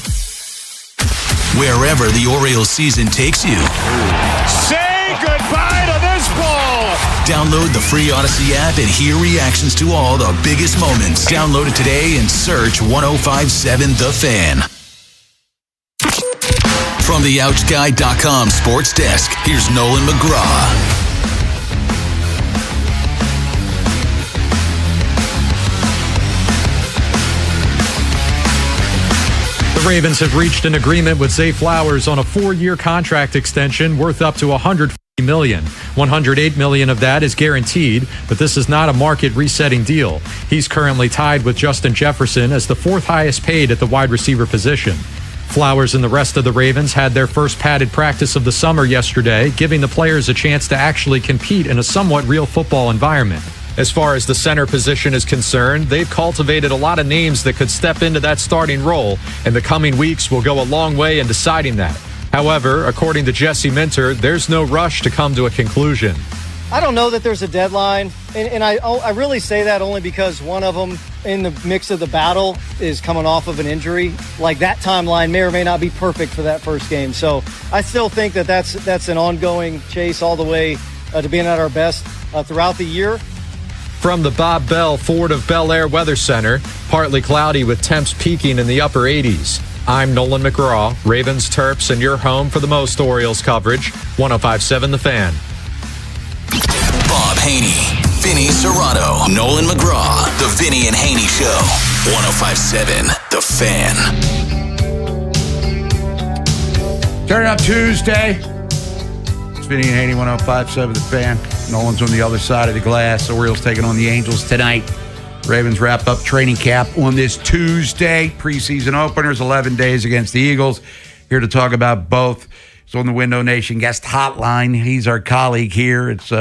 Wherever the Orioles season takes you. Say goodbye to this ball. Download the free Odyssey app and hear reactions to all the biggest moments. Download it today and search 105.7 The Fan. From the OutSky.com sports desk, here's Nolan McGraw. The Ravens have reached an agreement with Zay Flowers on a 4-year contract extension worth up to $150 million. $108 million of that is guaranteed, but this is not a market resetting deal. He's currently tied with Justin Jefferson as the 4th highest paid at the wide receiver position. Flowers and the rest of the Ravens had their first padded practice of the summer yesterday, giving the players a chance to actually compete in a somewhat real football environment. As far as the center position is concerned, they've cultivated a lot of names that could step into that starting role, and the coming weeks will go a long way in deciding that. However, according to Jesse Minter, there's no rush to come to a conclusion. I don't know that there's a deadline, and I really say that only because one of them in the mix of the battle is coming off of an injury. Like, that timeline may or may not be perfect for that first game. So I still think that that's an ongoing chase all the way to being at our best throughout the year. From the Bob Bell Ford of Bel Air Weather Center, partly cloudy with temps peaking in the upper 80s. I'm Nolan McGraw, Ravens, Terps, and your home for the most Orioles coverage, 105.7 The Fan. Bob Haynie, Vinny Serrano, Nolan McGraw, The Vinny and Haynie Show, 105.7 The Fan. Turn up Tuesday. It's Vinny and Haynie, 105.7 The Fan. Nolan's on the other side of the glass. Orioles taking on the Angels tonight. Ravens wrap up training camp on this Tuesday. Preseason openers, 11 days against the Eagles. Here to talk about both. It's on the Window Nation guest hotline. He's our colleague here. It's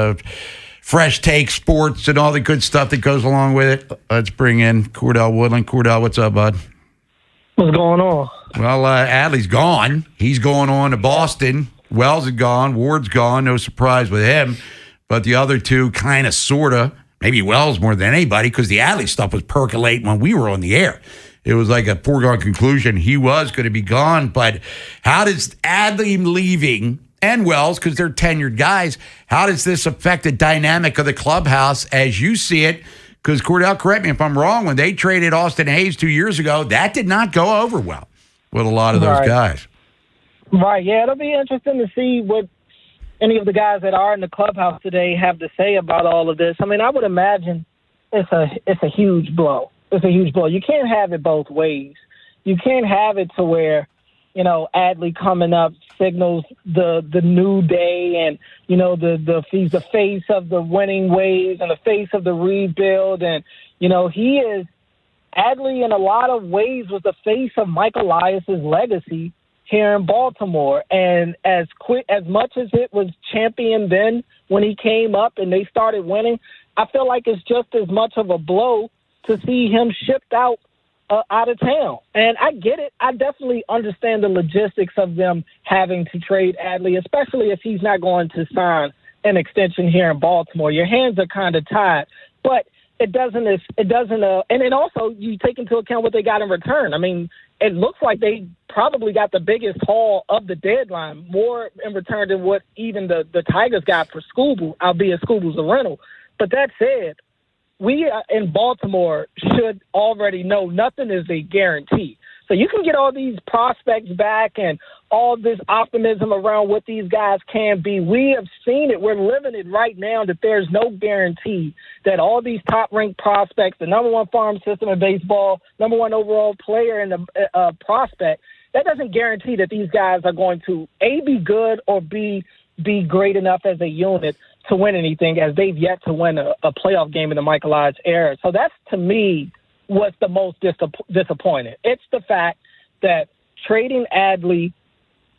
fresh take, sports, and all the good stuff that goes along with it. Let's bring in Cordell Woodland. Cordell, what's up, bud? What's going on? Well, Adley's gone. He's going on to Boston. Wells is gone. Ward's gone. No surprise with him. But the other two kind of, sort of, maybe Wells more than anybody, because the Adley stuff was percolating when we were on the air. It was like a foregone conclusion. He was going to be gone. But how does Adley leaving, and Wells, because they're tenured guys, how does this affect the dynamic of the clubhouse as you see it? Because, Cordell, correct me if I'm wrong, when they traded Austin Hayes 2 years ago, that did not go over well with a lot of those guys. Right, yeah, it'll be interesting to see what any of the guys that are in the clubhouse today have to say about all of this. I mean, I would imagine it's a huge blow. It's a huge blow. You can't have it both ways. You can't have it to where, Adley coming up signals the new day and, he's the face of the winning ways and the face of the rebuild. And, he is, Adley in a lot of ways was the face of Mike Elias's legacy here in Baltimore. And as much as it was championed then when he came up and they started winning, I feel like it's just as much of a blow to see him shipped out of town. And I get it. I definitely understand the logistics of them having to trade Adley, especially if he's not going to sign an extension here in Baltimore. Your hands are kind of tied, but it doesn't, and then also you take into account what they got in return. I mean, it looks like they probably got the biggest haul of the deadline, more in return than what even the Tigers got for Scooble, albeit Scooble's a rental. But that said, we in Baltimore should already know nothing is a guarantee. So you can get all these prospects back and all this optimism around what these guys can be. We have seen it. We're living it right now that there's no guarantee that all these top-ranked prospects, the number one farm system in baseball, number one overall player in the prospect, that doesn't guarantee that these guys are going to, A, be good or B, be great enough as a unit to win anything, as they've yet to win a playoff game in the Mike Elias era. So that's, to me, what's the most disappointing. It's the fact that trading Adley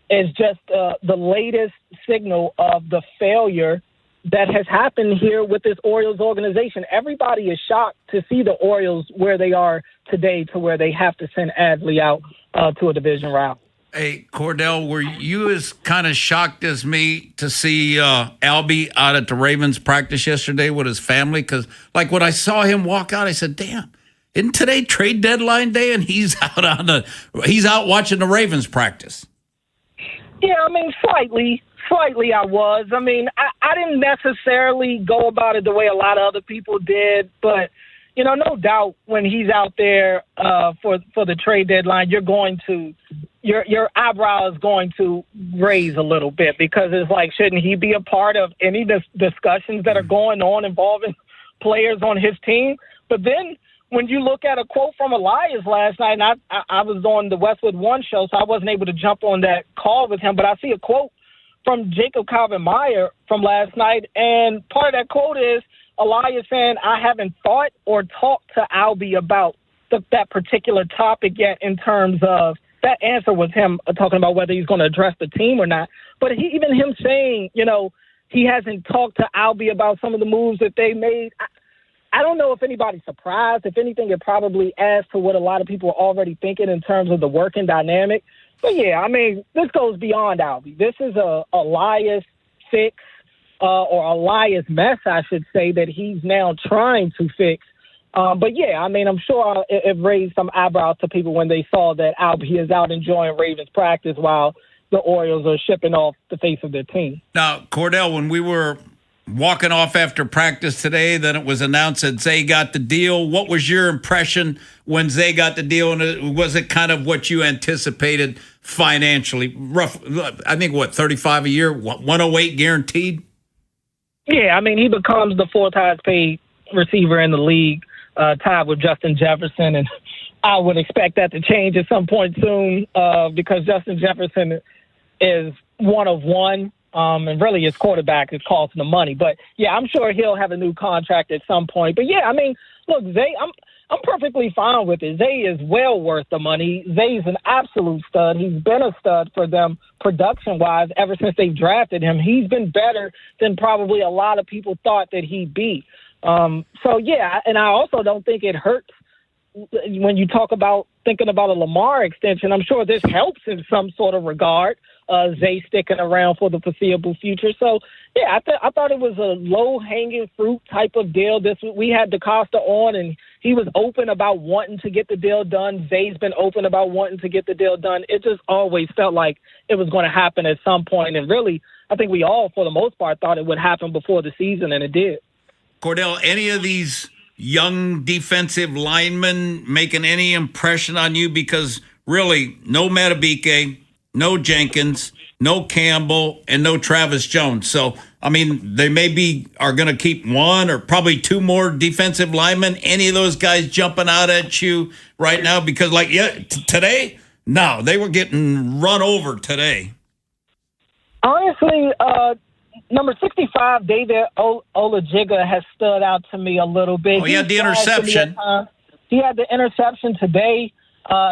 is just the latest signal of the failure that has happened here with this Orioles organization. Everybody is shocked to see the Orioles where they are today, to where they have to send Adley out to a division route. Hey, Cordell, were you as kind of shocked as me to see Albie out at the Ravens practice yesterday with his family? Because, like, when I saw him walk out, I said, damn, isn't today trade deadline day? And he's out watching the Ravens practice. Yeah, I mean, slightly I was. I mean, I didn't necessarily go about it the way a lot of other people did, but, you know, no doubt when he's out there for the trade deadline, your eyebrow is going to raise a little bit, because it's like, shouldn't he be a part of any discussions that are going on involving players on his team? But then when you look at a quote from Elias last night, and I was on the Westwood One show, so I wasn't able to jump on that call with him, but I see a quote from Jacob Calvin-Meyer from last night, and part of that quote is Elias saying, I haven't thought or talked to Albie about that particular topic yet, in terms of that answer was him talking about whether he's going to address the team or not. But even him saying, you know, he hasn't talked to Albie about some of the moves that they made. I don't know if anybody's surprised. If anything, it probably adds to what a lot of people are already thinking in terms of the working dynamic. But, yeah, I mean, this goes beyond Albie. This is a Elias fix, or Elias mess, I should say, that he's now trying to fix. But, yeah, I mean, I'm sure it raised some eyebrows to people when they saw that Albie is out enjoying Ravens practice while the Orioles are shipping off the face of their team. Now, Cordell, when we were walking off after practice today, then it was announced that Zay got the deal. What was your impression when Zay got the deal? And was it kind of what you anticipated financially? Rough, I think, 35 a year, 108 guaranteed? Yeah, I mean, he becomes the fourth highest paid receiver in the league, tied with Justin Jefferson. And I would expect that to change at some point soon, because Justin Jefferson is one of one. And really his quarterback is costing the money. But, yeah, I'm sure he'll have a new contract at some point. But, yeah, I mean, look, Zay, I'm perfectly fine with it. Zay is well worth the money. Zay's an absolute stud. He's been a stud for them production-wise ever since they've drafted him. He's been better than probably a lot of people thought that he'd be. So, yeah, and I also don't think it hurts when you talk about thinking about a Lamar extension. I'm sure this helps in some sort of regard. Zay sticking around for the foreseeable future. So, yeah, I thought it was a low-hanging fruit type of deal. We had DaCosta on, and he was open about wanting to get the deal done. Zay's been open about wanting to get the deal done. It just always felt like it was going to happen at some point. And really, I think we all, for the most part, thought it would happen before the season, and it did. Cordell, any of these young defensive linemen making any impression on you? Because really, no Matabike, no Jenkins, no Campbell, and no Travis Jones. So, I mean, they are going to keep one or probably two more defensive linemen. Any of those guys jumping out at you right now? Because, today, no, they were getting run over today. Honestly, number 65, David Olajiga, has stood out to me a little bit. Oh, he had the interception. He had the interception today.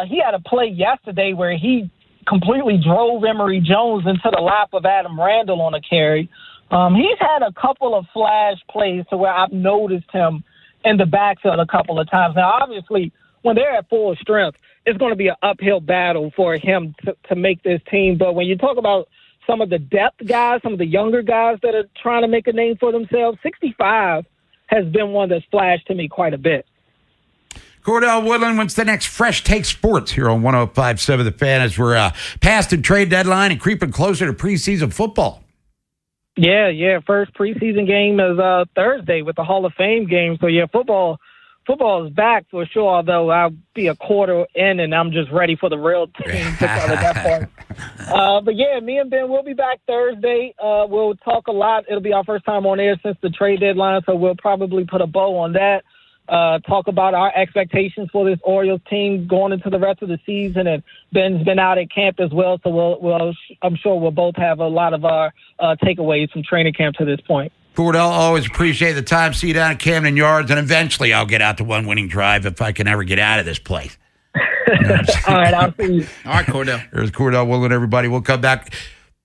He had a play yesterday where he completely drove Emory Jones into the lap of Adam Randall on a carry. He's had a couple of flash plays to where I've noticed him in the backfield a couple of times. Now, obviously, when they're at full strength, it's going to be an uphill battle for him to make this team. But when you talk about some of the depth guys, some of the younger guys that are trying to make a name for themselves, 65 has been one that's flashed to me quite a bit. Cordell Woodland, what's the next Fresh Take Sports here on 105.7 The Fan as we're past the trade deadline and creeping closer to preseason football? Yeah. First preseason game is Thursday with the Hall of Fame game. So, yeah, football is back for sure, although I'll be a quarter in and I'm just ready for the real team to start at that point. But, yeah, me and Ben will be back Thursday. We'll talk a lot. It'll be our first time on air since the trade deadline, so we'll probably put a bow on that. Talk about our expectations for this Orioles team going into the rest of the season, and Ben's been out at camp as well, so I'm sure we'll both have a lot of our takeaways from training camp to this point. Cordell, always appreciate the time. See you down at Camden Yards, and eventually I'll get out to one winning drive if I can ever get out of this place. All right, I'll see you. All right, Cordell. There's Cordell Woolen, everybody. We'll come back,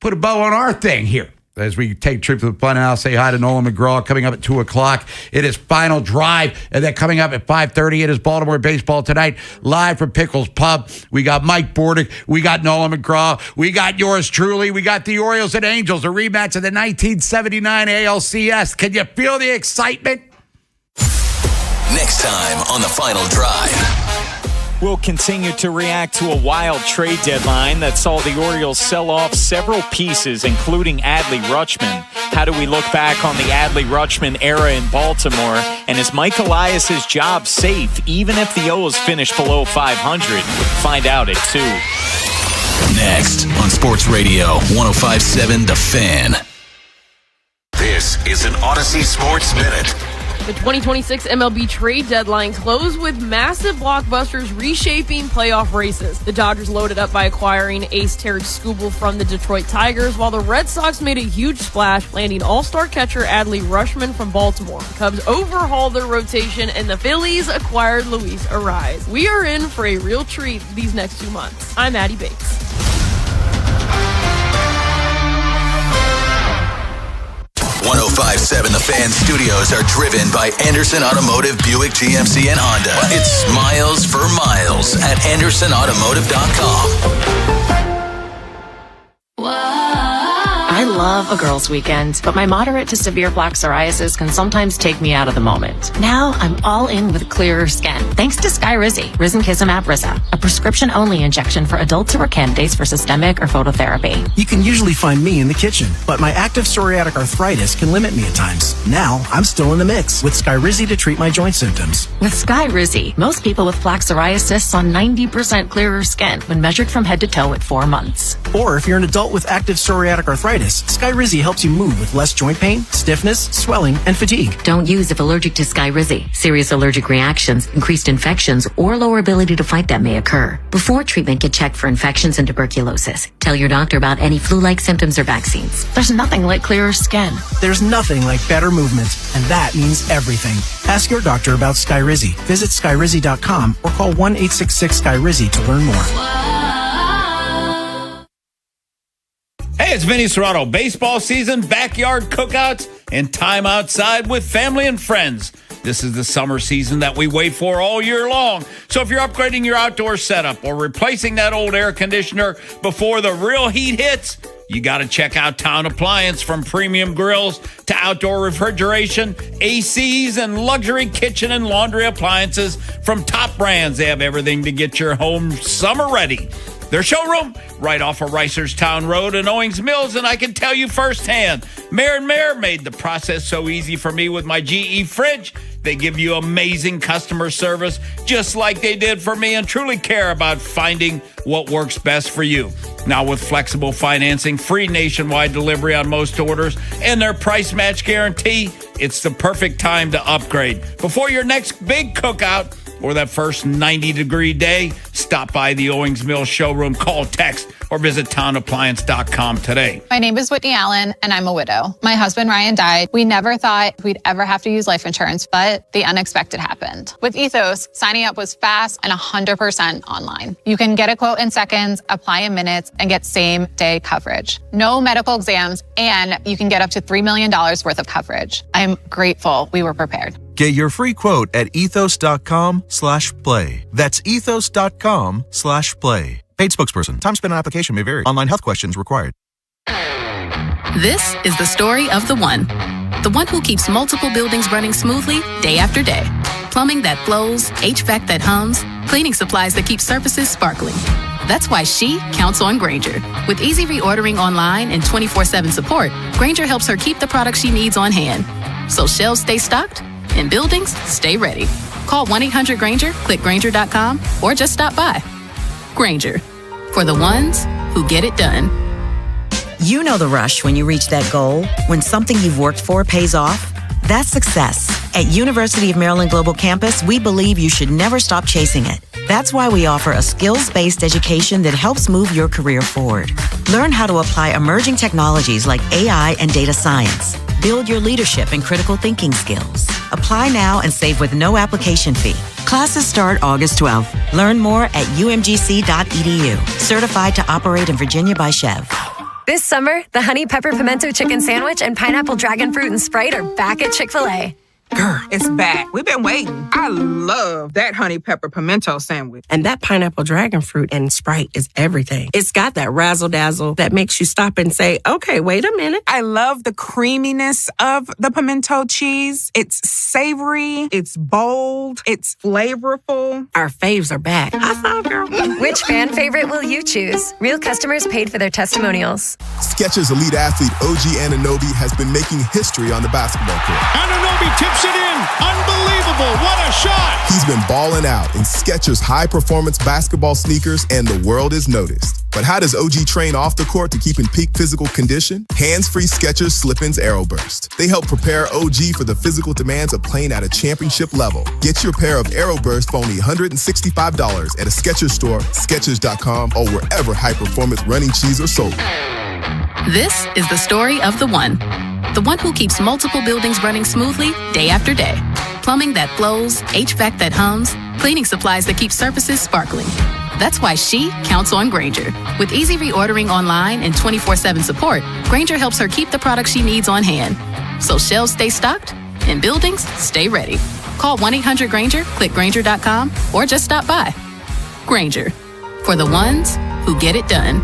put a bow on our thing here as we take a trip to the fun house. Say hi to Nolan McGraw coming up at 2 o'clock. It is Final Drive. And then coming up at 5:30, it is Baltimore baseball tonight, live from Pickles Pub. We got Mike Bordick. We got Nolan McGraw. We got yours truly. We got the Orioles and Angels, a rematch of the 1979 ALCS. Can you feel the excitement? Next time on the Final Drive. We'll continue to react to a wild trade deadline that saw the Orioles sell off several pieces, including Adley Rutschman. How do we look back on the Adley Rutschman era in Baltimore? And is Mike Elias's job safe, even if the O's finish below 500? Find out at 2. Next on Sports Radio 105.7 The Fan. This is an Odyssey Sports Minute. The 2026 MLB trade deadline closed with massive blockbusters reshaping playoff races. The Dodgers loaded up by acquiring ace Tarek Skubal from the Detroit Tigers, while the Red Sox made a huge splash, landing all-star catcher Adley Rutschman from Baltimore. The Cubs overhauled their rotation, and the Phillies acquired Luis Ariz. We are in for a real treat these next 2 months. I'm Addie Bates. 105.7 The Fan studios are driven by Anderson Automotive, Buick, GMC, and Honda. It's miles for miles at AndersonAutomotive.com. I love a girls' weekend, but my moderate to severe plaque psoriasis can sometimes take me out of the moment. Now I'm all in with clearer skin, thanks to Skyrizi, Risankizumab Risa, a prescription-only injection for adults who are candidates for systemic or phototherapy. You can usually find me in the kitchen, but my active psoriatic arthritis can limit me at times. Now I'm still in the mix with Skyrizi to treat my joint symptoms. With Skyrizi, most people with plaque psoriasis saw 90% clearer skin when measured from head to toe at 4 months. Or if you're an adult with active psoriatic arthritis, Skyrizi helps you move with less joint pain, stiffness, swelling, and fatigue. Don't use if allergic to Skyrizi. Serious allergic reactions, increased infections, or lower ability to fight them may occur. Before treatment, get checked for infections and tuberculosis. Tell your doctor about any flu-like symptoms or vaccines. There's nothing like clearer skin. There's nothing like better movement, and that means everything. Ask your doctor about Skyrizi. Visit Skyrizi.com or call 1-866-SKYRIZI to learn more. Hey, it's Vinny Serrato. Baseball season, backyard cookouts, and time outside with family and friends. This is the summer season that we wait for all year long. So if you're upgrading your outdoor setup or replacing that old air conditioner before the real heat hits, you got to check out Town Appliance. From premium grills to outdoor refrigeration, ACs, and luxury kitchen and laundry appliances from top brands. They have everything to get your home summer ready. Their showroom, right off of Reisterstown Road in Owings Mills, and I can tell you firsthand, Mayor & Mayor made the process so easy for me with my GE fridge. They give you amazing customer service, just like they did for me, and truly care about finding what works best for you. Now with flexible financing, free nationwide delivery on most orders, and their price match guarantee, it's the perfect time to upgrade. Before your next big cookout, or that first 90-degree day, stop by the Owings Mills showroom, call, text, or visit townappliance.com today. My name is Whitney Allen, and I'm a widow. My husband, Ryan, died. We never thought we'd ever have to use life insurance, but the unexpected happened. With Ethos, signing up was fast and 100% online. You can get a quote in seconds, apply in minutes, and get same-day coverage. No medical exams, and you can get up to $3 million worth of coverage. I'm grateful we were prepared. Get your free quote at ethos.com/play. That's ethos.com/play. Paid spokesperson. Time spent on application may vary. Online health questions required. This is the story of the one who keeps multiple buildings running smoothly day after day. Plumbing that flows, HVAC that hums, cleaning supplies that keep surfaces sparkling. That's why she counts on Grainger. With easy reordering online and 24/7 support, Grainger helps her keep the products she needs on hand. So shelves stay stocked and buildings stay ready. Call 1-800-GRAINGER, click Grainger.com, or just stop by. Grainger, for the ones who get it done. You know the rush when you reach that goal, when something you've worked for pays off. That's success. At University of Maryland Global Campus, we believe you should never stop chasing it. That's why we offer a skills-based education that helps move your career forward. Learn how to apply emerging technologies like AI and data science. Build your leadership and critical thinking skills. Apply now and save with no application fee. Classes start August 12th. Learn more at umgc.edu. Certified to operate in Virginia by Chev. This summer, the Honey Pepper Pimento Chicken Sandwich and Pineapple Dragon Fruit and Sprite are back at Chick-fil-A. Girl, it's back. We've been waiting. I love that honey pepper pimento sandwich. And that pineapple dragon fruit and Sprite is everything. It's got that razzle-dazzle that makes you stop and say, okay, wait a minute. I love the creaminess of the pimento cheese. It's savory, it's bold, it's flavorful. Our faves are back. High five, girl. Which fan favorite will you choose? Real customers paid for their testimonials. Skechers elite athlete OG Anunoby has been making history on the basketball court. Anunoby tips it in. Unbelievable. What a shot. He's been balling out in Skechers high-performance basketball sneakers, and the world is noticed. But how does OG train off the court to keep in peak physical condition? Hands-free Skechers Slip-ins Aeroburst. They help prepare OG for the physical demands of playing at a championship level. Get your pair of Aeroburst for only $165 at a Skechers store, Skechers.com, or wherever high-performance running shoes are sold. This is the story of the one who keeps multiple buildings running smoothly day after day. Plumbing that flows, HVAC that hums, cleaning supplies that keep surfaces sparkling. That's why she counts on Grainger. With easy reordering online and 24/7 support, Grainger helps her keep the products she needs on hand. So shelves stay stocked and buildings stay ready. Call 1-800-GRAINGER, click Grainger.com, or just stop by. Grainger, for the ones who get it done.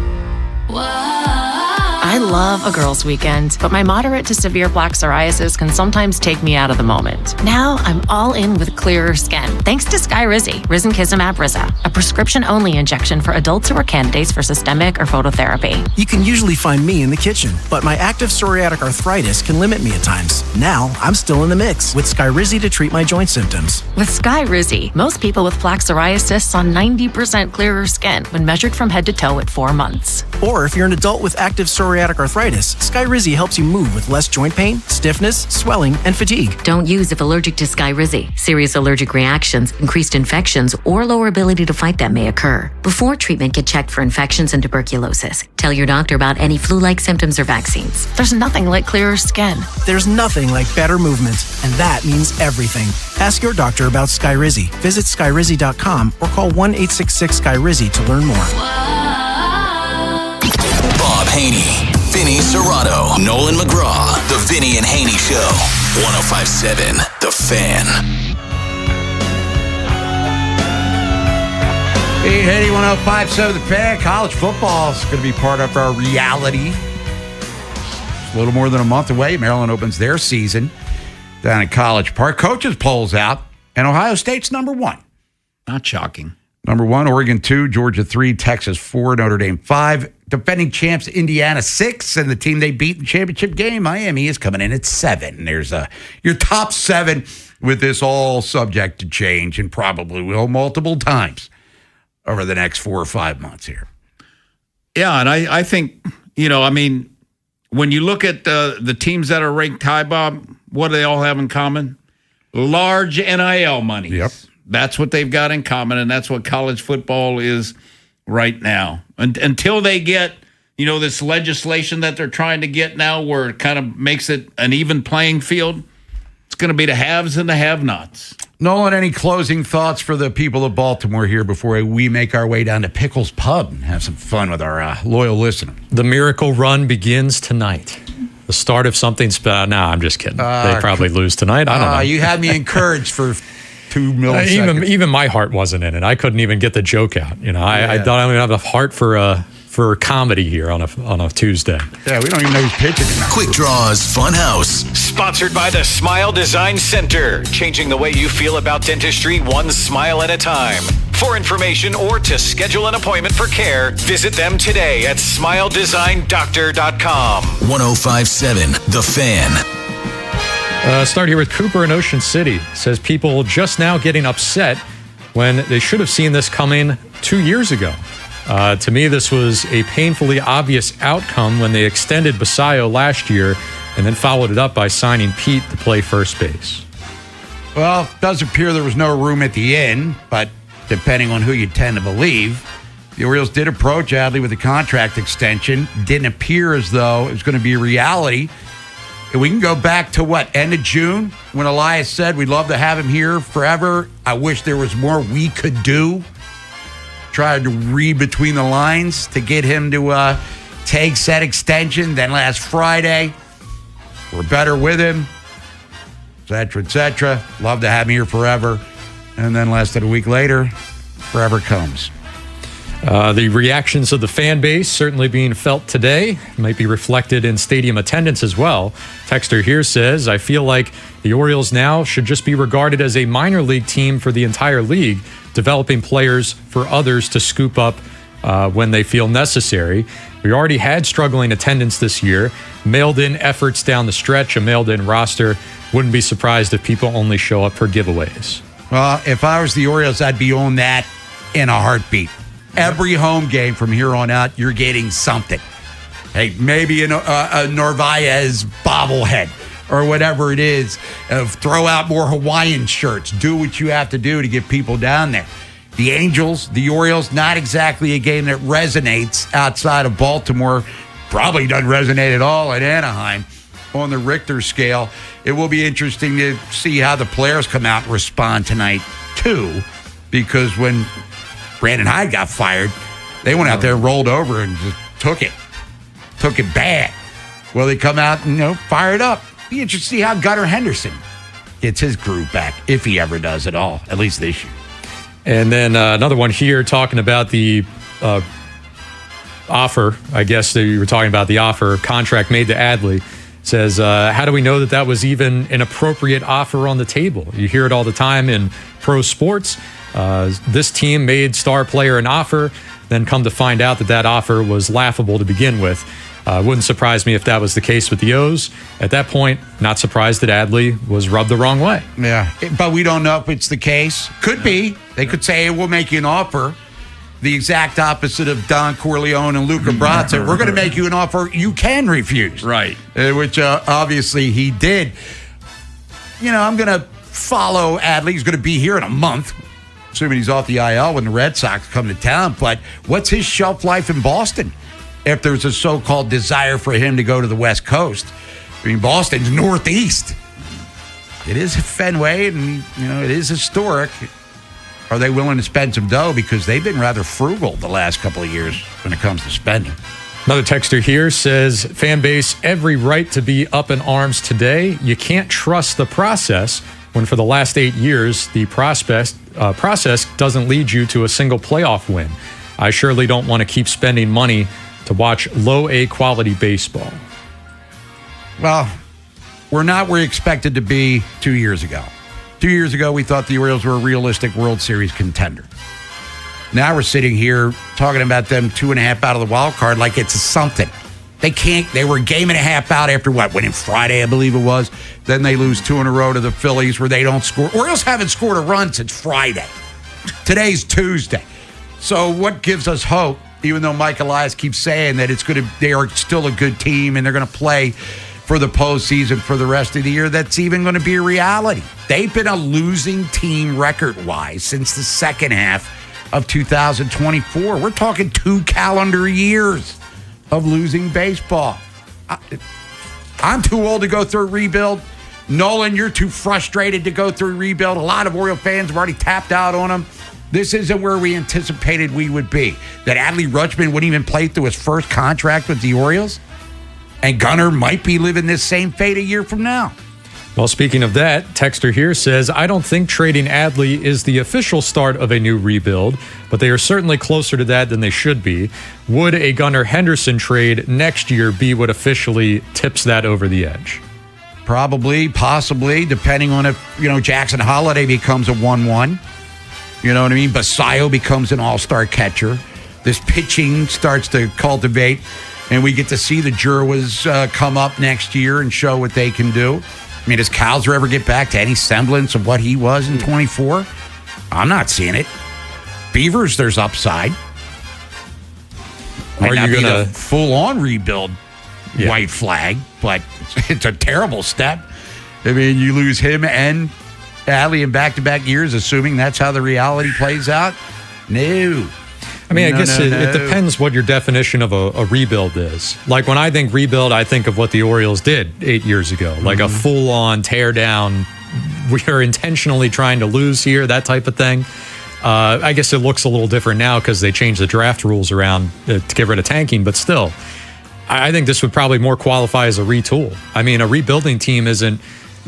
I love a girls' weekend, but my moderate to severe plaque psoriasis can sometimes take me out of the moment. Now I'm all in with clearer skin, thanks to Skyrizi, risankizumab Riza, a prescription-only injection for adults who are candidates for systemic or phototherapy. You can usually find me in the kitchen, but my active psoriatic arthritis can limit me at times. Now I'm still in the mix with Skyrizi to treat my joint symptoms. With Skyrizi, most people with plaque psoriasis saw 90% clearer skin when measured from head to toe at 4 months. Or if you're an adult with active psoriatic arthritis, Skyrizi helps you move with less joint pain, stiffness, swelling, and fatigue. Don't use if allergic to Skyrizi. Serious allergic reactions, increased infections, or lower ability to fight them may occur. Before treatment, get checked for infections and tuberculosis. Tell your doctor about any flu-like symptoms or vaccines. There's nothing like clearer skin. There's nothing like better movement, and that means everything. Ask your doctor about Skyrizi. Visit Skyrizi.com or call 1-866-SKYRIZI to learn more. Bob Haynie, Vinny Serrato, Nolan McGraw, The Vinny and Haynie Show. 105.7 The Fan. 880 105.7 The Fan. College football is going to be part of our reality. It's a little more than a month away. Maryland opens their season down at College Park. Coaches polls out, and Ohio State's number 1. Not shocking. Number 1, Oregon 2, Georgia 3, Texas 4, Notre Dame 5. Defending champs, Indiana 6, and the team they beat in the championship game, Miami, is coming in at 7. There's your top 7 with this all subject to change, and probably will multiple times over the next 4 or 5 months here. Yeah, and I think, when you look at the teams that are ranked high, Bob, what do they all have in common? Large NIL money. Yep. That's what they've got in common, and that's what college football is right now. Until they get, this legislation that they're trying to get now where it kind of makes it an even playing field, it's going to be the haves and the have-nots. Nolan, any closing thoughts for the people of Baltimore here before we make our way down to Pickles Pub and have some fun with our loyal listener? The miracle run begins tonight. The start of something special. No, I'm just kidding. They probably lose tonight. I don't know. You had me encouraged for 2 milliseconds. Even my heart wasn't in it. I couldn't even get the joke out. I thought I would have a heart for comedy here on a Tuesday. Yeah, we don't even know who's pitching. Quick Draws Funhouse. Sponsored by the Smile Design Center, changing the way you feel about dentistry one smile at a time. For information or to schedule an appointment for care, visit them today at smiledesignDoctor.com. 105.7 The Fan. Start here with Cooper in Ocean City. Says people just now getting upset when they should have seen this coming 2 years ago. To me, this was a painfully obvious outcome when they extended Basayo last year and then followed it up by signing Pete to play first base. Well, it does appear there was no room at the end, but depending on who you tend to believe, the Orioles did approach Adley with a contract extension. Didn't appear as though it was going to be a reality. we can go back to end of June when Elias said we'd love to have him here forever. I wish there was more we could do. Tried to read between the lines to get him to take said extension. Then last Friday, we're better with him, etc., etc. Love to have him here forever. And then less than a week later, forever comes. The reactions of the fan base certainly being felt today might be reflected in stadium attendance as well. Texter here says, I feel like the Orioles now should just be regarded as a minor league team for the entire league, developing players for others to scoop up when they feel necessary. We already had struggling attendance this year, mailed-in efforts down the stretch, a mailed-in roster. Wouldn't be surprised if people only show up for giveaways. Well, if I was the Orioles, I'd be on that in a heartbeat. Every home game from here on out, you're getting something. Hey, maybe a Narvaez bobblehead or whatever it is. Throw out more Hawaiian shirts. Do what you have to do to get people down there. The Angels, the Orioles, not exactly a game that resonates outside of Baltimore. Probably doesn't resonate at all at Anaheim on the Richter scale. It will be interesting to see how the players come out and respond tonight, too, because when Brandon Hyde got fired, they went out there and rolled over and just took it bad. Well, they come out and, fired up. Be interesting to see how Gunnar Henderson gets his groove back, if he ever does at all, at least this year. And then another one here talking about the offer. I guess that you were talking about the offer contract made to Adley. Says, how do we know that was even an appropriate offer on the table? You hear it all the time in pro sports. This team made star player an offer, then come to find out that offer was laughable to begin with. Wouldn't surprise me if that was the case with the O's. At that point, not surprised that Adley was rubbed the wrong way. Yeah, but we don't know if it's the case. Could be. They could say, hey, we'll make you an offer. The exact opposite of Don Corleone and Luca Brasi. We're going to make you an offer you can refuse. Right. Which obviously he did. I'm going to follow Adley. He's going to be here in a month, assuming he's off the IL when the Red Sox come to town. But what's his shelf life in Boston if there's a so-called desire for him to go to the West Coast? I mean, Boston's northeast. It is Fenway, and, it is historic. Are they willing to spend some dough? Because they've been rather frugal the last couple of years when it comes to spending. Another texter here says, fan base, every right to be up in arms today. You can't trust the process when for the last 8 years, the process doesn't lead you to a single playoff win. I surely don't want to keep spending money to watch low A quality baseball. Well, we're not where we expected to be 2 years ago. 2 years ago, we thought the Orioles were a realistic World Series contender. Now we're sitting here talking about them 2.5 out of the wild card like it's something. They were a game and a half out after winning Friday, I believe it was. Then they lose 2 in a row to the Phillies where they don't score. Orioles haven't scored a run since Friday. Today's Tuesday. So what gives us hope, even though Mike Elias keeps saying that they are still a good team and they're going to play for the postseason for the rest of the year, that's even going to be a reality. They've been a losing team record-wise since the second half of 2024. We're talking 2 calendar years of losing baseball. I'm too old to go through a rebuild. Nolan, you're too frustrated to go through a rebuild. A lot of Oriole fans have already tapped out on him. This isn't where we anticipated we would be. That Adley Rutschman wouldn't even play through his first contract with the Orioles. And Gunnar might be living this same fate a year from now. Well, speaking of that, texter here says, I don't think trading Adley is the official start of a new rebuild, but they are certainly closer to that than they should be. Would a Gunnar Henderson trade next year be what officially tips that over the edge? Probably, possibly, depending on if, Jackson Holiday becomes a 1-1. You know what I mean? Basayo becomes an all-star catcher. This pitching starts to cultivate, and we get to see the Jerwas come up next year and show what they can do. I mean, does Cowser ever get back to any semblance of what he was in 24? I'm not seeing it. Beavers, there's upside. Might not be the full-on rebuild white flag, but it's a terrible step. I mean, you lose him and Adley in back-to-back years, assuming that's how the reality plays out? No. I mean, I guess it depends what your definition of a rebuild is. Like when I think rebuild, I think of what the Orioles did 8 years ago, like a full-on tear down. We are intentionally trying to lose here, that type of thing. I guess it looks a little different now because they changed the draft rules around to get rid of tanking, but still, I think this would probably more qualify as a retool. I mean, a rebuilding team isn't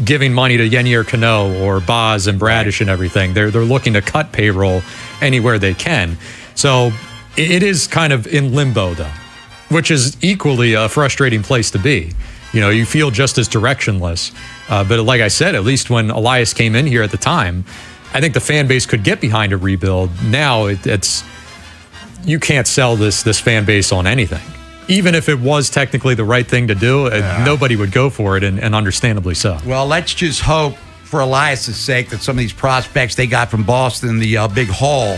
giving money to Yenier Cano or Boz and Bradish and everything. They're looking to cut payroll anywhere they can. So it is kind of in limbo, though, which is equally a frustrating place to be. You know, you feel just as directionless. But like I said, at least when Elias came in here at the time, I think the fan base could get behind a rebuild. Now it's you can't sell this fan base on anything. Even if it was technically the right thing to do, nobody would go for it, and understandably so. Well, let's just hope for Elias' sake that some of these prospects they got from Boston, the big haul,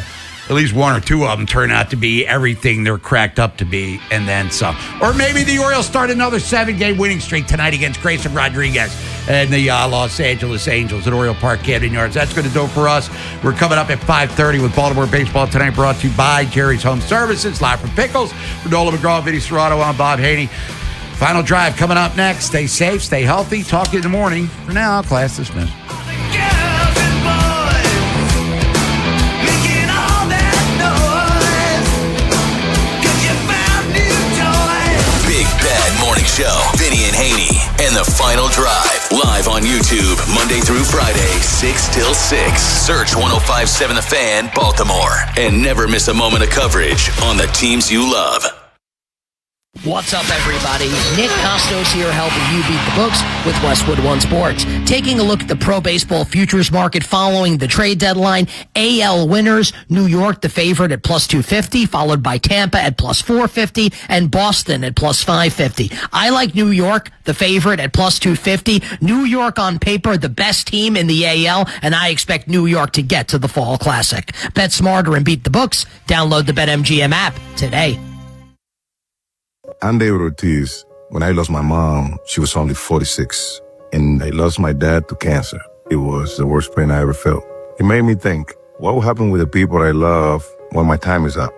at least one or two of them turn out to be everything they're cracked up to be, and then some. Or maybe the Orioles start another 7-game winning streak tonight against Grayson Rodriguez and the Los Angeles Angels at Oriole Park, Camden Yards. That's going to do it for us. We're coming up at 5:30 with Baltimore Baseball Tonight, brought to you by Jerry's Home Services, live from Pickles. For Nola McGraw, Vinny Serrato, I'm Bob Haney. Final drive coming up next. Stay safe, stay healthy. Talk to you in the morning. For now, class dismissed. Morning Show, Vinny and Haynie, and the Final Drive, live on YouTube, Monday through Friday, 6 till 6. Search 105.7 The Fan, Baltimore, and never miss a moment of coverage on the teams you love. What's up, everybody? Nick Costos here, helping you beat the books with Westwood One Sports. Taking a look at the pro baseball futures market following the trade deadline. AL winners, New York, the favorite at plus 250, followed by Tampa at plus 450, and Boston at plus 550. I like New York, the favorite at plus 250. New York on paper, the best team in the AL, and I expect New York to get to the Fall Classic. Bet smarter and beat the books. Download the BetMGM app today. I'm David Ortiz. When I lost my mom, she was only 46. And I lost my dad to cancer. It was the worst pain I ever felt. It made me think, what will happen with the people I love when my time is up?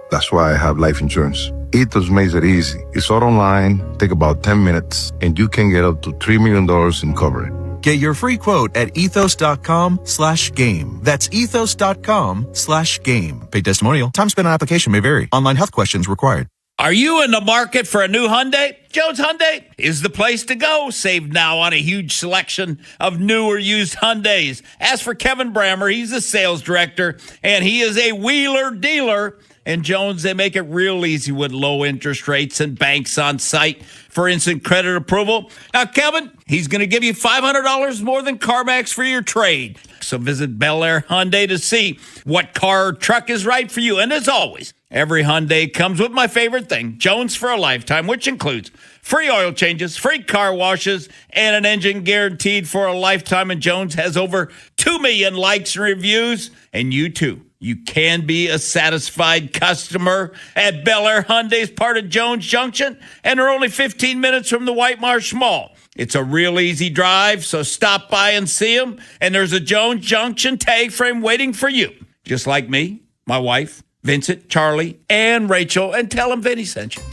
That's why I have life insurance. Ethos makes it easy. It's all online, take about 10 minutes, and you can get up to $3 million in coverage. Get your free quote at ethos.com/game. That's ethos.com/game. Paid testimonial. Time spent on application may vary. Online health questions required. Are you in the market for a new Hyundai? Jones Hyundai is the place to go. Save now on a huge selection of new or used Hyundais. As for Kevin Brammer, he's the sales director, and he is a wheeler dealer. And Jones, they make it real easy with low interest rates and banks on site for instant credit approval. Now, Kevin, he's going to give you $500 more than CarMax for your trade. So visit Bel Air Hyundai to see what car or truck is right for you. And as always, every Hyundai comes with my favorite thing, Jones for a lifetime, which includes free oil changes, free car washes, and an engine guaranteed for a lifetime. And Jones has over 2 million likes and reviews. And you too. You can be a satisfied customer at Bel Air Hyundai's part of Jones Junction, and they're only 15 minutes from the White Marsh Mall. It's a real easy drive, so stop by and see them. And there's a Jones Junction tag frame waiting for you. Just like me, my wife, Vincent, Charlie, and Rachel, and tell them Vinny sent you.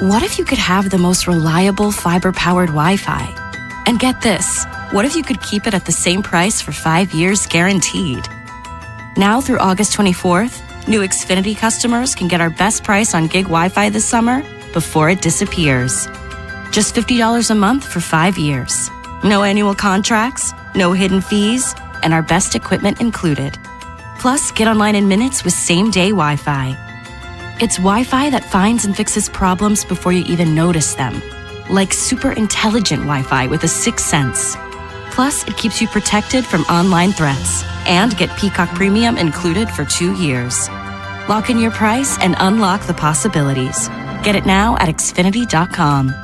What if you could have the most reliable fiber-powered Wi-Fi? And get this, what if you could keep it at the same price for 5 years guaranteed? Now through August 24th, new Xfinity customers can get our best price on gig Wi-Fi this summer before it disappears. Just $50 a month for 5 years. No annual contracts, no hidden fees, and our best equipment included. Plus, get online in minutes with same-day Wi-Fi. It's Wi-Fi that finds and fixes problems before you even notice them. Like super intelligent Wi-Fi with a sixth sense. Plus, it keeps you protected from online threats. And get Peacock Premium included for 2 years. Lock in your price and unlock the possibilities. Get it now at Xfinity.com.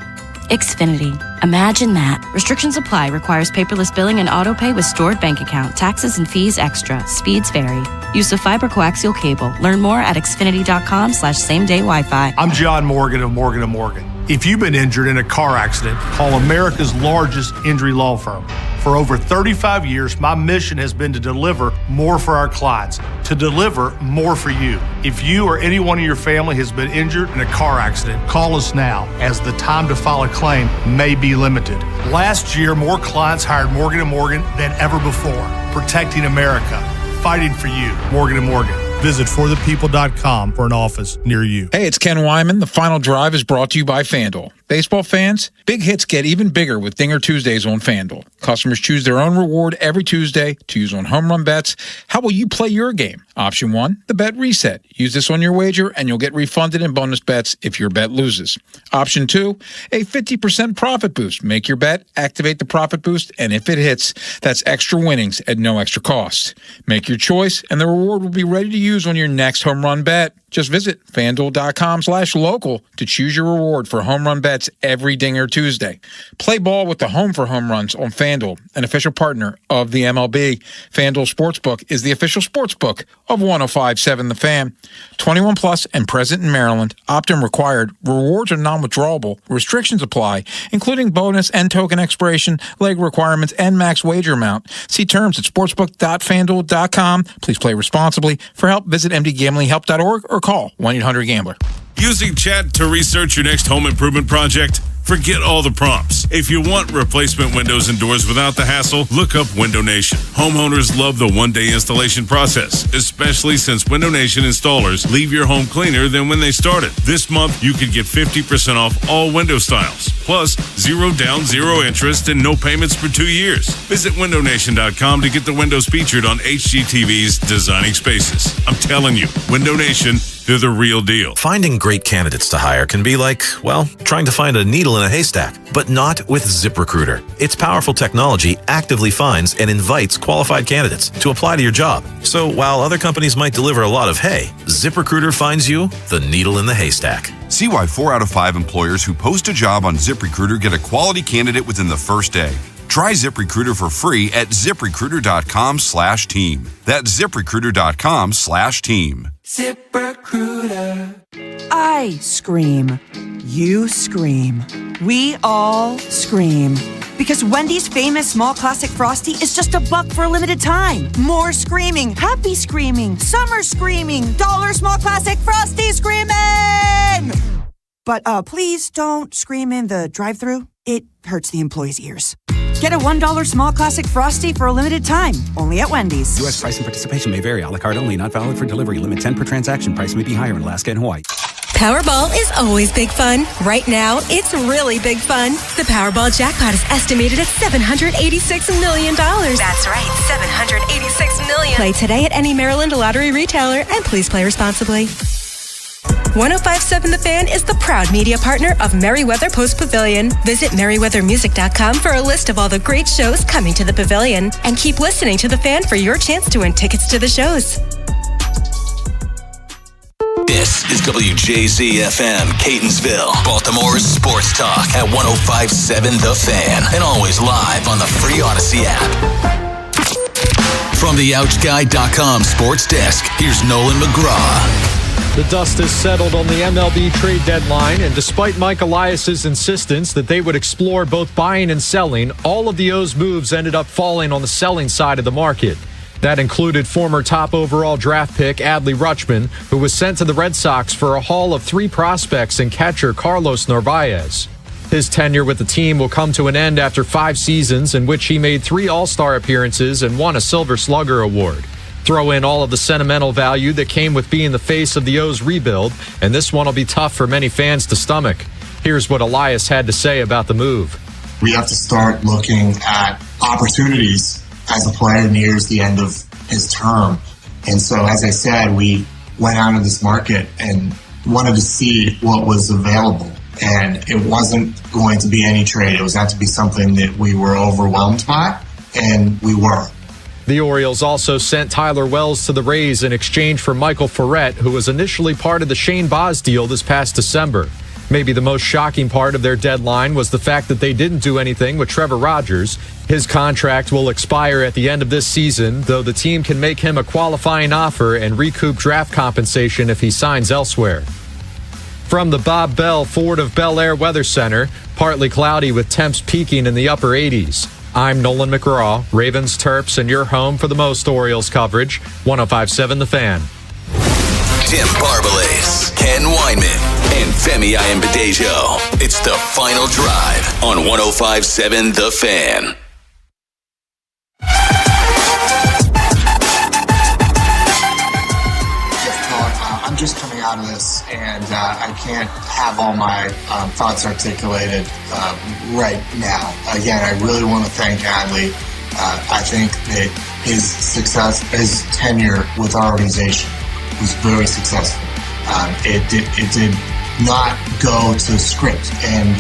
Xfinity. Imagine that. Restrictions apply. Requires paperless billing and autopay with stored bank account. Taxes and fees extra. Speeds vary. Use of fiber coaxial cable. Learn more at Xfinity.com/same-day Wi-Fi. I'm John Morgan of Morgan & Morgan. If you've been injured in a car accident, call America's largest injury law firm. For over 35 years, my mission has been to deliver more for our clients, to deliver more for you. If you or anyone in your family has been injured in a car accident, call us now, as the time to file a claim may be limited. Last year, more clients hired Morgan & Morgan than ever before, protecting America, fighting for you. Morgan & Morgan. Visit forthepeople.com for an office near you. Hey, it's Ken Wyman. The Final Drive is brought to you by FanDuel. Baseball fans, big hits get even bigger with Dinger Tuesdays on FanDuel. Customers choose their own reward every Tuesday to use on home run bets. How will you play your game? Option 1, the bet reset. Use this on your wager and you'll get refunded in bonus bets if your bet loses. Option 2, a 50% profit boost. Make your bet, activate the profit boost, and if it hits, that's extra winnings at no extra cost. Make your choice and the reward will be ready to use on your next home run bet. Just visit FanDuel.com/local to choose your reward for home run bets every Dinger Tuesday. Play ball with the home for home runs on FanDuel, an official partner of the MLB. FanDuel Sportsbook is the official sportsbook of 105.7 The Fan. 21 plus and present in Maryland. Opt-in required. Rewards are non-withdrawable. Restrictions apply, including bonus and token expiration, leg requirements, and max wager amount. See terms at sportsbook.fanduel.com. Please play responsibly. For help, visit mdgamblinghelp.org or call 1-800-GAMBLER. Using chat to research your next home improvement project? Forget all the prompts. If you want replacement windows and doors without the hassle, look up Window Nation. Homeowners love the one-day installation process, especially since Window Nation installers leave your home cleaner than when they started. This month, you could get 50% off all window styles, plus 0 down, 0 interest, and no payments for 2 years. Visit windownation.com to get the windows featured on HGTV's Designing Spaces. I'm telling you, Window Nation, they're the real deal. Finding great candidates to hire can be like, well, trying to find a needle in a haystack, but not with ZipRecruiter. Its powerful technology actively finds and invites qualified candidates to apply to your job. So while other companies might deliver a lot of hay, ZipRecruiter finds you the needle in the haystack. See why 4 out of 5 employers who post a job on ZipRecruiter get a quality candidate within the first day. Try ZipRecruiter for free at ZipRecruiter.com/team. That's ZipRecruiter.com/team. ZipRecruiter. I scream. You scream. We all scream. Because Wendy's famous small classic Frosty is just $1 for a limited time. More screaming, happy screaming, summer screaming, dollar small classic Frosty screaming! But please don't scream in the drive-thru. It hurts the employees' ears. Get a $1 small classic Frosty for a limited time, only at Wendy's. U.S. price and participation may vary. A la carte only, not valid for delivery. Limit 10 per transaction. Price may be higher in Alaska and Hawaii. Powerball is always big fun. Right now, it's really big fun. The Powerball jackpot is estimated at $786 million. That's right, $786 million. Play today at any Maryland lottery retailer, and please play responsibly. 105.7 The Fan is the proud media partner of Merriweather Post Pavilion. Visit merriweathermusic.com for a list of all the great shows coming to the pavilion. And keep listening to The Fan for your chance to win tickets to the shows. This is WJZ-FM, Catonsville, Baltimore's sports talk at 105.7 The Fan, and always live on the free Odyssey app. From the OutGuy.com sports desk, here's Nolan McGraw. The dust has settled on the MLB trade deadline, and despite Mike Elias's insistence that they would explore both buying and selling, all of the O's moves ended up falling on the selling side of the market. That included former top overall draft pick Adley Rutschman, who was sent to the Red Sox for a haul of 3 prospects and catcher Carlos Narvaez. His tenure with the team will come to an end after 5 seasons in which he made 3 All-Star appearances and won a Silver Slugger award. Throw in all of the sentimental value that came with being the face of the O's rebuild, and this one will be tough for many fans to stomach. Here's what Elias had to say about the move. We have to start looking at opportunities as a player nears the end of his term. And so, as I said, we went out in this market and wanted to see what was available. And it wasn't going to be any trade. It was going to be something that we were overwhelmed by, and we were. The Orioles also sent Tyler Wells to the Rays in exchange for Michael Ferret, who was initially part of the Shane Baz deal this past December. Maybe the most shocking part of their deadline was the fact that they didn't do anything with Trevor Rogers. His contract will expire at the end of this season, though the team can make him a qualifying offer and recoup draft compensation if he signs elsewhere. From the Bob Bell Ford of Bel Air Weather Center, partly cloudy with temps peaking in the upper 80s. I'm Nolan McGraw, Ravens, Terps, and your home for the most Orioles coverage, 105.7 The Fan. Tim Barbalas, Ken Weinman, and Femi Ayanbadejo. It's the Final Drive on 105.7 The Fan. I'm just coming out of this, and I can't have all my thoughts articulated right now. Again, I really want to thank Adley. I think that his success, his tenure with our organization was very successful. It did not go to script, and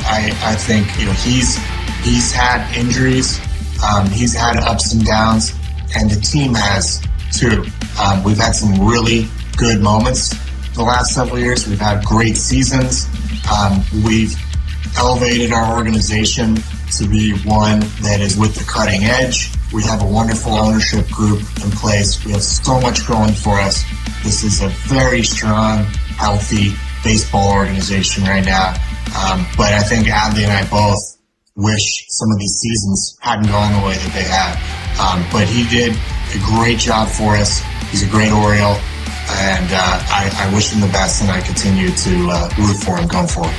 I think he's had injuries, he's had ups and downs, and the team has too. We've had some really good moments the last several years. We've had great seasons. We've elevated our organization to be one that is with the cutting edge. We have a wonderful ownership group in place. We have so much going for us. This is a very strong, healthy baseball organization right now. But I think Adley and I both wish some of these seasons hadn't gone the way that they have. But he did a great job for us. He's a great Oriole. And I wish him the best, and I continue to root for him going forward.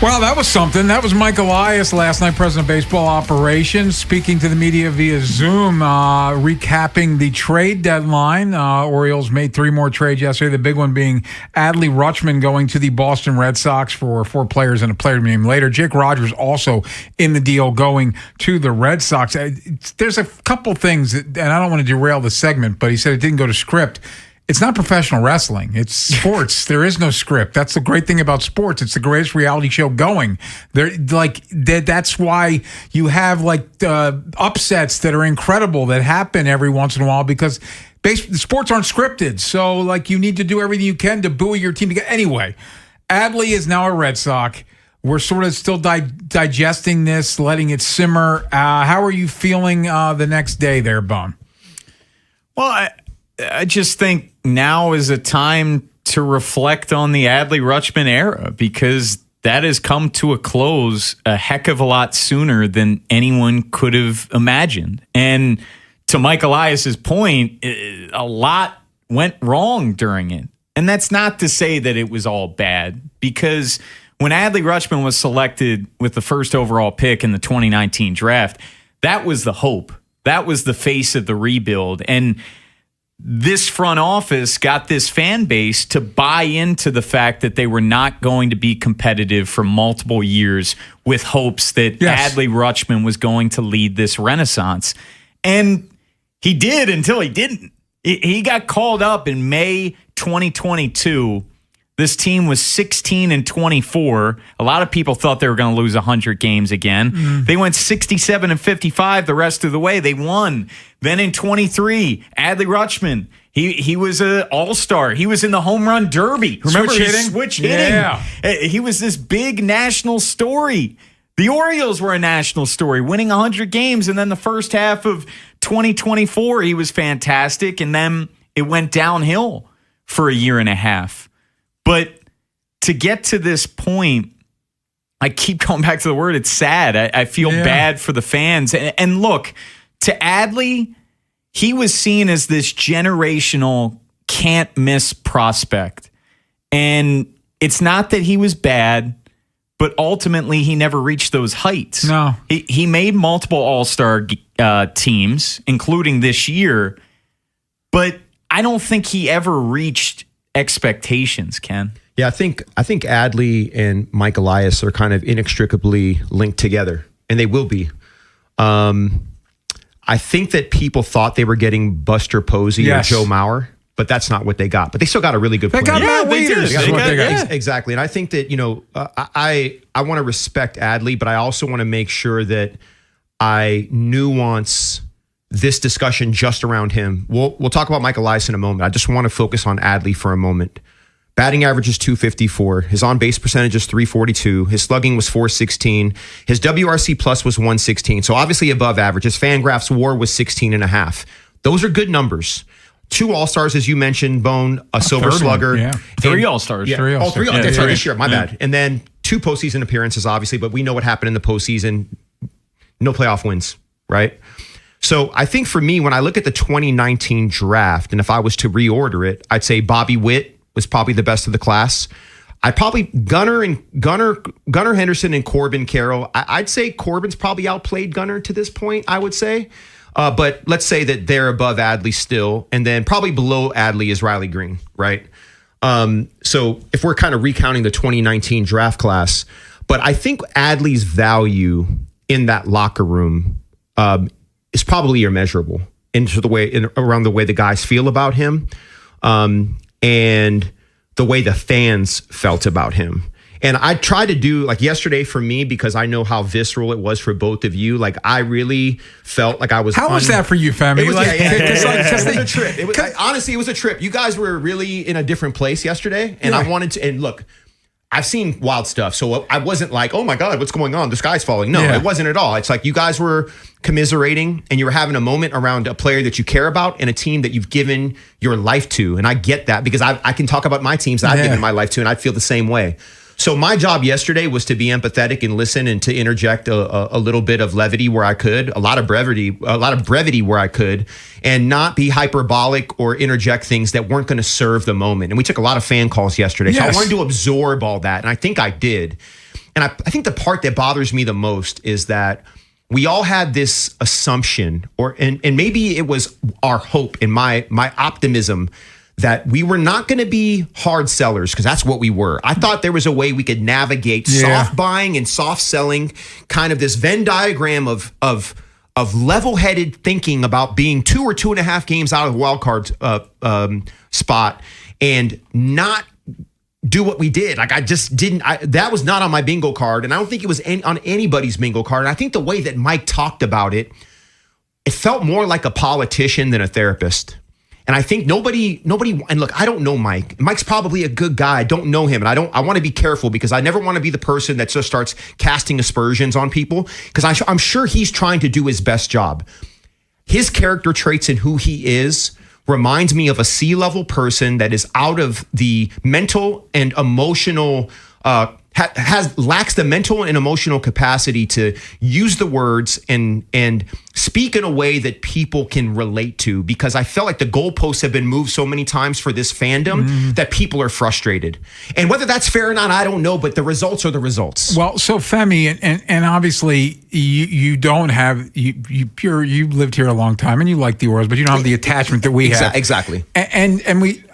Well, that was something. That was Mike Elias last night, President of Baseball Operations, speaking to the media via Zoom, recapping the trade deadline. Orioles made 3 more trades yesterday, the big one being Adley Rutschman going to the Boston Red Sox for 4 players and a player named later. Jake Rogers also in the deal going to the Red Sox. There's a couple things, and I don't want to derail the segment, but he said it didn't go to script. It's not professional wrestling. It's sports. There is no script. That's the great thing about sports. It's the greatest reality show going. That's why you have upsets that are incredible that happen every once in a while, because sports aren't scripted. So you need to do everything you can to buoy your team together. Anyway, Adley is now a Red Sox. We're sort of still digesting this, letting it simmer. How are you feeling the next day there, Bone? Well, I just think now is a time to reflect on the Adley Rutschman era, because that has come to a close a heck of a lot sooner than anyone could have imagined. And to Mike Elias's point, a lot went wrong during it. And that's not to say that it was all bad, because when Adley Rutschman was selected with the first overall pick in the 2019 draft, that was the hope. That was the face of the rebuild. And this front office got this fan base to buy into the fact that they were not going to be competitive for multiple years, with hopes that Adley Rutschman was going to lead this renaissance. And he did, until he didn't. He got called up in May 2022. This team was 16-24. A lot of people thought they were going to lose 100 games again. They went 67-55 the rest of the way. They won. Then in 23, Adley Rutschman, he was an all-star. He was in the home run derby. Remember switch hitting? Yeah. He was this big national story. The Orioles were a national story, winning 100 games. And then the first half of 2024, he was fantastic. And then it went downhill for a year and a half. But to get to this point, I keep going back to the word, it's sad. I feel bad for the fans. And look, to Adley, he was seen as this generational can't-miss prospect. And it's not that he was bad, but ultimately he never reached those heights. No. He made multiple all-star teams, including this year, but I don't think he ever reached expectations, Ken. Yeah, I think Adley and Mike Elias are kind of inextricably linked together, and they will be. I think that people thought they were getting Buster Posey or Joe Mauer, but that's not what they got. But they still got a really good player. They got Exactly. And I think that, I want to respect Adley, but I also want to make sure that I nuance this discussion just around him. We'll talk about Mike Elias in a moment. I just want to focus on Adley for a moment. Batting average is .254. His on-base percentage is .342. His slugging was .416. His WRC plus was .116. So obviously above average. His Fangraphs WAR was 16.5. Those are good numbers. 2 All-Stars, as you mentioned, Bone, a Silver Slugger. Yeah. 3 All-Stars. Yeah. 3 All-Stars. That's right, this year. My bad. And then 2 postseason appearances, obviously, but we know what happened in the postseason. no playoff wins, right? So I think for me, when I look at the 2019 draft, and if I was to reorder it, I'd say Bobby Witt was probably the best of the class. I'd probably Gunnar Henderson and Corbin Carroll. I'd say Corbin's probably outplayed Gunnar to this point, I would say. But let's say that they're above Adley still. And then probably below Adley is Riley Green, right? So if we're kind of recounting the 2019 draft class, but I think Adley's value in that locker room is probably immeasurable around the way the guys feel about him. And the way the fans felt about him. And I tried to do like yesterday for me, because I know how visceral it was for both of you. Like I really felt like I was. How was that for you, Femi? It was, it was a trip. Honestly, it was a trip. You guys were really in a different place yesterday. And I wanted to, and look, I've seen wild stuff. So I wasn't like, oh my God, what's going on? The sky's falling. No, it wasn't at all. It's like you guys were commiserating and you were having a moment around a player that you care about and a team that you've given your life to. And I get that because I can talk about my teams that I've given my life to and I feel the same way. So my job yesterday was to be empathetic and listen and to interject a little bit of levity where I could, a lot of brevity where I could, and not be hyperbolic or interject things that weren't going to serve the moment. And we took a lot of fan calls yesterday. Yes. So I wanted to absorb all that. And I think I did. And I think the part that bothers me the most is that we all had this assumption, and maybe it was our hope and my optimism that we were not going to be hard sellers, because that's what we were. I thought there was a way we could navigate soft buying and soft selling, kind of this Venn diagram of level-headed thinking about being 2 or 2.5 games out of the wild card spot and not do what we did. Like I just didn't. That was not on my bingo card, and I don't think it was on anybody's bingo card. And I think the way that Mike talked about it, it felt more like a politician than a therapist. And I think nobody, and look, I don't know Mike. Mike's probably a good guy. I don't know him. And I want to be careful because I never want to be the person that just starts casting aspersions on people, because I'm sure he's trying to do his best job. His character traits and who he is reminds me of a C-level person that is out of the mental and emotional, lacks the mental and emotional capacity to use the words and speak in a way that people can relate to, because I felt like the goalposts have been moved so many times for this fandom that people are frustrated. And whether that's fair or not, I don't know, but the results are the results. Well, so Femi, and obviously you don't have, you lived here a long time and you like the Orioles, but you don't have the attachment that we have. Exactly. And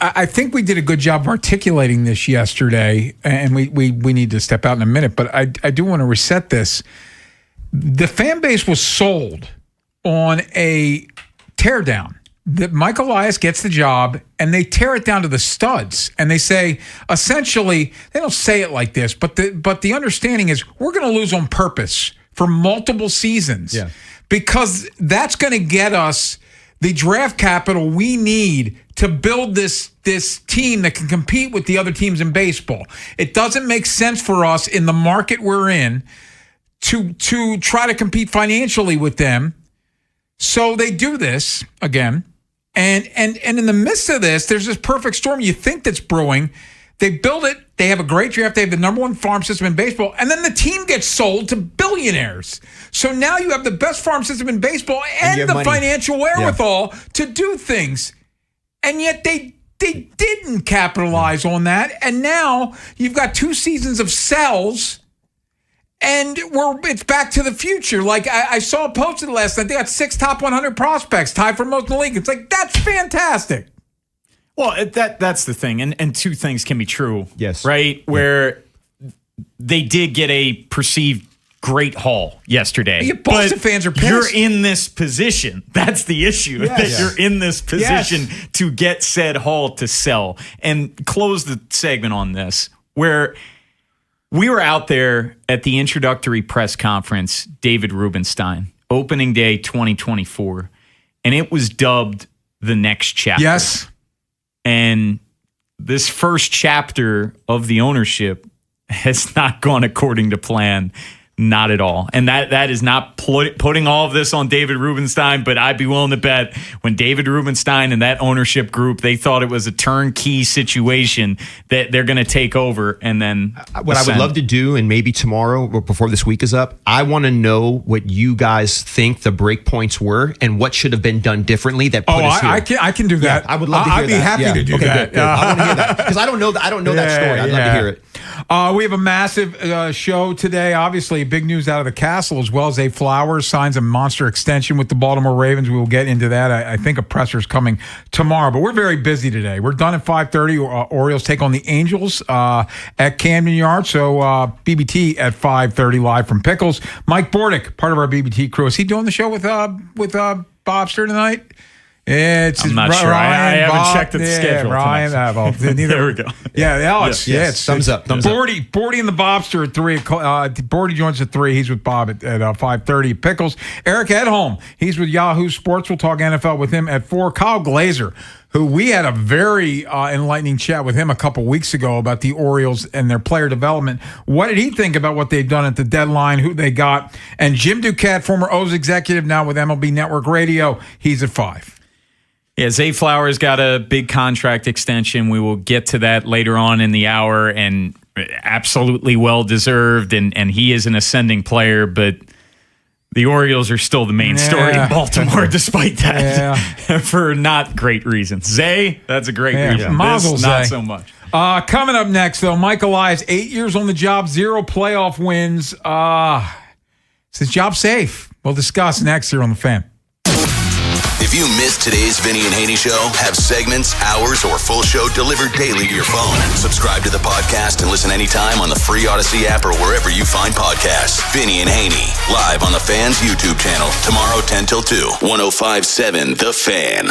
I think we did a good job of articulating this yesterday, and we need to step out in a minute, but I do want to reset this. The fan base was sold on a teardown. That Mike Elias gets the job and they tear it down to the studs, and they say, essentially, they don't say it like this, but the understanding is we're going to lose on purpose for multiple seasons, because that's going to get us the draft capital we need to build this team that can compete with the other teams in baseball. It doesn't make sense for us in the market we're in to try to compete financially with them. So they do this again. And in the midst of this, there's this perfect storm you think that's brewing. They build it. They have a great draft. They have the number one farm system in baseball. And then the team gets sold to billionaires. So now you have the best farm system in baseball and the financial wherewithal to do things. And yet they didn't capitalize on that. And now you've got 2 seasons of sells, and it's back to the future. Like I saw it posted last night. They got 6 top 100 prospects, tied for most in the league. It's like, that's fantastic. Well, that's the thing. And 2 things can be true. Yes. Right? Where they did get a perceived great haul yesterday. Boston fans are pissed. You're in this position. That's the issue. Yes. That you're in this position to get said haul to sell. And close the segment on this, where we were out there at the introductory press conference, David Rubenstein, opening day 2024, and it was dubbed the next chapter. Yes. And this first chapter of the ownership has not gone according to plan. Not at all. And that is not putting all of this on David Rubenstein, but I'd be willing to bet when David Rubenstein and that ownership group, they thought it was a turnkey situation that they're going to take over and then what I would love to do, and maybe tomorrow or before this week is up, I want to know what you guys think the break points were and what should have been done differently that put us here. I can do that. Yeah, I would love to hear that. I'd be happy to do that. Good. I want to hear that because I don't know that story. I'd love to hear it. We have a massive show today. Obviously, big news out of the Castle, as well as Zay Flowers signs a monster extension with the Baltimore Ravens. We will get into that. I think a presser's coming tomorrow, but we're very busy today. We're done at 5:30. Orioles take on the Angels at Camden Yards. So BBT at 5:30 live from Pickles. Mike Bordick, part of our BBT crew. Is he doing the show with Bobster tonight? I'm not sure. I haven't checked the schedule. Ryan, there we go. Yeah, Alex. Yes. Thumbs up. Bordy and the Bobster at 3. Bordy joins at 3. He's with Bob at 5:30. Pickles. Eric Edholm. He's with Yahoo Sports. We'll talk NFL with him at 4. Kyle Glazer, who we had a very enlightening chat with him a couple weeks ago about the Orioles and their player development. What did he think about what they've done at the deadline, who they got? And Jim Duquette, former O's executive, now with MLB Network Radio, he's at 5. Yeah, Zay Flowers got a big contract extension. We will get to that later on in the hour, and absolutely well-deserved, and he is an ascending player, but the Orioles are still the main story in Baltimore despite that, for not great reasons. Zay, that's a great reason. Mazel This, not so much. Coming up next, though, Mike Elias, 8 years on the job, 0 playoff wins. Is his job safe? We'll discuss next here on The Fan. If you missed today's Vinny and Haynie show, have segments, hours, or full show delivered daily to your phone. Subscribe to the podcast and listen anytime on the free Odyssey app or wherever you find podcasts. Vinny and Haynie, live on the Fan's YouTube channel, tomorrow 10 till 2, 105.7 The Fan.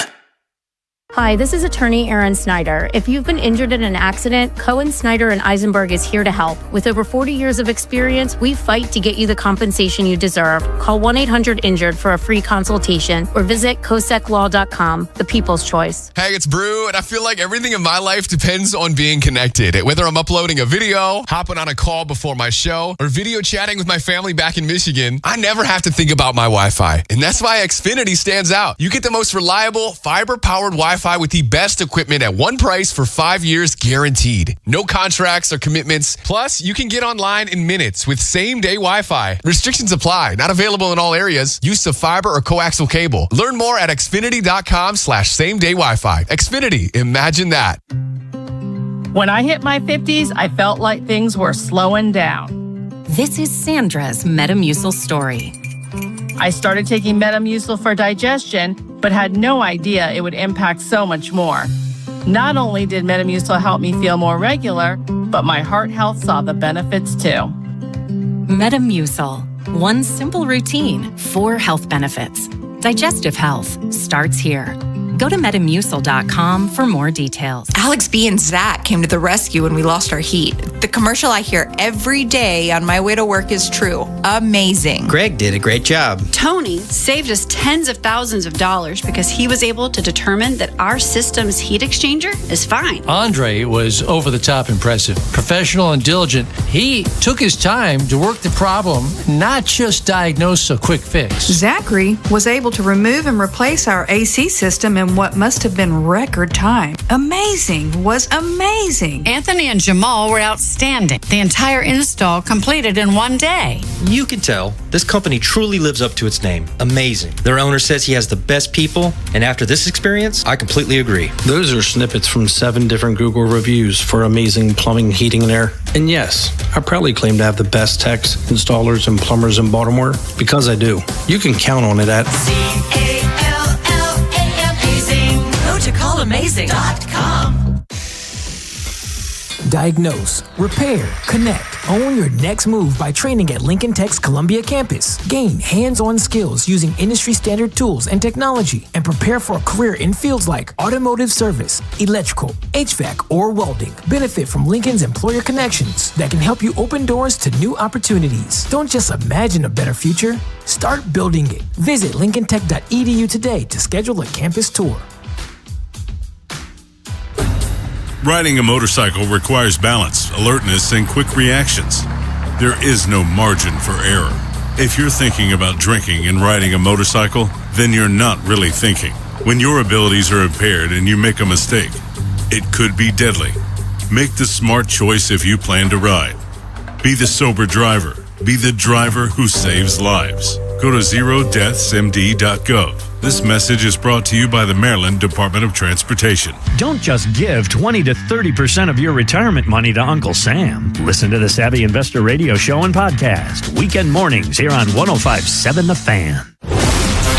Hi, this is attorney Erin Snyder. If you've been injured in an accident, Cohen, Snyder, and Eisenberg is here to help. With over 40 years of experience, we fight to get you the compensation you deserve. Call 1-800-INJURED for a free consultation or visit COSECLaw.com, the people's choice. Hey, it's Brew, and I feel like everything in my life depends on being connected. Whether I'm uploading a video, hopping on a call before my show, or video chatting with my family back in Michigan, I never have to think about my Wi-Fi. And that's why Xfinity stands out. You get the most reliable, fiber-powered Wi-Fi with the best equipment at one price for 5 years guaranteed. No contracts or commitments. Plus, you can get online in minutes with same-day Wi-Fi. Restrictions apply. Not available in all areas. Use of fiber or coaxial cable. Learn more at xfinity.com/same-day Wi-Fi. Xfinity. Imagine that. When I hit my 50s, I felt like things were slowing down. This is Sandra's Metamucil story. I started taking Metamucil for digestion, but had no idea it would impact so much more. Not only did Metamucil help me feel more regular, but my heart health saw the benefits too. Metamucil. One simple routine, 4 health benefits. Digestive health starts here. Go to Metamucil.com for more details. Alex B and Zach came to the rescue when we lost our heat. The commercial I hear every day on my way to work is true. Amazing. Greg did a great job. Tony saved us tens of thousands of dollars because he was able to determine that our system's heat exchanger is fine. Andre was over the top impressive. Professional and diligent. He took his time to work the problem, not just diagnose a quick fix. Zachary was able to remove and replace our AC system in what must have been record time. Amazing, was amazing. Anthony and Jamal were outstanding. The entire install completed in one day. You can tell this company truly lives up to its name. Amazing. Their owner says he has the best people, and after this experience, I completely agree. Those are snippets from 7 different Google reviews for amazing plumbing, heating, and air. And yes, I proudly claim to have the best techs, installers, and plumbers in Baltimore because I do. You can count on it at Go to callamazing.com. Diagnose, repair, connect. Own your next move by training at Lincoln Tech's Columbia campus. Gain hands-on skills using industry-standard tools and technology, and prepare for a career in fields like automotive service, electrical, HVAC, or welding. Benefit from Lincoln's employer connections that can help you open doors to new opportunities. Don't just imagine a better future. Start building it. Visit lincolntech.edu today to schedule a campus tour. Riding a motorcycle requires balance, alertness, and quick reactions. there is no margin for error. If you're thinking about drinking and riding a motorcycle, then you're not really thinking. When your abilities are impaired and you make a mistake, it could be deadly. Make the smart choice if you plan to ride. Be the sober driver. Be the driver who saves lives. Go to zerodeathsmd.gov. This message is brought to you by the Maryland Department of Transportation. Don't just give 20 to 30% of your retirement money to Uncle Sam. Listen to the Savvy Investor Radio Show and podcast weekend mornings here on 105.7 The Fan.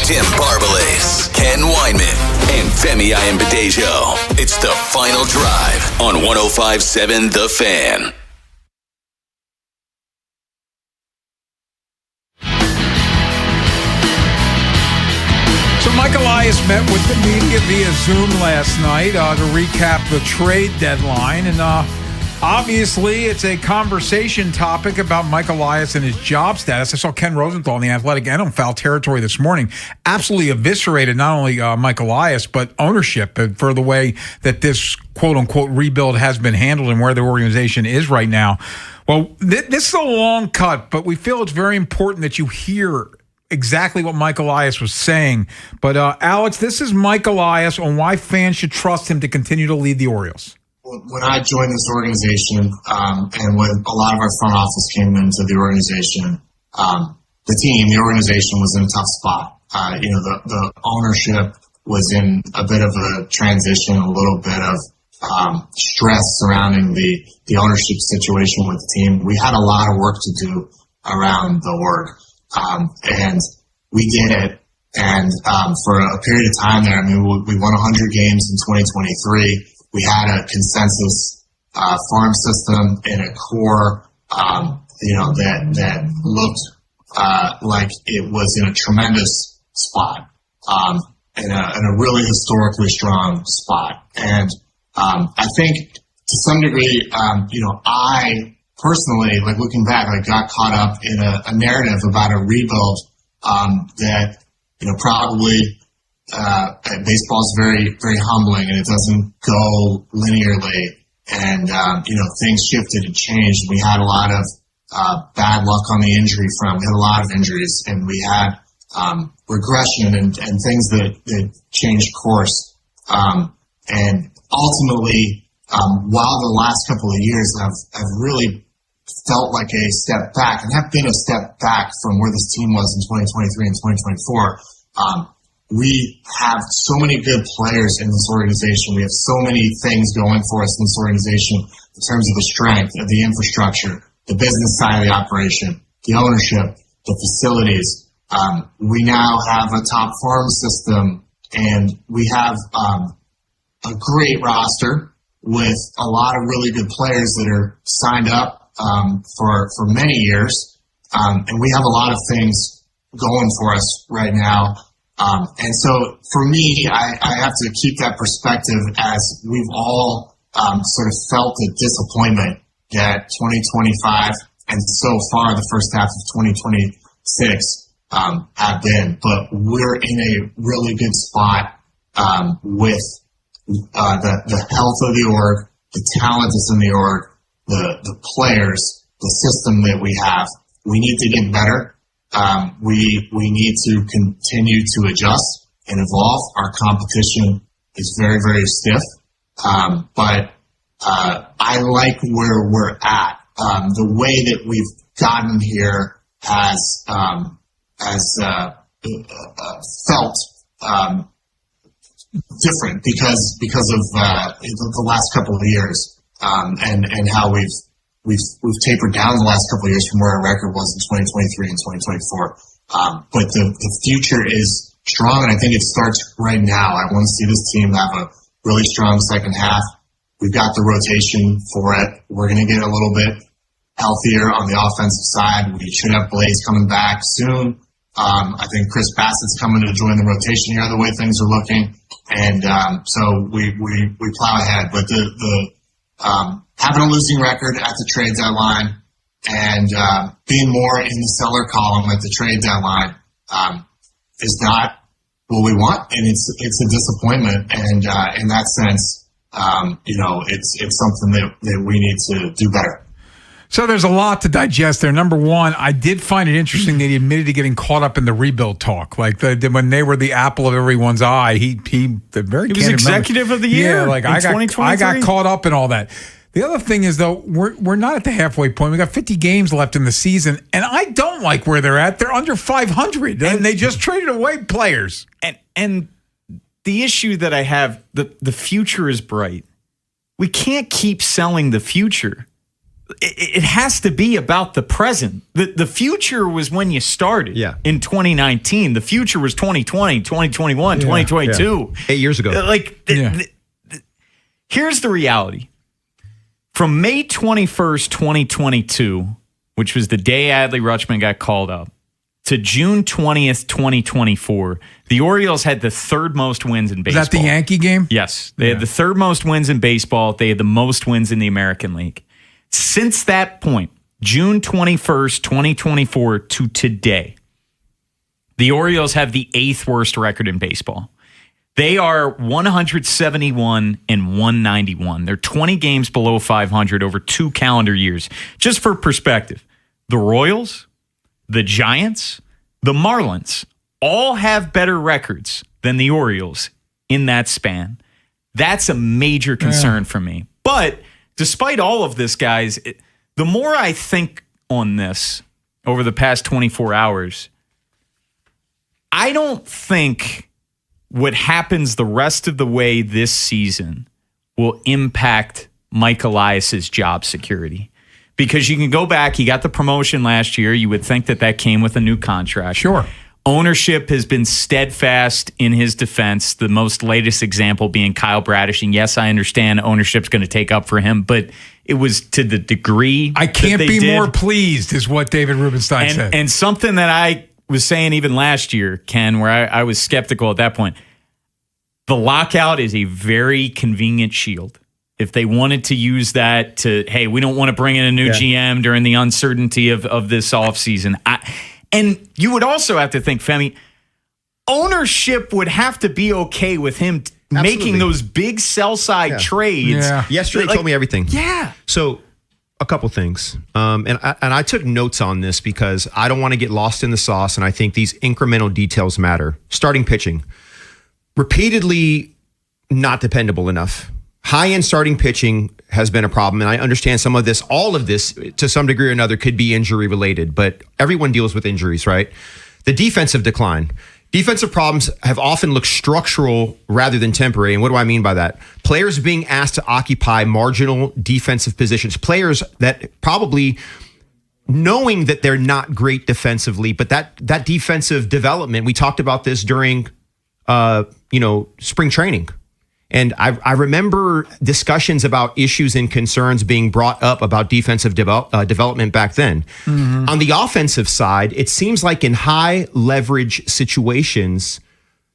Tim Barbalas, Ken Weinman, and Femi Ayanbadejo. It's the final drive on 105.7 The Fan. So Mike Elias met with the media via Zoom last night to recap the trade deadline. And obviously, it's a conversation topic about Mike Elias and his job status. I saw Ken Rosenthal in The Athletic and on Foul Territory this morning absolutely eviscerated not only Mike Elias, but ownership for the way that this quote-unquote rebuild has been handled and where the organization is right now. Well, this is a long cut, but we feel it's very important that you hear exactly what Mike Elias was saying. But Alex, this is Mike Elias on why fans should trust him to continue to lead the Orioles. When I joined this organization, and when a lot of our front office came into the organization, the organization was in a tough spot. The ownership was in a bit of a transition, a little bit of stress surrounding the ownership situation with the team. We had a lot of work to do around the org. And we did it. And for a period of time there, we won 100 games in 2023. We had a consensus farm system and a core, that looked like it was in a tremendous spot, in a really historically strong spot. And I think to some degree, I personally, looking back, got caught up in a narrative about a rebuild that, probably baseball is very, very humbling and it doesn't go linearly. And, things shifted and changed. We had a lot of bad luck on the injury front. We had a lot of injuries and we had regression and things that changed course. And ultimately, while the last couple of years have really felt like a step back and have been a step back from where this team was in 2023 and 2024. We have so many good players in this organization. We have so many things going for us in this organization in terms of the strength of the infrastructure, the business side of the operation, the ownership, the facilities. We now have a top farm system and we have a great roster with a lot of really good players that are signed up for many years. And we have a lot of things going for us right now. And so for me, I have to keep that perspective as we've all sort of felt the disappointment that 2025 and so far the first half of 2026 have been. But we're in a really good spot with the health of the org, the talent that's in the org, the players, the system that we have. We need to get better. We need to continue to adjust and evolve. Our competition is very, very stiff. But I like where we're at. The way that we've gotten here has felt different because of the last couple of years and how we've tapered down the last couple of years from where our record was in 2023 and 2024. But the future is strong, and I think it starts right now. I want to see this team have a really strong second half. We've got the rotation for it. We're going to get a little bit healthier on the offensive side. We should have Blaze coming back soon. I think Chris Bassett's coming to join the rotation here, the way things are looking. And so we plow ahead. But the having a losing record at the trade deadline and being more in the seller column at the trade deadline is not what we want, and it's a disappointment. And in that sense, it's something that we need to do better. So there's a lot to digest there. Number one, I did find it interesting that he admitted to getting caught up in the rebuild talk. Like when they were the apple of everyone's eye, he was executive of the year. Yeah, like I got caught up in all that. The other thing is, though, we're not at the halfway point. We got 50 games left in the season, and I don't like where they're at. They're under 500, and they just traded away players. And the issue that I have, the future is bright. We can't keep selling the future. It has to be about the present. The future was when you started in 2019. The future was 2020, 2021, 2022. 8 years ago. Here's the reality. From May 21st, 2022, which was the day Adley Rutschman got called up, to June 20th, 2024, the Orioles had the third most wins in baseball. Is that the Yankee game? Yes. They had the third most wins in baseball. They had the most wins in the American League. Since that point, June 21st, 2024 to today, the Orioles have the 8th worst record in baseball. They are 171 and 191. They're 20 games below 500 over 2 calendar years. Just for perspective, the Royals, the Giants, the Marlins all have better records than the Orioles in that span. That's a major concern for me. But despite all of this, guys, the more I think on this over the past 24 hours, I don't think what happens the rest of the way this season will impact Mike Elias's job security. Because you can go back, he got the promotion last year. You would think that came with a new contract. Sure. Ownership has been steadfast in his defense, the most latest example being Kyle Bradish. And yes, I understand ownership's going to take up for him, but it was to the degree I can't be more pleased, is what David Rubenstein said. And something that I was saying even last year, Ken, where I was skeptical at that point, the lockout is a very convenient shield. If they wanted to use that to, hey, we don't want to bring in a new GM during the uncertainty of this offseason. And you would also have to think, Femi, ownership would have to be okay with him making those big sell-side trades. Yeah. Yesterday told me everything. Yeah. So a couple things. And I took notes on this because I don't want to get lost in the sauce, and I think these incremental details matter. Starting pitching. Repeatedly not dependable enough. High-end starting pitching has been a problem, and I understand some of this, all of this, to some degree or another, could be injury-related, but everyone deals with injuries, right? The defensive decline. Defensive problems have often looked structural rather than temporary, and what do I mean by that? Players being asked to occupy marginal defensive positions, players that probably knowing that they're not great defensively, but that defensive development, we talked about this during spring training. And I remember discussions about issues and concerns being brought up about defensive development back then. Mm-hmm. On the offensive side, it seems like in high leverage situations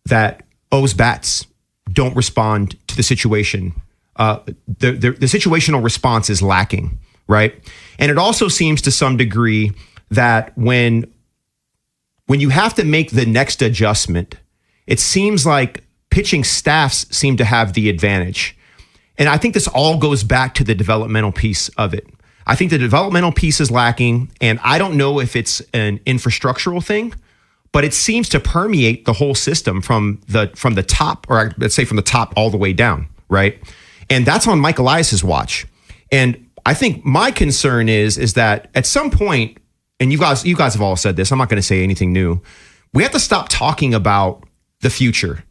that O's bats don't respond to the situation. The situational response is lacking, right? And it also seems to some degree that when you have to make the next adjustment, it seems like pitching staffs seem to have the advantage. And I think this all goes back to the developmental piece of it. I think the developmental piece is lacking, and I don't know if it's an infrastructural thing, but it seems to permeate the whole system from the top, or let's say from the top all the way down, right? And that's on Mike Elias's watch. And I think my concern is that at some point, and you guys have all said this, I'm not going to say anything new, we have to stop talking about the future.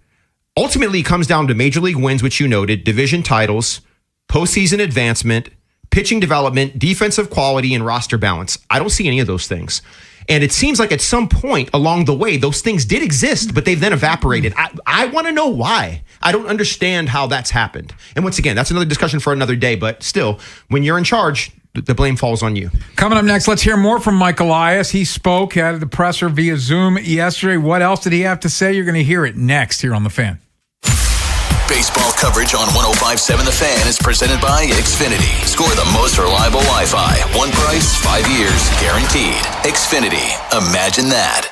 Ultimately, it comes down to major league wins, which you noted, division titles, postseason advancement, pitching development, defensive quality, and roster balance. I don't see any of those things. And it seems like at some point along the way, those things did exist, but they've then evaporated. I want to know why. I don't understand how that's happened. And once again, that's another discussion for another day. But still, when you're in charge, the blame falls on you. Coming up next, let's hear more from Mike Elias. He spoke at the presser via Zoom yesterday. What else did he have to say? You're going to hear it next here on The Fan. Baseball coverage on 105.7 The Fan is presented by Xfinity. Score the most reliable Wi-Fi. One price, 5 years, guaranteed. Xfinity. Imagine that.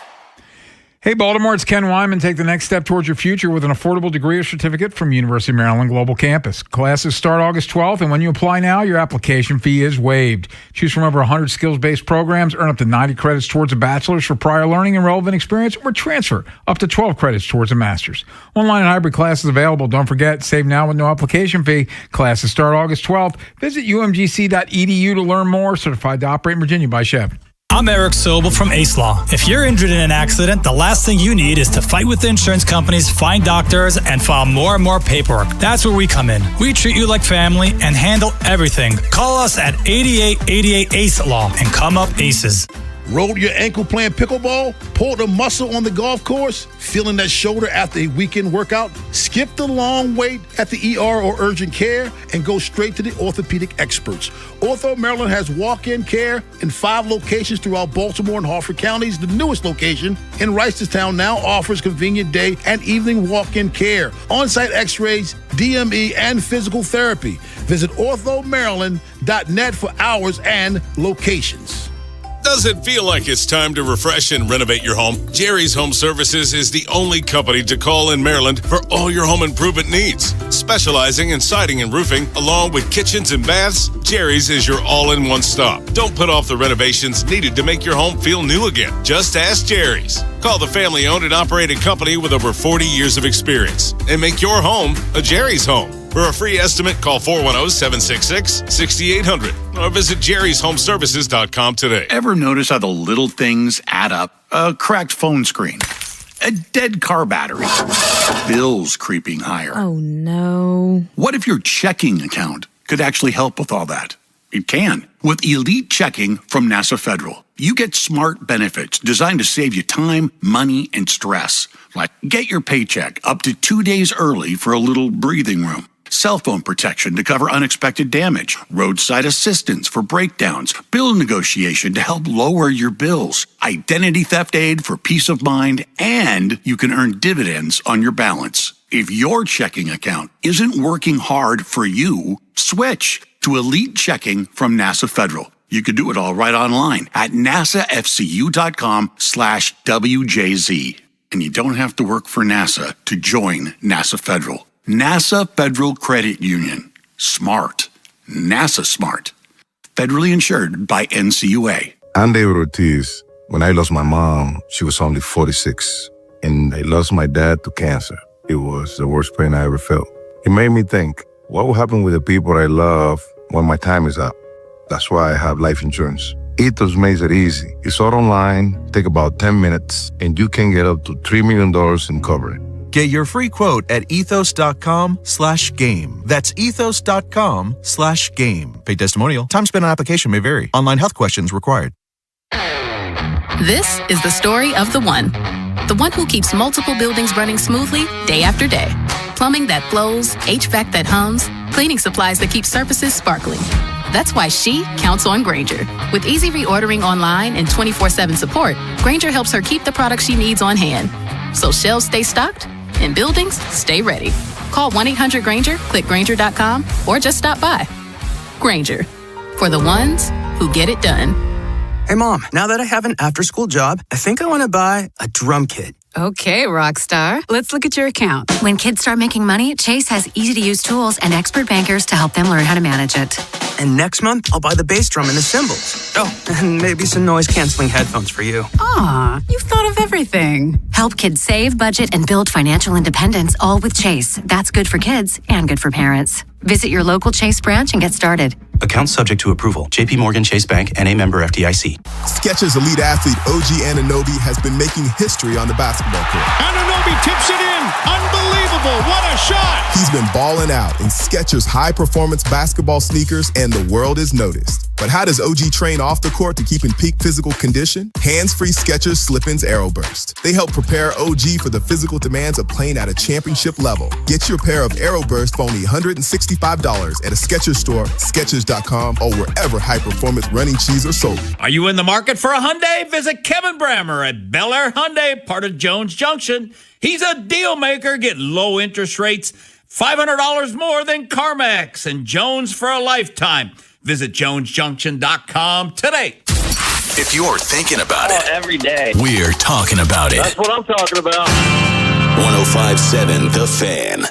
Hey, Baltimore, it's Ken Wyman. Take the next step towards your future with an affordable degree or certificate from University of Maryland Global Campus. Classes start August 12th, and when you apply now, your application fee is waived. Choose from over 100 skills-based programs, earn up to 90 credits towards a bachelor's for prior learning and relevant experience, or transfer up to 12 credits towards a master's. Online and hybrid classes available. Don't forget, save now with no application fee. Classes start August 12th. Visit umgc.edu to learn more. Certified to operate in Virginia by Chev. I'm Eric Sobel from Ace Law. If you're injured in an accident, the last thing you need is to fight with the insurance companies, find doctors, and file more and more paperwork. That's where we come in. We treat you like family and handle everything. Call us at 8888 Ace Law and come up Aces. Rolled your ankle playing pickleball? Pulled a muscle on the golf course? Feeling that shoulder after a weekend workout? Skip the long wait at the ER or urgent care and go straight to the orthopedic experts. Ortho Maryland has walk-in care in 5 locations throughout Baltimore and Harford counties. The newest location in Reisterstown now offers convenient day and evening walk-in care, on-site x-rays, DME, and physical therapy. Visit orthomaryland.net for hours and locations. Does it feel like it's time to refresh and renovate your home? Jerry's Home Services is the only company to call in Maryland for all your home improvement needs. Specializing in siding and roofing, along with kitchens and baths, Jerry's is your all-in-one stop. Don't put off the renovations needed to make your home feel new again. Just ask Jerry's. Call the family-owned and operated company with over 40 years of experience and make your home a Jerry's home. For a free estimate, call 410-766-6800 or visit jerryshomeservices.com today. Ever notice how the little things add up? A cracked phone screen, a dead car battery, bills creeping higher. Oh, no. What if your checking account could actually help with all that? It can. With Elite Checking from NASA Federal, you get smart benefits designed to save you time, money, and stress. Like get your paycheck up to 2 days early for a little breathing room. Cell phone protection to cover unexpected damage, roadside assistance for breakdowns, bill negotiation to help lower your bills, identity theft aid for peace of mind, and you can earn dividends on your balance. If your checking account isn't working hard for you, switch to Elite Checking from NASA Federal. You can do it all right online at nasafcu.com/WJZ. And you don't have to work for NASA to join NASA Federal. NASA Federal Credit Union. Smart. NASA smart. Federally insured by NCUA. I'm David Ortiz. When I lost my mom, she was only 46. And I lost my dad to cancer. It was the worst pain I ever felt. It made me think, what will happen with the people I love when my time is up? That's why I have life insurance. Ethos makes it easy. It's all online, take about 10 minutes, and you can get up to $3 million in coverage. Get your free quote at ethos.com/game. That's ethos.com/game. Paid testimonial. Time spent on application may vary. Online health questions required. This is the story of the one who keeps multiple buildings running smoothly day after day. Plumbing that flows, HVAC that hums, cleaning supplies that keep surfaces sparkling. That's why she counts on Grainger. With easy reordering online and 24/7 support, Grainger helps her keep the products she needs on hand. So shelves stay stocked and buildings stay ready. Call 1-800-GRAINGER, click Grainger.com, or just stop by. Grainger, for the ones who get it done. Hey, Mom, now that I have an after-school job, I think I want to buy a drum kit. Okay, Rockstar. Let's look at your account. When kids start making money, Chase has easy-to-use tools and expert bankers to help them learn how to manage it. And next month, I'll buy the bass drum and the cymbals. Oh, and maybe some noise-canceling headphones for you. Aw, you've thought of everything. Help kids save, budget, and build financial independence, all with Chase. That's good for kids and good for parents. Visit your local Chase branch and get started. Account subject to approval. JP Morgan Chase Bank, N.A. member FDIC. Skechers elite athlete OG Anunoby has been making history on the basketball court. Anunoby tips it in. Unbelievable. What a shot. He's been balling out in Skechers high-performance basketball sneakers, and the world is noticed. But how does OG train off the court to keep in peak physical condition? Hands-free Skechers Slip-ins Aeroburst. They help prepare OG for the physical demands of playing at a championship level. Get your pair of Aeroburst for only $165 at a Skechers store, Skechers.com, or wherever high-performance running shoes are sold. Are you in the market for a Hyundai? Visit Kevin Brammer at Bel Air Hyundai, part of Jones Junction. He's a deal maker. Get low interest rates, $500 more than CarMax, and Jones for a lifetime. Visit jonesjunction.com today. If you're thinking about it, every day. we're talking about it. That's what I'm talking about. 105.7 The Fan.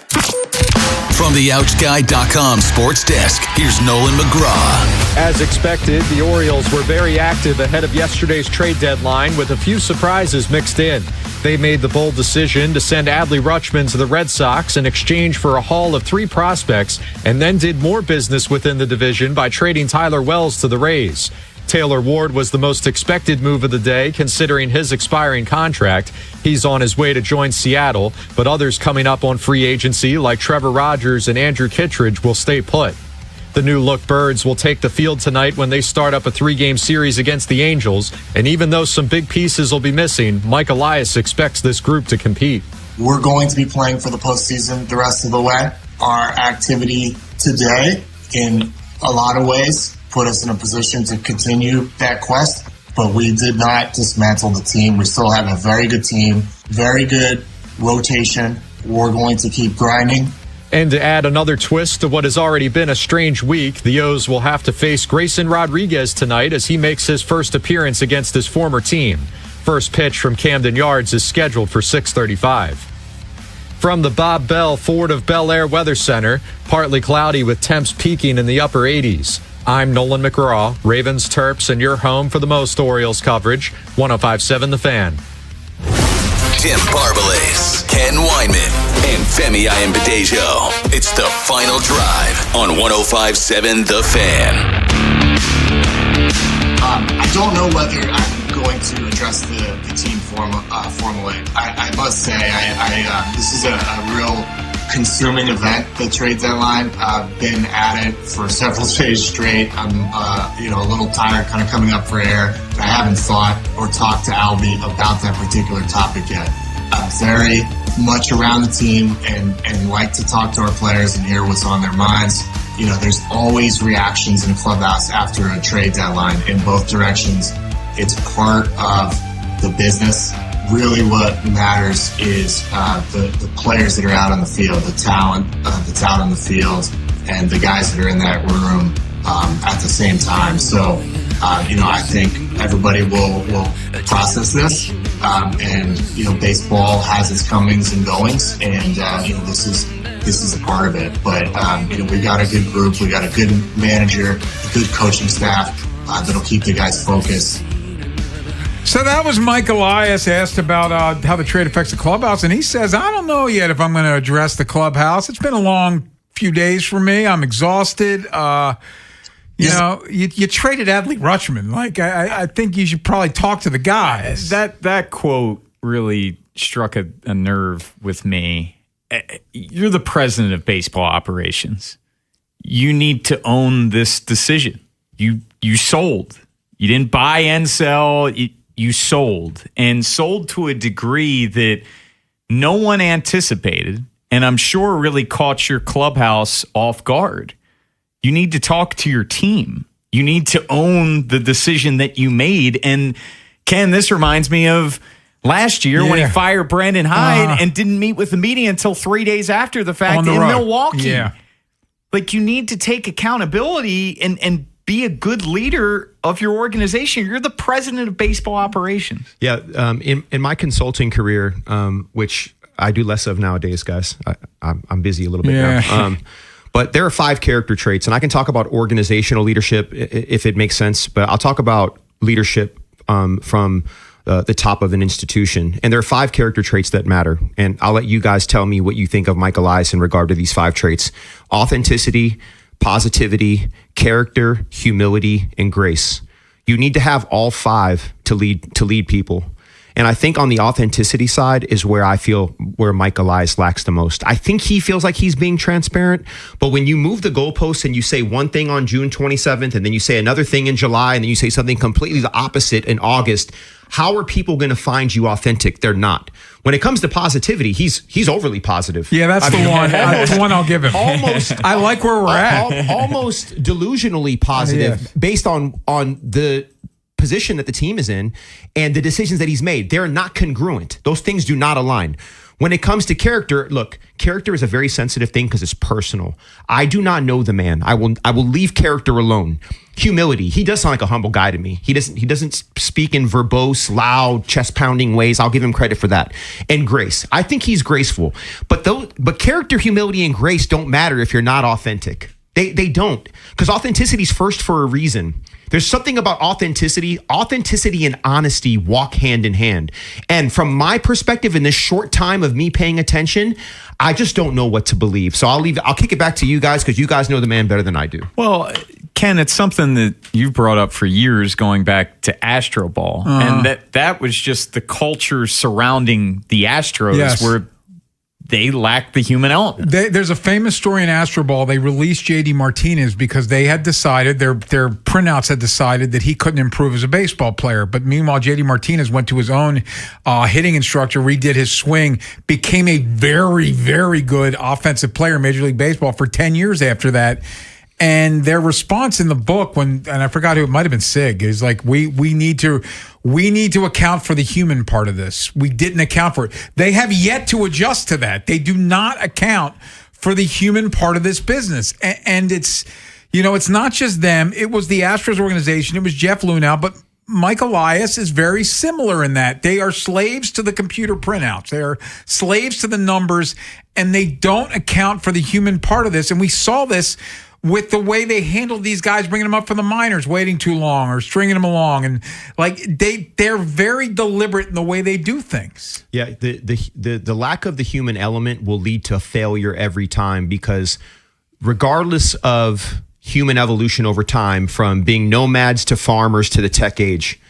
From the OutGuy.com sports desk, here's Nolan McGraw. As expected, the Orioles were very active ahead of yesterday's trade deadline with a few surprises mixed in. They made the bold decision to send Adley Rutschman to the Red Sox in exchange for a haul of 3 prospects, and then did more business within the division by trading Tyler Wells to the Rays. Taylor Ward was the most expected move of the day, considering his expiring contract. He's on his way to join Seattle, but others coming up on free agency, like Trevor Rogers and Andrew Kittredge, will stay put. The new-look Birds will take the field tonight when they start up a 3-game series against the Angels, and even though some big pieces will be missing, Mike Elias expects this group to compete. We're going to be playing for the postseason the rest of the way. Our activity today, in a lot of ways, put us in a position to continue that quest, but we did not dismantle the team. We still have a very good team, very good rotation. We're going to keep grinding. And to add another twist to what has already been a strange week, the O's will have to face Grayson Rodriguez tonight as he makes his first appearance against his former team. First pitch from Camden Yards is scheduled for 6:35. From the Bob Bell Ford of Bel Air Weather Center, partly cloudy with temps peaking in the upper 80s. I'm Nolan McGraw, Ravens, Terps, and your home for the most Orioles coverage, 105.7 The Fan. Tim Barbalas, Ken Weinman, and Femi Ayanbadejo. It's the final drive on 105.7 The Fan. I don't know whether I'm going to address the team formally. I must say, this is a real consuming event, the trade deadline. I've been at it for several days straight. I'm a little tired, kind of coming up for air. I haven't thought or talked to Albie about that particular topic yet. I'm very much around the team and like to talk to our players and hear what's on their minds. You know, there's always reactions in the clubhouse after a trade deadline in both directions. It's part of the business. Really what matters is the players that are out on the field, the talent that's out on the field, and the guys that are in that room at the same time. So, I think everybody will process this. And, baseball has its comings and goings, and, this is a part of it. But, we've got a good group. We got a good manager, a good coaching staff that'll keep the guys focused. So that was Mike Elias asked about how the trade affects the clubhouse, and he says, I don't know yet if I'm going to address the clubhouse. It's been a long few days for me. I'm exhausted. You traded Adley Rutschman. Like, I think you should probably talk to the guys. That quote really struck a nerve with me. You're the president of baseball operations. You need to own this decision. You sold. You didn't buy and sell. You sold, and sold to a degree that no one anticipated, and I'm sure really caught your clubhouse off guard. You need to talk to your team. You need to own the decision that you made. And Ken, this reminds me of last year when he fired Brandon Hyde and didn't meet with the media until 3 days after the fact in Milwaukee. Yeah. Like, you need to take accountability and be a good leader of your organization. You're the president of baseball operations. Yeah. In my consulting career, which I do less of nowadays, guys, I'm busy a little bit now. But there are 5 character traits, and I can talk about organizational leadership if it makes sense, but I'll talk about leadership from the top of an institution. And there are 5 character traits that matter. And I'll let you guys tell me what you think of Mike Elias in regard to these 5 traits: authenticity, positivity, character, humility, and grace. You need to have all 5 to lead people. And I think on the authenticity side is where I feel where Mike Elias lacks the most. I think he feels like he's being transparent, but when you move the goalposts and you say one thing on June 27th, and then you say another thing in July, and then you say something completely the opposite in August, how are people going to find you authentic? They're not. When it comes to positivity, he's overly positive. Yeah, that's the one. That's the one I'll give him. Almost. I like where we're at. Almost delusionally positive based on the position that the team is in and the decisions that he's made. They're not congruent. Those things do not align. When it comes to character, look, character is a very sensitive thing because it's personal. I do not know the man. I will leave character alone. Humility. He does sound like a humble guy to me. He doesn't speak in verbose, loud, chest pounding ways. I'll give him credit for that. And grace. I think he's graceful. But character, humility, and grace don't matter if you're not authentic. They don't. Because authenticity is first for a reason. There's something about authenticity. Authenticity and honesty walk hand in hand. And from my perspective, in this short time of me paying attention, I just don't know what to believe. So I'll kick it back to you guys because you guys know the man better than I do. Well, Ken, it's something that you've brought up for years, going back to Astro Ball, and that was just the culture surrounding the Astros, where they lack the human element. There's a famous story in Astro Ball. They released J.D. Martinez because they had decided, their printouts had decided that he couldn't improve as a baseball player. But meanwhile, J.D. Martinez went to his own hitting instructor, redid his swing, became a very, very good offensive player in Major League Baseball for 10 years after that. And their response in the book, and I forgot who, it might have been Sig, is like, we need to account for the human part of this. We didn't account for it. They have yet to adjust to that. They do not account for the human part of this business. And it's, it's not just them. It was the Astros organization. It was Jeff Lunau, but Mike Elias is very similar in that they are slaves to the computer printouts. They are slaves to the numbers, and they don't account for the human part of this. And we saw this with the way they handled these guys, bringing them up from the minors, waiting too long or stringing them along. And they're very deliberate in the way they do things. Yeah, the lack of the human element will lead to failure every time, because regardless of human evolution over time, from being nomads to farmers to the tech age,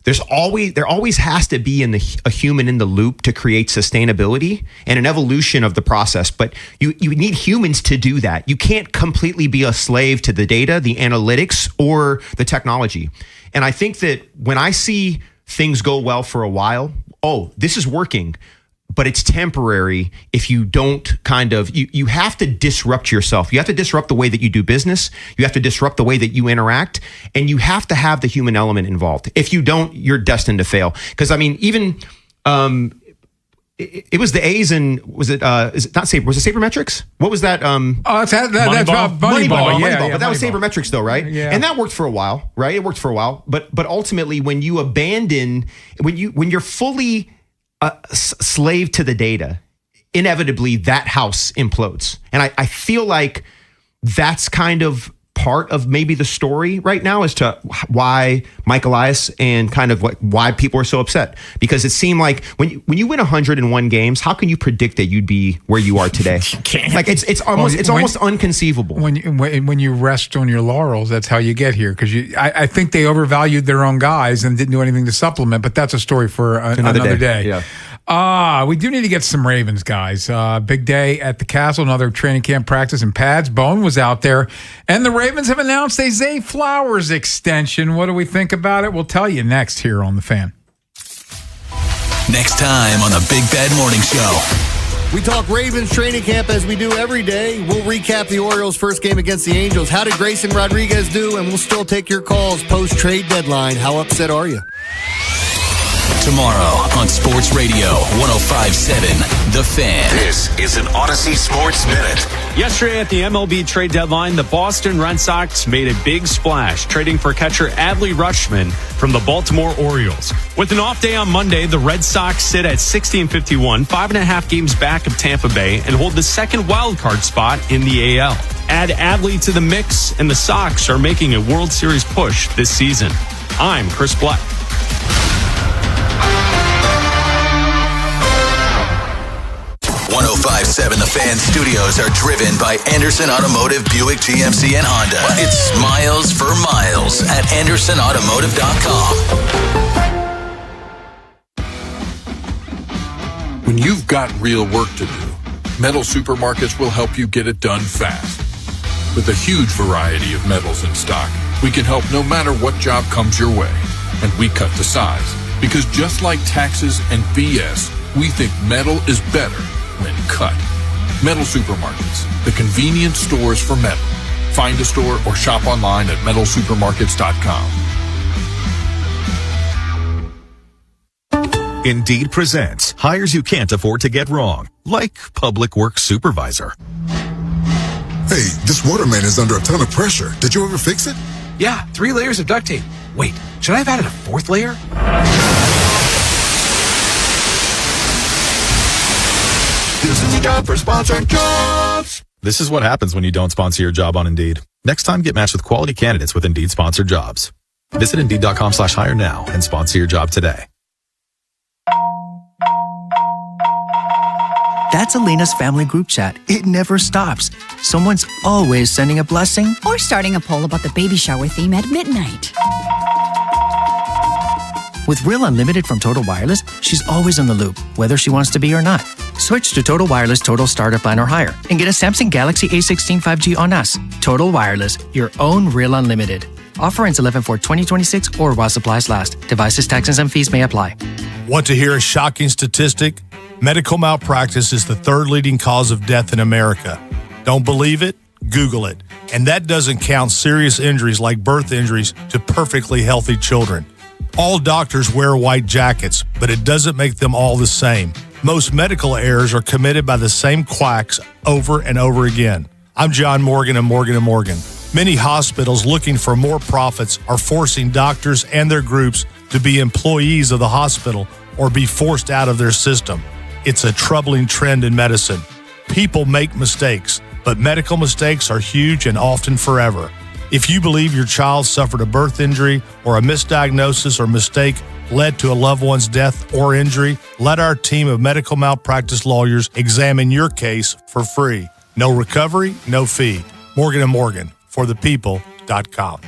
there always has to be a human in the loop to create sustainability and an evolution of the process. But you need humans to do that. You can't completely be a slave to the data, the analytics, or the technology. And I think that when I see things go well for a while, this is working, but it's temporary if you don't you have to disrupt yourself. You have to disrupt the way that you do business. You have to disrupt the way that you interact, and you have to have the human element involved. If you don't, you're destined to fail. Because even it was the A's, and was it not Saber? Was it Sabermetrics? What was that? That's Moneyball. Moneyball. But that was Sabermetrics, though, right? Yeah. And that worked for a while, right? It worked for a while, but ultimately, when you abandon, when you're fully slave to the data, inevitably that house implodes. And I feel like that's kind of part of maybe the story right now as to why Mike Elias and kind of why people are so upset. Because it seemed like when you win 101 games, how can you predict that you'd be where you are today? You can't. Like it's almost inconceivable. When you rest on your laurels, that's how you get here. Because I think they overvalued their own guys and didn't do anything to supplement. But that's a story for another day. Yeah. We do need to get some Ravens, guys. Big day at the Castle, another training camp practice in pads. Bone was out there. And the Ravens have announced a Zay Flowers extension. What do we think about it? We'll tell you next here on The Fan. Next time on the Big Bad Morning Show. We talk Ravens training camp as we do every day. We'll recap the Orioles' first game against the Angels. How did Grayson Rodriguez do? And we'll still take your calls post-trade deadline. How upset are you? Tomorrow on Sports Radio 105.7 The Fan. This is an Odyssey Sports Minute. Yesterday at the MLB trade deadline, the Boston Red Sox made a big splash, trading for catcher Adley Rutschman from the Baltimore Orioles. With an off day on Monday, the Red Sox sit at 60-51, 5.5 games back of Tampa Bay, and hold the second wildcard spot in the AL. Add Adley to the mix, and the Sox are making a World Series push this season. I'm Chris Black. 105.7 The Fan studios are driven by Anderson Automotive, Buick, GMC, and Honda. It's miles for miles at AndersonAutomotive.com. When you've got real work to do, Metal Supermarkets will help you get it done fast. With a huge variety of metals in stock, we can help no matter what job comes your way. And we cut the size. Because just like taxes and BS, we think metal is better when cut. Metal Supermarkets, the convenience stores for metal. Find a store or shop online at metalsupermarkets.com. Indeed presents hires you can't afford to get wrong, like public works supervisor. Hey, this waterman is under a ton of pressure. Did you ever fix it? Yeah, 3 layers of duct tape. Wait, should I have added a 4th layer? This is a job for sponsored jobs. This is what happens when you don't sponsor your job on Indeed. Next time, get matched with quality candidates with Indeed sponsored jobs. Visit Indeed.com/hire now and sponsor your job today. That's Elena's family group chat. It never stops. Someone's always sending a blessing or starting a poll about the baby shower theme at midnight. With Real Unlimited from Total Wireless, she's always in the loop, whether she wants to be or not. Switch to Total Wireless Total Starter Plan or higher and get a Samsung Galaxy A16 5G on us. Total Wireless, your own Real Unlimited. Offer ends 11/4/2026 or while supplies last. Devices, taxes, and fees may apply. Want to hear a shocking statistic? Medical malpractice is the 3rd leading cause of death in America. Don't believe it? Google it. And that doesn't count serious injuries like birth injuries to perfectly healthy children. All doctors wear white jackets, but it doesn't make them all the same. Most medical errors are committed by the same quacks over and over again. I'm John Morgan of Morgan & Morgan. Many hospitals looking for more profits are forcing doctors and their groups to be employees of the hospital or be forced out of their system. It's a troubling trend in medicine. People make mistakes, but medical mistakes are huge and often forever. If you believe your child suffered a birth injury or a misdiagnosis or mistake led to a loved one's death or injury, let our team of medical malpractice lawyers examine your case for free. No recovery, no fee. Morgan & Morgan, forthepeople.com.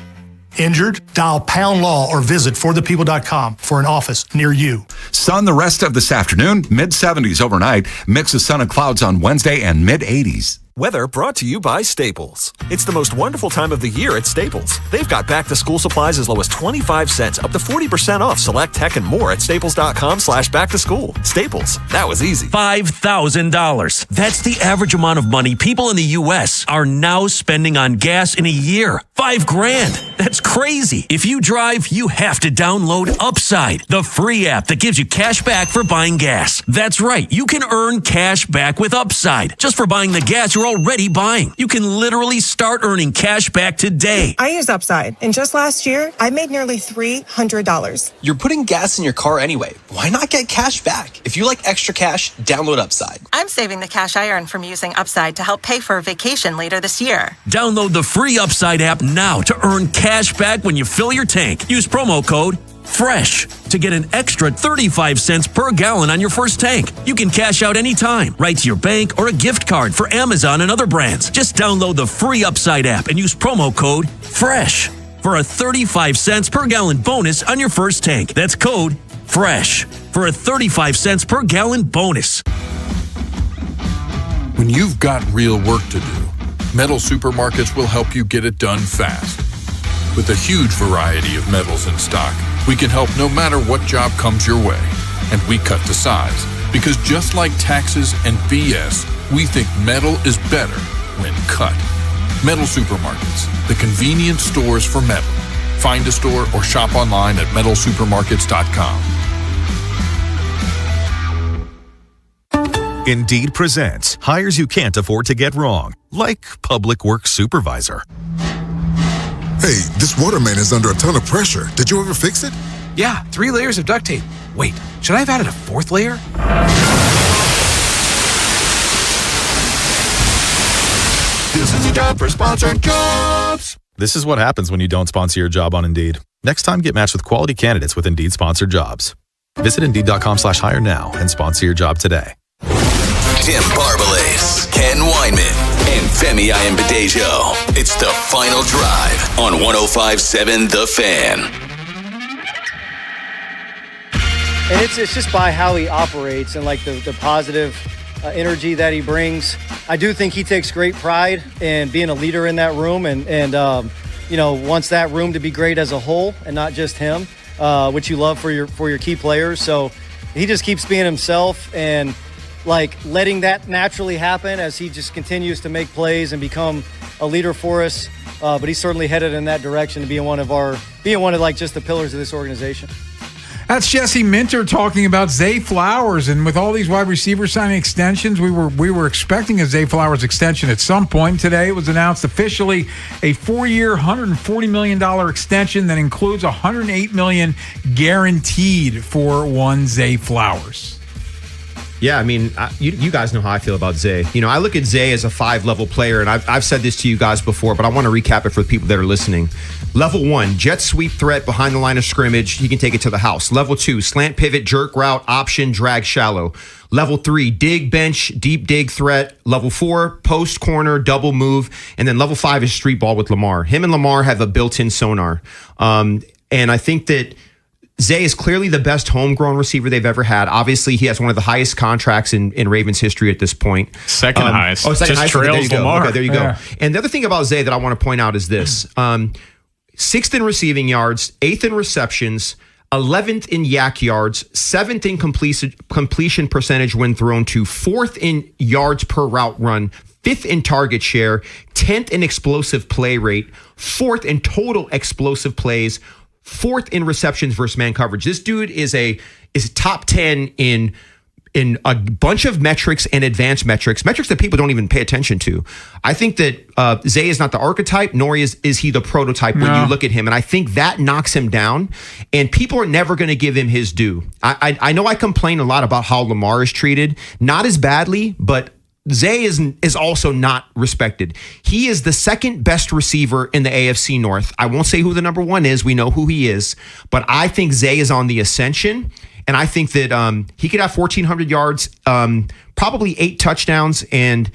Injured? Dial pound law or visit forthepeople.com for an office near you. Sun the rest of this afternoon, mid-70s overnight, mix of sun and clouds on Wednesday and mid-80s. Weather brought to you by Staples. It's the most wonderful time of the year at Staples. They've got back-to-school supplies as low as 25 cents, up to 40% off select tech and more at staples.com/back-to-school. Staples, that was easy. $5,000. That's the average amount of money people in the U.S. are now spending on gas in a year. $5,000. That's crazy. If you drive, you have to download Upside, the free app that gives you cash back for buying gas. That's right. You can earn cash back with Upside just for buying the gas you're already buying. You can literally start earning cash back today. I use Upside, and just last year, I made nearly $300. You're putting gas in your car anyway. Why not get cash back? If you like extra cash, download Upside. I'm saving the cash I earn from using Upside to help pay for a vacation later this year. Download the free Upside app now to earn cash back when you fill your tank. Use promo code FRESH to get an extra 35 cents per gallon on your first tank. You can cash out anytime, right to your bank or a gift card for Amazon and other brands. Just download the free Upside app and use promo code FRESH for a 35 cents per gallon bonus on your first tank. That's code FRESH for a 35 cents per gallon bonus. When you've got real work to do, Metal Supermarkets will help you get it done fast. With a huge variety of metals in stock, we can help no matter what job comes your way. And we cut to size, because just like taxes and BS, we think metal is better when cut. Metal Supermarkets, the convenient stores for metal. Find a store or shop online at metalsupermarkets.com. Indeed presents hires you can't afford to get wrong, like public works supervisor. Hey, this waterman is under a ton of pressure. Did you ever fix it? Yeah, 3 layers of duct tape. Wait, should I have added a 4th layer? This is a job for sponsored jobs. This is what happens when you don't sponsor your job on Indeed. Next time, get matched with quality candidates with Indeed sponsored jobs. Visit Indeed.com/hire now and sponsor your job today. Tim Barbalas, Ken Weinman, and Femi Ayanbadejo. It's the final drive on 105.7 The Fan. And it's just by how he operates and like the positive energy that he brings. I do think he takes great pride in being a leader in that room and wants that room to be great as a whole and not just him, which you love for your key players. So he just keeps being himself and like letting that naturally happen as he just continues to make plays and become a leader for us. But he's certainly headed in that direction to being one of like just the pillars of this organization. That's Jesse Minter talking about Zay Flowers, and with all these wide receivers signing extensions, we were expecting a Zay Flowers extension at some point. Today, it was announced officially a 4-year, $140 million extension that includes $108 million guaranteed for one Zay Flowers. Yeah, I mean, you guys know how I feel about Zay. You know, I look at Zay as a 5-level player, and I've said this to you guys before, but I want to recap it for the people that are listening. Level 1, jet sweep threat behind the line of scrimmage. He can take it to the house. Level 2, slant pivot, jerk route, option, drag shallow. Level 3, dig bench, deep dig threat. Level 4, post corner, double move. And then level 5 is street ball with Lamar. Him and Lamar have a built-in sonar. And I think that Zay is clearly the best homegrown receiver they've ever had. Obviously, he has one of the highest contracts in Ravens history at this point. Second highest. Oh, second highest. Trails Lamar. Okay, there you go. And the other thing about Zay that I want to point out is this. 6th in receiving yards, 8th in receptions, 11th in yak yards, 7th in completion percentage when thrown to, 4th in yards per route run, 5th in target share, 10th in explosive play rate, 4th in total explosive plays, 4th in receptions versus man coverage. This dude is top 10 in a bunch of metrics and advanced metrics that people don't even pay attention to. I think that Zay is not the archetype, nor is he the prototype when you look at him. And I think that knocks him down, and people are never going to give him his due. I know I complain a lot about how Lamar is treated, not as badly, but Zay is also not respected. He is the second best receiver in the AFC North. I won't say who the number 1 is. We know who he is. But I think Zay is on the ascension. And I think that he could have 1,400 yards, probably 8 touchdowns, and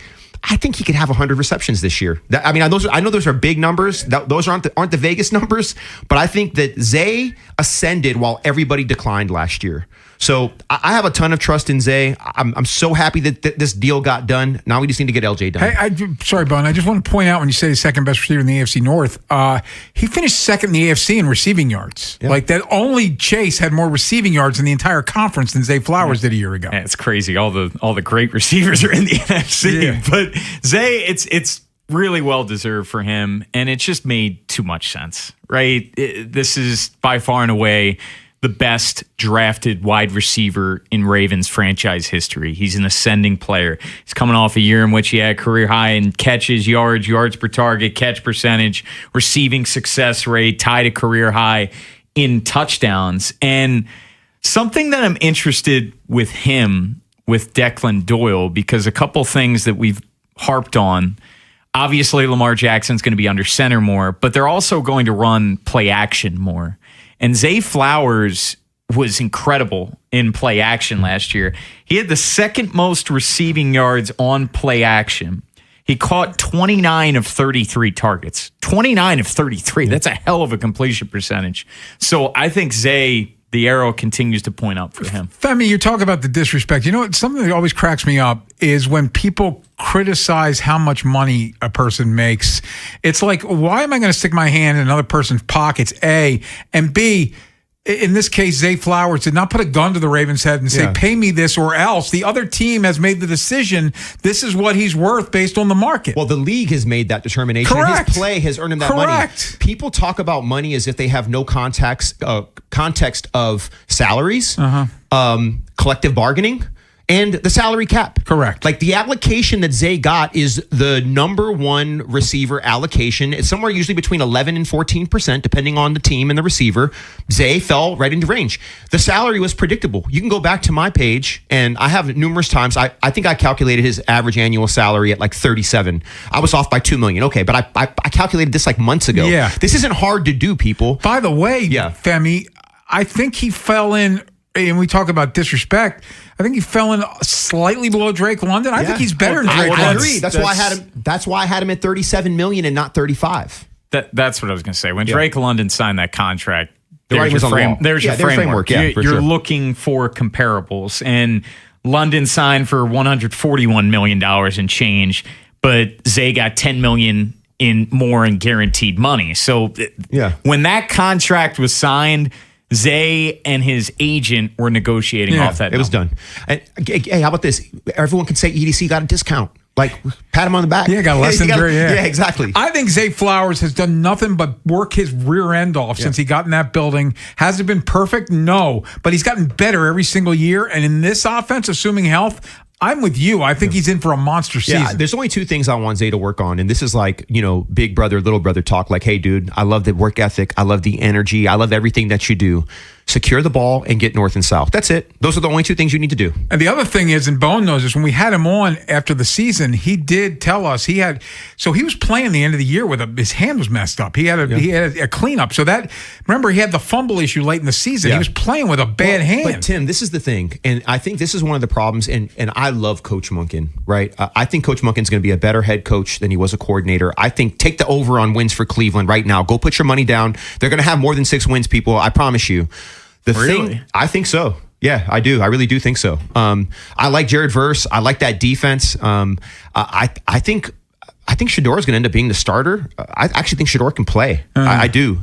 I think he could have 100 receptions this year. I know those are big numbers. Those aren't the Vegas numbers. But I think that Zay ascended while everybody declined last year. So I have a ton of trust in Zay. I'm so happy that this deal got done. Now we just need to get LJ done. Hey, sorry, Bun. I just want to point out when you say the second best receiver in the AFC North, he finished second in the AFC in receiving yards. Yeah. Like that, only Chase had more receiving yards in the entire conference than Zay Flowers did a year ago. Yeah, it's crazy. All the great receivers are in the NFC, Yeah. but Zay, it's really well deserved for him, and it just made too much sense, right? This is by far and away the best drafted wide receiver in Ravens franchise history. He's an ascending player. He's coming off a year in which he had a career high in catches, yards per target, catch percentage, receiving success rate, tied a career high in touchdowns. And something that I'm interested with him, with Declan Doyle, because a couple things that we've harped on. Obviously, Lamar Jackson's going to be under center more, but they're also going to run play action more. And Zay Flowers was incredible in play action last year. He had the second most receiving yards on play action. He caught 29 of 33 targets. 29 of 33. That's a hell of a completion percentage. So I think Zay, the arrow continues to point up for him. Femi, you talk about the disrespect. You know what? Something that always cracks me up is when people criticize how much money a person makes. It's like, why am I going to stick my hand in another person's pockets, A, and B, in this case, Zay Flowers did not put a gun to the Ravens' head and say, pay me this or else. The other team has made the decision. This is what he's worth based on the market. Well, the league has made that determination. Correct. His play has earned him that money. People talk about money as if they have no context of salaries, collective bargaining, and the salary cap. Correct. Like the allocation that Zay got is the number 1 receiver allocation. It's somewhere usually between 11 and 14%, depending on the team and the receiver. Zay fell right into range. The salary was predictable. You can go back to my page, and I have numerous times. I think I calculated his average annual salary at like 37. I was off by $2 million. Okay, but I calculated this like months ago. Yeah. This isn't hard to do, people. By the way, Femi, I think he fell in, and we talk about disrespect, I think he fell in slightly below Drake London. I think he's better than Drake London. I agree. That's why I had him at 37 million and not 35. That's what I was going to say. When Drake London signed that contract, there's your framework. Yeah, you're looking for comparables. And London signed for $141 million and change, but Zay got $10 million more in guaranteed money. So when that contract was signed, Zay and his agent were negotiating off that. It was done. And, hey, how about this? Everyone can say EDC got a discount. Like, pat him on the back. Yeah, got less injury. Yeah, exactly. I think Zay Flowers has done nothing but work his rear end off since he got in that building. Has it been perfect? No. But he's gotten better every single year. And in this offense, assuming health, I'm with you. I think he's in for a monster season. Yeah, there's only 2 things I want Zay to work on. And this is like, big brother, little brother talk. Like, hey, dude, I love the work ethic. I love the energy. I love everything that you do. Secure the ball and get north and south. That's it. Those are the only 2 things you need to do. And the other thing is, and Bone knows this, when we had him on after the season, he did tell us he was playing the end of the year with his hand was messed up. He had a cleanup. So remember, he had the fumble issue late in the season. He was playing with a bad hand. But Tim, this is the thing. And I think this is one of the problems. And I love Coach Monken, right? I think Coach Monken's going to be a better head coach than he was a coordinator. I think take the over on wins for Cleveland right now. Go put your money down. They're going to have more than 6 wins, people. I promise you. Really? I think so. Yeah, I do. I really do think so. I like Jared Verse. I like that defense. I think Shador is going to end up being the starter. I actually think Shador can play. I do.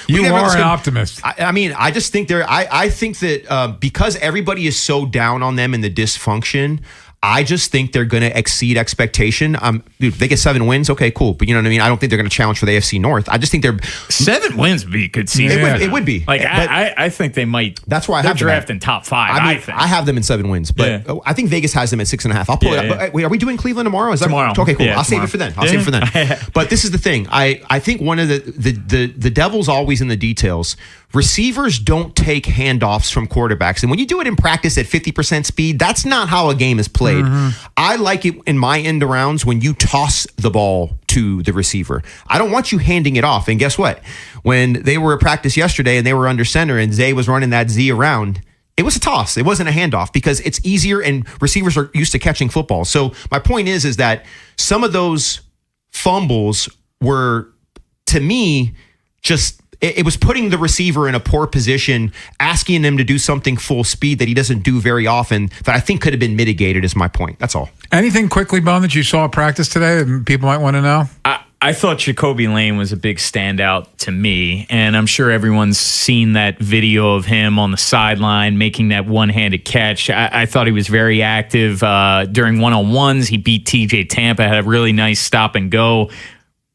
You are an optimist. I just think I think that because everybody is so down on them in the dysfunction, I just think they're going to exceed expectation. Dude, if they get 7 wins, okay, cool. But you know what I mean? I don't think they're going to challenge for the AFC North. I just think they're 7 wins would be a good season. It would be. Like I think they might. That's why they're drafting top 5. I think I have them in 7 wins, but I think Vegas has them at 6.5. I'll pull it up. But, wait, are we doing Cleveland tomorrow? Tomorrow. Okay, cool. Yeah, I'll save it for then. But this is the thing. I think one of the devil's always in the details. Receivers don't take handoffs from quarterbacks. And when you do it in practice at 50% speed, that's not how a game is played. I like it in my end arounds when you toss the ball to the receiver. I don't want you handing it off. And guess what? When they were at practice yesterday and they were under center and Zay was running that Z around, it was a toss. It wasn't a handoff because it's easier and receivers are used to catching football. So my point is that some of those fumbles were, to me, just it was putting the receiver in a poor position, asking him to do something full speed that he doesn't do very often that I think could have been mitigated is my point. That's all. Anything quickly, Bone, that you saw at practice today that people might want to know? I thought Jacoby Lane was a big standout to me, and I'm sure everyone's seen that video of him on the sideline making that one-handed catch. I thought he was very active during one-on-ones. He beat TJ Tampa, had a really nice stop and go.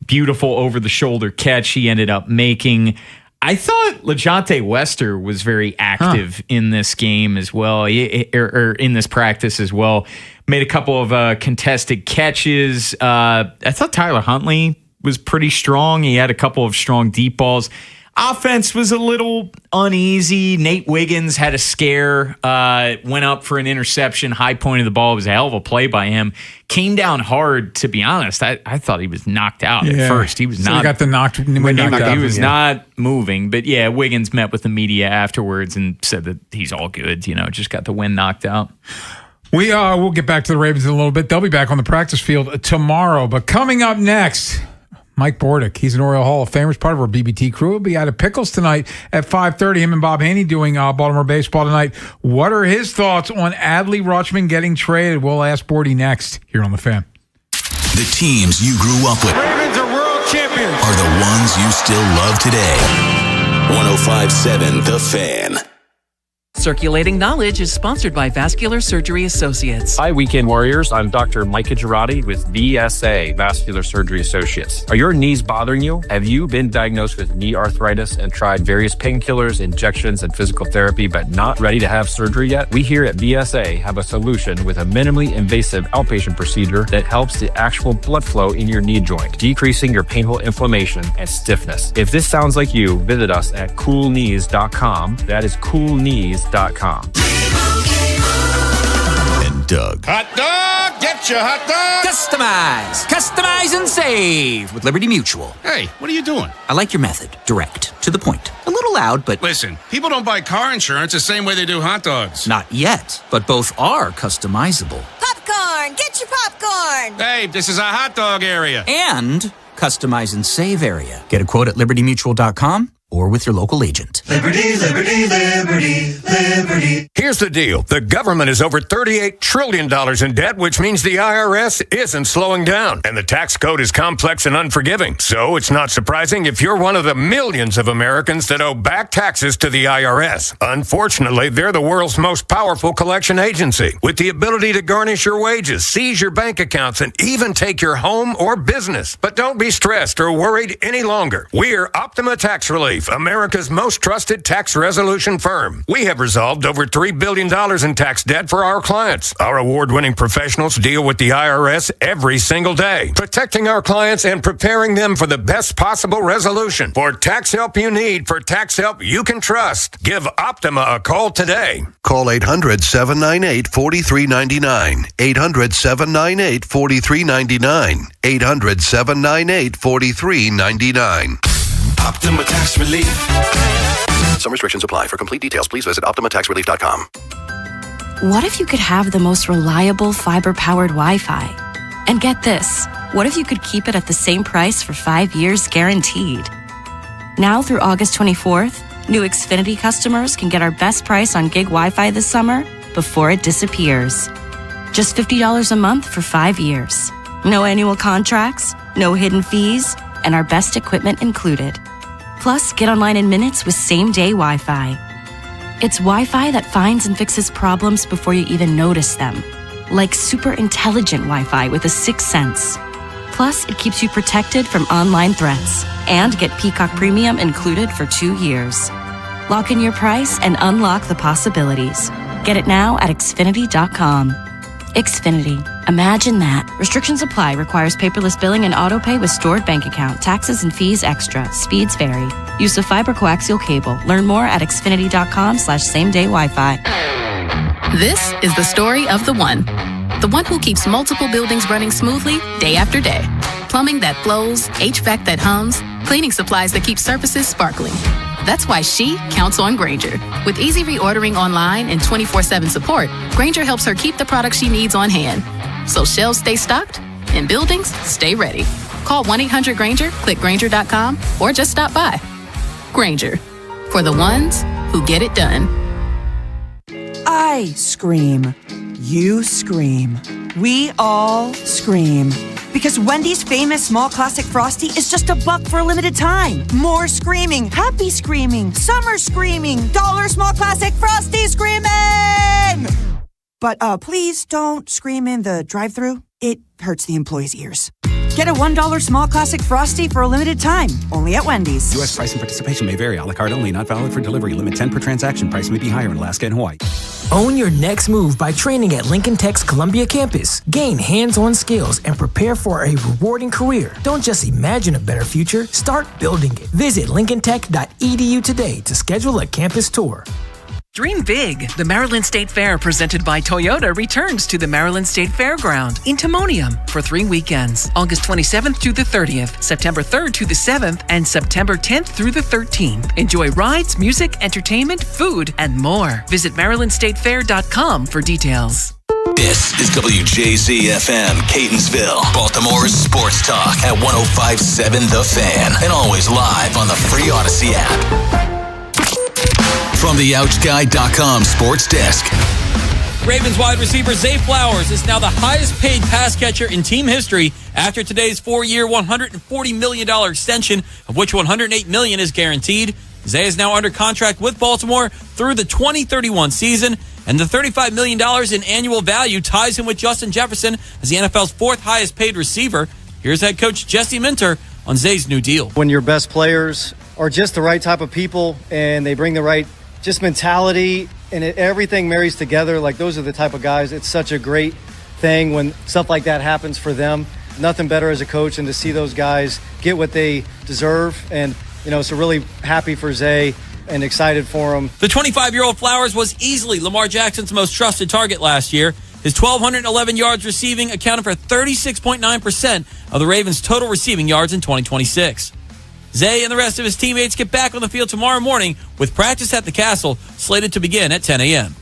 Beautiful over-the-shoulder catch he ended up making. I thought LeJonte Wester was very active in this game as well, or in this practice as well. Made a couple of contested catches. I thought Tyler Huntley was pretty strong. He had a couple of strong deep balls. Offense was a little uneasy. Nate Wiggins had a scare, went up for an interception. High point of the ball. It was a hell of a play by him. Came down hard, to be honest. I thought he was knocked out at first. He was not. He got the knocked out. He was not moving. But yeah, Wiggins met with the media afterwards and said that he's all good. Just got the wind knocked out. We'll get back to the Ravens in a little bit. They'll be back on the practice field tomorrow. But coming up next, Mike Bordick, he's an Oriole Hall of Famer, part of our BBT crew. He'll be out of Pickles tonight at 5:30. Him and Bob Haynie doing Baltimore baseball tonight. What are his thoughts on Adley Rutschman getting traded? We'll ask Bordy next here on The Fan. The teams you grew up with Ravens are world champions. Are the ones you still love today. 105.7 The Fan. Circulating Knowledge is sponsored by Vascular Surgery Associates. Hi, Weekend Warriors. I'm Dr. Micah Girardi with VSA, Vascular Surgery Associates. Are your knees bothering you? Have you been diagnosed with knee arthritis and tried various painkillers, injections, and physical therapy, but not ready to have surgery yet? We here at VSA have a solution with a minimally invasive outpatient procedure that helps the actual blood flow in your knee joint, decreasing your painful inflammation and stiffness. If this sounds like you, visit us at coolknees.com. That is coolknees.com. And Doug. Hot dog, get your hot dog. Customize and save with Liberty Mutual. Hey, what are you doing? I like your method. Direct, to the point. A little loud, but... Listen, people don't buy car insurance the same way they do hot dogs. Not yet, but both are customizable. Popcorn, get your popcorn. Hey, this is a hot dog area. And customize and save area. Get a quote at libertymutual.com or with your local agent. Liberty, liberty, liberty, liberty. Here's the deal. The government is over $38 trillion in debt, which means the IRS isn't slowing down. And the tax code is complex and unforgiving. So it's not surprising if you're one of the millions of Americans that owe back taxes to the IRS. Unfortunately, they're the world's most powerful collection agency, with the ability to garnish your wages, seize your bank accounts, and even take your home or business. But don't be stressed or worried any longer. We're Optima Tax Relief, America's most trusted tax resolution firm. We have resolved over $3 billion in tax debt for our clients. Our award-winning professionals deal with the IRS every single day, protecting our clients and preparing them for the best possible resolution. For tax help you need, for tax help you can trust, give Optima a call today. Call 800-798-4399. 800-798-4399. 800-798-4399. Optima Tax Relief. Some restrictions apply. For complete details, please visit OptimaTaxRelief.com. What if you could have the most reliable fiber-powered Wi-Fi? And get this, what if you could keep it at the same price for 5 years guaranteed? Now through August 24th, new Xfinity customers can get our best price on gig Wi-Fi this summer before it disappears. Just $50 a month for 5 years. No annual contracts, no hidden fees, and our best equipment included. Plus, get online in minutes with same-day Wi-Fi. It's Wi-Fi that finds and fixes problems before you even notice them. Like super intelligent Wi-Fi with a sixth sense. Plus, it keeps you protected from online threats. And get Peacock Premium included for 2 years. Lock in your price and unlock the possibilities. Get it now at Xfinity.com. Xfinity. Imagine that. Restrictions apply. Requires paperless billing and autopay with stored bank account. Taxes and fees extra. Speeds vary. Use of fiber coaxial cable. Learn more at Xfinity.com/same-day Wi-Fi. This is the story of the one. The one who keeps multiple buildings running smoothly day after day. Plumbing that flows, HVAC that hums, cleaning supplies that keep surfaces sparkling. That's why she counts on Grainger. With easy reordering online and 24/7 support, Grainger helps her keep the products she needs on hand. So shelves stay stocked and buildings stay ready. Call 1-800-GRAINGER, click Grainger.com, or just stop by. Grainger, for the ones who get it done. I scream. You scream. We all scream. Because Wendy's famous small classic Frosty is just $1 for a limited time. More screaming, happy screaming, summer screaming, dollar small classic Frosty screaming! But please don't scream in the drive-thru. It hurts the employees' ears. Get a $1 small classic Frosty for a limited time, only at Wendy's. U.S. price and participation may vary. A la carte only, not valid for delivery. Limit 10 per transaction. Price may be higher in Alaska and Hawaii. Own your next move by training at Lincoln Tech's Columbia campus. Gain hands-on skills and prepare for a rewarding career. Don't just imagine a better future, start building it. Visit lincolntech.edu today to schedule a campus tour. Dream big. The Maryland State Fair presented by Toyota returns to the Maryland State Fairground in Timonium for 3 weekends, August 27th through the 30th, September 3rd to the 7th, and September 10th through the 13th. Enjoy rides, music, entertainment, food, and more. Visit MarylandStateFair.com for details. This is WJZ-FM, Catonsville, Baltimore's sports talk at 105.7 The Fan, and always live on the free Odyssey app. From the OutGuy.com sports desk. Ravens wide receiver Zay Flowers is now the highest paid pass catcher in team history after today's 4-year, $140 million extension, of which $108 million is guaranteed. Zay is now under contract with Baltimore through the 2031 season, and the $35 million in annual value ties him with Justin Jefferson as the NFL's 4th highest paid receiver. Here's head coach Jesse Minter on Zay's new deal. When your best players are just the right type of people and they bring the right just mentality and everything marries together, like those are the type of guys. It's such a great thing when stuff like that happens for them. Nothing better as a coach than to see those guys get what they deserve. And, so really happy for Zay and excited for him. The 25-year-old Flowers was easily Lamar Jackson's most trusted target last year. His 1,211 yards receiving accounted for 36.9% of the Ravens' total receiving yards in 2026. Zay and the rest of his teammates get back on the field tomorrow morning with practice at the Castle slated to begin at 10 a.m.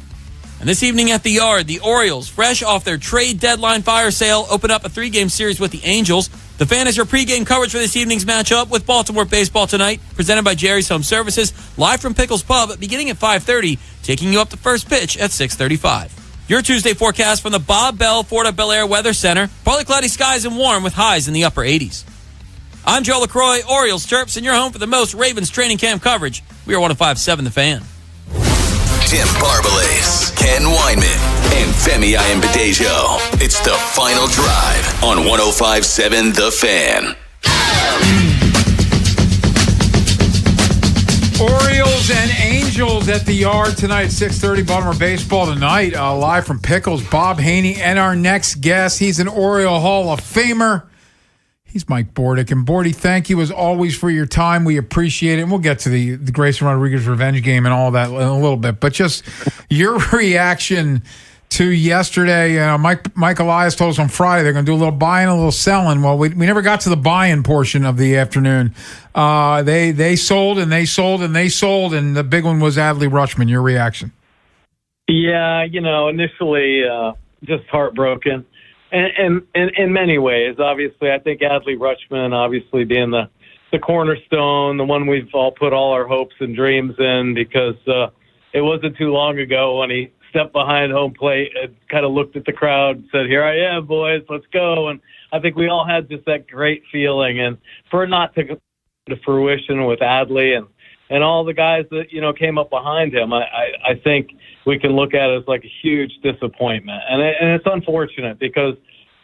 And this evening at the Yard, the Orioles, fresh off their trade deadline fire sale, open up a 3-game series with the Angels. The Fan is your pregame coverage for this evening's matchup with Baltimore Baseball tonight, presented by Jerry's Home Services, live from Pickles Pub, beginning at 5:30, taking you up to first pitch at 6:35. Your Tuesday forecast from the Bob Bell Florida Bel Air Weather Center. Partly cloudy skies and warm with highs in the upper 80s. I'm Joe LaCroix, Orioles Terps, and you're home for the most Ravens training camp coverage. We are 105.7 The Fan. Tim Barbalace, Ken Weinman, and Femi Ayanbadejo. It's the final drive on 105.7 The Fan. Orioles and Angels at the Yard tonight, 6:30. Baltimore Baseball tonight, live from Pickles. Bob Haynie, and our next guest, he's an Oriole Hall of Famer. He's Mike Bordick. And Bordy, thank you as always for your time. We appreciate it. And we'll get to the Grayson Rodriguez revenge game and all that in a little bit. But just your reaction to yesterday. Mike Elias told us on Friday they're going to do a little buying, a little selling. Well, we never got to the buying portion of the afternoon. They sold and they sold and they sold, and the big one was Adley Rutschman. Your reaction? Yeah, initially just heartbroken. And in many ways, obviously, I think Adley Rutschman, obviously being the cornerstone, the one we've all put all our hopes and dreams in, because it wasn't too long ago when he stepped behind home plate and kind of looked at the crowd and said, "Here I am, boys, let's go." And I think we all had just that great feeling. And for it not to come to fruition with Adley and all the guys that, came up behind him, I think we can look at it as like a huge disappointment. And it's unfortunate because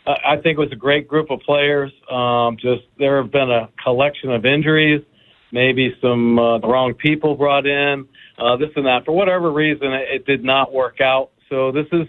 I think it was a great group of players. Just there have been a collection of injuries, maybe some the wrong people brought in, this and that. For whatever reason, it did not work out. So this is,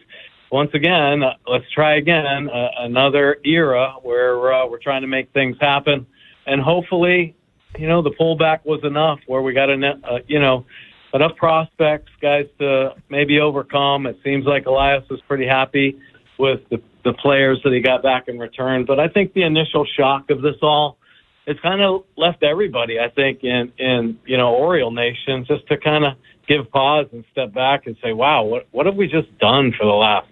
once again, let's try again, another era where we're trying to make things happen. And hopefully, the pullback was enough where we got enough prospects, guys, to maybe overcome. It seems like Elias was pretty happy with the players that he got back in return. But I think the initial shock of this all, it's kind of left everybody, I think, in Oriole Nation just to kind of give pause and step back and say, wow, what have we just done for the last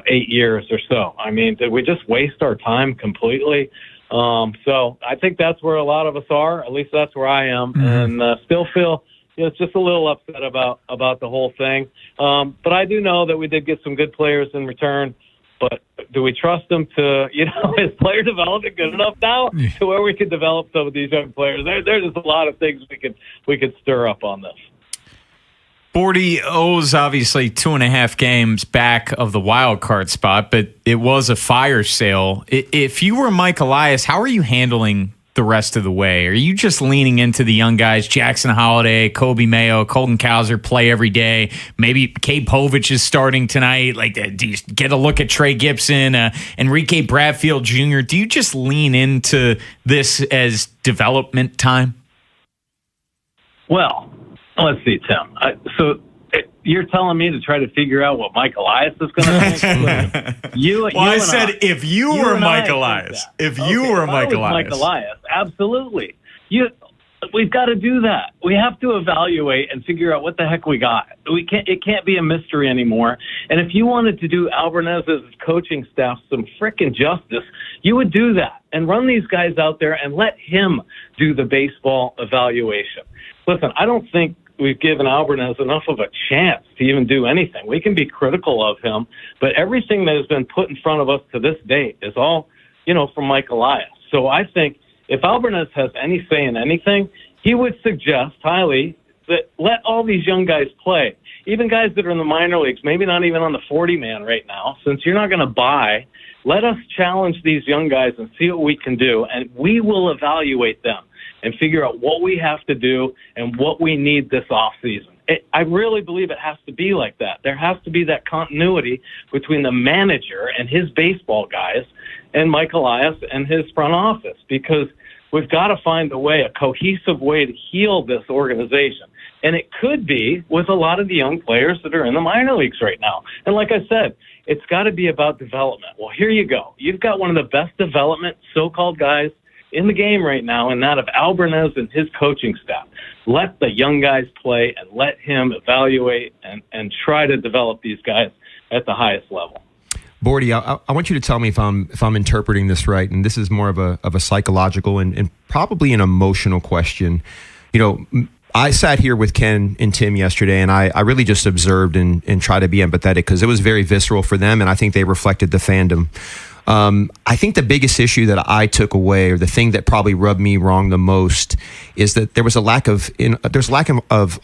8 years or so? I mean, did we just waste our time completely? So I think that's where a lot of us are. At least that's where I am, and still feel just a little upset about the whole thing. But I do know that we did get some good players in return. But do we trust them to, is player development good enough now to where we could develop some of these young players? There's just a lot of things we could stir up on this. Bordy owes obviously 2.5 games back of the wild card spot, but it was a fire sale. If you were Mike Elias, how are you handling the rest of the way? Are you just leaning into the young guys, Jackson Holiday, Kobe Mayo, Colton Cowser play every day? Maybe Cade Povich is starting tonight. Like, do you get a look at Trey Gibson, Enrique Bradfield Jr.? Do you just lean into this as development time? Well, let's see, Tim. So you're telling me to try to figure out what Mike Elias is going to think? I said if you were Mike Elias. If you were Mike Elias. Mike Elias, absolutely. We've got to do that. We have to evaluate and figure out what the heck we got. It can't be a mystery anymore. And if you wanted to do Albernez's coaching staff some frickin' justice, you would do that and run these guys out there and let him do the baseball evaluation. Listen, I don't think we've given Albernez enough of a chance to even do anything. We can be critical of him, but everything that has been put in front of us to this date is all, from Mike Elias. So I think if Albernez has any say in anything, he would suggest highly that let all these young guys play, even guys that are in the minor leagues, maybe not even on the 40-man right now, since you're not going to buy. Let us challenge these young guys and see what we can do, and we will evaluate them and figure out what we have to do and what we need this offseason. I really believe it has to be like that. There has to be that continuity between the manager and his baseball guys and Mike Elias and his front office, because we've got to find a way, a cohesive way to heal this organization. And it could be with a lot of the young players that are in the minor leagues right now. And like I said, it's got to be about development. Well, here you go. You've got one of the best development so-called guys in the game right now, and that of Albernez and his coaching staff. Let the young guys play and let him evaluate and try to develop these guys at the highest level. Bordy, I want you to tell me if I'm interpreting this right, and this is more of a psychological and probably an emotional question. You know, I sat here with Ken and Tim yesterday, and I really just observed and tried to be empathetic because it was very visceral for them, and I think they reflected the fandom. I think the biggest issue that I took away, or the thing that probably rubbed me wrong the most, is that there was a lack of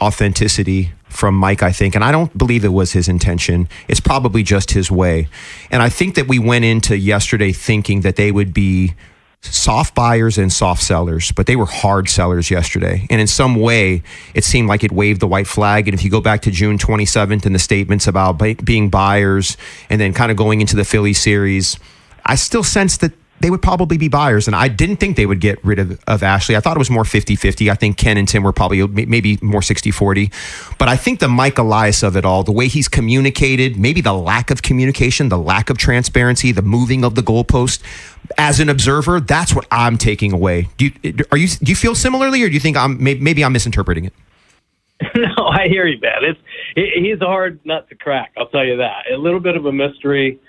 authenticity from Mike, I think, and I don't believe it was his intention. It's probably just his way. And I think that we went into yesterday thinking that they would be soft buyers and soft sellers, but they were hard sellers yesterday. And in some way, it seemed like it waved the white flag. And if you go back to June 27th and the statements about being buyers and then kind of going into the Philly series, I still sense that they would probably be buyers. And I didn't think they would get rid of Ashley. I thought it was more 50-50. I think Ken and Tim were probably maybe more 60-40. But I think the Mike Elias of it all, the way he's communicated, maybe the lack of communication, the lack of transparency, the moving of the goalpost, as an observer, that's what I'm taking away. Do you feel similarly, or do you think maybe I'm misinterpreting it? No, I hear you, man. He's a hard nut to crack. I'll tell you that. A little bit of a mystery.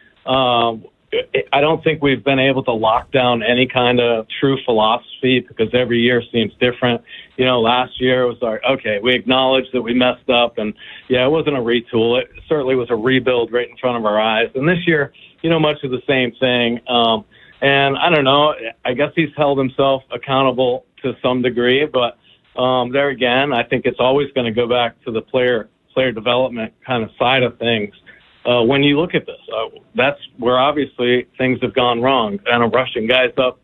I don't think we've been able to lock down any kind of true philosophy because every year seems different. You know, last year it was like, okay, we acknowledge that we messed up, and yeah, it wasn't a retool. It certainly was a rebuild right in front of our eyes. And this year, you know, much of the same thing. And I don't know, I guess he's held himself accountable to some degree, but there again, I think it's always going to go back to the player development kind of side of things. When you look at this, that's where obviously things have gone wrong, kind of rushing guys up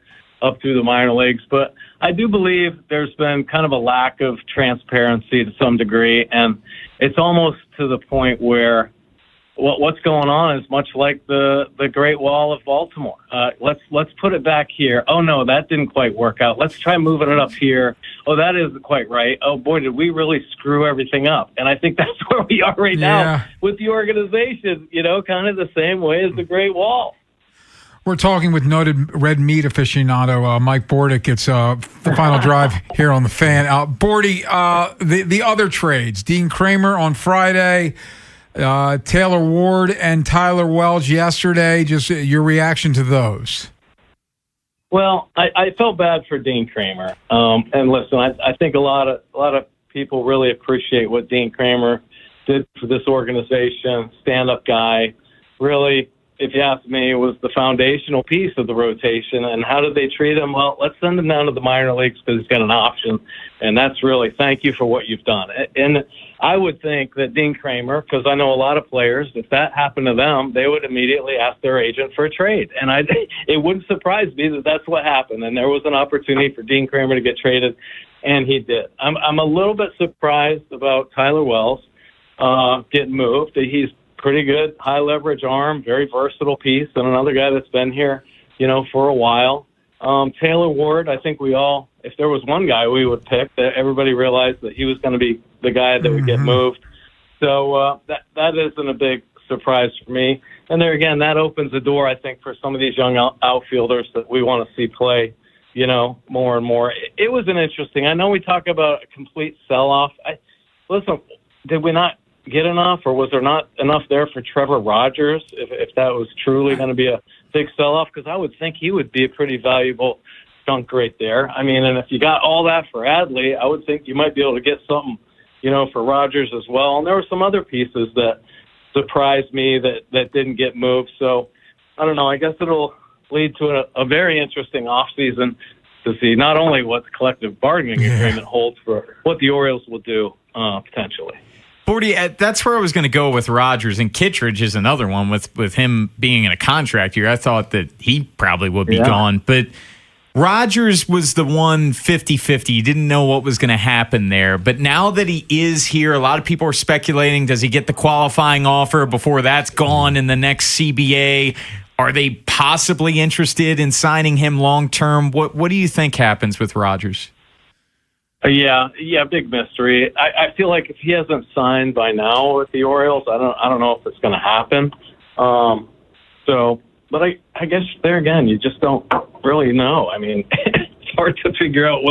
through the minor leagues. But I do believe there's been kind of a lack of transparency to some degree, and it's almost to the point where what's going on is much like the Great Wall of Baltimore. Let's put it back here. Oh no, that didn't quite work out. Let's try moving it up here. Oh, that isn't quite right. Oh boy, did we really screw everything up? And I think that's where we are right now with the organization. You know, kind of the same way as the Great Wall. We're talking with noted red meat aficionado Mike Bordick. It's the final drive here on the Fan. Bordy, the other trades: Dean Kramer on Friday. Taylor Ward and Tyler Wells yesterday. Just your reaction to those. Well, I felt bad for Dean Kramer. And listen, I think a lot of people really appreciate what Dean Kramer did for this organization. Stand-up guy. Really, if you ask me, was the foundational piece of the rotation. And how did they treat him? Well, let's send him down to the minor leagues because he's got an option. And that's really thank you for what you've done. And I would think that Dean Kramer, because I know a lot of players, if that happened to them, they would immediately ask their agent for a trade. And it wouldn't surprise me that that's what happened. And there was an opportunity for Dean Kramer to get traded, and he did. I'm a little bit surprised about Tyler Wells getting moved. He's pretty good, high leverage arm, very versatile piece, and another guy that's been here, you know, for a while. Taylor Ward, I think we all, if there was one guy we would pick, that everybody realized that he was going to be the guy that would get moved. So that isn't a big surprise for me. And there again, that opens the door, I think, for some of these young outfielders that we want to see play, you know, more and more. It was an interesting. I know we talk about a complete sell-off. Listen, did we not get enough, or was there not enough there for Trevor Rogers if that was truly going to be a big sell-off? Because I would think he would be a pretty valuable chunk right there. I mean, and if you got all that for Adley, I would think you might be able to get something, you know, for Rogers as well. And there were some other pieces that surprised me that didn't get moved. So I don't know. I guess it'll lead to a very interesting offseason to see not only what the collective bargaining agreement holds for what the Orioles will do potentially. Bordy, that's where I was going to go with Rogers, and Kittredge is another one with him being in a contract year. I thought that he probably would be gone, but Rogers was the one 50-50. You didn't know what was going to happen there. But now that he is here, a lot of people are speculating, does he get the qualifying offer before that's gone in the next CBA? Are they possibly interested in signing him long-term? What do you think happens with Rogers? Yeah, big mystery. I feel like if he hasn't signed by now with the Orioles, I don't know if it's going to happen. But I guess there again, you just don't really know. I mean, it's hard to figure out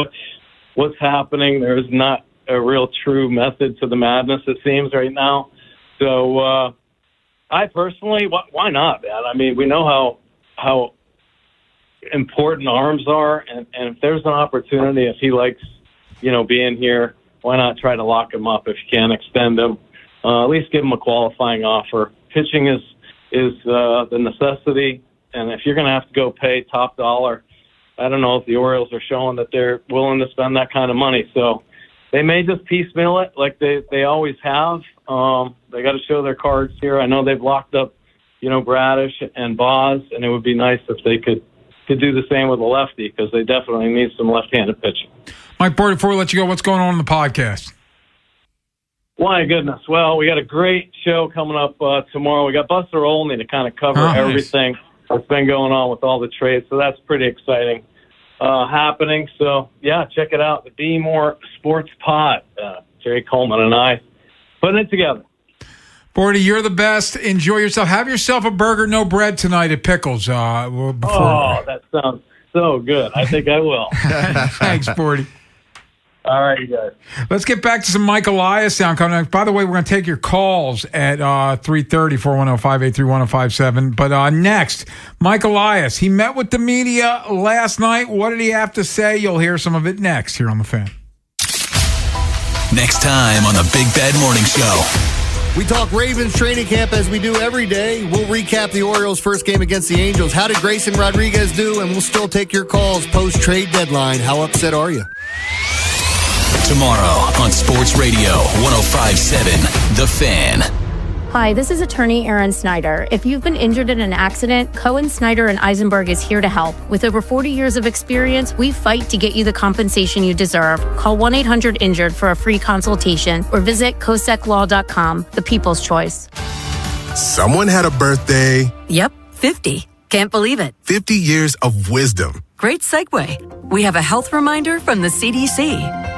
what's happening. There's not a real true method to the madness, it seems, right now. So I personally, why not, man? I mean, we know how important arms are, and if there's an opportunity, if he likes, being here, why not try to lock him up if you can extend him? At least give him a qualifying offer. Pitching is the necessity, and if you're going to have to go pay top dollar, I don't know if the Orioles are showing that they're willing to spend that kind of money. So they may just piecemeal it like they always have. They got to show their cards here. I know they've locked up, Bradish and Boz, and it would be nice if they could do the same with a lefty because they definitely need some left-handed pitching. Mike Bordy, before we let you go, what's going on in the podcast? My goodness. Well, we got a great show coming up tomorrow. We got Buster Olney to kind of cover everything that's been going on with all the trades. So that's pretty exciting happening. So, yeah, check it out. The Be More Sports Pod. Jerry Coleman and I putting it together. Bordy, you're the best. Enjoy yourself. Have yourself a burger, no bread tonight at Pickles. That sounds so good. I think I will. Thanks, Bordy. All right, you guys. Let's get back to some Mike Elias sound coming up. By the way, we're going to take your calls at 3:30, 410-583-1057. But next, Mike Elias. He met with the media last night. What did he have to say? You'll hear some of it next here on The Fan. Next time on the Big Bad Morning Show. We talk Ravens training camp as we do every day. We'll recap the Orioles' first game against the Angels. How did Grayson Rodriguez do? And we'll still take your calls post-trade deadline. How upset are you? Tomorrow on Sports Radio 105.7 The Fan. Hi, this is attorney Erin Snyder. If you've been injured in an accident, Cohen, Snyder, and Eisenberg is here to help. With over 40 years of experience, we fight to get you the compensation you deserve. Call 1-800-INJURED for a free consultation or visit COSECLaw.com, the people's choice. Someone had a birthday. Yep, 50. Can't believe it. 50 years of wisdom. Great segue. We have a health reminder from the CDC.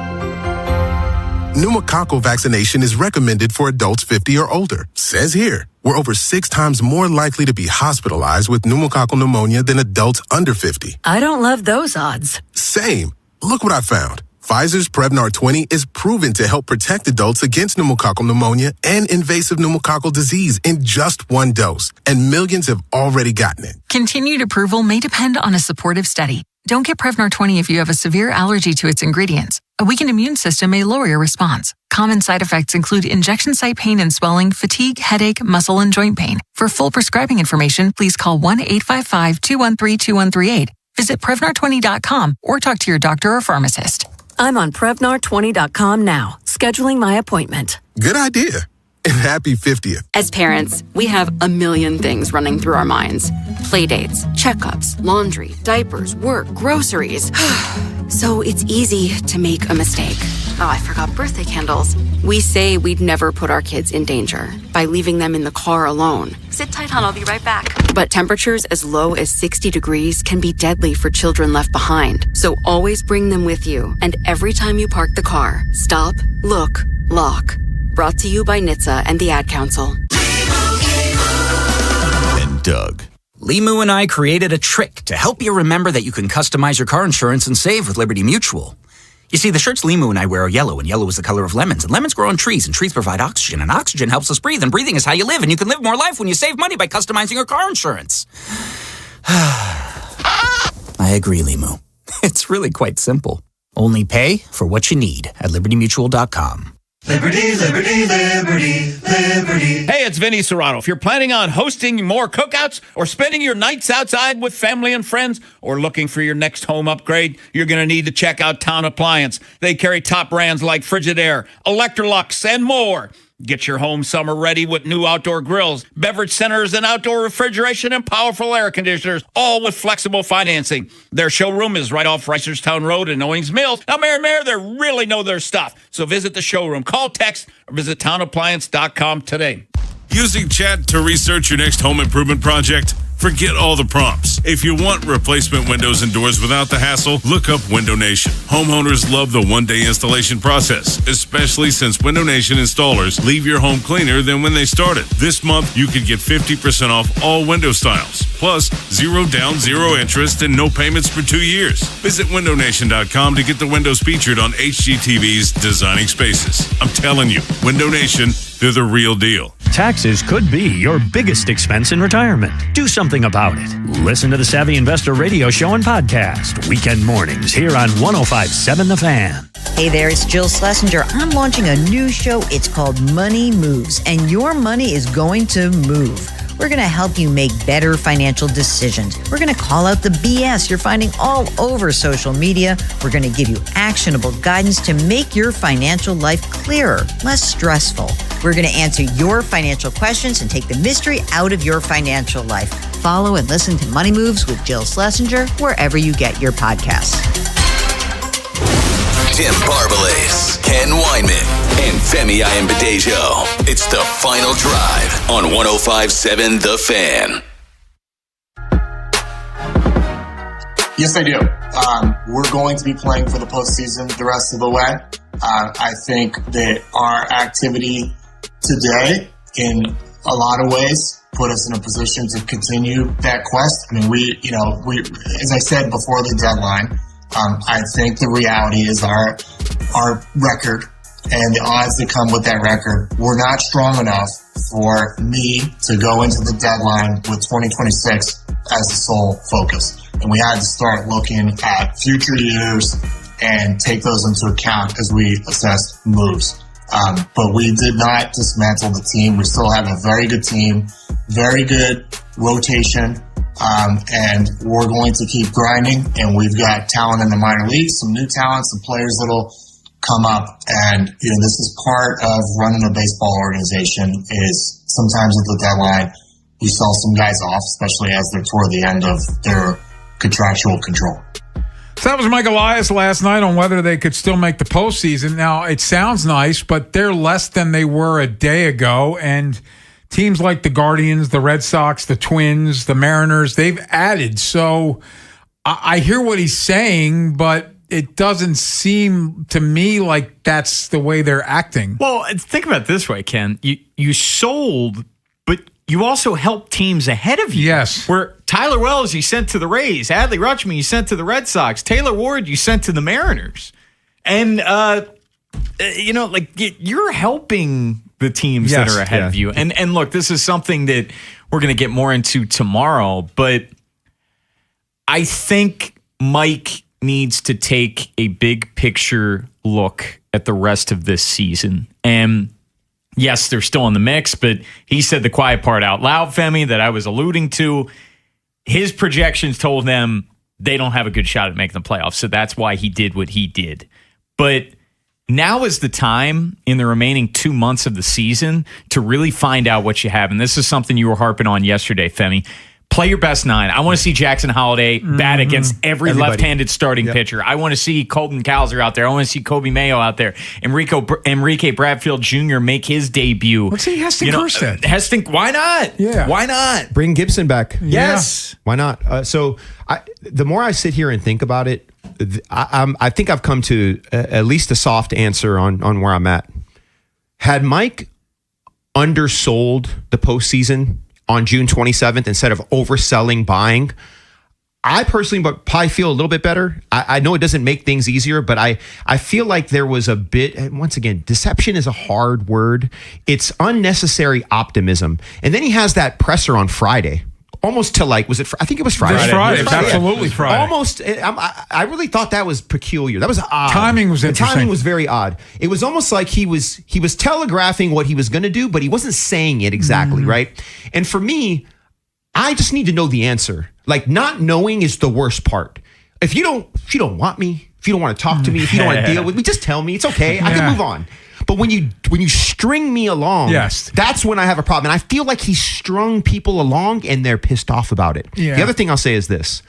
Pneumococcal vaccination is recommended for adults 50 or older. Says here, we're over 6 times more likely to be hospitalized with pneumococcal pneumonia than adults under 50. I don't love those odds. Same. Look what I found. Pfizer's Prevnar 20 is proven to help protect adults against pneumococcal pneumonia and invasive pneumococcal disease in just 1 dose. And millions have already gotten it. Continued approval may depend on a supportive study. Don't get Prevnar 20 if you have a severe allergy to its ingredients. A weakened immune system may lower your response. Common side effects include injection site pain and swelling, fatigue, headache, muscle, and joint pain. For full prescribing information, please call 1-855-213-2138. Visit Prevnar20.com or talk to your doctor or pharmacist. I'm on Prevnar20.com now, scheduling my appointment. Good idea. And happy 50th. As parents, we have a million things running through our minds. Playdates, checkups, laundry, diapers, work, groceries. So it's easy to make a mistake. Oh, I forgot birthday candles. We say we'd never put our kids in danger by leaving them in the car alone. Sit tight, hon. I'll be right back. But temperatures as low as 60 degrees can be deadly for children left behind. So always bring them with you. And every time you park the car, stop, look, lock. Brought to you by NHTSA and the Ad Council. And Doug. Limu and I created a trick to help you remember that you can customize your car insurance and save with Liberty Mutual. You see, the shirts Limu and I wear are yellow, and yellow is the color of lemons, and lemons grow on trees, and trees provide oxygen, and oxygen helps us breathe, and breathing is how you live, and you can live more life when you save money by customizing your car insurance. I agree, Limu. It's really quite simple. Only pay for what you need at libertymutual.com. Liberty, liberty, liberty, liberty. Hey, it's Vinny Serrano. If you're planning on hosting more cookouts or spending your nights outside with family and friends or looking for your next home upgrade, you're going to need to check out Town Appliance. They carry top brands like Frigidaire, Electrolux, and more. Get your home summer ready with new outdoor grills, beverage centers, and outdoor refrigeration and powerful air conditioners, all with flexible financing. Their showroom is right off Reisterstown Road in Owings Mills. Now, Mayor, they really know their stuff. So visit the showroom, call, text, or visit townappliance.com today. Using chat to research your next home improvement project? Forget all the prompts. If you want replacement windows and doors without the hassle, look up Window Nation. Homeowners love the one-day installation process, especially since Window Nation installers leave your home cleaner than when they started. This month, you could get 50% off all window styles, plus 0 down, 0 interest, and no payments for 2 years. Visit windownation.com to get the windows featured on HGTV's Designing Spaces. I'm telling you, Window Nation, they're the real deal. taxes could be your biggest expense in retirement. Do something about it. Listen to the Savvy Investor radio show and podcast, weekend mornings here on 105.7 The Fan. Hey there, it's Jill Schlesinger. I'm launching a new show. It's called Money Moves, and your money is going to move. We're going to help you make better financial decisions. We're going to call out the BS you're finding all over social media. We're going to give you actionable guidance to make your financial life clearer, less stressful. We're going to answer your financial questions and take the mystery out of your financial life. Follow and listen to Money Moves with Jill Schlesinger wherever you get your podcasts. Tim Barbalas, Ken Weinman, and Femi Ayanbadejo. It's the Final Drive on 105.7 The Fan. Yes, I do. We're going to be playing for the postseason the rest of the way. I think that our activity today, in a lot of ways, put us in a position to continue that quest. I mean, we, as I said before the deadline, I think the reality is our record and the odds that come with that record were not strong enough for me to go into the deadline with 2026 as the sole focus. And we had to start looking at future years and take those into account as we assess moves. But we did not dismantle the team. We still have a very good team, very good rotation. And we're going to keep grinding, and we've got talent in the minor leagues, some new talent, some players that'll come up. And, this is part of running a baseball organization is sometimes at the deadline, you sell some guys off, especially as they're toward the end of their contractual control. So that was Mike Elias last night on whether they could still make the postseason. Now, it sounds nice, but they're less than they were a day ago, and teams like the Guardians, the Red Sox, the Twins, the Mariners, they've added. So I hear what he's saying, but it doesn't seem to me like that's the way they're acting. Well, think about it this way, Ken. You sold, but you also helped teams ahead of you. Yes. Where Tyler Wells, you sent to the Rays. Adley Rutschman, you sent to the Red Sox. Taylor Ward, you sent to the Mariners. And, you're helping the teams that are ahead of you. And look, this is something that we're going to get more into tomorrow, but I think Mike needs to take a big picture look at the rest of this season. And yes, they're still in the mix, but he said the quiet part out loud, Femi, that I was alluding to. His projections told them they don't have a good shot at making the playoffs, so that's why he did what he did. But now is the time in the remaining 2 months of the season to really find out what you have. And this is something you were harping on yesterday, Femi. Play your best nine. I want to see Jackson Holiday bat against everybody. Left-handed starting pitcher. I want to see Colton Cowser out there. I want to see Kobe Mayo out there. Enrique Bradfield Jr. make his debut. Let's see Heston Kjerstad. Heston, why not? Yeah. Why not? Bring Gibson back. Yes. Why not? The more I sit here and think about it, I think I've come to at least a soft answer on where I'm at. Had Mike undersold the postseason on June 27th instead of overselling buying, I personally but probably feel a little bit better. I know it doesn't make things easier, but I feel like there was a bit, and once again, deception is a hard word. It's unnecessary optimism. And then he has that presser on Friday. Almost to I think it was Friday. Friday. It's absolutely Friday. Almost. I really thought that was peculiar. That was odd. Timing was interesting. The timing was very odd. It was almost like he was telegraphing what he was going to do, but he wasn't saying it exactly, right? And for me, I just need to know the answer. Like, not knowing is the worst part. If you don't want me, if you don't want to talk to me, if you don't want to deal with me, just tell me. It's okay. I can move on. But when you string me along, that's when I have a problem. And I feel like he strung people along and they're pissed off about it. Yeah. The other thing I'll say is this,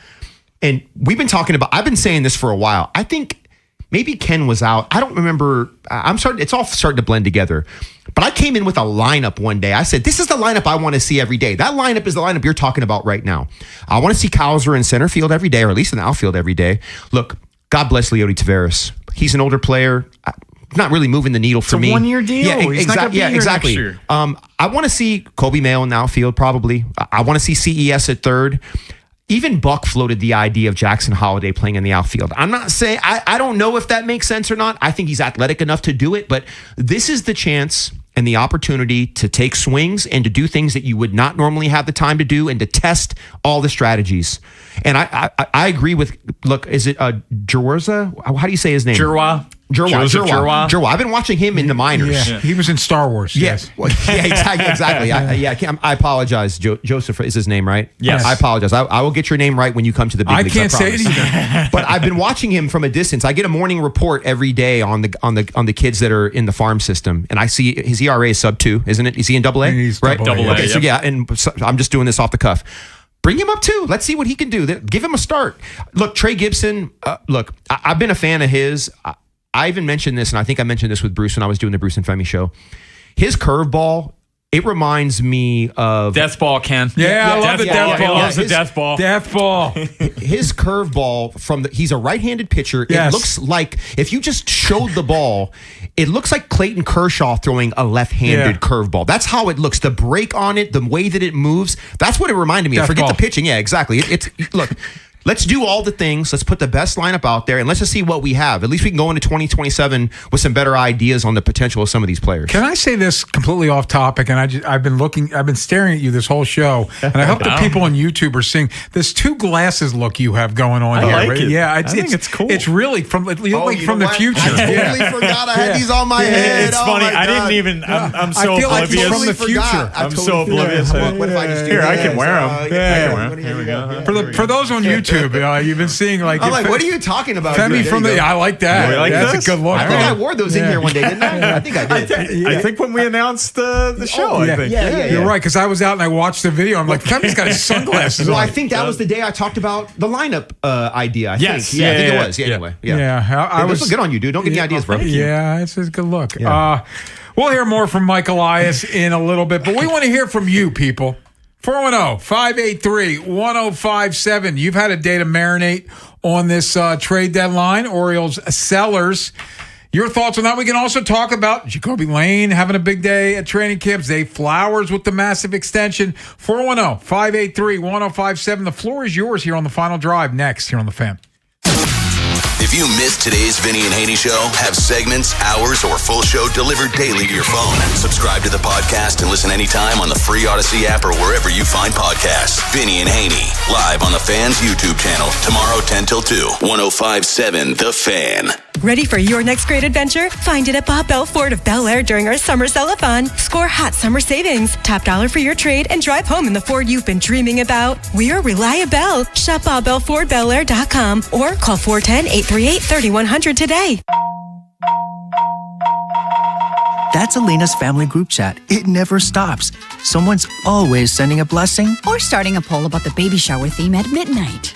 and I've been saying this for a while. I think maybe Ken was out. I don't remember. It's all starting to blend together. But I came in with a lineup one day. I said, this is the lineup I want to see every day. That lineup is the lineup you're talking about right now. I want to see Cowser in center field every day, or at least in the outfield every day. Look, God bless Leody Taveras. He's an older player. Not really moving the needle for me. It's a one-year deal. Yeah, He's not going to be here exactly. next year. I want to see Kobe Mayo in the outfield, probably. I want to see CES at third. Even Buck floated the idea of Jackson Holiday playing in the outfield. I'm not saying, I don't know if that makes sense or not. I think he's athletic enough to do it, but this is the chance. and the opportunity to take swings and to do things that you would not normally have the time to do and to test all the strategies. And I agree with, look, is it Jerwa? How do you say his name? Jerwa. I've been watching him in the minors. Yeah. He was in Star Wars. Yes. Well, exactly. I apologize. Joseph is his name, right? Yes. I apologize. I will get your name right when you come to the big leagues. I can't say it either. But I've been watching him from a distance. I get a morning report every day on the kids that are in the farm system, and I see his ERA is sub-2, isn't it? Is he in AA? He's right. AA. Okay, so and so I'm just doing this off the cuff. Bring him up too. Let's see what he can do. Give him a start. Look, Trey Gibson. I've been a fan of his. I even mentioned this, and I think I mentioned this with Bruce when I was doing the Bruce and Femi show. His curveball, it reminds me of death ball, Ken. Yeah, I love the death ball. He loves the death ball. Death ball. His curveball he's a right-handed pitcher. Yes. It looks like if you just showed the ball, it looks like Clayton Kershaw throwing a left-handed curveball. That's how it looks. The break on it, the way that it moves, that's what it reminded me of. Forget the pitching. Yeah, exactly. Look. Let's do all the things. Let's put the best lineup out there, and let's just see what we have. At least we can go into 2027 with some better ideas on the potential of some of these players. Can I say this completely off topic? And I've been staring at you this whole show, and I hope the people on YouTube are seeing this 2 glasses look you have going on here. Like right? it. Yeah, I think it's cool. It's really from the future. I totally forgot I had these on my head. It's funny. I didn't even. I'm so I feel like oblivious. it's from the future. I'm so oblivious. What if I just do Here, this? I can wear them. I can wear them. Here we go. For those on YouTube, you've been seeing like. I'm like, what are you talking about? Femi from the. I like that. Like that's this? a good look. I think I wore those in here one day, didn't I? I think I did. I think when we announced the show, I think. You're right, because I was out and I watched the video. I'm like, Femi's got his sunglasses on. Well, I think that was the day I talked about the lineup idea. I think. I think it was. Anyway. I was good on you, dude. Don't give me ideas, bro. Yeah, it's a good look. We'll hear more from Mike Elias in a little bit, but we want to hear from you, people. 410-583-1057. You've had a day to marinate on this trade deadline. Orioles sellers. Your thoughts on that? We can also talk about Jacoby Lane having a big day at training camp. Zay Flowers with the massive extension. 410-583-1057. The floor is yours here on the Final Drive. Next here on The Fan. If you missed today's Vinny and Haynie show, have segments, hours, or full show delivered daily to your phone. Subscribe to the podcast and listen anytime on the free Odyssey app or wherever you find podcasts. Vinny and Haynie, live on the Fan's YouTube channel, tomorrow 10 till 2, 105.7 The Fan. Ready for your next great adventure? Find it at Bob Bell Ford of Bel Air during our summer sell-a-thon. Score hot summer savings, top dollar for your trade, and drive home in the Ford you've been dreaming about. We're reliable. Shop BobBellFordBelAir.com or call 410-838-3100 today. That's Elena's family group chat. It never stops. Someone's always sending a blessing or starting a poll about the baby shower theme at midnight.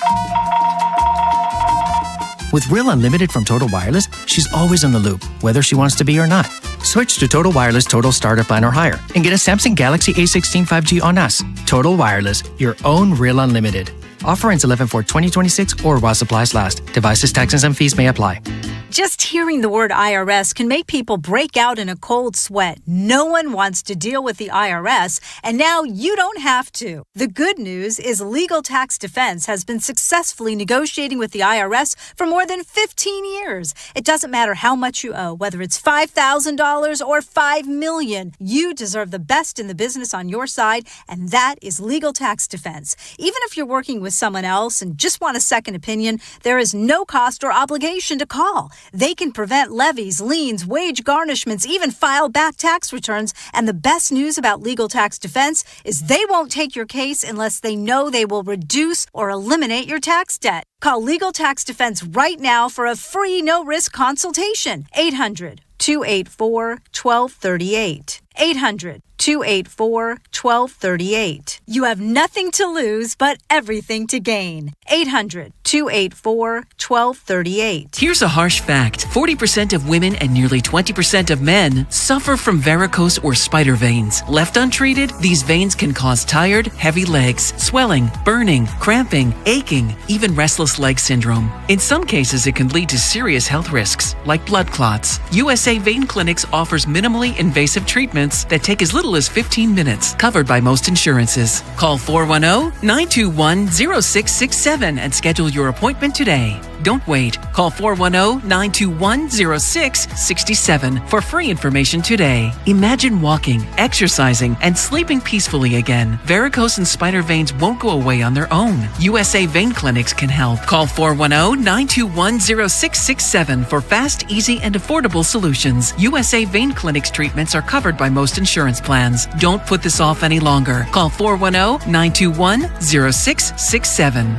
With Real Unlimited from Total Wireless, she's always in the loop, whether she wants to be or not. Switch to Total Wireless Total Starter Plan or higher and get a Samsung Galaxy A16 5G on us. Total Wireless, your own Real Unlimited. Offer ends 11/4/2026 or while supplies last. Devices, taxes, and fees may apply. Just hearing the word IRS can make people break out in a cold sweat. No one wants to deal with the IRS, and now you don't have to. The good news is Legal Tax Defense has been successfully negotiating with the IRS for more than 15 years. It doesn't matter how much you owe, whether it's $5,000 or $5 million. You deserve the best in the business on your side, and that is Legal Tax Defense. Even if you're working with someone else and just want a second opinion, there is no cost or obligation to call. They can prevent levies, liens, wage garnishments, even file back tax returns. And the best news about Legal Tax Defense is they won't take your case unless they know they will reduce or eliminate your tax debt. Call Legal Tax Defense right now for a free no-risk consultation. 800-284-1238. 800-284-1238. You have nothing to lose, but everything to gain. 800-284-1238. Here's a harsh fact. 40% of women and nearly 20% of men suffer from varicose or spider veins. Left untreated, these veins can cause tired, heavy legs, swelling, burning, cramping, aching, even restless leg syndrome. In some cases, it can lead to serious health risks, like blood clots. USA Vein Clinics offers minimally invasive treatments that take as little as 15 minutes, covered by most insurances. Call 410-921-0667 and schedule your appointment today. Don't wait. Call 410-921-0667 for free information today. Imagine walking, exercising, and sleeping peacefully again. Varicose and spider veins won't go away on their own. USA Vein Clinics can help. Call 410-921-0667 for fast, easy, and affordable solutions. USA Vein Clinics treatments are covered by most insurance plans. Don't put this off any longer. Call 410-921-0667.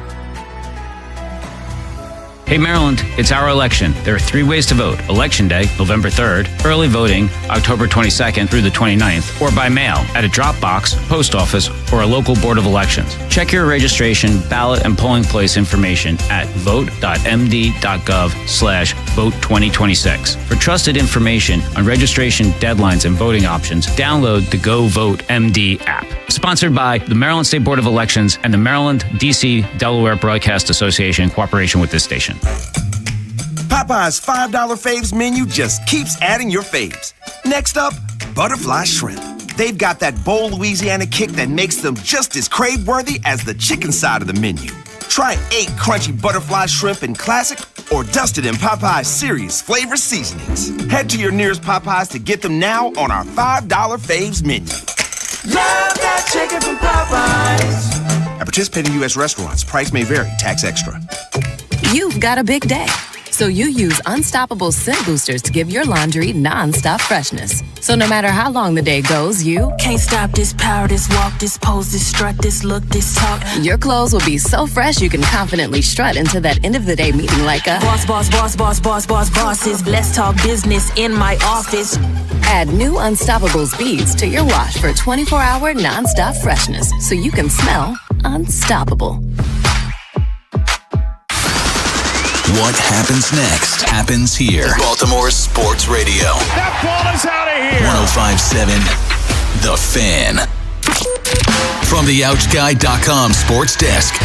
Hey Maryland, it's our election. There are 3 ways to vote. Election Day, November 3rd, early voting, October 22nd through the 29th, or by mail at a drop box, post office, or a local board of elections. Check your registration, ballot, and polling place information at vote.md.gov/vote2026. For trusted information on registration deadlines and voting options, download the Go Vote MD app. Sponsored by the Maryland State Board of Elections and the Maryland, D.C., Delaware Broadcast Association in cooperation with this station. Popeye's $5 faves menu just keeps adding your faves. Next up, butterfly shrimp. They've got that bold Louisiana kick that makes them just as crave-worthy as the chicken side of the menu. Try 8 crunchy butterfly shrimp in classic or dusted in Popeye's serious flavor seasonings. Head to your nearest Popeyes to get them now on our $5 faves menu. Love that chicken from Popeyes. At participating U.S. restaurants, price may vary, tax extra. You've got a big day, so you use Unstoppable Scent Boosters to give your laundry non-stop freshness. So no matter how long the day goes, you can't stop this power, this walk, this pose, this strut, this look, this talk. Your clothes will be so fresh you can confidently strut into that end of the day meeting like a boss, boss, boss, boss, boss, boss, bosses. Let's talk business in my office. Add new Unstoppables beads to your wash for 24-hour non-stop freshness so you can smell unstoppable. What happens next happens here. Baltimore Sports Radio. That ball is out of here. 105.7 The Fan. From the OutGuy.com sports desk.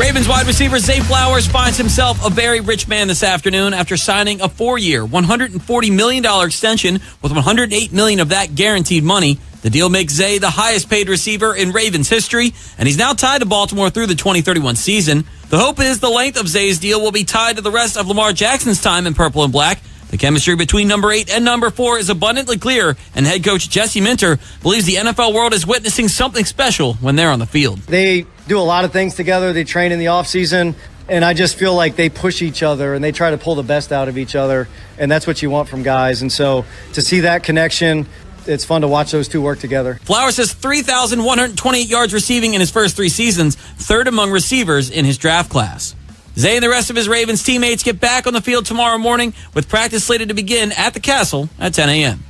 Ravens wide receiver Zay Flowers finds himself a very rich man this afternoon after signing a 4-year, $140 million extension with $108 million of that guaranteed money. The deal makes Zay the highest paid receiver in Ravens history, and he's now tied to Baltimore through the 2031 season. The hope is the length of Zay's deal will be tied to the rest of Lamar Jackson's time in purple and black. The chemistry between number 8 and number 4 is abundantly clear, and head coach Jesse Minter believes the NFL world is witnessing something special when they're on the field. They do a lot of things together. They train in the offseason, and I just feel like they push each other and they try to pull the best out of each other, and that's what you want from guys. And so to see that connection, it's fun to watch those two work together. Flowers has 3,128 yards receiving in his first 3 seasons, third among receivers in his draft class. Zay and the rest of his Ravens teammates get back on the field tomorrow morning with practice slated to begin at the Castle at 10 a.m.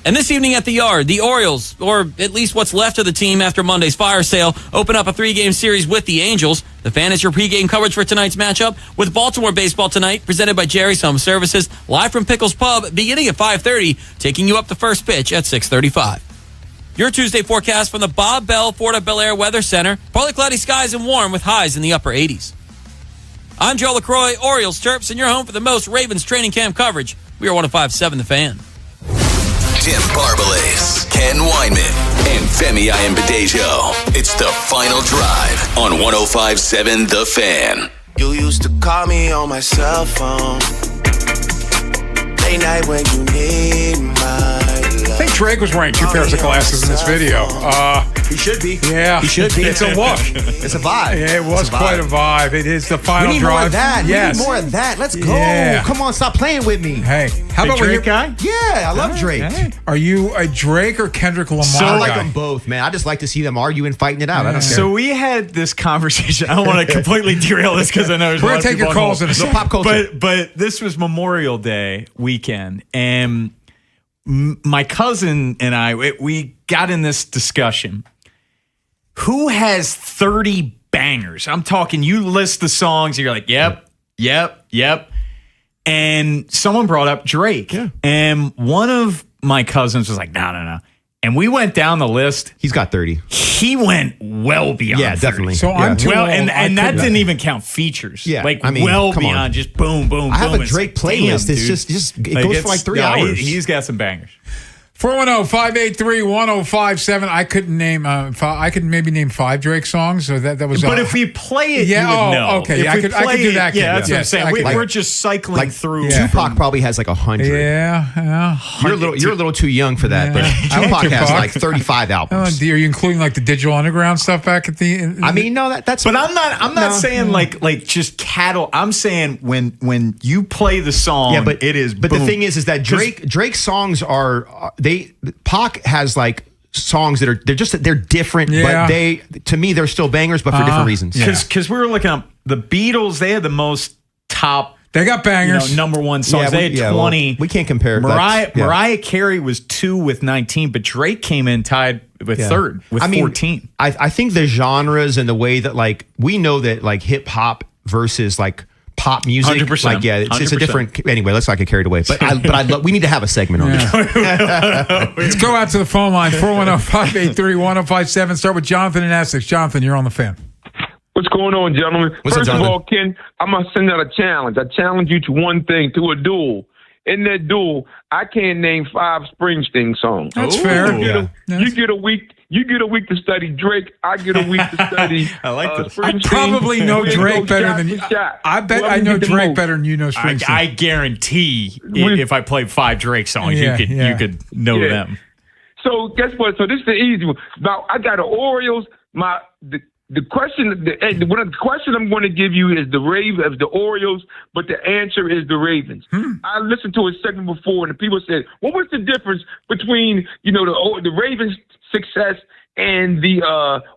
And this evening at the Yard, the Orioles, or at least what's left of the team after Monday's fire sale, open up a 3-game series with the Angels. The Fan is your pregame coverage for tonight's matchup with Baltimore baseball tonight, presented by Jerry's Home Services, live from Pickles Pub, beginning at 5:30, taking you up the first pitch at 6:35. Your Tuesday forecast from the Bob Bell Florida Bel Air Weather Center. Partly cloudy skies and warm with highs in the upper 80s. I'm Joe LaCroix, Orioles Terps, and you're home for the most Ravens training camp coverage. We are 105.7 The Fan. Tim Barbalas, Ken Weinman, and Femi Ayambadejo. It's the final drive on 105.7 The Fan. You used to call me on my cell phone. Late night when you need my love. I think Drake was wearing 2 pairs of glasses in this video. He should be. Yeah. He should be. It's a look. It's a vibe. Yeah, it was quite a vibe. It is the final we need drive. More of that. Yes. We need more of that. Let's go. Yeah. Come on, stop playing with me. Hey, how about Drake guy? Yeah, I love Drake. Hey. Are you a Drake or Kendrick Lamar I like guy? them both, man. I just like to see them arguing, fighting it out. I don't care. So we had this conversation. I don't want to completely derail this because I know there's We're a going lot to of take your people calls in a second. Pop culture. But this was Memorial Day weekend, and my cousin and I, we got in this discussion. Who has 30 bangers? I'm talking, you list the songs, you're like, yep. And someone brought up Drake. Yeah. And one of my cousins was like, no. And we went down the list. He's got 30. He went well beyond 30. Definitely. So I'm too old. And that didn't even count features. Yeah, Like, I mean, well come beyond on. just boom, boom, boom. I have a It's Drake like, playlist. damn, It's dude. just it goes for like 3 hours. He's got some bangers. 410-583-1057. I couldn't name. I could maybe name 5 Drake songs. So that was. But if we play it, yeah, you would know. Okay, If I we could play do that. it, yeah, that's what I'm Yes, saying. We're just cycling through. Tupac probably has like 100. Yeah. You're a little too young for that, but Tupac has like 35 albums. Are you including like the Digital Underground stuff back at the? I mean, no, that's. But I'm not saying like just cattle. I'm saying when you play the song, yeah, but it is. But boom. the thing is that Drake's songs are Pac has like songs that they're different, but to me they're still bangers, but for different reasons. Because we were looking up the Beatles, they had the most top. They got bangers, number one songs. They had 20. Well, we can't compare. Mariah Carey was 2 with 19, but Drake came in tied with third with 14. I think the genres and the way that like we know that like hip hop versus like pop music, 100%, like it's a different. Anyway, let's not get carried away. But we need to have a segment on this. Let's go out to the phone line 410-583-1057. Start with Jonathan in Essex. Jonathan, you're on the Fan. What's going on, gentlemen? First of all, Ken, I'm going to send out a challenge. I challenge you to one thing, to a duel. In that duel, I can't name 5 Springsteen songs. That's fair. You get a week. You get a week to study Drake. I get a week to study. I like this. I probably know Drake better than you. I bet I know Drake better than you know Springsteen. I guarantee if I played 5 Drake songs, you could know them. So guess what? So this is the easy one. Now I got the Orioles. The question I'm going to give you is the Orioles, but the answer is the Ravens. I listened to a segment before, and the people said, "Well, what's the difference between the Ravens' success and the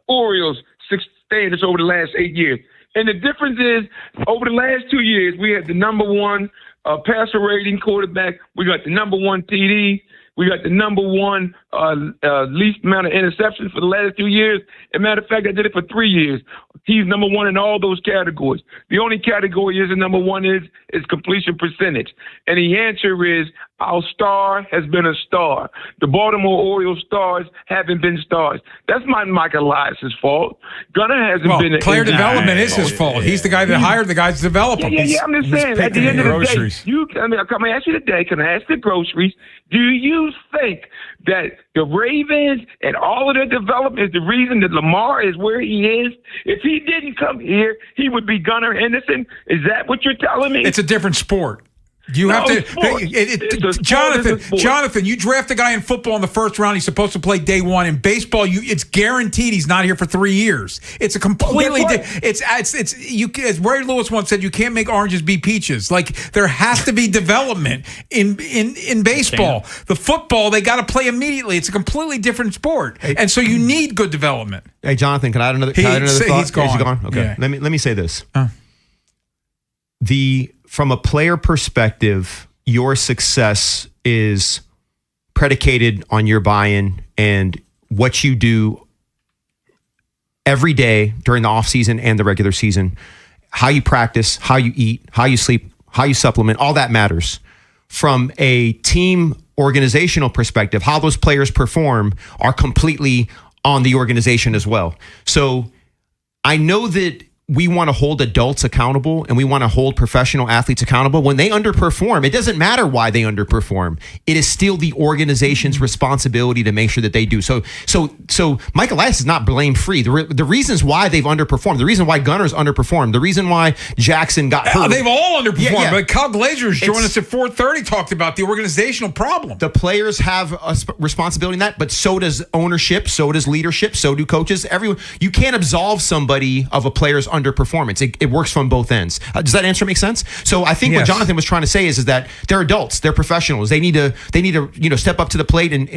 Orioles' success over the last 8 years?" And the difference is, over the last 2 years, we had the number 1 passer rating quarterback. We got the number 1 TD. We got the number 1 least amount of interceptions for the last 2 years. As a matter of fact, I did it for 3 years. He's number 1 in all those categories. The only category isn't number 1 is completion percentage. And the answer is our star has been a star. The Baltimore Orioles stars haven't been stars. That's not Mike Elias's fault. Gunnar hasn't been. Player development is his fault. He's the guy that hired the guys to develop them. Yeah, I'm just saying. At the end of the day, I'm going to ask you today. Can I ask the groceries? Do you think that the Ravens and all of their development is the reason that Lamar is where he is? If he didn't come here, he would be Gunnar Henderson. Is that what you're telling me? It's a different sport. You have to, Jonathan. You draft a guy in football in the first round. He's supposed to play day 1. In baseball, it's guaranteed he's not here for 3 years. It's a completely. It's as Ray Lewis once said, you can't make oranges be peaches. Like there has to be development in baseball. The football they got to play immediately. It's a completely different sport, and so you need good development. Hey, Jonathan, can I add another thought? He's gone. Is he gone? Okay. Yeah. Let me say this. From a player perspective, your success is predicated on your buy-in and what you do every day during the offseason and the regular season. How you practice, how you eat, how you sleep, how you supplement, all that matters. From a team organizational perspective, how those players perform are completely on the organization as well. So I know that we want to hold adults accountable and we want to hold professional athletes accountable. When they underperform, it doesn't matter why they underperform. It is still the organization's responsibility to make sure that they do. So Mike Elias is not blame free. The reasons why they've underperformed, the reason why Gunnar's underperformed, the reason why Jackson got hurt. They've all underperformed. Yeah. But Kyle Glazer's joined us at 4:30, talked about the organizational problem. The players have a responsibility in that, but so does ownership, so does leadership, so do coaches. Everyone. You can't absolve somebody of a player's underperformance. It works from both ends. Does that answer make sense? So I think what Jonathan was trying to say is that they're adults, they're professionals. They need to step up to the plate and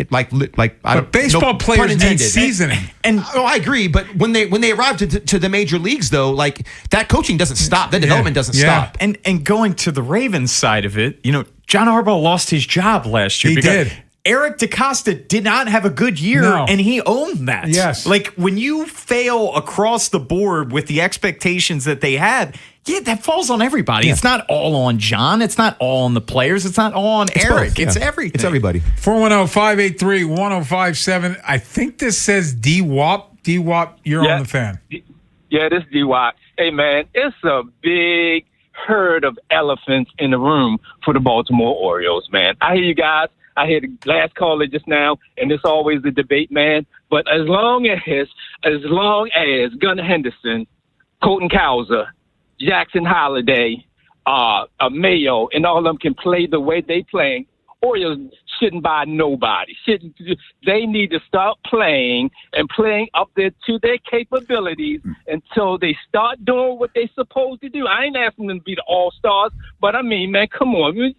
baseball players need seasoning. I agree. But when they arrive to the major leagues, though, like that coaching doesn't stop. That development doesn't stop. And going to the Ravens side of it, John Harbaugh lost his job last year. He did. Eric DeCosta did not have a good year, and he owned that. Yes. Like, when you fail across the board with the expectations that they had, that falls on everybody. Yeah. It's not all on John. It's not all on the players. It's not all on Eric. It's everything. It's everybody. 410-583-1057. I think this says D-Wop. D-Wop, you're on the Fan. Yeah, this is D-Wop. Hey, man, it's a big herd of elephants in the room for the Baltimore Orioles, man. I hear you guys. I heard the last caller just now, and it's always the debate, man. But as long as Gunnar Henderson, Colton Cowser, Jackson Holiday, Mayo, and all of them can play the way they playing, Orioles shouldn't buy nobody. They need to start playing and playing up there to their capabilities until they start doing what they're supposed to do. I ain't asking them to be the all-stars, but I mean, man, come on.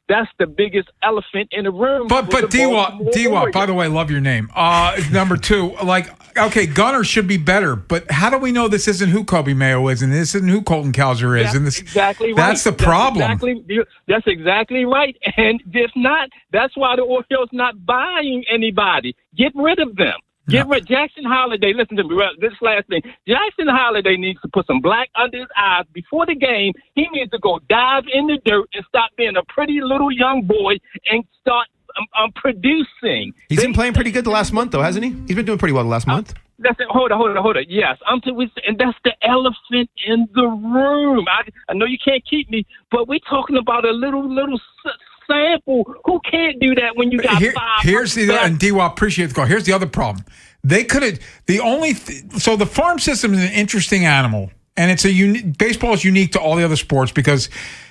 That's the biggest elephant in the room. But D-Wop, by the way, love your name. Number two, okay, Gunnar should be better, but how do we know this isn't who Kobe Mayo is and this isn't who Colton Cowser is? That's exactly right. That's the problem. That's exactly right. And if not, that's why the Orioles not buying anybody. Get rid of them. Jackson Holiday, listen to me, this last thing. Jackson Holiday needs to put some black under his eyes before the game. He needs to go dive in the dirt and stop being a pretty little young boy and start producing. He's been playing pretty good the last month, though, hasn't he? He's been doing pretty well the last month. That's it. Hold on. Yes, and that's the elephant in the room. I know you can't keep me, but we're talking about a little sample. Who can't do that when you got five? And D-Wop, appreciate the call. Here's the other problem. They could have so the farm system is an interesting animal, and it's baseball is unique to all the other sports because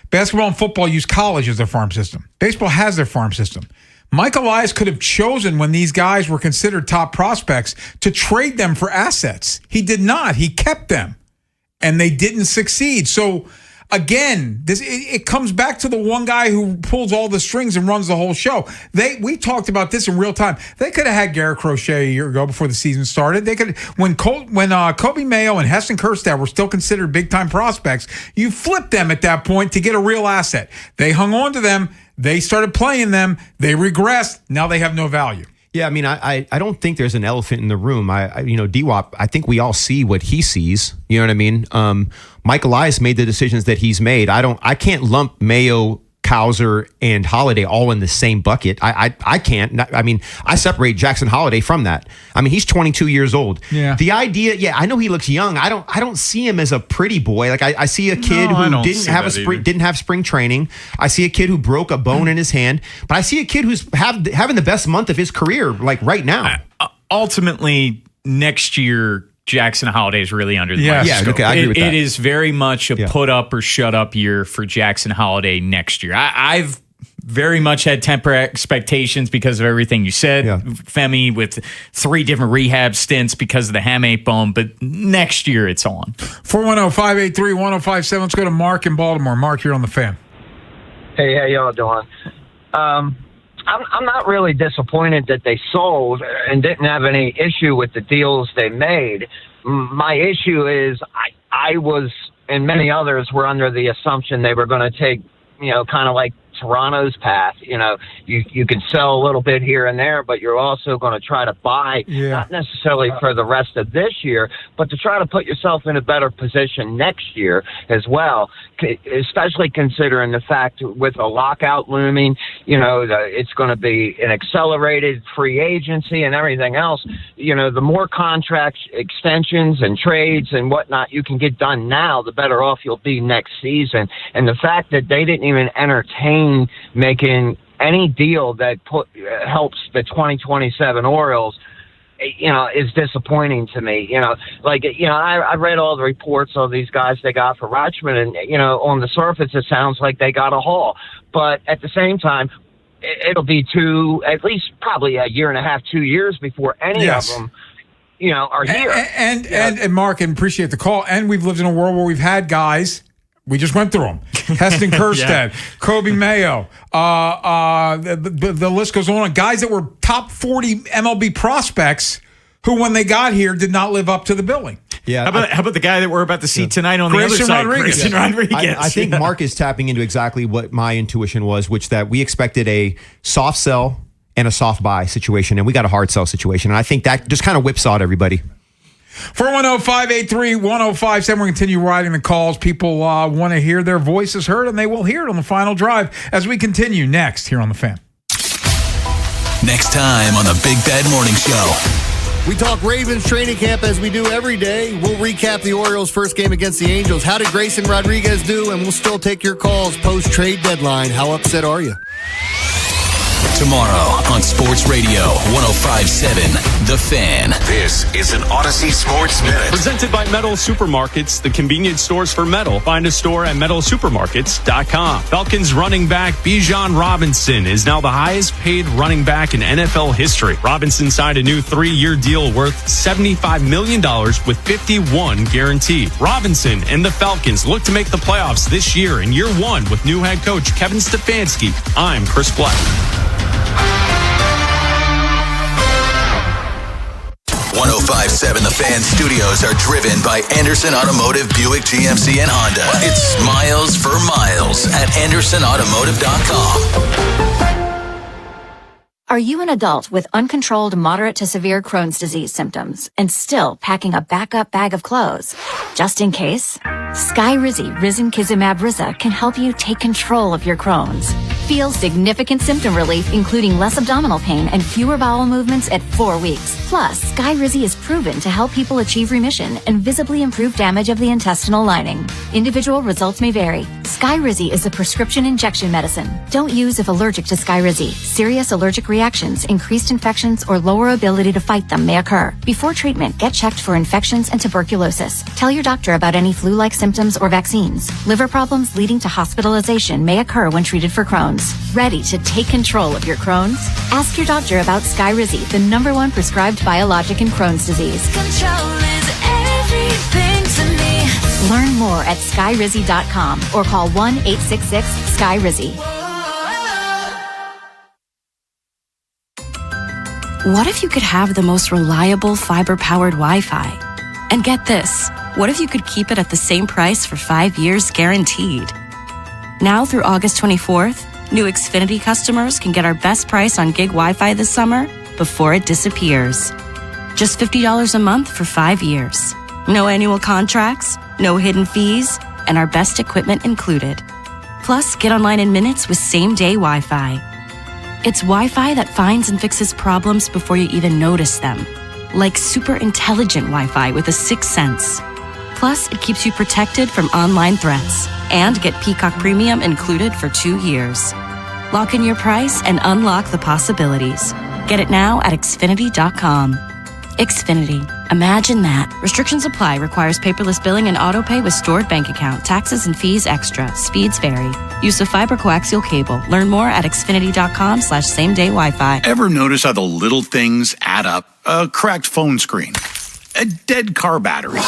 basketball and football use college as their farm system. Baseball has their farm system. Mike Elias could have chosen when these guys were considered top prospects to trade them for assets. He did not. He kept them, and they didn't succeed. So again, it comes back to the one guy who pulls all the strings and runs the whole show. We talked about this in real time. They could have had Garrett Crochet a year ago before the season started. They could when Kobe Mayo and Heston Kjerstad were still considered big time prospects. You flipped them at that point to get a real asset. They hung on to them. They started playing them. They regressed. Now they have no value. Yeah, I mean, I don't think there's an elephant in the room. D-Wop, I think we all see what he sees. You know what I mean? Mike Elias made the decisions that he's made. I can't lump Mayo, Cowser, and Holiday all in the same bucket. I can't. I mean, I separate Jackson Holiday from that. I mean, he's 22 years old. Yeah. The idea, I know he looks young. I don't see him as a pretty boy. Like I see a kid who didn't have spring training. I see a kid who broke a bone in his hand. But I see a kid who's having the best month of his career, like right now. Ultimately, next year, Jackson Holiday is really under the microscope. Okay, I agree with that. It is very much a put up or shut up year for Jackson Holiday next year. I've very much had temper expectations because of everything you said. Yeah. Femi with 3 different rehab stints because of the hamate bone, but next year it's on. 410-583-1057. Let's go to Mark in Baltimore. Mark, you're on the Fan. Hey, how y'all doing? I'm not really disappointed that they sold and didn't have any issue with the deals they made. My issue is I was, and many others were under the assumption they were going to take, kind of like Toronto's path. You can sell a little bit here and there, but you're also going to try to buy, not necessarily for the rest of this year, but to try to put yourself in a better position next year as well, especially considering the fact with a lockout looming, it's going to be an accelerated free agency and everything else. The more contract extensions and trades and whatnot you can get done now, the better off you'll be next season. And the fact that they didn't even entertain making any deal that helps the 2027 Orioles, is disappointing to me. I read all the reports of these guys they got for Rutschman, and on the surface it sounds like they got a haul, but at the same time, it'll be at least probably a year and a half, 2 years before any of them, are here. And Mark, and appreciate the call. And we've lived in a world where we've had guys. We just went through them. Heston Kjerstad, Kobe Mayo, the list goes on. Guys that were top 40 MLB prospects who, when they got here, did not live up to the billing. Yeah. How about the guy that we're about to see tonight on the other side? Grayson Rodriguez. I think Mark is tapping into exactly what my intuition was, which that we expected a soft sell and a soft buy situation, and we got a hard sell situation. And I think that just kind of whipsawed everybody. 410-583-1057. We'll continue riding the calls. People want to hear their voices heard, and they will hear it on the final drive as we continue next here on The Fan. Next time on the Big Bad Morning Show. We talk Ravens training camp as we do every day. We'll recap the Orioles' first game against the Angels. How did Grayson Rodriguez do? And we'll still take your calls post-trade deadline. How upset are you? tomorrow on Sports Radio 105.7 The Fan. This is an Odyssey Sports Minute. Presented by Metal Supermarkets, the convenience stores for metal. Find a store at metalsupermarkets.com. Falcons running back Bijan Robinson is now the highest paid running back in NFL history. Robinson signed a new 3-year deal worth $75 million with 51 guaranteed. Robinson and the Falcons look to make the playoffs this year in year 1 with new head coach Kevin Stefanski. I'm Chris Black. 105.7 The Fan studios are driven by Anderson Automotive, Buick, GMC, and Honda. It's miles for miles at AndersonAutomotive.com. Are you an adult with uncontrolled moderate to severe Crohn's disease symptoms and still packing a backup bag of clothes? Just in case? Skyrizi Risankizumab Riza can help you take control of your Crohn's. Feel significant symptom relief, including less abdominal pain and fewer bowel movements at 4 weeks. Plus, Skyrizi is proven to help people achieve remission and visibly improve damage of the intestinal lining. Individual results may vary. Skyrizi is a prescription injection medicine. Don't use if allergic to Skyrizi. Serious allergic reactions, increased infections, or lower ability to fight them may occur. Before treatment, get checked for infections and tuberculosis. Tell your doctor about any flu-like symptoms or vaccines. Liver problems leading to hospitalization may occur when treated for Crohn's. Ready to take control of your Crohn's? Ask your doctor about Skyrizi, the #1 prescribed biologic in Crohn's disease. Control is everything to me. Learn more at skyrizi.com or call 1-866-SKYRIZI. What if you could have the most reliable fiber-powered Wi-Fi? And get this, what if you could keep it at the same price for 5 years guaranteed? Now through August 24th, new Xfinity customers can get our best price on gig Wi-Fi this summer before it disappears. Just $50 a month for 5 years. No annual contracts, no hidden fees, and our best equipment included. Plus, get online in minutes with same-day Wi-Fi. It's Wi-Fi that finds and fixes problems before you even notice them. Like super intelligent Wi-Fi with a 6th sense. Plus, it keeps you protected from online threats. And get Peacock Premium included for 2 years. Lock in your price and unlock the possibilities. Get it now at Xfinity.com. Xfinity. Imagine that. Restrictions apply. Requires paperless billing and autopay with stored bank account. Taxes and fees extra. Speeds vary. Use of fiber coaxial cable. Learn more at Xfinity.com/same-day Wi-Fi. Ever notice how the little things add up? A cracked phone screen. A dead car battery.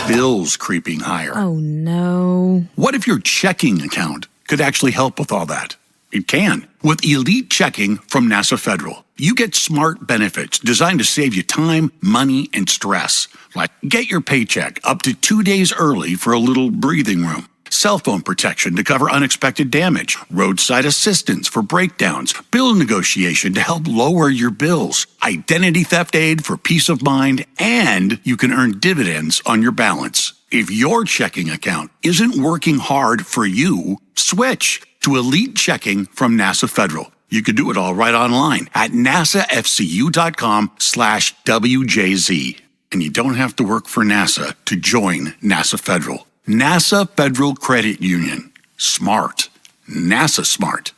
Bills creeping higher. Oh, no. What if your checking account could actually help with all that? It can. With Elite Checking from NASA Federal, you get smart benefits designed to save you time, money, and stress. Like get your paycheck up to 2 days early for a little breathing room. Cell phone protection to cover unexpected damage, roadside assistance for breakdowns, bill negotiation to help lower your bills, identity theft aid for peace of mind, and you can earn dividends on your balance. If your checking account isn't working hard for you, switch to Elite Checking from NASA Federal. You can do it all right online at nasafcu.com/WJZ. And you don't have to work for NASA to join NASA Federal. NASA Federal Credit Union. Smart. NASA smart.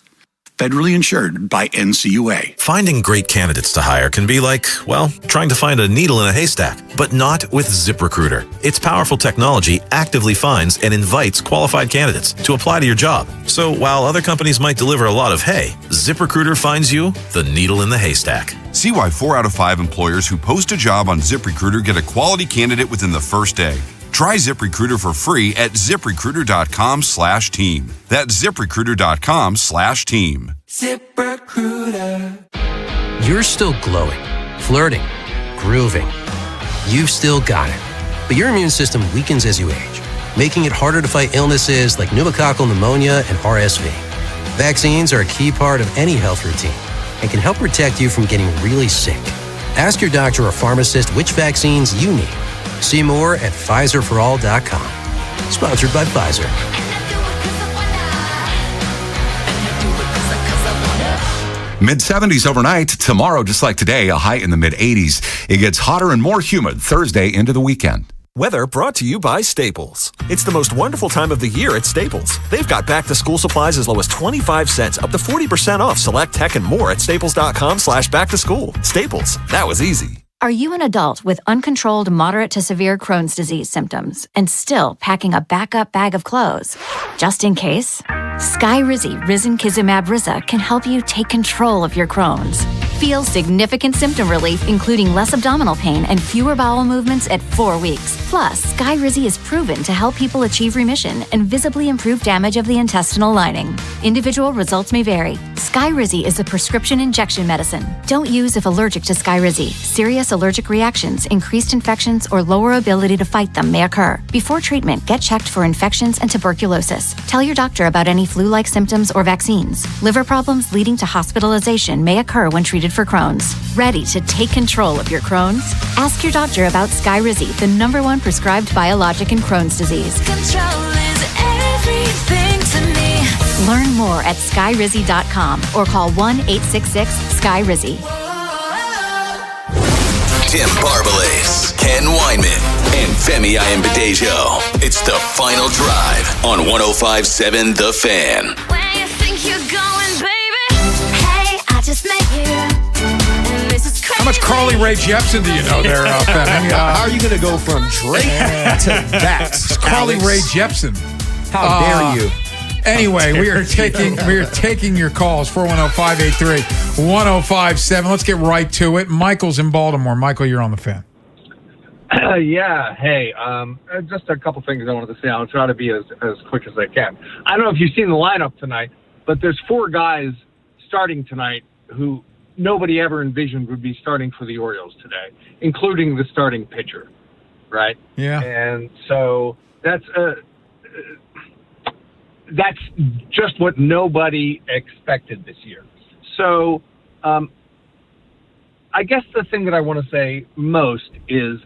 Federally insured by NCUA. Finding great candidates to hire can be like, well, trying to find a needle in a haystack, but not with ZipRecruiter. Its powerful technology actively finds and invites qualified candidates to apply to your job. So while other companies might deliver a lot of hay, ZipRecruiter finds you the needle in the haystack. See why 4 out of 5 employers who post a job on ZipRecruiter get a quality candidate within the first day. Try ZipRecruiter for free at ZipRecruiter.com/team. That's ZipRecruiter.com/team. ZipRecruiter. You're still glowing, flirting, grooving. You've still got it. But your immune system weakens as you age, making it harder to fight illnesses like pneumococcal pneumonia and RSV. Vaccines are a key part of any health routine and can help protect you from getting really sick. Ask your doctor or pharmacist which vaccines you need. See more at PfizerForAll.com. Sponsored by Pfizer. Mid-70s overnight. Tomorrow, just like today, a high in the mid-80s. It gets hotter and more humid Thursday into the weekend. Weather brought to you by Staples. It's the most wonderful time of the year at Staples. They've got back-to-school supplies as low as 25 cents, up to 40% off select tech and more at staples.com/back-to-school. Staples, that was easy. Are you an adult with uncontrolled moderate to severe Crohn's disease symptoms and still packing a backup bag of clothes? Just in case, Skyrizi Risankizumab Riza can help you take control of your Crohn's. Feel significant symptom relief, including less abdominal pain and fewer bowel movements at 4 weeks. Plus, Skyrizi is proven to help people achieve remission and visibly improve damage of the intestinal lining. Individual results may vary. Skyrizi is a prescription injection medicine. Don't use if allergic to Skyrizi. Serious allergic reactions, increased infections, or lower ability to fight them may occur. Before treatment, get checked for infections and tuberculosis. Tell your doctor about any flu-like symptoms or vaccines. Liver problems leading to hospitalization may occur when treated for Crohn's. Ready to take control of your Crohn's? Ask your doctor about Skyrizi, the #1 prescribed biologic in Crohn's disease. Control is everything to me. Learn more at skyrizi.com or call 1-866-SKY-RIZZY. Tim Barbalas, Ken Weinman, and Femi Ayanbadejo. It's the final drive on 105.7 The Fan. Where you think you're going, baby? Hey, I just met you. And this is crazy. How much Carly Rae Jepsen do you know there, Femi? How are you going to go from Drake to that? It's Carly Rae Jepsen. How dare you? Anyway, we are taking your calls, 410-583-1057. Let's get right to it. Michael's in Baltimore. Michael, you're on the Fan. Yeah, hey, just a couple things I wanted to say. I'll try to be as quick as I can. I don't know if you've seen the lineup tonight, but there's 4 guys starting tonight who nobody ever envisioned would be starting for the Orioles today, including the starting pitcher, right? Yeah. And so that's just what nobody expected this year. So I guess the thing that I want to say most is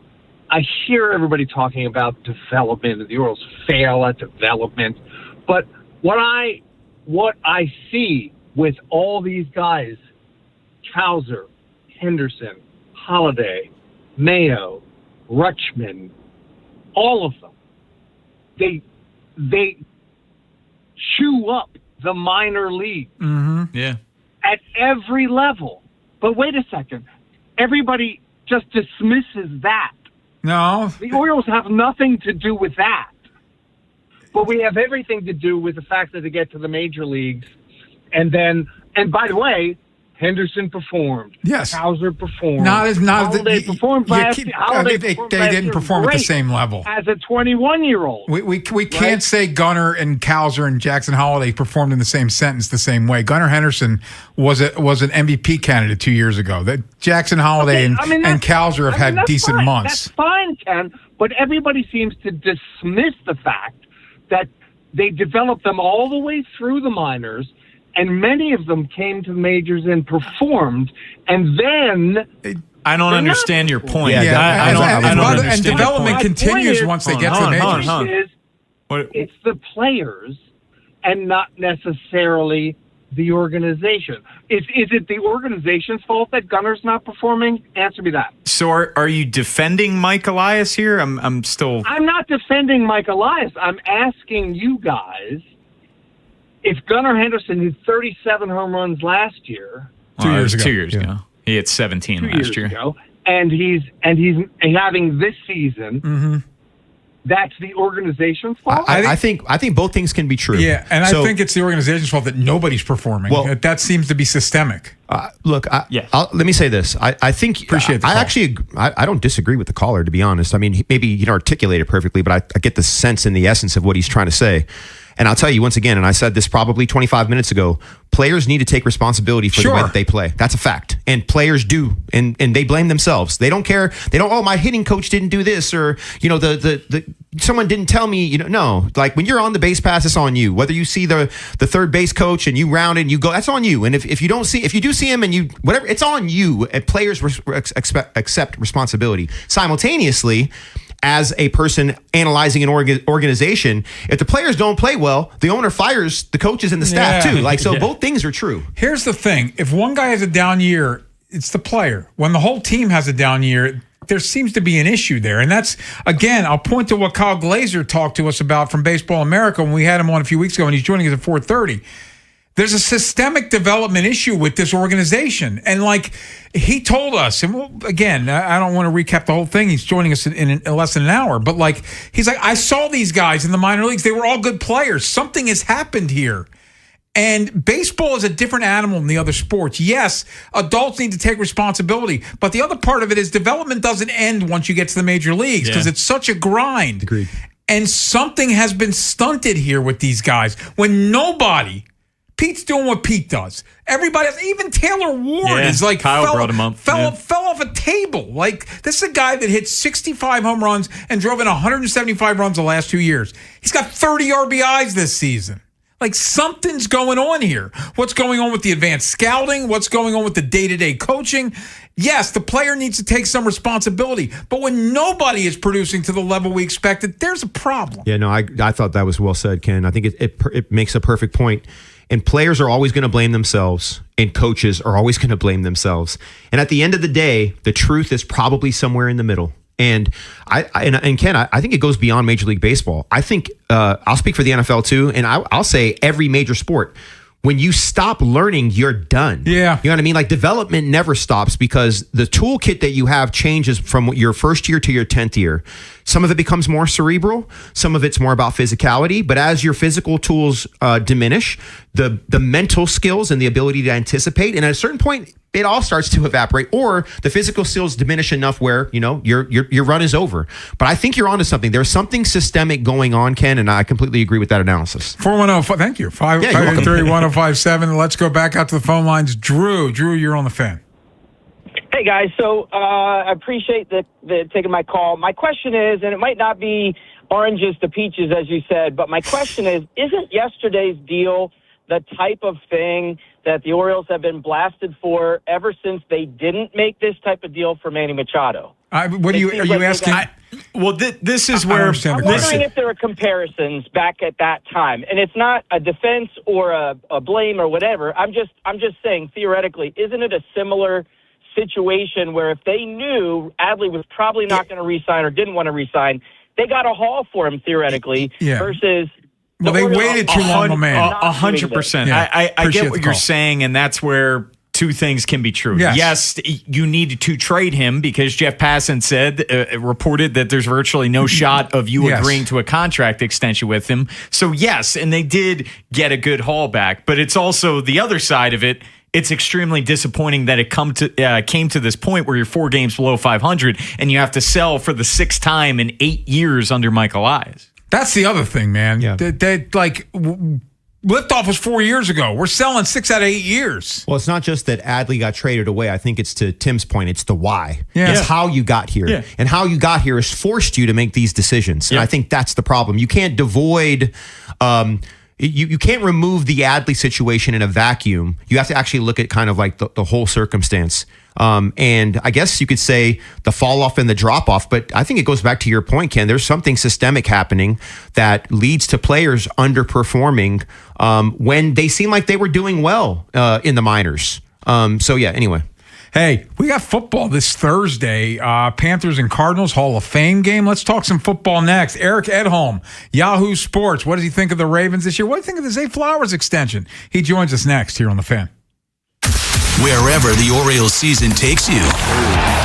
I hear everybody talking about development, and the Orioles fail at development. But what I see with all these guys, Cowser, Henderson, Holiday, Mayo, Rutschman, all of them, they chew up the minor league Yeah. at every level. But wait a second. Everybody just dismisses that. No. The Orioles have nothing to do with that. But we have everything to do with the fact that they get to the major leagues. And by the way, Henderson performed. Yes. Hauser performed. Holiday performed last year. They didn't perform at the same level. As a 21-year-old. We can't say Gunnar and Cowser and Jackson Holiday performed in the same sentence the same way. Gunnar Henderson was an MVP candidate 2 years ago. That Jackson Holiday and Cowser have had decent months. That's fine, Ken. But everybody seems to dismiss the fact that they developed them all the way through the minors, and many of them came to the majors and performed, and then I don't understand your point. Yeah, I don't understand. And development continues once they get to the majors. It's the players and not necessarily the organization. Is it the organization's fault that Gunner's not performing? Answer me that. So are you defending Mike Elias here? I'm not defending Mike Elias. I'm asking you guys, if Gunnar Henderson had 37 home runs last year, 2 years ago, he had 17 last year, and he's having this season, that's the organization's fault. I think both things can be true. Yeah, and I think it's the organization's fault that nobody's performing. Well, that seems to be systemic. Look, let me say this. I think appreciate the call. I don't disagree with the caller, to be honest. I mean, maybe he didn't articulate it perfectly, but I get the sense and the essence of what he's trying to say. And I'll tell you once again, and I said this probably 25 minutes ago, players need to take responsibility for the way that they play. That's a fact. And players do. And they blame themselves. They don't care. They don't, my hitting coach didn't do this, or, the someone didn't tell me, no. Like when you're on the base pass, it's on you. Whether you see the third base coach and you round it and you go, that's on you. And if you do see him and you, whatever, it's on you. And players accept responsibility. Simultaneously, as a person analyzing an organization, if the players don't play well, the owner fires the coaches and the staff too. Both things are true. Here's the thing. If one guy has a down year, it's the player. When the whole team has a down year, There seems to be an issue there. And that's, again, I'll point to what Kyle Glazer talked to us about from Baseball America when we had him on a few weeks ago, and he's joining us at 4:30. There's a systemic development issue with this organization. And like he told us, and again, I don't want to recap the whole thing. He's joining us in less than an hour. But like, he's like, I saw these guys in the minor leagues. They were all good players. Something has happened here. And baseball is a different animal than the other sports. Yes, adults need to take responsibility. But the other part of it is development doesn't end once you get to the major leagues because it's such a grind. Agreed. And something has been stunted here with these guys. When Pete's doing what Pete does. Everybody else, even Taylor Ward is like Kyle brought him up. Fell off a table. Like, this is a guy that hit 65 home runs and drove in 175 runs the last 2 years. He's got 30 RBIs this season. Like, something's going on here. What's going on with the advanced scouting? What's going on with the day-to-day coaching? Yes, the player needs to take some responsibility. But when nobody is producing to the level we expected, there's a problem. Yeah, no, I thought that was well said, Ken. I think it makes a perfect point. And players are always going to blame themselves, and coaches are always going to blame themselves. And at the end of the day, the truth is probably somewhere in the middle. And Ken, I think it goes beyond Major League Baseball. I think I'll speak for the NFL too, and I'll say every major sport. When you stop learning, you're done. Yeah. You know what I mean? Like, development never stops because the toolkit that you have changes from your first year to your 10th year. Some of it becomes more cerebral. Some of it's more about physicality. But as your physical tools diminish, the mental skills and the ability to anticipate, and at a certain point, it all starts to evaporate, or the physical skills diminish enough where, you know, your run is over. But I think you're onto something. There's something systemic going on, Ken, and I completely agree with that analysis. 410, thank you. 583-1057. Let's go back out to the phone lines. Drew, you're on the Fan. Hey guys, so I appreciate the taking my call. My question is, and it might not be oranges to peaches as you said, but my question is, isn't yesterday's deal the type of thing that the Orioles have been blasted for ever since they didn't make this type of deal for Manny Machado? Are you asking? This is where I'm wondering if there are comparisons back at that time, and it's not a defense or a blame or whatever. I'm just saying theoretically, isn't it a similar situation where if they knew Adley was probably not going to re-sign or didn't want to re-sign, they got a haul for him theoretically versus. Well, they waited too long, my man. 100%. I get what you're saying, and that's where two things can be true. Yes, you need to trade him because Jeff Passan reported that there's virtually no shot of you agreeing to a contract extension with him. So yes, and they did get a good haul back, but it's also the other side of it. It's extremely disappointing that it came to this point where you're 4 games below 500 and you have to sell for the 6th time in 8 years under Michael Eyes. That's the other thing, man. Yeah. Liftoff was 4 years ago. We're selling 6 out of 8 years. Well, it's not just that Adley got traded away. I think it's to Tim's point. It's the why. Yeah. It's how you got here. Yeah. And how you got here has forced you to make these decisions. And I think that's the problem. You can't devoid... You can't remove the Adley situation in a vacuum. You have to actually look at kind of like the whole circumstance. And I guess you could say the fall off and the drop off, but I think it goes back to your point, Ken. There's something systemic happening that leads to players underperforming when they seem like they were doing well in the minors. Anyway. Hey, we got football this Thursday. Panthers and Cardinals Hall of Fame game. Let's talk some football next. Eric Edholm, Yahoo Sports. What does he think of the Ravens this year? What do you think of the Zay Flowers extension? He joins us next here on The Fan. Wherever the Orioles season takes you.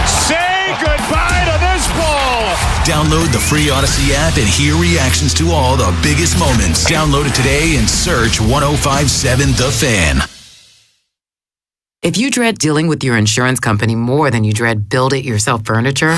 Say goodbye to this ball. Download the free Odyssey app and hear reactions to all the biggest moments. Download it today and search 105.7 The Fan. If you dread dealing with your insurance company more than you dread build-it-yourself furniture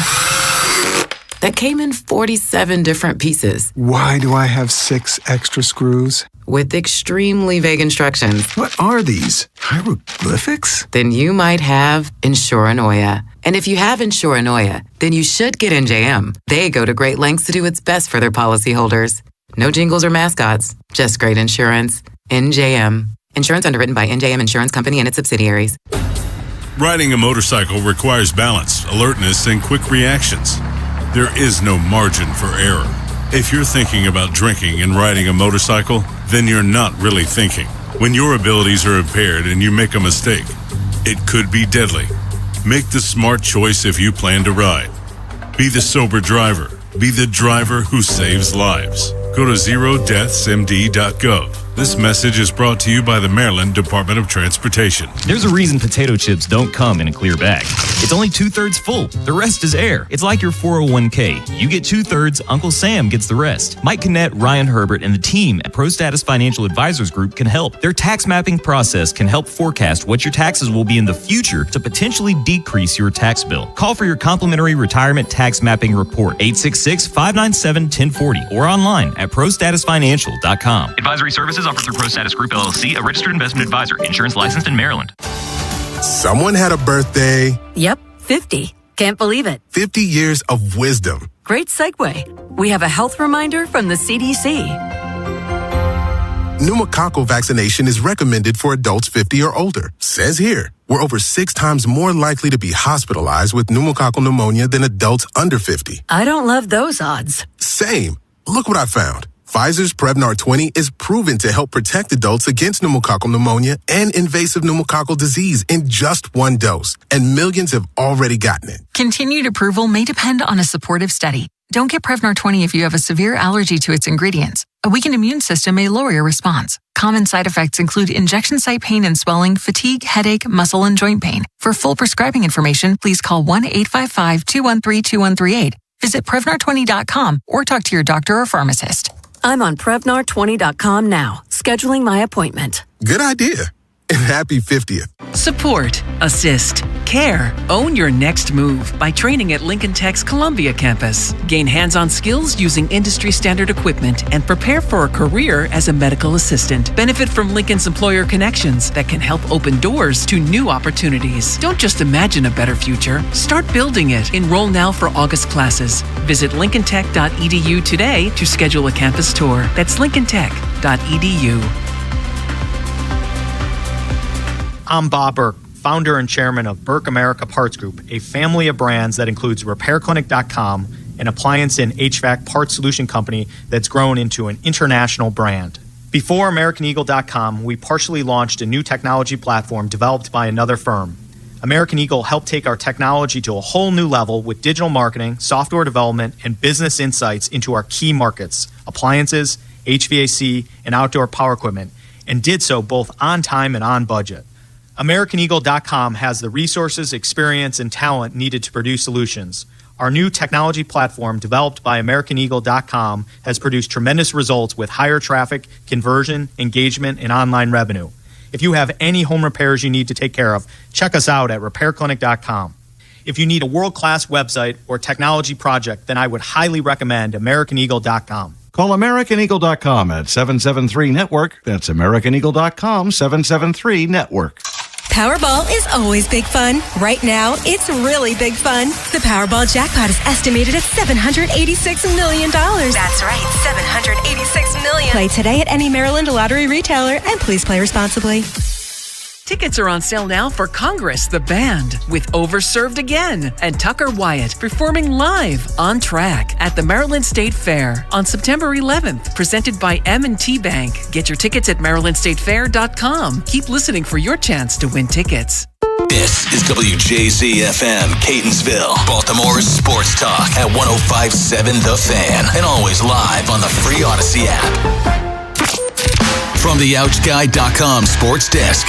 that came in 47 different pieces. Why do I have 6 extra screws? With extremely vague instructions. What are these? Hieroglyphics? Then you might have Insuranoia. And if you have Insuranoia, then you should get NJM. They go to great lengths to do what's best for their policyholders. No jingles or mascots, just great insurance. NJM. Insurance underwritten by NJM Insurance Company and its subsidiaries. Riding a motorcycle requires balance, alertness, and quick reactions. There is no margin for error. If you're thinking about drinking and riding a motorcycle, then you're not really thinking. When your abilities are impaired and you make a mistake, it could be deadly. Make the smart choice if you plan to ride. Be the sober driver. Be the driver who saves lives. Go to zerodeathsmd.gov. This message is brought to you by the Maryland Department of Transportation. There's a reason potato chips don't come in a clear bag. It's only 2/3 full. The rest is air. It's like your 401k. You get 2/3, Uncle Sam gets the rest. Mike Kinnett, Ryan Herbert, and the team at ProStatus Financial Advisors Group can help. Their tax mapping process can help forecast what your taxes will be in the future to potentially decrease your tax bill. Call for your complimentary retirement tax mapping report, 866-597-1040, or online at prostatusfinancial.com. Advisory services offered through ProStatus Group, LLC, a registered investment advisor. Insurance licensed in Maryland. Someone had a birthday. Yep, 50. Can't believe it. 50 years of wisdom. Great segue. We have a health reminder from the CDC. Pneumococcal vaccination is recommended for adults 50 or older. Says here, we're over 6 times more likely to be hospitalized with pneumococcal pneumonia than adults under 50. I don't love those odds. Same. Look what I found. Pfizer's Prevnar 20 is proven to help protect adults against pneumococcal pneumonia and invasive pneumococcal disease in just 1 dose, and millions have already gotten it. Continued approval may depend on a supportive study. Don't get Prevnar 20 if you have a severe allergy to its ingredients. A weakened immune system may lower your response. Common side effects include injection site pain and swelling, fatigue, headache, muscle, and joint pain. For full prescribing information, please call 1-855-213-2138. Visit Prevnar20.com or talk to your doctor or pharmacist. I'm on Prevnar20.com now, scheduling my appointment. Good idea. And happy 50th. Support, assist, care, own your next move by training at Lincoln Tech's Columbia campus. Gain hands-on skills using industry-standard equipment and prepare for a career as a medical assistant. Benefit from Lincoln's employer connections that can help open doors to new opportunities. Don't just imagine a better future. Start building it. Enroll now for August classes. Visit lincolntech.edu today to schedule a campus tour. That's lincolntech.edu. I'm Bob Burke, founder and chairman of Burke America Parts Group, a family of brands that includes RepairClinic.com, an appliance and HVAC parts solution company that's grown into an international brand. Before AmericanEagle.com, we partially launched a new technology platform developed by another firm. American Eagle helped take our technology to a whole new level with digital marketing, software development, and business insights into our key markets, appliances, HVAC, and outdoor power equipment, and did so both on time and on budget. AmericanEagle.com has the resources, experience, and talent needed to produce solutions. Our new technology platform, developed by AmericanEagle.com, has produced tremendous results with higher traffic, conversion, engagement, and online revenue. If you have any home repairs you need to take care of, check us out at RepairClinic.com. If you need a world-class website or technology project, then I would highly recommend AmericanEagle.com. Call AmericanEagle.com at 773-NETWORK. That's AmericanEagle.com, 773-NETWORK. Powerball is always big fun. Right now, it's really big fun. The Powerball jackpot is estimated at $786 million. That's right, $786 million. Play today at any Maryland lottery retailer, and please play responsibly. Tickets are on sale now for Congress, the band, with Overserved Again and Tucker Wyatt performing live on track at the Maryland State Fair on September 11th, presented by M&T Bank. Get your tickets at MarylandStateFair.com. Keep listening for your chance to win tickets. This is WJZ-FM, Catonsville, Baltimore's sports talk at 105.7 The Fan, and always live on the free Odyssey app. From the OutGuy.com sports desk.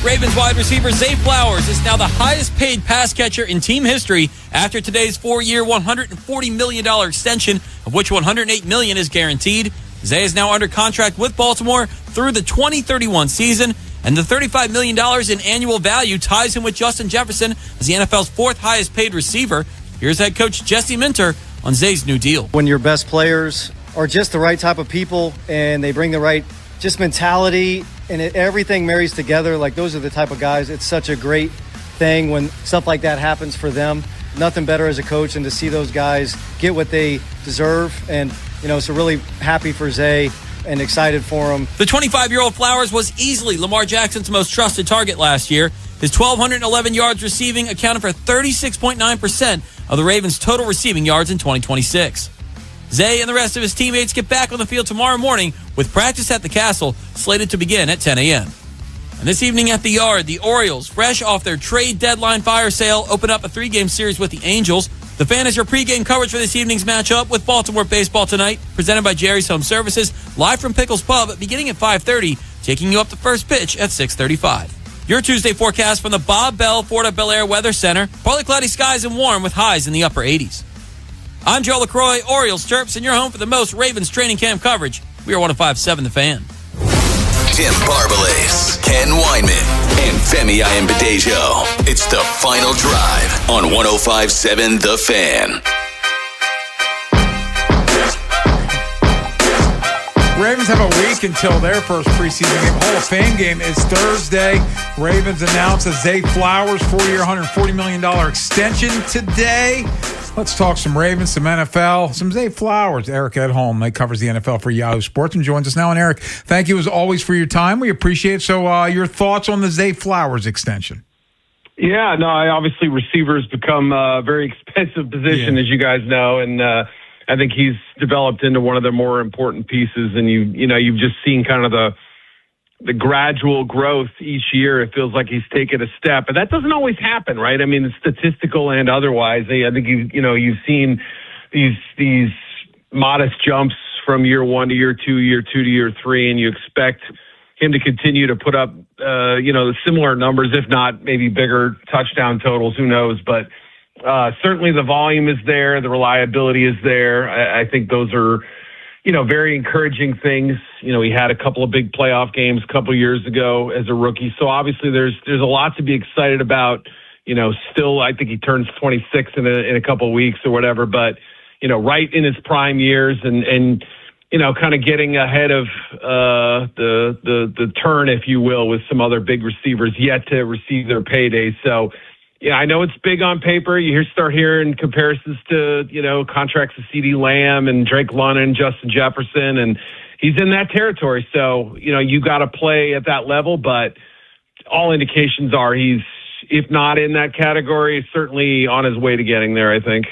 Ravens wide receiver Zay Flowers is now the highest paid pass catcher in team history after today's 4-year, $140 million extension, of which $108 million is guaranteed. Zay is now under contract with Baltimore through the 2031 season, and the $35 million in annual value ties him with Justin Jefferson as the NFL's 4th highest paid receiver. Here's head coach Jesse Minter on Zay's new deal. When your best players are just the right type of people and they bring the right just mentality, and everything marries together. Like, those are the type of guys. It's such a great thing when stuff like that happens for them. Nothing better as a coach than to see those guys get what they deserve. And, so really happy for Zay and excited for him. The 25-year-old Flowers was easily Lamar Jackson's most trusted target last year. His 1,211 yards receiving accounted for 36.9% of the Ravens' total receiving yards in 2026. Zay and the rest of his teammates get back on the field tomorrow morning with practice at the Castle slated to begin at 10 a.m. And this evening at the Yard, the Orioles, fresh off their trade deadline fire sale, open up a 3-game series with the Angels. The Fan is your pregame coverage for this evening's matchup with Baltimore Baseball Tonight, presented by Jerry's Home Services, live from Pickles Pub, beginning at 5:30, taking you up to first pitch at 6:35. Your Tuesday forecast from the Bob Bell Florida Bel Air Weather Center. Partly cloudy skies and warm with highs in the upper 80s. I'm Joe LaCroix, Orioles Terps, and you're home for the most Ravens training camp coverage. We are 105.7 The Fan. Tim Barbalace, Ken Weinman, and Femi Ayanbadejo. It's the Final Drive on 105.7 The Fan. Ravens have a week until their first preseason game. Hall of Fame game is Thursday. Ravens announced a Zay Flowers 4-year, $140 million extension today. Let's talk some Ravens, some NFL, some Zay Flowers. Eric Edholm, he covers the NFL for Yahoo Sports and joins us now. And Eric, thank you as always for your time. We appreciate it. So your thoughts on the Zay Flowers extension? Yeah, no, obviously receivers become a very expensive position, as you guys know, and I think he's developed into one of the more important pieces. And you've just seen kind of the gradual growth each year. It feels like he's taken a step, but that doesn't always happen, right? I mean, it's statistical and otherwise. I think you've seen these modest jumps from year 1 to year 2, year 2 to year 3, and you expect him to continue to put up the similar numbers, if not maybe bigger touchdown totals. Who knows? But certainly the volume is there, the reliability is there. I think those are very encouraging things. He had a couple of big playoff games a couple of years ago as a rookie. So obviously there's a lot to be excited about. Still, I think he turns 26 in a couple of weeks or whatever, but, right in his prime years and kind of getting ahead of the turn, if you will, with some other big receivers yet to receive their paydays. So, yeah, I know it's big on paper. You start hearing comparisons to, contracts of CeeDee Lamb and Drake London, Justin Jefferson, and he's in that territory. So, you got to play at that level, but all indications are he's, if not in that category, certainly on his way to getting there, I think.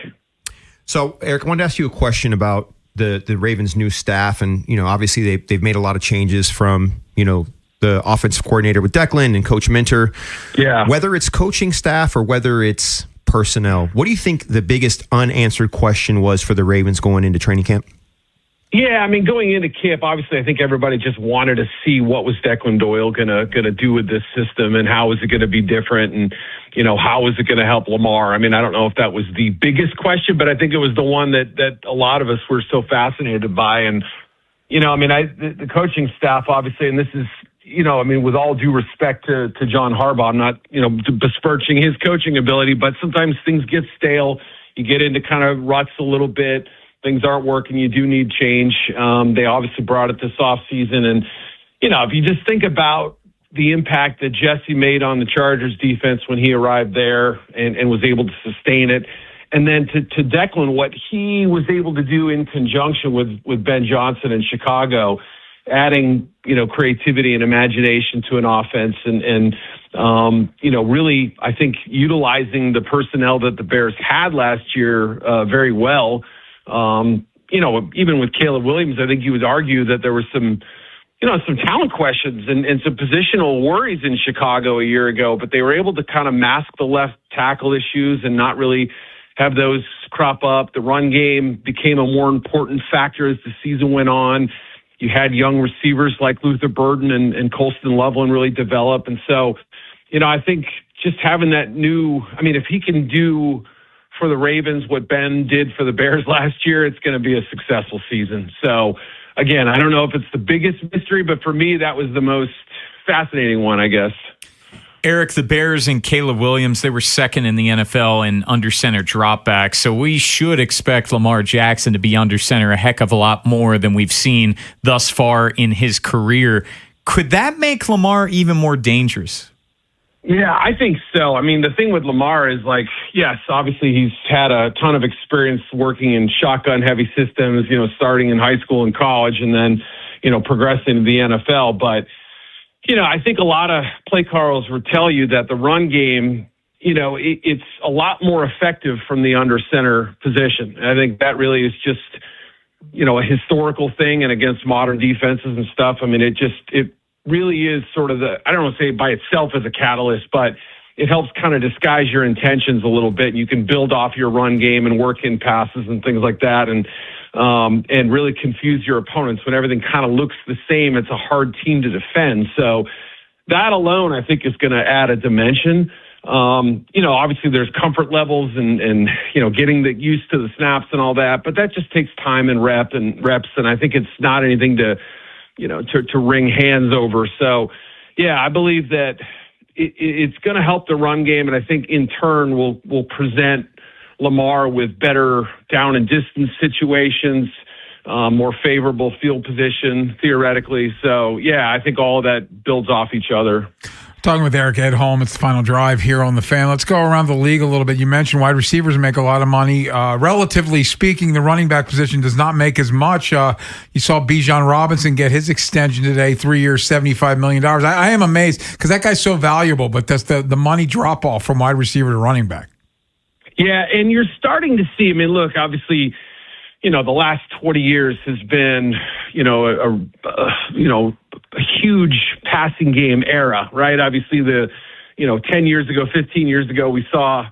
So, Eric, I wanted to ask you a question about the Ravens' new staff, and, obviously they've made a lot of changes from, the offensive coordinator with Declan and Coach Minter. Yeah. Whether it's coaching staff or whether it's personnel, what do you think the biggest unanswered question was for the Ravens going into training camp? Yeah, I mean, going into camp, obviously, I think everybody just wanted to see what was Declan Doyle gonna do with this system, and how is it going to be different, and how is it going to help Lamar? I mean, I don't know if that was the biggest question, but I think it was the one that a lot of us were so fascinated by. And the coaching staff, obviously, and this is. With all due respect to John Harbaugh, I'm not, besmirching his coaching ability, but sometimes things get stale. You get into kind of ruts a little bit. Things aren't working. You do need change. They obviously brought it this offseason. And, if you just think about the impact that Jesse made on the Chargers defense when he arrived there and was able to sustain it. And then to Declan, what he was able to do in conjunction with Ben Johnson in Chicago, adding, creativity and imagination to an offense and really, I think, utilizing the personnel that the Bears had last year very well. Even with Caleb Williams, I think you would argue that there was some talent questions and some positional worries in Chicago a year ago, but they were able to kind of mask the left tackle issues and not really have those crop up. The run game became a more important factor as the season went on. You had young receivers like Luther Burden and Colston Loveland really develop. And so, I think just having that if he can do for the Ravens what Ben did for the Bears last year, it's going to be a successful season. So, again, I don't know if it's the biggest mystery, but for me, that was the most fascinating one, I guess. Eric, the Bears and Caleb Williams, they were second in the NFL in under center dropbacks. So we should expect Lamar Jackson to be under center a heck of a lot more than we've seen thus far in his career. Could that make Lamar even more dangerous? Yeah, I think so. I mean, the thing with Lamar is yes, obviously he's had a ton of experience working in shotgun heavy systems, starting in high school and college and then, progressing to the NFL. But I think a lot of play callers would tell you that the run game, it's a lot more effective from the under center position. And I think that really is just, a historical thing and against modern defenses and stuff. I mean, it really is sort of I don't want to say by itself as a catalyst, but it helps kind of disguise your intentions a little bit. You can build off your run game and work in passes and things like that, and really confuse your opponents. When everything kind of looks the same, it's a hard team to defend. So that alone, I think, is going to add a dimension. Obviously there's comfort levels and getting used to the snaps and all that, but that just takes time and reps. And I think it's not anything to wring hands over. So yeah, I believe that it's going to help the run game. And I think in turn will present Lamar with better down and distance situations, more favorable field position theoretically. So yeah, I think all of that builds off each other. Talking with Eric Edholm, it's the final drive here on The Fan. Let's go around the league a little bit. You mentioned wide receivers make a lot of money. Relatively speaking, the running back position does not make as much. You saw Bijan Robinson get his extension today, 3 years, $75 million. I am amazed because that guy's so valuable, but that's the money drop off from wide receiver to running back. Yeah, and you're starting to see, look, obviously, the last 20 years has been, a huge passing game era, right? Obviously 10 years ago, 15 years ago, we saw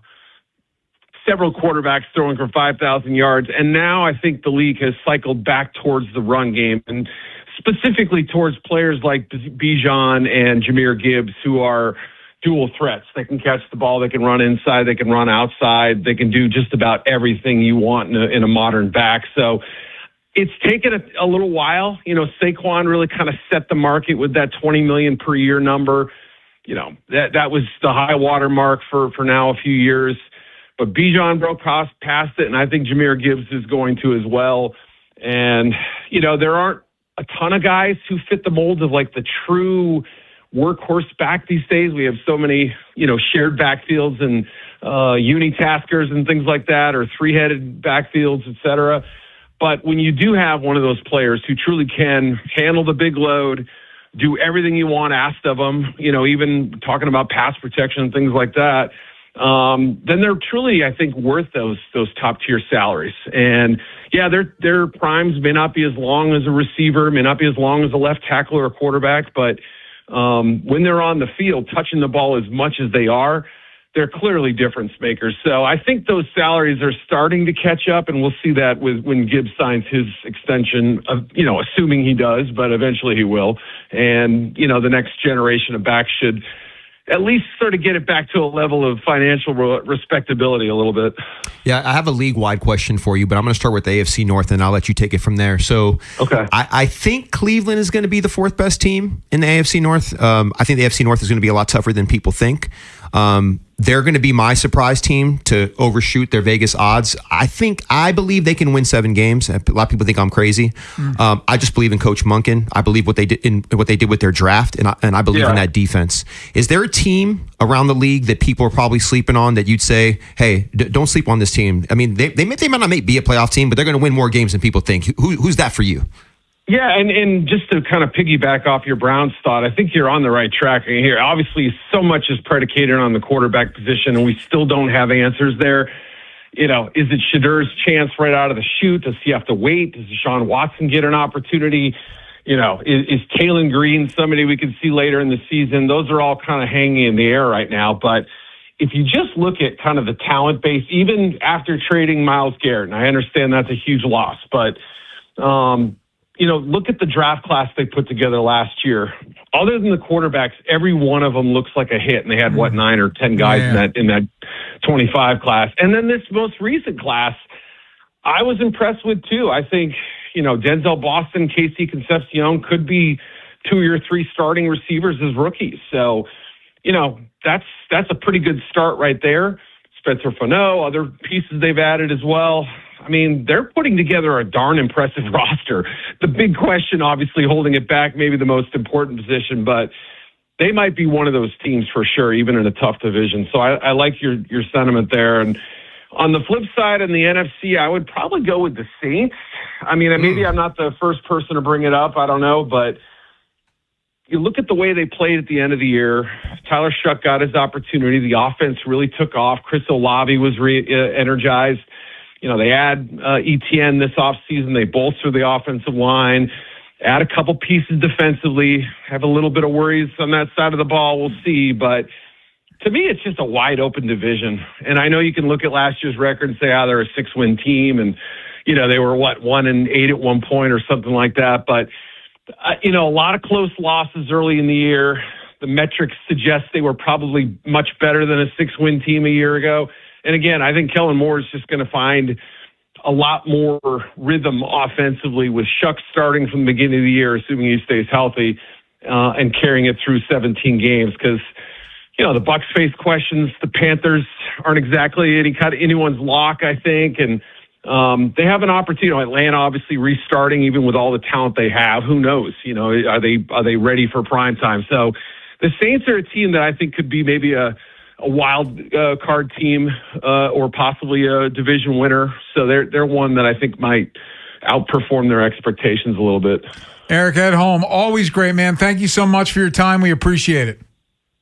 several quarterbacks throwing for 5,000 yards. And now I think the league has cycled back towards the run game and specifically towards players like Bijan and Jahmyr Gibbs, who are dual threats. They can catch the ball, they can run inside, they can run outside, they can do just about everything you want in a modern back. So it's taken a little while. Saquon really kind of set the market with that $20 million per year number. That was the high water mark for now a few years. But Bijan broke past it, and I think Jahmyr Gibbs is going to as well. And, there aren't a ton of guys who fit the mold of like the true workhorse back these days. We have so many, shared backfields and unitaskers and things like that, or three-headed backfields, et cetera. But when you do have one of those players who truly can handle the big load, do everything you want asked of them, even talking about pass protection and things like that, then they're truly, I think, worth those top tier salaries. And yeah, their primes may not be as long as a receiver, may not be as long as a left tackle or a quarterback, but when they're on the field touching the ball as much as they are, they're clearly difference makers. So I think those salaries are starting to catch up, and we'll see that when Gibbs signs his extension, assuming he does, but eventually he will. And, the next generation of backs should at least sort of get it back to a level of financial respectability a little bit. Yeah, I have a league-wide question for you, but I'm going to start with the AFC North, and I'll let you take it from there. So okay. I think Cleveland is going to be the fourth best team in the AFC North. I think the AFC North is going to be a lot tougher than people think. They're going to be my surprise team to overshoot their Vegas odds. I believe they can win 7 games. A lot of people think I'm crazy. I just believe in Coach Monken. I believe what they did with their draft, and I believe in that defense. Is there a team around the league that people are probably sleeping on that you'd say, hey, don't sleep on this team? They might not be a playoff team, but they're going to win more games than people think. Who's that for you? Yeah, and just to kind of piggyback off your Browns thought, I think you're on the right track here. Obviously, so much is predicated on the quarterback position, and we still don't have answers there. Is it Shedur's chance right out of the chute? Does he have to wait? Does Deshaun Watson get an opportunity? Is Kalen Green somebody we can see later in the season? Those are all kind of hanging in the air right now. But if you just look at kind of the talent base, even after trading Myles Garrett, and I understand that's a huge loss, but look at the draft class they put together last year. Other than the quarterbacks, every one of them looks like a hit, and they had 9 or 10 guys in that 25 class. And then this most recent class, I was impressed with too. I think Denzel Boston, Casey Concepcion could be 2 or 3 starting receivers as rookies. So that's a pretty good start right there. Spencer Fano, other pieces they've added as well. They're putting together a darn impressive roster. The big question, obviously, holding it back, maybe the most important position, but they might be one of those teams for sure, even in a tough division. So I like your sentiment there. And on the flip side, in the NFC, I would probably go with the Saints. Maybe I'm not the first person to bring it up. I don't know, but you look at the way they played at the end of the year. Tyler Shuck got his opportunity. The offense really took off. Chris Olave was energized. They add ETN this offseason. They bolster the offensive line, add a couple pieces defensively, have a little bit of worries on that side of the ball. We'll see. But to me, it's just a wide open division. And I know you can look at last year's record and say, they're a 6-win team. And, they were 1-8 at one point or something like that. But, a lot of close losses early in the year. The metrics suggest they were probably much better than a 6-win team a year ago. And again, I think Kellen Moore is just going to find a lot more rhythm offensively with Shuck starting from the beginning of the year, assuming he stays healthy, and carrying it through 17 games. Because, the Bucs face questions. The Panthers aren't exactly anyone's lock, I think. And they have an opportunity. Atlanta obviously restarting, even with all the talent they have. Who knows? Are they ready for prime time? So the Saints are a team that I think could be maybe a wild card team or possibly a division winner. So they're one that I think might outperform their expectations a little bit. Eric Edholm, always great, man. Thank you so much for your time. We appreciate it.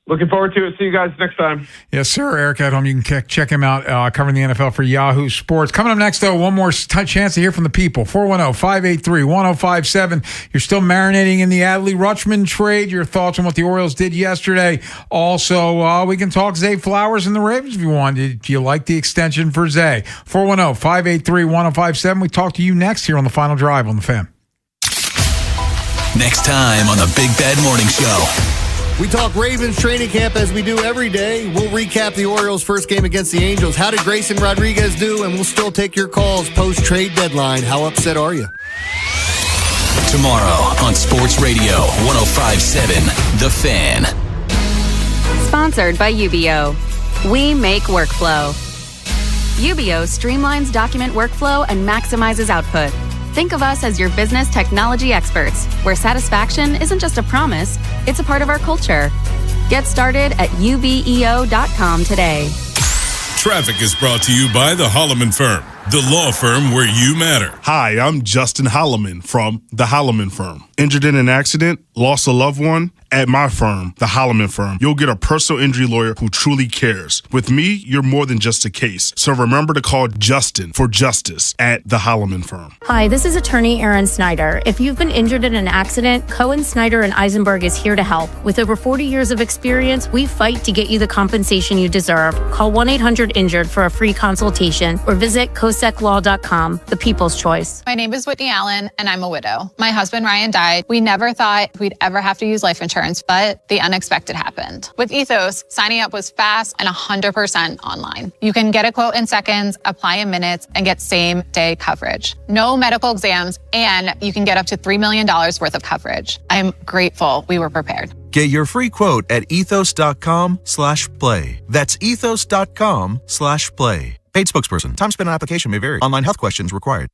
Looking forward to it. See you guys next time. Yes, sir. Eric Edholm. You can check him out covering the NFL for Yahoo Sports. Coming up next, though, one more chance to hear from the people. 410-583-1057. You're still marinating in the Adley Rutschman trade. Your thoughts on what the Orioles did yesterday. Also, we can talk Zay Flowers and the Ravens if you want. Do you like the extension for Zay? 410-583-1057. We talk to you next here on the Final Drive on the Fan. Next time on the Big Bad Morning Show. We talk Ravens training camp as we do every day. We'll recap the Orioles' first game against the Angels. How did Grayson Rodriguez do? And we'll still take your calls post-trade deadline. How upset are you? Tomorrow on Sports Radio 105.7 The Fan. Sponsored by UBO. We make workflow. UBO streamlines document workflow and maximizes output. Think of us as your business technology experts, where satisfaction isn't just a promise, it's a part of our culture. Get started at ubeo.com today. Traffic is brought to you by the Holloman Firm, the law firm where you matter. Hi, I'm Justin Holloman from the Holloman Firm. Injured in an accident, lost a loved one? At my firm, the Holloman Firm, you'll get a personal injury lawyer who truly cares. With me, you're more than just a case. So remember to call Justin for justice at the Holloman Firm. Hi, this is attorney Erin Snyder. If you've been injured in an accident, Cohen, Snyder, and Eisenberg is here to help. With over 40 years of experience, we fight to get you the compensation you deserve. Call 1-800-INJURED for a free consultation or visit COSECLaw.com, the people's choice. My name is Whitney Allen, and I'm a widow. My husband, Ryan, died. We never thought we'd ever have to use life insurance, but the unexpected happened. With Ethos, signing up was fast and 100% online. You can get a quote in seconds, apply in minutes, and get same-day coverage. No medical exams, and you can get up to $3 million worth of coverage. I'm grateful we were prepared. Get your free quote at ethos.com/play. That's ethos.com/play. Paid spokesperson. Time spent on application may vary. Online health questions required.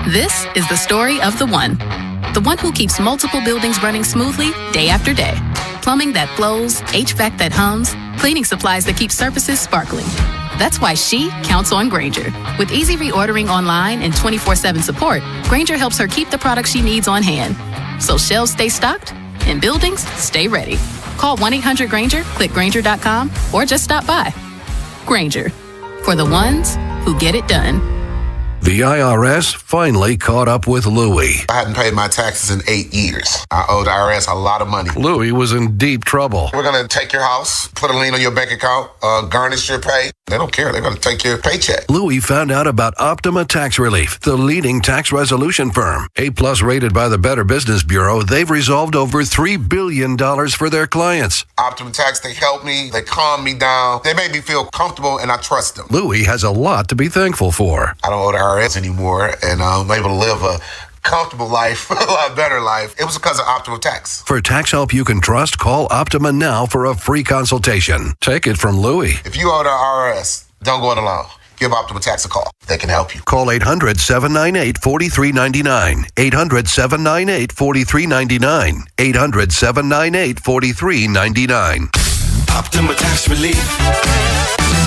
This is the story of the one who keeps multiple buildings running smoothly day after day. Plumbing that flows, HVAC that hums, cleaning supplies that keep surfaces sparkling. That's why she counts on Grainger. With easy reordering online and 24/7 support, Grainger helps her keep the products she needs on hand. So shelves stay stocked and buildings stay ready. Call 1-800-GRAINGER, click Grainger.com, or just stop by. Grainger, for the ones who get it done. The IRS finally caught up with Louie. I hadn't paid my taxes in 8 years. I owed the IRS a lot of money. Louie was in deep trouble. We're going to take your house, put a lien on your bank account, garnish your pay. They don't care. They're going to take your paycheck. Louie found out about Optima Tax Relief, the leading tax resolution firm. A+ rated by the Better Business Bureau, they've resolved over $3 billion for their clients. Optima Tax, they help me. They calm me down. They make me feel comfortable, and I trust them. Louie has a lot to be thankful for. I don't owe the IRS anymore, and I'm able to live a comfortable life, a lot better life. It was because of Optima Tax. For tax help you can trust, call Optima now for a free consultation. Take it from Louie. If you owe the IRS, don't go it alone. Give Optima Tax a call. They can help you. Call 800-798-4399. 800-798-4399. 800-798-4399. Optima Tax Relief.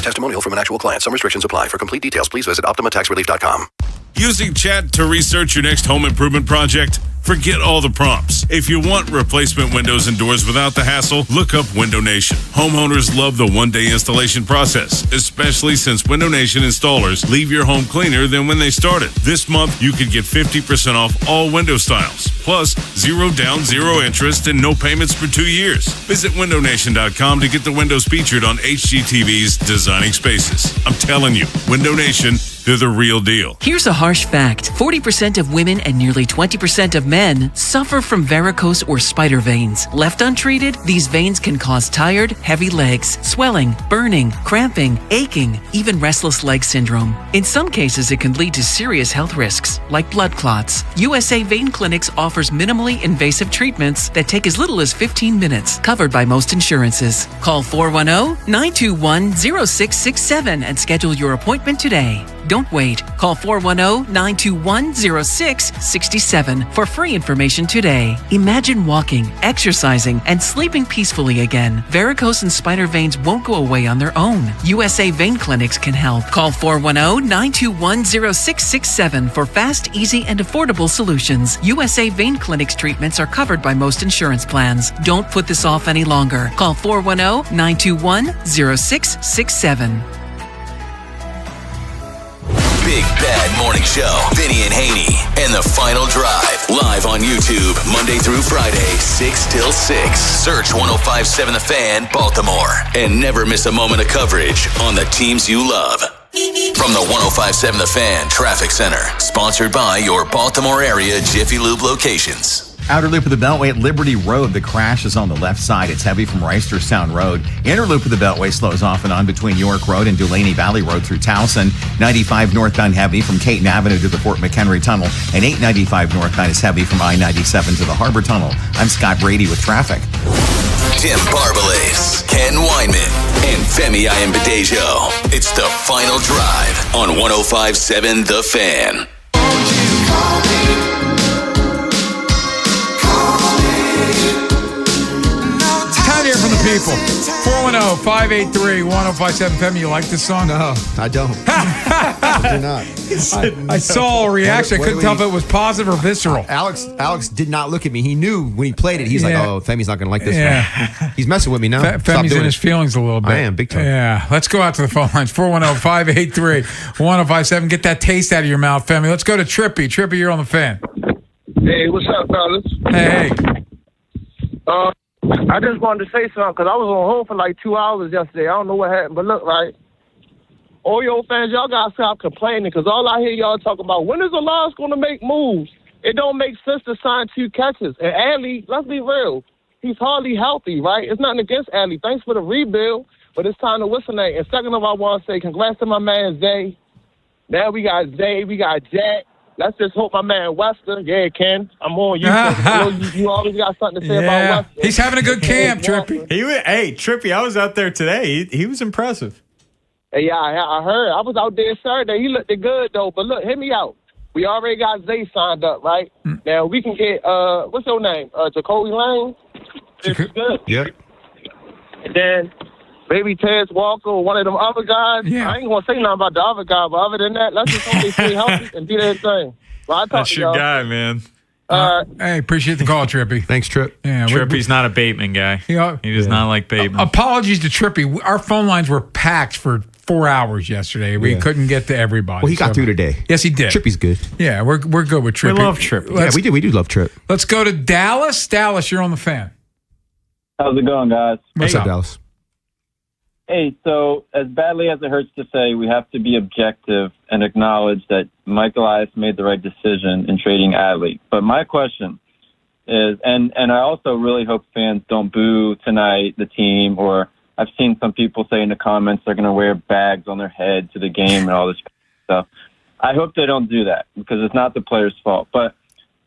Testimonial from an actual client. Some restrictions apply. For complete details, please visit OptimaTaxRelief.com. Using chat to research your next home improvement project? Forget all the prompts. If you want replacement windows and doors without the hassle, look up Window Nation. Homeowners love the one-day installation process, especially since Window Nation installers leave your home cleaner than when they started. This month, you could get 50% off all window styles, plus 0 down, 0 interest, and no payments for 2 years. Visit windownation.com to get the windows featured on HGTV's Designing Spaces. I'm telling you, Window Nation, they're the real deal. Here's a harsh fact. 40% of women and nearly 20% of men suffer from varicose or spider veins. Left untreated, these veins can cause tired, heavy legs, swelling, burning, cramping, aching, even restless leg syndrome. In some cases, it can lead to serious health risks, like blood clots. USA Vein Clinics offers minimally invasive treatments that take as little as 15 minutes, covered by most insurances. Call 410-921-0667 and schedule your appointment today. Don't wait. Call 410-921-0667 for free information today. Imagine walking, exercising, and sleeping peacefully again. Varicose and spider veins won't go away on their own. USA Vein Clinics can help. Call 410-921-0667 for fast, easy, and affordable solutions. USA Vein Clinics treatments are covered by most insurance plans. Don't put this off any longer. Call 410-921-0667. Big Bad Morning Show. Vinny and Haynie and The Final Drive. Live on YouTube, Monday through Friday, 6 till 6. Search 105.7 The Fan, Baltimore. And never miss a moment of coverage on the teams you love. From the 105.7 The Fan Traffic Center. Sponsored by your Baltimore area Jiffy Lube locations. Outer loop of the Beltway at Liberty Road. The crash is on the left side. It's heavy from Reisterstown Road. Inner loop of the Beltway slows off and on between York Road and Dulaney Valley Road through Towson. 95 northbound heavy from Caton Avenue to the Fort McHenry Tunnel. And 895 northbound is heavy from I-97 to the Harbor Tunnel. I'm Scott Brady with traffic. Tim Barbalace, Ken Weinman, and Femi Ayanbadejo. It's The Final Drive on 105.7 The Fan. Hear from the people. 410-583-1057. Femi, you like this song? No, I don't. I do not. I saw a reaction. I couldn't tell if it was positive or visceral. Alex did not look at me. He knew when he played it. He's like, oh, Femi's not going to like this one. He's messing with me now. Femi's in his feelings a little bit. I am, big time. Yeah. Let's go out to the phone lines. 410-583-1057. Get that taste out of your mouth, Femi. Let's go to Trippy. Trippy, you're on the Fan. Hey, what's up, fellas? Hey. I just wanted to say something because I was on hold for like 2 hours yesterday. I don't know what happened, but look, right? Oreo fans, y'all got to stop complaining because all I hear y'all talk about, when is Elias going to make moves? It don't make sense to sign 2 catches. And Adley, let's be real, he's hardly healthy, right? It's nothing against Adley. Thanks for the rebuild, but it's time to whistle. And second of all, I want to say congrats to my man Zay. Now we got Zay, we got Jack. Let's just hope my man Wester. Yeah, Ken, I'm on you. You always got something to say about Wester. He's having a good camp, Trippy. Hey, Trippy, I was out there today. He was impressive. Hey, yeah, I heard. I was out there Saturday. He looked good, though. But look, hit me out. We already got Zay signed up, right? Now, we can get, what's your name? Jacoby Lane? Good. Yeah. And then maybe Tez Walker or one of them other guys. Yeah. I ain't going to say nothing about the other guy, but other than that, let's just hope they stay healthy and do their thing. Well, That's your guy, man. Hey, appreciate the call, Trippy. Thanks, Trip. Yeah, Trippy's not a Bateman guy. He does not like Bateman. Apologies to Trippy. Our phone lines were packed for 4 hours yesterday. We couldn't get to everybody. Well, he got through today. Yes, he did. Trippy's good. Yeah, we're good with Trippy. We love Trippy. Yeah, we do. We do love Trip. Let's go to Dallas. Dallas, you're on the Fan. How's it going, guys? What's up, Dallas? Hey, so as badly as it hurts to say, we have to be objective and acknowledge that Mike Elias made the right decision in trading Adley. But my question is, and I also really hope fans don't boo tonight the team, or I've seen some people say in the comments they're going to wear bags on their head to the game and all this stuff. I hope they don't do that because it's not the players' fault. But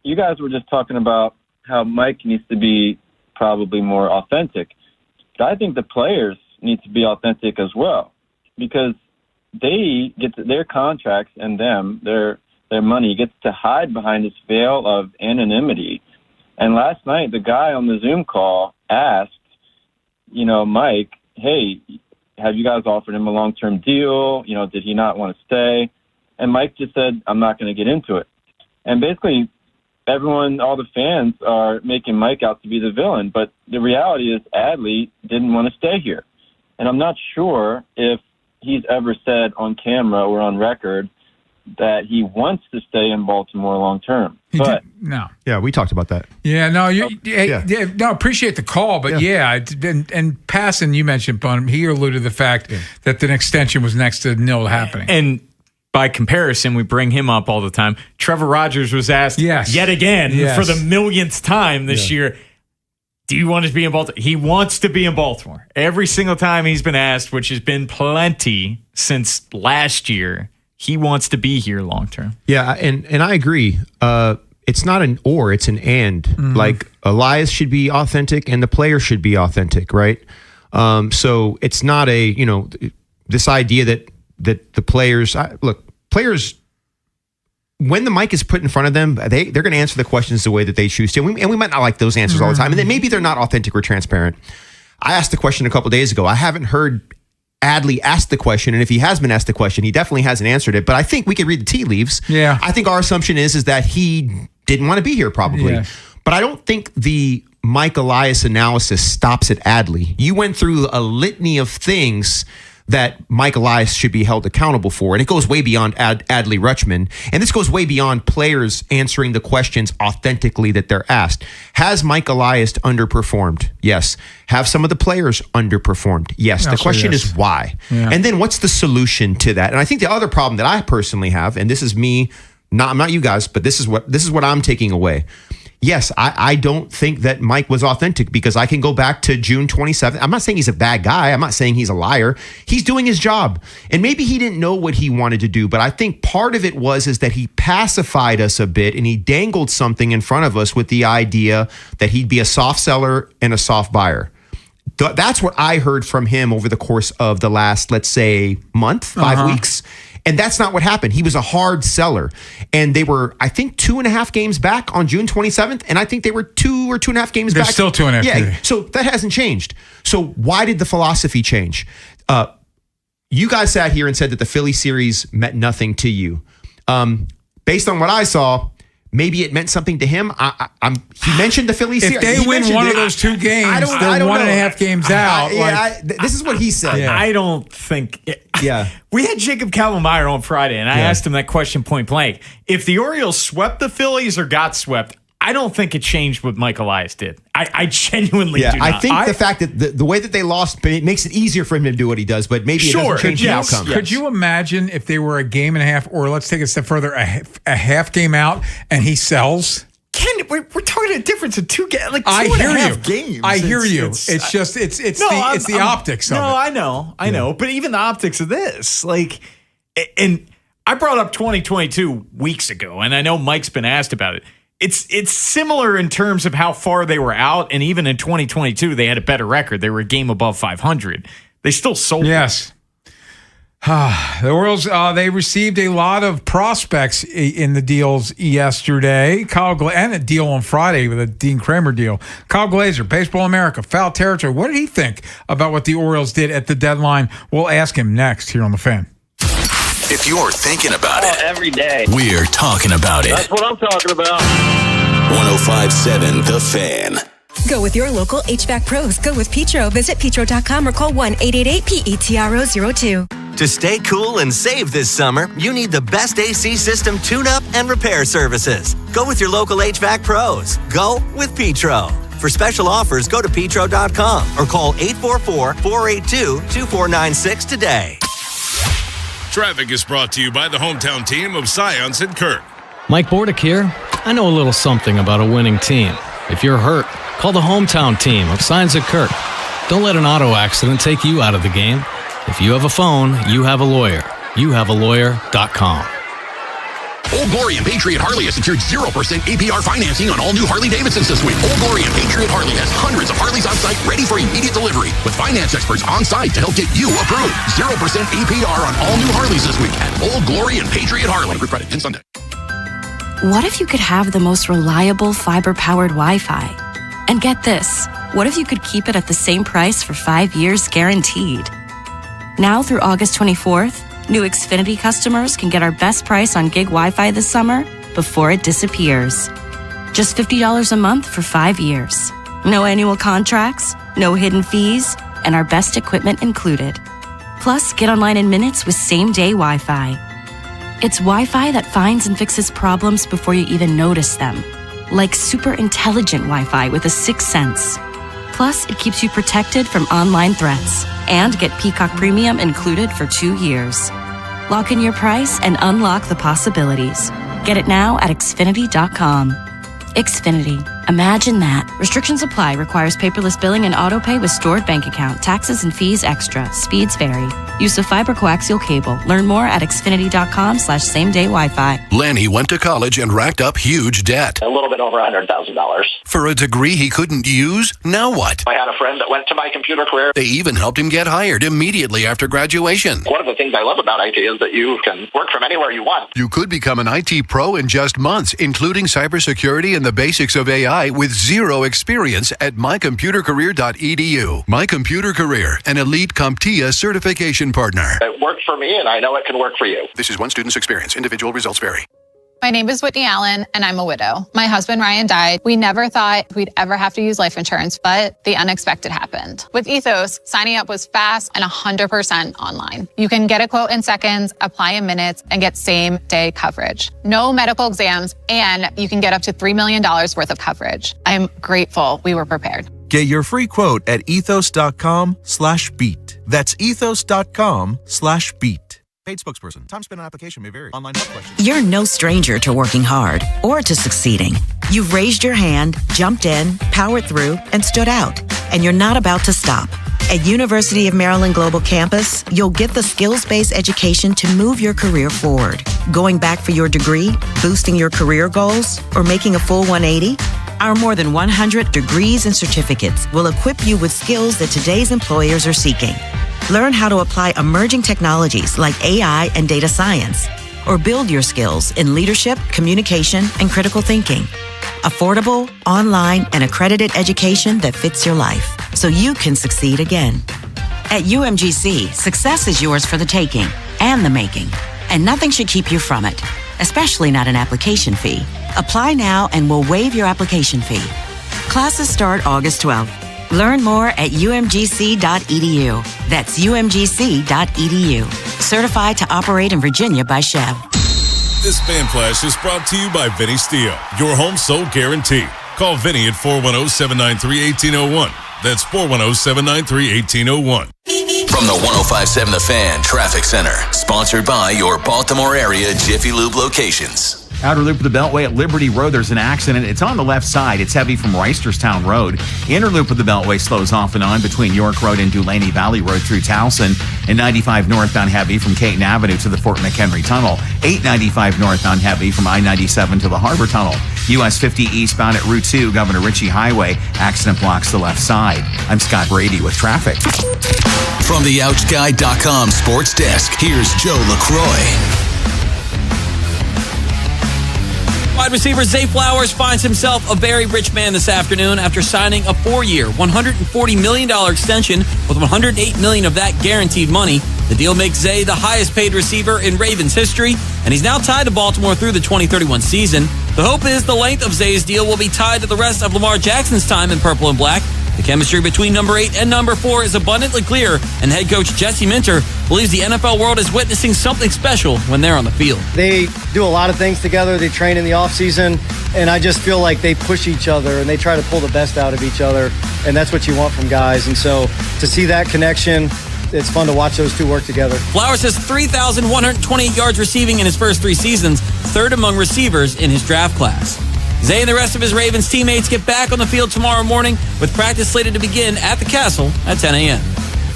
you guys were just talking about how Mike needs to be probably more authentic. But I think the players need to be authentic as well because they get their contracts and their money gets to hide behind this veil of anonymity. And last night, the guy on the Zoom call asked, Mike, hey, have you guys offered him a long-term deal? Did he not want to stay? And Mike just said, I'm not going to get into it. And basically, everyone, all the fans are making Mike out to be the villain. But the reality is Adley didn't want to stay here. And I'm not sure if he's ever said on camera or on record that he wants to stay in Baltimore long term. But no. Yeah, we talked about that. Yeah, no, no, appreciate the call, but and passing, you mentioned, Bun, he alluded to the fact that an extension was next to nil happening. And by comparison, we bring him up all the time. Trevor Rogers was asked yet again for the millionth time this year, do you want to be in Baltimore? He wants to be in Baltimore. Every single time he's been asked, which has been plenty since last year, he wants to be here long term. Yeah, and I agree. It's not an or, it's an and. Mm-hmm. Like Elias should be authentic and the player should be authentic, right? So it's not this idea that the players players, when the mic is put in front of them, they're going to answer the questions the way that they choose to. And we might not like those answers all the time. And then maybe they're not authentic or transparent. I asked the question a couple of days ago. I haven't heard Adley asked the question, and if he has been asked the question, he definitely hasn't answered it. But I think we could read the tea leaves. Yeah. I think our assumption is that he didn't want to be here, probably. Yeah. But I don't think the Mike Elias analysis stops at Adley. You went through a litany of things that Mike Elias should be held accountable for, and it goes way beyond Adley Rutschman, and this goes way beyond players answering the questions authentically that they're asked. Has Mike Elias underperformed? Yes. Have some of the players underperformed? Yes. The question is why? Yeah. And then what's the solution to that? And I think the other problem that I personally have, and this is me, I'm not you guys, but this is what I'm taking away. Yes, I don't think that Mike was authentic because I can go back to June 27th. I'm not saying he's a bad guy. I'm not saying he's a liar. He's doing his job. And maybe he didn't know what he wanted to do, but I think part of it is that he pacified us a bit and he dangled something in front of us with the idea that he'd be a soft seller and a soft buyer. That's what I heard from him over the course of the last, let's say, month, 5 weeks. And that's not what happened. He was a hard seller. And they were, I think, 2.5 games back on June 27th. And I think they were 2 or 2.5 games back. They're still 2.5. Yeah. So that hasn't changed. So why did the philosophy change? You guys sat here and said that the Philly series meant nothing to you. Based on what I saw, maybe it meant something to him. He mentioned the Philly series. If they win one of those 2 games, they're 1.5 games out. This is what he said. I don't think. Yeah. We had Jacob Kallenmeyer on Friday, and I asked him that question point blank. If the Orioles swept the Phillies or got swept, I don't think it changed what Mike Elias did. I genuinely do not. I think the fact that the way that they lost, it makes it easier for him to do what he does, but maybe it doesn't change the outcome. Could you imagine if they were a game and a half, or let's take it a step further, a half game out, and he sells? Ken, we're talking a difference of 2 games, like 2 I and hear a half you. games. I hear you. It's the optics of it. No, I know. But even the optics of this, and I brought up 2022 weeks ago, and I know Mike's been asked about it. It's similar in terms of how far they were out, and even in 2022, they had a better record. They were a game above 500. They still sold. Yes. The Orioles, they received a lot of prospects in the deals yesterday. And a deal on Friday with a Dean Kramer deal. Kyle Glazer, Baseball America, Foul Territory. What did he think about what the Orioles did at the deadline? We'll ask him next here on The Fan. If you're thinking about it, every day. We're talking about it. That's what I'm talking about. 105.7 The Fan. Go with your local HVAC pros. Go with Petro. Visit petro.com or call 1-888-PETRO02. To stay cool and save this summer, you need the best AC system tune-up and repair services. Go with your local HVAC pros. Go with Petro. For special offers, go to petro.com or call 844-482-2496 today. Traffic is brought to you by the hometown team of Science and Kirk. Mike Bordick here. I know a little something about a winning team. If you're hurt, call the hometown team of Science and Kirk. Don't let an auto accident take you out of the game. If you have a phone, you have a lawyer. YouHaveALawyer.com. Old Glory and Patriot Harley has secured 0% APR financing on all new Harley-Davidsons this week. Old Glory and Patriot Harley has hundreds of Harleys on site ready for immediate delivery with finance experts on site to help get you approved. 0% APR on all new Harleys this week at Old Glory and Patriot Harley. For credit in Sunday. What if you could have the most reliable fiber-powered Wi-Fi? And get this, what if you could keep it at the same price for 5 years guaranteed? Now through August 24th, New Xfinity customers can get our best price on gig Wi-Fi this summer before it disappears. Just $50 a month for 5 years. No annual contracts, no hidden fees, and our best equipment included. Plus, get online in minutes with same-day Wi-Fi. It's Wi-Fi that finds and fixes problems before you even notice them. Like super intelligent Wi-Fi with a sixth sense. Plus, it keeps you protected from online threats. And get Peacock Premium included for 2 years. Lock in your price and unlock the possibilities. Get it now at Xfinity.com. Xfinity. Imagine that. Restrictions apply. Requires paperless billing and autopay with stored bank account. Taxes and fees extra. Speeds vary. Use of fiber coaxial cable. Learn more at Xfinity.com/same-day Wi-Fi. Lanny went to college and racked up huge debt. A little bit over $100,000. For a degree he couldn't use? Now what? I had a friend that went to my computer career. They even helped him get hired immediately after graduation. One of the things I love about IT is that you can work from anywhere you want. You could become an IT pro in just months, including cybersecurity and the basics of AI with zero experience at mycomputercareer.edu. My Computer Career, an elite CompTIA certification partner. It worked for me, and I know it can work for you. This is one student's experience. Individual results vary. My name is Whitney Allen, and I'm a widow. My husband, Ryan, died. We never thought we'd ever have to use life insurance, but the unexpected happened. With Ethos, signing up was fast and 100% online. You can get a quote in seconds, apply in minutes, and get same-day coverage. No medical exams, and you can get up to $3 million worth of coverage. I'm grateful we were prepared. Get your free quote at ethos.com/beat. That's ethos.com/beat. Paid spokesperson. Time spent on application may vary. Online help questions. You're no stranger to working hard or to succeeding. You've raised your hand, jumped in, powered through, and stood out. And you're not about to stop. At University of Maryland Global Campus, you'll get the skills-based education to move your career forward. Going back for your degree, boosting your career goals, or making a full 180? Our more than 100 degrees and certificates will equip you with skills that today's employers are seeking. Learn how to apply emerging technologies like AI and data science, or build your skills in leadership, communication, and critical thinking. Affordable, online, and accredited education that fits your life, so you can succeed again. At UMGC, success is yours for the taking and the making, and nothing should keep you from it, especially not an application fee. Apply now and we'll waive your application fee. Classes start August 12th. Learn more at umgc.edu. That's umgc.edu. Certified to operate in Virginia by Chev. This Fan Flash is brought to you by Vinny Steel, your home sold guarantee. Call Vinny at 410-793-1801. That's 410-793-1801. From the 105.7 The Fan Traffic Center, sponsored by your Baltimore area Jiffy Lube locations. Outer loop of the Beltway at Liberty Road, there's an accident. It's on the left side. It's heavy from Reisterstown Road. Inner loop of the Beltway slows off and on between York Road and Dulaney Valley Road through Towson. And 95 northbound heavy from Caton Avenue to the Fort McHenry Tunnel. 895 northbound heavy from I-97 to the Harbor Tunnel. US 50 eastbound at Route 2, Governor Ritchie Highway. Accident blocks the left side. I'm Scott Brady with traffic. From the OutGuy.com sports desk, here's Joe LaCroix. Wide receiver Zay Flowers finds himself a very rich man this afternoon after signing a 4-year, $140 million extension with $108 million of that guaranteed money. The deal makes Zay the highest paid receiver in Ravens history, and he's now tied to Baltimore through the 2031 season. The hope is the length of Zay's deal will be tied to the rest of Lamar Jackson's time in purple and black. The chemistry between number 8 and number 4 is abundantly clear, and head coach Jesse Minter believes the NFL world is witnessing something special when they're on the field. They do a lot of things together. They train in the offseason, and I just feel like they push each other, and they try to pull the best out of each other, and that's what you want from guys. And so to see that connection, it's fun to watch those two work together. Flowers has 3,128 yards receiving in his first 3 seasons, third among receivers in his draft class. Zay and the rest of his Ravens teammates get back on the field tomorrow morning with practice slated to begin at the Castle at 10 a.m.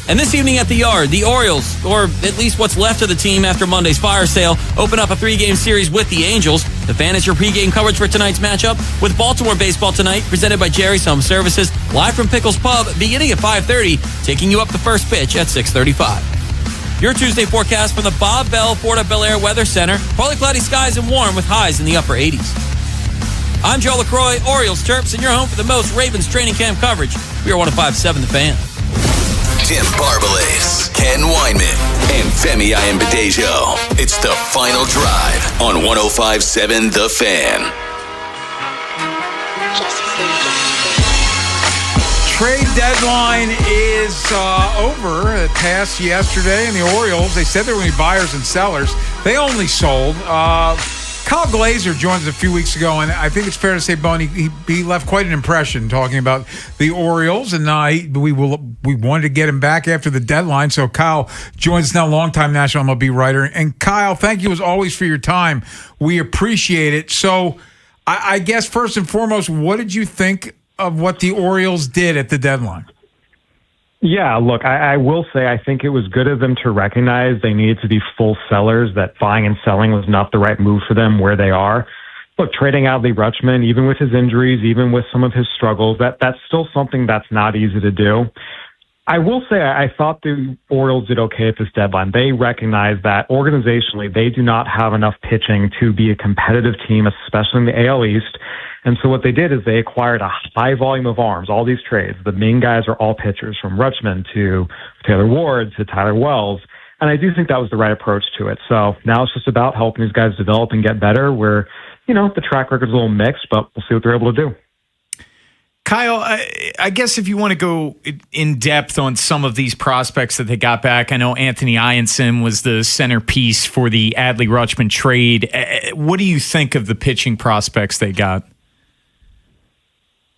And this evening at the Yard, the Orioles, or at least what's left of the team after Monday's fire sale, open up a 3-game series with the Angels. The Fan is your pregame coverage for tonight's matchup with Baltimore baseball tonight, presented by Jerry's Home Services, live from Pickles Pub, beginning at 5:30, taking you up the first pitch at 6:35. Your Tuesday forecast from the Bob Bell Florida Bel Air Weather Center. Partly cloudy skies and warm with highs in the upper 80s. I'm Joe LaCroix, Orioles Terps, and you're home for the most Ravens training camp coverage. We are 105.7 The Fan. Tim Barbalais, Ken Weinman, and Femi Ayanbadejo. It's the Final Drive on 105.7 The Fan. Trade deadline is over. It passed yesterday, and the Orioles, they said they were going to be buyers and sellers. They only sold. Kyle Glaser joined us a few weeks ago, and I think it's fair to say, Bone, he left quite an impression talking about the Orioles, and we wanted to get him back after the deadline. So Kyle joins us now, longtime National MLB writer. And Kyle, thank you as always for your time. We appreciate it. So I guess first and foremost, what did you think of what the Orioles did at the deadline? Yeah, look, I will say I think it was good of them to recognize they needed to be full sellers, that buying and selling was not the right move for them where they are. Look, trading Adley Rutschman, even with his injuries, even with some of his struggles, that's still something that's not easy to do. I will say I thought the Orioles did okay at this deadline. They recognize that organizationally they do not have enough pitching to be a competitive team, especially in the AL East. And so what they did is they acquired a high volume of arms, all these trades. The main guys are all pitchers, from Rutschman to Taylor Ward to Tyler Wells. And I do think that was the right approach to it. So now it's just about helping these guys develop and get better, where, the track record's a little mixed, but we'll see what they're able to do. Kyle, I guess if you want to go in depth on some of these prospects that they got back, I know Anthony Ianson was the centerpiece for the Adley Rutschman trade. What do you think of the pitching prospects they got?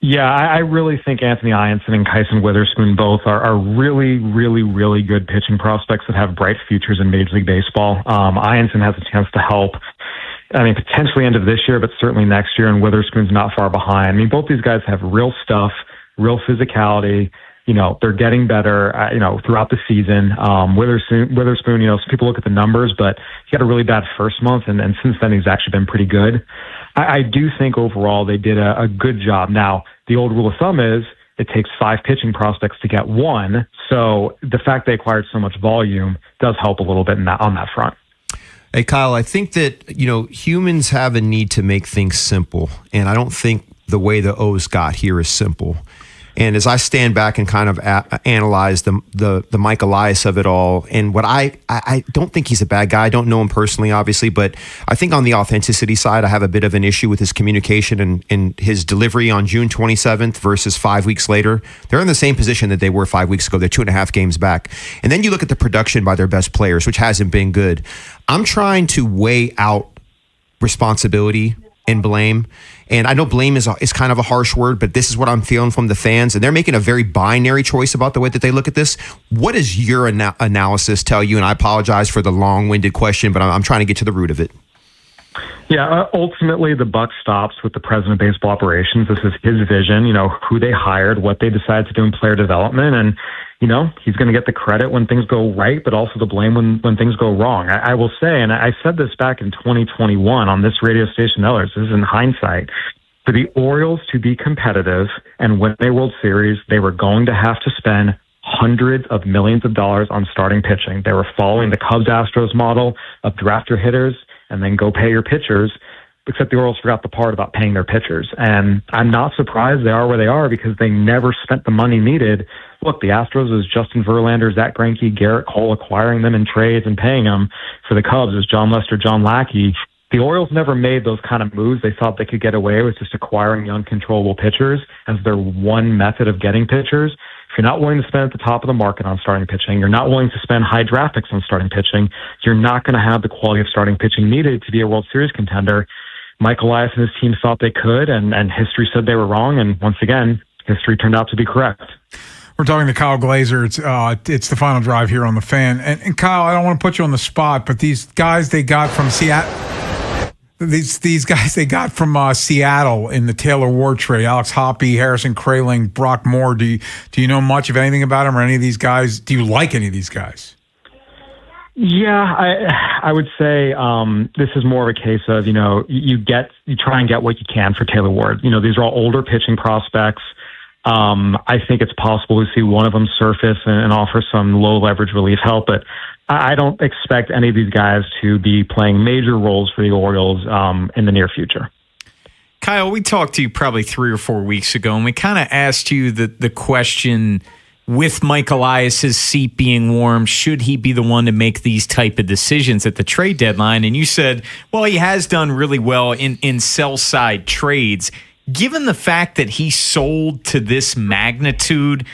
Yeah, I really think Anthony Ianson and Kyson Witherspoon both are really, really, really good pitching prospects that have bright futures in Major League Baseball. Ianson has a chance to help. Potentially end of this year, but certainly next year, and Witherspoon's not far behind. Both these guys have real stuff, real physicality. They're getting better, throughout the season. Witherspoon, some people look at the numbers, but he had a really bad first month, and since then he's actually been pretty good. I do think overall they did a good job. Now, the old rule of thumb is it takes 5 pitching prospects to get one, so the fact they acquired so much volume does help a little bit on that front. Hey, Kyle, I think that, humans have a need to make things simple, and I don't think the way the O's got here is simple. And as I stand back and kind of analyze the Mike Elias of it all, and what I don't think he's a bad guy. I don't know him personally, obviously, but I think on the authenticity side, I have a bit of an issue with his communication and his delivery on June 27th versus 5 weeks later. They're in the same position that they were 5 weeks ago. They're 2.5 games back. And then you look at the production by their best players, which hasn't been good. I'm trying to weigh out responsibility and blame. And I know blame is kind of a harsh word, but this is what I'm feeling from the fans. And they're making a very binary choice about the way that they look at this. What does your analysis tell you? And I apologize for the long-winded question, but I'm trying to get to the root of it. Yeah, ultimately the buck stops with the president of baseball operations. This is his vision, who they hired, what they decided to do in player development. And, he's going to get the credit when things go right, but also the blame when things go wrong. I will say, and I said this back in 2021 on this radio station, others, this is in hindsight, for the Orioles to be competitive and win a World Series, they were going to have to spend hundreds of millions of dollars on starting pitching. They were following the Cubs-Astros model of draft your hitters and then go pay your pitchers, except the Orioles forgot the part about paying their pitchers. And I'm not surprised they are where they are because they never spent the money needed. Look, the Astros was Justin Verlander, Zach Greinke, Garrett Cole acquiring them in trades and paying them. For the Cubs, it was John Lester, John Lackey. The Orioles never made those kind of moves. They thought they could get away with just acquiring the uncontrollable pitchers as their one method of getting pitchers. If you're not willing to spend at the top of the market on starting pitching, you're not willing to spend high draft picks on starting pitching, you're not going to have the quality of starting pitching needed to be a World Series contender. Mike Elias and his team thought they could, and history said they were wrong. And once again, history turned out to be correct. We're talking to Kyle Glaser. It's the Final Drive here on The Fan. And Kyle, I don't want to put you on the spot, but these guys they got from Seattle, these guys they got from Seattle in the Taylor Ward trade, Alex Hoppe, Harrison Kraling, Brock Moore. Do you know much of anything about them or any of these guys? Do you like any of these guys? Yeah, I would say this is more of a case of, you try and get what you can for Taylor Ward. These are all older pitching prospects. I think it's possible to see one of them surface and offer some low leverage relief help, but I don't expect any of these guys to be playing major roles for the Orioles in the near future. Kyle, we talked to you probably 3 or 4 weeks ago, and we kind of asked you the question with Mike Elias's seat being warm, should he be the one to make these type of decisions at the trade deadline? And you said, well, he has done really well in sell-side trades. Given the fact that he sold to this magnitude,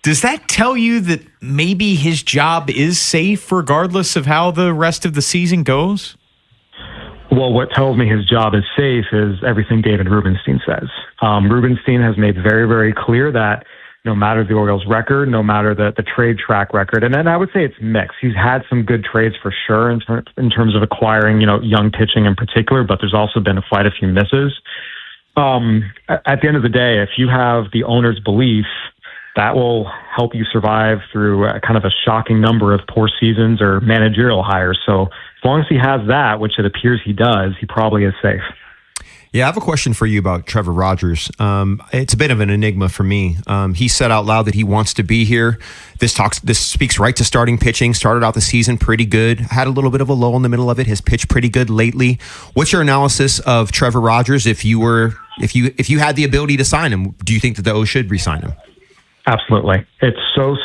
does that tell you that maybe his job is safe regardless of how the rest of the season goes? Well, what tells me his job is safe is everything David Rubenstein says. Rubenstein has made very, very clear that no matter the Orioles' record, no matter the trade track record, and then I would say it's mixed. He's had some good trades for sure in terms of acquiring, young pitching in particular, but there's also been quite a few misses. At the end of the day, if you have the owner's belief, that will help you survive through kind of a shocking number of poor seasons or managerial hires. So as long as he has that, which it appears he does, he probably is safe. Yeah, I have a question for you about Trevor Rogers. It's a bit of an enigma for me. He said out loud that he wants to be here. This speaks right to starting pitching. Started out the season pretty good. Had a little bit of a lull in the middle of it. Has pitched pretty good lately. What's your analysis of Trevor Rogers? If you had the ability to sign him, do you think that the O's should re-sign him? Absolutely. It's so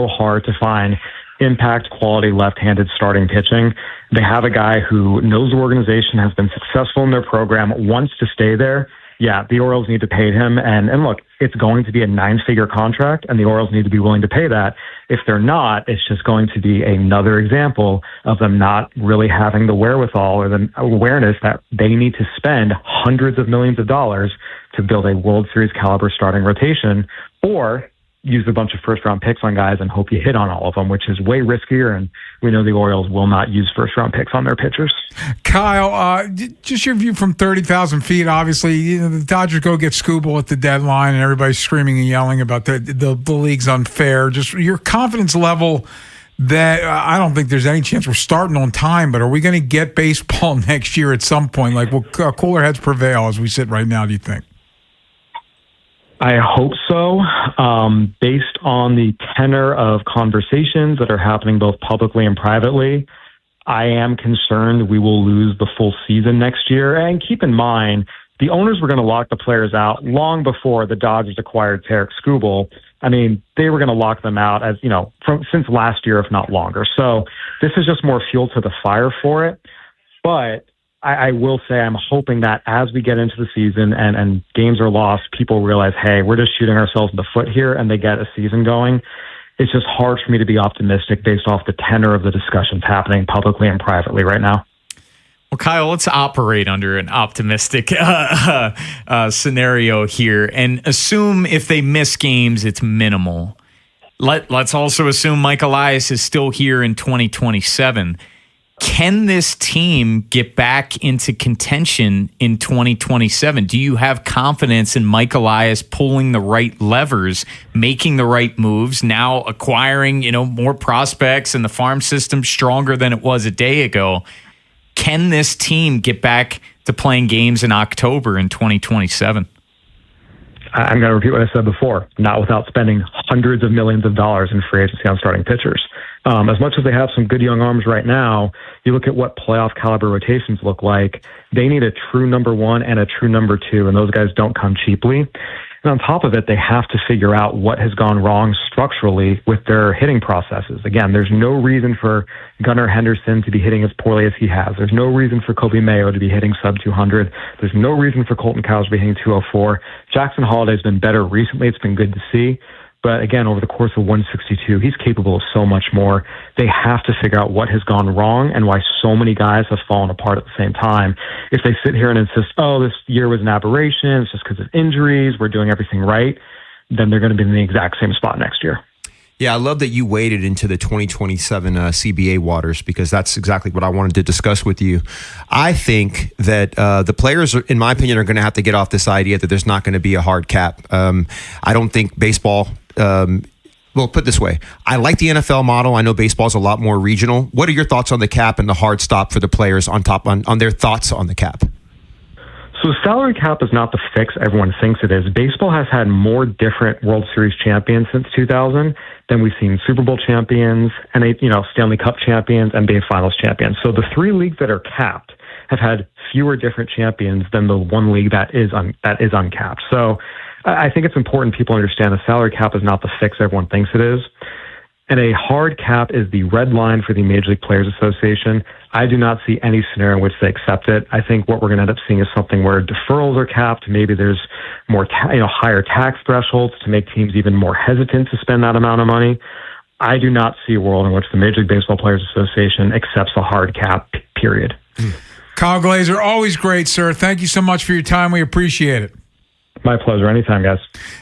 hard to find impact quality left-handed starting pitching. They have a guy who knows the organization, has been successful in their program, wants to stay there. Yeah, the Orioles need to pay him. And look, it's going to be a 9-figure contract, and the Orioles need to be willing to pay that. If they're not, it's just going to be another example of them not really having the wherewithal or the awareness that they need to spend hundreds of millions of dollars to build a World Series caliber starting rotation, or use a bunch of first-round picks on guys and hope you hit on all of them, which is way riskier, and we know the Orioles will not use first-round picks on their pitchers. Kyle, just your view from 30,000 feet. Obviously, the Dodgers go get Scooble at the deadline, and everybody's screaming and yelling about the league's unfair. Just your confidence level that I don't think there's any chance we're starting on time, but are we going to get baseball next year at some point? Like, will cooler heads prevail as we sit right now, do you think? I hope so. Based on the tenor of conversations that are happening both publicly and privately, I am concerned we will lose the full season next year. And keep in mind, the owners were going to lock the players out long before the Dodgers acquired Tarek Skubal. I mean, they were going to lock them out as, since last year, if not longer. So this is just more fuel to the fire for it. But I will say I'm hoping that as we get into the season and games are lost, people realize, hey, we're just shooting ourselves in the foot here, and they get a season going. It's just hard for me to be optimistic based off the tenor of the discussions happening publicly and privately right now. Well, Kyle, let's operate under an optimistic scenario here and assume if they miss games, it's minimal. Let's also assume Mike Elias is still here in 2027. Can this team get back into contention in 2027? Do you have confidence in Mike Elias pulling the right levers, making the right moves, now acquiring, more prospects and the farm system stronger than it was a day ago? Can this team get back to playing games in October in 2027? I'm going to repeat what I said before, not without spending hundreds of millions of dollars in free agency on starting pitchers. As much as they have some good young arms right now, you look at what playoff caliber rotations look like, they need a true number one and a true number two, and those guys don't come cheaply. And on top of it, they have to figure out what has gone wrong structurally with their hitting processes. Again, there's no reason for Gunnar Henderson to be hitting as poorly as he has. There's no reason for Kobe Mayo to be hitting sub 200. There's no reason for Colton Cowles to be hitting 204. Jackson Holliday's been better recently. It's been good to see. But again, over the course of 162, he's capable of so much more. They have to figure out what has gone wrong and why so many guys have fallen apart at the same time. If they sit here and insist, this year was an aberration, it's just because of injuries, we're doing everything right, then they're going to be in the exact same spot next year. Yeah, I love that you waded into the 2027 CBA waters, because that's exactly what I wanted to discuss with you. I think that the players, in my opinion, are going to have to get off this idea that there's not going to be a hard cap. I don't think baseball... well, put it this way. I like the NFL model. I know baseball is a lot more regional. What are your thoughts on the cap and the hard stop for the players on their thoughts on the cap? So salary cap is not the fix everyone thinks it is. Baseball has had more different World Series champions since 2000 than we've seen Super Bowl champions and Stanley Cup champions, NBA Finals champions. So the three leagues that are capped have had fewer different champions than the one league that is uncapped. So I think it's important people understand the salary cap is not the fix everyone thinks it is. And a hard cap is the red line for the Major League Players Association. I do not see any scenario in which they accept it. I think what we're going to end up seeing is something where deferrals are capped. Maybe there's more, higher tax thresholds to make teams even more hesitant to spend that amount of money. I do not see a world in which the Major League Baseball Players Association accepts a hard cap, period. Kyle Glazer, always great, sir. Thank you so much for your time. We appreciate it. My pleasure. Anytime, guys.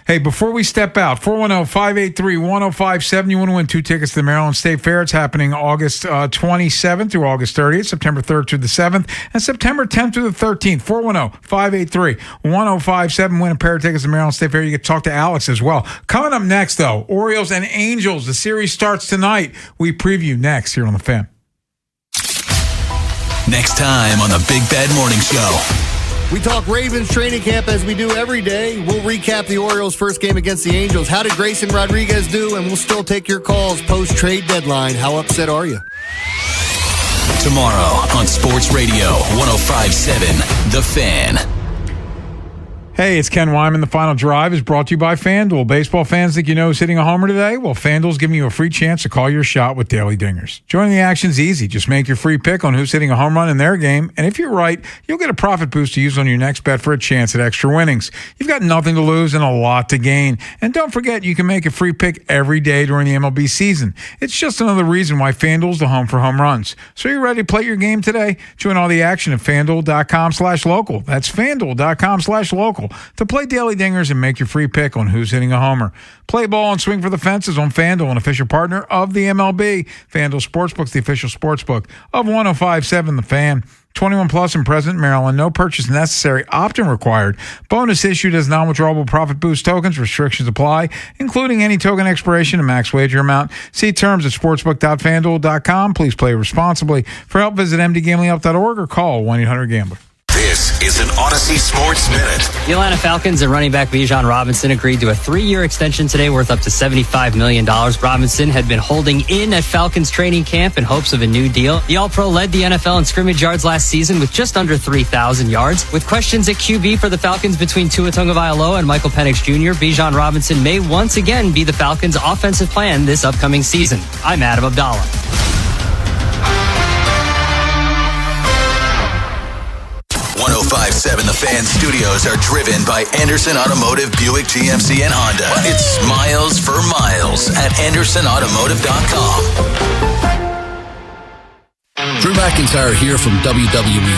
Hey, before we step out, 410-583-1057. You want to win 2 tickets to the Maryland State Fair. It's happening August 27th through August 30th, September 3rd through the 7th, and September 10th through the 13th. 410-583-1057. Win a pair of tickets to the Maryland State Fair. You get to talk to Alex as well. Coming up next, though, Orioles and Angels. The series starts tonight. We preview next here on The Fan. Next time on the Big Bad Morning Show. We talk Ravens training camp as we do every day. We'll recap the Orioles' first game against the Angels. How did Grayson Rodriguez do? And we'll still take your calls post-trade deadline. How upset are you? Tomorrow on Sports Radio 105.7 The Fan. Hey, it's Ken Wyman. The Final Drive is brought to you by FanDuel. Baseball fans think you know who's hitting a homer today? Well, FanDuel's giving you a free chance to call your shot with Daily Dingers. Joining the action's easy. Just make your free pick on who's hitting a home run in their game, and if you're right, you'll get a profit boost to use on your next bet for a chance at extra winnings. You've got nothing to lose and a lot to gain. And don't forget, you can make a free pick every day during the MLB season. It's just another reason why FanDuel's the home for home runs. So you're ready to play your game today? Join all the action at FanDuel.com/local. That's FanDuel.com/local. To play Daily Dingers and make your free pick on who's hitting a homer. Play ball and swing for the fences on FanDuel, an official partner of the MLB. FanDuel Sportsbook's the official sportsbook of 105.7 The Fan. 21 plus in President Maryland. No purchase necessary. Opt-in required. Bonus issued as non-withdrawable profit boost tokens. Restrictions apply, including any token expiration and max wager amount. See terms at sportsbook.fanduel.com. Please play responsibly. For help, visit mdgamblinghelp.org or call 1-800-GAMBLER. This is an Odyssey Sports Minute. The Atlanta Falcons and running back Bijan Robinson agreed to a 3-year extension today worth up to $75 million. Robinson had been holding in at Falcons training camp in hopes of a new deal. The All-Pro led the NFL in scrimmage yards last season with just under 3,000 yards. With questions at QB for the Falcons between Tua Tagovailoa and Michael Penix Jr., Bijan Robinson may once again be the Falcons' offensive plan this upcoming season. I'm Adam Abdallah. 105.7 The Fan studios are driven by Anderson Automotive, Buick, GMC, and Honda. It's miles for miles at AndersonAutomotive.com. Drew McIntyre here from WWE.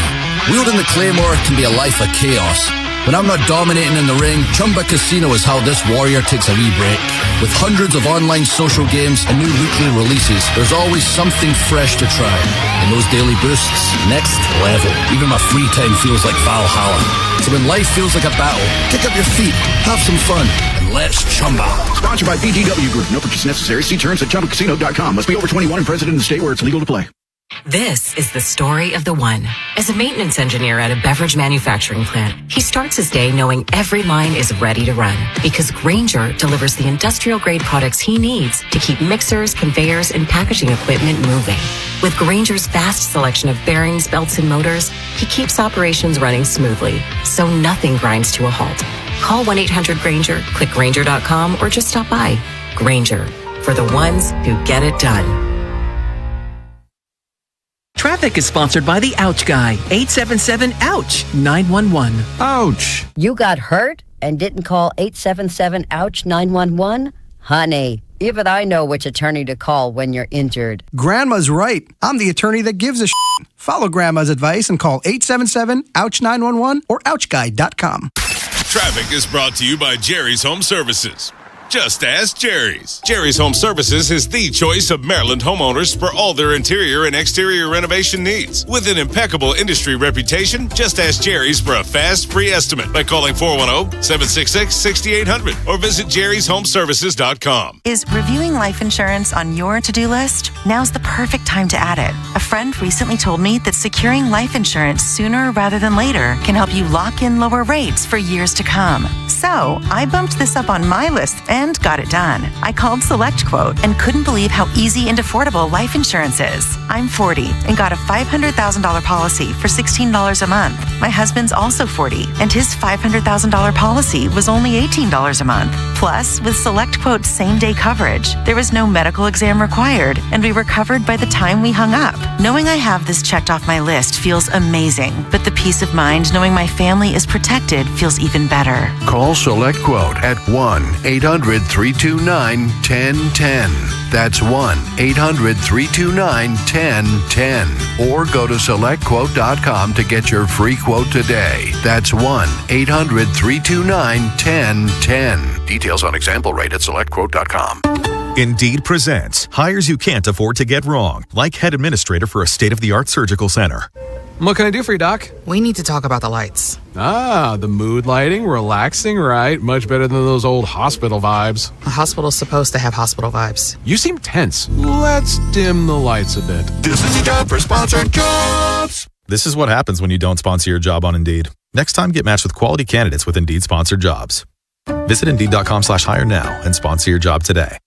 Wielding the Claymore can be a life of chaos. When I'm not dominating in the ring, Chumba Casino is how this warrior takes a wee break. With hundreds of online social games and new weekly releases, there's always something fresh to try. And those daily boosts, next level. Even my free time feels like Valhalla. So when life feels like a battle, kick up your feet, have some fun, and let's chumba. Sponsored by BGW Group. No purchase necessary. See terms at ChumbaCasino.com. Must be over 21 and present in the state where it's legal to play. This is the story of the one. As a maintenance engineer at a beverage manufacturing plant, he starts his day knowing every line is ready to run because Grainger delivers the industrial-grade products he needs to keep mixers, conveyors, and packaging equipment moving. With Grainger's vast selection of bearings, belts, and motors, he keeps operations running smoothly, so nothing grinds to a halt. Call 1-800-GRAINGER, click Grainger.com, or just stop by. Grainger, for the ones who get it done. Traffic is sponsored by the Ouch Guy, 877-OUCH-911. Ouch! You got hurt and didn't call 877-OUCH-911? Honey, even I know which attorney to call when you're injured. Grandma's right. I'm the attorney that gives a shit. Follow Grandma's advice and call 877-OUCH-911 or OUCHGuy.com. Traffic is brought to you by Jerry's Home Services. Just ask Jerry's. Jerry's Home Services is the choice of Maryland homeowners for all their interior and exterior renovation needs. With an impeccable industry reputation, just ask Jerry's for a fast, free estimate by calling 410-766-6800 or visit jerryshomeservices.com. Is reviewing life insurance on your to-do list? Now's the perfect time to add it. A friend recently told me that securing life insurance sooner rather than later can help you lock in lower rates for years to come. So I bumped this up on my list and got it done. I called SelectQuote and couldn't believe how easy and affordable life insurance is. I'm 40 and got a $500,000 policy for $16 a month. My husband's also 40, and his $500,000 policy was only $18 a month. Plus, with SelectQuote's same-day coverage, there was no medical exam required, and we were covered by the time we hung up. Knowing I have this checked off my list feels amazing, but the peace of mind knowing my family is protected feels even better. Call SelectQuote at 1-800-329-1010. That's 1-800-329-1010. Or go to SelectQuote.com to get your free quote today. That's 1-800-329-1010. Details on example rate at SelectQuote.com. Indeed presents hires you can't afford to get wrong, like head administrator for a state-of-the-art surgical center. What can I do for you, Doc? We need to talk about the lights. Ah, the mood lighting, relaxing, right? Much better than those old hospital vibes. A hospital's supposed to have hospital vibes. You seem tense. Let's dim the lights a bit. This is your job for sponsored jobs. This is what happens when you don't sponsor your job on Indeed. Next time, get matched with quality candidates with Indeed sponsored jobs. Visit Indeed.com/hire now and sponsor your job today.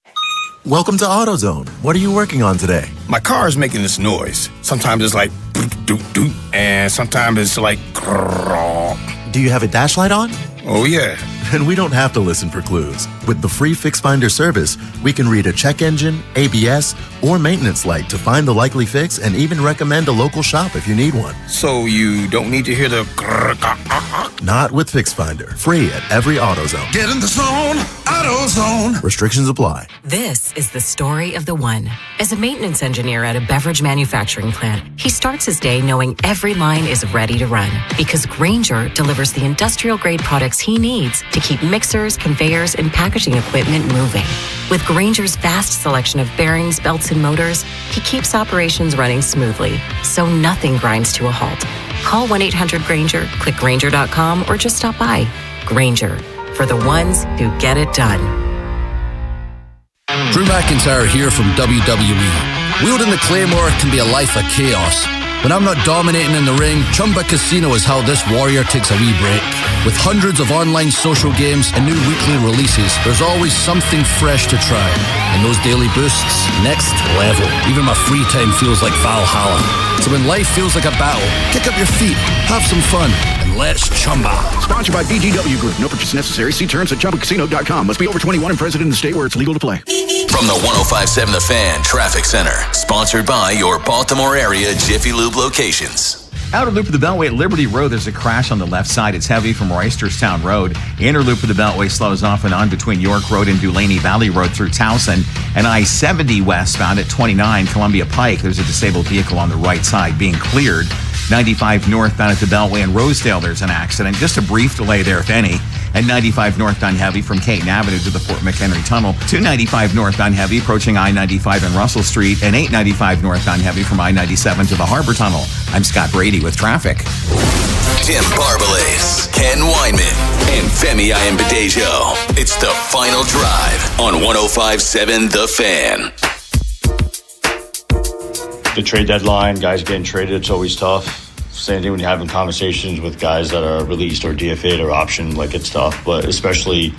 Welcome to AutoZone. What are you working on today? My car is making this noise. Sometimes it's like doot, doot, doot, and sometimes it's like grrr. Do you have a dash light on? Oh, yeah. Then we don't have to listen for clues. With the free Fix Finder service, we can read a check engine, ABS, or maintenance light to find the likely fix and even recommend a local shop if you need one. So you don't need to hear the grrr, Not with Fix Finder. Free at every AutoZone. Get in the zone, AutoZone. Restrictions apply. This is the story of the one. As a maintenance engineer at a beverage manufacturing plant, he starts his day knowing every line is ready to run because Grainger delivers the industrial-grade products he needs to keep mixers, conveyors, and packaging equipment moving. With Grainger's vast selection of bearings, belts, and motors, he keeps operations running smoothly, so nothing grinds to a halt. Call 1-800-GRAINGER, click Grainger.com, or just stop by. Grainger, for the ones who get it done. Drew McIntyre here from WWE. Wielding the Claymore can be a life of chaos. When I'm not dominating in the ring, Chumba Casino is how this warrior takes a wee break. With hundreds of online social games and new weekly releases, there's always something fresh to try. And those daily boosts, next level. Even my free time feels like Valhalla. So when life feels like a battle, kick up your feet, have some fun, and let's chumba. Sponsored by BGW Group. No purchase necessary. See terms at ChumbaCasino.com. Must be over 21 and present in the state where it's legal to play. From the 105.7 The Fan Traffic Center. Sponsored by your Baltimore area Jiffy Lube locations. Outer loop of the Beltway at Liberty Road, there's a crash on the left side. It's heavy from Reisterstown Road. Inner loop of the Beltway slows off and on between York Road and Dulaney Valley Road through Towson. And I-70 westbound at 29 Columbia Pike. There's a disabled vehicle on the right side being cleared. 95 northbound at the Beltway in Rosedale, there's an accident. Just a brief delay there, if any. And 95 northbound heavy from Caton Avenue to the Fort McHenry Tunnel. 295 northbound heavy approaching I-95 and Russell Street. And 895 northbound heavy from I-97 to the Harbor Tunnel. I'm Scott Brady with traffic. Tim Barbalas, Ken Weinman, and Femi Ayanbadejo. It's the final drive on 105.7 The Fan. The trade deadline, guys getting traded, it's always tough. Same thing when you're having conversations with guys that are released or DFA'd or optioned, like it's tough. But especially,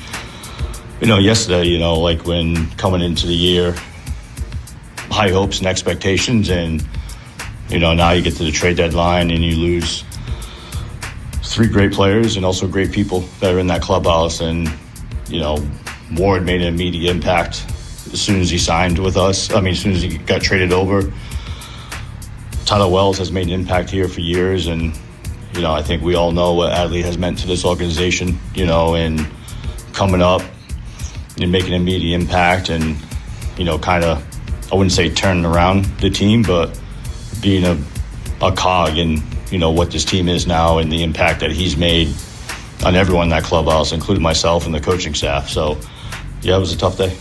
yesterday, like when coming into the year, high hopes and expectations, and, now you get to the trade deadline and you lose three great players and also great people that are in that clubhouse. And, Ward made an immediate impact as soon as he signed with us. As soon as he got traded over. Tyler Wells has made an impact here for years, and I think we all know what Adley has meant to this organization, and coming up and making an immediate impact and, kind of, I wouldn't say turning around the team, but being a cog in, what this team is now and the impact that he's made on everyone in that clubhouse, including myself and the coaching staff. So, yeah, it was a tough day.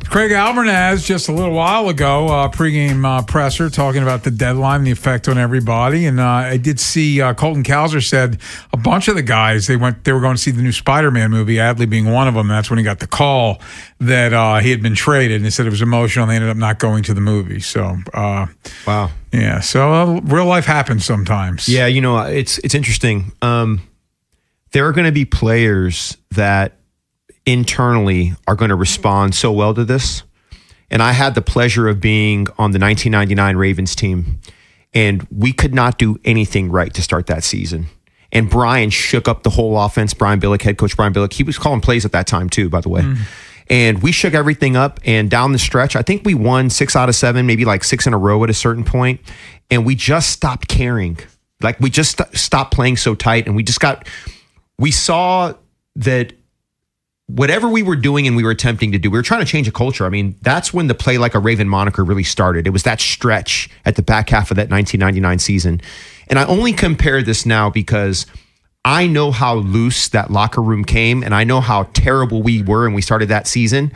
Craig Albernaz just a little while ago, pregame presser, talking about the deadline and the effect on everybody. And I did see Colton Cowser said a bunch of the guys, they were going to see the new Spider-Man movie, Adley being one of them. That's when he got the call that he had been traded. And they said it was emotional. They ended up not going to the movie. So, wow. Yeah. So real life happens sometimes. Yeah. It's interesting. There are going to be players that internally are going to respond so well to this. And I had the pleasure of being on the 1999 Ravens team, and we could not do anything right to start that season. And Brian shook up the whole offense. Brian Billick, head coach Brian Billick, he was calling plays at that time too, by the way. And we shook everything up, and down the stretch, I think we won 6 out of 7, maybe like 6 in a row at a certain point. And we just stopped caring. Like we just stopped playing so tight, and we saw that whatever we were doing and we were attempting to do, we were trying to change a culture. I mean, that's when the Play Like a Raven moniker really started. It was that stretch at the back half of that 1999 season. And I only compare this now because I know how loose that locker room came, and I know how terrible we were when we started that season.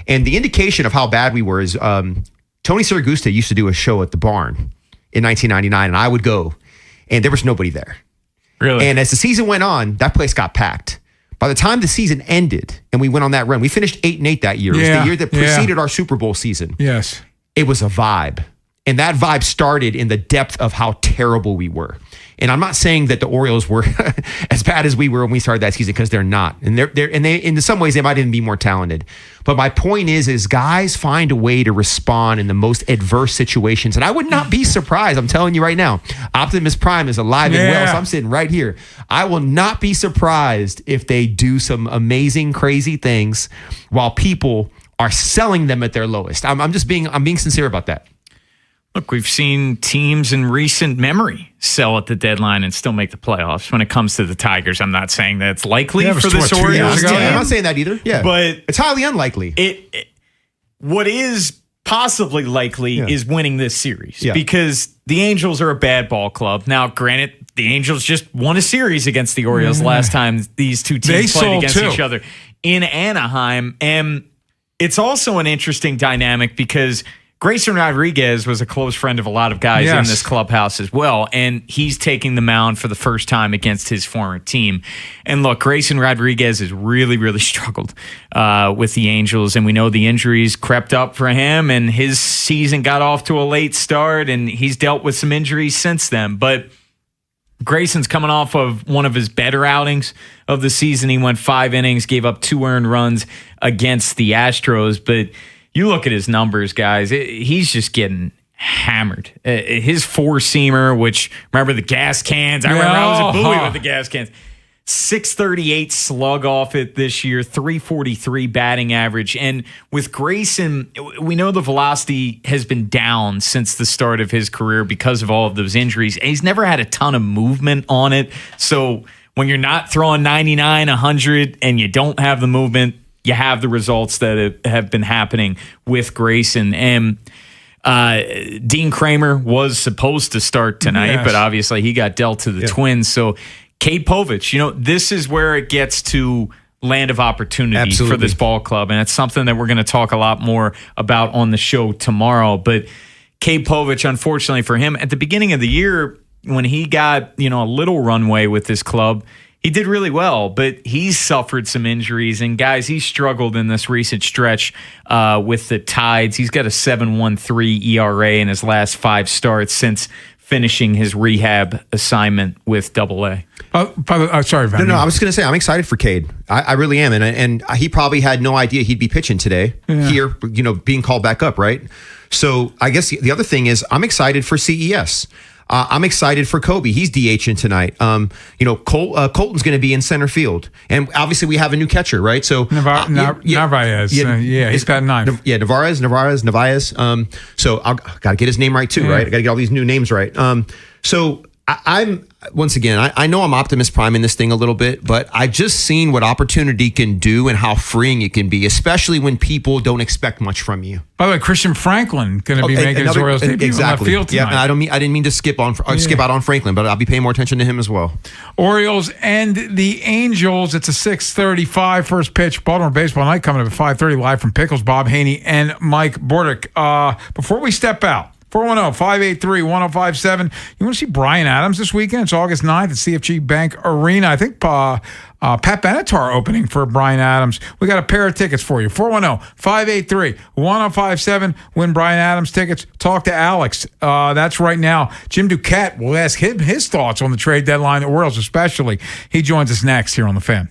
And the indication of how bad we were is Tony Siragusa used to do a show at the Barn in 1999, and I would go, and there was nobody there. Really? And as the season went on, that place got packed. By the time the season ended and we went on that run, we finished 8-8 that year. It was the year that preceded our Super Bowl season. Yes. It was a vibe. And that vibe started in the depth of how terrible we were. And I'm not saying that the Orioles were as bad as we were when we started that season, because they're not. And they in some ways they might even be more talented. But my point is guys find a way to respond in the most adverse situations. And I would not be surprised. I'm telling you right now, Optimus Prime is alive and well. So I'm sitting right here. I will not be surprised if they do some amazing, crazy things while people are selling them at their lowest. I'm being sincere about that. Look, we've seen teams in recent memory sell at the deadline and still make the playoffs. When it comes to the Tigers, I'm not saying that it's likely for this Orioles team. I'm not saying that either. Yeah, but it's highly unlikely. What is possibly likely is winning this series because the Angels are a bad ball club. Now, granted, the Angels just won a series against the Orioles last time these two teams played against each other in Anaheim. And it's also an interesting dynamic because Grayson Rodriguez was a close friend of a lot of guys in this clubhouse as well, and he's taking the mound for the first time against his former team. And look, Grayson Rodriguez has really, really struggled with the Angels, and we know the injuries crept up for him, and his season got off to a late start, and he's dealt with some injuries since then. But Grayson's coming off of one of his better outings of the season. He went 5 innings, gave up 2 earned runs against the Astros, but you look at his numbers, guys. He's just getting hammered. His 4-seamer, which, remember the gas cans? I was a buoy with the gas cans. 638 slug off it this year, 343 batting average. And with Grayson, we know the velocity has been down since the start of his career because of all of those injuries. And he's never had a ton of movement on it. So when you're not throwing 99, 100, and you don't have the movement, you have the results that have been happening with Grayson. And Dean Kramer was supposed to start tonight, but obviously he got dealt to the Twins. So Cade Povich, this is where it gets to land of opportunity for this ball club. And it's something that we're going to talk a lot more about on the show tomorrow. But Cade Povich, unfortunately for him, at the beginning of the year, when he got, a little runway with this club, he did really well, but he's suffered some injuries. And, guys, he struggled in this recent stretch with the Tides. He's got a 7.13 ERA in his last 5 starts since finishing his rehab assignment with AA. Sorry, Van. No, I was going to say, I'm excited for Cade. I really am. And he probably had no idea he'd be pitching today here, being called back up, right? So I guess the other thing is I'm excited for CES. I'm excited for Kobe. He's DHing tonight. Colton's going to be in center field. And obviously we have a new catcher, right? So Narvaez. He's got 9. Narvaez. So I've got to get his name right too, right? I got to get all these new names right. So I'm once again, I know I'm Optimus Prime in this thing a little bit, but I've just seen what opportunity can do and how freeing it can be, especially when people don't expect much from you. By the way, Christian Franklin going to be making his Orioles debut on the field tonight. Yeah, and I didn't mean to skip out on Franklin, but I'll be paying more attention to him as well. Orioles and the Angels. It's a 6:35 first pitch. Baltimore Baseball Night coming up at 5:30 live from Pickles. Bob Haynie and Mike Bordick. Before we step out, 410-583-1057. You want to see Bryan Adams this weekend? It's August 9th at CFG Bank Arena. I think Pat Benatar opening for Bryan Adams. We got a pair of tickets for you. 410-583-1057. Win Bryan Adams tickets. Talk to Alex. That's right now. Jim Duquette. We'll ask him his thoughts on the trade deadline, the Orioles especially. He joins us next here on The Fan.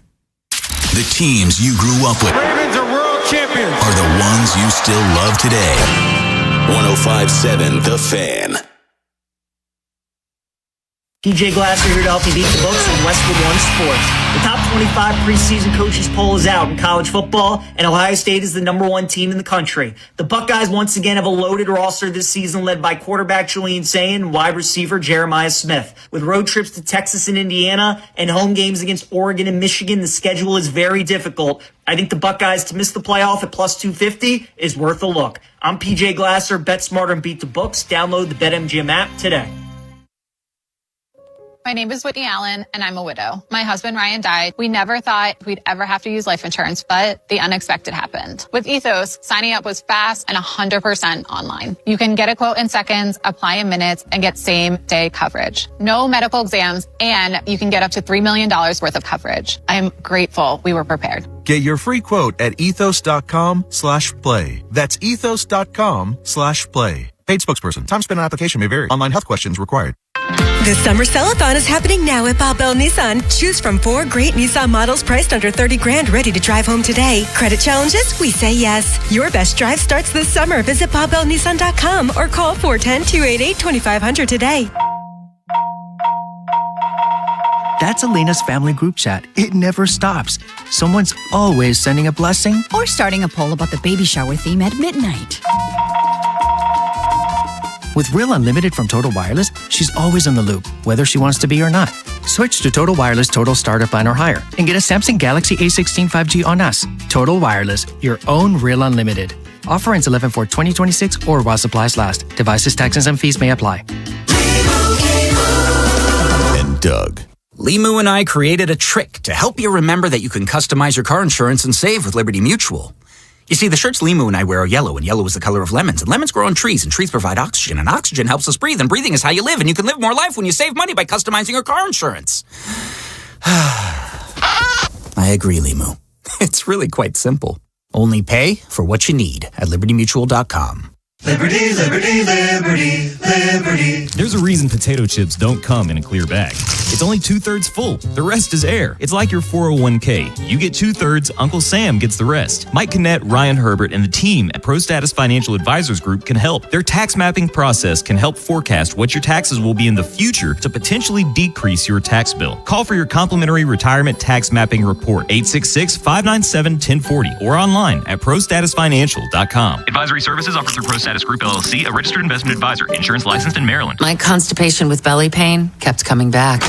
The teams you grew up with Ravens are world champions. are the ones you still love today. 105.7 The Fan. PJ Glasser here to help you beat the books in Westwood One Sports. The top 25 preseason coaches poll is out in college football, and Ohio State is the #1 team in the country. The Buckeyes once again have a loaded roster this season led by quarterback Julian Sayin and wide receiver Jeremiah Smith. With road trips to Texas and Indiana and home games against Oregon and Michigan, the schedule is very difficult. I think the Buckeyes to miss the playoff at plus 250 is worth a look. I'm PJ Glasser. Bet smarter and beat the books. Download the BetMGM app today. My name is Whitney Allen, and I'm a widow. My husband, Ryan, died. We never thought we'd ever have to use life insurance, but the unexpected happened. With Ethos, signing up was fast and 100% online. You can get a quote in seconds, apply in minutes, and get same-day coverage. No medical exams, and you can get up to $3 million worth of coverage. I am grateful we were prepared. Get your free quote at ethos.com/play. That's ethos.com/play. Paid spokesperson. Time spent on application may vary. Online health questions required. The summer sell-a-thon is happening now at Bob Bell Nissan. Choose from 4 great Nissan models priced under $30,000, ready to drive home today. Credit challenges? We say yes. Your best drive starts this summer. Visit BobBellNissan.com or call 410-288-2500 today. That's Elena's family group chat. It never stops. Someone's always sending a blessing or starting a poll about the baby shower theme at midnight. With Real Unlimited from Total Wireless, she's always in the loop, whether she wants to be or not. Switch to Total Wireless Total Starter Plan or higher and get a Samsung Galaxy A16 5G on us. Total Wireless, your own Real Unlimited. Offer ends 11/4/2026 or while supplies last. Devices, taxes, and fees may apply. And Doug. Limu and I created a trick to help you remember that you can customize your car insurance and save with Liberty Mutual. You see, the shirts Limu and I wear are yellow, and yellow is the color of lemons. And lemons grow on trees, and trees provide oxygen. And oxygen helps us breathe, and breathing is how you live. And you can live more life when you save money by customizing your car insurance. I agree, Limu. It's really quite simple. Only pay for what you need at libertymutual.com. Liberty, liberty, liberty, liberty. There's a reason potato chips don't come in a clear bag. It's only 2/3 full. The rest is air. It's like your 401k. You get 2/3, Uncle Sam gets the rest. Mike Kinnett, Ryan Herbert, and the team at ProStatus Financial Advisors Group can help. Their tax mapping process can help forecast what your taxes will be in the future to potentially decrease your tax bill. Call for your complimentary retirement tax mapping report, 866-597-1040, or online at prostatusfinancial.com. Advisory services offered through ProStatus Group LLC, a registered investment advisor, insurance licensed in Maryland. My constipation with belly pain kept coming back.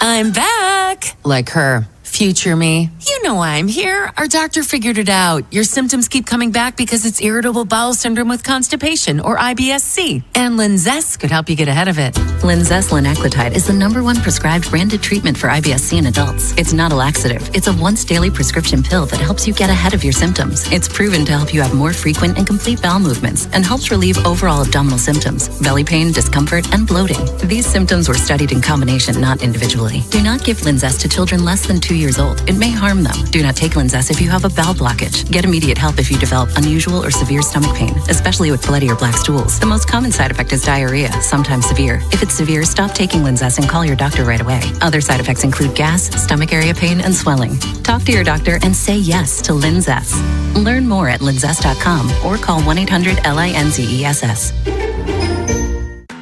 I'm back. Like her. Future me. You know why I'm here. Our doctor figured it out. Your symptoms keep coming back because it's irritable bowel syndrome with constipation, or IBS-C. And Linzess could help you get ahead of it. Linzess linaclotide is the #1 prescribed branded treatment for IBS-C in adults. It's not a laxative. It's a once-daily prescription pill that helps you get ahead of your symptoms. It's proven to help you have more frequent and complete bowel movements and helps relieve overall abdominal symptoms, belly pain, discomfort, and bloating. These symptoms were studied in combination, not individually. Do not give Linzess to children less than 2 years old. It may harm them. Do not take Linzess if you have a bowel blockage. Get immediate help if you develop unusual or severe stomach pain, especially with bloody or black stools. The most common side effect is diarrhea, sometimes severe. If it's severe, stop taking Linzess and call your doctor right away. Other side effects include gas, stomach area pain, and swelling. Talk to your doctor and say yes to Linzess. Learn more at linzess.com or call 1-800-LINZESS.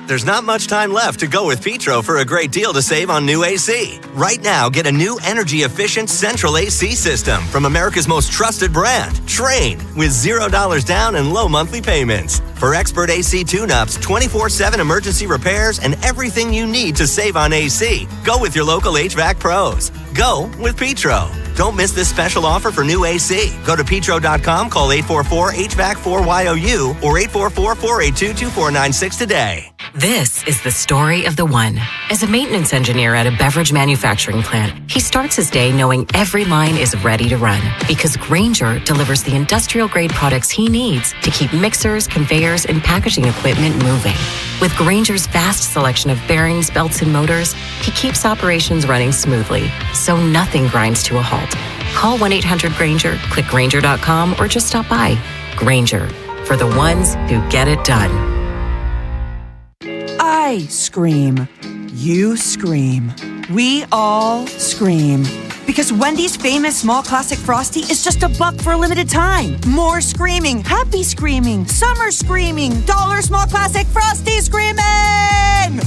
There's not much time left to go with Petro for a great deal to save on new AC. Right now, get a new energy-efficient central AC system from America's most trusted brand, Trane, with $0 down and low monthly payments. For expert AC tune-ups, 24/7 emergency repairs, and everything you need to save on AC, go with your local HVAC pros. Go with Petro. Don't miss this special offer for new AC. Go to petro.com, call 844-HVAC-4YOU or 844-482-2496 today. This is the story of the one. As a maintenance engineer at a beverage manufacturing plant, he starts his day knowing every line is ready to run because Grainger delivers the industrial-grade products he needs to keep mixers, conveyors, and packaging equipment moving. With Grainger's vast selection of bearings, belts, and motors, he keeps operations running smoothly, so nothing grinds to a halt. Call 1-800-GRAINGER, click Grainger.com, or just stop by. Grainger, for the ones who get it done. I scream. You scream. We all scream. Because Wendy's famous small classic Frosty is just $1 for a limited time. More screaming, happy screaming, summer screaming, dollar small classic Frosty screaming!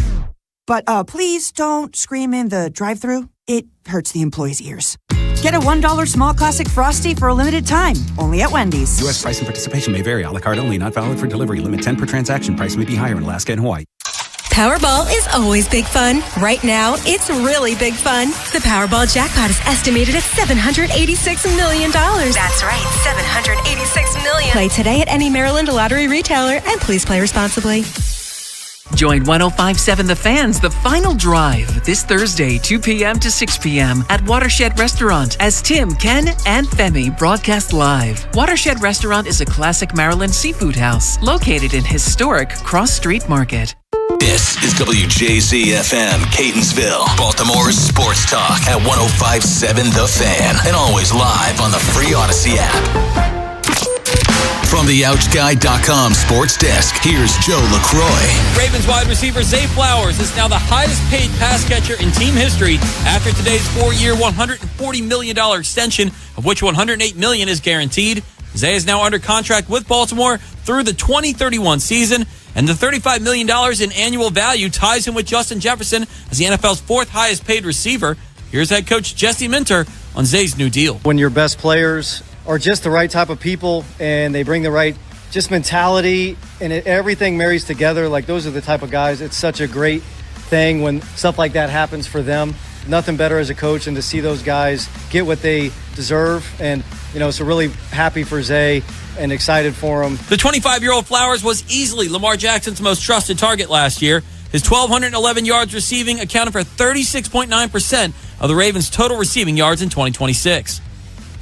But please don't scream in the drive-thru. It hurts the employees' ears. Get a $1 small classic Frosty for a limited time, only at Wendy's. U.S. price and participation may vary. A la carte only. Not valid for delivery. Limit 10 per transaction. Price may be higher in Alaska and Hawaii. Powerball is always big fun. Right now, it's really big fun. The Powerball jackpot is estimated at $786 million. That's right, $786 million. Play today at any Maryland lottery retailer, and please play responsibly. Join 105.7 The Fans, The Final Drive, this Thursday, 2 p.m. to 6 p.m. at Watershed Restaurant as Tim, Ken, and Femi broadcast live. Watershed Restaurant is a classic Maryland seafood house located in historic Cross Street Market. This is WJZ-FM, Catonsville, Baltimore's sports talk at 105.7 The Fan, and always live on the free Odyssey app. From the OutGuy.com sports desk, here's Joe LaCroix. Ravens wide receiver Zay Flowers is now the highest paid pass catcher in team history after today's 4-year, $140 million extension, of which $108 million is guaranteed. Zay is now under contract with Baltimore through the 2031 season, and the $35 million in annual value ties him with Justin Jefferson as the NFL's fourth highest paid receiver. Here's head coach Jesse Minter on Zay's new deal. When your best players are just the right type of people and they bring the right just mentality and everything marries together, like those are the type of guys. It's such a great thing when stuff like that happens for them. Nothing better as a coach than to see those guys get what they deserve. And, so really happy for Zay and excited for him. The 25-year-old Flowers was easily Lamar Jackson's most trusted target last year. His 1,211 yards receiving accounted for 36.9% of the Ravens' total receiving yards in 2026.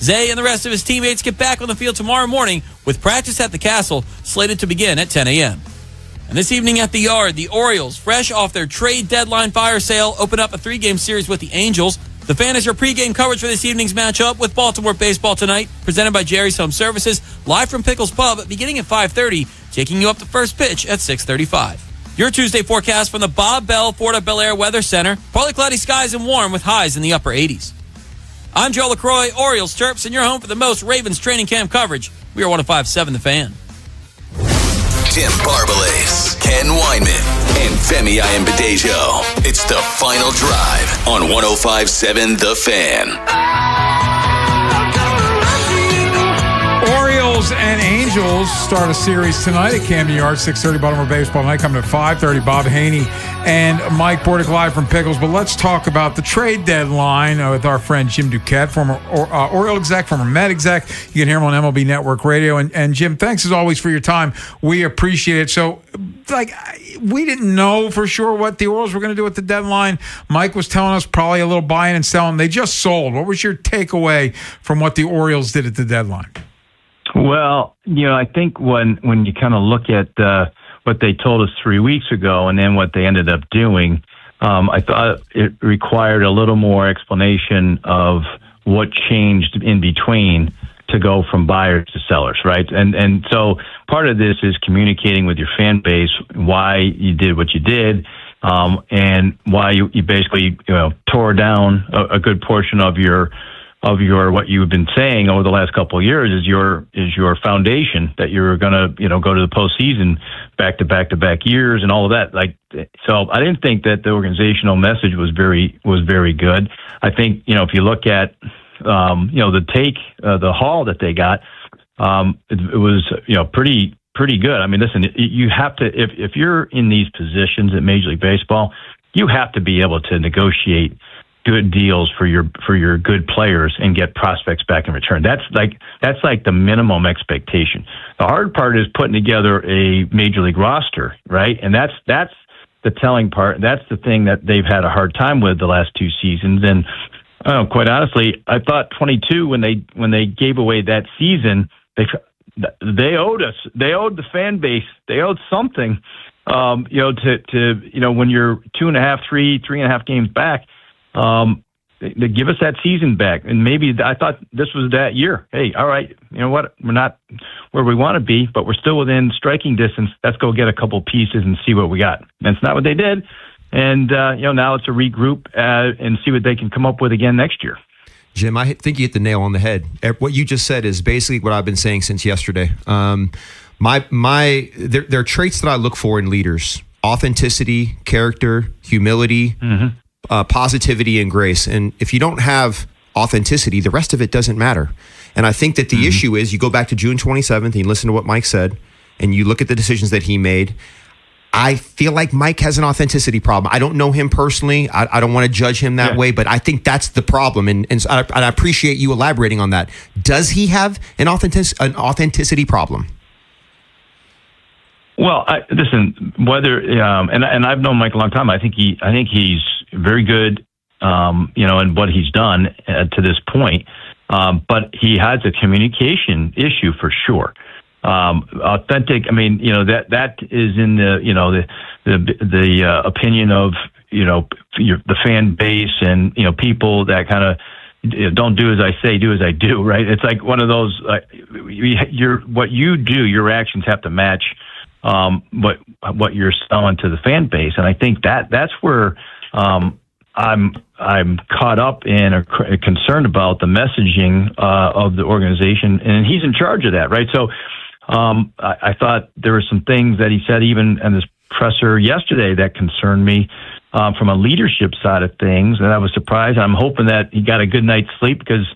Zay and the rest of his teammates get back on the field tomorrow morning with practice at the Castle slated to begin at 10 a.m. And this evening at the Yard, the Orioles, fresh off their trade deadline fire sale, open up a 3-game series with the Angels. The Fan is your pregame coverage for this evening's matchup with Baltimore baseball tonight, presented by Jerry's Home Services, live from Pickles Pub, beginning at 5:30, taking you up to first pitch at 6:35. Your Tuesday forecast from the Bob Bell Florida Bel Air Weather Center. Partly cloudy skies and warm with highs in the upper 80s. I'm Joe LaCroix, Orioles Terps, and you're home for the most Ravens training camp coverage. We are 105.7 The Fan. Tim Barbalace, Ken Weinman, and Femi Ayambadejo. It's the Final Drive on 105.7 The Fan. Orioles and Angels start a series tonight at Camden Yards, 6:30 Baltimore baseball night, coming at 5:30. Bob Haynie and Mike Bordick live from Pickles. But let's talk about the trade deadline with our friend Jim Duquette, former Oriole exec, former Met exec. You can hear him on MLB Network Radio. And Jim, thanks as always for your time. We appreciate it. So, we didn't know for sure what the Orioles were going to do at the deadline. Mike was telling us probably a little buying and selling. They just sold. What was your takeaway from what the Orioles did at the deadline? Well, I think when you kind of look at what they told us 3 weeks ago and then what they ended up doing, I thought it required a little more explanation of what changed in between to go from buyers to sellers, right? And so part of this is communicating with your fan base why you did what you did, and why you basically tore down a good portion of your what you've been saying over the last couple of years is your foundation that you're gonna go to the postseason back to back years and all of that. So I didn't think that the organizational message was very good. I think if you look at the haul that they got, it was pretty good. I mean, listen, you have to if you're in these positions at Major League Baseball, you have to be able to negotiate good deals for your good players and get prospects back in return. That's like the minimum expectation. The hard part is putting together a major league roster, right? And that's the telling part. That's the thing that they've had a hard time with the last two seasons. And quite honestly, I thought 22 when they gave away that season, they owed us. They owed the fan base. They owed something. When you're 2.5, 3.5 games back. They give us that season back, and maybe I thought this was that year. Hey, all right, you know what? We're not where we want to be, but we're still within striking distance. Let's go get a couple pieces and see what we got. And it's not what they did. And now it's a regroup and see what they can come up with again next year. Jim, I think you hit the nail on the head. What you just said is basically what I've been saying since yesterday. There are traits that I look for in leaders: authenticity, character, humility, positivity, and grace. And if you don't have authenticity, the rest of it doesn't matter. And I think that the issue is, you go back to June 27th and you listen to what Mike said, and you look at the decisions that he made. I feel like Mike has an authenticity problem. I don't know him personally. I don't want to judge him that way, but I think that's the problem. And I appreciate you elaborating on that. Does he have an authenticity problem? Well, listen, whether and I've known Mike a long time. I think he's very good, in what he's done to this point. But he has a communication issue for sure. Authentic. I mean, that is in the opinion of the fan base and people that kind of don't do as I say, do as I do. Right? It's like one of those. What you do, your actions have to match what you're selling to the fan base, and I think that's where I'm caught up in or concerned about the messaging of the organization, and he's in charge of that, right? So. I thought there were some things that he said even in this presser yesterday that concerned me from a leadership side of things, and I was surprised. I'm hoping that he got a good night's sleep because,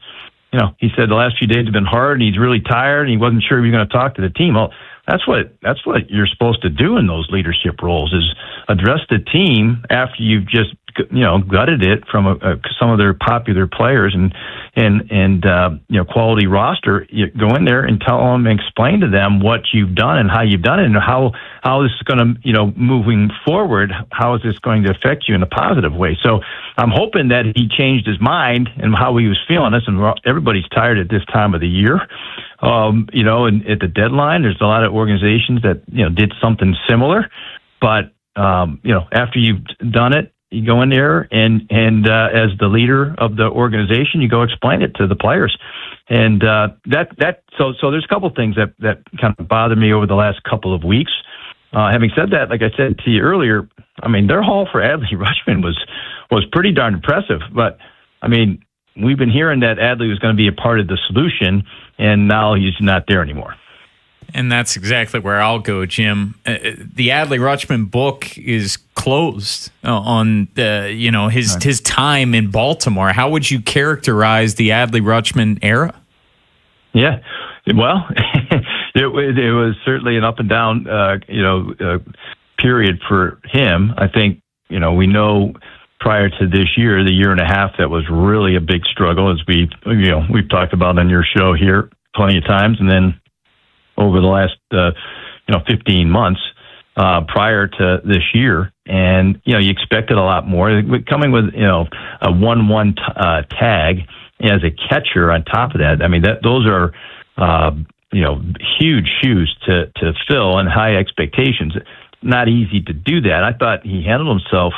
he said the last few days have been hard and he's really tired and he wasn't sure he was going to talk to the team. Well, that's what you're supposed to do in those leadership roles, is address the team after you've just gutted it from some of their popular players and quality roster. You go in there and tell them, explain to them what you've done and how you've done it, and how this is going to moving forward. How is this going to affect you in a positive way? So I'm hoping that he changed his mind and how he was feeling. Listen, everybody's tired at this time of the year. And at the deadline, there's a lot of organizations that did something similar, but after you've done it, you go in there and as the leader of the organization, you go explain it to the players, and so there's a couple of things that kind of bothered me over the last couple of weeks. Having said that, like I said to you earlier, I mean, their haul for Adley Rutschman was pretty darn impressive, but I mean, we've been hearing that Adley was going to be a part of the solution, and now he's not there anymore. And that's exactly where I'll go, Jim. The Adley Rutschman book is closed on his time in Baltimore. How would you characterize the Adley Rutschman era? Yeah, well, it was certainly an up and down period for him. I think we know prior to this year, the year and a half, that was really a big struggle, as we've talked about on your show here plenty of times, and then over the last 15 months prior to this year, and you expected a lot more. Coming with a 1-1 tag as a catcher on top of that, I mean those are huge shoes to fill and high expectations. Not easy to do that. I thought he handled himself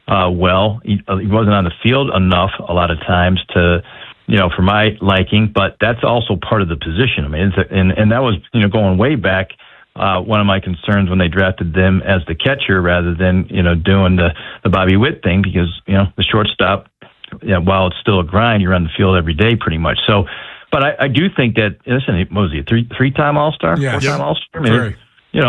well. He wasn't on the field enough a lot of times to. For my liking, but that's also part of the position. I mean, and that was, going way back. One of my concerns when they drafted them as the catcher rather than, doing the Bobby Witt thing, because, the shortstop, while it's still a grind, you're on the field every day pretty much. So, but I do think that, listen, what was he, a three-time All-Star? Yeah. Four-time All-Star? I mean,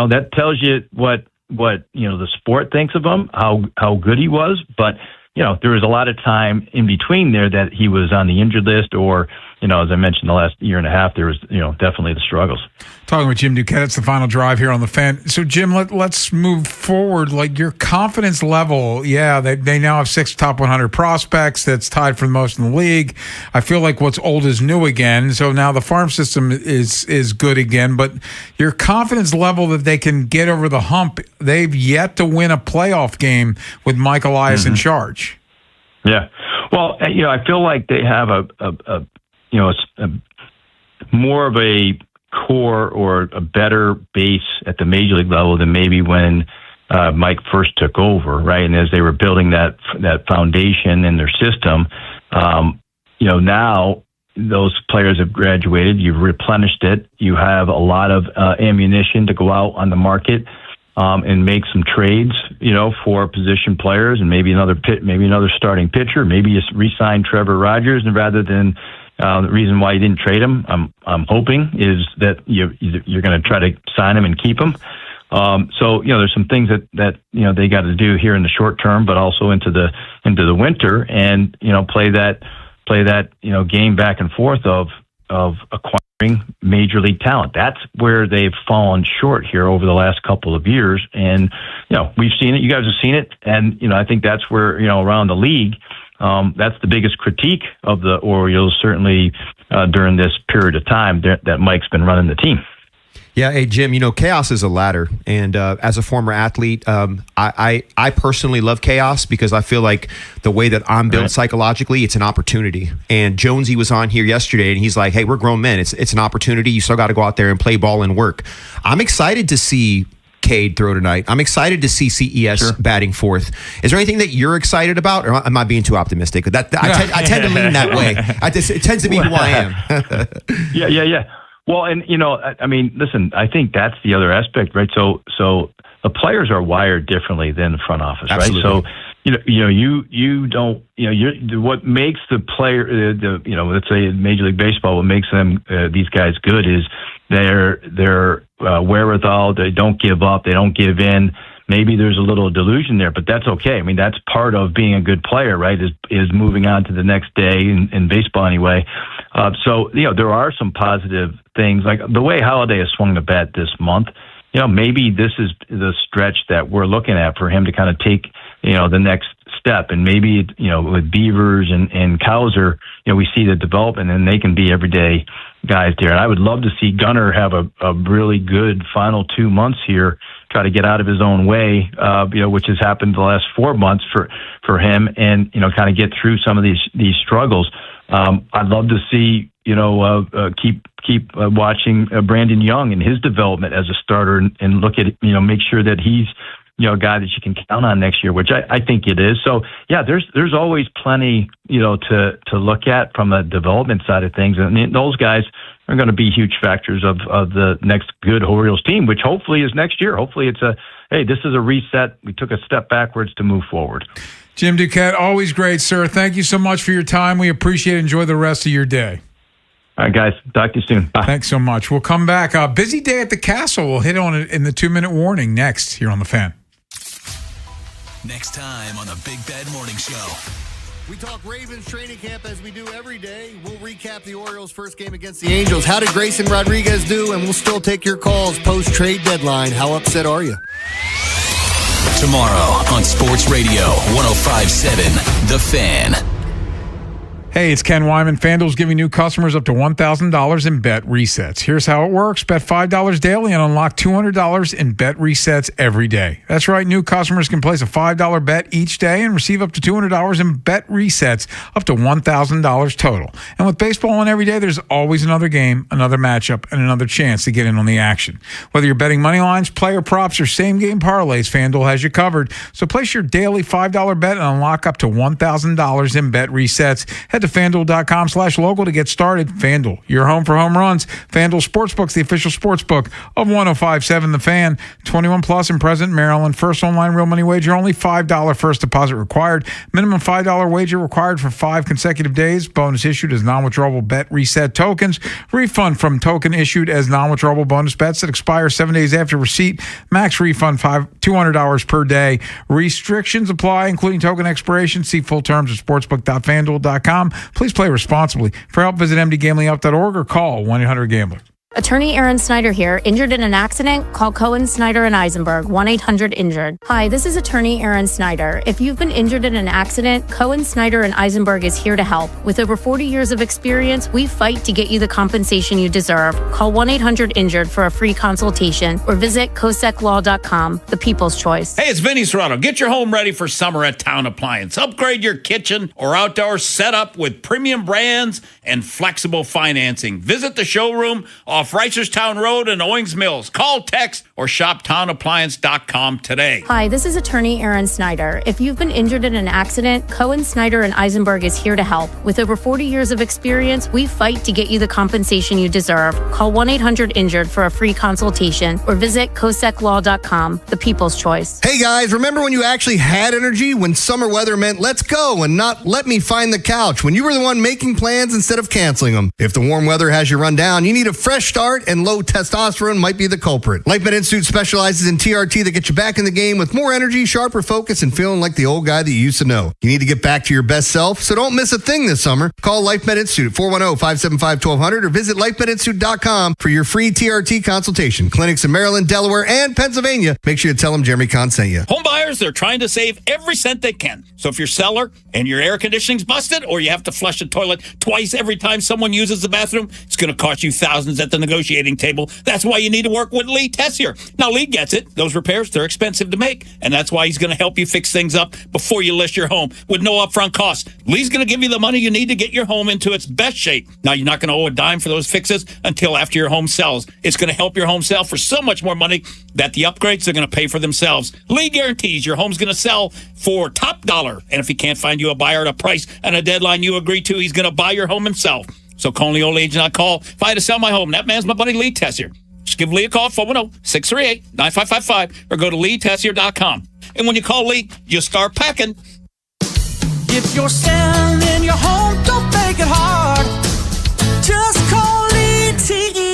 that tells you what the sport thinks of him, how good he was, but there was a lot of time in between there that he was on the injured list, or, as I mentioned, the last year and a half, there was, definitely the struggles. Talking with Jim Duquette, it's the final drive here on the Fan. So, Jim, let's move forward. Like, your confidence level, they now have 6 top 100 prospects. That's tied for the most in the league. I feel like what's old is new again. So now the farm system is good again. But your confidence level that they can get over the hump, they've yet to win a playoff game with Mike Elias in charge. Yeah. Well, I feel like they have a more of a core or a better base at the major league level than maybe when Mike first took over, right? And as they were building that foundation in their system, now those players have graduated. You've replenished it. You have a lot of ammunition to go out on the market and make some trades, for position players and maybe another starting pitcher, maybe you re-sign Trevor Rogers, and rather than the reason why you didn't trade him, I'm hoping is that you're going to try to sign him and keep him. So there's some things that they got to do here in the short term, but also into the winter, and play that game back and forth of acquiring major league talent. That's where they've fallen short here over the last couple of years, and we've seen it. You guys have seen it, and I think that's where around the league. That's the biggest critique of the Orioles, certainly during this period of time that Mike's been running the team. Yeah, hey, Jim, chaos is a ladder. And as a former athlete, I personally love chaos because I feel like the way that I'm built psychologically, it's an opportunity. And Jonesy was on here yesterday, and he's like, hey, we're grown men. It's an opportunity. You still got to go out there and play ball and work. I'm excited to see Cade throw tonight. I'm excited to see CES batting fourth. Is there anything that you're excited about, or am I being too optimistic? I tend to lean that way. It tends to be who I am. Yeah. Well, and listen, I think that's the other aspect, right? So the players are wired differently than the front office, Absolutely. right? So you don't what makes the player let's say in Major League Baseball, what makes them these guys good is their wherewithal. They don't give up. They don't give in. Maybe there's a little delusion there, but that's okay. I mean, that's part of being a good player, right? Is moving on to the next day in baseball anyway. So there are some positive things, like the way Holiday has swung the bat this month. Maybe this is the stretch that we're looking at for him to kind of take the next step, and maybe with Beavers and Cowser, we see the development, and they can be everyday guys there. And I would love to see Gunnar have a really good final 2 months here, try to get out of his own way, which has happened the last 4 months for him, and kind of get through some of these struggles. I'd love to see keep watching Brandon Young and his development as a starter, and look at make sure that he's a guy that you can count on next year, which I think it is. So yeah, there's always plenty to look at from the development side of things, and those guys are going to be huge factors of the next good Orioles team, which hopefully is next year. Hopefully it's this is a reset. We took a step backwards to move forward. Jim Duquette, always great, sir. Thank you so much for your time. We appreciate it. Enjoy the rest of your day. All right, guys. Talk to you soon. Bye. Thanks so much. We'll come back. Busy day at the Castle. We'll hit on it in the 2-minute warning next here on The Fan. Next time on the Big Bad Morning Show. We talk Ravens training camp as we do every day. We'll recap the Orioles' first game against the Angels. How did Grayson Rodriguez do? And we'll still take your calls post-trade deadline. How upset are you? Tomorrow on Sports Radio 105.7 The Fan. Hey, it's Ken Wyman. FanDuel's giving new customers up to $1,000 in bet resets. Here's how it works. Bet $5 daily and unlock $200 in bet resets every day. That's right. New customers can place a $5 bet each day and receive up to $200 in bet resets, up to $1,000 total. And with baseball on every day, there's always another game, another matchup, and another chance to get in on the action. Whether you're betting money lines, player props, or same-game parlays, FanDuel has you covered. So place your daily $5 bet and unlock up to $1,000 in bet resets. Head to FanDuel.com/local to get started. FanDuel, your home for home runs. FanDuel Sportsbook's the official sportsbook of 105.7 The Fan. 21 plus and present in Maryland. First online real money wager, only $5 first deposit required. Minimum $5 wager required for 5 consecutive days. Bonus issued as non-withdrawable bet reset tokens. Refund from token issued as non-withdrawable bonus bets that expire 7 days after receipt. Max refund $200 per day. Restrictions apply, including token expiration. See full terms at sportsbook.fanduel.com. Please play responsibly. For help, visit mdgamblinghelp.org or call 1-800-GAMBLER. Attorney Aaron Snyder here. Injured in an accident? Call Cohen, Snyder, and Eisenberg, 1-800-INJURED. Hi, this is Attorney Aaron Snyder. If you've been injured in an accident, Cohen, Snyder, and Eisenberg is here to help. With over 40 years of experience, we fight to get you the compensation you deserve. Call 1-800-INJURED for a free consultation or visit COSECLaw.com, the people's choice. Hey, it's Vinny Serrano. Get your home ready for summer at Town Appliance. Upgrade your kitchen or outdoor setup with premium brands and flexible financing. Visit the showroom, off Reisterstown Road in Owings Mills. Call, text, or shop townappliance.com today. Hi, this is attorney Aaron Snyder. If you've been injured in an accident, Cohen, Snyder, and Eisenberg is here to help. With over 40 years of experience, we fight to get you the compensation you deserve. Call 1-800-INJURED for a free consultation or visit coseclaw.com, the people's choice. Hey guys, remember when you actually had energy? When summer weather meant let's go and not let me find the couch? When you were the one making plans instead of canceling them? If the warm weather has you run down, you need a fresh start, and low testosterone might be the culprit. LifeMed Institute specializes in TRT that gets you back in the game with more energy, sharper focus, and feeling like the old guy that you used to know. You need to get back to your best self, so don't miss a thing this summer. Call LifeMed Institute 410-575-1200 or visit lifemedinstitute.com for your free TRT consultation. Clinics in Maryland, Delaware, and Pennsylvania. Make sure you tell them Jeremy Conn sent you. Home buyers, they're trying to save every cent they can. So if you're a seller and your air conditioning's busted or you have to flush the toilet twice every time someone uses the bathroom, it's going to cost you thousands at the negotiating table. That's why you need to work with Lee Tessier. Now, Lee gets it. Those repairs, they're expensive to make, and that's why he's going to help you fix things up before you list your home with no upfront costs. Lee's going to give you the money you need to get your home into its best shape. Now, you're not going to owe a dime for those fixes until after your home sells. It's going to help your home sell for so much more money that the upgrades are going to pay for themselves. Lee guarantees your home's going to sell for top dollar, and if he can't find you a buyer at a price and a deadline you agree to, he's going to buy your home himself. So call the old agent I call. If I had to sell my home, that man's my buddy Lee Tessier. Just give Lee a call at 410-638-9555 or go to leetessier.com. And when you call Lee, you start packing. If you're selling your home, don't make it hard. Just call Lee Tessier.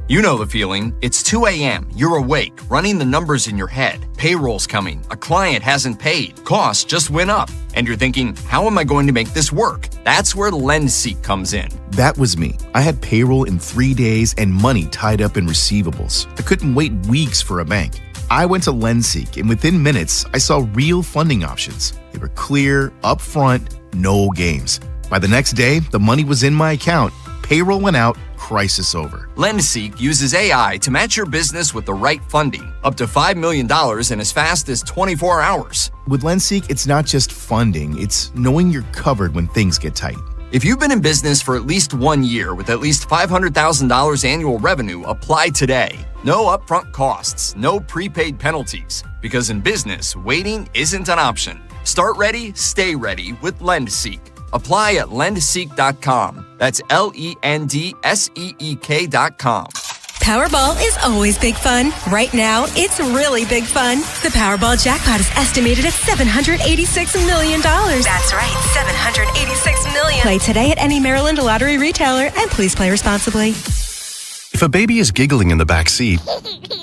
You know the feeling. It's 2 a.m. You're awake, running the numbers in your head. Payroll's coming. A client hasn't paid. Costs just went up. And you're thinking, how am I going to make this work? That's where LendSeek comes in. That was me. I had payroll in 3 days and money tied up in receivables. I couldn't wait weeks for a bank. I went to LendSeek, and within minutes, I saw real funding options. They were clear, upfront, no games. By the next day, the money was in my account. Payroll went out, crisis over. LendSeek uses AI to match your business with the right funding, up to $5 million in as fast as 24 hours. With LendSeek, it's not just funding, it's knowing you're covered when things get tight. If you've been in business for at least 1 year with at least $500,000 annual revenue, apply today. No upfront costs, no prepaid penalties. Because in business, waiting isn't an option. Start ready, stay ready with LendSeek. Apply at lendseek.com. That's LENDSEEK.com. Powerball is always big fun. Right now, it's really big fun. The Powerball jackpot is estimated at $786 million. That's right, $786 million. Play today at any Maryland lottery retailer, and please play responsibly. If a baby is giggling in the back seat,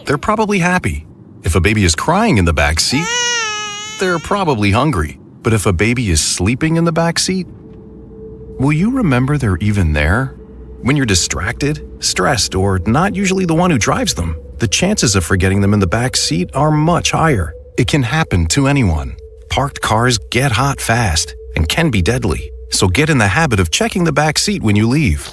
they're probably happy. If a baby is crying in the back seat, they're probably hungry. But if a baby is sleeping in the back seat, will you remember they're even there? When you're distracted, stressed, or not usually the one who drives them, the chances of forgetting them in the back seat are much higher. It can happen to anyone. Parked cars get hot fast and can be deadly. So get in the habit of checking the back seat when you leave.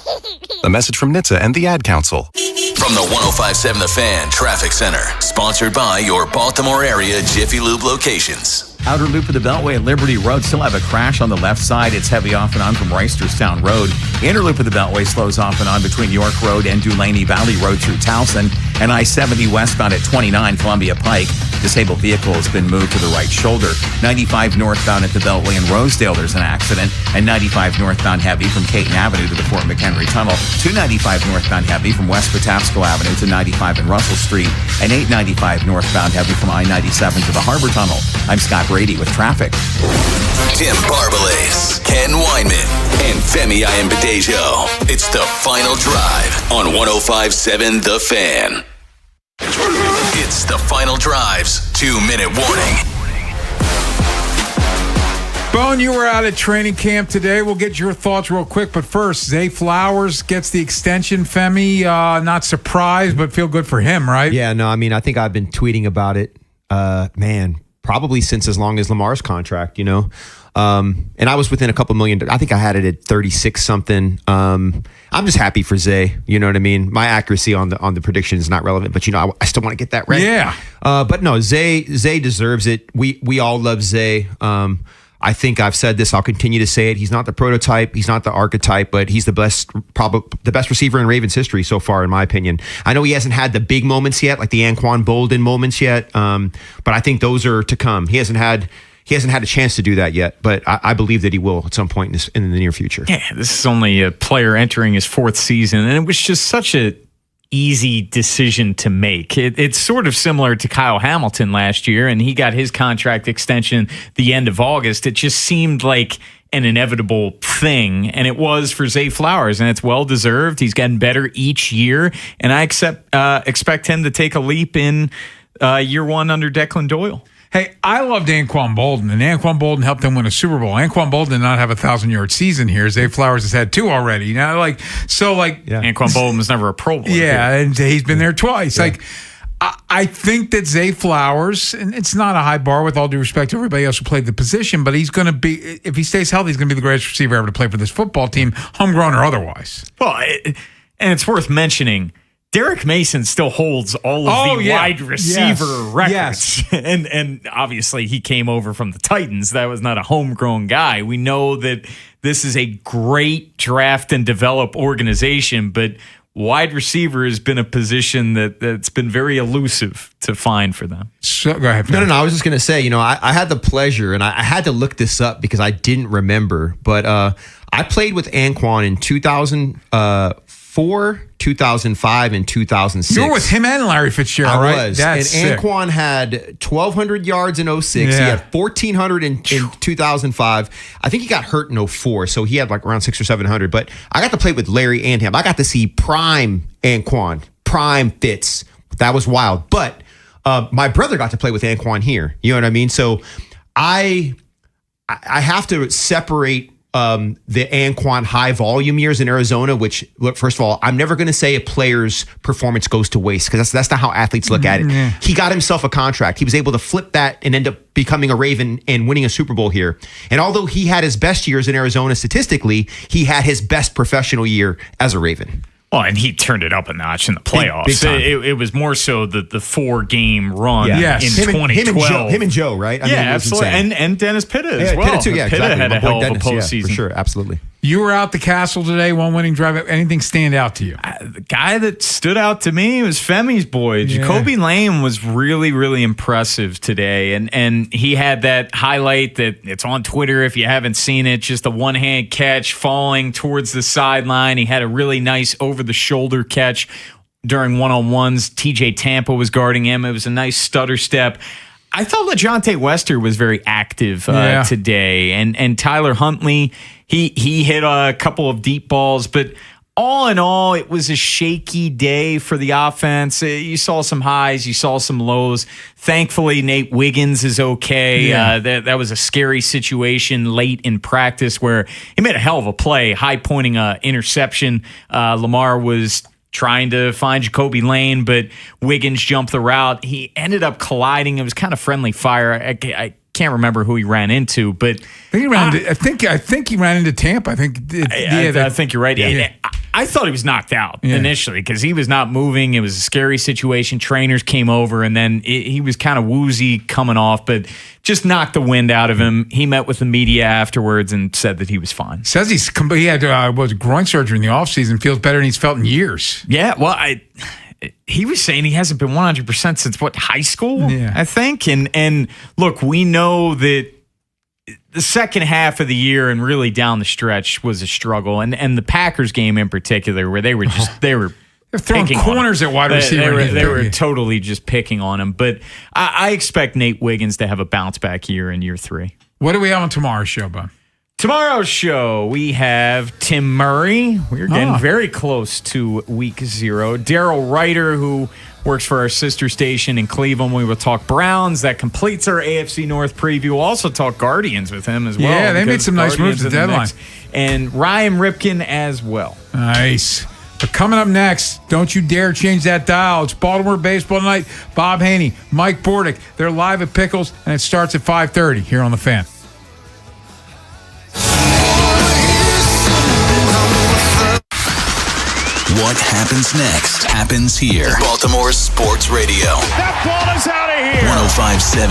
A message from NHTSA and the Ad Council. From the 105.7 The Fan Traffic Center, sponsored by your Baltimore area Jiffy Lube locations. Outer loop of the Beltway at Liberty Road still have a crash on the left side. It's heavy off and on from Reisterstown Road. Inner loop of the Beltway slows off and on between York Road and Dulaney Valley Road through Towson. And I-70 westbound at 29 Columbia Pike. Disabled vehicle has been moved to the right shoulder. 95 northbound at the Beltway in Rosedale, there's an accident. And 95 northbound heavy from Caton Avenue to the Fort McHenry Tunnel. 295 northbound heavy from West Patapsco Avenue to 95 and Russell Street. And 895 northbound heavy from I-97 to the Harbor Tunnel. I'm Scott Brady with traffic. Tim Barbalas, Ken Weinman, and Femi Ayanbadejo. It's the Final Drive on 105.7 The Fan. It's the Final Drive's 2-minute warning. Bone, you were out at training camp today. We'll get your thoughts real quick. But first, Zay Flowers gets the extension. Femi, not surprised, but feel good for him, right? Yeah, no, I mean, I think I've been tweeting about it, probably since as long as Lamar's contract, you know. And I was within a couple million. I think I had it at 36 something. I'm just happy for Zay. You know what I mean? My accuracy on the prediction is not relevant, but you know, I still want to get that right. Yeah. But no, Zay deserves it. We all love Zay. I think I've said this. I'll continue to say it. He's not the prototype. He's not the archetype, but he's the best receiver in Ravens history so far, in my opinion. I know he hasn't had the big moments yet, like the Anquan Boldin moments yet, but I think those are to come. He hasn't had a chance to do that yet, but I believe that he will at some point in the near future. Yeah, this is only a player entering his 4th season, and it was just such a easy decision to make. It's sort of similar to Kyle Hamilton last year, and he got his contract extension the end of August. It just seemed like an inevitable thing, and it was for Zay Flowers, and it's well-deserved. He's gotten better each year, and I expect him to take a leap in year 1 under Declan Doyle. Hey, I loved Anquan Boldin, and Anquan Boldin helped them win a Super Bowl. Anquan Boldin did not have a 1,000-yard season here. Zay Flowers has had 2 already. You know, Anquan Boldin was never a Pro Bowler. Yeah, and he's been there twice. Yeah. I think that Zay Flowers, and it's not a high bar with all due respect to everybody else who played the position, but he's going to be, if he stays healthy, he's going to be the greatest receiver ever to play for this football team, homegrown or otherwise. Well, and it's worth mentioning, Derek Mason still holds all of the wide receiver records. Yes. And obviously he came over from the Titans. That was not a homegrown guy. We know that this is a great draft and develop organization, but wide receiver has been a position that's been very elusive to find for them. So, go ahead. No. I was just going to say, I had the pleasure, and I had to look this up because I didn't remember, but I played with Anquan in 2004, 2005, and 2006. You were with him and Larry Fitzgerald, right? I was. That's and sick. Anquan had 1,200 yards in 06. Yeah. He had 1,400 in 2005. I think he got hurt in 04, so he had like around 600 or 700. But I got to play with Larry and him. I got to see prime Anquan, prime Fitz. That was wild. But my brother got to play with Anquan here. You know what I mean? So I have to separate the Anquan high volume years in Arizona, which, look, first of all, I'm never going to say a player's performance goes to waste because that's not how athletes look at it. Yeah. He got himself a contract. He was able to flip that and end up becoming a Raven and winning a Super Bowl here. And although he had his best years in Arizona statistically, he had his best professional year as a Raven. Well, and he turned it up a notch in the playoffs. Big time. It was more so the 4-game run Yes. in 2012. Him and Joe, right? I mean, it was absolutely. insane. And Dennis Pitta as well. Pitta too, yeah, Pitta exactly. had a hell of a postseason. For sure, absolutely. You were out the Castle today, one winning drive. Anything stand out to you? The guy that stood out to me was Femi's boy. Yeah. Jacoby Lane was really, really impressive today. And he had that highlight that it's on Twitter if you haven't seen it, just a one-hand catch falling towards the sideline. He had a really nice over-the-shoulder catch during one-on-ones. TJ Tampa was guarding him. It was a nice stutter step. I thought LaJohntay Wester was very active today. And Tyler Huntley, he hit a couple of deep balls, but all in all, it was a shaky day for the offense. You saw some highs, you saw some lows. Thankfully, Nate Wiggins is okay. Yeah. That was a scary situation late in practice where he made a hell of a play, high-pointing interception. Lamar was trying to find Jacoby Lane, but Wiggins jumped the route. He ended up colliding. It was kind of friendly fire. I can't remember who he ran into, but I think he ran into Tampa. I think you're right. Yeah. I thought he was knocked out initially because he was not moving. It was a scary situation. Trainers came over, and then he was kind of woozy coming off, but just knocked the wind out of him. He met with the media afterwards and said that he was fine. Says he had groin surgery in the offseason, feels better than he's felt in years. Yeah, well, he was saying he hasn't been 100% since high school, I think. And look, we know that the second half of the year and really down the stretch was a struggle. And the Packers game in particular, where they were throwing corners at wide receiver. They were totally just picking on him. But I expect Nate Wiggins to have a bounce back year in year 3. What do we have on tomorrow's show, Bob? Tomorrow's show, we have Tim Murray. We're getting very close to week 0. Daryl Ryder, who works for our sister station in Cleveland. We will talk Browns. That completes our AFC North preview. We'll also talk Guardians with him as well. Yeah, they made some nice moves at the deadline. And Ryan Ripken as well. Nice. But coming up next, don't you dare change that dial. It's Baltimore Baseball Tonight. Bob Haynie, Mike Bordick. They're live at Pickles, and it starts at 5:30 here on The Fan. What happens next happens here. Baltimore Sports Radio. That ball is out of here. 105.7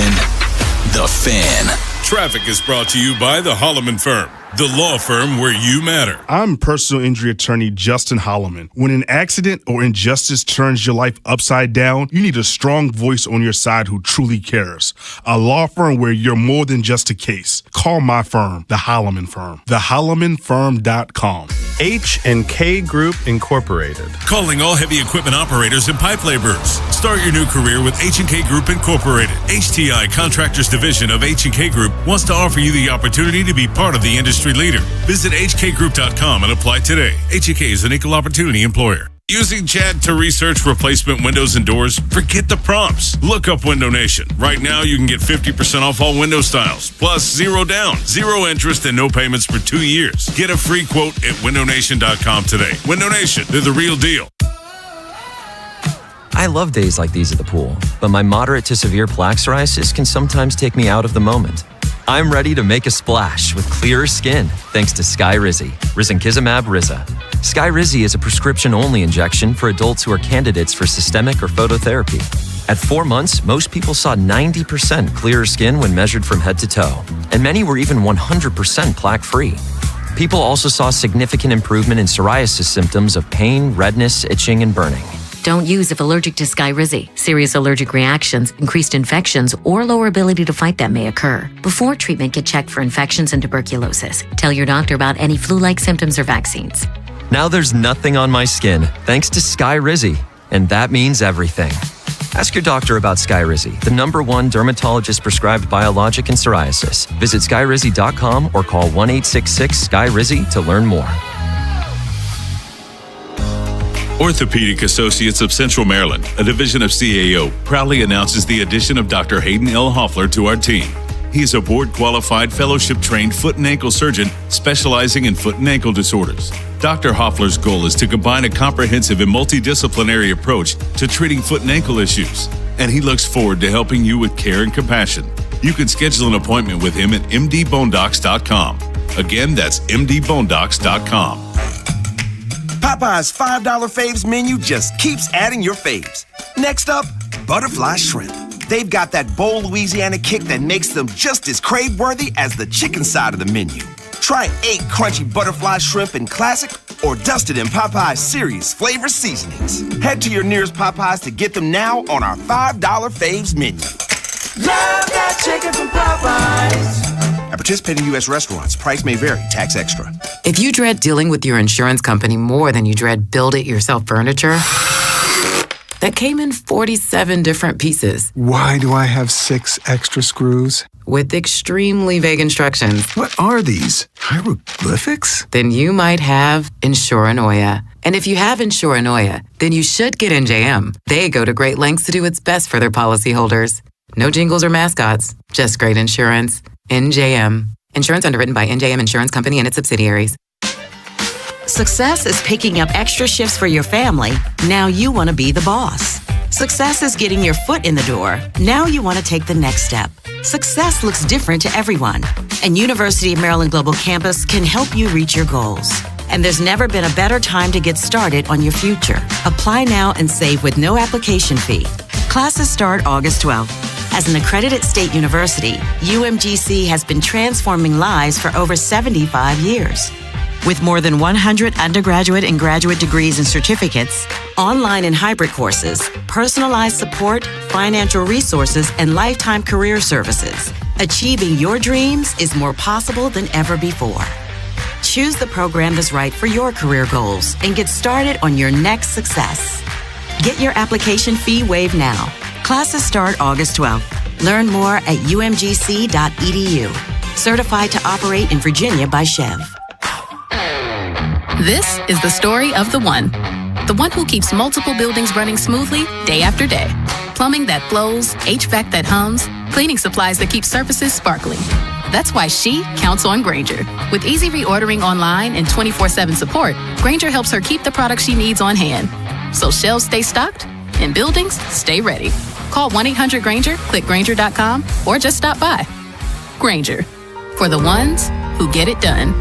The Fan. Traffic is brought to you by the Holloman Firm, the law firm where you matter. I'm personal injury attorney Justin Holloman. When an accident or injustice turns your life upside down, you need a strong voice on your side who truly cares. A law firm where you're more than just a case. Call my firm, the Holloman Firm. TheHollomanFirm.com. H&K Group Incorporated. Calling all heavy equipment operators and pipe laborers. Start your new career with H&K Group Incorporated. HTI Contractors Division of H&K Group wants to offer you the opportunity to be part of the industry leader. Visit hkgroup.com and apply today. H&K is an equal opportunity employer. Using chat to research replacement windows and doors? Forget the prompts. Look up Window Nation. Right now, you can get 50% off all window styles, plus 0 down, 0 interest, and no payments for 2 years. Get a free quote at windownation.com today. Window Nation, they're the real deal. I love days like these at the pool, but my moderate to severe plaque psoriasis can sometimes take me out of the moment. I'm ready to make a splash with clearer skin thanks to Skyrizi, risankizumab Riza. Skyrizi is a prescription-only injection for adults who are candidates for systemic or phototherapy. At 4 months, most people saw 90% clearer skin when measured from head to toe, and many were even 100% plaque-free. People also saw significant improvement in psoriasis symptoms of pain, redness, itching, and burning. Don't use if allergic to Skyrizi. Serious allergic reactions, increased infections, or lower ability to fight them may occur. Before treatment, get checked for infections and tuberculosis. Tell your doctor about any flu-like symptoms or vaccines. Now there's nothing on my skin thanks to Skyrizi, and that means everything. Ask your doctor about Skyrizi, the #1 dermatologist-prescribed biologic in psoriasis. Visit skyrizi.com or call 1-866-SKY-RIZI to learn more. Orthopedic Associates of Central Maryland, a division of CAO, proudly announces the addition of Dr. Hayden L. Hoffler to our team. He is a board-qualified, fellowship-trained foot and ankle surgeon specializing in foot and ankle disorders. Dr. Hoffler's goal is to combine a comprehensive and multidisciplinary approach to treating foot and ankle issues, and he looks forward to helping you with care and compassion. You can schedule an appointment with him at mdbonedocs.com. Again, that's mdbonedocs.com. Popeye's $5 faves menu just keeps adding your faves. Next up, butterfly shrimp. They've got that bold Louisiana kick that makes them just as crave-worthy as the chicken side of the menu. Try 8 crunchy butterfly shrimp in classic or dusted in Popeye's serious flavor seasonings. Head to your nearest Popeyes to get them now on our $5 faves menu. Love that chicken from Popeyes. At participating U.S. restaurants, price may vary, tax extra. If you dread dealing with your insurance company more than you dread build-it-yourself furniture, that came in 47 different pieces. Why do I have 6 extra screws? With extremely vague instructions. What are these? Hieroglyphics? Then you might have Insuranoia. And if you have Insuranoia, then you should get NJM. They go to great lengths to do what's best for their policyholders. No jingles or mascots, just great insurance. NJM. Insurance underwritten by NJM Insurance Company and its subsidiaries. Success is picking up extra shifts for your family. Now you want to be the boss. Success is getting your foot in the door. Now you want to take the next step. Success looks different to everyone, and University of Maryland Global Campus can help you reach your goals. And there's never been a better time to get started on your future. Apply now and save with no application fee. Classes start August 12th. As an accredited state university, UMGC has been transforming lives for over 75 years. With more than 100 undergraduate and graduate degrees and certificates, online and hybrid courses, personalized support, financial resources, and lifetime career services, achieving your dreams is more possible than ever before. Choose the program that's right for your career goals and get started on your next success. Get your application fee waived now. Classes start August 12th. Learn more at umgc.edu. Certified to operate in Virginia by Chev. This is the story of the one who keeps multiple buildings running smoothly day after day. Plumbing that flows, HVAC that hums, cleaning supplies that keep surfaces sparkling. That's why she counts on Grainger. With easy reordering online and 24/7 support, Grainger helps her keep the products she needs on hand. So shelves stay stocked and buildings stay ready. Call 1-800-GRAINGER, click Grainger.com, or just stop by. Grainger, for the ones who get it done.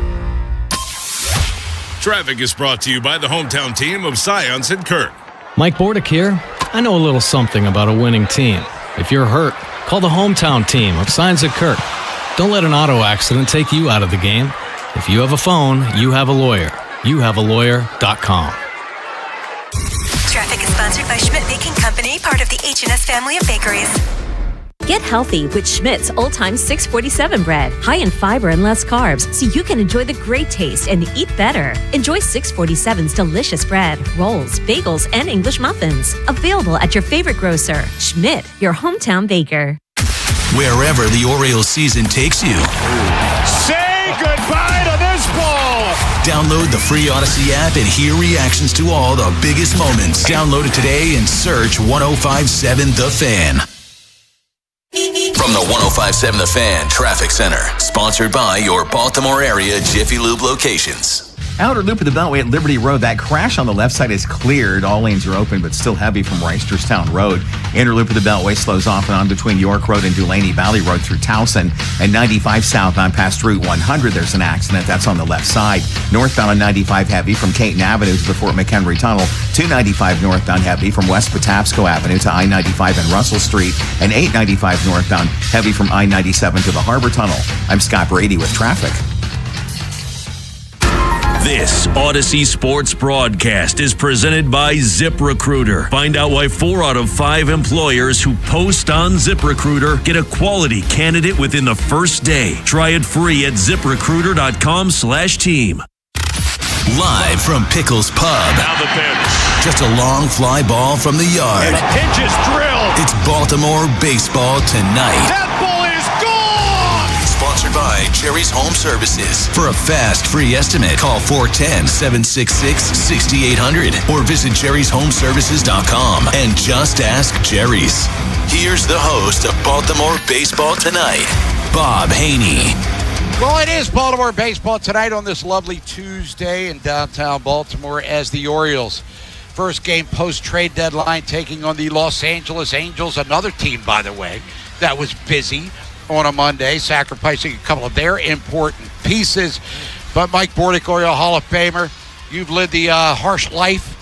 Traffic is brought to you by the hometown team of Scions and Kirk. Mike Bordick here. I know a little something about a winning team. If you're hurt, call the hometown team of Scions and Kirk. Don't let an auto accident take you out of the game. If you have a phone, you have a lawyer. YouHaveALawyer.com. Traffic is sponsored by Schmidt Baking Company, part of the H&S family of bakeries. Get healthy with Schmidt's Old Time 647 bread. High in fiber and less carbs, so you can enjoy the great taste and eat better. Enjoy 647's delicious bread, rolls, bagels, and English muffins. Available at your favorite grocer. Schmidt, your hometown baker. Wherever the Orioles season takes you. Say goodbye to this ball! Download the free Odyssey app and hear reactions to all the biggest moments. Download it today and search 1057 The Fan. From the 1057 The Fan Traffic Center, sponsored by your Baltimore area Jiffy Lube locations. Outer loop of the Beltway at Liberty Road. That crash on the left side is cleared. All lanes are open, but still heavy from Reisterstown Road. Inner loop of the Beltway slows off and on between York Road and Dulaney Valley Road through Towson. And 95 southbound past Route 100, there's an accident. That's on the left side. Northbound on 95 heavy from Caton Avenue to the Fort McHenry Tunnel. 295 northbound heavy from West Patapsco Avenue to I-95 and Russell Street. And 895 northbound heavy from I-97 to the Harbor Tunnel. I'm Scott Brady with traffic. This Odyssey Sports broadcast is presented by ZipRecruiter. Find out why 4 out of 5 employers who post on ZipRecruiter get a quality candidate within the first day. Try it free at ZipRecruiter.com/team. Live from Pickles Pub. Now the pitch. Just a long fly ball from the yard. And a pitch is drilled. It's Baltimore baseball tonight. That ball is gone! Sponsored by Jerry's Home Services. For a fast, free estimate, call 410-766-6800 or visit jerry'shomeservices.com and just ask Jerry's. Here's the host of Baltimore Baseball Tonight, Bob Haynie. Well, it is Baltimore Baseball Tonight on this lovely Tuesday in downtown Baltimore as the Orioles. First game post-trade deadline taking on the Los Angeles Angels, another team, by the way, that was busy on a Monday, sacrificing a couple of their important pieces. But Mike Bordick, Oriole Hall of Famer, you've lived the harsh life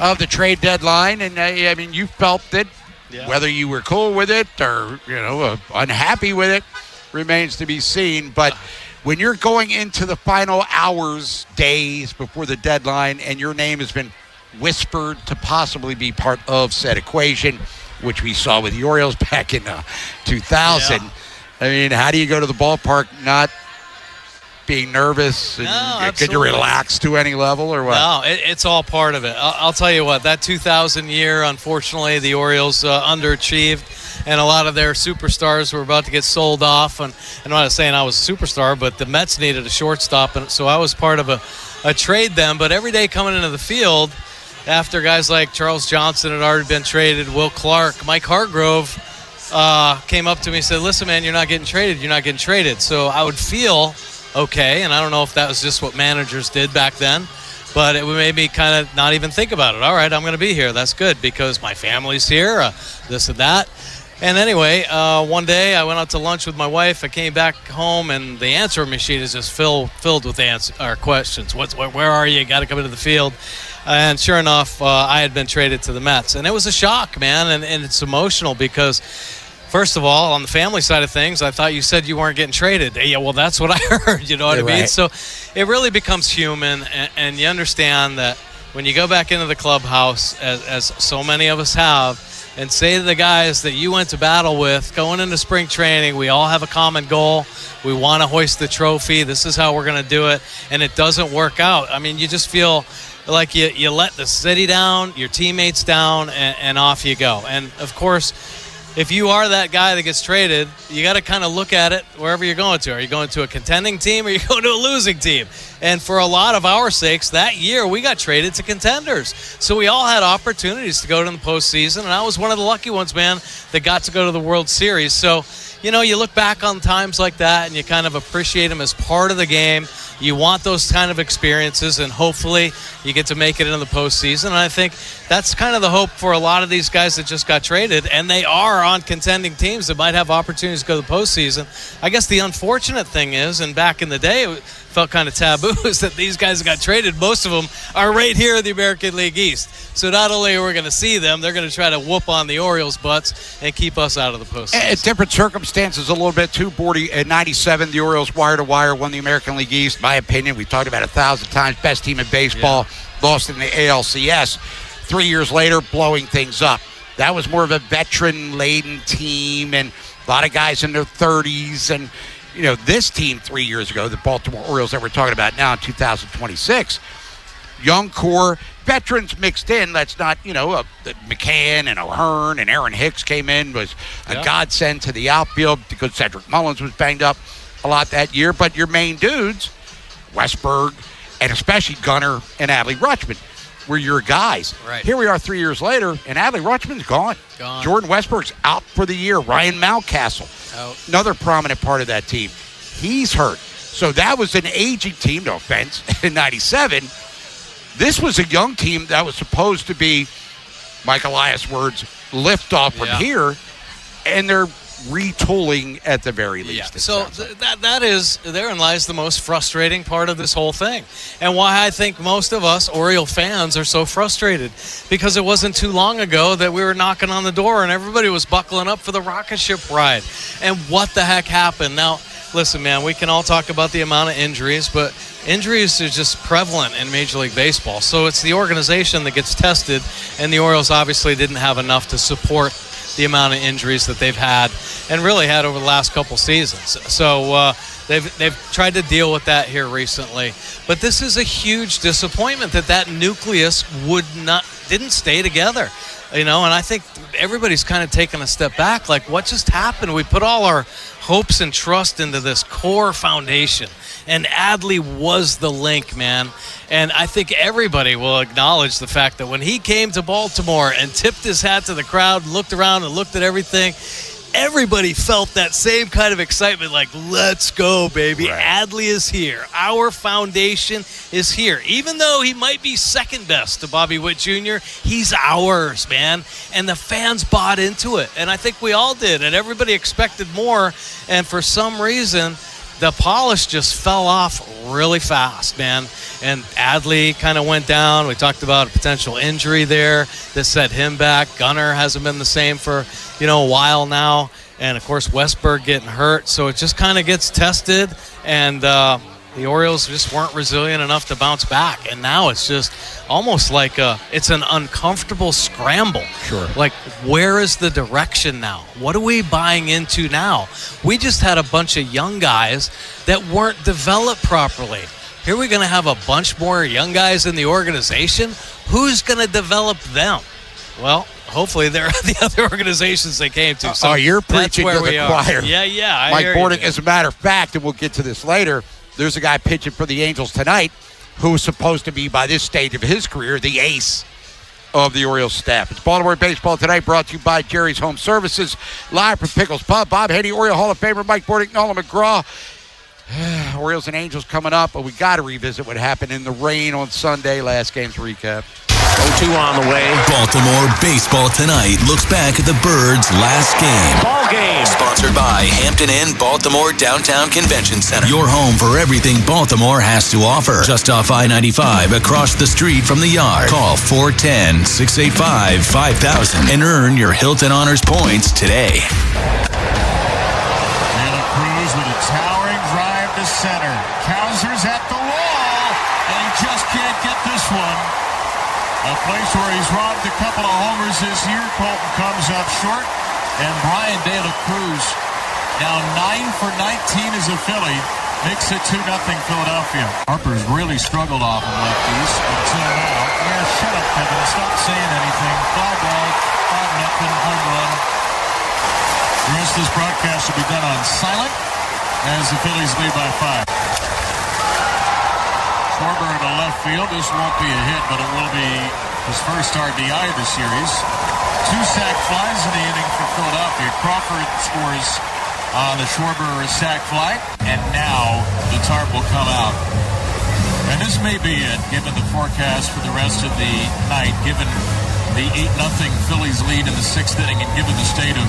of the trade deadline, and I mean, you felt that whether you were cool with it or, unhappy with it remains to be seen. But when you're going into the final hours, days before the deadline, and your name has been whispered to possibly be part of said equation, which we saw with the Orioles back in 2000. Yeah. I mean, how do you go to the ballpark not being nervous? And could you relax to any level or what? No, it's all part of it. I'll tell you what, that 2000 year, unfortunately, the Orioles underachieved, and a lot of their superstars were about to get sold off. And I'm not saying I was a superstar, but the Mets needed a shortstop, and so I was part of a trade then. But every day coming into the field, after guys like Charles Johnson had already been traded, Will Clark, Mike Hargrove came up to me and said, listen, man, you're not getting traded. So I would feel okay, and I don't know if that was just what managers did back then, but it made me kind of not even think about it. All right, I'm going to be here. That's good because my family's here, this and that. And anyway, one day I went out to lunch with my wife. I came back home, and the answer machine is just filled with questions. Where are you? Got to come into the field. And sure enough, I had been traded to the Mets. And it was a shock, man, and it's emotional because, first of all, on the family side of things, I thought you said you weren't getting traded. Yeah, well, that's what I heard, you know what I mean? Right. So it really becomes human, and you understand that when you go back into the clubhouse, as so many of us have, and say to the guys that you went to battle with going into spring training, we all have a common goal. We want to hoist the trophy. This is how we're going to do it. And it doesn't work out. I mean, you just feel like you let the city down, your teammates down, and off you go. And, of course, if you are that guy that gets traded, you got to kind of look at it wherever you're going to. Are you going to a contending team or are you going to a losing team? And for a lot of our sakes, that year we got traded to contenders. So we all had opportunities to go to the postseason, and I was one of the lucky ones, man, that got to go to the World Series. So, you look back on times like that and you kind of appreciate them as part of the game. You want those kind of experiences, and hopefully you get to make it into the postseason. And I think that's kind of the hope for a lot of these guys that just got traded, and they are on contending teams that might have opportunities to go to the postseason. I guess the unfortunate thing is, and back in the day, felt kind of taboo is that these guys that got traded, most of them are right here in the American League East. So not only are we going to see them, they're going to try to whoop on the Orioles' butts and keep us out of the postseason. At different circumstances a little bit, too. At 97, the Orioles wire-to-wire won the American League East. My opinion, we talked about it 1,000 times, best team in baseball, lost in the ALCS. 3 years later, blowing things up. That was more of a veteran-laden team and a lot of guys in their 30s. And, this team 3 years ago, the Baltimore Orioles that we're talking about now in 2026, young core, veterans mixed in. That's not, McCann and O'Hearn and Aaron Hicks came in, was a godsend to the outfield because Cedric Mullins was banged up a lot that year. But your main dudes, Westberg, and especially Gunnar and Adley Rutschman, were your guys. Right. Here we are 3 years later, and Adley Rutschman's gone. Jordan Westberg's out for the year. Ryan Mountcastle, another prominent part of that team, he's hurt. So that was an aging team, no offense, in 97. This was a young team that was supposed to be, Mike Elias' words, lift off from here, and they're retooling at the very least. So that is, therein lies the most frustrating part of this whole thing, and why I think most of us Oriole fans are so frustrated, because it wasn't too long ago that we were knocking on the door and everybody was buckling up for the rocket ship ride. And what the heck happened? Now, listen, man, we can all talk about the amount of injuries, but injuries are just prevalent in Major League Baseball. So it's the organization that gets tested, and the Orioles obviously didn't have enough to support the amount of injuries that they've had and really had over the last couple seasons. So they've tried to deal with that here recently. But this is a huge disappointment that nucleus didn't stay together. And I think everybody's kind of taken a step back. Like, what just happened? We put all our hopes and trust into this core foundation, and Adley was the link, man. And I think everybody will acknowledge the fact that when he came to Baltimore and tipped his hat to the crowd, looked around and looked at everything, everybody felt that same kind of excitement, like, let's go, baby. Right. Adley is here. Our foundation is here. Even though he might be second best to Bobby Witt Jr., he's ours, man. And the fans bought into it. And I think we all did. And everybody expected more. And for some reason, the polish just fell off really fast, man. And Adley kind of went down. We talked about a potential injury there that set him back. Gunnar hasn't been the same for, a while now. And, of course, Westberg getting hurt. So it just kind of gets tested. And the Orioles just weren't resilient enough to bounce back. And now it's just almost like it's an uncomfortable scramble. Sure. Like, where is the direction now? What are we buying into now? We just had a bunch of young guys that weren't developed properly. Here we're going to have a bunch more young guys in the organization. Who's going to develop them? Well, hopefully they're the other organizations they came to. So you're preaching to the choir. Yeah. Mike Bordick, as a matter of fact, and we'll get to this later, there's a guy pitching for the Angels tonight who was supposed to be, by this stage of his career, the ace of the Orioles staff. It's Baltimore Baseball Tonight, brought to you by Jerry's Home Services, live from Pickles Pub. Bob Haynie, Oriole Hall of Famer, Mike Bordick, Nolan McGraw. Orioles and Angels coming up, but we got to revisit what happened in the rain on Sunday. Last game's recap. 0-2 on the way. Baltimore Baseball Tonight looks back at the Birds' last game. Ball game. Sponsored by Hampton Inn Baltimore Downtown Convention Center. Your home for everything Baltimore has to offer. Just off I-95, across the street from the Yard. Call 410-685-5000 and earn your Hilton Honors points today. And a Cruz with a towering drive to center. Kouser's at the wall, and he just can't get this one. A place where he's robbed a couple of homers this year. Colton comes up short, and Brian De La Cruz, now 9 for 19 as a Philly, makes it 2-0 Philadelphia. Harper's really struggled off in lefties until now. Yeah, shut up, Kevin. Stop saying anything. Fly ball, 5-0, home run. The rest of this broadcast will be done on silent as the Phillies lead by 5. Schwarber in the left field. This won't be a hit, but it will be his first RBI of the series. 2 sac flies in the inning for Philadelphia. Crawford scores on the Schwarber sac fly, and now the tarp will come out. And this may be it, given the forecast for the rest of the night, given the 8-0 Phillies lead in the 6th inning, and given the state of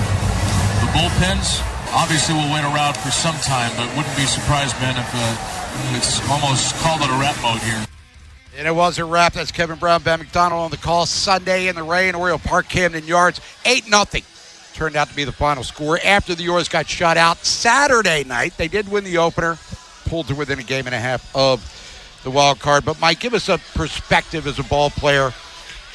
the bullpens. Obviously, we'll wait around for some time, but wouldn't be surprised, Ben, if It's almost called it a rep mode here. And it was a wrap. That's Kevin Brown, Ben McDonald on the call. Sunday in the rain, Oriole Park, Camden Yards, 8-0. Turned out to be the final score after the Orioles got shut out Saturday night. They did win the opener, pulled to within a game and a half of the wild card. But, Mike, give us a perspective as a ball player.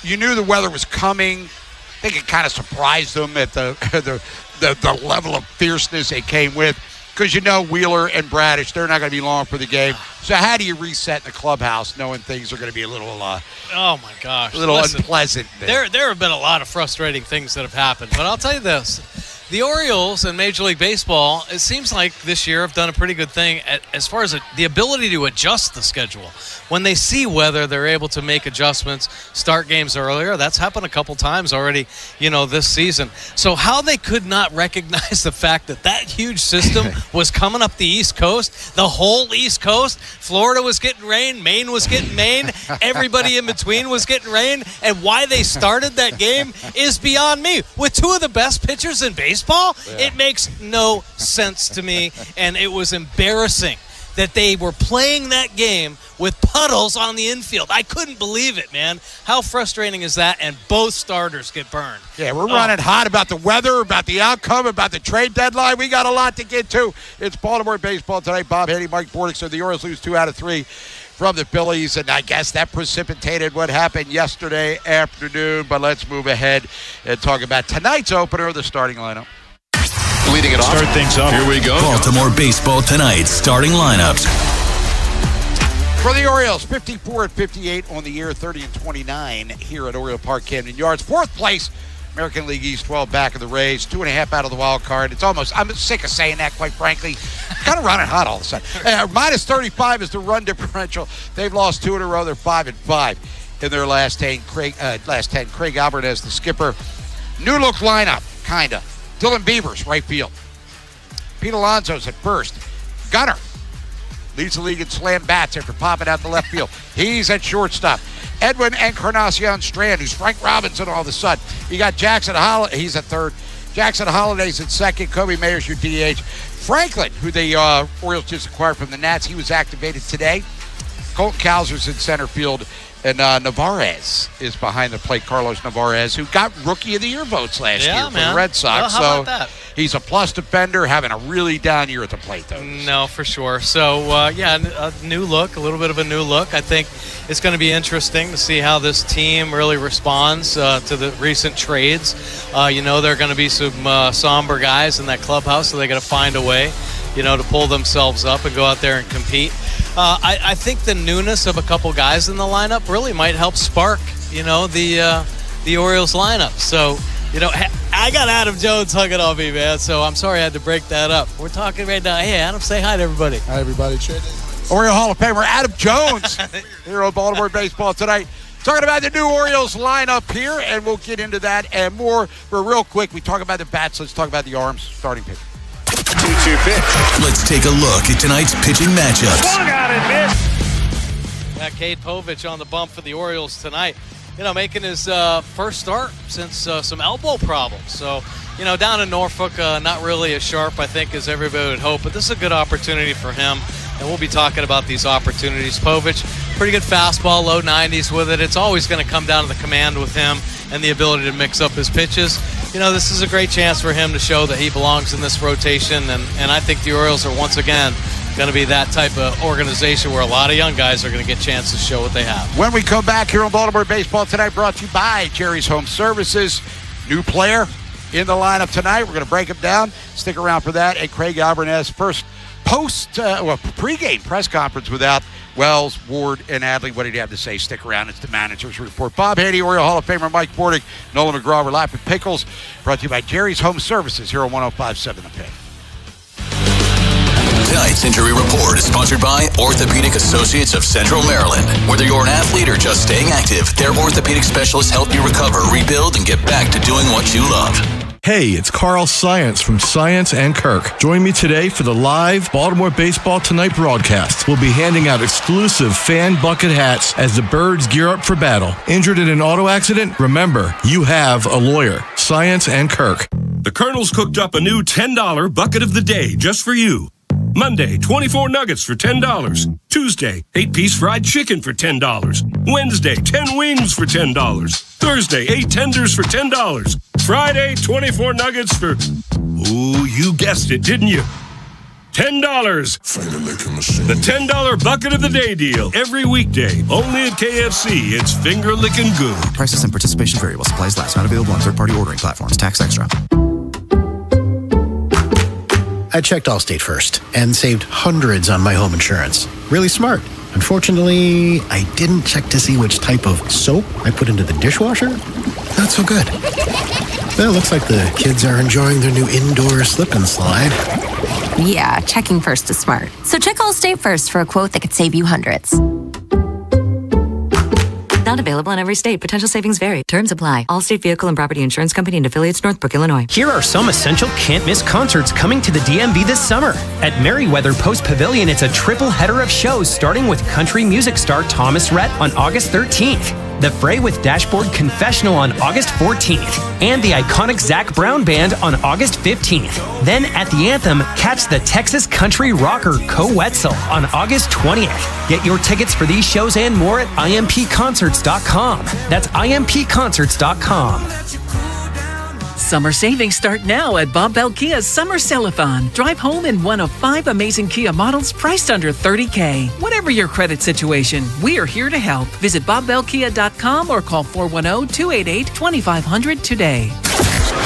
You knew the weather was coming. I think it kind of surprised them at the level of fierceness it came with. Because you know Wheeler and Bradish, they're not going to be long for the game. So how do you reset in the clubhouse knowing things are going to be a little oh my gosh, unpleasant? There have been a lot of frustrating things that have happened. But I'll tell you this. The Orioles and Major League Baseball, it seems like this year have done a pretty good thing as far as the ability to adjust the schedule. When they see weather, they're able to make adjustments, start games earlier. That's happened a couple times already, this season. So how they could not recognize the fact that huge system was coming up the East Coast, the whole East Coast, Florida was getting rain, Maine was getting Maine, everybody in between was getting rain, and why they started that game is beyond me. With two of the best pitchers in baseball, it makes no sense to me, and it was embarrassing that they were playing that game with puddles on the infield. I couldn't believe it, man. How frustrating is that? And both starters get burned. Yeah, we're running hot about the weather, about the outcome, about the trade deadline. We got a lot to get to. It's Baltimore baseball tonight. Bob Haynie, Mike Bordick. So the Orioles lose 2 out of 3 from the Phillies, and I guess that precipitated what happened yesterday afternoon. But let's move ahead and talk about tonight's opener, the starting lineup. Leading it off. Start things off. Here we go. Baltimore baseball tonight. Starting lineups. For the Orioles, 54-58 on the year, 30-29 here at Oriole Park, Camden Yards. 4th place, American League East, 12 back of the Rays, 2.5 out of the wild card. I'm sick of saying that, quite frankly. Kind of running hot all of a sudden. Minus 35 is the run differential. They've lost 2 in a row. They're 5-5 in their last 10. Craig Alvarez, the skipper. New look lineup, kind of. Dylan Beavers, right field. Pete Alonso's at first. Gunnar leads the league in slam bats after popping out the left field. He's at shortstop. Edwin Encarnacion Strand, who's Frank Robinson all of a sudden. You got Jackson Holiday. He's at third. Jackson Holiday's at second. Kobe Mayer's your DH. Franklin, who the Orioles just acquired from the Nats, he was activated today. Colton Cowser's in center field. And Narvaez is behind the plate, Carlos Narvaez, who got Rookie of the Year votes last year for the Red Sox. Well, how about that? He's a plus defender, having a really down year at the plate, though. No, for sure. So, a new look, a little bit of a new look. I think it's going to be interesting to see how this team really responds to the recent trades. There are going to be some somber guys in that clubhouse, so they got to find a way, to pull themselves up and go out there and compete. I think the newness of a couple guys in the lineup really might help spark, the Orioles lineup. So, I got Adam Jones hugging on me, man. So I'm sorry I had to break that up. We're talking right now. Hey, Adam, say hi to everybody. Hi, everybody. Oriole Hall of Famer Adam Jones here on Baltimore Baseball tonight. Talking about the new Orioles lineup here, and we'll get into that and more. But real quick, we talk about the bats. Let's talk about the arms. Starting pitch. 2-2 pitch. Let's take a look at tonight's pitching matchups. Swung out and missed. Got Cade Povich on the bump for the Orioles tonight. Making his first start since some elbow problems. So, down in Norfolk, not really as sharp, I think, as everybody would hope. But this is a good opportunity for him, and we'll be talking about these opportunities. Povich, pretty good fastball, low 90s with it. It's always going to come down to the command with him and the ability to mix up his pitches. This is a great chance for him to show that he belongs in this rotation, and I think the Orioles are once again going to be that type of organization where a lot of young guys are going to get chances to show what they have. When we come back here on Baltimore Baseball tonight, brought to you by Jerry's Home Services. New player in the lineup tonight. We're going to break him down. Stick around for that. And Craig Alvarez first pregame press conference without Wells, Ward, and Adley. What did he have to say? Stick around. It's the manager's report. Bob Haynie, Oriole Hall of Famer Mike Bordick, Nolan McGraw. We're live with Pickles. Brought to you by Jerry's Home Services here on 105.7 The Pick. Tonight's injury report is sponsored by Orthopedic Associates of Central Maryland. Whether you're an athlete or just staying active, their orthopedic specialists help you recover, rebuild, and get back to doing what you love. Hey, it's Carl Science from Science and Kirk. Join me today for the live Baltimore Baseball Tonight broadcast. We'll be handing out exclusive fan bucket hats as the Birds gear up for battle. Injured in an auto accident? Remember, you have a lawyer. Science and Kirk. The Colonel's cooked up a new $10 bucket of the day just for you. Monday, 24 nuggets for $10. Tuesday, 8-piece fried chicken for $10. Wednesday, 10 wings for $10. Thursday, 8 tenders for $10. Friday, 24 nuggets for... Ooh, you guessed it, didn't you? $10. The $10 bucket of the day deal. Every weekday. Only at KFC. It's finger licking good. Prices and participation vary while supplies last. Not available on third-party ordering platforms. Tax extra. I checked Allstate first and saved hundreds on my home insurance. Really smart. Unfortunately, I didn't check to see which type of soap I put into the dishwasher. Not so good. Well, it looks like the kids are enjoying their new indoor slip and slide. Yeah, checking first is smart. So check Allstate first for a quote that could save you hundreds. Not available in every state. Potential savings vary. Terms apply. Allstate Vehicle and Property Insurance Company and affiliates, Northbrook, Illinois. Here are some essential can't-miss concerts coming to the DMV this summer. At Merriweather Post Pavilion, it's a triple header of shows starting with country music star Thomas Rhett on August 13th. The Fray with Dashboard Confessional on August 14th, and the iconic Zac Brown Band on August 15th. Then at the Anthem, catch the Texas country rocker Co Wetzel on August 20th. Get your tickets for these shows and more at impconcerts.com. That's impconcerts.com. Summer savings start now at Bob Bell Kia's Summer Sell-a-thon. Drive home in one of 5 amazing Kia models priced under $30K. Whatever your credit situation, we are here to help. Visit BobBellKia.com or call 410-288-2500 today.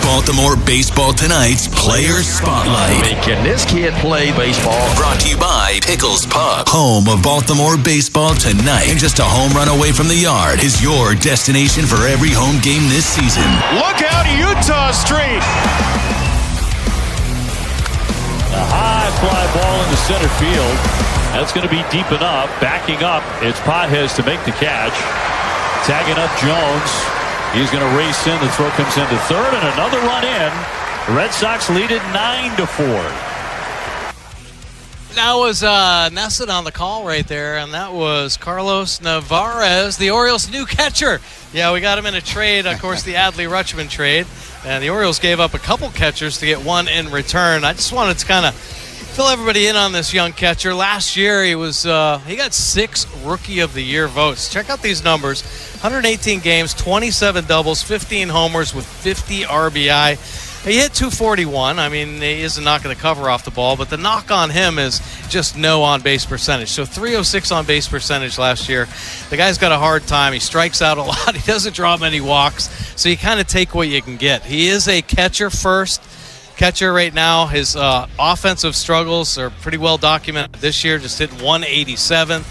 Baltimore Baseball Tonight's Player Spotlight. Can this kid play baseball? Brought to you by Pickles Pub, home of Baltimore Baseball Tonight. And just a home run away from the yard is your destination for every home game this season. Look out, Utah Street! A high fly ball into center field. That's going to be deep enough. Backing up, it's Pages to make the catch. Tagging up Jones. He's going to race in. The throw comes into third, and another run in. The Red Sox lead it 9-4. That was Nesson on the call right there, and that was Carlos Narvaez, the Orioles' new catcher. Yeah, we got him in a trade, of course, the Adley-Rutschman trade, and the Orioles gave up a couple catchers to get one in return. I just wanted to kind of fill everybody in on this young catcher. Last year, he got 6 Rookie of the Year votes. Check out these numbers: 118 games, 27 doubles, 15 homers with 50 RBI. He hit 241. I mean, he isn't knocking the cover off the ball, but the knock on him is just no on-base percentage. So 306 on-base percentage last year. The guy's got a hard time. He strikes out a lot. He doesn't draw many walks. So you kind of take what you can get. He is a catcher right now. His offensive struggles are pretty well documented this year. Just hit 187.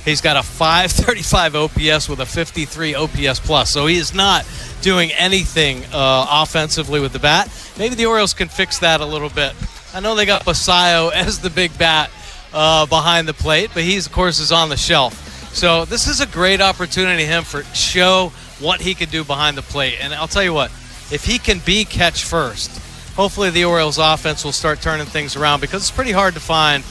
He's got a 535 OPS with a 53 OPS plus. So he is not doing anything offensively with the bat. Maybe the Orioles can fix that a little bit. I know they got Basayo as the big bat behind the plate, but he's, of course, is on the shelf. So this is a great opportunity for show what he can do behind the plate. And I'll tell you what, if he can be catch first, hopefully the Orioles offense will start turning things around, because it's pretty hard to find,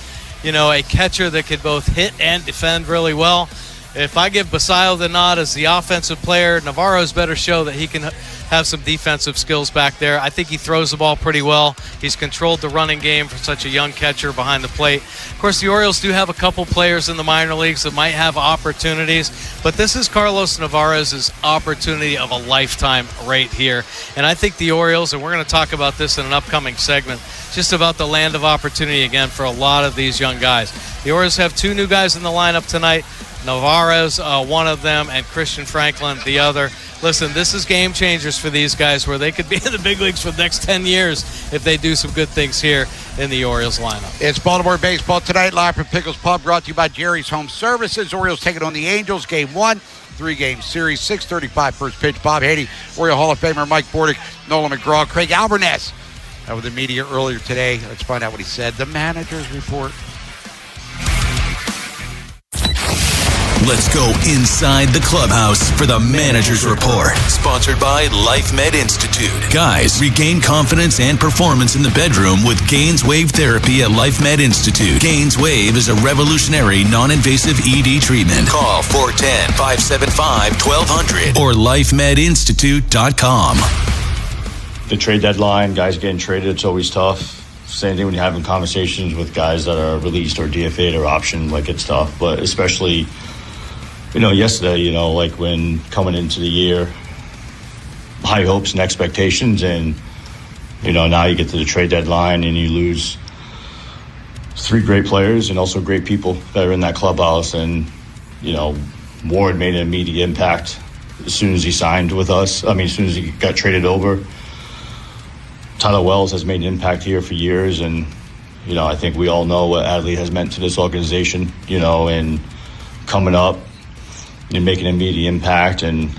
a catcher that could both hit and defend really well. If I give Basayo the nod as the offensive player, Navarro's better show that he can have some defensive skills back there. I think he throws the ball pretty well. He's controlled the running game for such a young catcher behind the plate. Of course, the Orioles do have a couple players in the minor leagues that might have opportunities, but this is Carlos Narvaez's opportunity of a lifetime right here. And I think the Orioles, and we're going to talk about this in an upcoming segment, just about the land of opportunity again for a lot of these young guys. The Orioles have 2 new guys in the lineup tonight. Navarez, one of them, and Christian Franklin, the other. Listen, this is game changers for these guys, where they could be in the big leagues for the next 10 years if they do some good things here in the Orioles lineup. It's Baltimore Baseball Tonight, live from Pickles Pub, brought to you by Jerry's Home Services. Orioles taking on the Angels, Game 1, 3-game series, 6:35 first pitch. Bob Haynie, Oriole Hall of Famer Mike Bordick, Nolan McGraw, Craig Albernez. With the media earlier today. Let's find out what he said. The manager's report. Let's go inside the clubhouse for the Manager's Report. Sponsored by Life Med Institute. Guys, regain confidence and performance in the bedroom with Gaines Wave Therapy at Life Med Institute. Gaines Wave is a revolutionary, non-invasive ED treatment. Call 410-575-1200 or lifemedinstitute.com. The trade deadline, guys getting traded, it's always tough. same thing when you're having conversations with guys that are released or DFA'd or optioned, like it's tough. But especially, yesterday, like when coming into the year, high hopes and expectations, and now you get to the trade deadline and you lose 3 great players and also great people that are in that clubhouse. And Ward made an immediate impact as soon as he signed with us. As soon as he got traded over. Tyler Wells has made an impact here for years, and I think we all know what Adley has meant to this organization, and coming up and making an immediate impact, and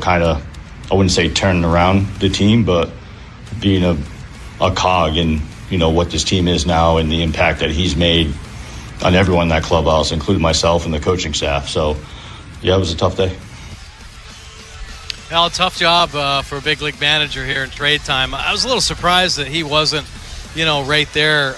kind of, I wouldn't say turning around the team, but being a cog in what this team is now and the impact that he's made on everyone in that clubhouse, including myself and the coaching staff. So yeah, it was a tough day. Well, tough job for a big league manager here in trade time. I was a little surprised that he wasn't, right there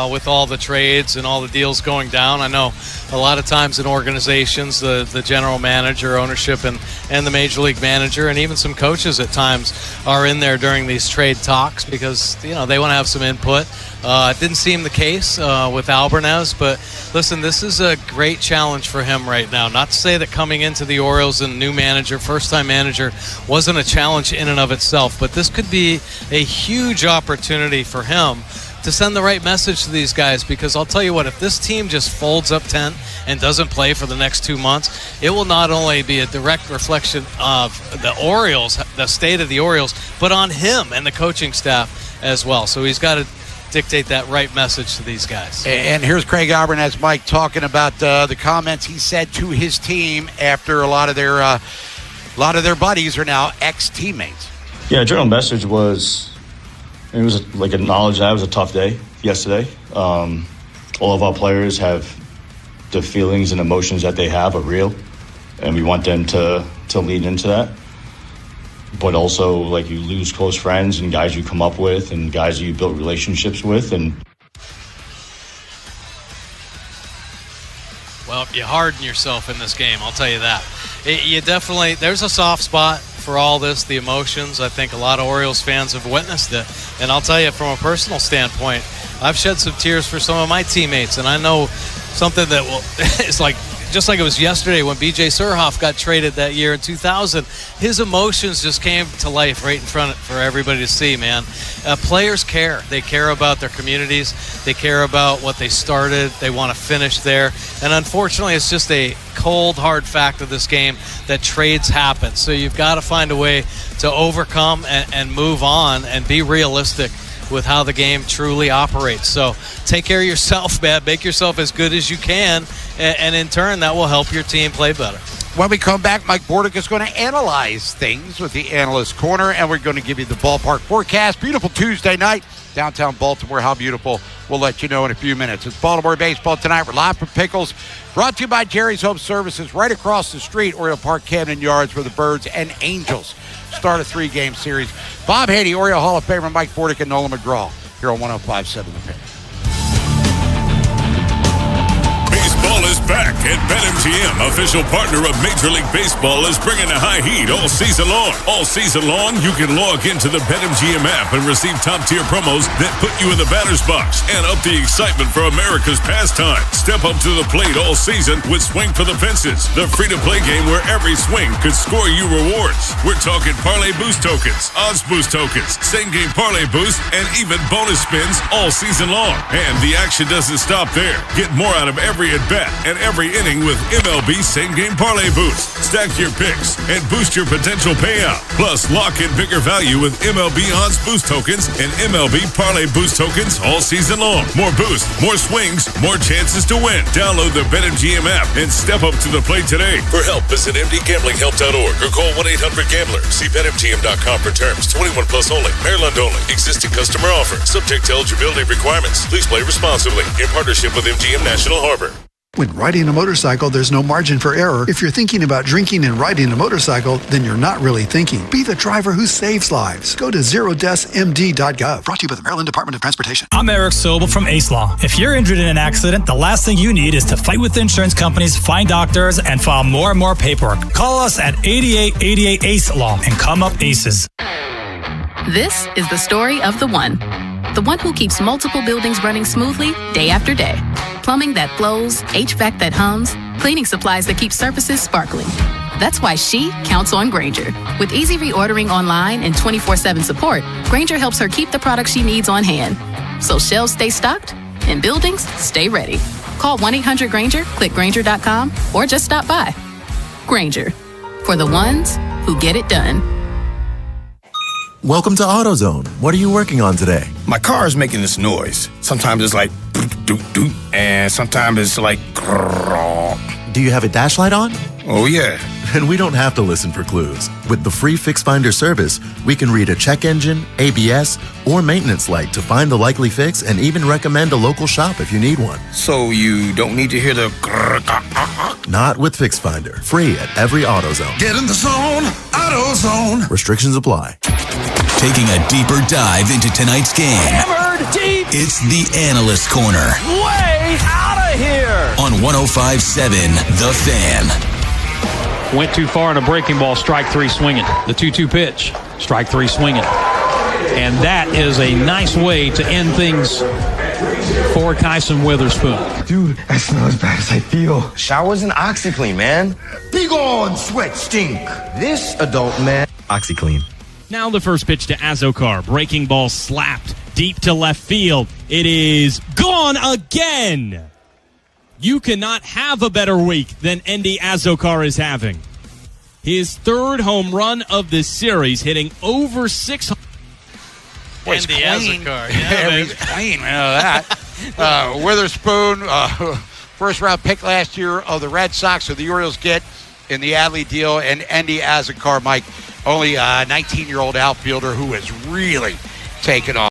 with all the trades and all the deals going down. I know a lot of times in organizations, the general manager, ownership, and the major league manager, and even some coaches at times are in there during these trade talks because, they want to have some input. It didn't seem the case with Albernez, but listen, this is a great challenge for him right now. Not to say that coming into the Orioles and new manager, first-time manager, wasn't a challenge in and of itself, but this could be a huge opportunity for him to send the right message to these guys, because I'll tell you what, if this team just folds up tent and doesn't play for the next 2 months, it will not only be a direct reflection of the Orioles, the state of the Orioles, but on him and the coaching staff as well. So he's got to dictate that right message to these guys. And here's Craig Albernez, Mike, talking about the comments he said to his team after a lot of their buddies are now ex-teammates. Yeah, general message was, it was like acknowledge that it was a tough day yesterday. All of our players have the feelings and emotions that they have are real, and we want them to lean into that. But also, like, you lose close friends and guys you come up with and guys you built relationships with. And well, you harden yourself in this game, I'll tell you that. You definitely, there's a soft spot for all this, the emotions. I think a lot of Orioles fans have witnessed it. And I'll tell you, from a personal standpoint, I've shed some tears for some of my teammates. And I know something that it's like, just like it was yesterday when B.J. Surhoff got traded that year in 2000, his emotions just came to life right in front for everybody to see, man. Players care. They care about their communities. They care about what they started. They want to finish there. And unfortunately, it's just a cold, hard fact of this game that trades happen. So you've got to find a way to overcome and move on and be realistic with how the game truly operates. So take care of yourself, man. Make yourself as good as you can, and in turn, that will help your team play better. When we come back, Mike Bordick is going to analyze things with the Analyst Corner, and we're going to give you the ballpark forecast. Beautiful Tuesday night, downtown Baltimore. How beautiful? We'll let you know in a few minutes. It's Baltimore Baseball Tonight. We're live from Pickles, brought to you by Jerry's Home Services, right across the street, Oriole Park, Camden Yards, where the Birds and Angels start a 3-game series. Bob Haynie, Oriole Hall of Famer, Mike Bordick, and Nolan McGraw here on 105.7 The Fan. Baseball is back, and BetMGM, official partner of Major League Baseball, is bringing the high heat all season long. All season long, you can log into the BetMGM app and receive top-tier promos that put you in the batter's box and up the excitement for America's pastime. Step up to the plate all season with Swing for the Fences, the free-to-play game where every swing could score you rewards. We're talking parlay boost tokens, odds boost tokens, same-game parlay boost, and even bonus spins all season long. And the action doesn't stop there. Get more out of every at-bat and every inning with MLB Same Game Parlay Boost. Stack your picks and boost your potential payout. Plus, lock in bigger value with MLB Odds Boost Tokens and MLB Parlay Boost Tokens all season long. More boost, more swings, more chances to win. Download the BetMGM app and step up to the plate today. For help, visit mdgamblinghelp.org or call 1-800-GAMBLER. See BetMGM.com for terms. 21 plus only. Maryland only. Existing customer offer. Subject to eligibility requirements. Please play responsibly. In partnership with MGM National Harbor. When riding a motorcycle, there's no margin for error. If you're thinking about drinking and riding a motorcycle, then you're not really thinking. Be the driver who saves lives. Go to zerodeathmd.gov. Brought to you by the Maryland Department of Transportation. I'm Eric Sobel from Ace Law. If you're injured in an accident, the last thing you need is to fight with insurance companies, find doctors, and file more and more paperwork. Call us at 8888 ACE Law and come up aces. This is the story of the one. the one who keeps multiple buildings running smoothly day after day. Plumbing that flows, HVAC that hums, cleaning supplies that keep surfaces sparkling. That's why she counts on Grainger. With easy reordering online and 24/7 support, Grainger helps her keep the products she needs on hand. So shelves stay stocked and buildings stay ready. Call 1-800-GRAINGER, click Grainger.com, or just stop by. Grainger, for the ones who get it done. Welcome to AutoZone. What are you working on today? My car is making this noise. Sometimes it's like doot doot, and sometimes it's like grrrr. Do you have a dash light on? Oh yeah. And we don't have to listen for clues. With the free Fix Finder service, we can read a check engine, ABS, or maintenance light to find the likely fix and even recommend a local shop if you need one. So you don't need to hear the grrrr. Not with Fix Finder. Free at every AutoZone. Get in the zone, AutoZone. Restrictions apply. Taking a deeper dive into tonight's game. Hammered deep. It's the Analyst Corner. Way out of here. On 105.7 The Fan. Went too far in a breaking ball, strike three swinging. The 2-2 pitch, strike three swinging. And that is a nice way to end things for Kyson Witherspoon. Dude, I smell as bad as I feel. Showers and OxyClean, man. Be gone, sweat stink. This adult man. OxyClean. Now the first pitch to Azokar. Breaking ball slapped deep to left field. It is gone again. You cannot have a better week than Endy Azokar is having. His third home run of the series, hitting over 600. Endy Azokar, yeah, clean. I know that. Witherspoon, first-round pick last year of the Red Sox, so the Orioles get in the Adley deal, and Endy Azokar, Mike, only a 19-year-old outfielder who has really taken off.